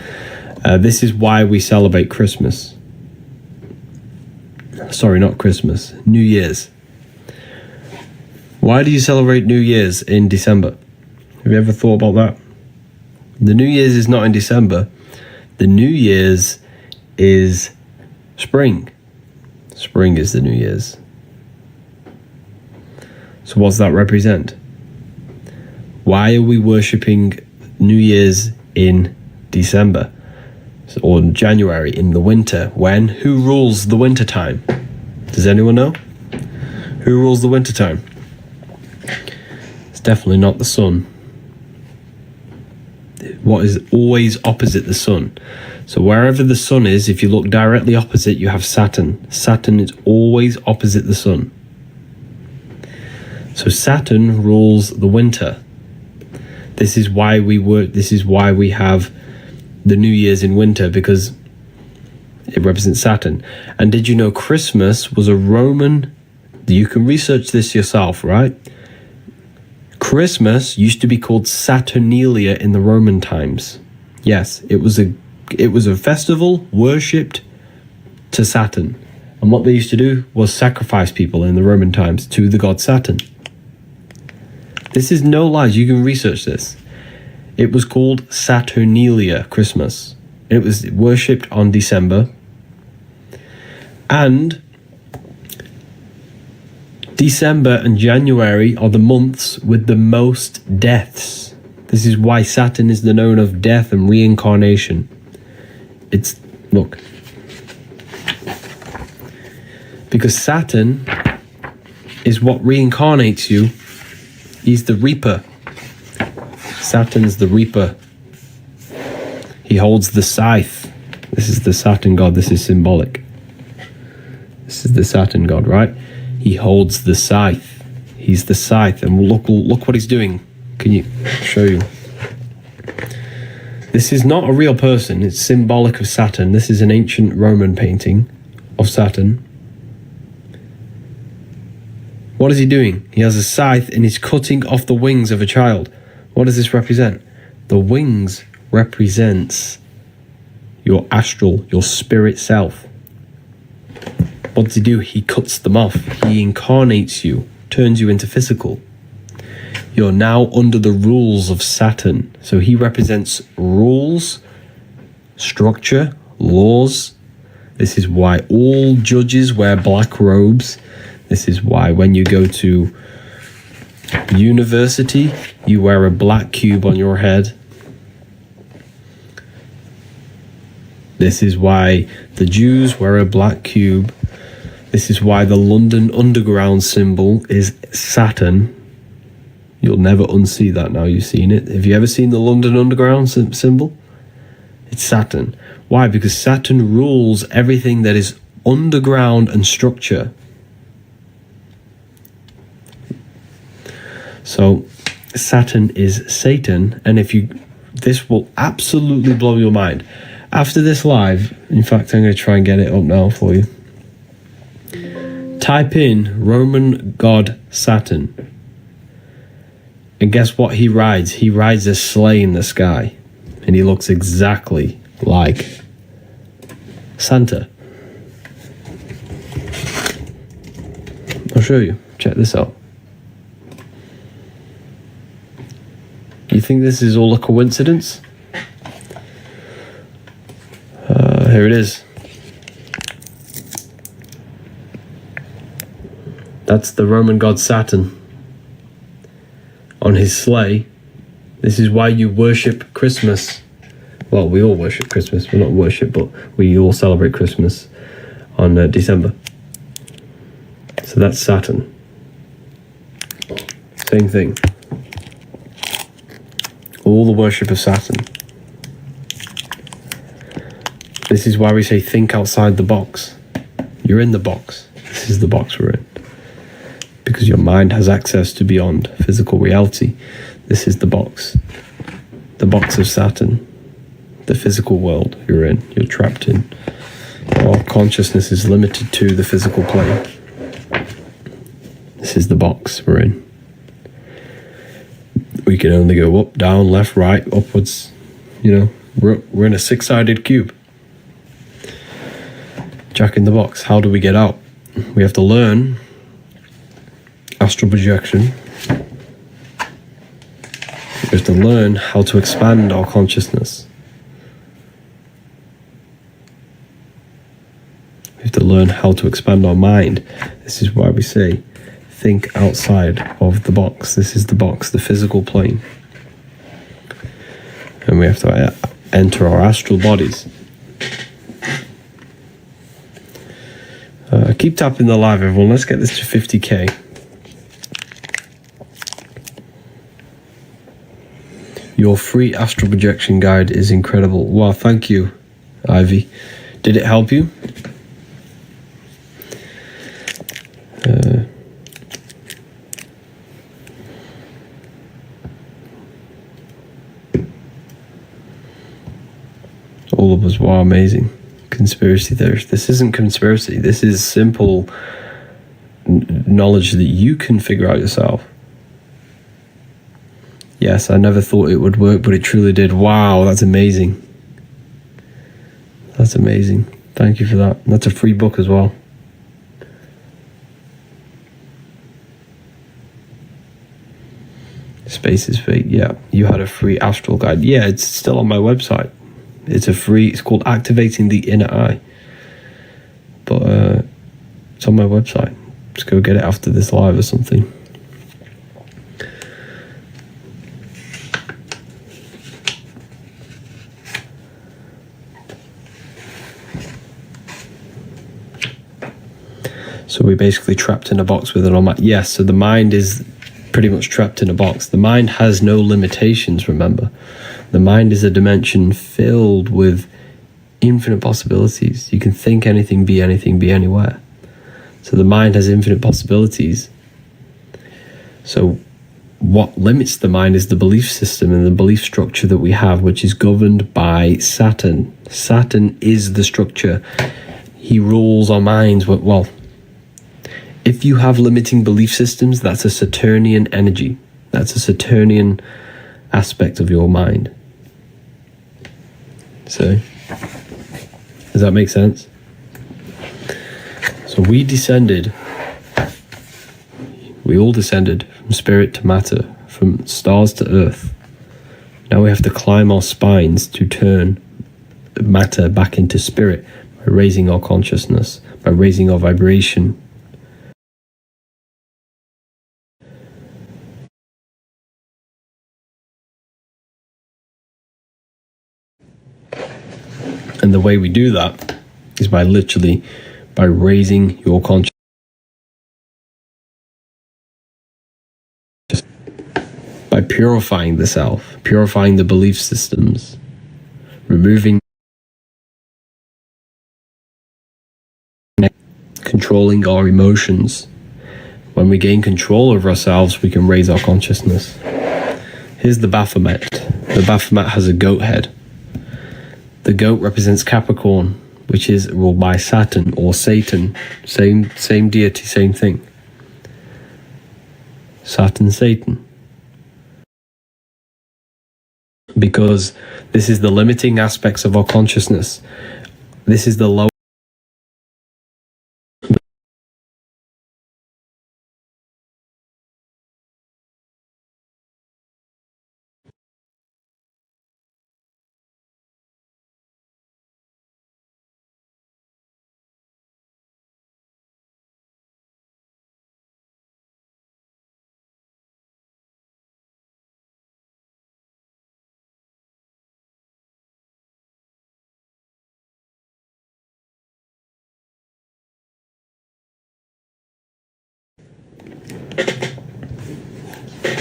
This is why we celebrate Christmas. Sorry, not Christmas. New Year's. Why do you celebrate New Year's in December? Have you ever thought about that? The New Year's is not in December. The New Year's is spring. Spring is the New Year's. So what does that represent? Why are we worshipping New Year's in December? Or in January, in the winter? When? Who rules the winter time? Does anyone know? Who rules the winter time? It's definitely not the sun. What is always opposite the sun? So wherever the sun is, if you look directly opposite, you have Saturn. Saturn is always opposite the sun. So Saturn rules the winter. This is why we have the New Year's in winter, because it represents Saturn. And did you know Christmas was a Roman? You can research this yourself, right? Christmas used to be called Saturnalia in the Roman times. Yes, it was a festival worshipped to Saturn. And what they used to do was sacrifice people in the Roman times to the god Saturn. This is no lies, you can research this. It was called Saturnalia Christmas. It was worshipped on December. And December and January are the months with the most deaths. This is why Saturn is the known of death and reincarnation. Look. Because Saturn is what reincarnates you. He's the reaper. Saturn's the reaper. He holds the scythe. This is the Saturn god. This is symbolic. This is the Saturn god, right? He holds the scythe. He's the scythe. And look what he's doing. Can you show you? This is not a real person. It's symbolic of Saturn. This is an ancient Roman painting of Saturn. What is he doing? He has a scythe and he's cutting off the wings of a child. What does this represent? The wings represents your astral, your spirit self. What does he do? He cuts them off. He incarnates you, turns you into physical. You're now under the rules of Saturn. So he represents rules, structure, laws. This is why all judges wear black robes. This is why when you go to university, you wear a black cube on your head. This is why the Jews wear a black cube. This is why the London Underground symbol is Saturn. You'll never unsee that now you've seen it. Have you ever seen the London Underground symbol? It's Saturn. Why? Because Saturn rules everything that is underground and structure. So Saturn is Satan, and this will absolutely blow your mind. After this live, in fact, I'm going to try and get it up now for you. Type in Roman god Saturn. And guess what he rides? He rides a sleigh in the sky. And he looks exactly like Santa. I'll show you. Check this out. You think this is all a coincidence? Here it is. That's the Roman god Saturn on his sleigh. This is why you worship Christmas. Well, we all worship Christmas. Well, not worship, but we all celebrate Christmas on December. So that's Saturn. Same thing. All the worship of Saturn. This is why we say think outside the box. You're in the box. This is the box we're in. Because your mind has access to beyond physical reality. This is the box. The box of Saturn. The physical world you're in. You're trapped in. Our consciousness is limited to the physical plane. This is the box we're in. We can only go up, down, left, right, upwards. You know, we're in a six-sided cube. Jack in the box. How do we get out? We have to learn astral projection. We have to learn how to expand our consciousness. We have to learn how to expand our mind. This is why we say think outside of the box. This is the box, the physical plane. And we have to enter our astral bodies. Keep tapping the live, everyone. Let's get this to 50k. Your free astral projection guide is incredible. Wow, thank you, Ivy. Did it help you? All of us, wow, amazing. Conspiracy theorists. This isn't conspiracy. This is simple knowledge that you can figure out yourself. Yes, I never thought it would work, but it truly did. Wow, that's amazing. That's amazing. Thank you for that. That's a free book as well. Space is fake. Yeah, you had a free astral guide. Yeah, it's still on my website. It's called Activating the Inner Eye. But it's on my website. Just go get it after this live or something. So we're basically trapped in a box with an almighty. Yes, so the mind is pretty much trapped in a box. The mind has no limitations, remember. The mind is a dimension filled with infinite possibilities. You can think anything, be anywhere. So the mind has infinite possibilities. So what limits the mind is the belief system and the belief structure that we have, which is governed by Saturn. Saturn is the structure. He rules our minds. Well, if you have limiting belief systems, that's a Saturnian energy. That's a Saturnian aspect of your mind. So, does that make sense? So we all descended from spirit to matter, from stars to earth. Now we have to climb our spines to turn matter back into spirit by raising our consciousness, by raising our vibration. And the way we do that is by raising your consciousness. By purifying the self, purifying the belief systems, controlling our emotions. When we gain control over ourselves, we can raise our consciousness. Here's the Baphomet. The Baphomet has a goat head. The goat represents Capricorn, which is ruled by Saturn or Satan. Same deity, same thing. Saturn, Satan. Because this is the limiting aspects of our consciousness. This is the low.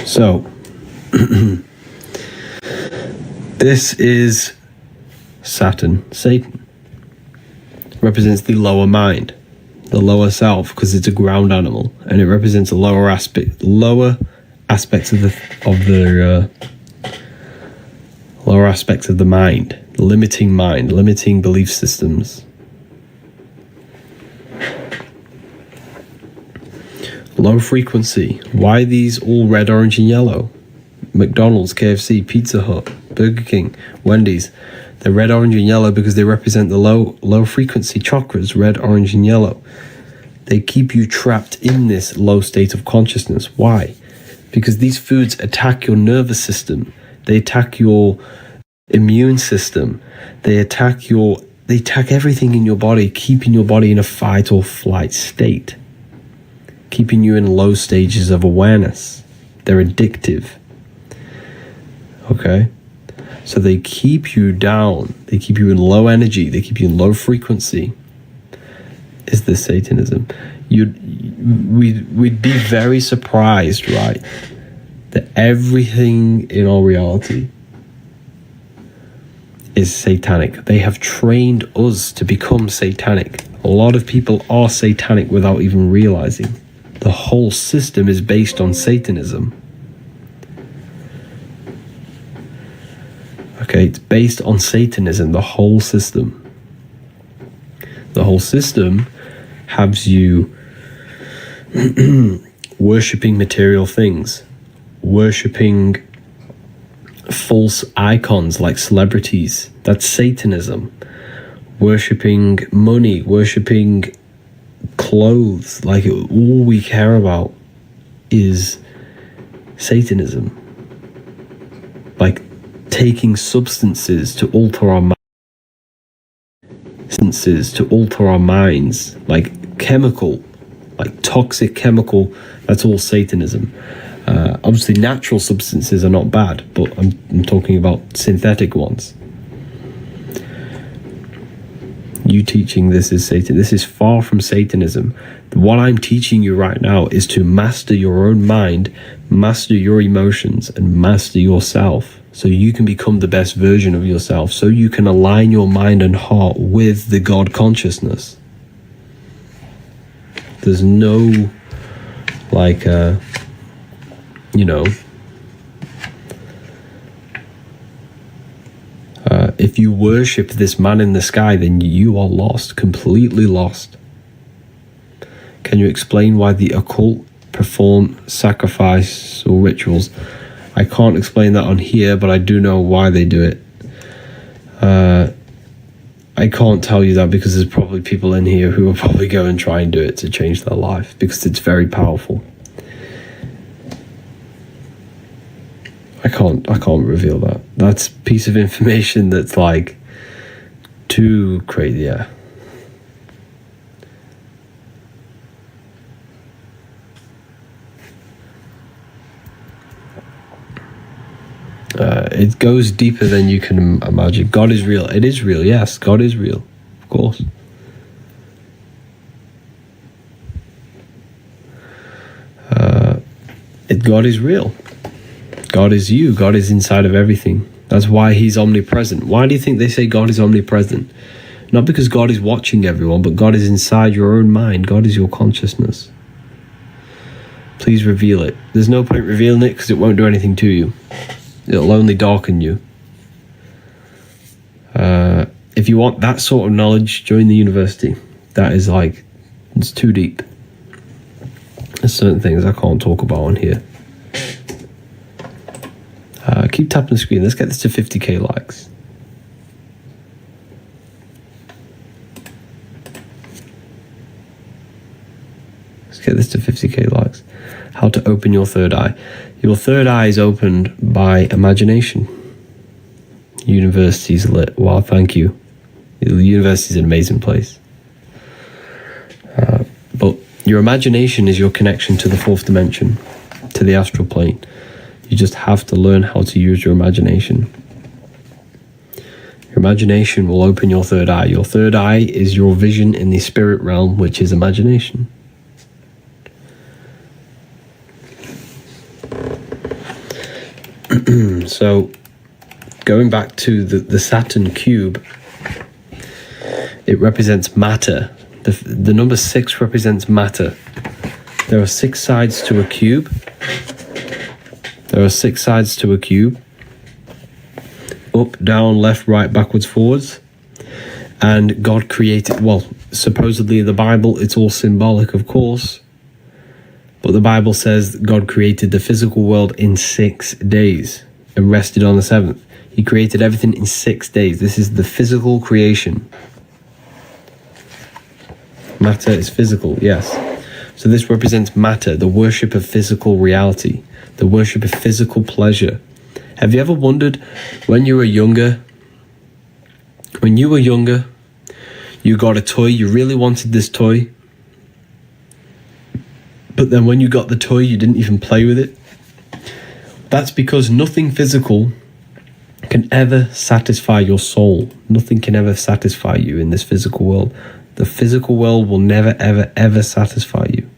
So, this is Saturn, Satan. Represents the lower mind, the lower self, because it's a ground animal, and it represents a lower aspects of the lower aspects of the mind, limiting belief systems. Low frequency. Why these all red, orange, and yellow? McDonald's, KFC, Pizza Hut, Burger King, Wendy's. They're red, orange, and yellow because they represent the low frequency chakras, red, orange, and yellow. They keep you trapped in this low state of consciousness. Why? Because these foods attack your nervous system. They attack your immune system. They attack everything in your body, keeping your body in a fight or flight state, keeping you in low stages of awareness. They're addictive. Okay? So they keep you down. They keep you in low energy. They keep you in low frequency. Is this Satanism? We'd be very surprised, right? That everything in our reality is satanic. They have trained us to become satanic. A lot of people are satanic without even realizing. The whole system is based on Satanism. Okay, it's based on Satanism, the whole system. The whole system has you worshipping material things, worshipping false icons like celebrities. That's Satanism. Worshipping money, worshipping clothes, like all we care about is Satanism. Like taking substances to alter our minds, like chemical, like toxic chemical, that's all Satanism. Obviously natural substances are not bad, but I'm talking about synthetic ones. You teaching this is Satan. This is far from Satanism. What I'm teaching you right now is to master your own mind, master your emotions, and master yourself so you can become the best version of yourself, so you can align your mind and heart with the God consciousness. There's no, like, if you worship this man in the sky, then you are lost, completely lost. Can you explain why the occult perform sacrifice or rituals? I can't explain that on here, but I do know why they do it. I can't tell you that because there's probably people in here who will probably go and try and do it to change their life because it's very powerful. I can't reveal that. That's a piece of information that's like too crazy. Yeah. It goes deeper than you can imagine. God is real. It is real. Yes, God is real. Of course. God is real. God is you. God is inside of everything. That's why he's omnipresent. Why do you think they say God is omnipresent? Not because God is watching everyone, but God is inside your own mind. God is your consciousness. Please reveal it. There's no point revealing it because it won't do anything to you. It'll only darken you. If you want that sort of knowledge, join the university. That is like, it's too deep. There's certain things I can't talk about on here. Keep tapping the screen. Let's get this to 50k likes. Let's get this to 50k likes. How to open your third eye. Your third eye is opened by imagination. University's lit. Wow, thank you. The university is an amazing place. But your imagination is your connection to the fourth dimension, to the astral plane. You just have to learn how to use your imagination. Your imagination will open your third eye. Your third eye is your vision in the spirit realm, which is imagination. So, going back to the Saturn cube, it represents matter. The number 6 represents matter. There are 6 sides to a cube. There are 6 sides to a cube. Up, down, left, right, backwards, forwards. And God created, well, supposedly in the Bible, it's all symbolic, of course. But the Bible says God created the physical world in 6 days and rested on the 7th. He created everything in 6 days. This is the physical creation. Matter is physical, yes. So this represents matter, the worship of physical reality, the worship of physical pleasure. Have you ever wondered when you were younger, you got a toy, you really wanted this toy, but then when you got the toy, you didn't even play with it? That's because nothing physical can ever satisfy your soul. Nothing can ever satisfy you in this physical world. The physical world will never, ever, ever satisfy you.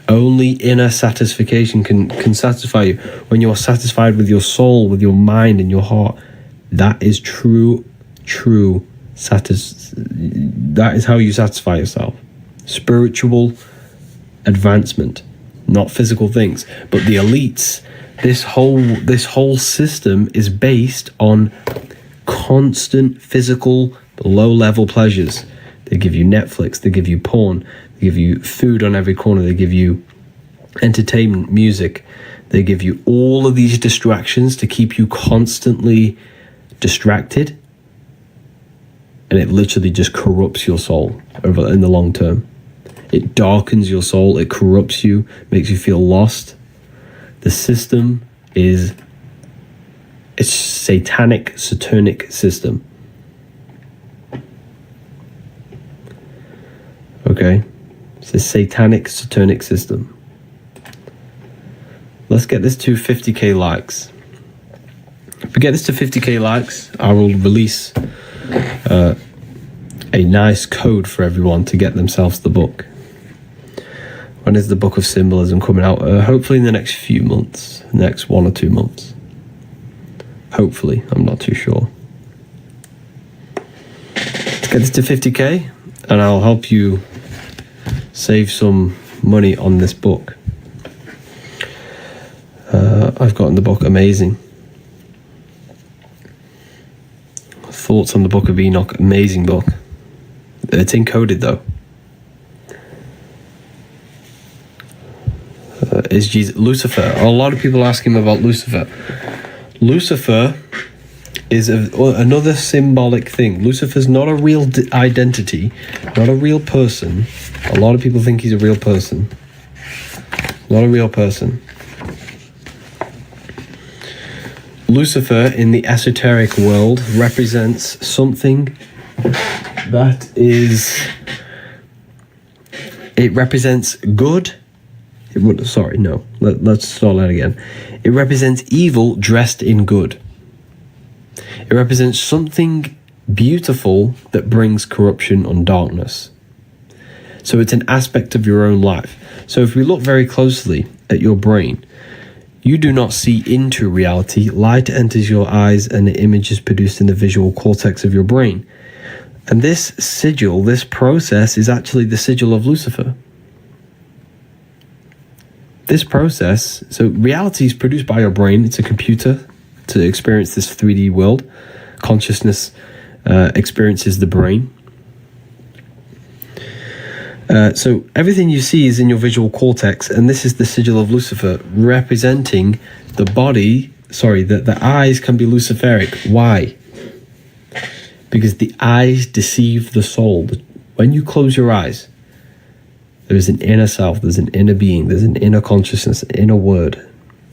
Only inner satisfaction can satisfy you. When you are satisfied with your soul, with your mind and your heart, that is true that is how you satisfy yourself. Spiritual advancement, not physical things. But the elites, this whole system is based on constant physical low-level pleasures. They give you Netflix, they give you porn, they give you food on every corner, they give you entertainment, music, they give you all of these distractions to keep you constantly distracted, and it literally just corrupts your soul in the long term. It darkens your soul, it corrupts you, makes you feel lost. The system is a satanic, saturnic system. Okay? It's a satanic, saturnic system. Let's get this to 50k likes. If we get this to 50k likes, I will release a nice code for everyone to get themselves the book. When is the Book of Symbolism coming out? Hopefully in the next few months, next 1 or 2 months. Hopefully, I'm not too sure. Let's get this to 50k, and I'll help you save some money on this book. I've gotten the book amazing. Thoughts on the Book of Enoch, amazing book. It's encoded though. Is Jesus Lucifer? A lot of people ask him about Lucifer. Lucifer is another symbolic thing. Lucifer's not a real identity, not a real person. A lot of people think he's a real person. Not a real person. Lucifer in the esoteric world represents something that is, it represents good. Let's start that again. It represents evil dressed in good. It represents something beautiful that brings corruption and darkness. So it's an aspect of your own life. So if we look very closely at your brain, you do not see into reality. Light enters your eyes and the image is produced in the visual cortex of your brain. And this sigil, this process, is actually the sigil of Lucifer. This process, so reality is produced by your brain. It's a computer to experience this 3D world. Consciousness experiences the brain. So everything you see is in your visual cortex, and this is the sigil of Lucifer, representing the body. The eyes can be Luciferic. Why? Because the eyes deceive the soul. When you close your eyes, there is an inner self, there's an inner being, there's an inner consciousness, an inner word,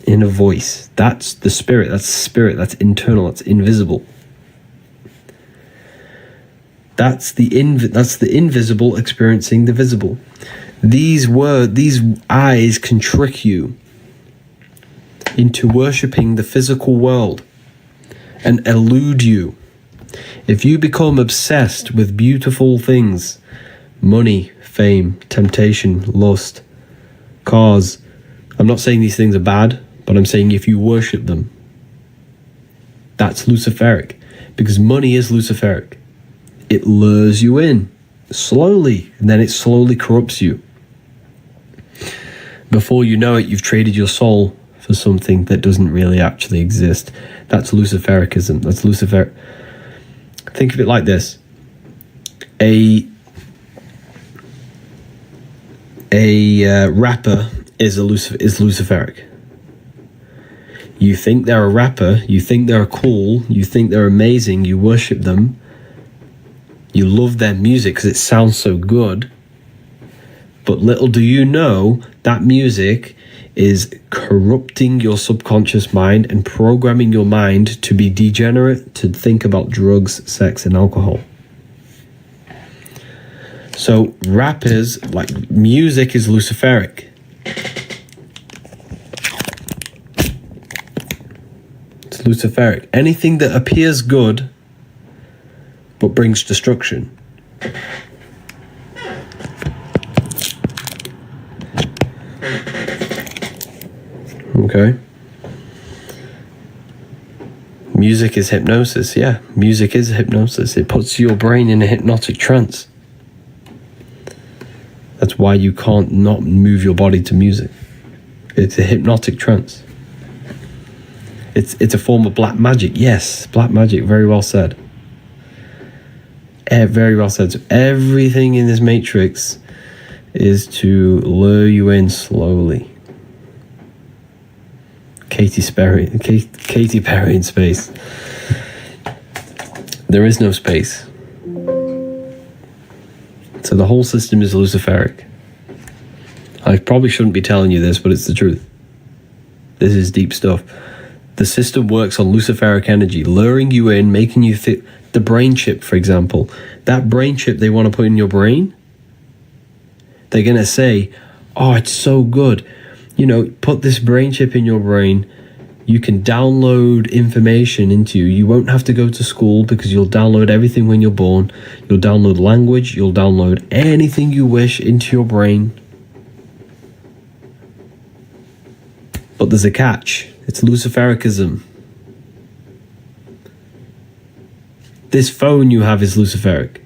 inner voice. That's the spirit, that's internal, that's invisible. That's the invisible experiencing the visible. These eyes can trick you into worshipping the physical world and elude you. If you become obsessed with beautiful things, money, fame, temptation, lust, cars, I'm not saying these things are bad, but I'm saying if you worship them, that's Luciferic, because money is Luciferic. It lures you in slowly, and then it slowly corrupts you. Before you know it, you've traded your soul for something that doesn't really actually exist. That's Lucifericism. That's Lucifer. Think of it like this. A rapper is Luciferic. You think they're a rapper, you think they're cool, you think they're amazing, you worship them, you love their music because it sounds so good, but little do you know that music is corrupting your subconscious mind and programming your mind to be degenerate, to think about drugs, sex, and alcohol. So rappers, like music, is Luciferic. It's Luciferic. Anything that appears good but brings destruction. Okay. Music is hypnosis. Yeah, music is hypnosis. It puts your brain in a hypnotic trance. That's why you can't not move your body to music. It's a hypnotic trance. It's a form of black magic. Yes, black magic. Very well said. Very well said. So everything in this matrix is to lure you in slowly. Katy Perry in space. There is no space. So the whole system is Luciferic. I probably shouldn't be telling you this, but it's the truth. This is deep stuff. The system works on Luciferic energy, luring you in, making you think. The brain chip, for example, that brain chip they want to put in your brain, they're going to say, oh, it's so good. You know, put this brain chip in your brain. You can download information into you. You won't have to go to school because you'll download everything when you're born. You'll download language. You'll download anything you wish into your brain. But there's a catch. It's Lucifericism. This phone you have is Luciferic.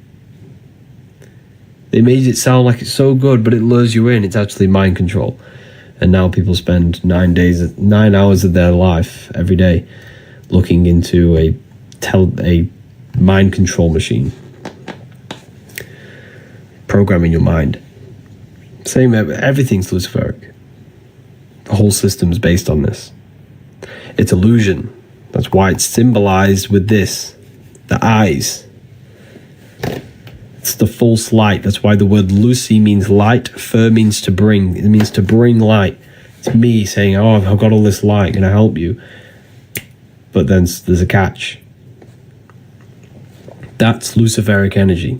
They made it sound like it's so good, but it lures you in. It's actually mind control. And now people spend 9 hours of their life every day looking into a mind control machine. Programming your mind. Same, everything's Luciferic. The whole system's based on this. It's illusion. That's why it's symbolized with this. The eyes. It's the false light. That's why the word Lucy means light. Fer means to bring. It means to bring light. It's me saying, oh, I've got all this light. Can I help you? But then there's a catch. That's Luciferic energy.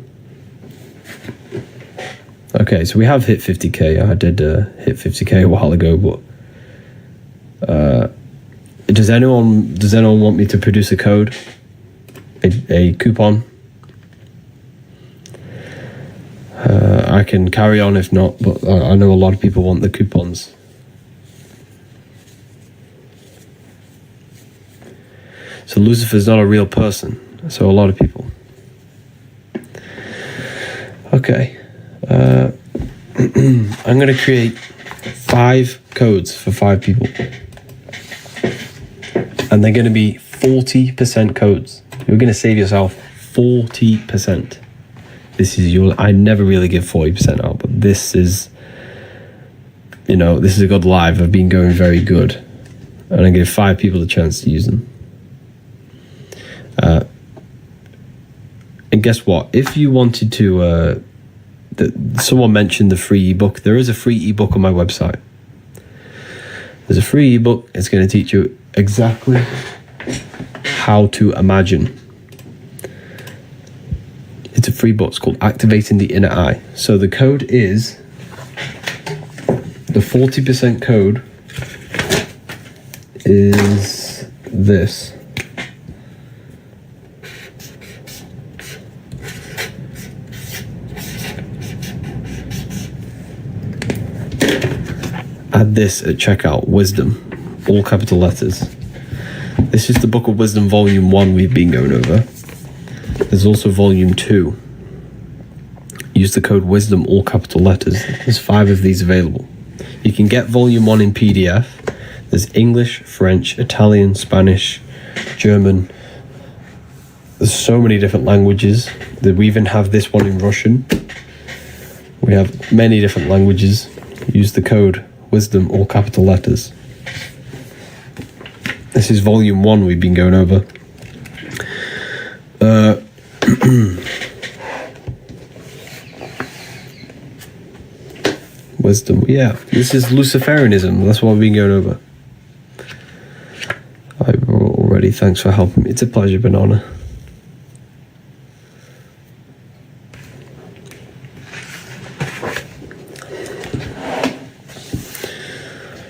Okay, so we have hit 50k. I did hit 50k a while ago, but does anyone want me to produce a code? A coupon? I can carry on if not, but I know a lot of people want the coupons. So Lucifer's not a real person, so a lot of people. Okay. I'm going to create 5 codes for 5 people. And they're going to be 40% codes. You're going to save yourself 40%. This is I never really give 40% out, but this is, this is a good live. I've been going very good. And I give 5 people the chance to use them. And guess what? If you wanted to, someone mentioned the free ebook. There is a free ebook on my website. There's a free ebook. It's going to teach you exactly how to imagine. It's a free book. It's called Activating the Inner Eye. So the code is, the 40% code is this. Add this at checkout, wisdom, all capital letters. This is the Book of Wisdom Volume 1 we've been going over. There's also Volume 2. Use the code wisdom, all capital letters. There's 5 of these available. You can get Volume 1 in PDF. There's English, French, Italian, Spanish, German. There's so many different languages. We even have this one in Russian. We have many different languages. Use the code wisdom, all capital letters. This is Volume 1 we've been going over. Wisdom, yeah. This is Luciferianism. That's what we've been going over. Already, thanks for helping me. It's a pleasure, Banana.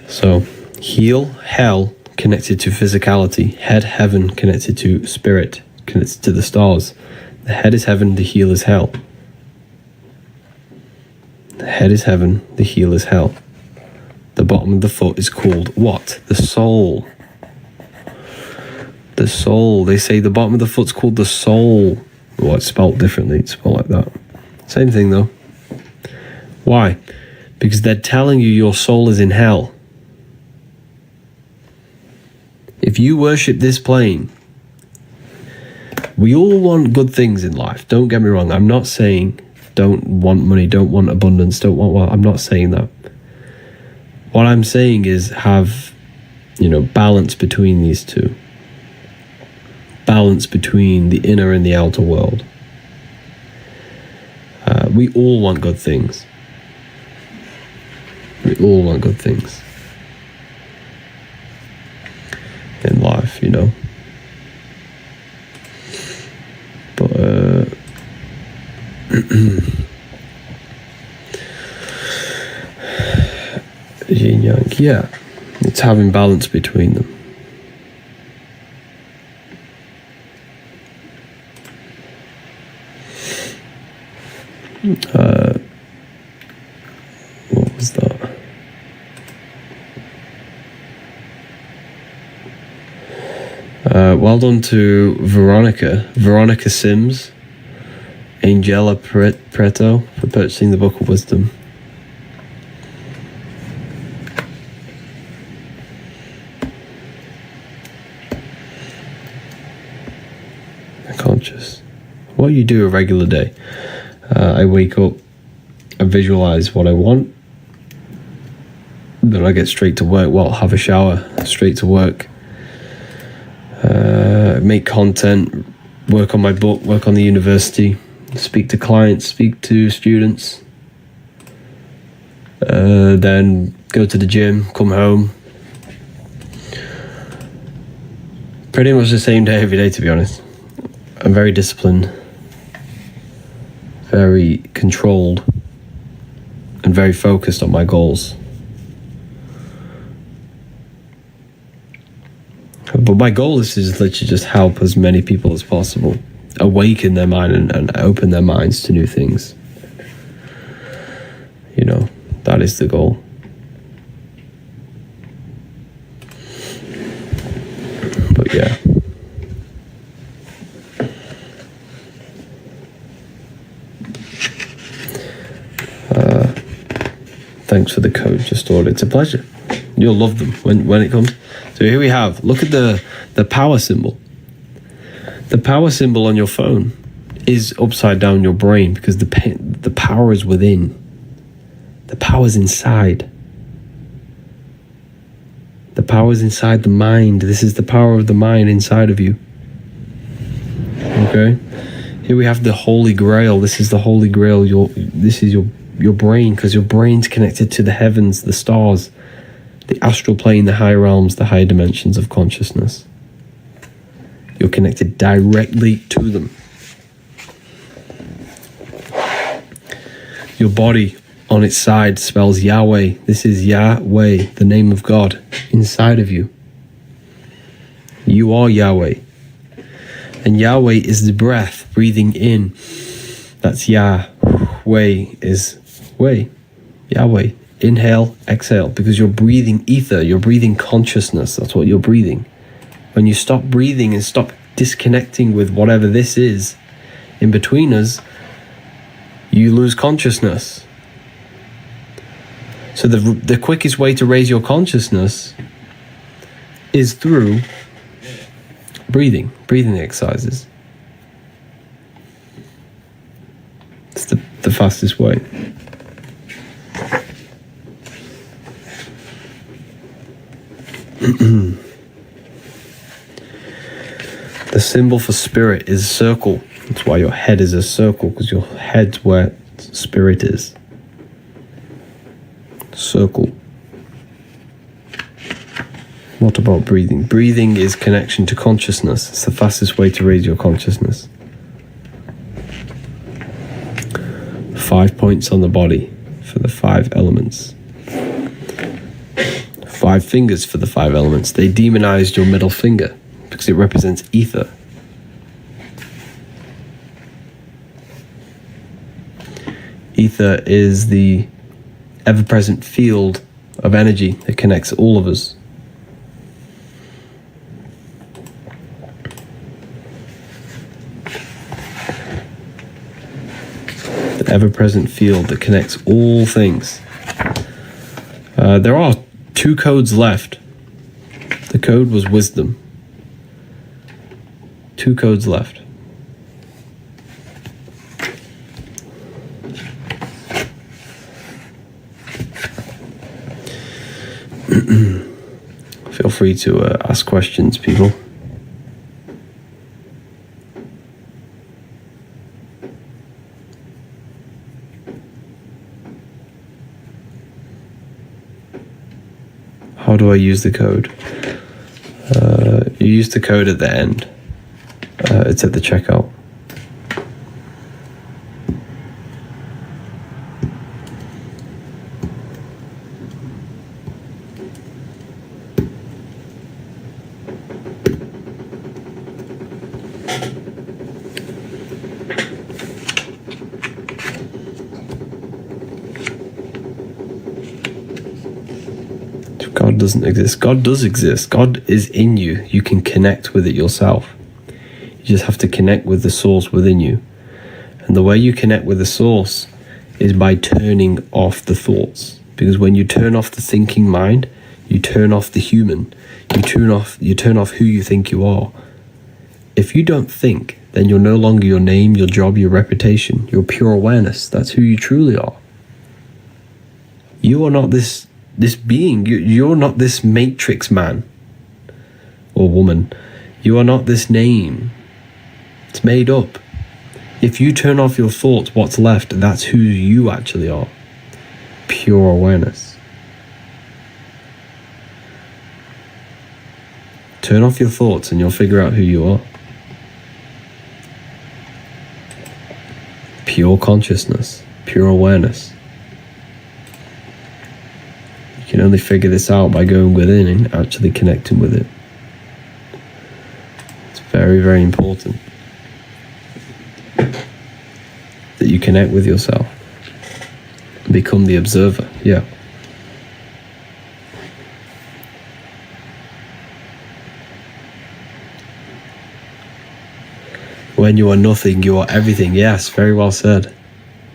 So, heel, hell, connected to physicality. Head, heaven, connected to spirit, connected to the stars. The head is heaven, the heel is hell. The head is heaven, the heel is hell. The bottom of the foot is called what? The soul. The soul. They say the bottom of the foot's called the soul. Well, it's spelled differently. It's spelled like that. Same thing though. Why? Because they're telling you your soul is in hell. If you worship this plane, we all want good things in life. Don't get me wrong. I'm not saying don't want money, don't want abundance, don't want wealth. I'm not saying that. What I'm saying is have, balance between these two. Balance between the inner and the outer world. We all want good things. We all want good things. In life, But yin yang, yeah, it's having balance between them. What was that? Well done to Veronica Sims, Angela Preto, for purchasing the Book of Wisdom. Conscious. What you do a regular day. I wake up, I visualize what I want, then I get straight to work. Well, have a shower, straight to work, make content, work on my book, work on the university, speak to clients, speak to students, then go to the gym, come home. Pretty much the same day every day, to be honest. I'm very disciplined, very controlled, and very focused on my goals. But my goal is to just literally just help as many people as possible awaken their mind and open their minds to new things. You know, that is the goal. But yeah. Thanks for the code, just ordered. It's a pleasure. You'll love them when it comes. So here we have, look at the power symbol. The power symbol on your phone is upside down your brain because the power is within. The power is inside. The power is inside the mind. This is the power of the mind inside of you. Okay? Here we have the Holy Grail. This is the Holy Grail. This is your brain, because your brain's connected to the heavens, the stars, the astral plane, the higher realms, the higher dimensions of consciousness. You're connected directly to them. Your body on its side spells Yahweh. This is Yahweh, the name of God, inside of you. You are Yahweh. And Yahweh is the breath, breathing in. That's Yahweh is way. Yahweh. Inhale, exhale, because you're breathing ether, you're breathing consciousness. That's what you're breathing. When you stop breathing and stop disconnecting with whatever this is in between us, you lose consciousness. So the quickest way to raise your consciousness is through breathing exercises. It's the fastest way. The symbol for spirit is a circle. That's why your head is a circle, because your head's where spirit is. Circle. What about breathing? Breathing is connection to consciousness. It's the fastest way to raise your consciousness. 5 points on the body for the 5 elements. 5 fingers for the 5 elements. They demonized your middle finger because it represents ether. Ether is the ever-present field of energy that connects all of us. The ever-present field that connects all things. There are 2 codes left. The code was wisdom. 2 codes left. Feel free to ask questions, people. How do I use the code? You use the code at the end. It's at the checkout. doesn't exist. God does exist. God is in you. You can connect with it yourself. You just have to connect with the source within you. And the way you connect with the source is by turning off the thoughts. Because when you turn off the thinking mind, you turn off the human. You turn off who you think you are. If you don't think, then you're no longer your name, your job, your reputation. You're pure awareness. That's who you truly are. You are not this being. You're not this matrix man or woman. You are not this name. It's made up. If you turn off your thoughts, what's left? That's who you actually are. Pure awareness. Turn off your thoughts and you'll figure out who you are. Pure consciousness, pure awareness. You can only figure this out by going within and actually connecting with it. It's very, very important that you connect with yourself. Become the observer, yeah. When you are nothing, you are everything. Yes, very well said.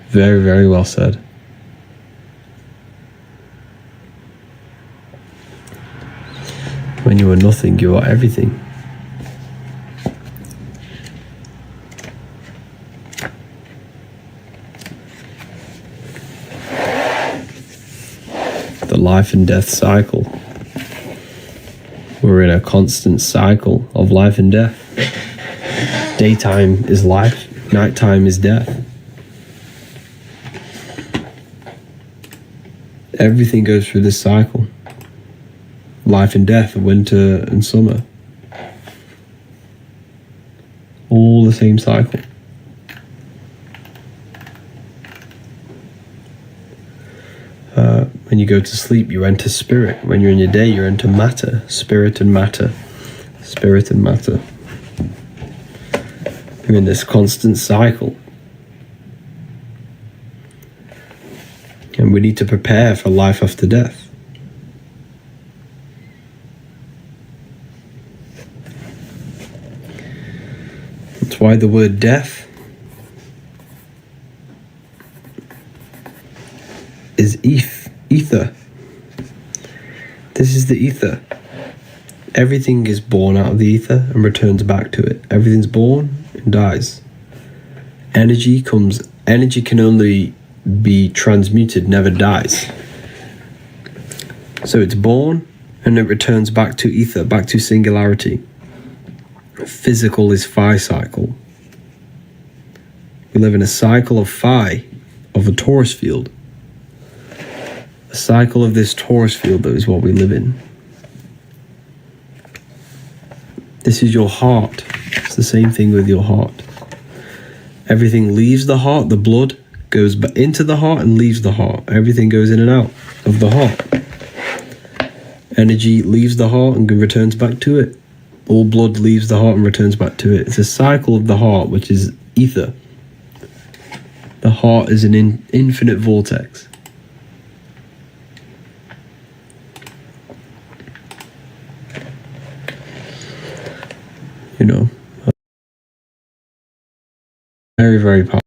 Very, very well said. When you are nothing, you are everything. The life and death cycle. We're in a constant cycle of life and death. Daytime is life, nighttime is death. Everything goes through this cycle. Life and death, winter and summer. All the same cycle. When you go to sleep, you enter spirit. When you're in your day, you enter matter. Spirit and matter. Spirit and matter. You're in this constant cycle. And we need to prepare for life after death. That's why the word death is ether. This is the ether. Everything is born out of the ether and returns back to it. Everything's born and dies. Energy can only be transmuted, never dies. So it's born and it returns back to ether, back to singularity. Physical is phi cycle. We live in a cycle of phi, of a torus field. A cycle of this torus field, though, is what we live in. This is your heart. It's the same thing with your heart. Everything leaves the heart. The blood goes into the heart and leaves the heart. Everything goes in and out of the heart. Energy leaves the heart and returns back to it. All blood leaves the heart and returns back to it. It's a cycle of the heart, which is ether. The heart is an infinite vortex. You know, very, very powerful.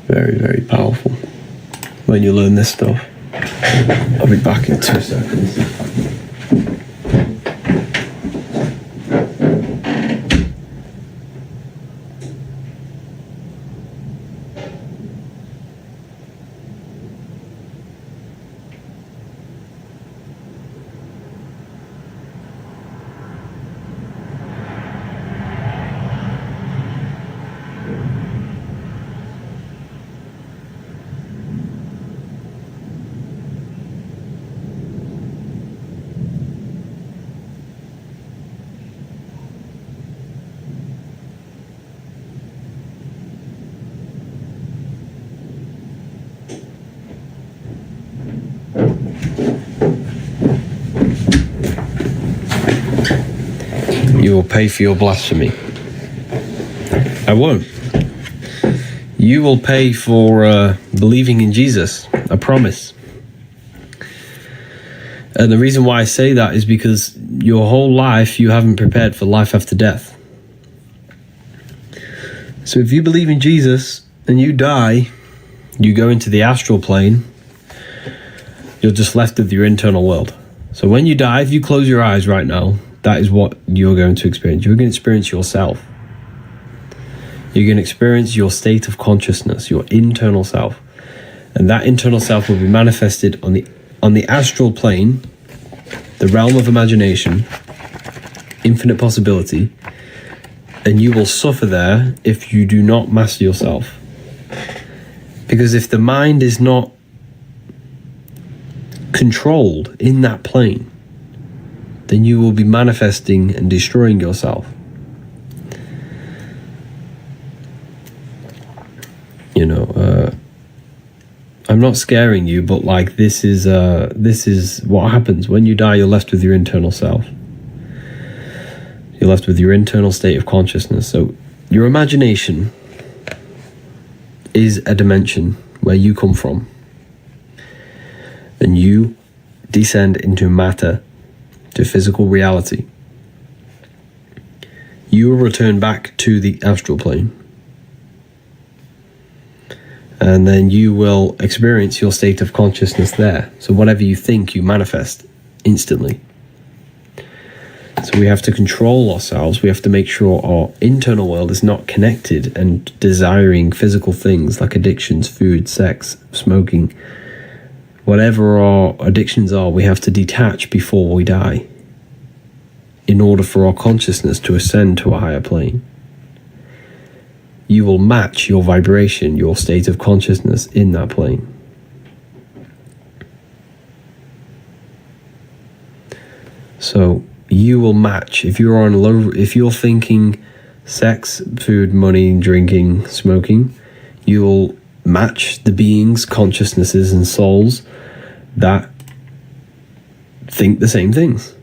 Very, very powerful when you learn this stuff. I'll be back in 2 seconds. you will pay for your blasphemy. I won't. You will pay for believing in Jesus. I promise. And the reason why I say that is because your whole life you haven't prepared for life after death. So if you believe in Jesus and you die, you go into the astral plane, you're just left with your internal world. So when you die, if you close your eyes right now, that is what you're going to experience. You're going to experience yourself. You're going to experience your state of consciousness, your internal self. And that internal self will be manifested on the astral plane, the realm of imagination, infinite possibility, and you will suffer there if you do not master yourself. Because if the mind is not controlled in that plane, then you will be manifesting and destroying yourself. You know, I'm not scaring you, but like this is what happens when you die. You're left with your internal self. You're left with your internal state of consciousness. So your imagination is a dimension where you come from, and you descend into matter, to physical reality. You will return back to the astral plane, and then you will experience your state of consciousness there. So whatever you think, you manifest instantly. So we have to control ourselves. We have to make sure our internal world is not connected and desiring physical things like addictions, food, sex, smoking. Whatever our addictions are, we have to detach before we die in order for our consciousness to ascend to a higher plane. You will match your vibration, your state of consciousness in that plane. So you will match. If you're thinking sex, food, money, drinking, smoking, you will match the beings, consciousnesses, and souls that think the same things.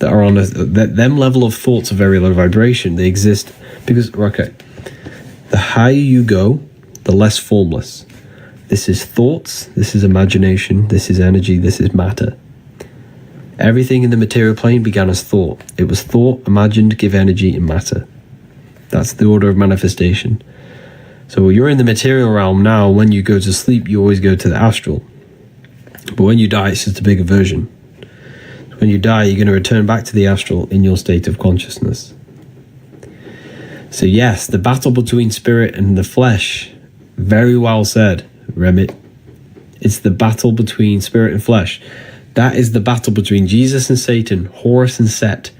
That are on them level of thoughts are very low vibration. They exist because, okay, the higher you go, the less formless. This is thoughts, this is imagination, this is energy, this is matter. Everything in the material plane began as thought. It was thought, imagined, give energy, and matter. That's the order of manifestation. So you're in the material realm now. When you go to sleep, you always go to the astral. But when you die, it's just a bigger version. When you die, you're going to return back to the astral in your state of consciousness. So yes, the battle between spirit and the flesh, very well said, Remit. It's the battle between spirit and flesh. That is the battle between Jesus and Satan, Horus and Set.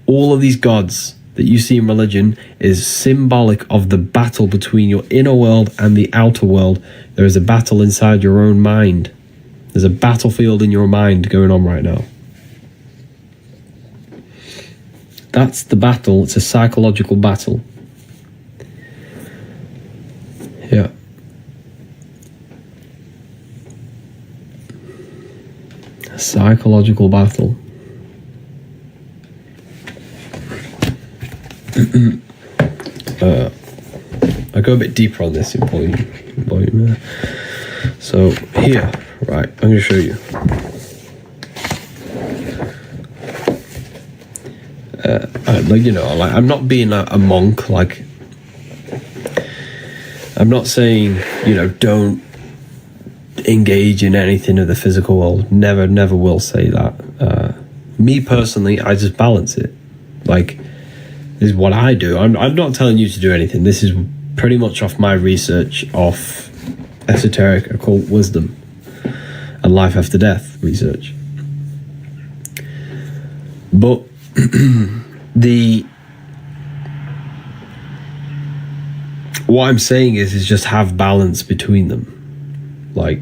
All of these gods that you see in religion is symbolic of the battle between your inner world and the outer world. There is a battle inside your own mind. There's a battlefield in your mind going on right now. That's the battle. It's a psychological battle. Yeah. A psychological battle. I go a bit deeper on this in volume. So here, right, I'm going to show you. I'm not being a monk. Like, I'm not saying, don't engage in anything of the physical world. Never will say that. Me personally, I just balance it. Like, this is what I do. I'm not telling you to do anything. This is pretty much off my research of esoteric occult wisdom and life after death research. But what I'm saying is just have balance between them. Like,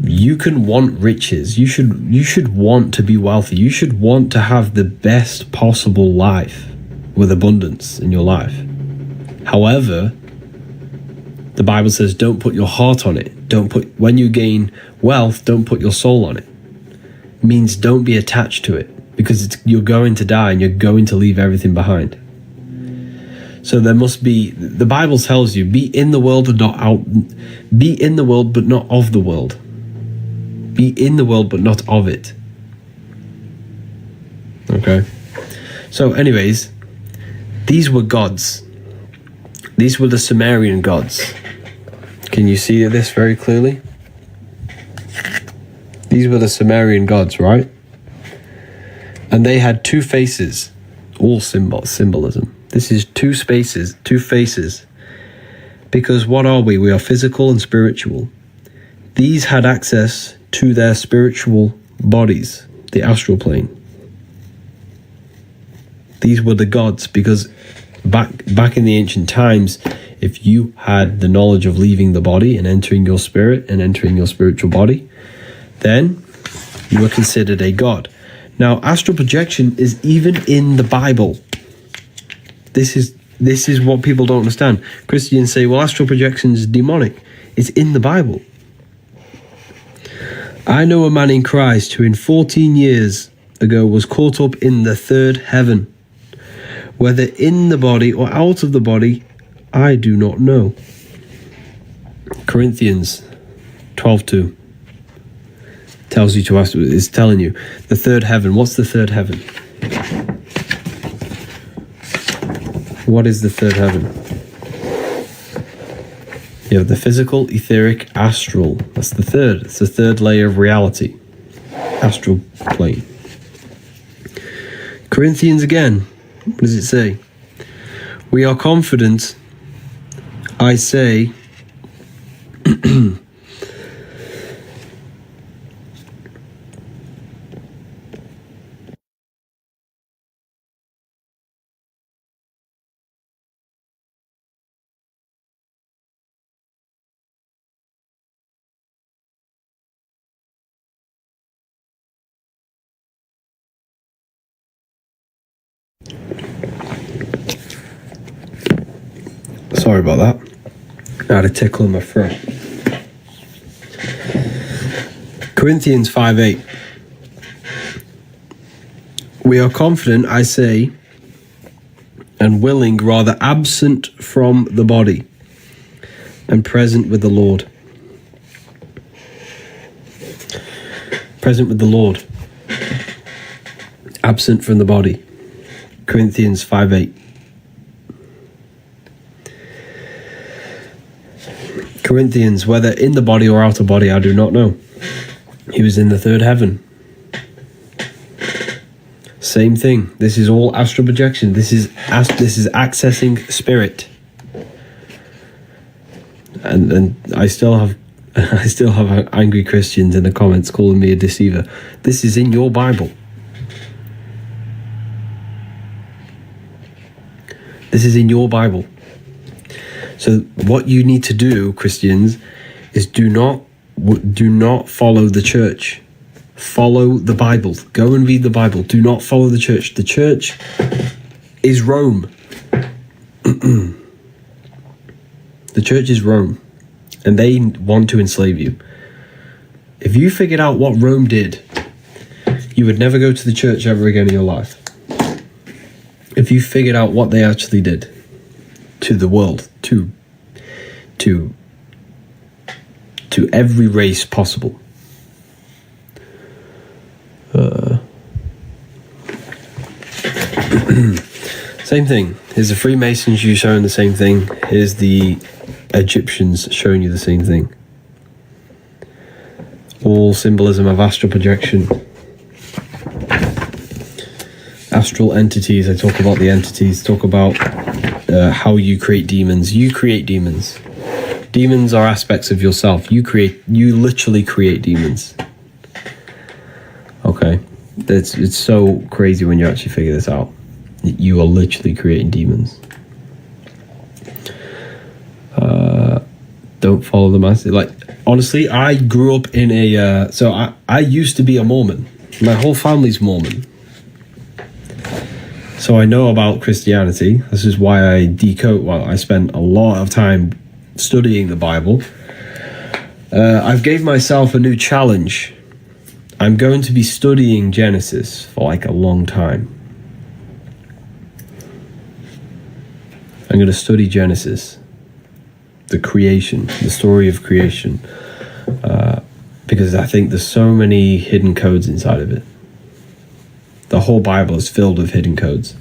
you can want riches. You should want to be wealthy. You should want to have the best possible life with abundance in your life. However, the Bible says don't put your heart on it. When you gain wealth, don't put your soul on it. It means don't be attached to it, because you're going to die and you're going to leave everything behind. So there must be, the Bible tells you, be in the world but not out, be in the world but not of the world. Be in the world but not of it. Okay. So anyways, these were gods. These were the Sumerian gods. Can you see this very clearly? These were the Sumerian gods, right? And they had two faces, all symbolism. This is two faces. Because what are we? We are physical and spiritual. These had access to their spiritual bodies, the astral plane. These were the gods, because back in the ancient times, if you had the knowledge of leaving the body and entering your spirit and entering your spiritual body, then you were considered a god. Now, astral projection is even in the Bible. This is what people don't understand. Christians say, well, astral projection is demonic. It's in the Bible. I know a man in Christ who in 14 years ago was caught up in the third heaven. Whether in the body or out of the body, I do not know. Corinthians 12:2 tells you to ask, is telling you the third heaven. What's the third heaven? What is the third heaven? You have the physical, etheric, astral. That's the third. It's the third layer of reality. Astral plane. Corinthians again. What does it say? We are confident, I say, sorry about that. I had a tickle in my throat. Corinthians 5:8. We are confident, I say, and willing, rather absent from the body, and present with the Lord. Present with the Lord. Absent from the body. Corinthians 5:8. Corinthians, whether in the body or out of body, I do not know. He was in the third heaven. Same thing. This is all astral projection. This is accessing spirit. And I still have angry Christians in the comments calling me a deceiver. This is in your Bible. This is in your Bible. So what you need to do, Christians, is do not follow the church. Follow the Bible. Go and read the Bible. Do not follow the church. The church is Rome. The church is Rome, and they want to enslave you. If you figured out what Rome did, you would never go to the church ever again in your life. If you figured out what they actually did to the world, to every race possible. Same thing. Here's the Freemasons, you showing the same thing. Here's the Egyptians showing you the same thing. All symbolism of astral projection. Astral entities. I talk about the entities. Talk about how you create demons. You create demons. Demons are aspects of yourself. You literally create demons. Okay. It's so crazy when you actually figure this out. You are literally creating demons. Don't follow the masses. Like, honestly, I grew up in a... I used to be a Mormon. My whole family's Mormon. So I know about Christianity. This is why I decode. Well, I spent a lot of time studying the Bible. I've gave myself a new challenge. I'm going to be studying Genesis for like a long time. I'm going to study Genesis, the creation, the story of creation, because I think there's so many hidden codes inside of it. The whole Bible is filled with hidden codes.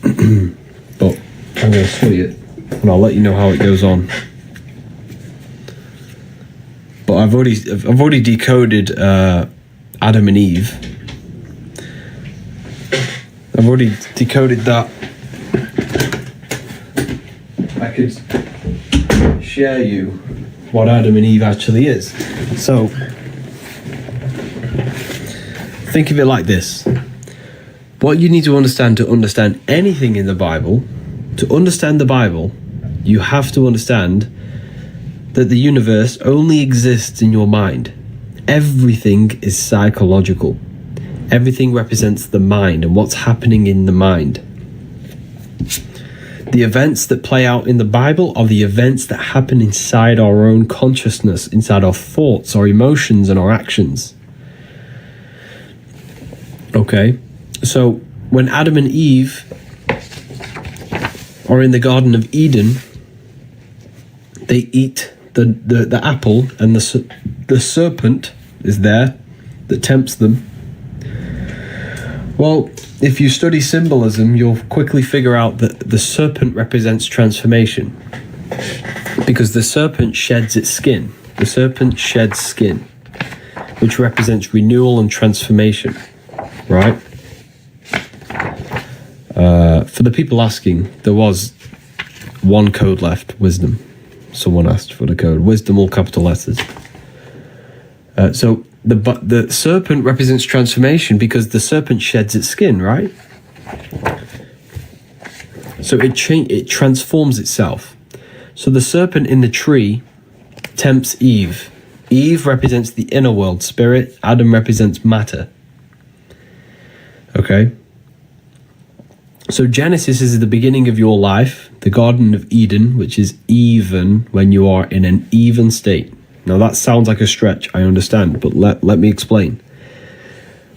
But I'm going to study it, and I'll let you know how it goes on. But I've already decoded Adam and Eve. I've already decoded that. I could share you what Adam and Eve actually is. So think of it like this. What you need to understand anything in the Bible, to understand the Bible, you have to understand that the universe only exists in your mind. Everything is psychological. Everything represents the mind and what's happening in the mind. The events that play out in the Bible are the events that happen inside our own consciousness, inside our thoughts, our emotions, and our actions. Okay, so when Adam and Eve are in the Garden of Eden, they eat the apple, and the serpent is there that tempts them. Well, if you study symbolism, you'll quickly figure out that the serpent represents transformation, because the serpent sheds its skin. The serpent sheds skin, which represents renewal and transformation, right? For the people asking, there was one code left, wisdom. Someone asked for the code. Wisdom, all capital letters. So the serpent represents transformation because the serpent sheds its skin, right? So it transforms itself. So the serpent in the tree tempts Eve. Eve represents the inner world, spirit. Adam represents matter. Okay? So Genesis is the beginning of your life, the Garden of Eden, which is even when you are in an even state. Now that sounds like a stretch, I understand, but let me explain.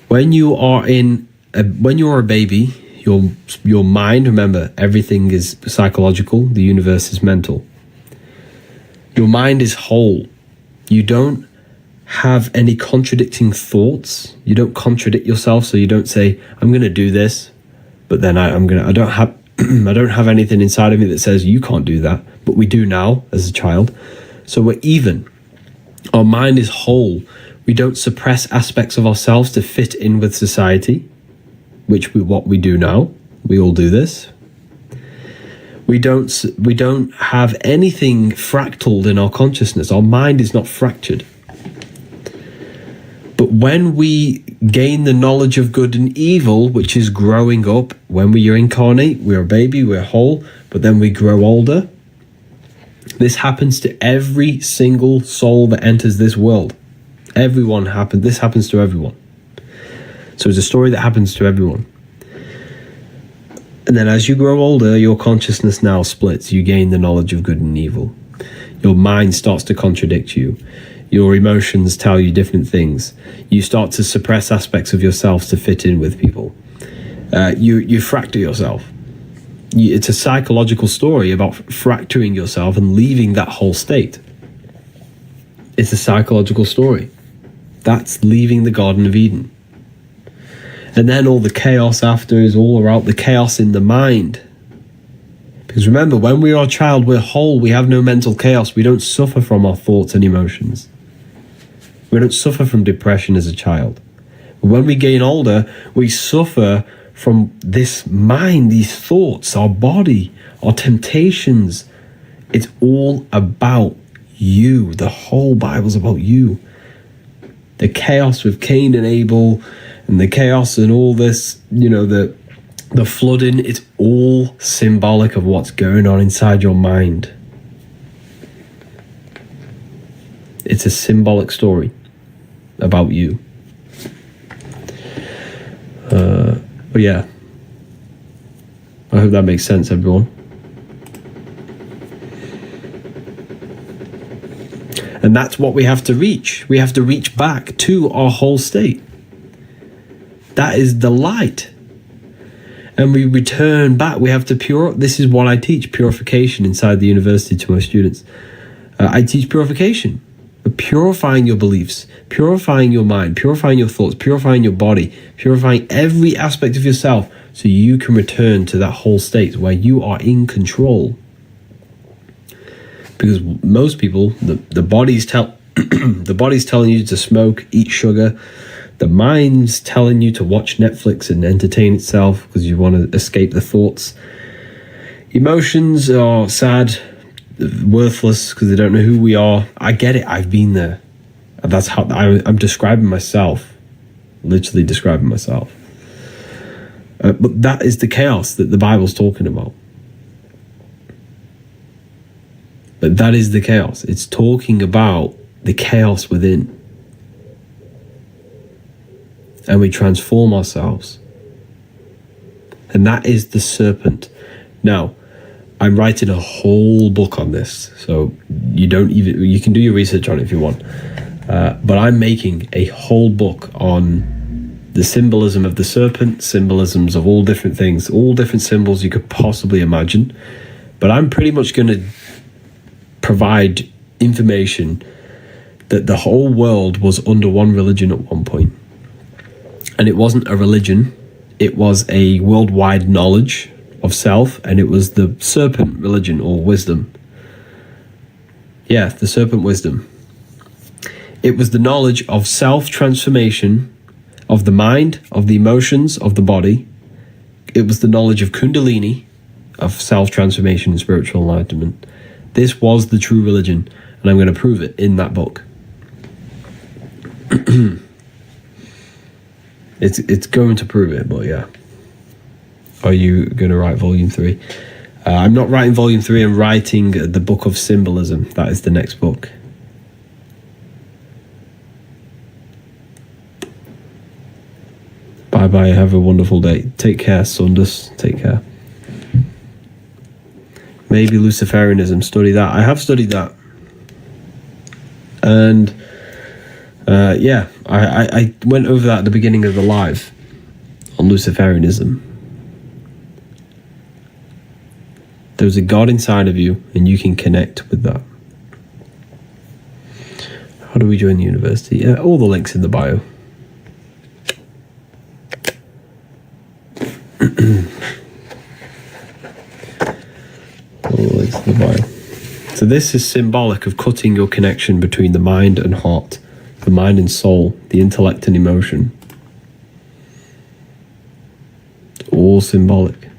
When you are a baby, your mind, remember, everything is psychological, the universe is mental. Your mind is whole. You don't have any contradicting thoughts. You don't contradict yourself, so you don't say, I'm going to do this, but then I don't have anything inside of me that says you can't do that, but we do now as a child. So we're even. Our mind is whole. We don't suppress aspects of ourselves to fit in with society, what we do now. We all do this. We don't have anything fractaled in our consciousness. Our mind is not fractured. But when we gain the knowledge of good and evil, which is growing up, when we are we're a baby, we're whole, but then we grow older. This happens to every single soul that enters this world. This happens to everyone. So it's a story that happens to everyone. And then as you grow older, your consciousness now splits. You gain the knowledge of good and evil. Your mind starts to contradict you. Your emotions tell you different things. You start to suppress aspects of yourself to fit in with people. You fracture yourself. It's a psychological story about fracturing yourself and leaving that whole state. It's a psychological story. That's leaving the Garden of Eden. And then all the chaos after is all about the chaos in the mind. Because remember, when we are a child, we're whole. We have no mental chaos. We don't suffer from our thoughts and emotions. We don't suffer from depression as a child. But when we gain older, we suffer from this mind, these thoughts, our body, our temptations. It's all about you. The whole Bible's about you. The chaos with Cain and Abel, and the chaos and all this, the flooding, it's all symbolic of what's going on inside your mind. It's a symbolic story about you. But yeah, I hope that makes sense, everyone. And that's what we have to reach. We have to reach back to our whole state. That is the light. And we return back. We have to this is what I teach, purification inside the university to my students. I teach purification. Purifying your beliefs, purifying your mind, purifying your thoughts, purifying your body, purifying every aspect of yourself so you can return to that whole state where you are in control. Because most people, the body's the body's telling you to smoke, eat sugar. The mind's telling you to watch Netflix and entertain itself because you want to escape the thoughts. Emotions are sad, worthless because they don't know who we are. I get it. I've been there. That's how I'm describing myself, literally describing myself. But that is the chaos that the Bible's talking about. But that is the chaos. It's talking about the chaos within. And we transform ourselves. And that is the serpent. Now, I'm writing a whole book on this, so you can do your research on it if you want. But I'm making a whole book on the symbolism of the serpent, symbolisms of all different things, all different symbols you could possibly imagine. But I'm pretty much going to provide information that the whole world was under one religion at one point. And it wasn't a religion, it was a worldwide knowledge of self, and it was the serpent religion or wisdom. Yeah, the serpent wisdom. It was the knowledge of self-transformation of the mind, of the emotions, of the body. It was the knowledge of Kundalini, of self-transformation and spiritual enlightenment. This was the true religion, and I'm going to prove it in that book. It's going to prove it, but yeah. Are you going to write volume 3? I'm not writing volume 3, I'm writing the book of symbolism. That is the next book. Bye bye, have a wonderful day. Take care, Sundus. Take care. Maybe Luciferianism, study that. I have studied that. And yeah, I went over that at the beginning of the live on Luciferianism. There's a God inside of you, and you can connect with that. How do we join the university? Yeah, all the links in the bio. All the links in the bio. So this is symbolic of cutting your connection between the mind and heart, the mind and soul, the intellect and emotion. All symbolic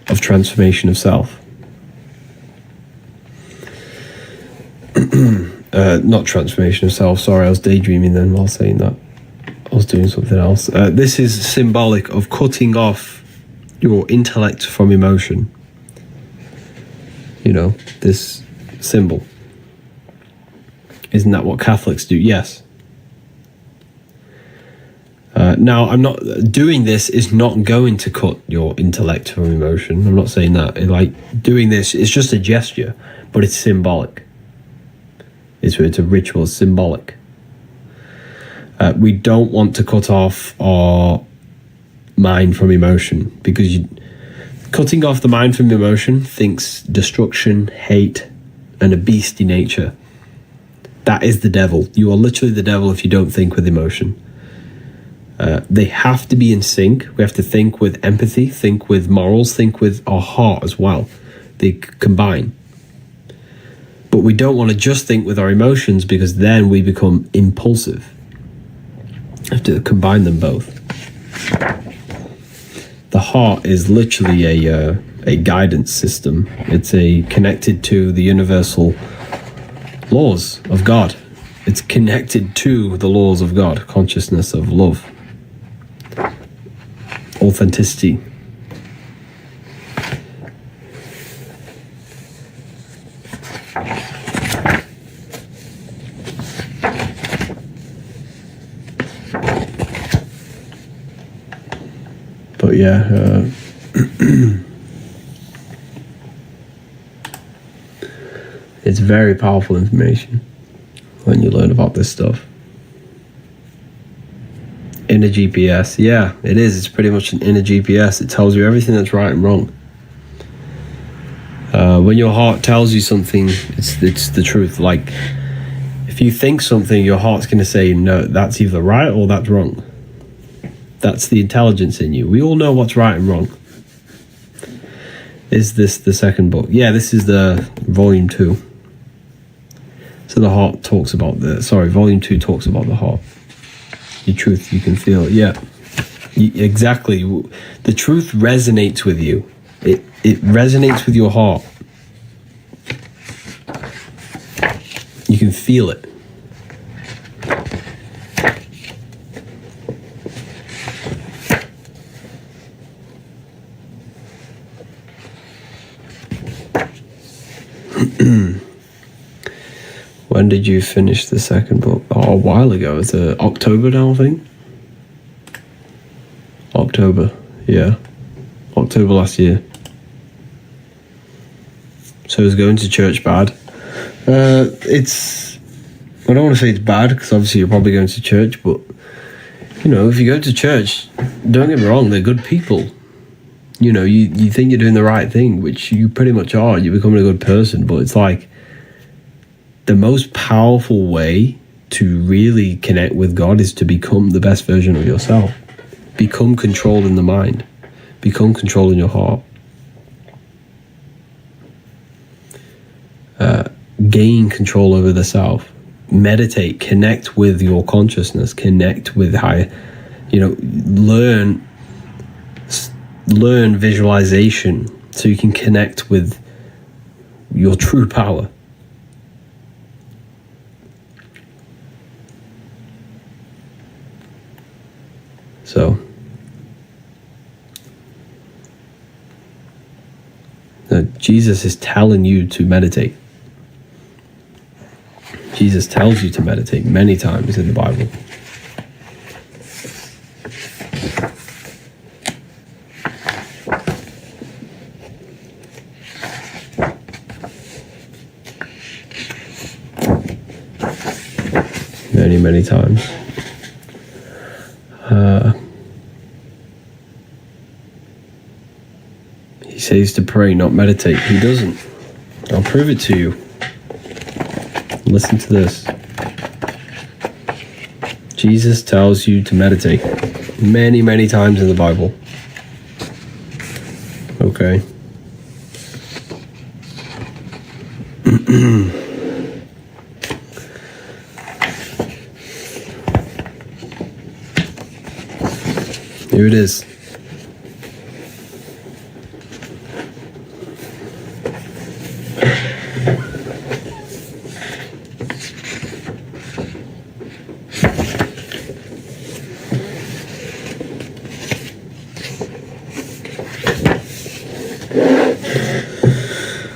of transformation of self. Not transformation of self, sorry, I was daydreaming then while saying that. I was doing something else. This is symbolic of cutting off your intellect from emotion. You know, this symbol. Isn't that what Catholics do? Yes. Now, I'm not doing this is not going to cut your intellect from emotion. I'm not saying that. Like, doing this is just a gesture, but it's symbolic. It's a ritual, it's symbolic. We don't want to cut off our mind from emotion, because cutting off the mind from emotion thinks destruction, hate, and a beastly nature. That is the devil. You are literally the devil if you don't think with emotion. They have to be in sync. We have to think with empathy, think with morals, think with our heart as well. They combine. But we don't want to just think with our emotions, because then we become impulsive. We have to combine them both. The heart is literally a guidance system. It's connected to the universal laws of God. It's connected to the laws of God, consciousness of love, authenticity. But yeah, It's very powerful information when you learn about this stuff. Inner GPS. Yeah, it is. It's pretty much an inner GPS. It tells you everything that's right and wrong. When your heart tells you something, it's the truth. Like, if you think something, your heart's going to say, no, that's either right or that's wrong. That's the intelligence in you. We all know what's right and wrong. Is this the second book? Yeah, this is the volume 2. So the heart talks about volume 2 talks about the heart. Your truth, you can feel it. Yeah, exactly. The truth resonates with you. It resonates with your heart. You can feel it. When did you finish the second book? Oh, a while ago. It's October now, I think. October, yeah. October last year. So is going to church bad? I don't want to say it's bad, because obviously you're probably going to church, but, you know, if you go to church, don't get me wrong, they're good people. You know, you think you're doing the right thing, which you pretty much are. You're becoming a good person, but it's like, the most powerful way to really connect with God is to become the best version of yourself. Become control in the mind. Become control in your heart. Gain control over the self. Meditate. Connect with your consciousness. Connect with higher. You know, learn visualization so you can connect with your true power. So, Jesus is telling you to meditate. Jesus tells you to meditate many times in the Bible. Many times. He says to pray, not meditate. He doesn't. I'll prove it to you. Listen to this. Jesus tells you to meditate many times in the Bible. Okay. Here it is.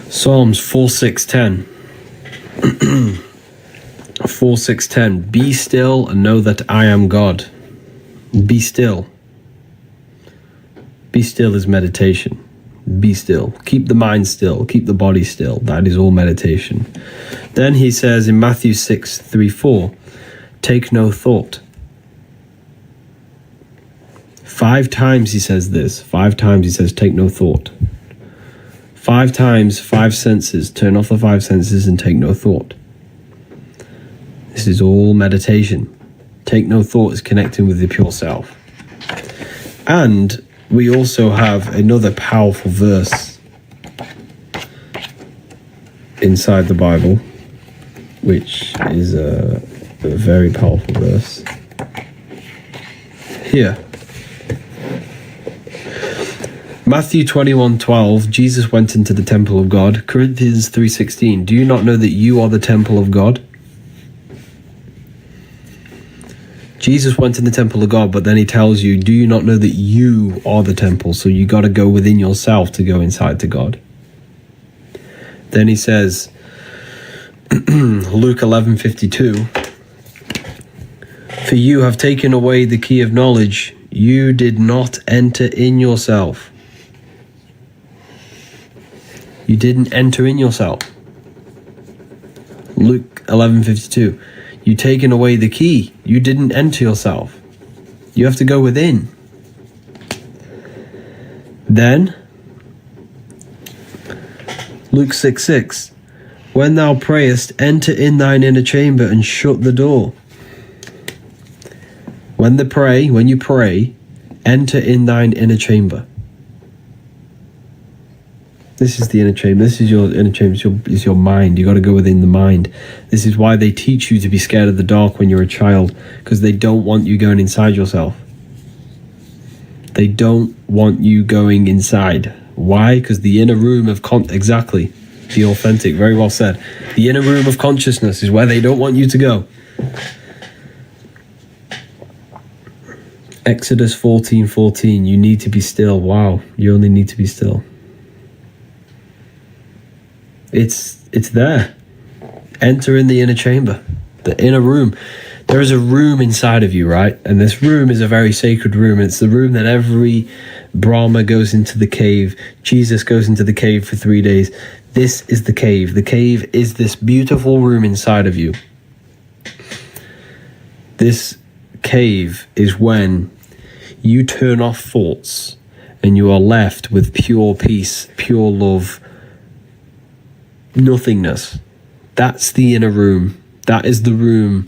Psalms 4:6-10. 4:6-10. Be still and know that I am God. Be still. Be still is meditation. Be still. Keep the mind still. Keep the body still. That is all meditation. Then he says in Matthew 6:3-4, take no thought. 5 times he says this. 5 times he says, take no thought. 5 times, 5 senses. Turn off the 5 senses and take no thought. This is all meditation. Take no thought is connecting with the pure self. And we also have another powerful verse inside the Bible, which is a very powerful verse. Here. Matthew 21:12, Jesus went into the temple of God. Corinthians 3:16, do you not know that you are the temple of God? Jesus went in the temple of God, but then he tells you, do you not know that you are the temple? So you got to go within yourself to go inside to God. Then he says, Luke 11:52, for you have taken away the key of knowledge. You did not enter in yourself. You didn't enter in yourself. Luke 11:52. You taken away the key. You didn't enter yourself. You have to go within. Then, Luke 6:6. When thou prayest, enter in thine inner chamber and shut the door. When you pray, enter in thine inner chamber. This is the inner chamber. This is your inner chamber. Is your mind. You got to go within the mind. This is why they teach you to be scared of the dark when you're a child, because they don't want you going inside yourself. They don't want you going inside. Why? Because the inner room of exactly. The authentic, very well said. The inner room of consciousness is where they don't want you to go. Exodus 14:14. You need to be still. Wow, you only need to be still. It's there. Enter in the inner chamber, the inner room. There is a room inside of you, right? And this room is a very sacred room. It's the room that every Brahma goes into the cave. Jesus goes into the cave for 3 days. This is the cave. The cave is this beautiful room inside of you. This cave is when you turn off thoughts and you are left with pure peace, pure love, nothingness. That's the inner room. That is the room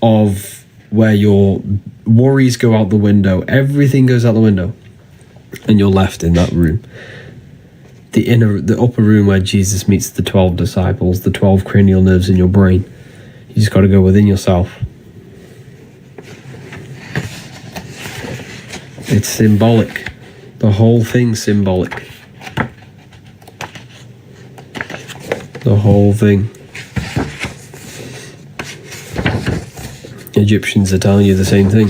of where your worries go out the window. Everything goes out the window. And you're left in that room. The upper room where Jesus meets the 12 disciples, the 12 cranial nerves in your brain. You just got to go within yourself. It's symbolic. The whole thing's symbolic. The whole thing. Egyptians are telling you the same thing.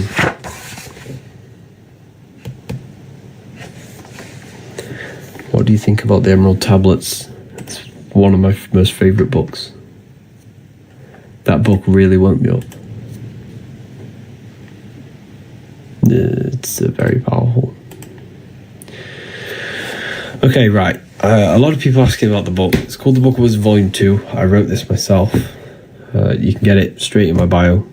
What do you think about the Emerald Tablets? It's one of my most favourite books. That book really woke me up. It's very powerful. Okay, right. A lot of people asking about the book. It's called The Book of Wisdom Volume 2. I wrote this myself. You can get it straight in my bio.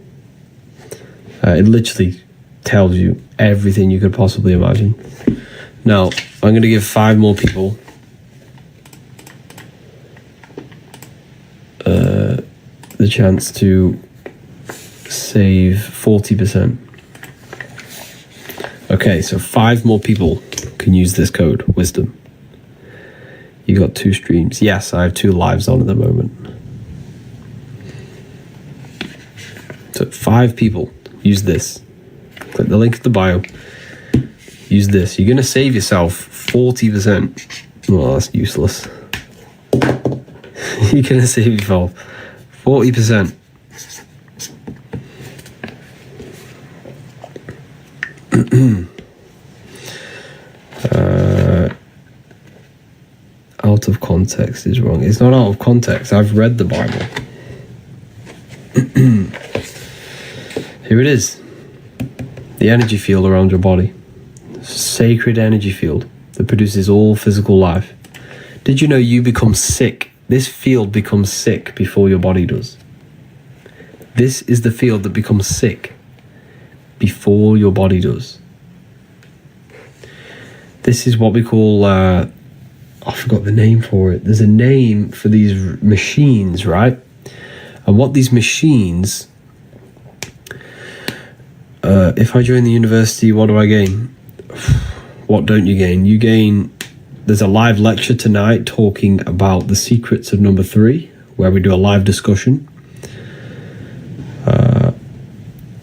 It literally tells you everything you could possibly imagine. Now, I'm going to give 5 more people the chance to save 40%. Okay, so 5 more people can use this code, Wisdom. You got 2 streams. Yes, I have 2 lives on at the moment. So 5 people, use this. Click the link in the bio. Use this. You're going to save yourself 40%. Well, that's useless. You're going to save yourself 40%. Out of context is wrong. It's not out of context. I've read the Bible. Here it is. The energy field around your body. Sacred energy field that produces all physical life. Did you know you become sick? This field becomes sick before your body does. This is the field that becomes sick before your body does. This is what we call, I forgot the name for it. There's a name for these machines, right? And what these machines, if I join the university, what do I gain? What don't you gain? You gain, there's a live lecture tonight talking about the secrets of number 3, where we do a live discussion.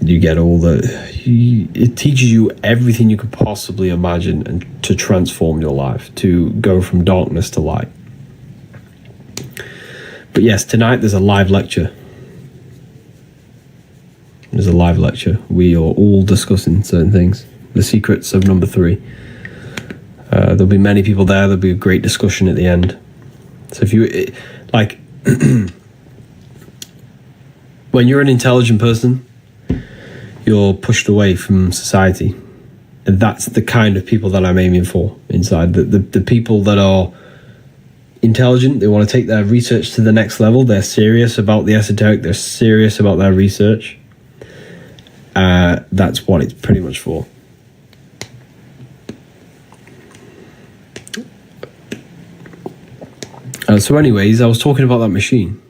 You get all it teaches you everything you could possibly imagine and to transform your life, to go from darkness to light. But yes, tonight there's a live lecture. There's a live lecture. We are all discussing certain things. The secrets of number 3. There'll be many people there. There'll be a great discussion at the end. So if you, like, when you're an intelligent person, you're pushed away from society. And that's the kind of people that I'm aiming for inside. The people that are intelligent. They want to take their research to the next level. They're serious about the esoteric. They're serious about their research. That's what it's pretty much for. So anyways, I was talking about that machine.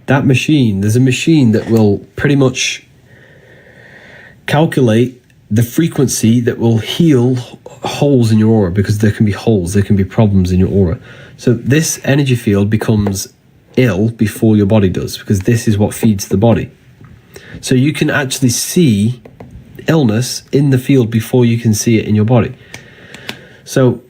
That machine, there's a machine that will pretty much calculate the frequency that will heal holes in your aura, because there can be holes, there can be problems in your aura. So this energy field becomes ill before your body does, because this is what feeds the body. So you can actually see illness in the field before you can see it in your body. So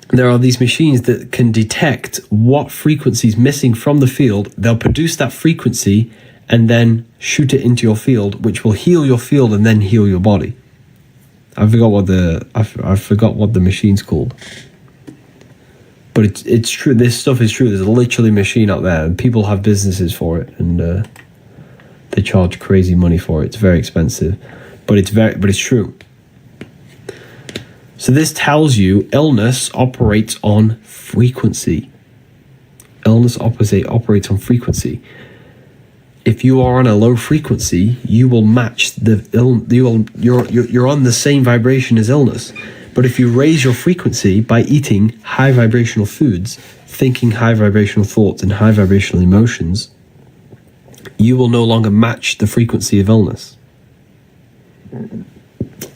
there are these machines that can detect what frequency is missing from the field. They'll produce that frequency and then shoot it into your field, which will heal your field and then heal your body. I forgot what the machine's called. But it's true. This stuff is true. There's literally a machine out there, and people have businesses for it, and they charge crazy money for it. It's very expensive, but it's true. So this tells you illness operates on frequency. Illness operates on frequency. If you are on a low frequency, you will match you're on the same vibration as illness. But if you raise your frequency by eating high vibrational foods, thinking high vibrational thoughts and high vibrational emotions, you will no longer match the frequency of illness.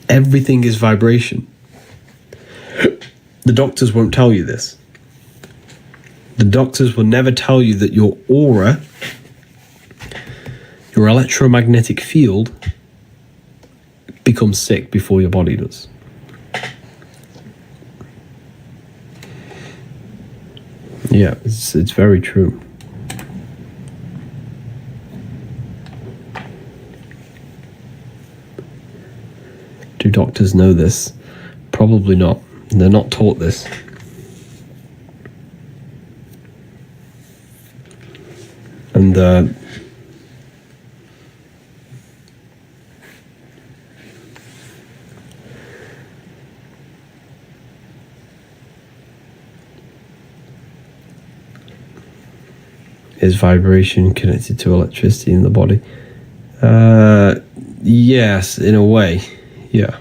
Everything is vibration. The doctors won't tell you this. The doctors will never tell you that your aura, your electromagnetic field, becomes sick before your body does. Yeah, it's very true. Do doctors know this? Probably not. They're not taught this. And is vibration connected to electricity in the body? Yes, in a way. Yeah.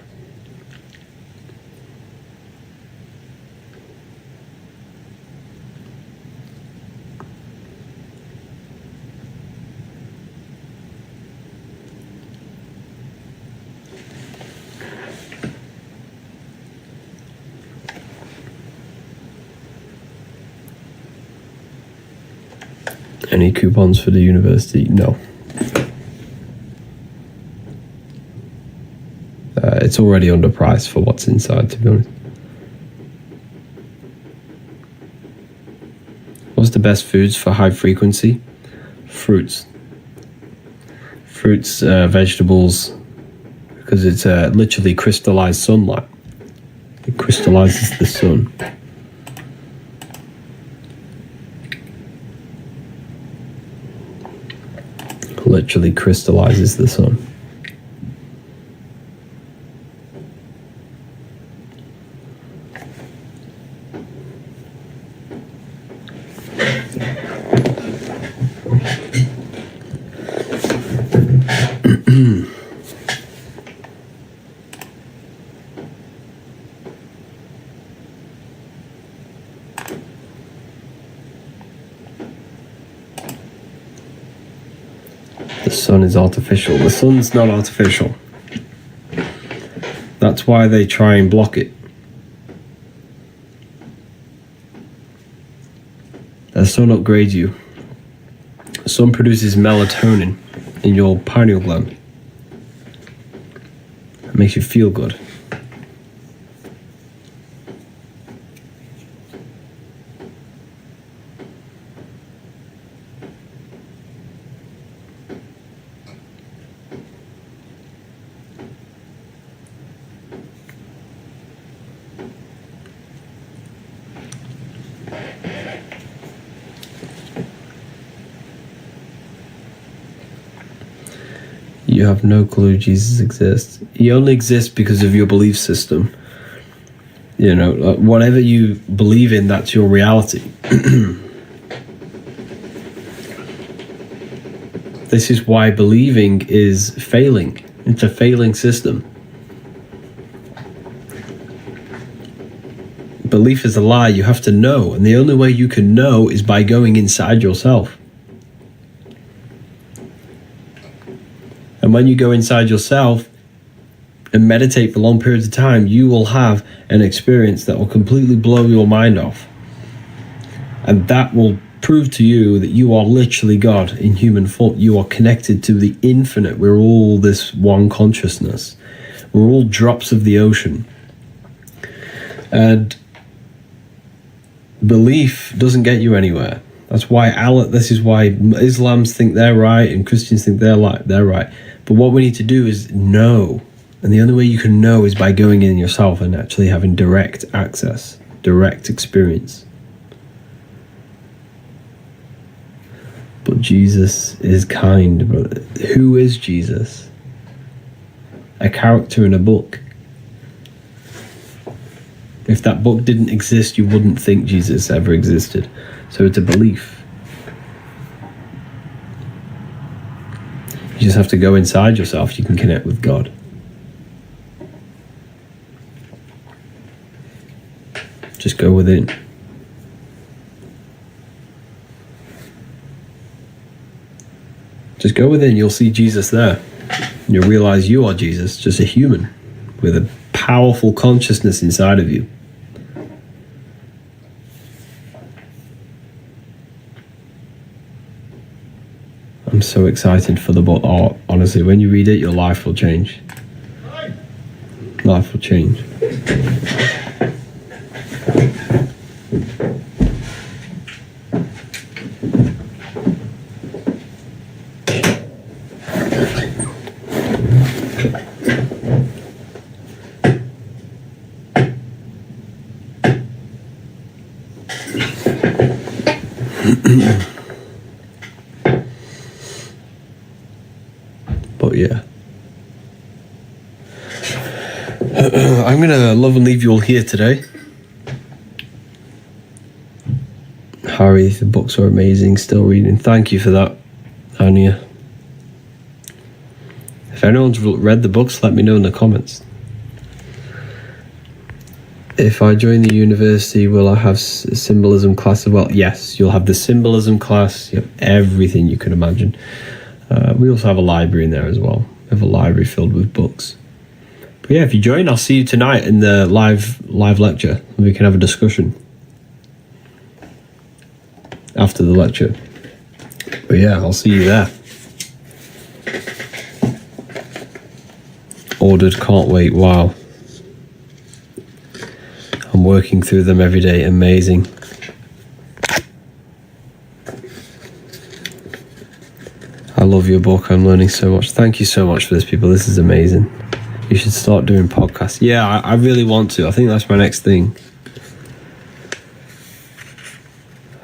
Any coupons for the university? No. It's already underpriced for what's inside, to be honest. What's the best foods for high frequency? Fruits. Fruits, vegetables, because it's literally crystallized sunlight. It crystallizes the sun. Literally crystallizes the sun. The sun is artificial. The sun's not artificial. That's why they try and block it. The sun upgrades you. The sun produces melatonin in your pineal gland. It makes you feel good. You have no clue Jesus exists. He only exists because of your belief system. You know, whatever you believe in, that's your reality. This is why believing is failing. It's a failing system. Belief is a lie. You have to know, and the only way you can know is by going inside yourself. And when you go inside yourself and meditate for long periods of time, you will have an experience that will completely blow your mind off. And that will prove to you that you are literally God in human form. You are connected to the infinite. We're all this one consciousness. We're all drops of the ocean. And belief doesn't get you anywhere. That's why this is why Islams think they're right and Christians think they're right. But what we need to do is know. And the only way you can know is by going in yourself and actually having direct access, direct experience. But Jesus is kind, brother. Who is Jesus? A character in a book. If that book didn't exist, you wouldn't think Jesus ever existed. So it's a belief. You just have to go inside yourself. You can connect with God. Just go within. Just go within, you'll see Jesus there. You'll realize you are Jesus, just a human with a powerful consciousness inside of you. I'm so excited for the book. Oh, honestly, when you read it, your life will change. Life will change. But yeah, I'm gonna love and leave you all here today. Harry, the books are amazing. Still reading. Thank you for that, Anya. If anyone's read the books, let me know in the comments. If I join the university, will I have symbolism class as well? Yes, you'll have the symbolism class. You have everything you can imagine. We also have a library in there as well. We have a library filled with books. But yeah, if you join, I'll see you tonight in the live lecture. We can have a discussion after the lecture. But yeah, I'll see you there. Ordered, can't wait. Wow. I'm working through them every day. Amazing. I love your book. I'm learning so much. Thank you so much for this, people. This is amazing. You should start doing podcasts. Yeah, I really want to. I think that's my next thing.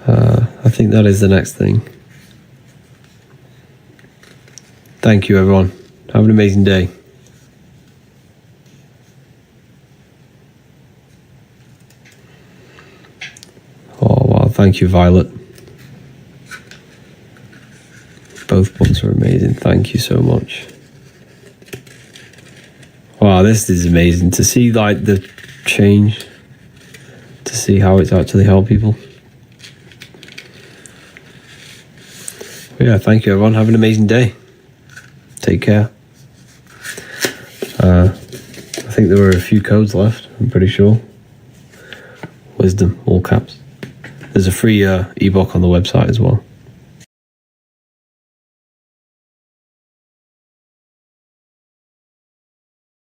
I think that is the next thing. Thank you, everyone. Have an amazing day. Oh, wow. Thank you, Violet. Both books are amazing. Thank you so much. Wow, this is amazing to see like the change, to see how it's actually helped people. But yeah, thank you, everyone. Have an amazing day. Take care. I think there were a few codes left, I'm pretty sure. Wisdom, all caps. There's a free ebook on the website as well.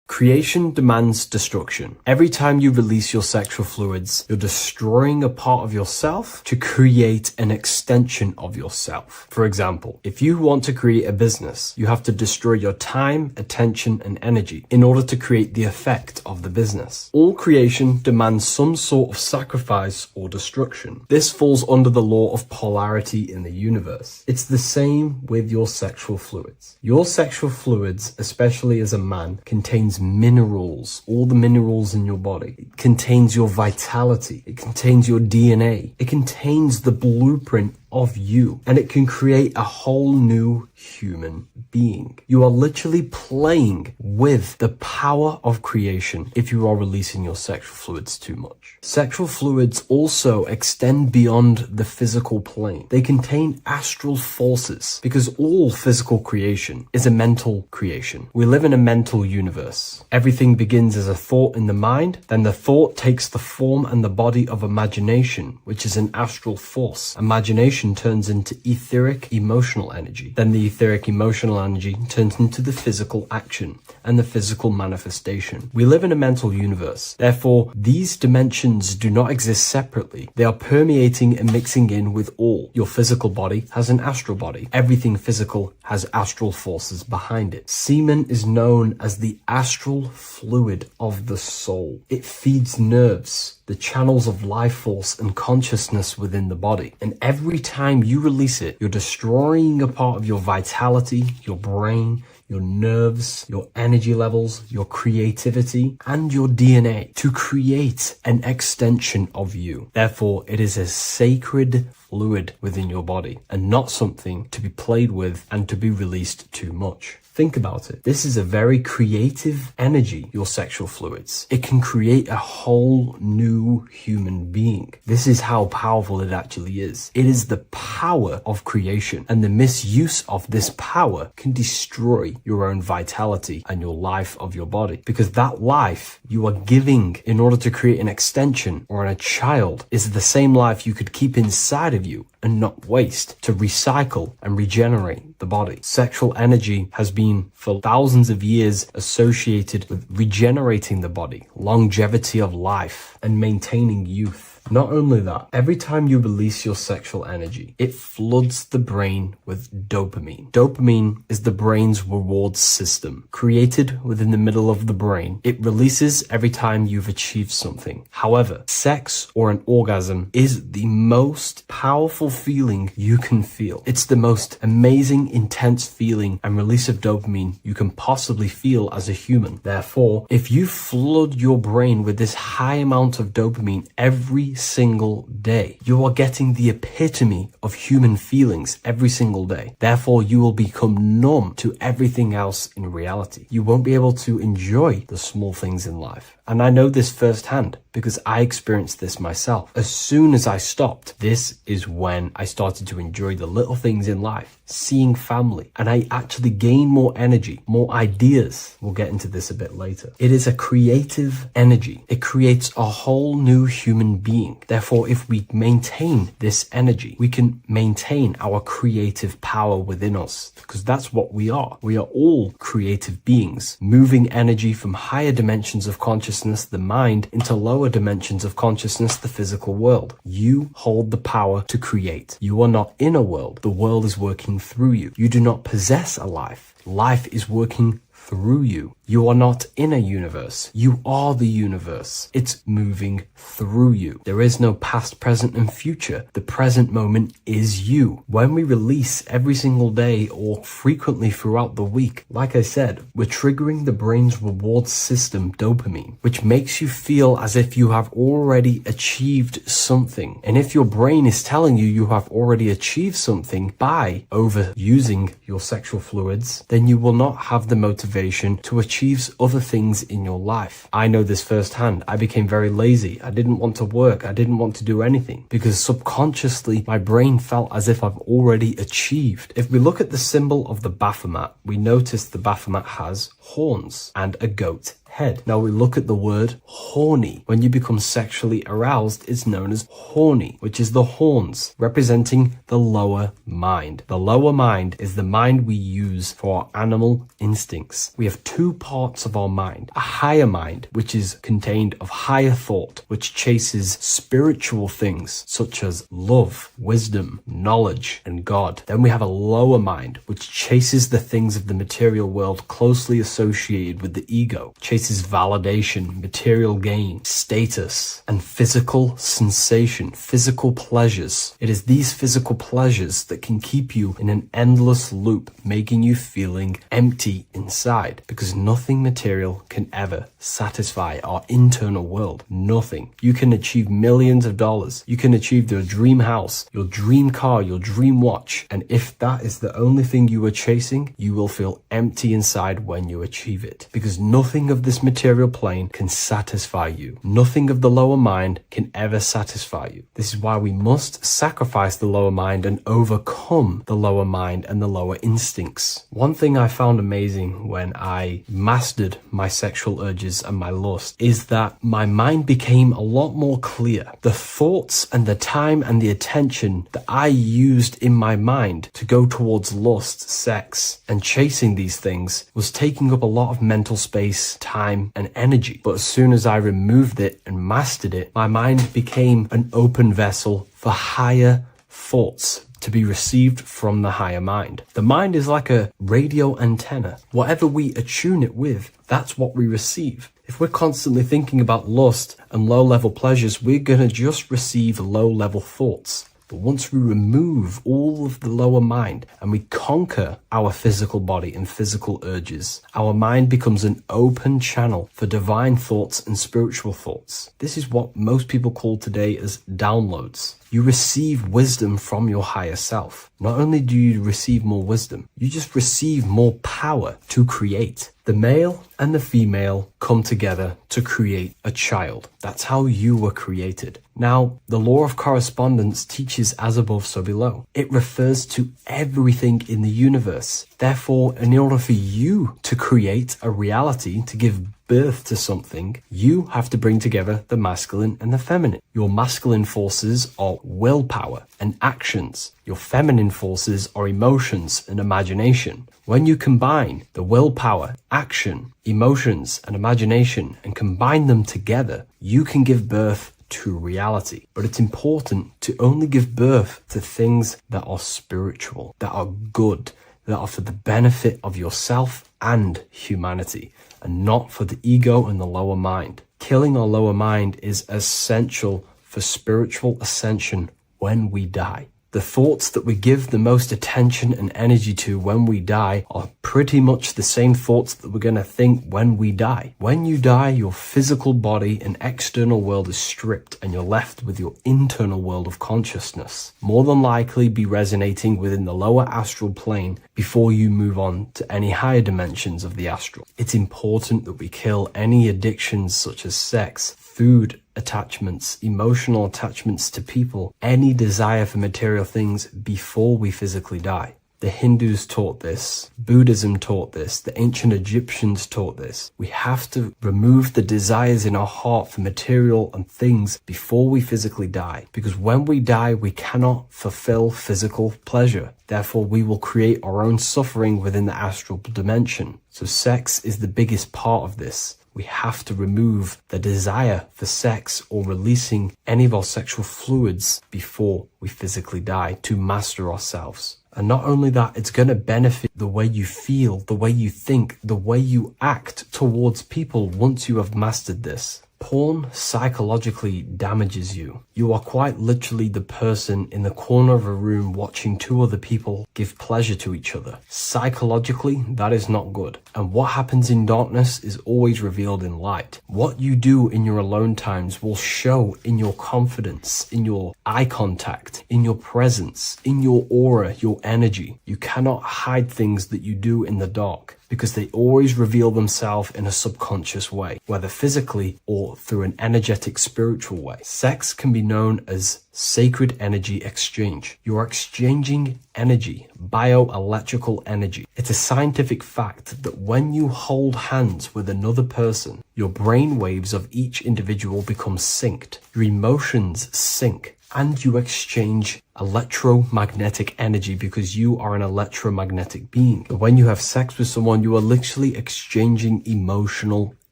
Creation demands destruction. Every time you release your sexual fluids, you're destroying a part of yourself to create an extension of yourself. For example, if you want to create a business, you have to destroy your time, attention, and energy in order to create the effect of the business. All creation demands some sort of sacrifice or destruction. This falls under the law of polarity in the universe. It's the same with your sexual fluids. Your sexual fluids, especially as a man, contains minerals, all the minerals in your body. It contains your vitality. It contains your DNA. It contains the blueprint of you, and it can create a whole new human being. You are literally playing with the power of creation if you are releasing your sexual fluids too much. Sexual fluids also extend beyond the physical plane. They contain astral forces because all physical creation is a mental creation. We live in a mental universe. Everything begins as a thought in the mind, then the thought takes the form and the body of imagination, which is an astral force. Imagination turns into etheric emotional energy. Then the etheric emotional energy turns into the physical action and the physical manifestation. We live in a mental universe. Therefore, these dimensions do not exist separately. They are permeating and mixing in with all. Your physical body has an astral body. Everything physical has astral forces behind it. Semen is known as the astral fluid of the soul. It feeds nerves, the channels of life force and consciousness within the body. And every time you release it, you're destroying a part of your vitality, your brain, your nerves, your energy levels, your creativity, and your DNA to create an extension of you. Therefore, it is a sacred fluid within your body and not something to be played with and to be released too much. Think about it. This is a very creative energy, your sexual fluids. It can create a whole new human being. This is how powerful it actually is. It is the power of creation, and the misuse of this power can destroy your own vitality and your life of your body, because that life you are giving in order to create an extension or a child is the same life you could keep inside of you and not waste to recycle and regenerate the body. Sexual energy has been for thousands of years associated with regenerating the body, longevity of life, and maintaining youth. Not only that, every time you release your sexual energy, it floods the brain with dopamine. Dopamine is the brain's reward system, created within the middle of the brain. It releases every time you've achieved something. However, sex or an orgasm is the most powerful feeling you can feel. It's the most amazing, intense feeling and release of dopamine you can possibly feel as a human. Therefore, if you flood your brain with this high amount of dopamine every single day, you are getting the epitome of human feelings every single day. Therefore, you will become numb to everything else in reality. You won't be able to enjoy the small things in life. And I know this firsthand because I experienced this myself. As soon as I stopped, this is when I started to enjoy the little things in life, seeing family, and I actually gained more energy, more ideas. We'll get into this a bit later. It is a creative energy. It creates a whole new human being. Therefore, if we maintain this energy, we can maintain our creative power within us, because that's what we are. We are all creative beings, moving energy from higher dimensions of consciousness, the mind, into lower dimensions of consciousness, the physical world. You hold the power to create. You are not in a world. The world is working through you. You do not possess a life. Life is working through you. You are not in a universe. You are the universe. It's moving through you. There is no past, present, and future. The present moment is you. When we release every single day or frequently throughout the week, like I said, we're triggering the brain's reward system, dopamine, which makes you feel as if you have already achieved something. And if your brain is telling you you have already achieved something by overusing your sexual fluids, then you will not have the motivation to achieve other things in your life. I know this firsthand. I became very lazy. I didn't want to work. I didn't want to do anything because subconsciously my brain felt as if I've already achieved. If we look at the symbol of the Baphomet, we notice the Baphomet has horns and a goat head. Now we look at the word horny. When you become sexually aroused, it's known as horny, which is the horns, representing the lower mind. The lower mind is the mind we use for our animal instincts. We have two parts of our mind. A higher mind, which is contained of higher thought, which chases spiritual things such as love, wisdom, knowledge, and God. Then we have a lower mind, which chases the things of the material world closely associated with the ego, chases chases validation, material gain, status, and physical sensation, physical pleasures. It is these physical pleasures that can keep you in an endless loop, making you feeling empty inside, because nothing material can ever satisfy our internal world. Nothing. You can achieve millions of dollars. You can achieve your dream house, your dream car, your dream watch. And if that is the only thing you are chasing, you will feel empty inside when you achieve it, because nothing of this material plane can satisfy you. Nothing of the lower mind can ever satisfy you. This is why we must sacrifice the lower mind and overcome the lower mind and the lower instincts. One thing I found amazing when I mastered my sexual urges and my lust is that my mind became a lot more clear. The thoughts and the time and the attention that I used in my mind to go towards lust, sex, and chasing these things was taking up a lot of mental space, time, and energy. But as soon as I removed it and mastered it, my mind became an open vessel for higher thoughts to be received from the higher mind. The mind is like a radio antenna. Whatever we attune it with, that's what we receive. If we're constantly thinking about lust and low-level pleasures, we're going to just receive low-level thoughts. But once we remove all of the lower mind and we conquer our physical body and physical urges, our mind becomes an open channel for divine thoughts and spiritual thoughts. This is what most people call today as downloads. You receive wisdom from your higher self. Not only do you receive more wisdom, you just receive more power to create. The male and the female come together to create a child. That's how you were created. Now, the law of correspondence teaches as above, so below. It refers to everything in the universe. Therefore, in order for you to create a reality, to give birth to something, you have to bring together the masculine and the feminine. Your masculine forces are willpower and actions. Your feminine forces are emotions and imagination. When you combine the willpower, action, emotions, and imagination and combine them together, you can give birth to reality. But it's important to only give birth to things that are spiritual, that are good, that are for the benefit of yourself and humanity, and not for the ego and the lower mind. Killing our lower mind is essential for spiritual ascension when we die. The thoughts that we give the most attention and energy to when we die are pretty much the same thoughts that we're going to think when we die. When you die, your physical body and external world is stripped and you're left with your internal world of consciousness, more than likely be resonating within the lower astral plane before you move on to any higher dimensions of the astral. It's important that we kill any addictions such as sex, food attachments, emotional attachments to people, any desire for material things before we physically die. The Hindus taught this, Buddhism taught this, the ancient Egyptians taught this. We have to remove the desires in our heart for material and things before we physically die, because when we die, we cannot fulfill physical pleasure. Therefore, we will create our own suffering within the astral dimension. So sex is the biggest part of this. We have to remove the desire for sex or releasing any of our sexual fluids before we physically die to master ourselves. And not only that, it's going to benefit the way you feel, the way you think, the way you act towards people once you have mastered this. Porn psychologically damages you. You are quite literally the person in the corner of a room watching two other people give pleasure to each other. Psychologically, that is not good. And what happens in darkness is always revealed in light. What you do in your alone times will show in your confidence, in your eye contact, in your presence, in your aura, your energy. You cannot hide things that you do in the dark, because they always reveal themselves in a subconscious way, whether physically or through an energetic spiritual way. Sex can be known as sacred energy exchange. You are exchanging energy, bioelectrical energy. It's a scientific fact that when you hold hands with another person, your brain waves of each individual become synced. Your emotions sync. And you exchange electromagnetic energy because you are an electromagnetic being. When you have sex with someone, you are literally exchanging emotional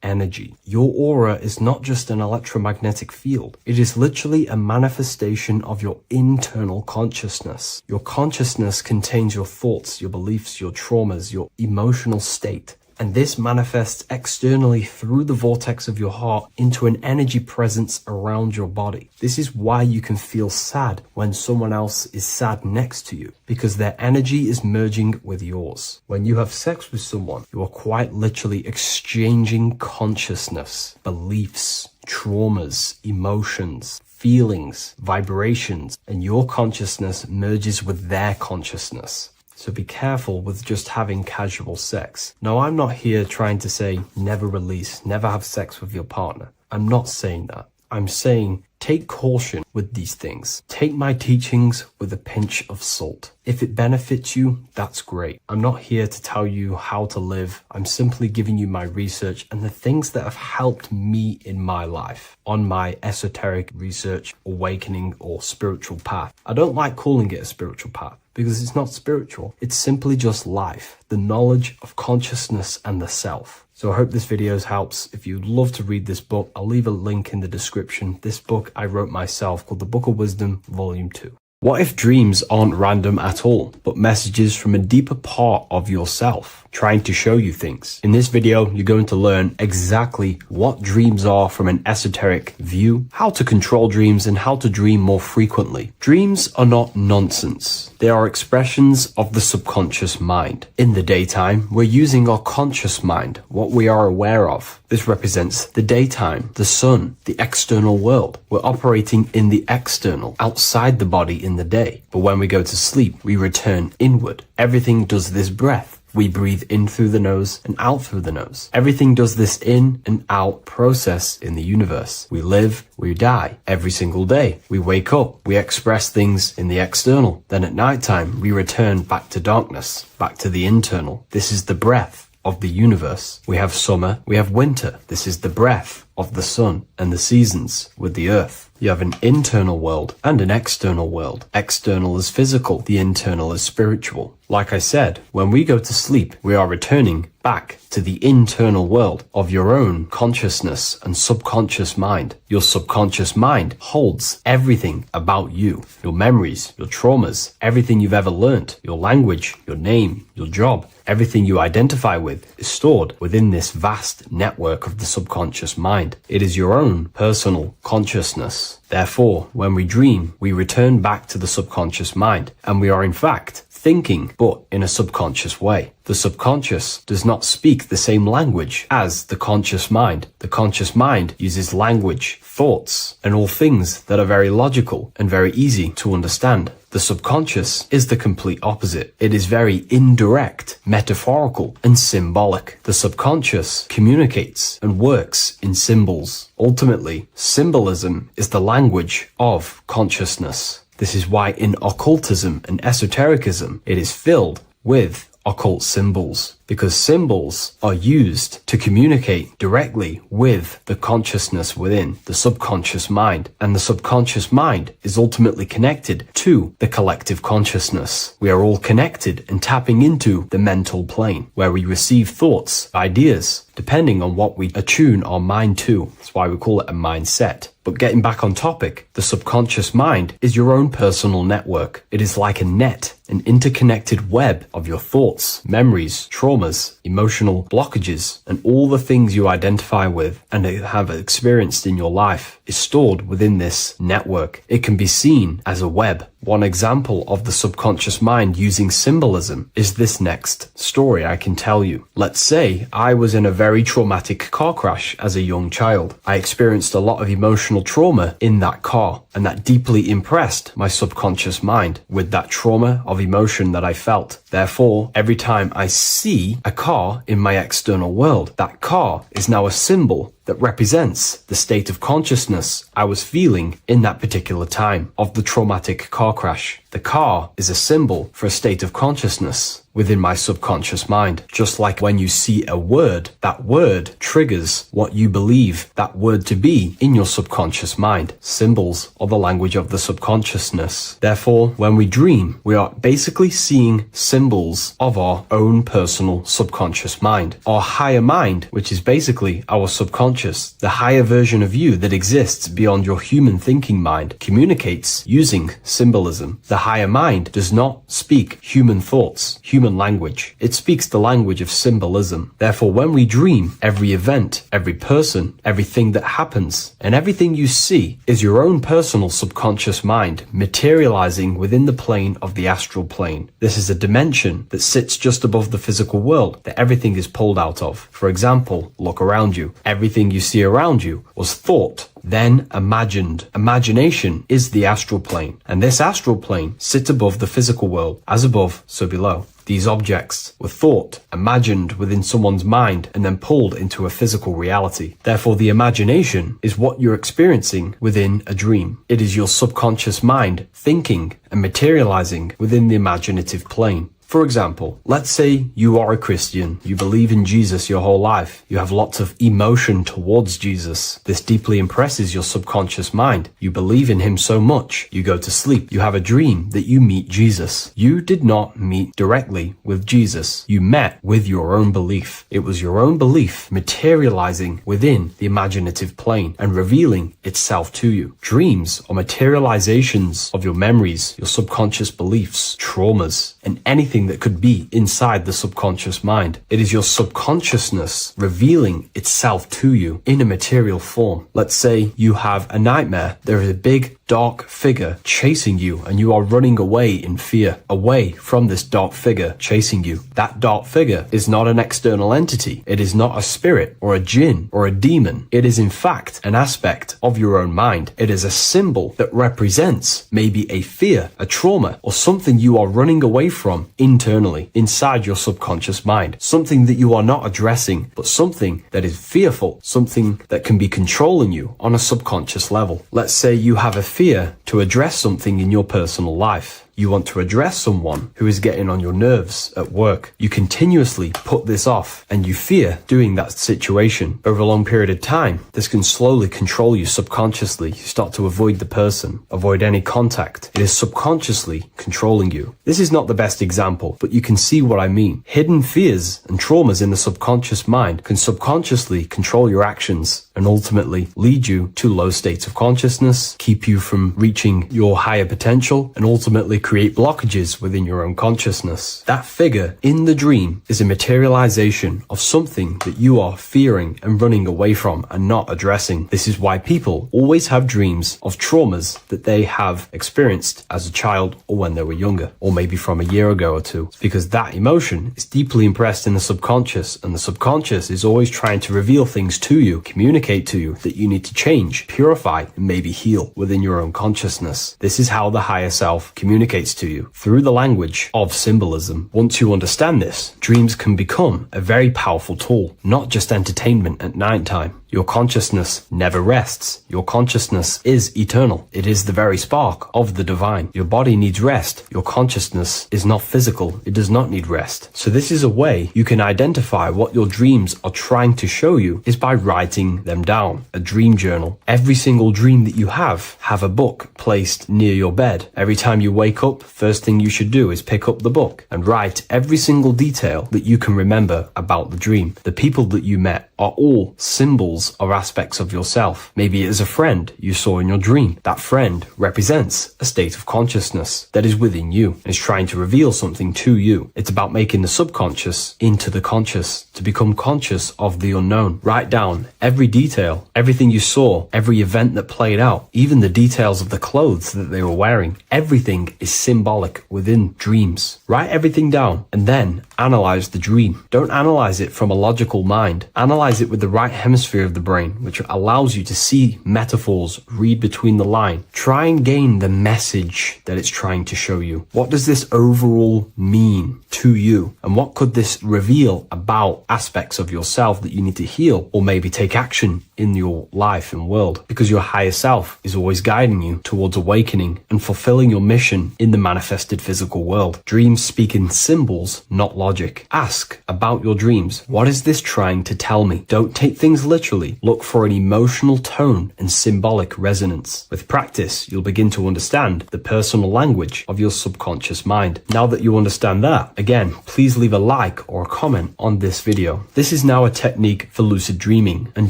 energy. Your aura is not just an electromagnetic field. It is literally a manifestation of your internal consciousness. Your consciousness contains your thoughts, your beliefs, your traumas, your emotional state. And this manifests externally through the vortex of your heart into an energy presence around your body. This is why you can feel sad when someone else is sad next to you, because their energy is merging with yours. When you have sex with someone, you are quite literally exchanging consciousness, beliefs, traumas, emotions, feelings, vibrations, and your consciousness merges with their consciousness. So be careful with just having casual sex. Now, I'm not here trying to say never release, never have sex with your partner. I'm not saying that. I'm saying take caution with these things. Take my teachings with a pinch of salt. If it benefits you, that's great. I'm not here to tell you how to live. I'm simply giving you my research and the things that have helped me in my life on my esoteric research, awakening, or spiritual path. I don't like calling it a spiritual path because it's not spiritual. It's simply just life, the knowledge of consciousness and the self. So I hope this video helps. If you'd love to read this book, I'll leave a link in the description. This book I wrote myself called The Book of Wisdom, Volume 2. What if dreams aren't random at all, but messages from a deeper part of yourself, trying to show you things? In this video, you're going to learn exactly what dreams are from an esoteric view, how to control dreams, and how to dream more frequently. Dreams are not nonsense. They are expressions of the subconscious mind. In the daytime, we're using our conscious mind, what we are aware of. This represents the daytime, the sun, the external world. We're operating in the external, outside the body in the day. But when we go to sleep, we return inward. Everything does this breath. We breathe in through the nose and out through the nose. Everything does this in and out process in the universe. We live, we die every single day. We wake up, we express things in the external. Then at nighttime, we return back to darkness, back to the internal. This is the breath of the universe. We have summer, we have winter. This is the breath of the sun and the seasons with the earth. You have an internal world and an external world. External is physical, the internal is spiritual. Like I said, when we go to sleep, we are returning back to the internal world of your own consciousness and subconscious mind. Your subconscious mind holds everything about you, your memories, your traumas, everything you've ever learnt, your language, your name, your job. Everything you identify with is stored within this vast network of the subconscious mind. It is your own personal consciousness. Therefore, when we dream, we return back to the subconscious mind, and we are in fact thinking, but in a subconscious way. The subconscious does not speak the same language as the conscious mind. The conscious mind uses language, thoughts, and all things that are very logical and very easy to understand. The subconscious is the complete opposite. It is very indirect, metaphorical, and symbolic. The subconscious communicates and works in symbols. Ultimately, symbolism is the language of consciousness. This is why in occultism and esotericism, it is filled with occult symbols, because symbols are used to communicate directly with the consciousness within the subconscious mind, and the subconscious mind is ultimately connected to the collective consciousness. We are all connected and tapping into the mental plane, where we receive thoughts, ideas, depending on what we attune our mind to. That's why we call it a mindset. But getting back on topic, the subconscious mind is your own personal network. It is like a net, an interconnected web of your thoughts, memories, traumas, emotional blockages, and all the things you identify with and have experienced in your life is stored within this network. It can be seen as a web. One example of the subconscious mind using symbolism is this next story I can tell you. Let's say I was in a very traumatic car crash as a young child. I experienced a lot of emotional trauma in that car, and that deeply impressed my subconscious mind with that trauma of emotion that I felt. Therefore, every time I see a car in my external world, that car is now a symbol that represents the state of consciousness I was feeling in that particular time of the traumatic car crash. The car is a symbol for a state of consciousness within my subconscious mind. Just like when you see a word, that word triggers what you believe that word to be in your subconscious mind. Symbols are the language of the subconsciousness. Therefore, when we dream, we are basically seeing symbols of our own personal subconscious mind. Our higher mind, which is basically our subconscious, the higher version of you that exists beyond your human thinking mind, communicates using symbolism. The The higher mind does not speak human thoughts, human language. It speaks the language of symbolism. Therefore, when we dream, every event, every person, everything that happens, and everything you see is your own personal subconscious mind materializing within the plane of the astral plane. This is a dimension that sits just above the physical world that everything is pulled out of. For example, look around you. Everything you see around you was thought, then imagined. Imagination is the astral plane, and this astral plane sits above the physical world. As above, so below. These objects were thought, imagined within someone's mind, and then pulled into a physical reality. Therefore, the imagination is what you're experiencing within a dream. It is your subconscious mind thinking and materializing within the imaginative plane. For example, let's say you are a Christian, you believe in Jesus your whole life, you have lots of emotion towards Jesus. This deeply impresses your subconscious mind. You believe in him so much, you go to sleep, you have a dream that you meet Jesus. You did not meet directly with Jesus. You met with your own belief. It was your own belief materializing within the imaginative plane and revealing itself to you. Dreams are materializations of your memories, your subconscious beliefs, traumas, and anything that could be inside the subconscious mind. It is your subconsciousness revealing itself to you in a material form. Let's say you have a nightmare. There is a big dark figure chasing you and you are running away in fear, away from this dark figure chasing you. That dark figure is not an external entity. It is not a spirit or a jinn or a demon. It is in fact an aspect of your own mind. It is a symbol that represents maybe a fear, a trauma, or something you are running away from internally, inside your subconscious mind. Something that you are not addressing, but something that is fearful, something that can be controlling you on a subconscious level. Let's say you have a fear to address something in your personal life. You want to address someone who is getting on your nerves at work. You continuously put this off and you fear doing that situation. Over a long period of time, this can slowly control you subconsciously. You start to avoid the person, avoid any contact. It is subconsciously controlling you. This is not the best example, but you can see what I mean. Hidden fears and traumas in the subconscious mind can subconsciously control your actions and ultimately lead you to low states of consciousness, keep you from reaching your higher potential, and ultimately create blockages within your own consciousness. That figure in the dream is a materialization of something that you are fearing and running away from and not addressing. This is why people always have dreams of traumas that they have experienced as a child or when they were younger, or maybe from a year ago or two. It's because that emotion is deeply impressed in the subconscious, and the subconscious is always trying to reveal things to you, communicate to you that you need to change, purify, and maybe heal within your own consciousness. This is how the higher self communicates to you through the language of symbolism. Once you understand this, dreams can become a very powerful tool, not just entertainment at nighttime. Your consciousness never rests. Your consciousness is eternal. It is the very spark of the divine. Your body needs rest. Your consciousness is not physical. It does not need rest. So this is a way you can identify what your dreams are trying to show you is by writing them down. A dream journal. Every single dream that you have a book placed near your bed. Every time you wake up, first thing you should do is pick up the book and write every single detail that you can remember about the dream. The people that you met are all symbols or aspects of yourself. Maybe it is a friend you saw in your dream. That friend represents a state of consciousness that is within you and is trying to reveal something to you. It's about making the subconscious into the conscious, to become conscious of the unknown. Write down every detail, everything you saw, every event that played out, even the details of the clothes that they were wearing. Everything is symbolic within dreams. Write everything down and then analyze the dream. Don't analyze it from a logical mind. Analyze it with the right hemisphere of the brain, which allows you to see metaphors, read between the line. Try and gain the message that it's trying to show you. What does this overall mean to you? And what could this reveal about aspects of yourself that you need to heal or maybe take action in your life and world? Because your higher self is always guiding you towards awakening and fulfilling your mission in the manifested physical world. Dreams speak in symbols, not logic. Ask about your dreams. What is this trying to tell me? Don't take things literally. Look for an emotional tone and symbolic resonance. With practice, you'll begin to understand the personal language of your subconscious mind. Now that you understand that, again, please leave a like or a comment on this video. This is now a technique for lucid dreaming and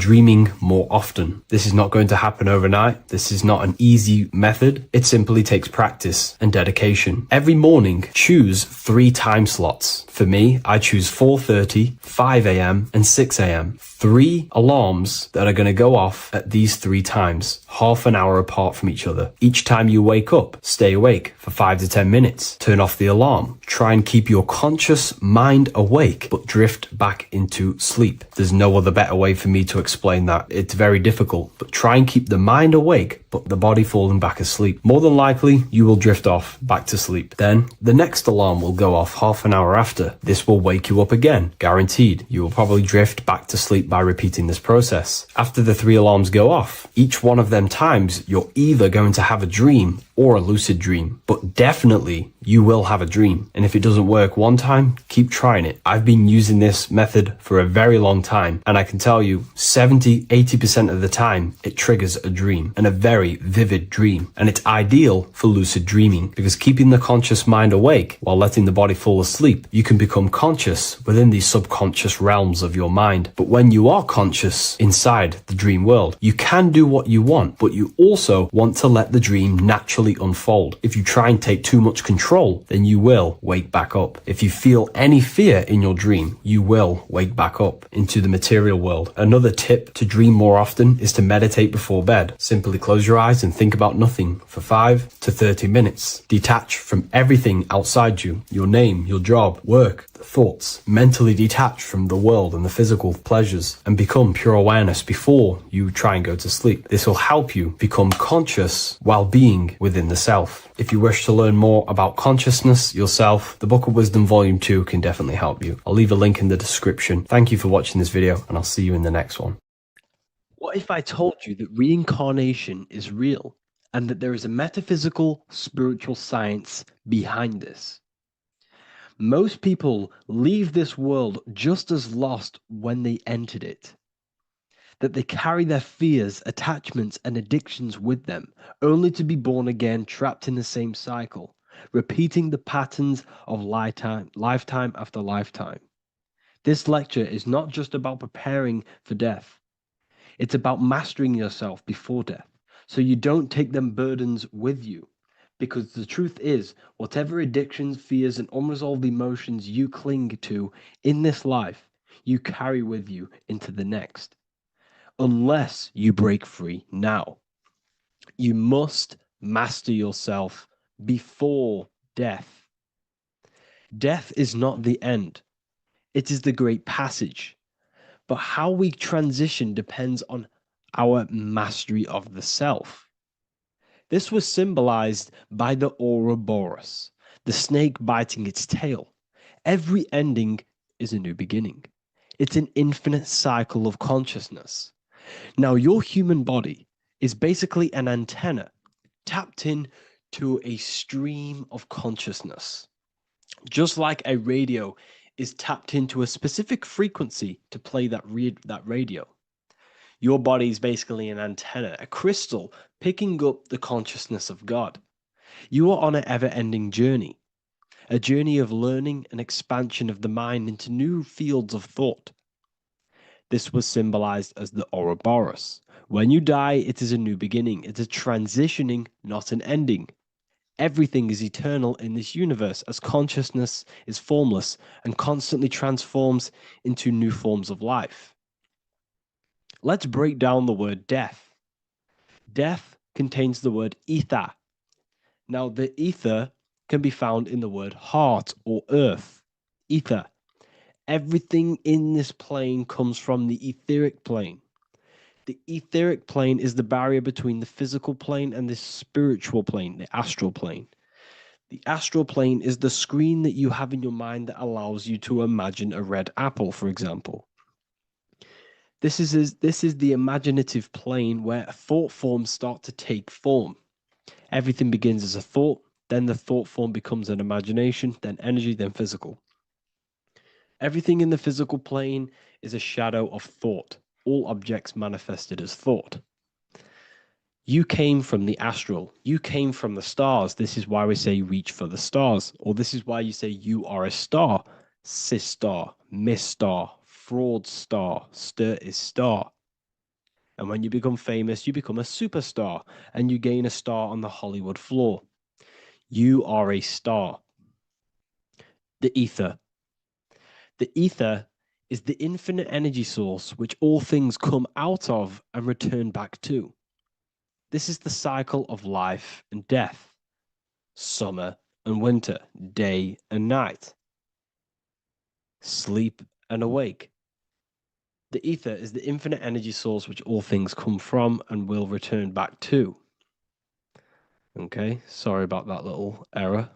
dreaming more often. This is not going to happen overnight. This is not an easy method. It simply takes practice and dedication. dedication. Every morning, choose 3 time slots. For me, I choose 4:30, 5 a.m. and 6 a.m. 3 alarms that are going to go off at these 3 times, half an hour apart from each other. Each time you wake up, stay awake for 5 to 10 minutes. Turn off the alarm. Try and keep your conscious mind awake, but drift back into sleep. There's no other better way for me to explain that. It's very difficult, but try and keep the mind awake, but the body falling back asleep. More than likely, you will drift off back to sleep. Then the next alarm will go off half an hour after. This will wake you up again, guaranteed. You will probably drift back to sleep by repeating this process. After the 3 alarms go off, each one of them times, you're either going to have a dream or a lucid dream, but definitely you will have a dream. And if it doesn't work one time, keep trying it. I've been using this method for a very long time, and I can tell you 70-80% of the time it triggers a dream, and a very vivid dream. And it's ideal for lucid dreaming because keeping the conscious mind awake while letting the body fall asleep, you can become conscious within these subconscious realms of your mind. But when you are conscious inside the dream world, you can do what you want, but you also want to let the dream naturally unfold. If you try and take too much control, then you will wake back up. If you feel any fear in your dream, you will wake back up into the material world. Another tip to dream more often is to meditate before bed. Simply close your eyes and think about nothing for 5 to 30 minutes. Detach from everything outside you, your name, your job, work, thoughts. Mentally detach from the world and the physical pleasures and become pure awareness before you try and go to sleep. This will help you become conscious while being within the self. If you wish to learn more about consciousness, yourself, the Book of Wisdom Volume 2 can definitely help you. I'll leave a link in the description. Thank you for watching this video, and I'll see you in the next one. What if I told you that reincarnation is real and that there is a metaphysical, spiritual science behind this? Most people leave this world just as lost when they entered it. That they carry their fears, attachments, and addictions with them, only to be born again, trapped in the same cycle, repeating the patterns of lifetime after lifetime. This lecture is not just about preparing for death. It's about mastering yourself before death, so you don't take them burdens with you. Because the truth is, whatever addictions, fears, and unresolved emotions you cling to in this life, you carry with you into the next. Unless you break free now. You must master yourself before death. Death is not the end. It is the great passage. But how we transition depends on our mastery of the self. This was symbolized by the Ouroboros, the snake biting its tail. Every ending is a new beginning. It's an infinite cycle of consciousness. Now, your human body is basically an antenna tapped in to a stream of consciousness. Just like a radio is tapped into a specific frequency to play that radio. Your body is basically an antenna, a crystal picking up the consciousness of God. You are on an ever-ending journey, a journey of learning and expansion of the mind into new fields of thought. This was symbolized as the Ouroboros. When you die, it is a new beginning. It's a transitioning, not an ending. Everything is eternal in this universe as consciousness is formless and constantly transforms into new forms of life. Let's break down the word death. Death contains the word ether. Now, the ether can be found in the word heart or earth. Ether. Everything in this plane comes from the etheric plane. The etheric plane is the barrier between the physical plane and the spiritual plane, the astral plane. The astral plane is the screen that you have in your mind that allows you to imagine a red apple, for example. This is the imaginative plane where thought forms start to take form. Everything begins as a thought, then the thought form becomes an imagination, then energy, then physical. Everything in the physical plane is a shadow of thought. All objects manifested as thought. You came from the astral. You came from the stars. This is why we say reach for the stars. Or this is why you say you are a star. Cis star, miss star, fraud star, stir is star. And when you become famous, you become a superstar and you gain a star on the Hollywood floor. You are a star. The ether. The ether is the infinite energy source which all things come out of and return back to. This is the cycle of life and death, summer and winter, day and night, sleep and awake. The ether is the infinite energy source which all things come from and will return back to. Okay, sorry about that little error.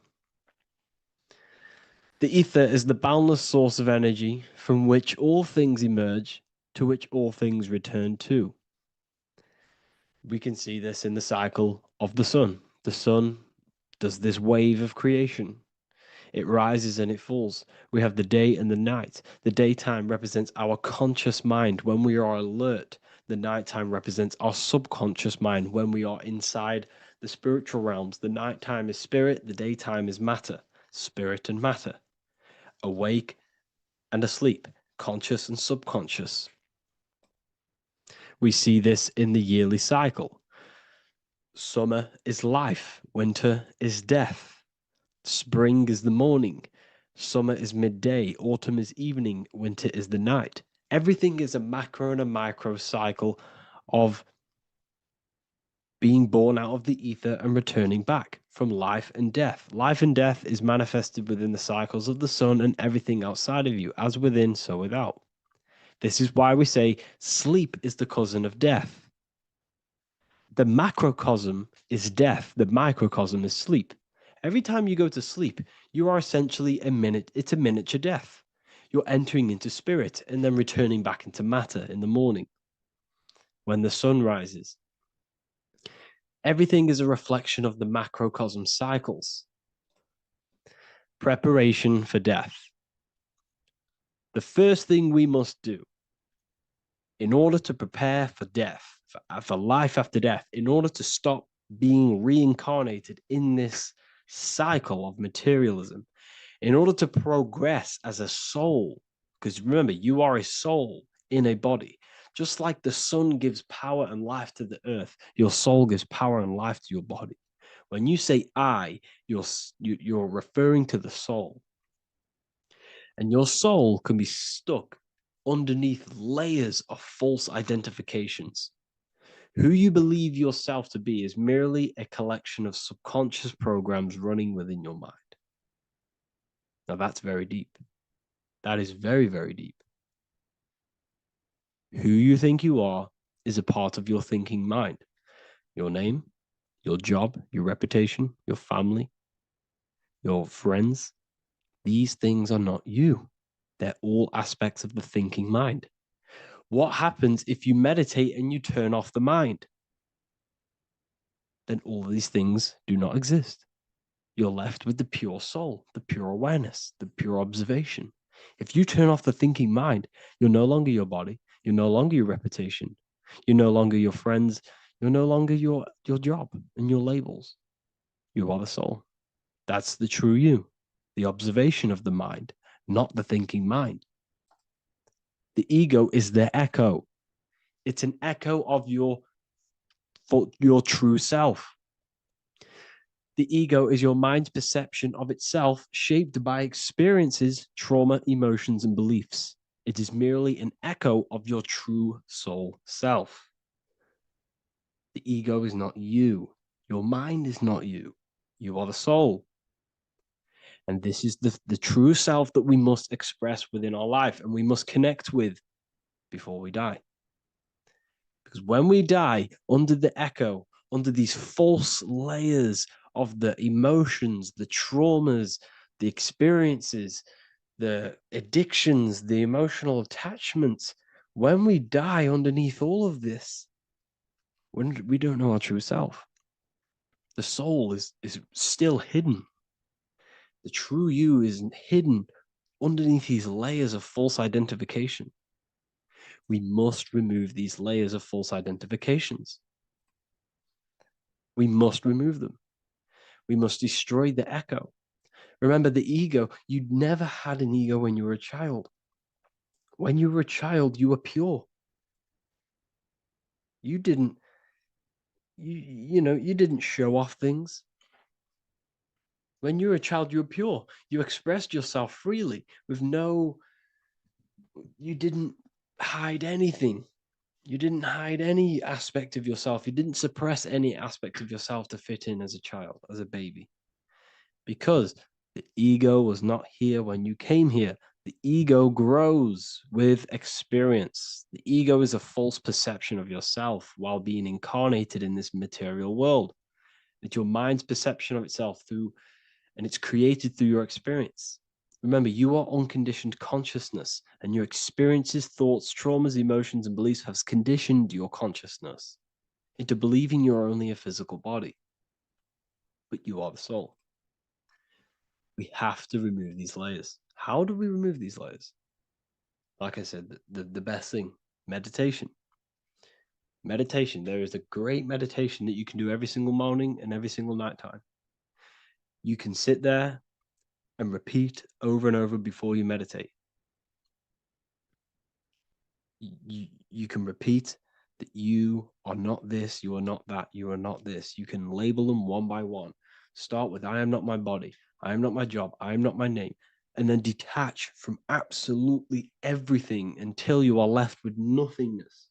The ether is the boundless source of energy from which all things emerge, to which all things return to. We can see this in the cycle of the sun. The sun does this wave of creation. It rises and it falls. We have the day and the night. The daytime represents our conscious mind when we are alert. The nighttime represents our subconscious mind when we are inside the spiritual realms. The nighttime is spirit, the daytime is matter, spirit and matter, awake and asleep, conscious and subconscious. We see this in the yearly cycle. Summer is life, winter is death. Spring is the morning, summer is midday, autumn is evening, winter is the night. Everything is a macro and a micro cycle of being born out of the ether and returning back from life and death. Life and death is manifested within the cycles of the sun and everything outside of you, as within, so without. This is why we say sleep is the cousin of death. The macrocosm is death, the microcosm is sleep. Every time you go to sleep, you are essentially it's a miniature death. You're entering into spirit and then returning back into matter in the morning when the sun rises. Everything is a reflection of the macrocosm cycles. Preparation for death. The first thing we must do in order to prepare for death, for life after death, in order to stop being reincarnated in this cycle of materialism, in order to progress as a soul, because remember, you are a soul in a body. Just like the sun gives power and life to the earth, your soul gives power and life to your body. When you say I, you're referring to the soul. And your soul can be stuck underneath layers of false identifications. Who you believe yourself to be is merely a collection of subconscious programs running within your mind. Now that's very deep. That is very, very deep. Who you think you are is a part of your thinking mind. Your name, your job, your reputation, your family, your friends. These things are not you. They're all aspects of the thinking mind. What happens if you meditate and you turn off the mind? Then all these things do not exist. You're left with the pure soul, the pure awareness, the pure observation. If you turn off the thinking mind, you're no longer your body, you're no longer your reputation, you're no longer your friends, you're no longer your job and your labels. You are the soul. That's the true you, the observation of the mind, not the thinking mind. The ego is the echo. It's an echo of your true self. The ego is your mind's perception of itself shaped by experiences, trauma, emotions, and beliefs. It is merely an echo of your true soul self. The ego is not you. Your mind is not you. You are the soul. And this is the true self that we must express within our life and we must connect with before we die. Because when we die under the echo, under these false layers of the emotions, the traumas, the experiences, the addictions, the emotional attachments, when we die underneath all of this, when we don't know our true self, the soul is still hidden. The true you is hidden underneath these layers of false identification. We must remove these layers of false identifications. We must remove them. We must destroy the echo. Remember, the ego, you never had an ego when you were a child. When you were a child, you were pure. You didn't, you didn't show off things. When you were a child, you were pure. You expressed yourself freely with you didn't hide anything. You didn't hide any aspect of yourself. You didn't suppress any aspect of yourself to fit in as a child, as a baby. Because the ego was not here when you came here. The ego grows with experience. The ego is a false perception of yourself while being incarnated in this material world. It's your mind's perception of itself and it's created through your experience. Remember, you are unconditioned consciousness, and your experiences, thoughts, traumas, emotions, and beliefs have conditioned your consciousness into believing you're only a physical body, but you are the soul. We have to remove these layers. How do we remove these layers? Like I said, the best thing, meditation. Meditation. There is a great meditation that you can do every single morning and every single nighttime. You can sit there and repeat over and over before you meditate. You can repeat that you are not this, you are not that, you are not this. You can label them one by one. Start with, I am not my body, I am not my job, I am not my name. And then detach from absolutely everything until you are left with nothingness.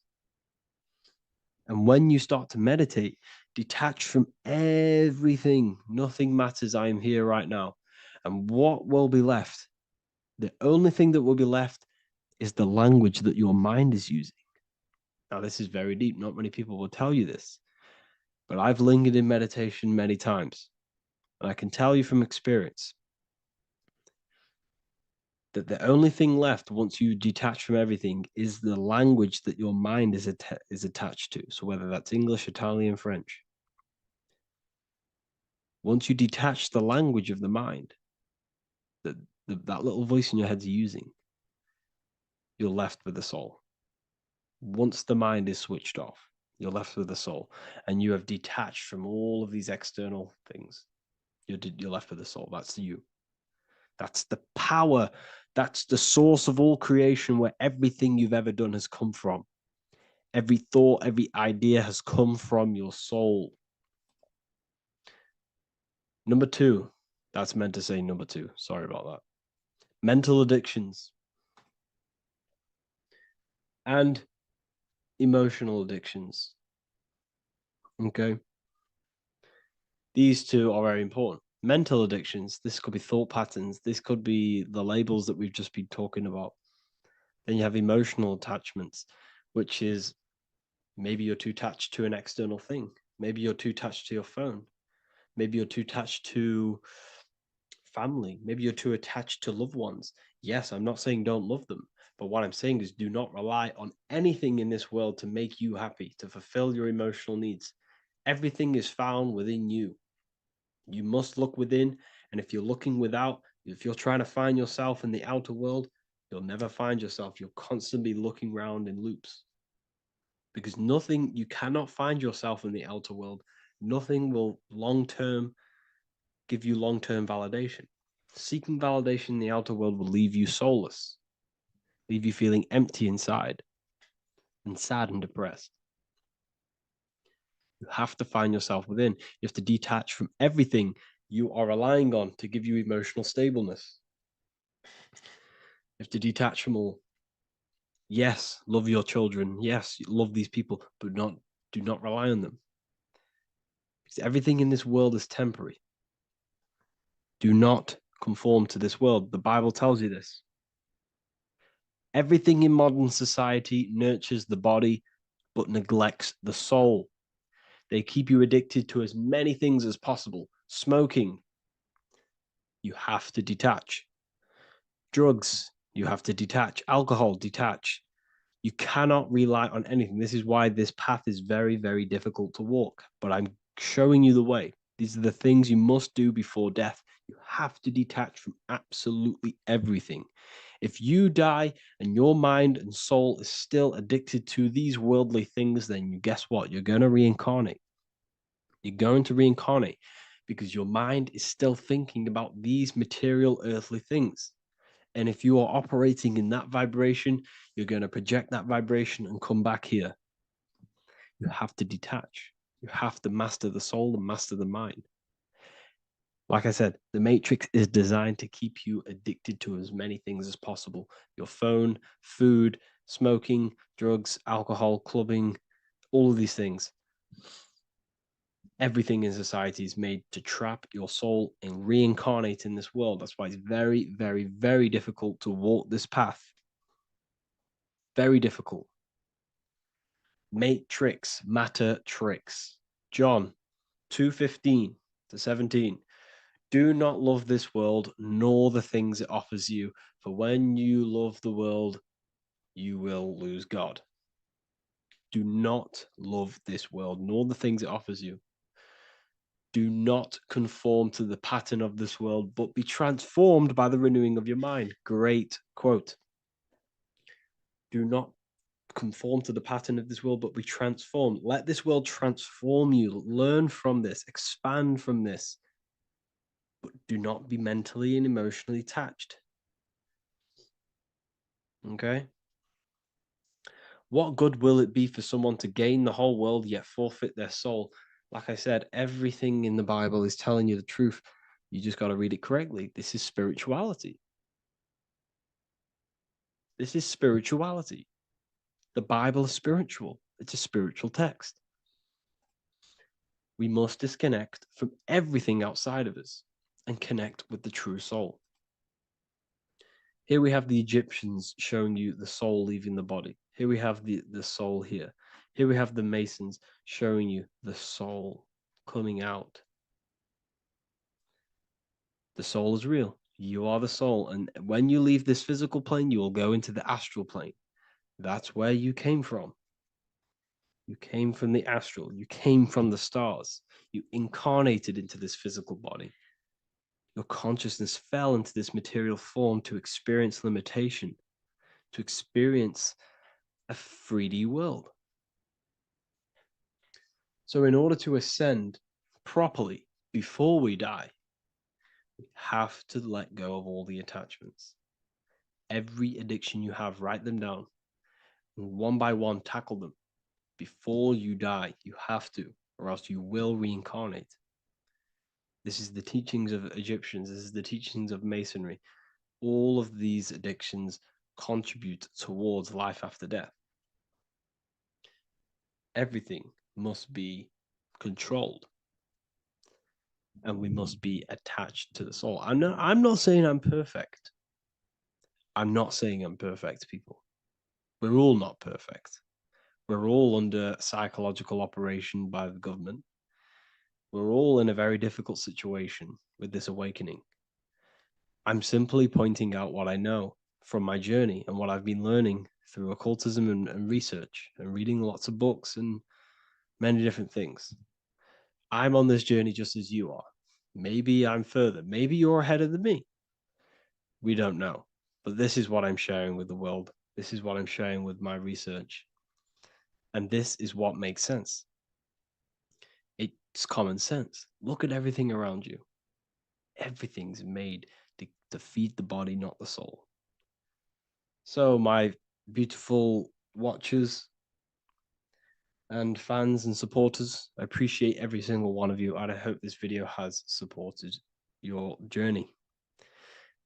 And when you start to meditate, detach from everything. Nothing matters. I am here right now. And what will be left? The only thing that will be left is the language that your mind is using. Now, this is very deep. Not many people will tell you this, but I've lingered in meditation many times. And I can tell you from experience that the only thing left once you detach from everything is the language that your mind is attached to. So whether that's English, Italian, French. Once you detach the language of the mind that that little voice in your head's using, you're left with the soul. Once the mind is switched off, you're left with the soul, and you have detached from all of these external things. You're left with the soul. That's you. That's the power. That's the source of all creation, where everything you've ever done has come from. Every thought, every idea has come from your soul. Number two, that's meant to say number two. Sorry about that. Mental addictions and emotional addictions. Okay. These two are very important. Mental addictions, this could be thought patterns. This could be the labels that we've just been talking about. Then you have emotional attachments, which is maybe you're too attached to an external thing. Maybe you're too attached to your phone. Maybe you're too attached to family. Maybe you're too attached to loved ones. Yes, I'm not saying don't love them, but what I'm saying is do not rely on anything in this world to make you happy, to fulfill your emotional needs. Everything is found within you. You must look within, and if you're looking without, if you're trying to find yourself in the outer world, you'll never find yourself. You'll constantly be looking around in loops. Because you cannot find yourself in the outer world. Nothing will give you long-term validation. Seeking validation in the outer world will leave you soulless, leave you feeling empty inside and sad and depressed. You have to find yourself within. You have to detach from everything you are relying on to give you emotional stableness. You have to detach from all. Yes, love your children. Yes, love these people, but do not rely on them. Because everything in this world is temporary. Do not conform to this world. The Bible tells you this. Everything in modern society nurtures the body, but neglects the soul. They keep you addicted to as many things as possible. Smoking, you have to detach. Drugs, you have to detach. Alcohol, detach. You cannot rely on anything. This is why this path is very, very difficult to walk. But I'm showing you the way. These are the things you must do before death. You have to detach from absolutely everything. If you die and your mind and soul is still addicted to these worldly things, then guess what? You're going to reincarnate. You're going to reincarnate because your mind is still thinking about these material earthly things. And if you are operating in that vibration, you're going to project that vibration and come back here. You have to detach. You have to master the soul and master the mind. Like I said, the matrix is designed to keep you addicted to as many things as possible. Your phone, food, smoking, drugs, alcohol, clubbing, all of these things. Everything in society is made to trap your soul and reincarnate in this world. That's why it's very, very, very difficult to walk this path. Very difficult. Matrix, matter tricks. John 2:15 to 17. Do not love this world, nor the things it offers you. For when you love the world, you will lose God. Do not love this world, nor the things it offers you. Do not conform to the pattern of this world, but be transformed by the renewing of your mind. Great quote. Do not conform to the pattern of this world, but be transformed. Let this world transform you. Learn from this, expand from this, but do not be mentally and emotionally attached. Okay? What good will it be for someone to gain the whole world yet forfeit their soul? Like I said, everything in the Bible is telling you the truth. You just got to read it correctly. This is spirituality. This is spirituality. The Bible is spiritual. It's a spiritual text. We must disconnect from everything outside of us and connect with the true soul. Here we have the Egyptians showing you the soul leaving the body. Here we have the soul here. Here we have the Masons showing you the soul coming out. The soul is real. You are the soul. And when you leave this physical plane, you will go into the astral plane. That's where you came from. You came from the astral. You came from the stars. You incarnated into this physical body. Your consciousness fell into this material form to experience limitation, to experience a 3D world. So in order to ascend properly before we die, we have to let go of all the attachments. Every addiction you have, write them down. And one by one, tackle them. Before you die, you have to, or else you will reincarnate. This is the teachings of Egyptians. This is the teachings of Masonry. All of these addictions contribute towards life after death. Everything must be controlled. And we must be attached to the soul. I'm not saying I'm perfect. I'm not saying I'm perfect, people. We're all not perfect. We're all under psychological operation by the government. We're all in a very difficult situation with this awakening. I'm simply pointing out what I know from my journey and what I've been learning through occultism and research and reading lots of books and many different things. I'm on this journey just as you are. Maybe I'm further. Maybe you're ahead of me. We don't know. But this is what I'm sharing with the world. This is what I'm sharing with my research. And this is what makes sense. It's common sense. Look at everything around you. Everything's made to feed the body, not the soul. So my beautiful watchers and fans and supporters, I appreciate every single one of you, and I hope this video has supported your journey.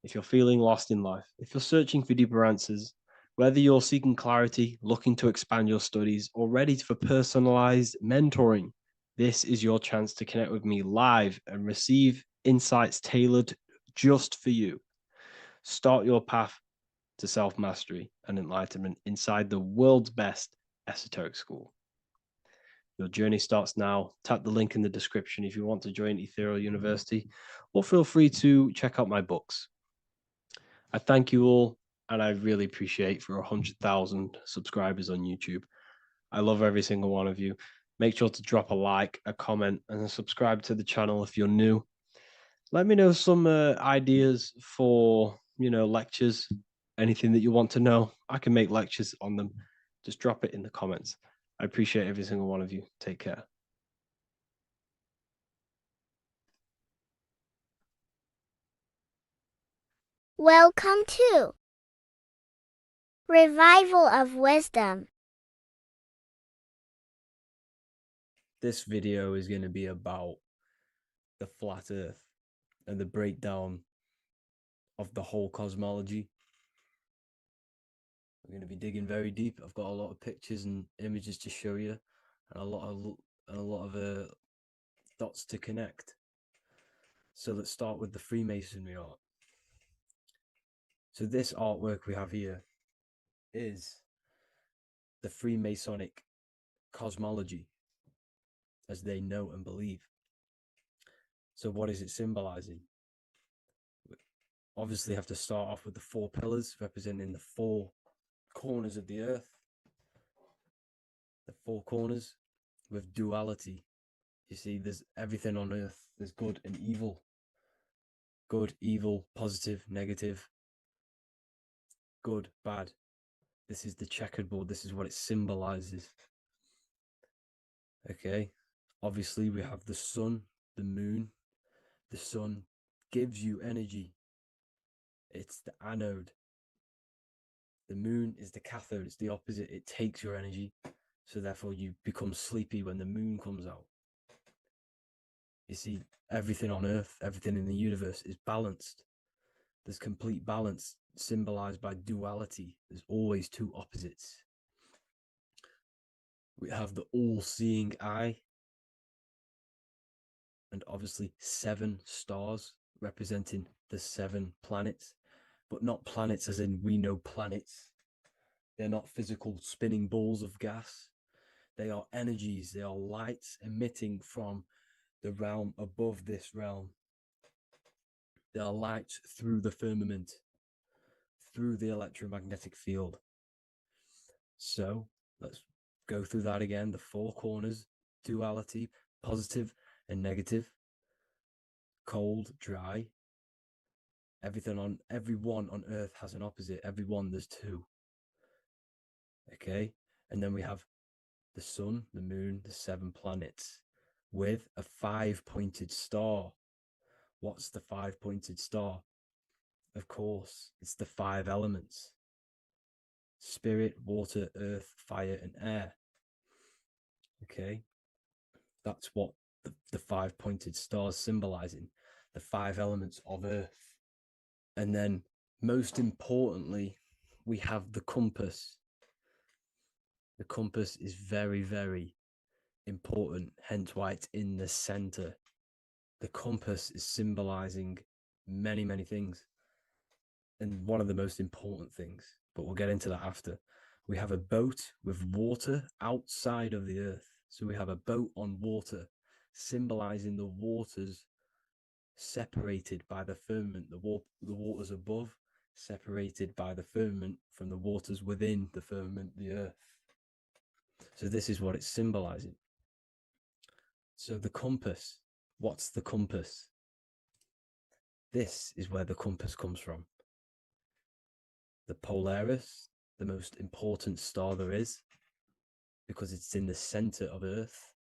If you're feeling lost in life, if you're searching for deeper answers, whether you're seeking clarity, looking to expand your studies, or ready for personalized mentoring, this is your chance to connect with me live and receive insights tailored just for you. Start your path to self-mastery and enlightenment inside the world's best esoteric school. Your journey starts now. Tap the link in the description if you want to join Ethereal University, or feel free to check out my books. I thank you all, and I really appreciate for 100,000 subscribers on YouTube. I love every single one of you. Make sure to drop a like, a comment, and subscribe to the channel if you're new. Let me know some ideas for, lectures, anything that you want to know. I can make lectures on them. Just drop it in the comments. I appreciate every single one of you. Take care. Welcome to Revival of Wisdom. This video is going to be about the flat earth. and the breakdown of the whole cosmology. We're going to be digging very deep. I've got a lot of pictures and images to show you, and a lot of dots to connect. So let's start with the Freemasonry art. So this artwork we have here is the Freemasonic cosmology as they know and believe. So what is it symbolizing? We obviously have to start off with the 4 pillars representing the 4 corners of the earth. The 4 corners with duality. You see, there's everything on earth. There's good and evil. Good, evil, positive, negative. Good, bad. This is the checkerboard. This is what it symbolizes. Okay. Obviously, we have the sun, the moon. The sun gives you energy. It's the anode. The moon is the cathode. It's the opposite. It takes your energy. So therefore, you become sleepy when the moon comes out. You see, everything on Earth, everything in the universe is balanced. There's complete balance symbolized by duality. There's always 2 opposites. We have the all-seeing eye, and obviously 7 stars representing the 7 planets, but not planets as in we know planets. They're not physical spinning balls of gas. They are energies. They are lights emitting from the realm above this realm. They are lights through the firmament, through the electromagnetic field. So let's go through that again. The 4 corners, duality, positive and negative, cold, dry. Everyone on Earth has an opposite. Everyone, there's 2. Okay, and then we have the sun, the moon, the 7 planets with a 5-pointed star. What's the 5-pointed star? Of course, it's the 5 elements: spirit, water, earth, fire, and air. Okay, that's what the 5-pointed star is symbolizing, the 5 elements of Earth. And then, most importantly, we have the compass. The compass is very, very important, hence why it's in the center. The compass is symbolizing many, many things. And one of the most important things, but we'll get into that after. We have a boat with water outside of the earth. So we have a boat on water, symbolizing the waters separated by the firmament, the waters above, separated by the firmament from the waters within the firmament, the earth. So this is what it's symbolizing. So the compass, what's the compass? This is where the compass comes from. The Polaris, the most important star there is, because it's in the center of Earth,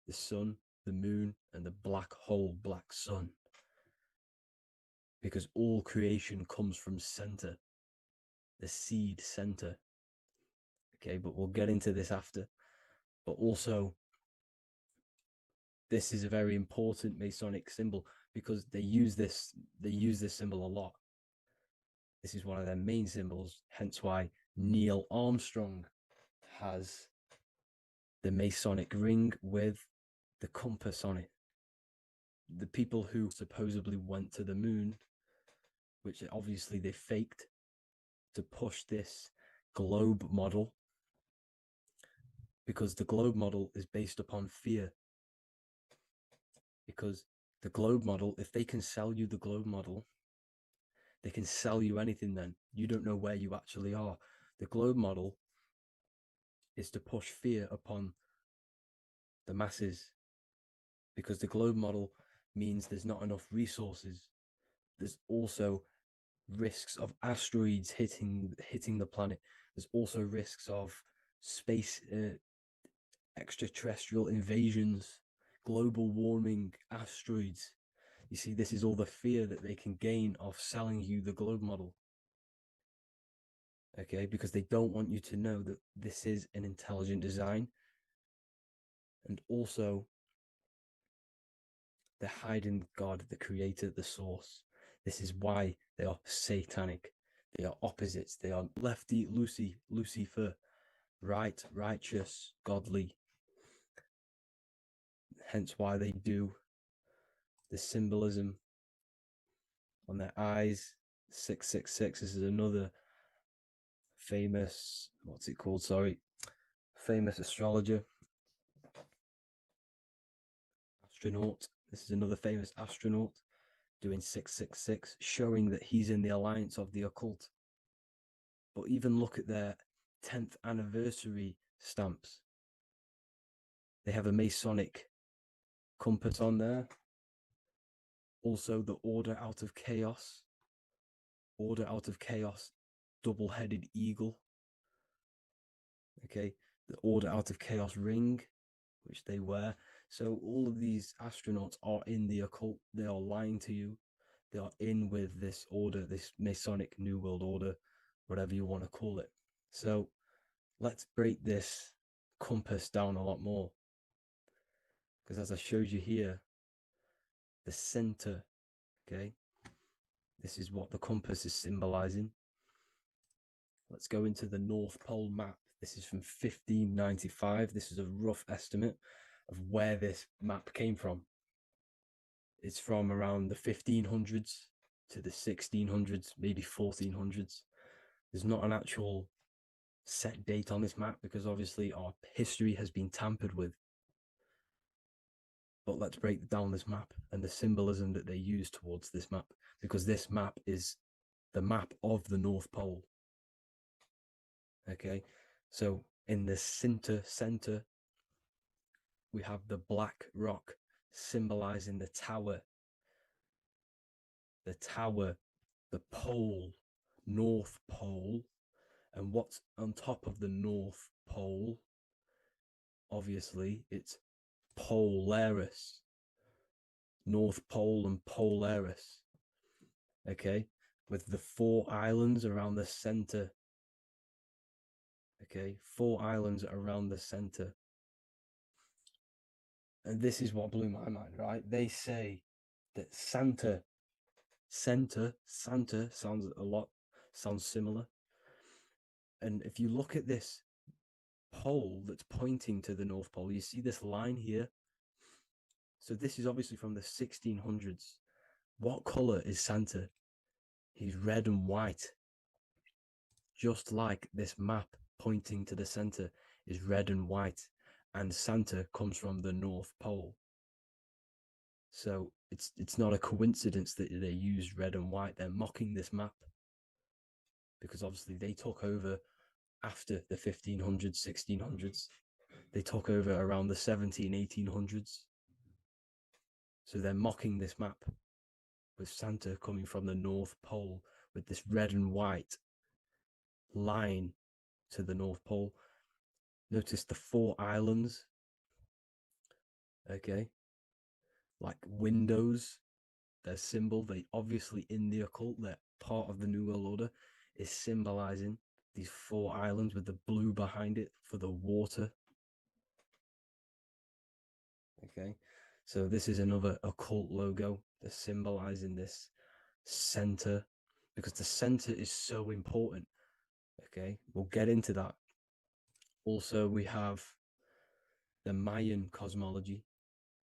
the sun, the moon, and the black hole, black sun. Because all creation comes from center, the seed center. Okay, but we'll get into this after. But also, this is a very important Masonic symbol because they use this symbol a lot. This is one of their main symbols, hence why Neil Armstrong has the Masonic ring with the compass on it. The people who supposedly went to the moon, which obviously they faked to push this globe model, because the globe model is based upon fear. Because the globe model, if they can sell you the globe model, they can sell you anything then. You don't know where you actually are. The globe model is to push fear upon the masses, because the globe model means there's not enough resources. There's also risks of asteroids hitting the planet. There's also risks of space, extraterrestrial invasions, global warming, asteroids. You see, this is all the fear that they can gain off selling you the globe model. Okay, because they don't want you to know that this is an intelligent design. And also, They're hiding God, the creator, the source. This is why they are satanic. They are opposites. They are lefty, Lucifer, right, righteous, godly. Hence why they do the symbolism on their eyes. 666. This is another famous, what's it called? Sorry. Famous astrologer. Astronaut. This is another famous astronaut doing 666, showing that he's in the alliance of the occult. But even look at their 10th anniversary stamps. They have a Masonic compass on there. Also, the order out of chaos. Order out of chaos, double-headed eagle. Okay, the order out of chaos ring, which they wear. So all of these astronauts are in the occult. They are lying to you. They are in with this order, this Masonic New World Order, whatever you want to call it. So let's break this compass down a lot more. Because as I showed you here, the center, okay, this is what the compass is symbolizing. Let's go into the North Pole map. This is from 1595. This is a rough estimate of where this map came from. It's from around the 1500s to the 1600s, maybe 1400s. There's not an actual set date on this map because obviously our history has been tampered with. But let's break down this map and the symbolism that they use towards this map, because this map is the map of the North Pole. Okay, so in the center, we have the black rock symbolizing the tower, the pole, North Pole. And what's on top of the North Pole? Obviously, it's Polaris. North Pole and Polaris. Okay, with the 4 islands around the center. Okay, 4 islands around the center. And this is what blew my mind, right? They say that Santa sounds similar. And if you look at this pole that's pointing to the North Pole, you see this line here. So this is obviously from the 1600s. What color is Santa? He's red and white. Just like this map pointing to the center is red and white, and Santa comes from the North Pole. So it's not a coincidence that they use red and white. They're mocking this map because obviously they took over after the 1500s, 1600s. They took over around the 1800s. So they're mocking this map with Santa coming from the North Pole with this red and white line to the North Pole. Notice the 4 islands. Okay. Like windows, their symbol, they obviously in the occult, they're part of the New World Order, is symbolizing these 4 islands with the blue behind it for the water. Okay, so this is another occult logo. They're symbolizing this center because the center is so important. Okay, we'll get into that. Also, we have the Mayan cosmology.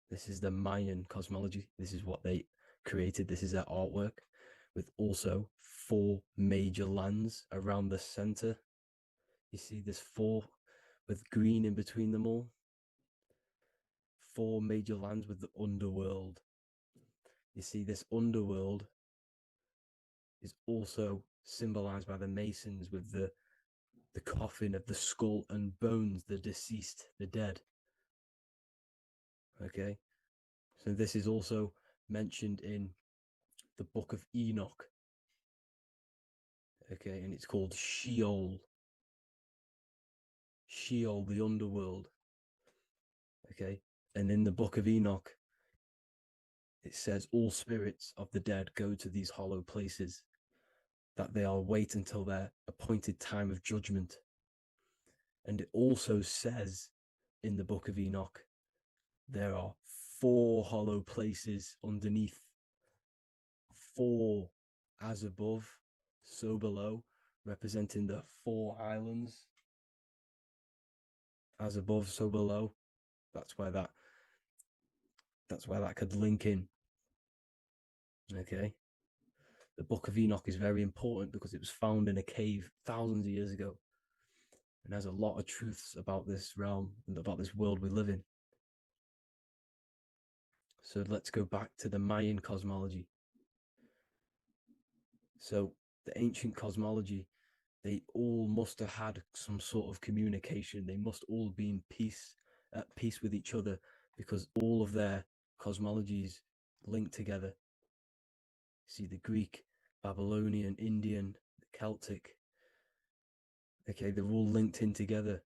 This is the Mayan cosmology. This is what they created. This is their artwork, with also 4 major lands around the center. You see this 4 with green in between them all. 4 major lands with the underworld. You see this underworld is also symbolized by the Masons with the coffin of the skull and bones, the deceased, the dead. Okay, so this is also mentioned in the book of Enoch. Okay, and it's called Sheol. Sheol, the underworld. Okay, and in the book of Enoch, it says all spirits of the dead go to these hollow places, that they are wait until their appointed time of judgment. And it also says in the book of Enoch, there are 4 hollow places underneath, 4 as above, so below, representing the 4 islands. As above, so below. That's where that could link in. Okay. The Book of Enoch is very important because it was found in a cave thousands of years ago, and has a lot of truths about this realm and about this world we live in. So let's go back to the Mayan cosmology. So the ancient cosmology, they all must have had some sort of communication. They must all be in peace, at peace with each other, because all of their cosmologies link together. See, the Greek, Babylonian, Indian, Celtic, okay, they're all linked in together.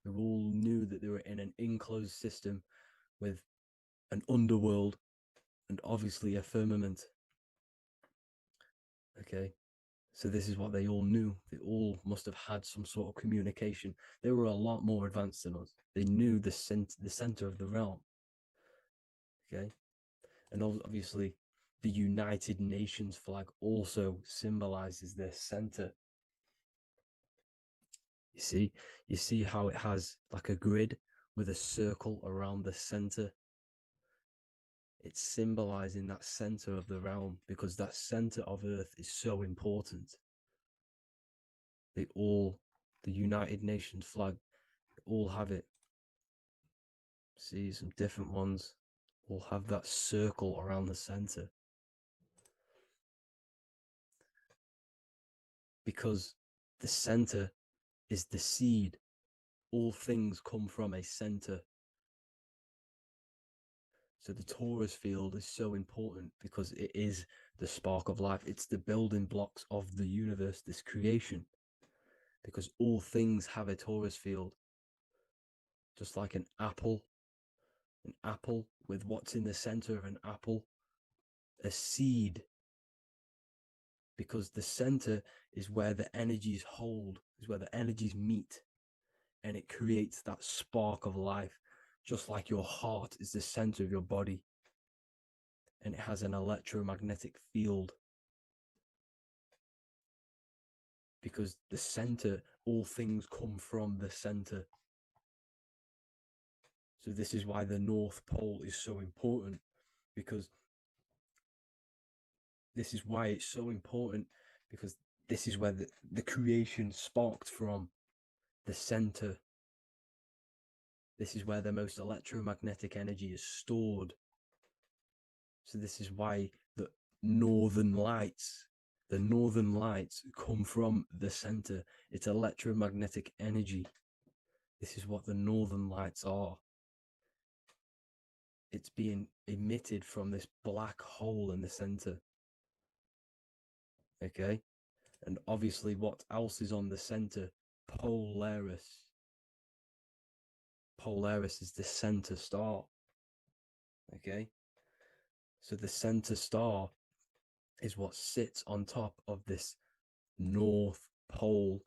They all knew that they were in an enclosed system with an underworld and obviously a firmament. Okay, so this is what they all knew. They all must have had some sort of communication. They were a lot more advanced than us. They knew the center of the realm. Okay, and obviously the United Nations flag also symbolizes their center. You see how it has like a grid with a circle around the center. It's symbolizing that center of the realm, because that center of Earth is so important. The United Nations flag, all have it. See, some different ones all have that circle around the center. Because the center is the seed. All things come from a center. So the torus field is so important because it is the spark of life. It's the building blocks of the universe, this creation. Because all things have a torus field. Just like an apple with what's in the center of an apple, a seed. Because the center is where the energies hold, is where the energies meet, and it creates that spark of life. Just like your heart is the center of your body, and it has an electromagnetic field. Because the center, all things come from the center. So this is why the North Pole is so important, because this is why it's so important, because this is where the creation sparked from, the center. This is where the most electromagnetic energy is stored. So this is why the northern lights come from the center. It's electromagnetic energy. This is what the northern lights are. It's being emitted from this black hole in the center. Okay? And obviously, what else is on the center? Polaris. Polaris is the center star. Okay? So the center star is what sits on top of this North Pole,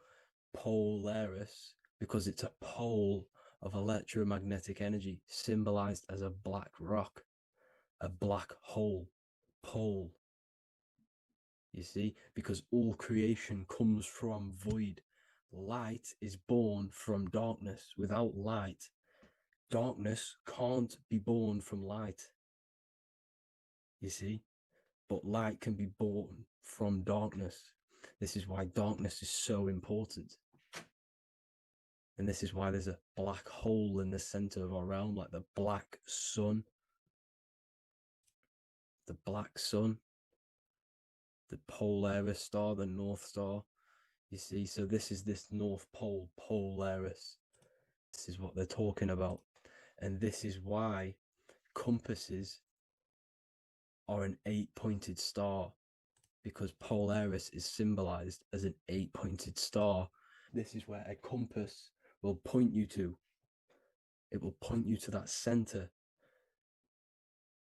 Polaris, because it's a pole of electromagnetic energy, symbolized as a black rock, a black hole, pole. You see, because all creation comes from void. Light is born from darkness. Without light, darkness can't be born from light. You see, but light can be born from darkness. This is why darkness is so important. And this is why there's a black hole in the center of our realm, like the black sun. The black sun, the Polaris star, the North Star. You see, so this is this North Pole, Polaris. This is what they're talking about. And this is why compasses are an 8-pointed star, because Polaris is symbolized as an 8-pointed star. This is where a compass will point you to. It will point you to that center.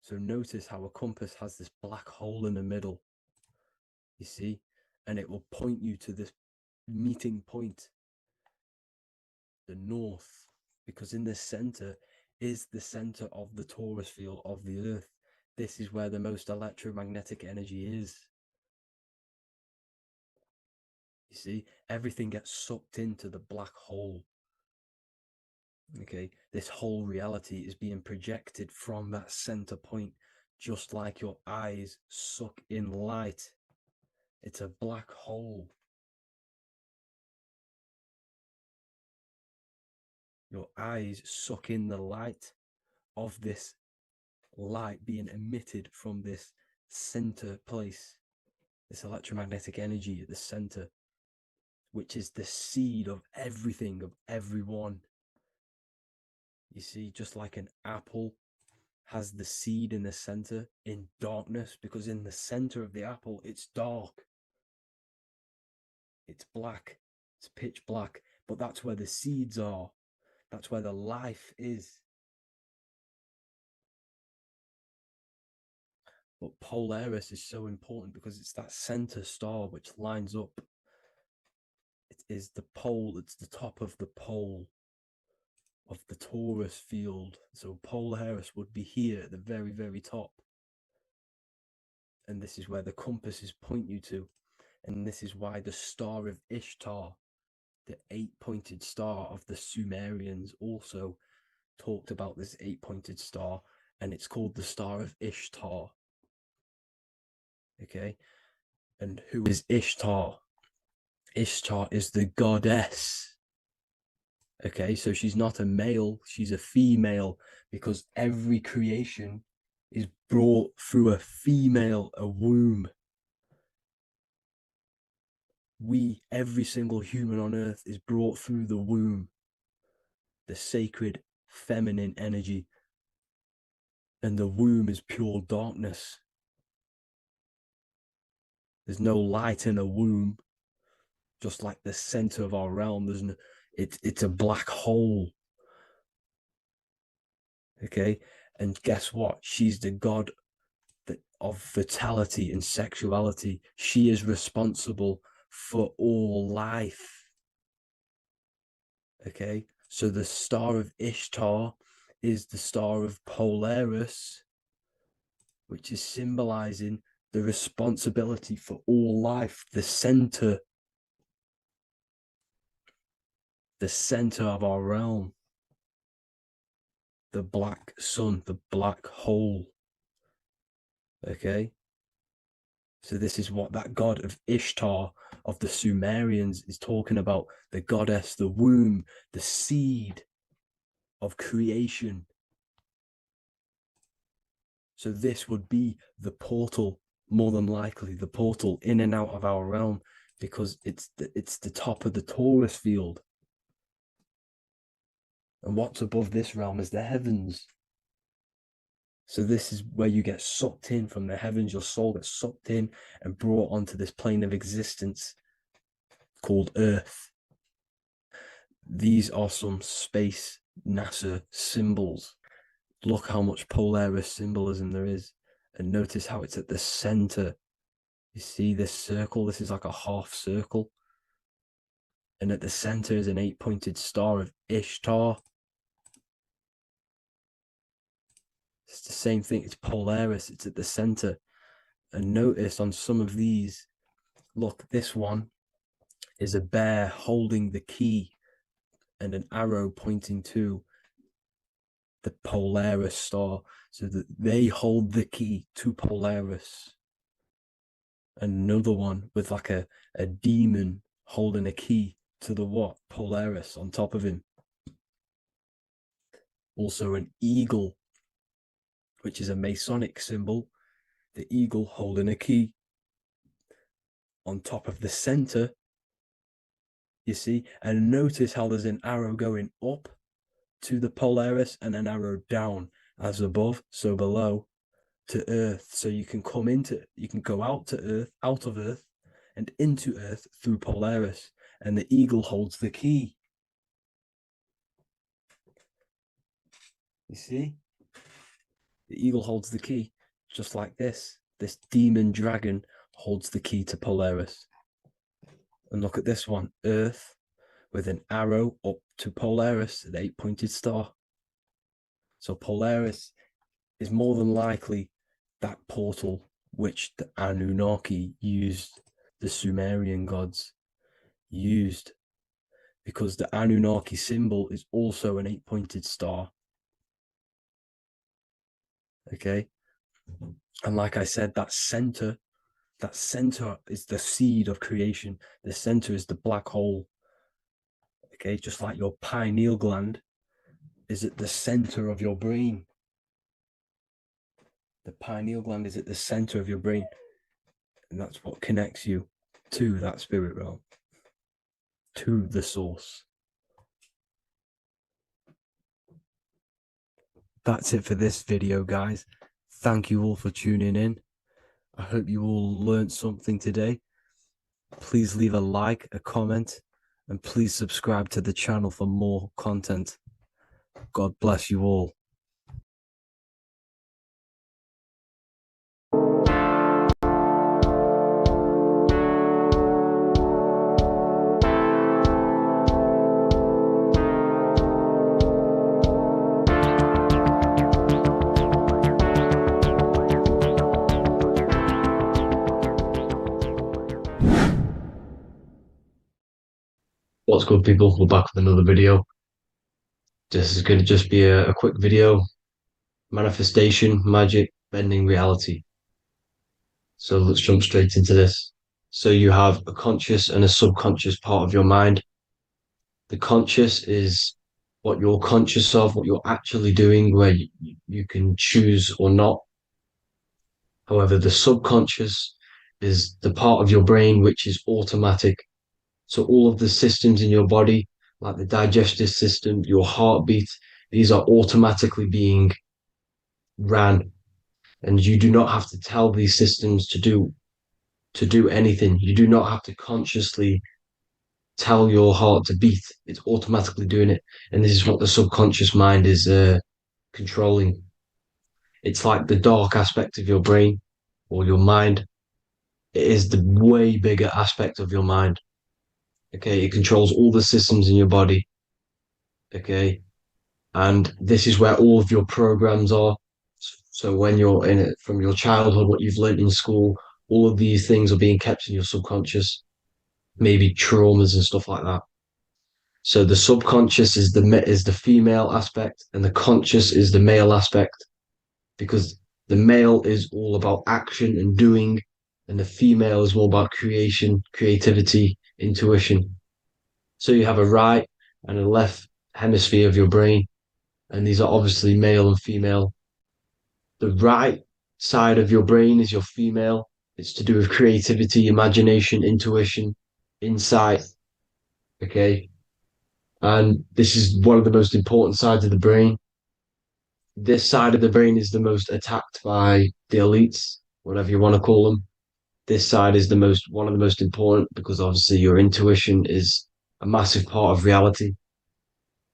So notice how a compass has this black hole in the middle, you see, and it will point you to this meeting point, the north, because in the center is the center of the torus field of the Earth. This is where the most electromagnetic energy is. You see, everything gets sucked into the black hole. Okay, this whole reality is being projected from that center point, just like your eyes suck in light. It's a black hole. Your eyes suck in the light of this light being emitted from this center place, this electromagnetic energy at the center, which is the seed of everything, of everyone. You see, just like an apple has the seed in the center in darkness, because in the center of the apple, it's dark. It's black. It's pitch black. But that's where the seeds are. That's where the life is. But Polaris is so important because it's that center star which lines up. It is the pole, it's the top of the pole of the torus field. So Polaris would be here at the very, very top. And this is where the compasses point you to. And this is why the star of Ishtar, the 8-pointed star of the Sumerians, also talked about this 8-pointed star, and it's called the star of Ishtar. Okay, and who is Ishtar? Ishtar is the goddess. Okay, so she's not a male, she's a female, because every creation is brought through a female, a womb. Every single human on earth is brought through the womb, the sacred feminine energy. And the womb is pure darkness. There's no light in a womb, just like the center of our realm. It's a black hole. Okay, and guess what? She's the god of fertility and sexuality. She is responsible for all life. Okay, so the star of Ishtar is the star of Polaris, which is symbolizing the responsibility for all life, the center of our realm, the black sun, the black hole. Okay, so this is what that god of Ishtar of the Sumerians is talking about, the goddess, the womb, the seed of creation. So this would be the portal, more than likely the portal in and out of our realm, because it's the top of the torus field. And what's above this realm is the heavens. So this is where you get sucked in from the heavens. Your soul gets sucked in and brought onto this plane of existence called Earth. These are some space NASA symbols. Look how much Polaris symbolism there is. And notice how it's at the center. You see this circle? This is like a half circle. And at the center is an 8-pointed star of Ishtar. It's the same thing. It's Polaris. It's at the center. And notice on some of these, look, this one is a bear holding the key and an arrow pointing to the Polaris star, so that they hold the key to Polaris. Another one with like a demon holding a key to the what? Polaris on top of him. Also an eagle, which is a Masonic symbol, the eagle holding a key on top of the center. You see, and notice how there's an arrow going up to the Polaris and an arrow down, as above, so below, to Earth. So you can go out of Earth and into Earth through Polaris, and the eagle holds the key. You see? The eagle holds the key, just like this. This demon dragon holds the key to Polaris. And look at this one, Earth, with an arrow up to Polaris, an 8-pointed star. So Polaris is more than likely that portal which the Anunnaki used, the Sumerian gods used, because the Anunnaki symbol is also an 8-pointed star. Okay. And like I said, that center is the seed of creation. The center is the black hole. Okay. Just like your pineal gland is at the center of your brain. The pineal gland is at the center of your brain. And that's what connects you to that spirit realm, to the source. That's it for this video, guys. Thank you all for tuning in. I hope you all learned something today. Please leave a like, a comment, and please subscribe to the channel for more content. God bless you all. What's good, people? We're back with another video. This is going to just be a quick video. Manifestation, magic, bending reality. So let's jump straight into this. So you have a conscious and a subconscious part of your mind. The conscious is what you're conscious of, what you're actually doing, where you can choose or not. However, the subconscious is the part of your brain which is automatic. So all of the systems in your body, like the digestive system, your heartbeat, these are automatically being ran. And you do not have to tell these systems to do anything. You do not have to consciously tell your heart to beat. It's automatically doing it. And this is what the subconscious mind is controlling. It's like the dark aspect of your brain or your mind. It is the way bigger aspect of your mind. Okay, it controls all the systems in your body. Okay, and this is where all of your programs are. So when you're in it from your childhood, what you've learned in school, all of these things are being kept in your subconscious, maybe traumas and stuff like that. So the subconscious is the female aspect, and the conscious is the male aspect, because the male is all about action and doing, and the female is more about creation, creativity, intuition. So you have a right and a left hemisphere of your brain, and these are obviously male and female. The right side of your brain is your female. It's to do with creativity, imagination, intuition, insight. Okay. And this is one of the most important sides of the brain. This side of the brain is the most attacked by the elites, whatever you want to call them. This side is one of the most important, because obviously your intuition is a massive part of reality.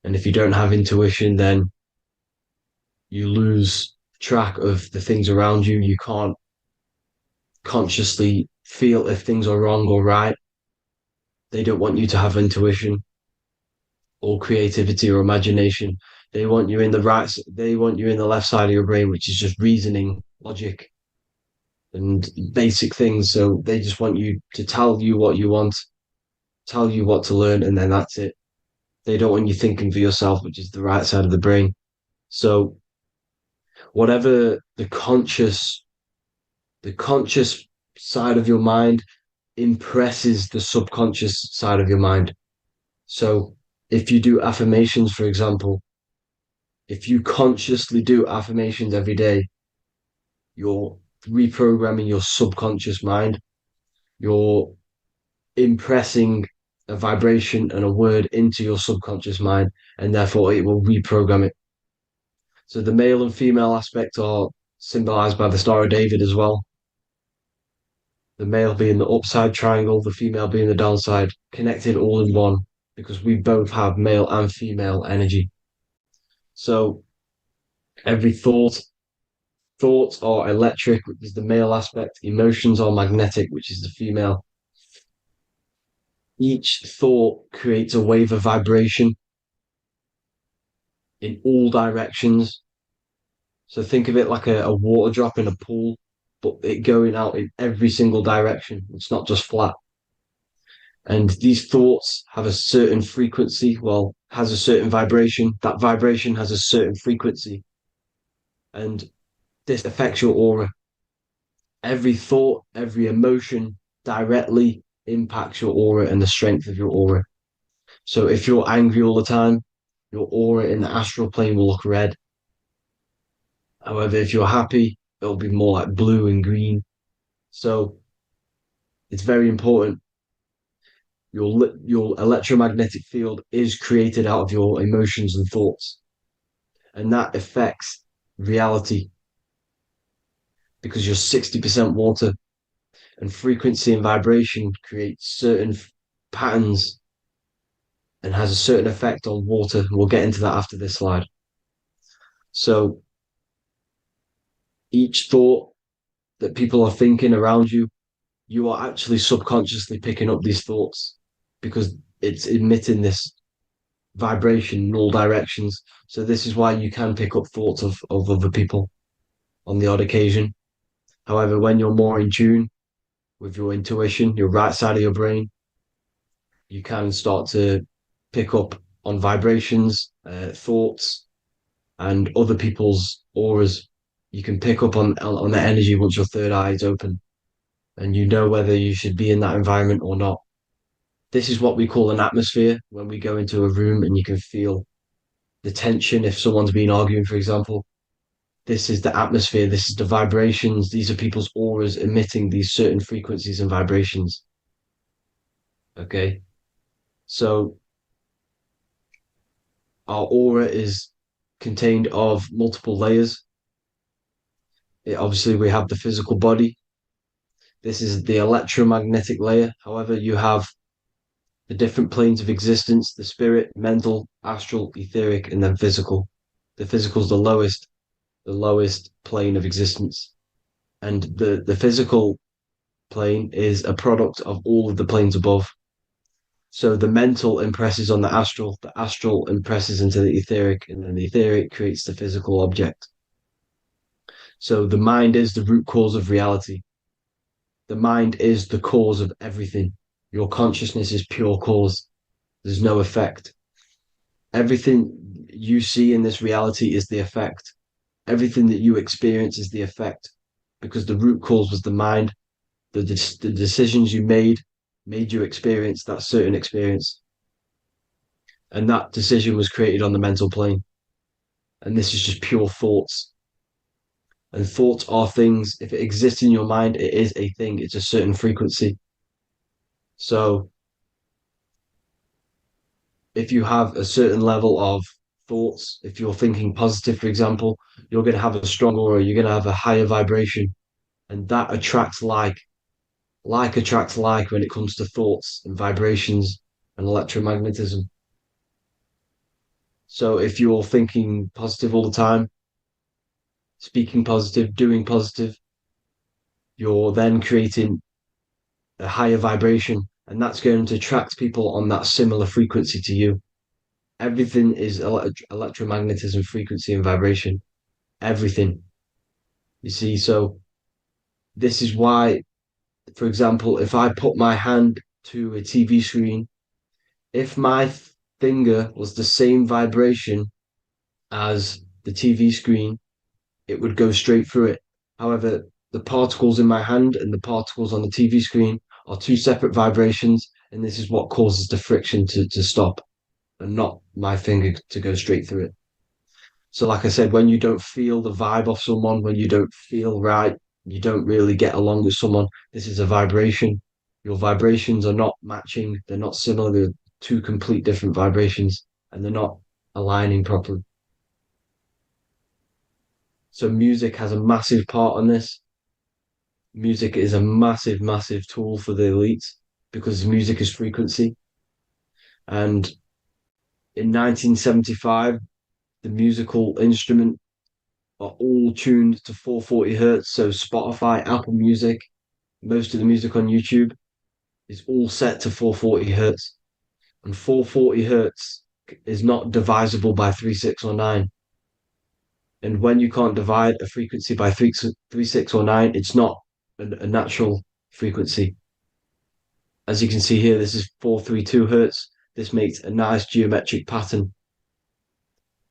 And if you don't have intuition, then you lose track of the things around you. You can't consciously feel if things are wrong or right. They don't want you to have intuition or creativity or imagination. They want you in the left side of your brain, which is just reasoning, logic, and basic things. So they just want you to tell you what you want, tell you what to learn, and then that's it. They don't want you thinking for yourself, which is the right side of the brain. So whatever the conscious side of your mind impresses the subconscious side of your mind. So if you do affirmations, for example, if you consciously do affirmations every day, you're reprogramming your subconscious mind. You're impressing a vibration and a word into your subconscious mind, and therefore it will reprogram it. So the male and female aspect are symbolized by the Star of David as well. The male being the upside triangle, the female being the downside, connected all in one, because we both have male and female energy. So every thoughts are electric, which is the male aspect. Emotions are magnetic, which is the female. Each thought creates a wave of vibration in all directions. So think of it like a water drop in a pool, but it going out in every single direction. It's not just flat. And these thoughts have a certain frequency, well, has a certain vibration. That vibration has a certain frequency. And this affects your aura. Every thought, every emotion directly impacts your aura and the strength of your aura. So if you're angry all the time, your aura in the astral plane will look red. However, if you're happy, it'll be more like blue and green. So it's very important. Your electromagnetic field is created out of your emotions and thoughts, and that affects reality because you're 60% water, and frequency and vibration create certain patterns and has a certain effect on water. We'll get into that after this slide. So each thought that people are thinking around you, you are actually subconsciously picking up these thoughts because it's emitting this vibration in all directions. So this is why you can pick up thoughts of other people on the odd occasion. However, when you're more in tune with your intuition, your right side of your brain, you can start to pick up on vibrations, thoughts, and other people's auras. You can pick up on the energy once your third eye is open, and you know whether you should be in that environment or not. This is what we call an atmosphere when we go into a room and you can feel the tension if someone's been arguing, for example. This is the atmosphere, this is the vibrations, these are people's auras emitting these certain frequencies and vibrations. Okay, so our aura is contained of multiple layers. Obviously, we have the physical body. This is the electromagnetic layer. However, you have the different planes of existence, the spirit, mental, astral, etheric, and then physical. The physical is the lowest plane of existence. And the physical plane is a product of all of the planes above. So the mental impresses on the astral impresses into the etheric, and then the etheric creates the physical object. So the mind is the root cause of reality. The mind is the cause of everything. Your consciousness is pure cause. There's no effect. Everything you see in this reality is the effect. Everything that you experience is the effect because the root cause was the mind. The decisions you made you experience that certain experience. And that decision was created on the mental plane. And this is just pure thoughts. And thoughts are things. If it exists in your mind, it is a thing. It's a certain frequency. So if you have a certain level of thoughts, if you're thinking positive, for example, you're going to have a strong aura, you're going to have a higher vibration. And that attracts like. Like attracts like when it comes to thoughts and vibrations and electromagnetism. So if you're thinking positive all the time, speaking positive, doing positive, you're then creating a higher vibration, and that's going to attract people on that similar frequency to you. Everything is electromagnetism, frequency, and vibration. Everything. You see, so this is why, for example, if I put my hand to a TV screen, if my finger was the same vibration as the TV screen, it would go straight through it. However, the particles in my hand and the particles on the TV screen are two separate vibrations, and this is what causes the friction to stop and not my finger to go straight through it. So, like I said, when you don't feel the vibe of someone, when you don't feel right, you don't really get along with someone, this is a vibration. Your vibrations are not matching, they're not similar, they're two complete different vibrations, and they're not aligning properly. So music has a massive part on this. Music is a massive, massive tool for the elites because music is frequency. And in 1975, the musical instrument are all tuned to 440 hertz. So Spotify, Apple Music, most of the music on YouTube is all set to 440 hertz. And 440 hertz is not divisible by 3, 6, or 9. And when you can't divide a frequency by 3, 6, or 9, it's not a natural frequency. As you can see here, this is 432 hertz. This makes a nice geometric pattern.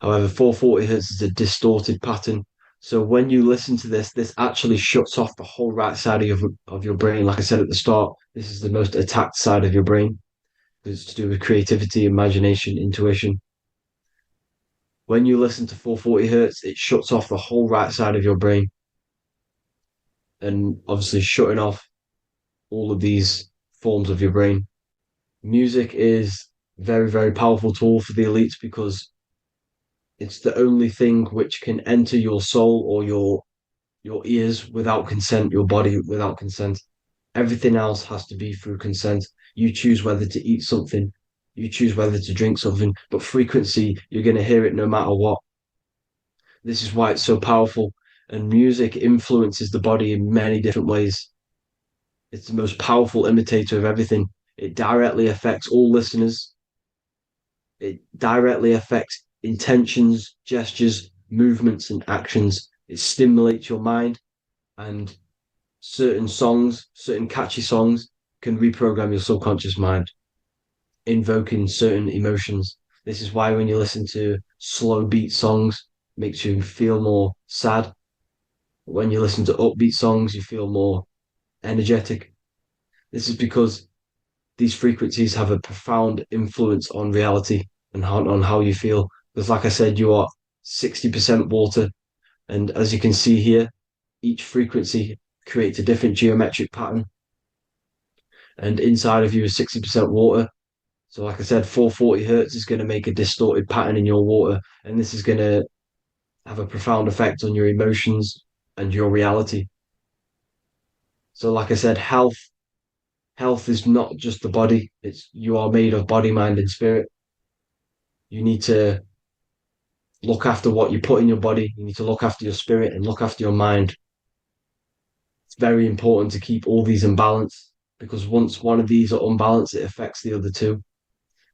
However, 440 hertz is a distorted pattern. So when you listen to this, this actually shuts off the whole right side of your brain. Like I said at the start, this is the most attacked side of your brain. It's to do with creativity, imagination, intuition. When you listen to 440 hertz, it shuts off the whole right side of your brain. And obviously shutting off all of these forms of your brain. Music is very, very powerful tool for the elites because it's the only thing which can enter your soul or your ears without consent, your body without consent. Everything else has to be through consent. You choose whether to eat something, you choose whether to drink something, but frequency, you're going to hear it no matter what. This is why it's so powerful. And music influences the body in many different ways. It's the most powerful imitator of everything. It directly affects all listeners. It directly affects intentions, gestures, movements, and actions. It stimulates your mind, and certain songs, certain catchy songs, can reprogram your subconscious mind, invoking certain emotions. This is why when you listen to slow beat songs, it makes you feel more sad. When you listen to upbeat songs, you feel more energetic. This is because these frequencies have a profound influence on reality and on how you feel. Because like I said, you are 60% water. And as you can see here, each frequency creates a different geometric pattern. And inside of you is 60% water. So like I said, 440 hertz is going to make a distorted pattern in your water. And this is going to have a profound effect on your emotions and your reality. So like I said, health is not just the body. It's you are made of body, mind, and spirit. You need to look after what you put in your body. You need to look after your spirit and look after your mind. It's very important to keep all these in balance because once one of these are unbalanced, it affects the other two.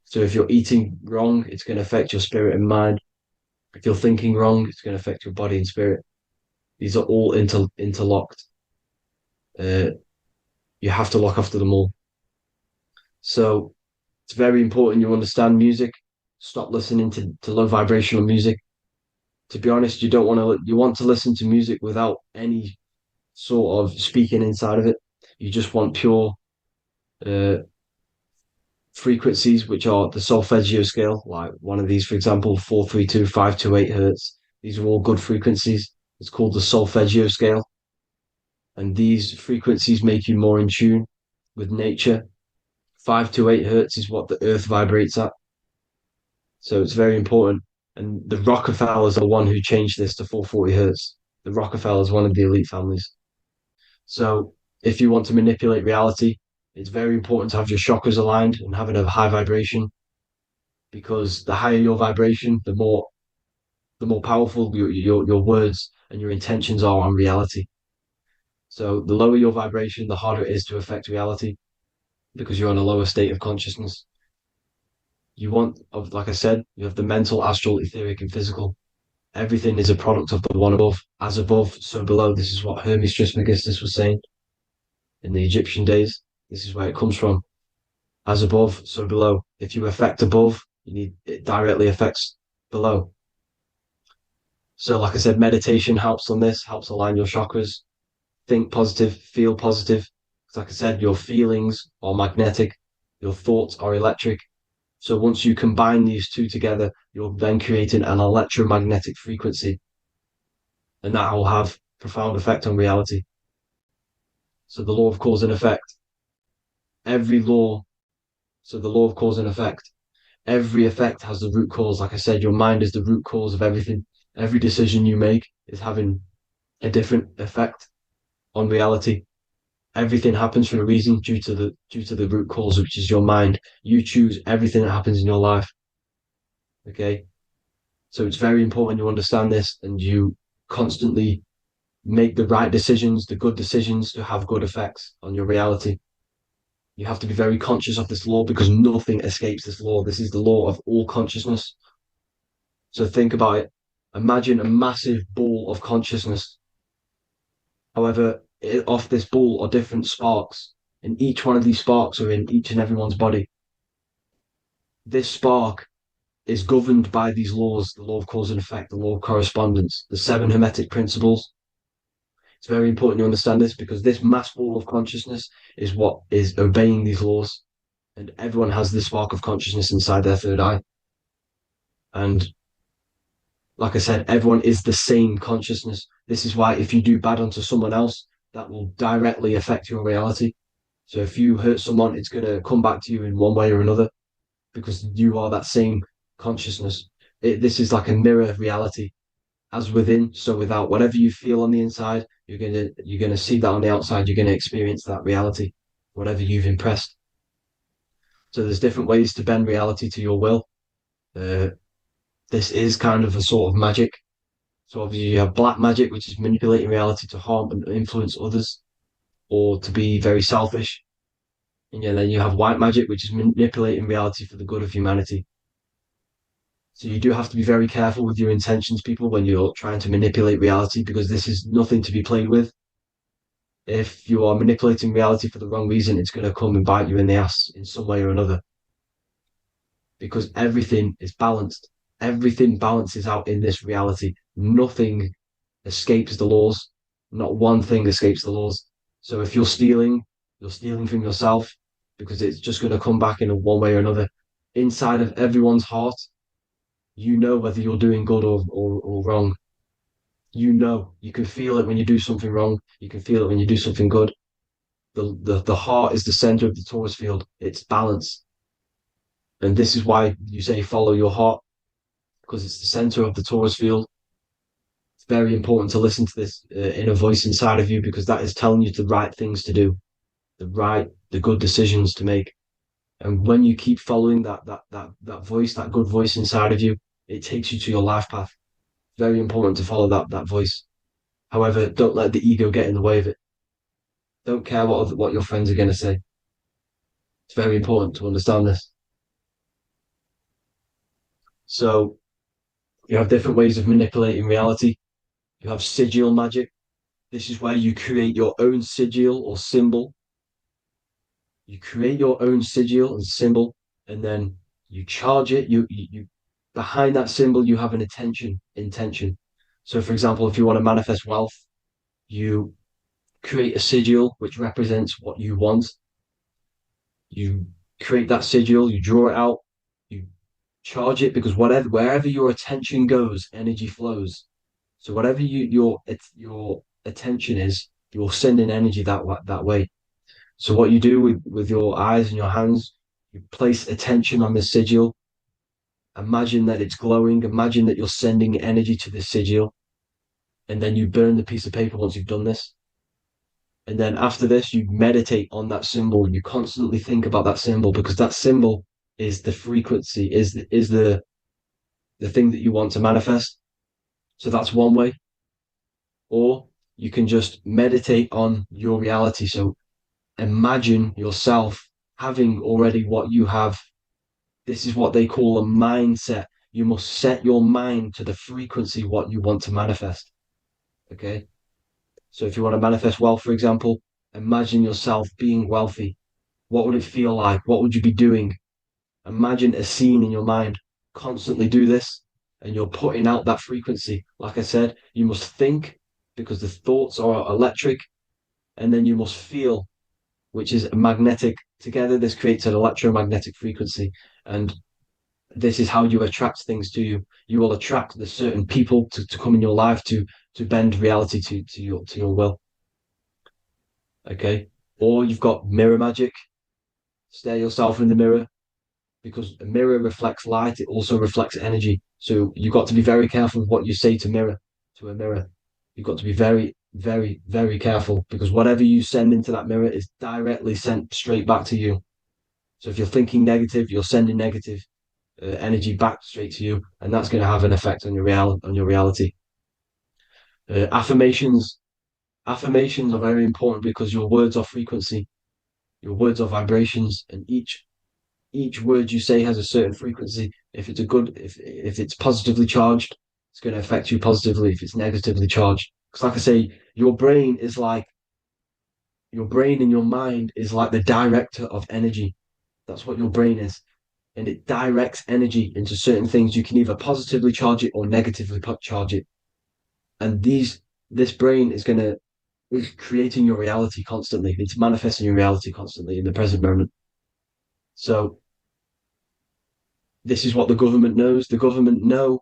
So if you're eating wrong, it's going to affect your spirit and mind. If you're thinking wrong, it's going to affect your body and spirit. These are all interlocked. You have to look after them all. So it's very important you understand music. Stop listening to low vibrational music. To be honest, you want to listen to music without any sort of speaking inside of it. You just want pure frequencies, which are the solfeggio scale, like one of these, for example, 432, 528 hertz. These are all good frequencies. It's called the solfeggio scale. And these frequencies make you more in tune with nature. 528 hertz is what the earth vibrates at. So it's very important. And the Rockefellers are the one who changed this to 440 hertz. The Rockefellers, one of the elite families. So if you want to manipulate reality, it's very important to have your chakras aligned and having a high vibration, because the higher your vibration, the more powerful your words and your intentions are on reality. So the lower your vibration, the harder it is to affect reality because you're on a lower state of consciousness. Like I said, you have the mental, astral, etheric, and physical. Everything is a product of the one above. As above, so below. This is what Hermes Trismegistus was saying in the Egyptian days. This is where it comes from. As above, so below. If you affect above, it directly affects below. So like I said, meditation helps on this, helps align your chakras. Think positive, feel positive. Like I said, your feelings are magnetic, your thoughts are electric. So once you combine these two together, you're then creating an electromagnetic frequency. And that will have profound effect on reality. So the law of cause and effect. The law of cause and effect. Every effect has the root cause. Like I said, your mind is the root cause of everything. Every decision you make is having a different effect on reality. Everything happens for a reason due to the root cause, which is your mind. You choose everything that happens in your life. Okay? So it's very important you understand this and you constantly make the right decisions, the good decisions to have good effects on your reality. You have to be very conscious of this law because nothing escapes this law. This is the law of all consciousness. So think about it. Imagine a massive ball of consciousness. However, off this ball are different sparks, and each one of these sparks are in each and everyone's body. This spark is governed by these laws, the law of cause and effect, the law of correspondence, the 7 Hermetic principles. It's very important you understand this because this mass ball of consciousness is what is obeying these laws. And everyone has this spark of consciousness inside their third eye. And like I said, everyone is the same consciousness. This is why if you do bad onto someone else, that will directly affect your reality. So if you hurt someone, it's going to come back to you in one way or another because you are that same consciousness. This is like a mirror reality. As within, so without. Whatever you feel on the inside, you're gonna see that on the outside. You're gonna experience that reality, whatever you've impressed. So there's different ways to bend reality to your will. This is kind of a sort of magic. So obviously you have black magic, which is manipulating reality to harm and influence others, or to be very selfish. And then you have white magic, which is manipulating reality for the good of humanity. So you do have to be very careful with your intentions, people, when you're trying to manipulate reality, because this is nothing to be played with. If you are manipulating reality for the wrong reason, it's going to come and bite you in the ass in some way or another. Because everything is balanced. Everything balances out in this reality. Nothing escapes the laws. Not one thing escapes the laws. So if you're stealing from yourself because it's just going to come back in one way or another. Inside of everyone's heart, you know whether you're doing good or wrong. You can feel it when you do something wrong. You can feel it when you do something good. The heart is the center of the torus field. It's balance. And this is why you say follow your heart, because it's the center of the torus field. It's very important to listen to this inner voice inside of you, because that is telling you the right things to do, the good decisions to make. And when you keep following that voice, that good voice inside of you, it takes you to your life path. Very important to follow that voice. However, don't let the ego get in the way of it. Don't care what your friends are going to say. It's very important to understand this. So you have different ways of manipulating reality. You have sigil magic. This is where you create your own sigil or symbol. You create your own sigil and symbol, and then you charge it. You behind that symbol, you have an intention. So, for example, if you want to manifest wealth, you create a sigil which represents what you want. You create that sigil, you draw it out, you charge it, because wherever your attention goes, energy flows. So whatever your attention is, you're sending energy that way. So what you do with your eyes and your hands, you place attention on the sigil. Imagine that it's glowing. Imagine that you're sending energy to the sigil. And then you burn the piece of paper once you've done this. And then after this, you meditate on that symbol. You constantly think about that symbol, because that symbol is the frequency, is the thing that you want to manifest. So that's one way. Or you can just meditate on your reality. So imagine yourself having already what you have. This is what they call a mindset. You must set your mind to the frequency what you want to manifest. Okay? So if you want to manifest wealth, for example, imagine yourself being wealthy. What would it feel like? What would you be doing? Imagine a scene in your mind. Constantly do this, and you're putting out that frequency. Like I said, you must think, because the thoughts are electric, and then you must feel, which is magnetic. Together, this creates an electromagnetic frequency, and this is how you attract things to you. You will attract the certain people to come in your life to bend reality to your will. Okay? Or you've got mirror magic. Stare yourself in the mirror, because a mirror reflects light. It also reflects energy. So you've got to be very careful with what you say to a mirror. You've got to be very, very, very careful, because whatever you send into that mirror is directly sent straight back to you. So if you're thinking negative, you're sending negative energy back straight to you, and that's going to have an effect on your reality. Affirmations are very important, because your words are frequency, your words are vibrations, and each word you say has a certain frequency. If it's positively charged, it's it's going to affect you positively if it's negatively charged. Because like I say, your brain and your mind is like the director of energy. That's what your brain is. And it directs energy into certain things. You can either positively charge it or negatively charge it. And this brain is creating your reality constantly. It's manifesting your reality constantly in the present moment. So this is what the government knows. The government know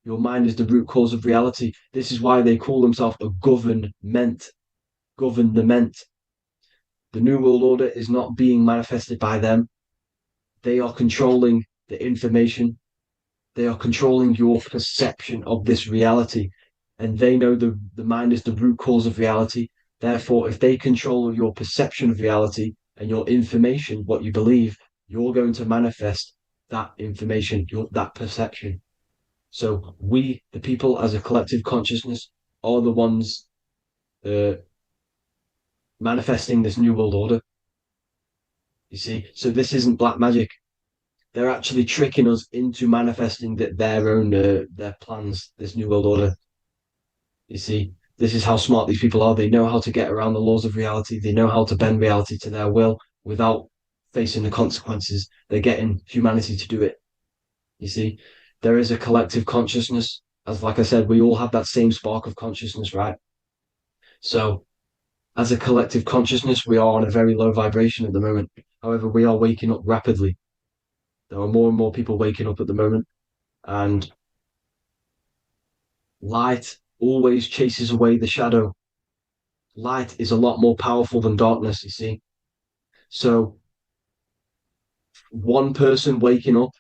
your mind is the root cause of reality. This is why they call themselves a government. Government. The New World Order is not being manifested by them. They are controlling the information. They are controlling your perception of this reality. And they know the mind is the root cause of reality. Therefore, if they control your perception of reality and your information, what you believe, you're going to manifest that information, that perception. So we, the people as a collective consciousness, are the ones manifesting this new world order. You see, so this isn't black magic. They're actually tricking us into manifesting their own their plans, this new world order. You see, this is how smart these people are. They know how to get around the laws of reality. They know how to bend reality to their will without facing the consequences. They're getting humanity to do it. You see, there is a collective consciousness. As like I said, we all have that same spark of consciousness, right? So as a collective consciousness, we are on a very low vibration at the moment. However, we are waking up rapidly. There are more and more people waking up at the moment, and light always chases away the shadow. Light is a lot more powerful than darkness, you see. So one person waking up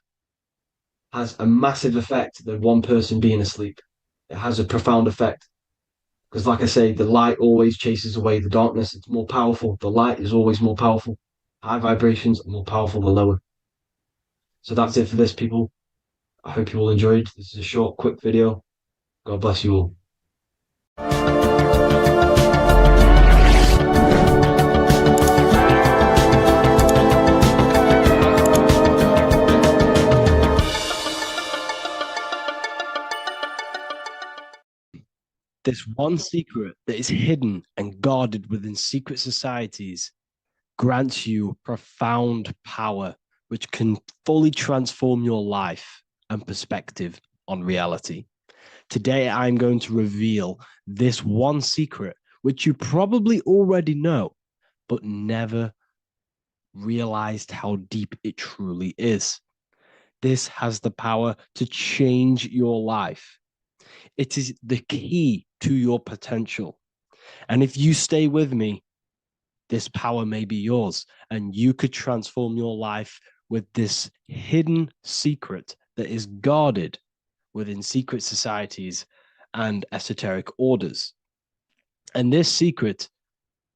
has a massive effect than one person being asleep. It has a profound effect. Because like I say, the light always chases away the darkness. It's more powerful. The light is always more powerful. High vibrations are more powerful than lower. So that's it for this, people. I hope you all enjoyed. This is a short, quick video. God bless you all. This one secret that is hidden and guarded within secret societies grants you profound power, which can fully transform your life and perspective on reality. Today, I'm going to reveal this one secret, which you probably already know, but never realized how deep it truly is. This has the power to change your life. It is the key to your potential. And if you stay with me, this power may be yours, and you could transform your life with this hidden secret that is guarded within secret societies and esoteric orders. And this secret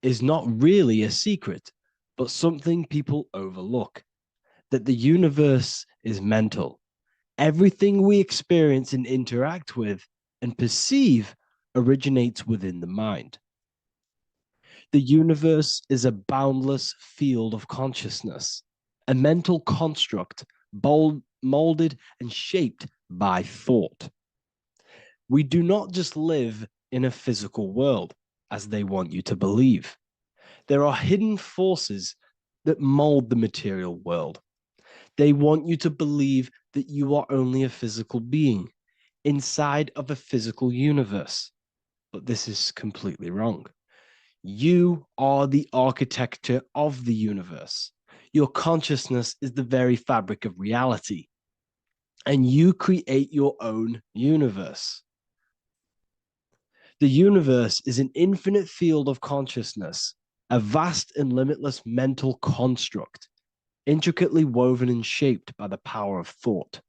is not really a secret, but something people overlook, that the universe is mental. Everything we experience and interact with and perceive originates within the mind. The universe is a boundless field of consciousness, a mental construct molded and shaped by thought. We do not just live in a physical world, as they want you to believe. There are hidden forces that mold the material world. They want you to believe that you are only a physical being inside of a physical universe. But this is completely wrong. You are the architecture of the universe. Your consciousness is the very fabric of reality. And you create your own universe. The universe is an infinite field of consciousness, a vast and limitless mental construct, intricately woven and shaped by the power of thought.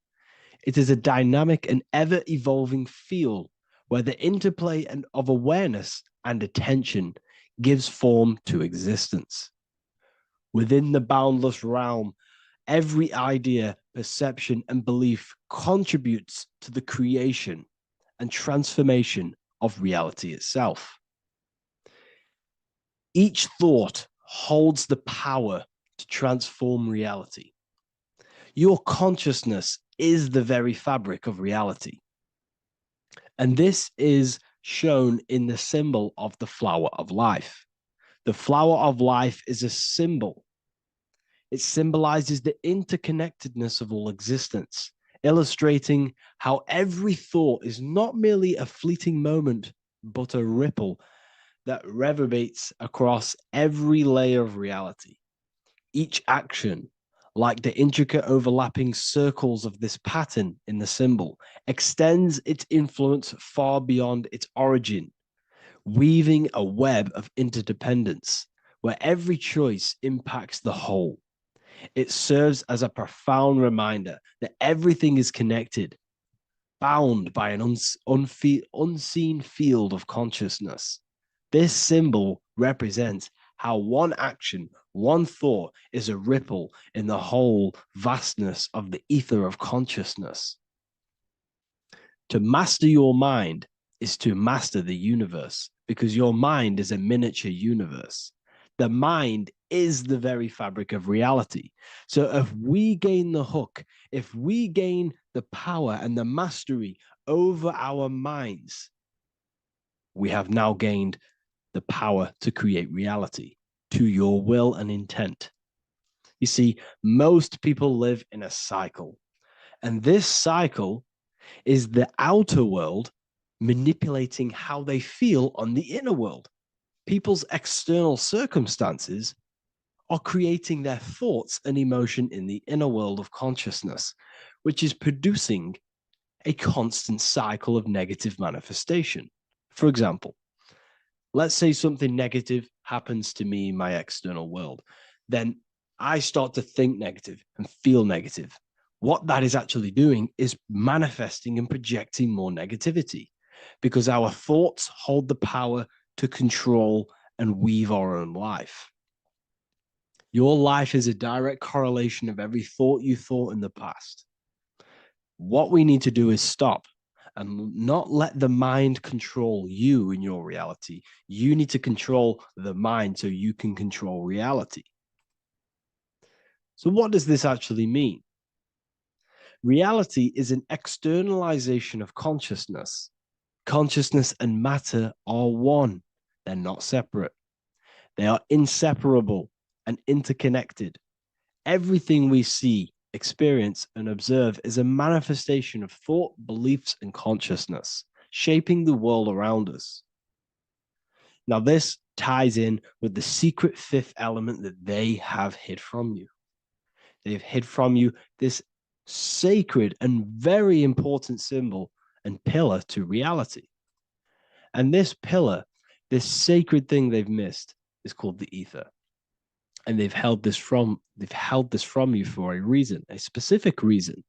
It is a dynamic and ever-evolving field where the interplay of awareness and attention gives form to existence. Within the boundless realm, every idea, perception, and belief contributes to the creation and transformation of reality itself. Each thought holds the power to transform reality. Your consciousness is the very fabric of reality. And this is shown in the symbol of the flower of life. The flower of life is a symbol. It symbolizes the interconnectedness of all existence, illustrating how every thought is not merely a fleeting moment, but a ripple that reverberates across every layer of reality. Each action, like the intricate overlapping circles of this pattern in the symbol, extends its influence far beyond its origin, weaving a web of interdependence where every choice impacts the whole. It serves as a profound reminder that everything is connected, bound by an unseen field of consciousness. This symbol represents how one action, one thought is a ripple in the whole vastness of the ether of consciousness. To master your mind is to master the universe, because your mind is a miniature universe. The mind is the very fabric of reality. So if we gain the hook, if we gain the power and the mastery over our minds, we have now gained the power to create reality to your will and intent. You see, most people live in a cycle, and this cycle is the outer world manipulating how they feel on the inner world. People's external circumstances are creating their thoughts and emotion in the inner world of consciousness, which is producing a constant cycle of negative manifestation. For example, let's say something negative happens to me in my external world. Then I start to think negative and feel negative. What that is actually doing is manifesting and projecting more negativity, because our thoughts hold the power to control and weave our own life. Your life is a direct correlation of every thought you thought in the past. What we need to do is stop and not let the mind control you in your reality. You need to control the mind so you can control reality. So what does this actually mean? Reality is an externalization of consciousness. Consciousness and matter are one. They're not separate. They are inseparable and interconnected. Everything we see, experience, and observe is a manifestation of thought, beliefs, and consciousness, shaping the world around us. Now, this ties in with the secret fifth element that they have hid from you. They've hid from you this sacred and very important symbol and pillar to reality. And this pillar, this sacred thing they've missed, is called the ether. And they've held this from you for a reason, a specific reason.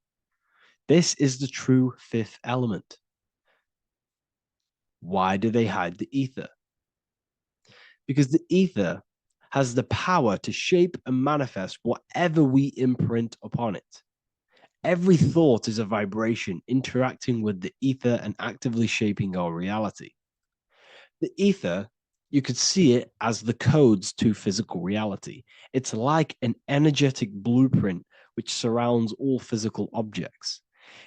This is the true fifth element. Why do they hide the ether? Because the ether has the power to shape and manifest whatever we imprint upon it. Every thought is a vibration interacting with the ether and actively shaping our reality. The ether, you could see it as the codes to physical reality. It's like an energetic blueprint which surrounds all physical objects.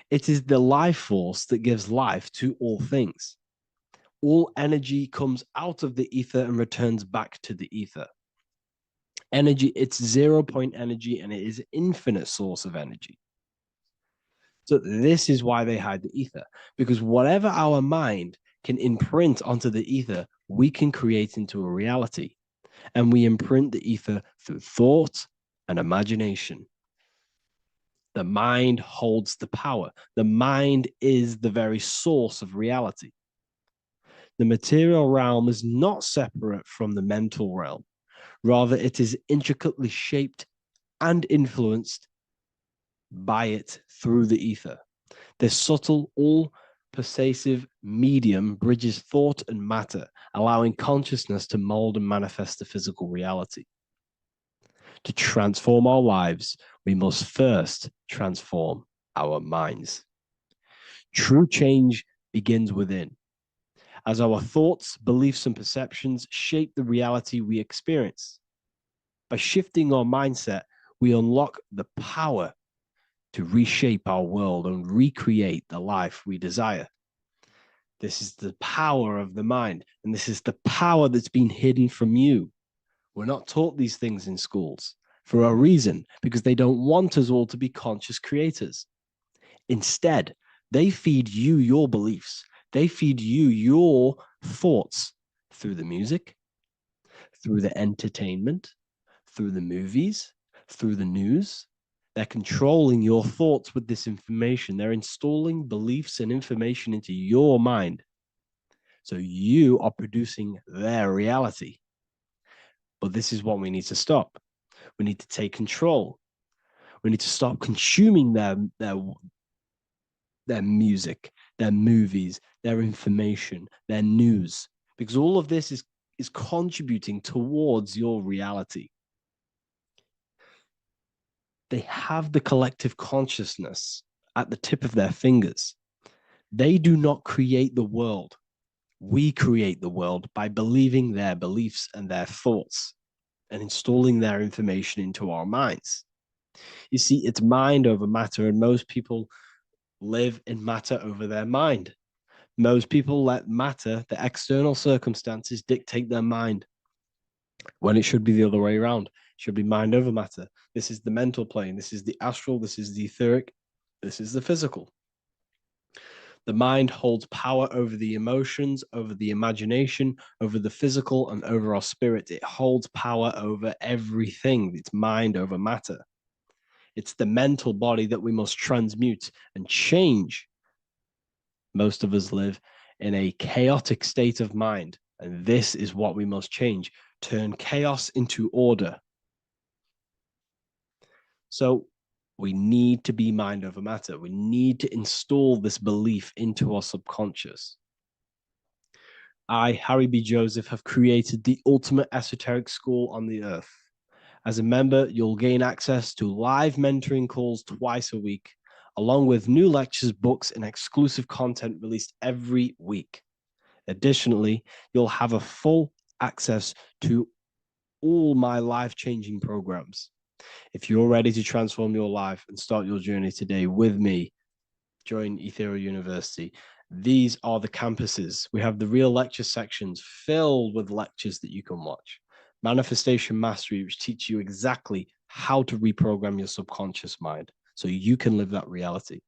It is the life force that gives life to all things. All energy comes out of the ether and returns back to the ether. Energy, it's 0-point energy, and it is an infinite source of energy. So this is why they hide the ether, because whatever our mind can imprint onto the ether, we can create into a reality. And we imprint the ether through thought and imagination. The mind holds the power. The mind is the very source of reality. The material realm is not separate from the mental realm. Rather, it is intricately shaped and influenced by it through the ether. This subtle, all-pervasive medium bridges thought and matter, allowing consciousness to mold and manifest the physical reality. To transform our lives, we must first transform our minds. True change begins within, as our thoughts, beliefs, and perceptions shape the reality we experience. By shifting our mindset, we unlock the power to reshape our world and recreate the life we desire. This is the power of the mind. And this is the power that's been hidden from you. We're not taught these things in schools for a reason, because they don't want us all to be conscious creators. Instead, they feed you your beliefs. They feed you your thoughts through the music, through the entertainment, through the movies, through the news. They're controlling your thoughts with this information. They're installing beliefs and information into your mind. So you are producing their reality. But this is what we need to stop. We need to take control. We need to stop consuming their music, their movies, their information, their news, because all of this is contributing towards your reality. They have the collective consciousness at the tip of their fingers. They do not create the world. We create the world by believing their beliefs and their thoughts and installing their information into our minds. You see, it's mind over matter, and most people live in matter over their mind. Most people let matter, the external circumstances, dictate their mind, when it should be the other way around. It should be mind over matter. This is the mental plane. This is the astral. This is the etheric. This is the physical. The mind holds power over the emotions, over the imagination, over the physical, and over our spirit. It holds power over everything. It's mind over matter. It's the mental body that we must transmute and change. Most of us live in a chaotic state of mind, and this is what we must change. Turn chaos into order. So we need to be mind over matter. We need to install this belief into our subconscious. I, Harry B. Joseph, have created the ultimate esoteric school on the earth. As a member, you'll gain access to live mentoring calls twice a week, along with new lectures, books, and exclusive content released every week. Additionally, you'll have a full access to all my life-changing programs. If you're ready to transform your life and start your journey today with me, join Ethereal University. These are the campuses. We have the real lecture sections filled with lectures that you can watch. Manifestation Mastery, which teach you exactly how to reprogram your subconscious mind so you can live that reality.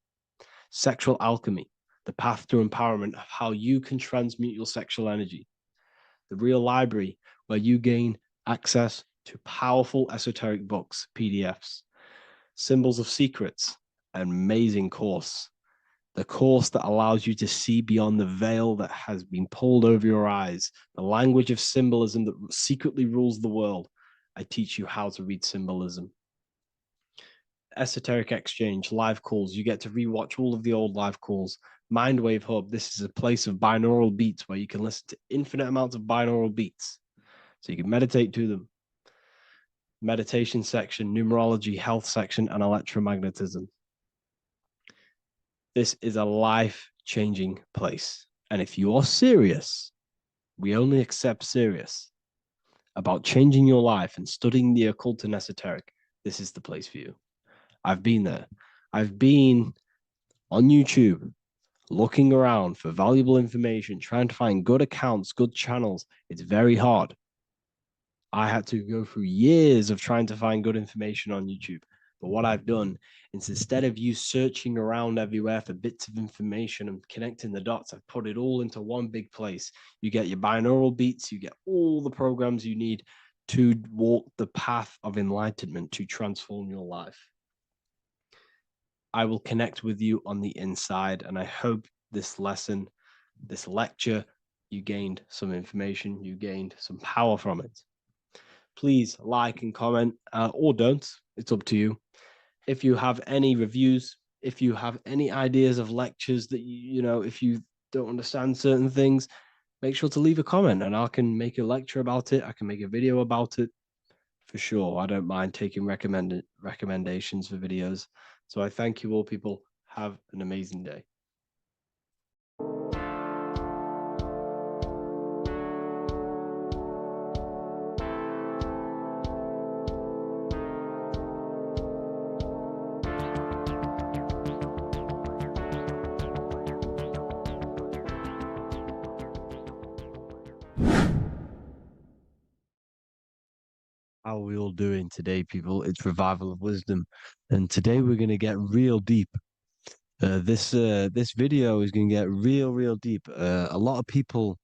Sexual Alchemy, the path to empowerment of how you can transmute your sexual energy. The Real Library, where you gain access to powerful esoteric books, PDFs. Symbols of Secrets, an amazing course. The course that allows you to see beyond the veil that has been pulled over your eyes. The language of symbolism that secretly rules the world. I teach you how to read symbolism. Esoteric Exchange, live calls. You get to rewatch all of the old live calls. Mindwave Hub, this is a place of binaural beats where you can listen to infinite amounts of binaural beats. So you can meditate to them. Meditation section, numerology, health section, and electromagnetism. This is a life-changing place. And if you are serious, we only accept serious about changing your life and studying the occult and esoteric, this is the place for you. I've been there. I've been on YouTube looking around for valuable information, trying to find good accounts, good channels. It's very hard. I had to go through years of trying to find good information on YouTube. But what I've done is, instead of you searching around everywhere for bits of information and connecting the dots, I've put it all into one big place. You get your binaural beats, you get all the programs you need to walk the path of enlightenment to transform your life. I will connect with you on the inside, and I hope this lesson, this lecture, you gained some information, you gained some power from it. Please like and comment, or don't. It's up to you. If you have any reviews, if you have any ideas of lectures that if you don't understand certain things, make sure to leave a comment and I can make a lecture about it. I can make a video about it for sure. I don't mind taking recommendations for videos. So I thank you all, people. Have an amazing day. How are we all doing today, people? It's Revival of Wisdom, and today we're going to get real deep. This video is going to get real deep. A lot of people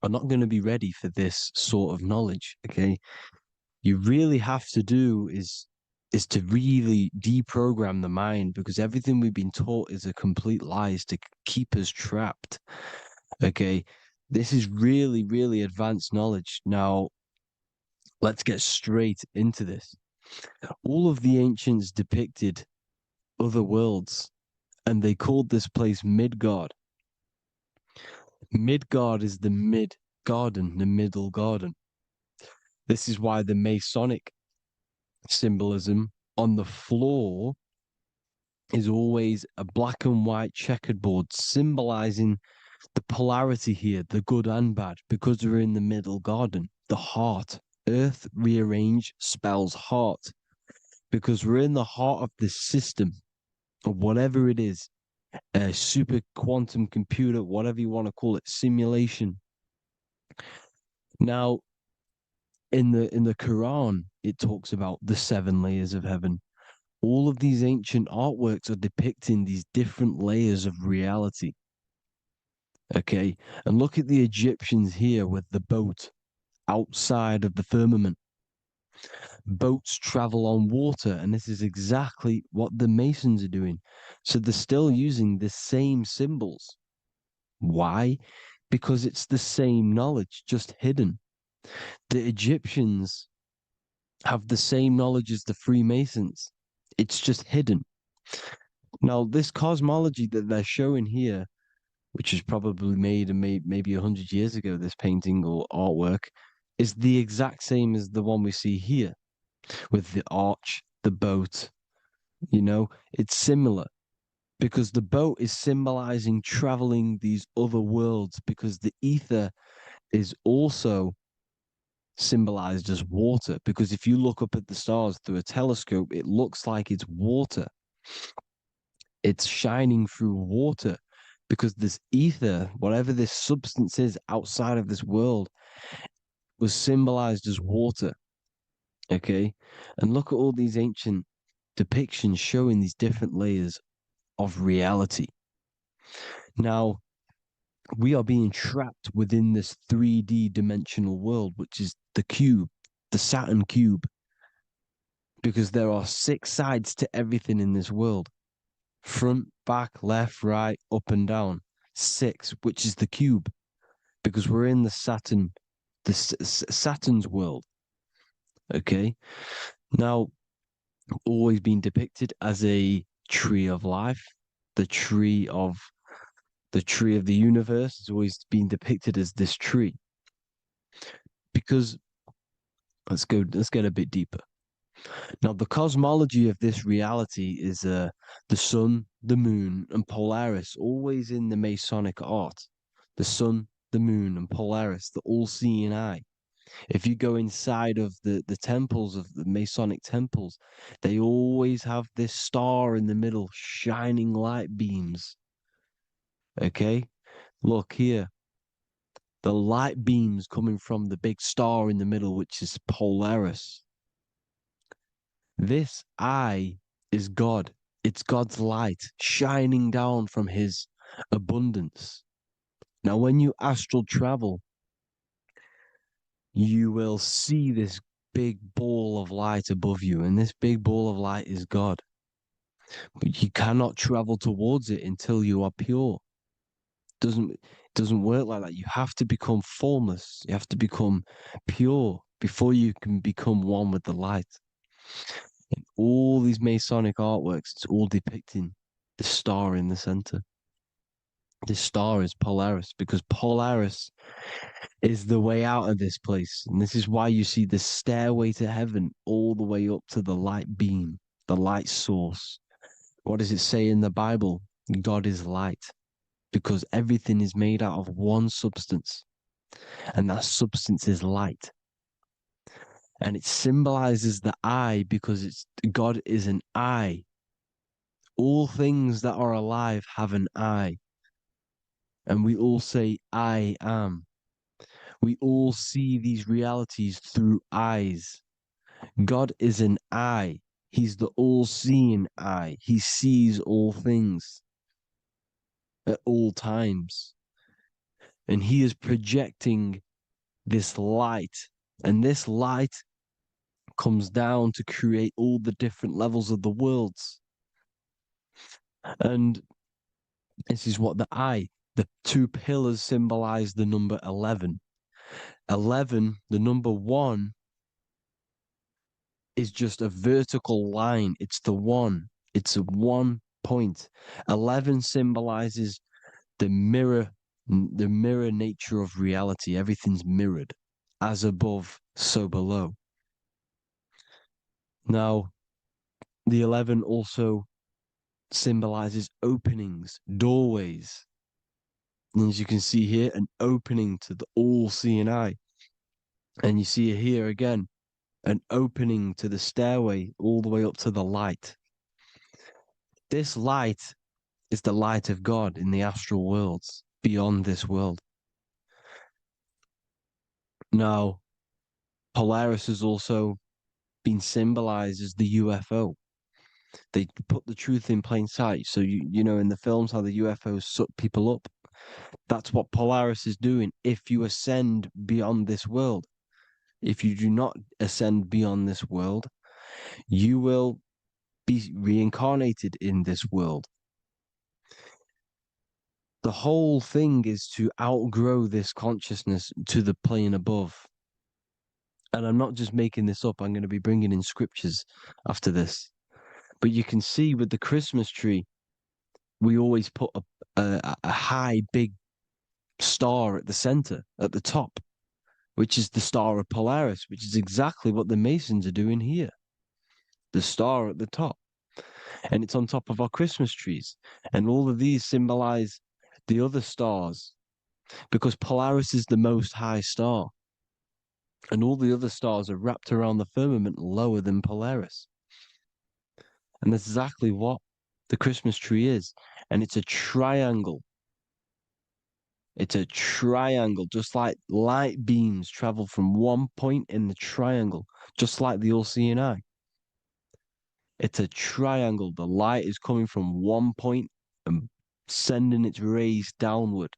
are not going to be ready for this sort of knowledge. Okay, you really have to do is to really deprogram the mind, because everything we've been taught is a complete lie, is to keep us trapped. Okay, this is really advanced knowledge. Now, let's get straight into this. All of the ancients depicted other worlds, and they called this place Midgard. Midgard is the mid garden, the middle garden. This is why the Masonic symbolism on the floor is always a black and white checkered board, symbolizing the polarity here, the good and bad, because we're in the middle garden, the heart. Earth rearranged spells heart, because we're in the heart of the system, or whatever it is, a super quantum computer, whatever you want to call it, simulation. Now, in the Quran, it talks about the 7 layers of heaven. All of these ancient artworks are depicting these different layers of reality. Okay, and look at the Egyptians here with the boat outside of the firmament. Boats travel on water, and this is exactly what the Masons are doing. So they're still using the same symbols. Why? Because it's the same knowledge, just hidden. The Egyptians have the same knowledge as the Freemasons. It's just hidden. Now, this cosmology that they're showing here, which is probably made maybe 100 years ago, this painting or artwork, is the exact same as the one we see here, with the arch, the boat. You know, it's similar, because the boat is symbolizing traveling these other worlds, because the ether is also symbolized as water, because if you look up at the stars through a telescope, it looks like it's water. It's shining through water, because this ether, whatever this substance is outside of this world, was symbolized as water. Okay, and look at all these ancient depictions showing these different layers of reality. Now, we are being trapped within this 3D dimensional world, which is the cube, the Saturn cube, because there are 6 sides to everything in this world: front, back, left, right, up and down. 6, which is the cube, because we're in the Saturn, Saturn's world. Okay, now, always been depicted as a tree of life, the tree of the universe has always been depicted as this tree. Because let's get a bit deeper. Now, the cosmology of this reality is the sun, the moon, and Polaris, always in the Masonic art. The sun, the moon, and Polaris, the all-seeing eye. If you go inside of the temples, of the Masonic temples, they always have this star in the middle, shining light beams. Okay? Look here. The light beams coming from the big star in the middle, which is Polaris. This eye is God. It's God's light shining down from his abundance. Now, when you astral travel, you will see this big ball of light above you, and this big ball of light is God. But you cannot travel towards it until you are pure. It doesn't work like that. You have to become formless. You have to become pure before you can become one with the light. In all these Masonic artworks, it's all depicting the star in the center. This star is Polaris, because Polaris is the way out of this place. And this is why you see the stairway to heaven all the way up to the light beam, the light source. What does it say in the Bible? God is light, because everything is made out of one substance, and that substance is light. And it symbolizes the eye, because God is an eye. All things that are alive have an eye. And we all say, I am. We all see these realities through eyes. God is an eye. He's the all-seeing eye. He sees all things at all times. And he is projecting this light. And this light comes down to create all the different levels of the worlds. And this is what the two pillars symbolize the number 11. 11, the number 1, is just a vertical line. It's the 1. It's a 1 point. 11 symbolizes the mirror nature of reality. Everything's mirrored. As above, so below. Now, the 11 also symbolizes openings, doorways. And as you can see here, an opening to the all-seeing eye. And you see here again, an opening to the stairway all the way up to the light. This light is the light of God in the astral worlds, beyond this world. Now, Polaris has also been symbolized as the UFO. They put the truth in plain sight. So, you know, in the films, how the UFOs suck people up. That's what Polaris is doing. If you ascend beyond this world, if you do not ascend beyond this world, you will be reincarnated in this world. The whole thing is to outgrow this consciousness to the plane above. And I'm not just making this up. I'm going to be bringing in scriptures after this. But you can see with the Christmas tree, we always put a high, big star at the center, at the top, which is the star of Polaris, which is exactly what the Masons are doing here. The star at the top. And it's on top of our Christmas trees. And all of these symbolize the other stars, because Polaris is the most high star. And all the other stars are wrapped around the firmament lower than Polaris. And that's exactly what the Christmas tree is. And it's a triangle. It's a triangle, just like light beams travel from one point in the triangle, just like the all-seeing eye. It's a triangle. The light is coming from one point and sending its rays downward.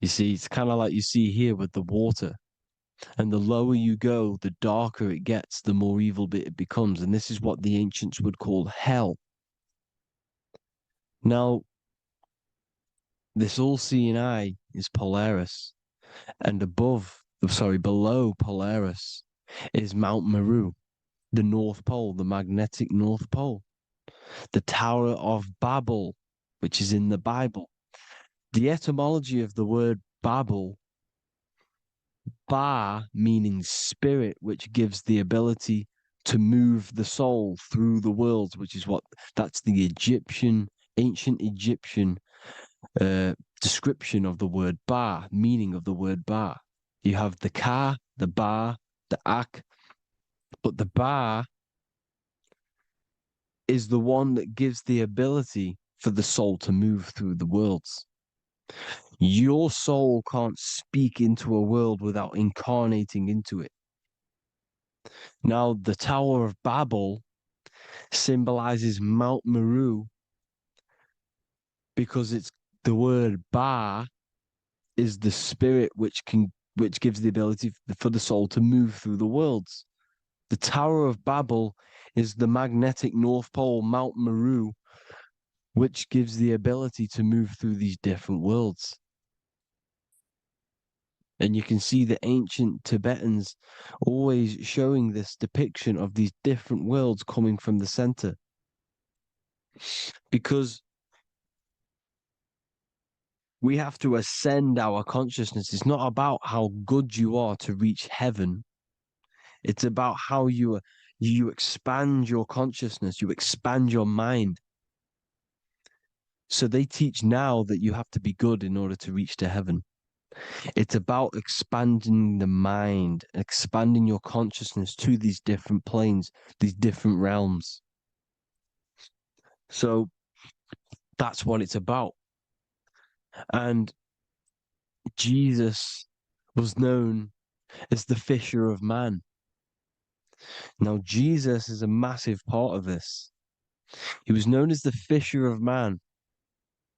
You see, it's kind of like you see here with the water. And the lower you go, the darker it gets, the more evil it becomes. And this is what the ancients would call hell. Now, this all-seeing eye is Polaris. And below Polaris is Mount Meru, the North Pole, the magnetic North Pole. The Tower of Babel, which is in the Bible. The etymology of the word Babel, Ba meaning spirit, which gives the ability to move the soul through the worlds, which is that's the ancient Egyptian description of the word Ba, meaning of the word Ba. You have the Ka, the Ba, the Ak, but the Ba is the one that gives the ability for the soul to move through the worlds. Your soul can't speak into a world without incarnating into it. Now, the Tower of Babel symbolizes Mount Meru because it's the word Ba is the spirit which gives the ability for the soul to move through the worlds. The Tower of Babel is the magnetic North Pole, Mount Meru, which gives the ability to move through these different worlds. And you can see the ancient Tibetans always showing this depiction of these different worlds coming from the center. Because we have to ascend our consciousness. It's not about how good you are to reach heaven. It's about how you expand your consciousness, you expand your mind. So they teach now that you have to be good in order to reach to heaven. It's about expanding the mind, expanding your consciousness to these different planes, these different realms. So that's what it's about. And Jesus was known as the fisher of man. Now, Jesus is a massive part of this. He was known as the fisher of man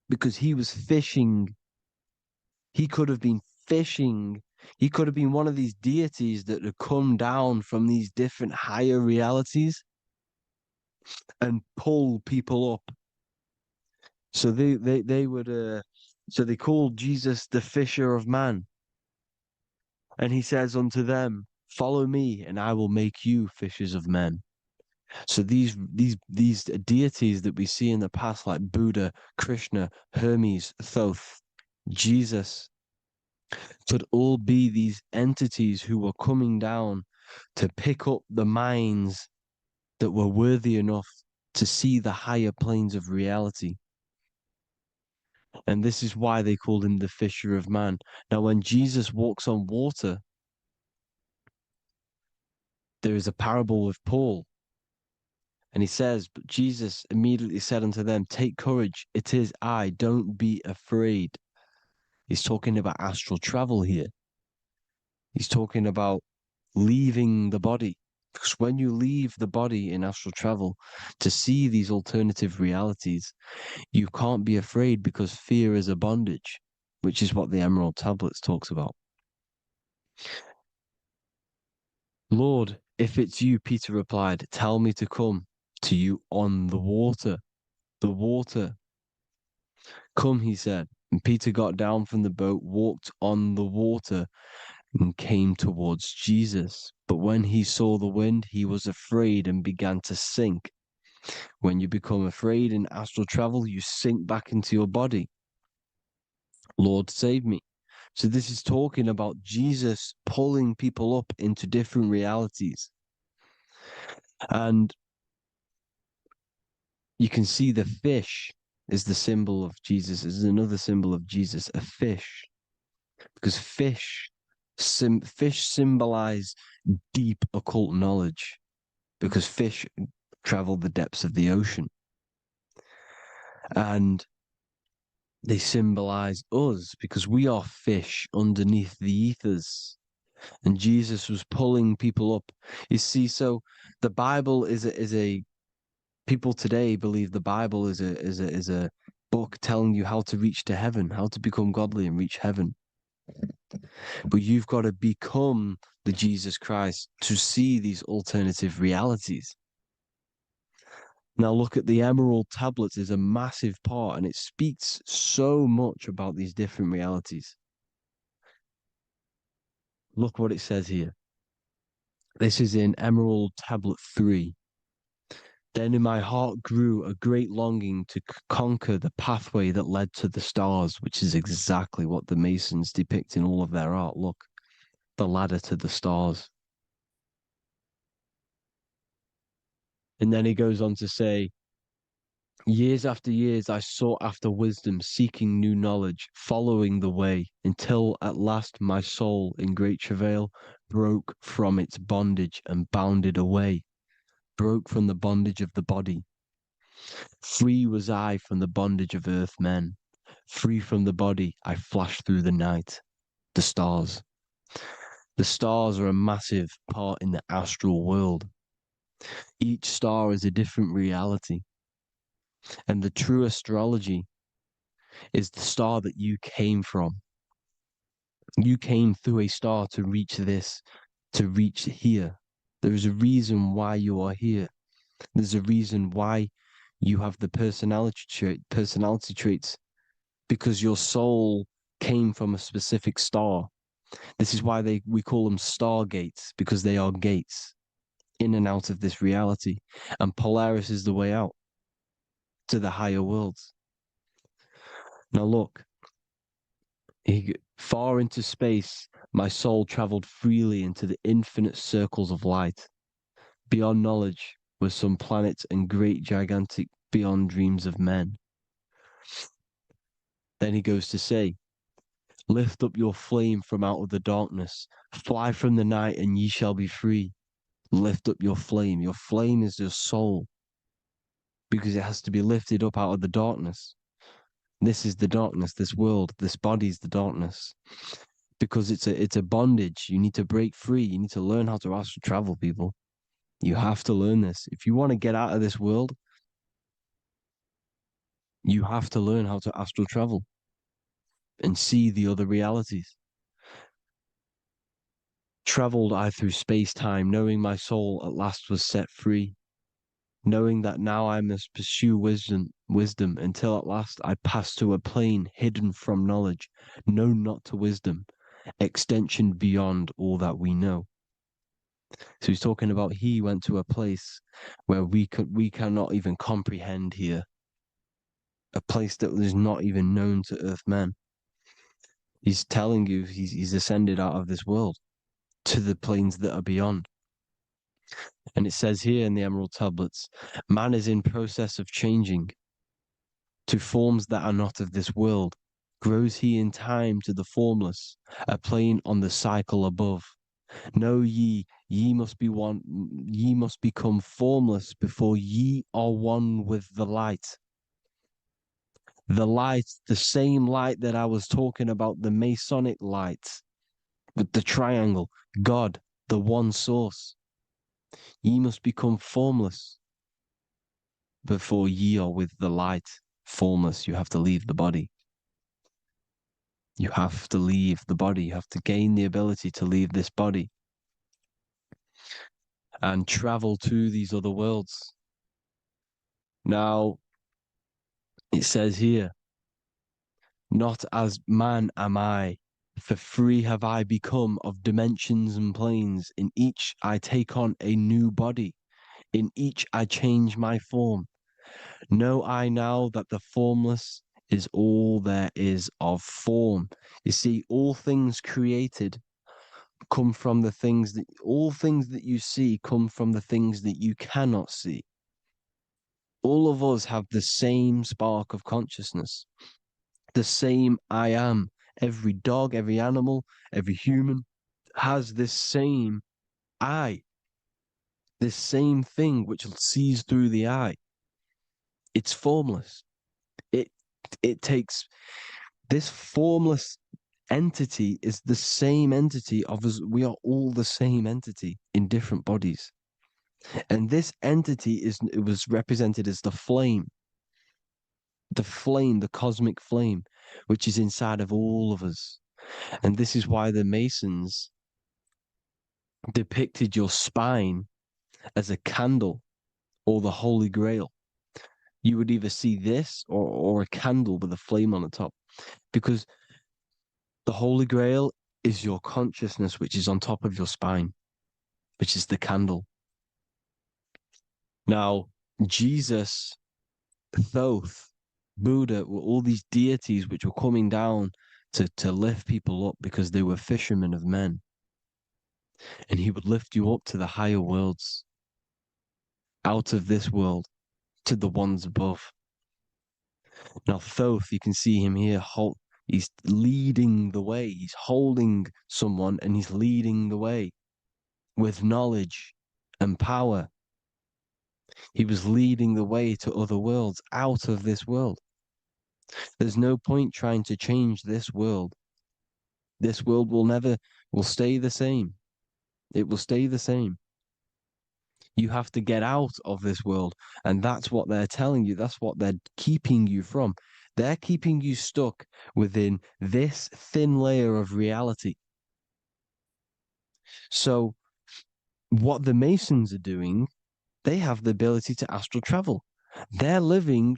because he was fishing. He could have been fishing. He could have been one of these deities that had come down from these different higher realities and pull people up. So they would so they called Jesus the fisher of man. And he says unto them, follow me and I will make you fishers of men. So these deities that we see in the past, like Buddha, Krishna, Hermes, Thoth, Jesus, could all be these entities who were coming down to pick up the minds that were worthy enough to see the higher planes of reality. And this is why they called him the fisher of man. Now, when Jesus walks on water, there is a parable with Paul. And he says, but Jesus immediately said unto them, take courage, it is I, don't be afraid. He's talking about astral travel here. He's talking about leaving the body. Because when you leave the body in astral travel to see these alternative realities, you can't be afraid because fear is a bondage, which is what the Emerald Tablets talks about. Lord, if it's you, Peter replied, tell me to come to you on the water. The water. Come, he said. And Peter got down from the boat, walked on the water, and came towards Jesus. But when he saw the wind, he was afraid and began to sink. When you become afraid in astral travel, you sink back into your body. Lord, save me. So this is talking about Jesus pulling people up into different realities. And you can see the fish is the symbol of Jesus. Is another symbol of Jesus, a fish. Because fish symbolize deep occult knowledge. Because fish travel the depths of the ocean. And they symbolize us because we are fish underneath the ethers. And Jesus was pulling people up. You see, so the Bible is a people today believe the Bible is a book telling you how to reach to heaven, how to become godly and reach heaven. But you've got to become the Jesus Christ to see these alternative realities. Now look at the Emerald Tablets is a massive part, and it speaks so much about these different realities. Look what it says here. This is in Emerald Tablet 3. Then in my heart grew a great longing to conquer the pathway that led to the stars, which is exactly what the Masons depict in all of their art. Look, the ladder to the stars. And then he goes on to say, years after years, I sought after wisdom, seeking new knowledge, following the way, until at last my soul, in great travail, broke from its bondage and bounded away, broke from the bondage of the body. Free was I from the bondage of earth men. Free from the body, I flashed through the night. The stars. The stars are a massive part in the astral world. Each star is a different reality. And the true astrology is the star that you came from. You came through a star to reach this, to reach here. There is a reason why you are here. There's a reason why you have the personality traits, because your soul came from a specific star. This is why we call them stargates, because they are gates in and out of this reality. And Polaris is the way out to the higher worlds. Now look, far into space, my soul traveled freely into the infinite circles of light. Beyond knowledge were some planets and great gigantic beyond dreams of men. Then he goes to say, lift up your flame from out of the darkness, fly from the night and ye shall be free. Lift up your flame. Your flame is your soul, because it has to be lifted up out of the darkness. This is the darkness, this world, this body is the darkness. because it's a bondage. You need to break free. You need to learn how to astral travel, people. You have to learn this. If you want to get out of this world, you have to learn how to astral travel and see the other realities. Traveled I through space-time, knowing my soul at last was set free, knowing that now I must pursue wisdom until at last I pass to a plane hidden from knowledge, known not to wisdom, extension beyond all that we know. So he's talking about he went to a place where we cannot even comprehend here, a place that is not even known to earth men. He's telling you he's ascended out of this world to the planes that are beyond. And it says here in the Emerald Tablets, man is in process of changing to forms that are not of this world. Grows he in time to the formless, a plane on the cycle above. Know ye, ye must be one, ye must become formless before ye are one with the light. The light, the same light that I was talking about, the Masonic light, with the triangle, God, the one source. Ye must become formless before ye are with the light. Formless, you have to leave the body. You have to leave the body. You have to gain the ability to leave this body and travel to these other worlds. Now, it says here, not as man am I, for free have I become of dimensions and planes. In each I take on a new body. In each I change my form. Know I now that the formless is all there is of form. You see, all things created come from the things that, all things that you see come from the things that you cannot see. All of us have the same spark of consciousness, the same I am. Every dog, every animal, every human has this same I, this same thing which sees through the eye. It's formless. It takes this formless entity is the same entity of us. We are all the same entity in different bodies. And this entity it was represented as the flame, the cosmic flame, which is inside of all of us. And this is why the Masons depicted your spine as a candle or the Holy Grail. You would either see this or a candle with a flame on the top, because the Holy Grail is your consciousness, which is on top of your spine, which is the candle. Now, Jesus, Thoth, Buddha were all these deities which were coming down to lift people up because they were fishermen of men. And he would lift you up to the higher worlds, out of this world, to the ones above. Now, Thoth, you can see him here, he's leading the way. He's holding someone and he's leading the way with knowledge and power. He was leading the way to other worlds, out of this world. There's no point trying to change this world. This world will stay the same. It will stay the same. You have to get out of this world. And that's what they're telling you. That's what they're keeping you from. They're keeping you stuck within this thin layer of reality. So what the Masons are doing, they have the ability to astral travel. They're living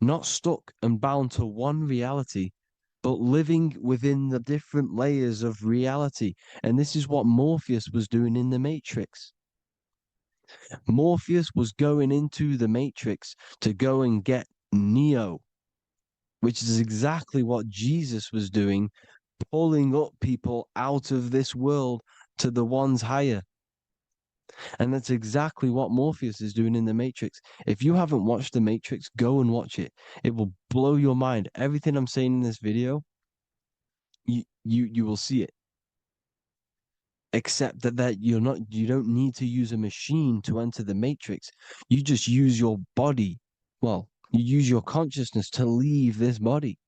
not stuck and bound to one reality, but living within the different layers of reality. And this is what Morpheus was doing in the Matrix. Morpheus was going into the Matrix to go and get Neo, which is exactly what Jesus was doing, pulling up people out of this world to the ones higher. And that's exactly what Morpheus is doing in the Matrix. If you haven't watched the Matrix, go and watch it. It will blow your mind. Everything I'm saying in this video, you will see it. Except that you don't need to use a machine to enter the Matrix. You just use your body. Well, you use your consciousness to leave this body.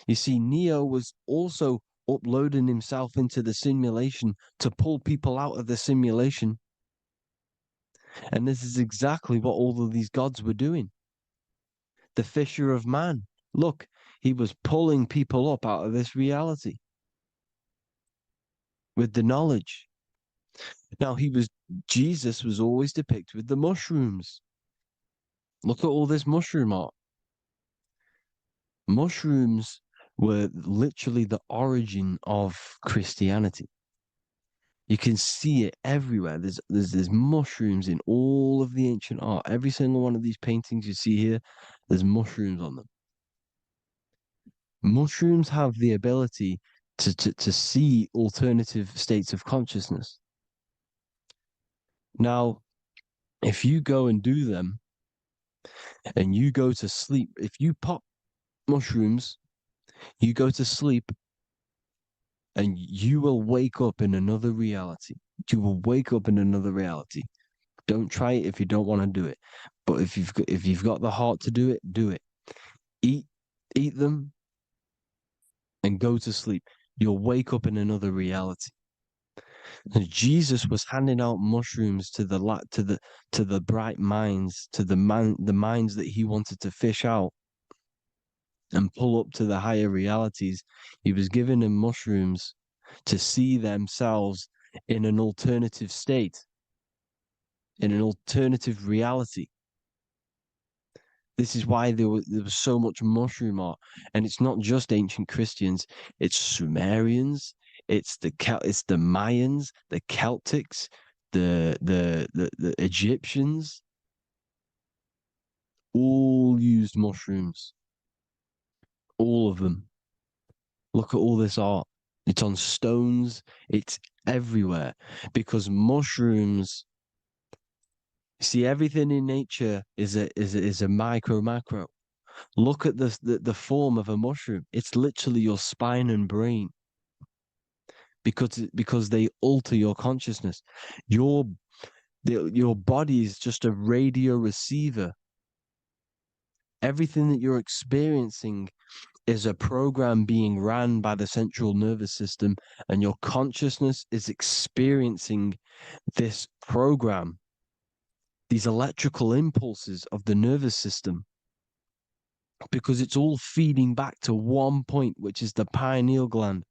You see, Neo was also uploading himself into the simulation to pull people out of the simulation. And this is exactly what all of these gods were doing. The fisher of man. Look, he was pulling people up out of this reality with the knowledge. Now, Jesus was always depicted with the mushrooms. Look at all this mushroom art. Mushrooms were literally the origin of Christianity. You can see it everywhere. There's mushrooms in all of the ancient art. Every single one of these paintings you see here, there's mushrooms on them. Mushrooms have the ability to see alternative states of consciousness. Now, if you go and do them and you go to sleep, if you pop mushrooms, you go to sleep and you will wake up in another reality. You will wake up in another reality. Don't try it if you don't want to do it. But if you've got the heart to do it, do it. Eat them and go to sleep. You'll wake up in another reality. And Jesus was handing out mushrooms to the bright minds, to the minds that he wanted to fish out and pull up to the higher realities. He was giving them mushrooms to see themselves in an alternative state, in an alternative reality. This is why there was so much mushroom art, and it's not just ancient Christians. It's Sumerians, it's the Mayans, the Celtics, the Egyptians. All used mushrooms. All of them. Look at all this art. It's on stones. It's everywhere because mushrooms. See, everything in nature is a macro. Look at the form of a mushroom. It's literally your spine and brain. Because they alter your consciousness. Your body is just a radio receiver. Everything that you're experiencing is a program being ran by the central nervous system, and your consciousness is experiencing this program. These electrical impulses of the nervous system, because it's all feeding back to one point, which is the pineal gland.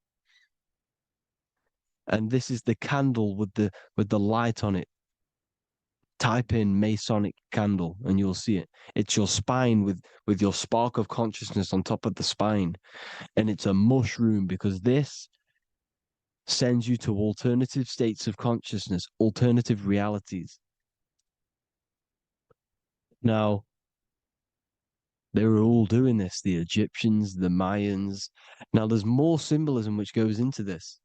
And this is the candle with the light on it. Type in Masonic candle and you'll see it. It's your spine with your spark of consciousness on top of the spine. And it's a mushroom because this sends you to alternative states of consciousness, alternative realities. Now, they were all doing this, the Egyptians, the Mayans. Now, there's more symbolism which goes into this.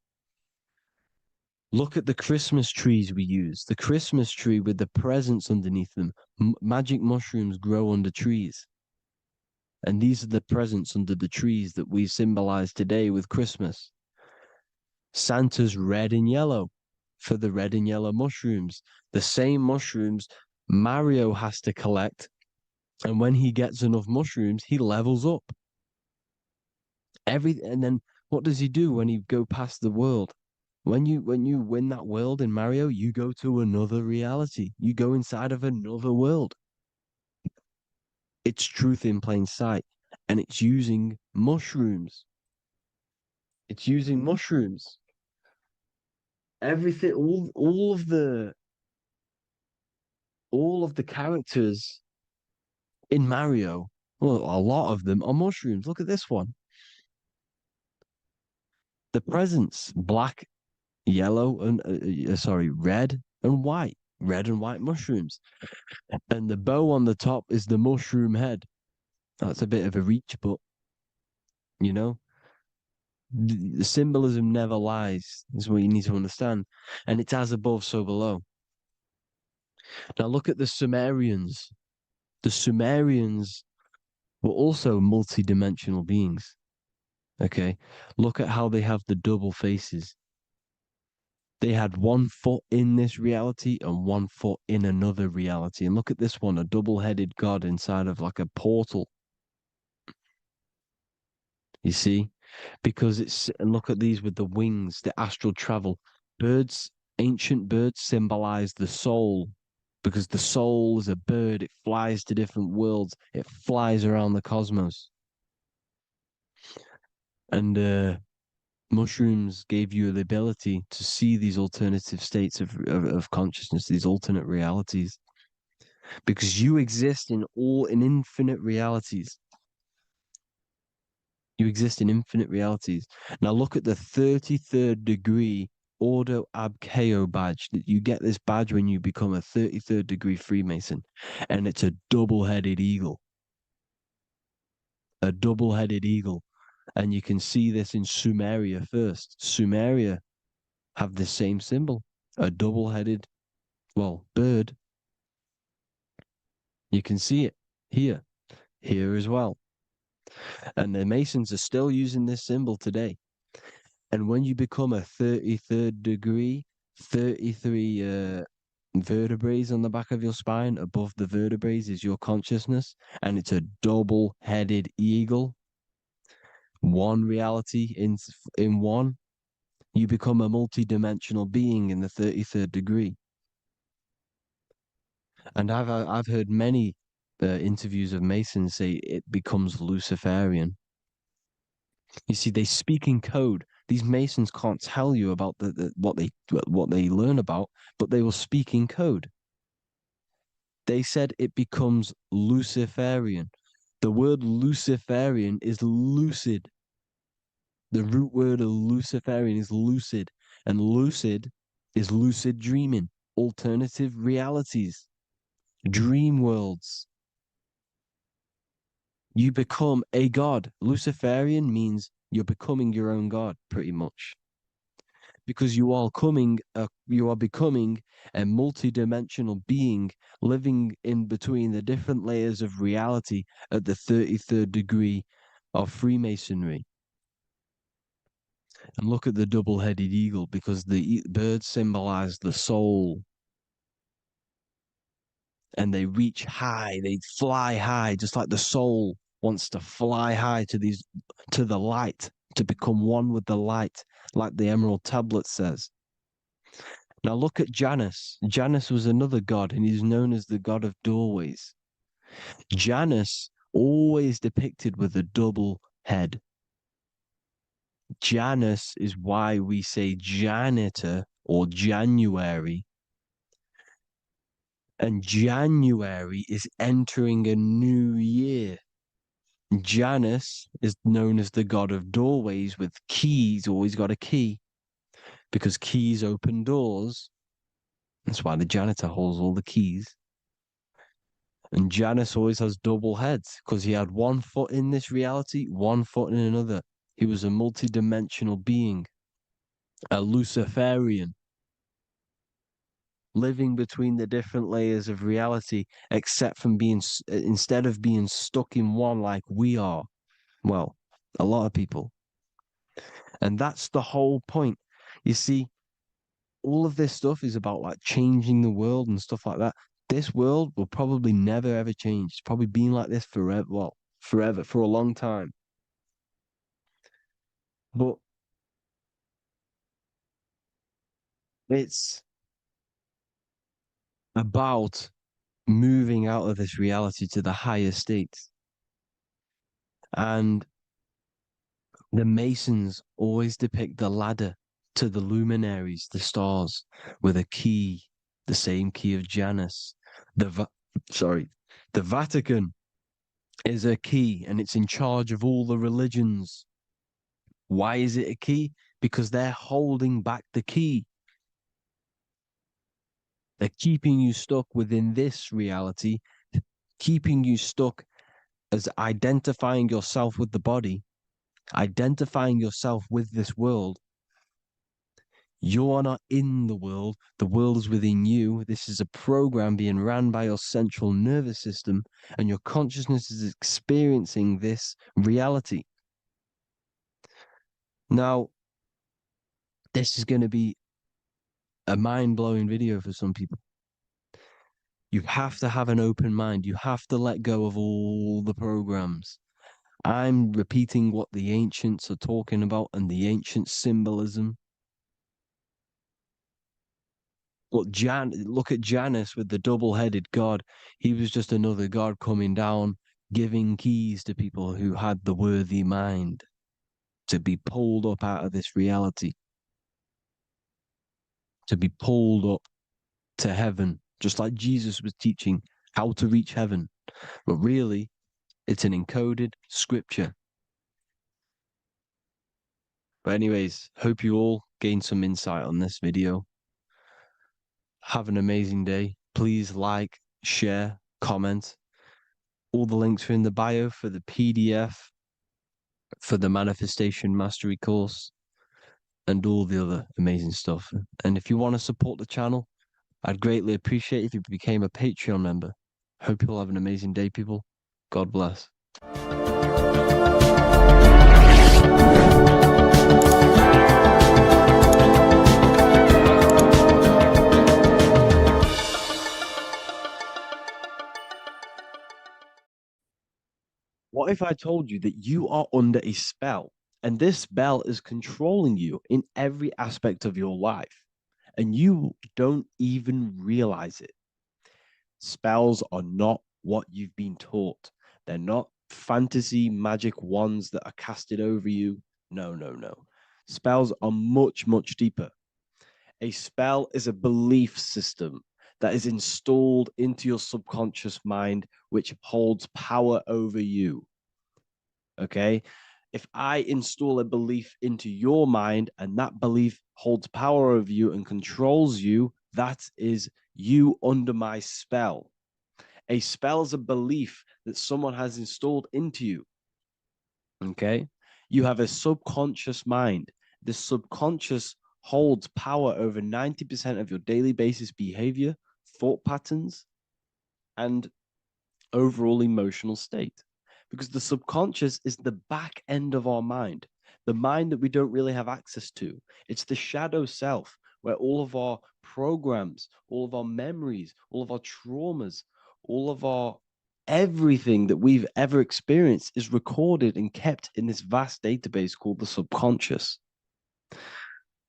Look at the Christmas trees we use. The Christmas tree with the presents underneath them. Magic mushrooms grow under trees. And these are the presents under the trees that we symbolize today with Christmas. Santa's red and yellow for the red and yellow mushrooms. The same mushrooms Mario has to collect. And when he gets enough mushrooms, he levels up. And then what does he do when he go past the world? When you win that world in Mario, you go to another reality. You go inside of another world. It's truth in plain sight. And it's using mushrooms. It's using mushrooms. Everything, all of the characters in Mario, well, a lot of them are mushrooms. Look at this one. The presents, black, yellow, and red and white. Red and white mushrooms. And the bow on the top is the mushroom head. That's a bit of a reach, but you know, the symbolism never lies, is what you need to understand. And it's as above, so below. Now look at the Sumerians. The Sumerians were also multi-dimensional beings. Okay, look at how they have the double faces. They had 1 foot in this reality and 1 foot in another reality. And look at this one, a double-headed god inside of like a portal. You see? Because and look at these with the wings, the astral travel. Birds, ancient birds symbolize the soul, because the soul is a bird. It flies to different worlds. It flies around the cosmos. And mushrooms gave you the ability to see these alternative states of consciousness, these alternate realities, because you exist in infinite realities. You exist in infinite realities. Now look at the 33rd degree Ordo Ab Chao badge. You get this badge when you become a 33rd degree Freemason, and it's a double-headed eagle. A double-headed eagle. And you can see this in Sumeria first. Sumeria have the same symbol, a double-headed, bird. You can see it here as well. And the Masons are still using this symbol today. And when you become a 33rd degree, 33 vertebrae on the back of your spine, above the vertebrae is your consciousness, and it's a double-headed eagle. One reality in one. You become a multi-dimensional being in the 33rd degree. And I've heard many interviews of Masons say it becomes Luciferian. You see, they speak in code. These Masons can't tell you about what they learn about, but they will speak in code. They said it becomes Luciferian. The word Luciferian is lucid. The root word of Luciferian is lucid, and lucid is lucid dreaming, alternative realities, dream worlds. You become a god. Luciferian means you're becoming your own god, pretty much, because you are becoming a multi-dimensional being living in between the different layers of reality at the 33rd degree of Freemasonry. And look at the double-headed eagle, because the birds symbolize the soul. And they reach high, they fly high, just like the soul wants to fly high to the light, to become one with the light, like the Emerald Tablet says. Now look at Janus. Janus was another god, and he's known as the god of doorways. Janus always depicted with a double head. Janus is why we say janitor or January. And January is entering a new year. Janus is known as the god of doorways with keys, always got a key, because keys open doors. That's why the janitor holds all the keys. And Janus always has double heads, because he had one foot in this reality, one foot in another. He was a multi-dimensional being, a Luciferian, living between the different layers of reality, instead of being stuck in one like we are. Well, a lot of people. And that's the whole point. You see, all of this stuff is about like changing the world and stuff like that. This world will probably never ever change. It's probably been like this forever. Well, forever, for a long time. But it's about moving out of this reality to the higher states. And the Masons always depict the ladder to the luminaries, the stars, with a key, the same key of Janus. The Vatican is a key, and it's in charge of all the religions. Why is it a key? Because they're holding back the key. They're keeping you stuck within this reality, keeping you stuck as identifying yourself with the body, identifying yourself with this world. You are not in the world is within you. This is a program being ran by your central nervous system, and your consciousness is experiencing this reality. Now, this is going to be a mind-blowing video for some people. You have to have an open mind. You have to let go of all the programs. I'm repeating what the ancients are talking about and the ancient symbolism. Look at Janus with the double-headed god. He was just another god coming down, giving keys to people who had the worthy mind to be pulled up out of this reality, to be pulled up to heaven, just like Jesus was teaching how to reach heaven. But really, it's an encoded scripture. But anyways, hope you all gained some insight on this video. Have an amazing day. Please like, share, comment. All the links are in the bio for the PDF, for the Manifestation Mastery course, and all the other amazing stuff. And if you want to support the channel, I'd greatly appreciate if you became a Patreon member. Hope you all have an amazing day, people. God bless. What if I told you that you are under a spell and this spell is controlling you in every aspect of your life and you don't even realize it? Spells are not what you've been taught. They're not fantasy magic wands that are casted over you. No, no, no. Spells are much, much deeper. A spell is a belief system that is installed into your subconscious mind, which holds power over you. Okay? If I install a belief into your mind and that belief holds power over you and controls you, that is you under my spell. A spell is a belief that someone has installed into you. Okay? You have a subconscious mind. The subconscious holds power over 90% of your daily basis behavior, thought patterns, and overall emotional state. Because the subconscious is the back end of our mind, the mind that we don't really have access to. It's the shadow self, where all of our programs, all of our memories, all of our traumas, all of our everything that we've ever experienced is recorded and kept in this vast database called the subconscious.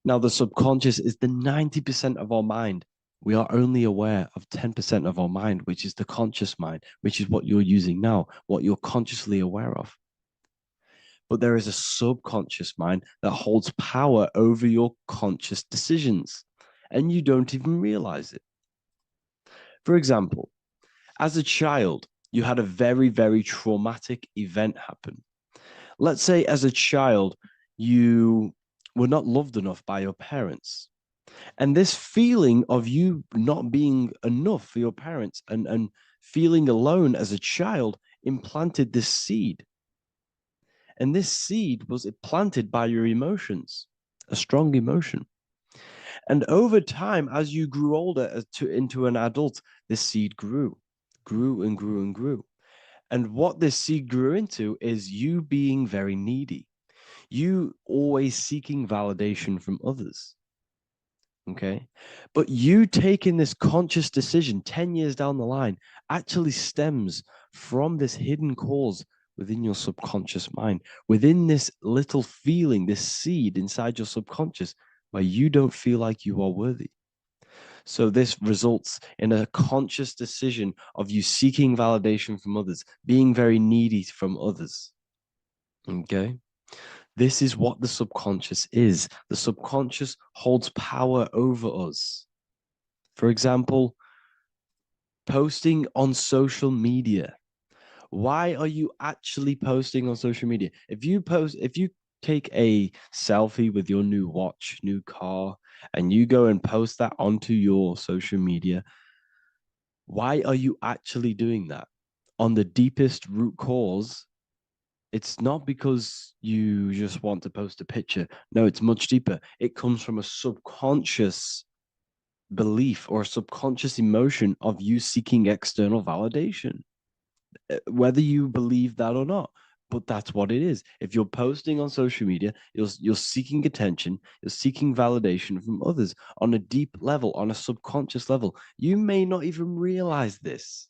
Now, the subconscious is the 90% of our mind. We are only aware of 10% of our mind, which is the conscious mind, which is what you're using now, what you're consciously aware of. But there is a subconscious mind that holds power over your conscious decisions, and you don't even realize it. For example, as a child, you had a very, very traumatic event happen. Let's say as a child, you were not loved enough by your parents. And this feeling of you not being enough for your parents and feeling alone as a child implanted this seed. And this seed was planted by your emotions, a strong emotion. And over time, as you grew older into an adult, this seed grew and grew and grew. And what this seed grew into is you being very needy, you always seeking validation from others. Okay. But you taking this conscious decision 10 years down the line actually stems from this hidden cause within your subconscious mind, within this little feeling, this seed inside your subconscious where you don't feel like you are worthy. So this results in a conscious decision of you seeking validation from others, being very needy from others. Okay. This is what the subconscious is. The subconscious holds power over us. For example, posting on social media. Why are you actually posting on social media? If you take a selfie with your new watch, new car, and you go and post that onto your social media, why are you actually doing that? On the deepest root cause, it's not because you just want to post a picture. No, it's much deeper. It comes from a subconscious belief or a subconscious emotion of you seeking external validation, whether you believe that or not. But that's what it is. If you're posting on social media, you're seeking attention, you're seeking validation from others on a deep level, on a subconscious level. You may not even realize this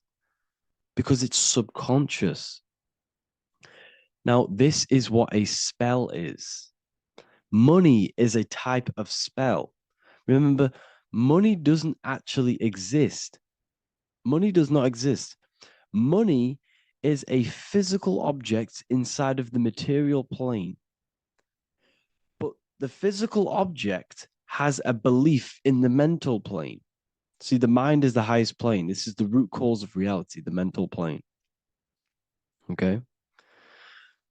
because it's subconscious. Now, this is what a spell is. Money is a type of spell. Remember, money doesn't actually exist. Money does not exist. Money is a physical object inside of the material plane. But the physical object has a belief in the mental plane. See, the mind is the highest plane. This is the root cause of reality, the mental plane. Okay?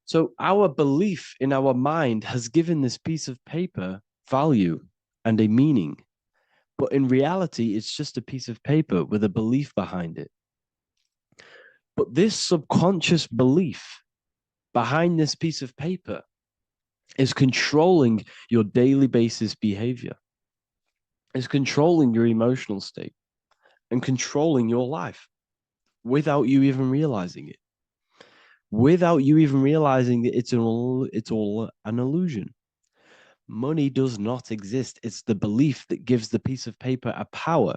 So our belief in our mind has given this piece of paper value and a meaning. But in reality, it's just a piece of paper with a belief behind it. But this subconscious belief behind this piece of paper is controlling your daily basis behavior, is controlling your emotional state, and controlling your life without you even realizing it. Without you even realizing that it's all an illusion. Money does not exist. It's the belief that gives the piece of paper a power.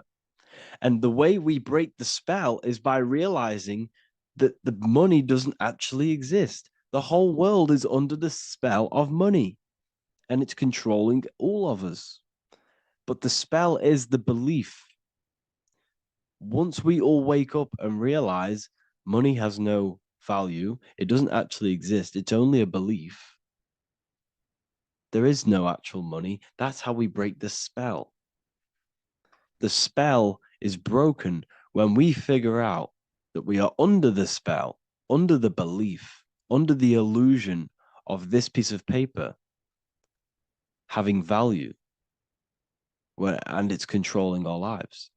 And the way we break the spell is by realizing that the money doesn't actually exist. The whole world is under the spell of money, and it's controlling all of us. But the spell is the belief. Once we all wake up and realize money has no value, it doesn't actually exist, it's only a belief. There is no actual money. That's how we break the spell. The spell is broken when we figure out that we are under the spell, under the belief, under the illusion of this piece of paper having value, and it's controlling our lives.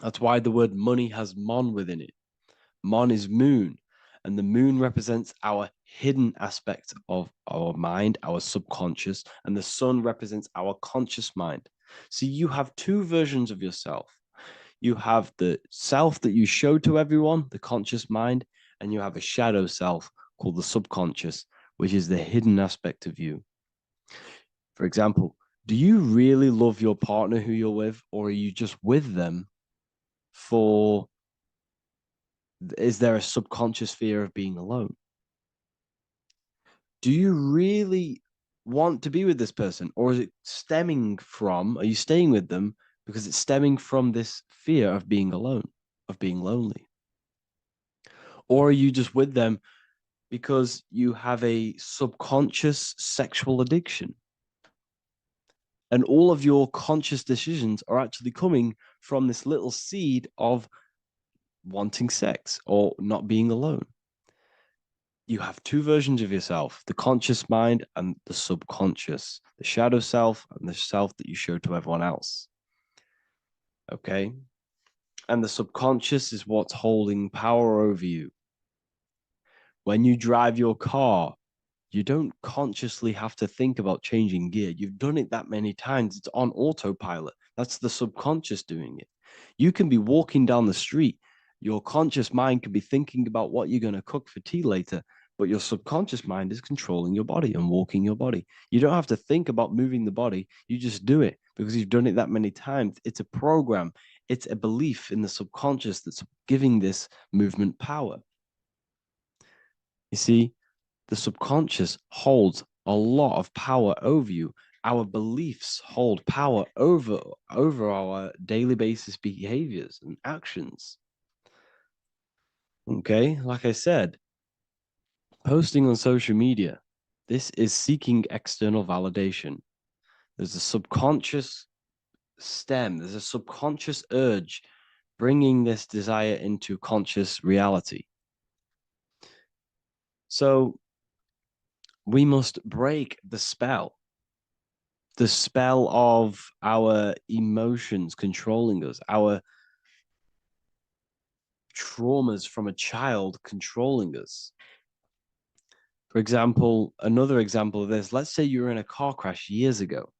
That's why the word money has mon within it. Mon is moon, and the moon represents our hidden aspect of our mind, our subconscious, and the sun represents our conscious mind. So you have two versions of yourself. You have the self that you show to everyone, the conscious mind, and you have a shadow self called the subconscious, which is the hidden aspect of you. For example, do you really love your partner who you're with, or are you just with them for, is there a subconscious fear of being alone? Do you really want to be with this person, or is it stemming from, are you staying with them because it's stemming from this fear of being alone, of being lonely? Or are you just with them because you have a subconscious sexual addiction? And all of your conscious decisions are actually coming from this little seed of wanting sex or not being alone. You have two versions of yourself, the conscious mind and the subconscious, the shadow self and the self that you show to everyone else. Okay? And the subconscious is what's holding power over you. When you drive your car, you don't consciously have to think about changing gear. You've done it that many times. It's on autopilot. That's the subconscious doing it. You can be walking down the street. Your conscious mind can be thinking about what you're going to cook for tea later, but your subconscious mind is controlling your body and walking your body. You don't have to think about moving the body. You just do it because you've done it that many times. It's a program. It's a belief in the subconscious that's giving this movement power. You see, the subconscious holds a lot of power over you. Our beliefs hold power over our daily basis behaviors and actions. Okay, like I said, posting on social media, this is seeking external validation. There's a subconscious stem, there's a subconscious urge bringing this desire into conscious reality. So we must break the spell of our emotions controlling us, our traumas from a child controlling us. For example, another example of this, let's say you were in a car crash years ago,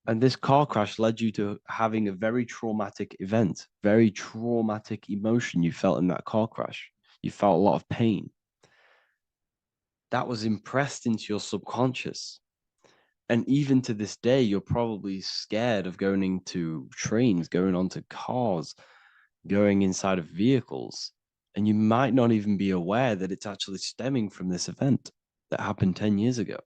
and this car crash led you to having a very traumatic event, very traumatic emotion you felt in that car crash. You felt a lot of pain. That was impressed into your subconscious. And even to this day, you're probably scared of going into trains, going onto cars, going inside of vehicles. And you might not even be aware that it's actually stemming from this event that happened 10 years ago.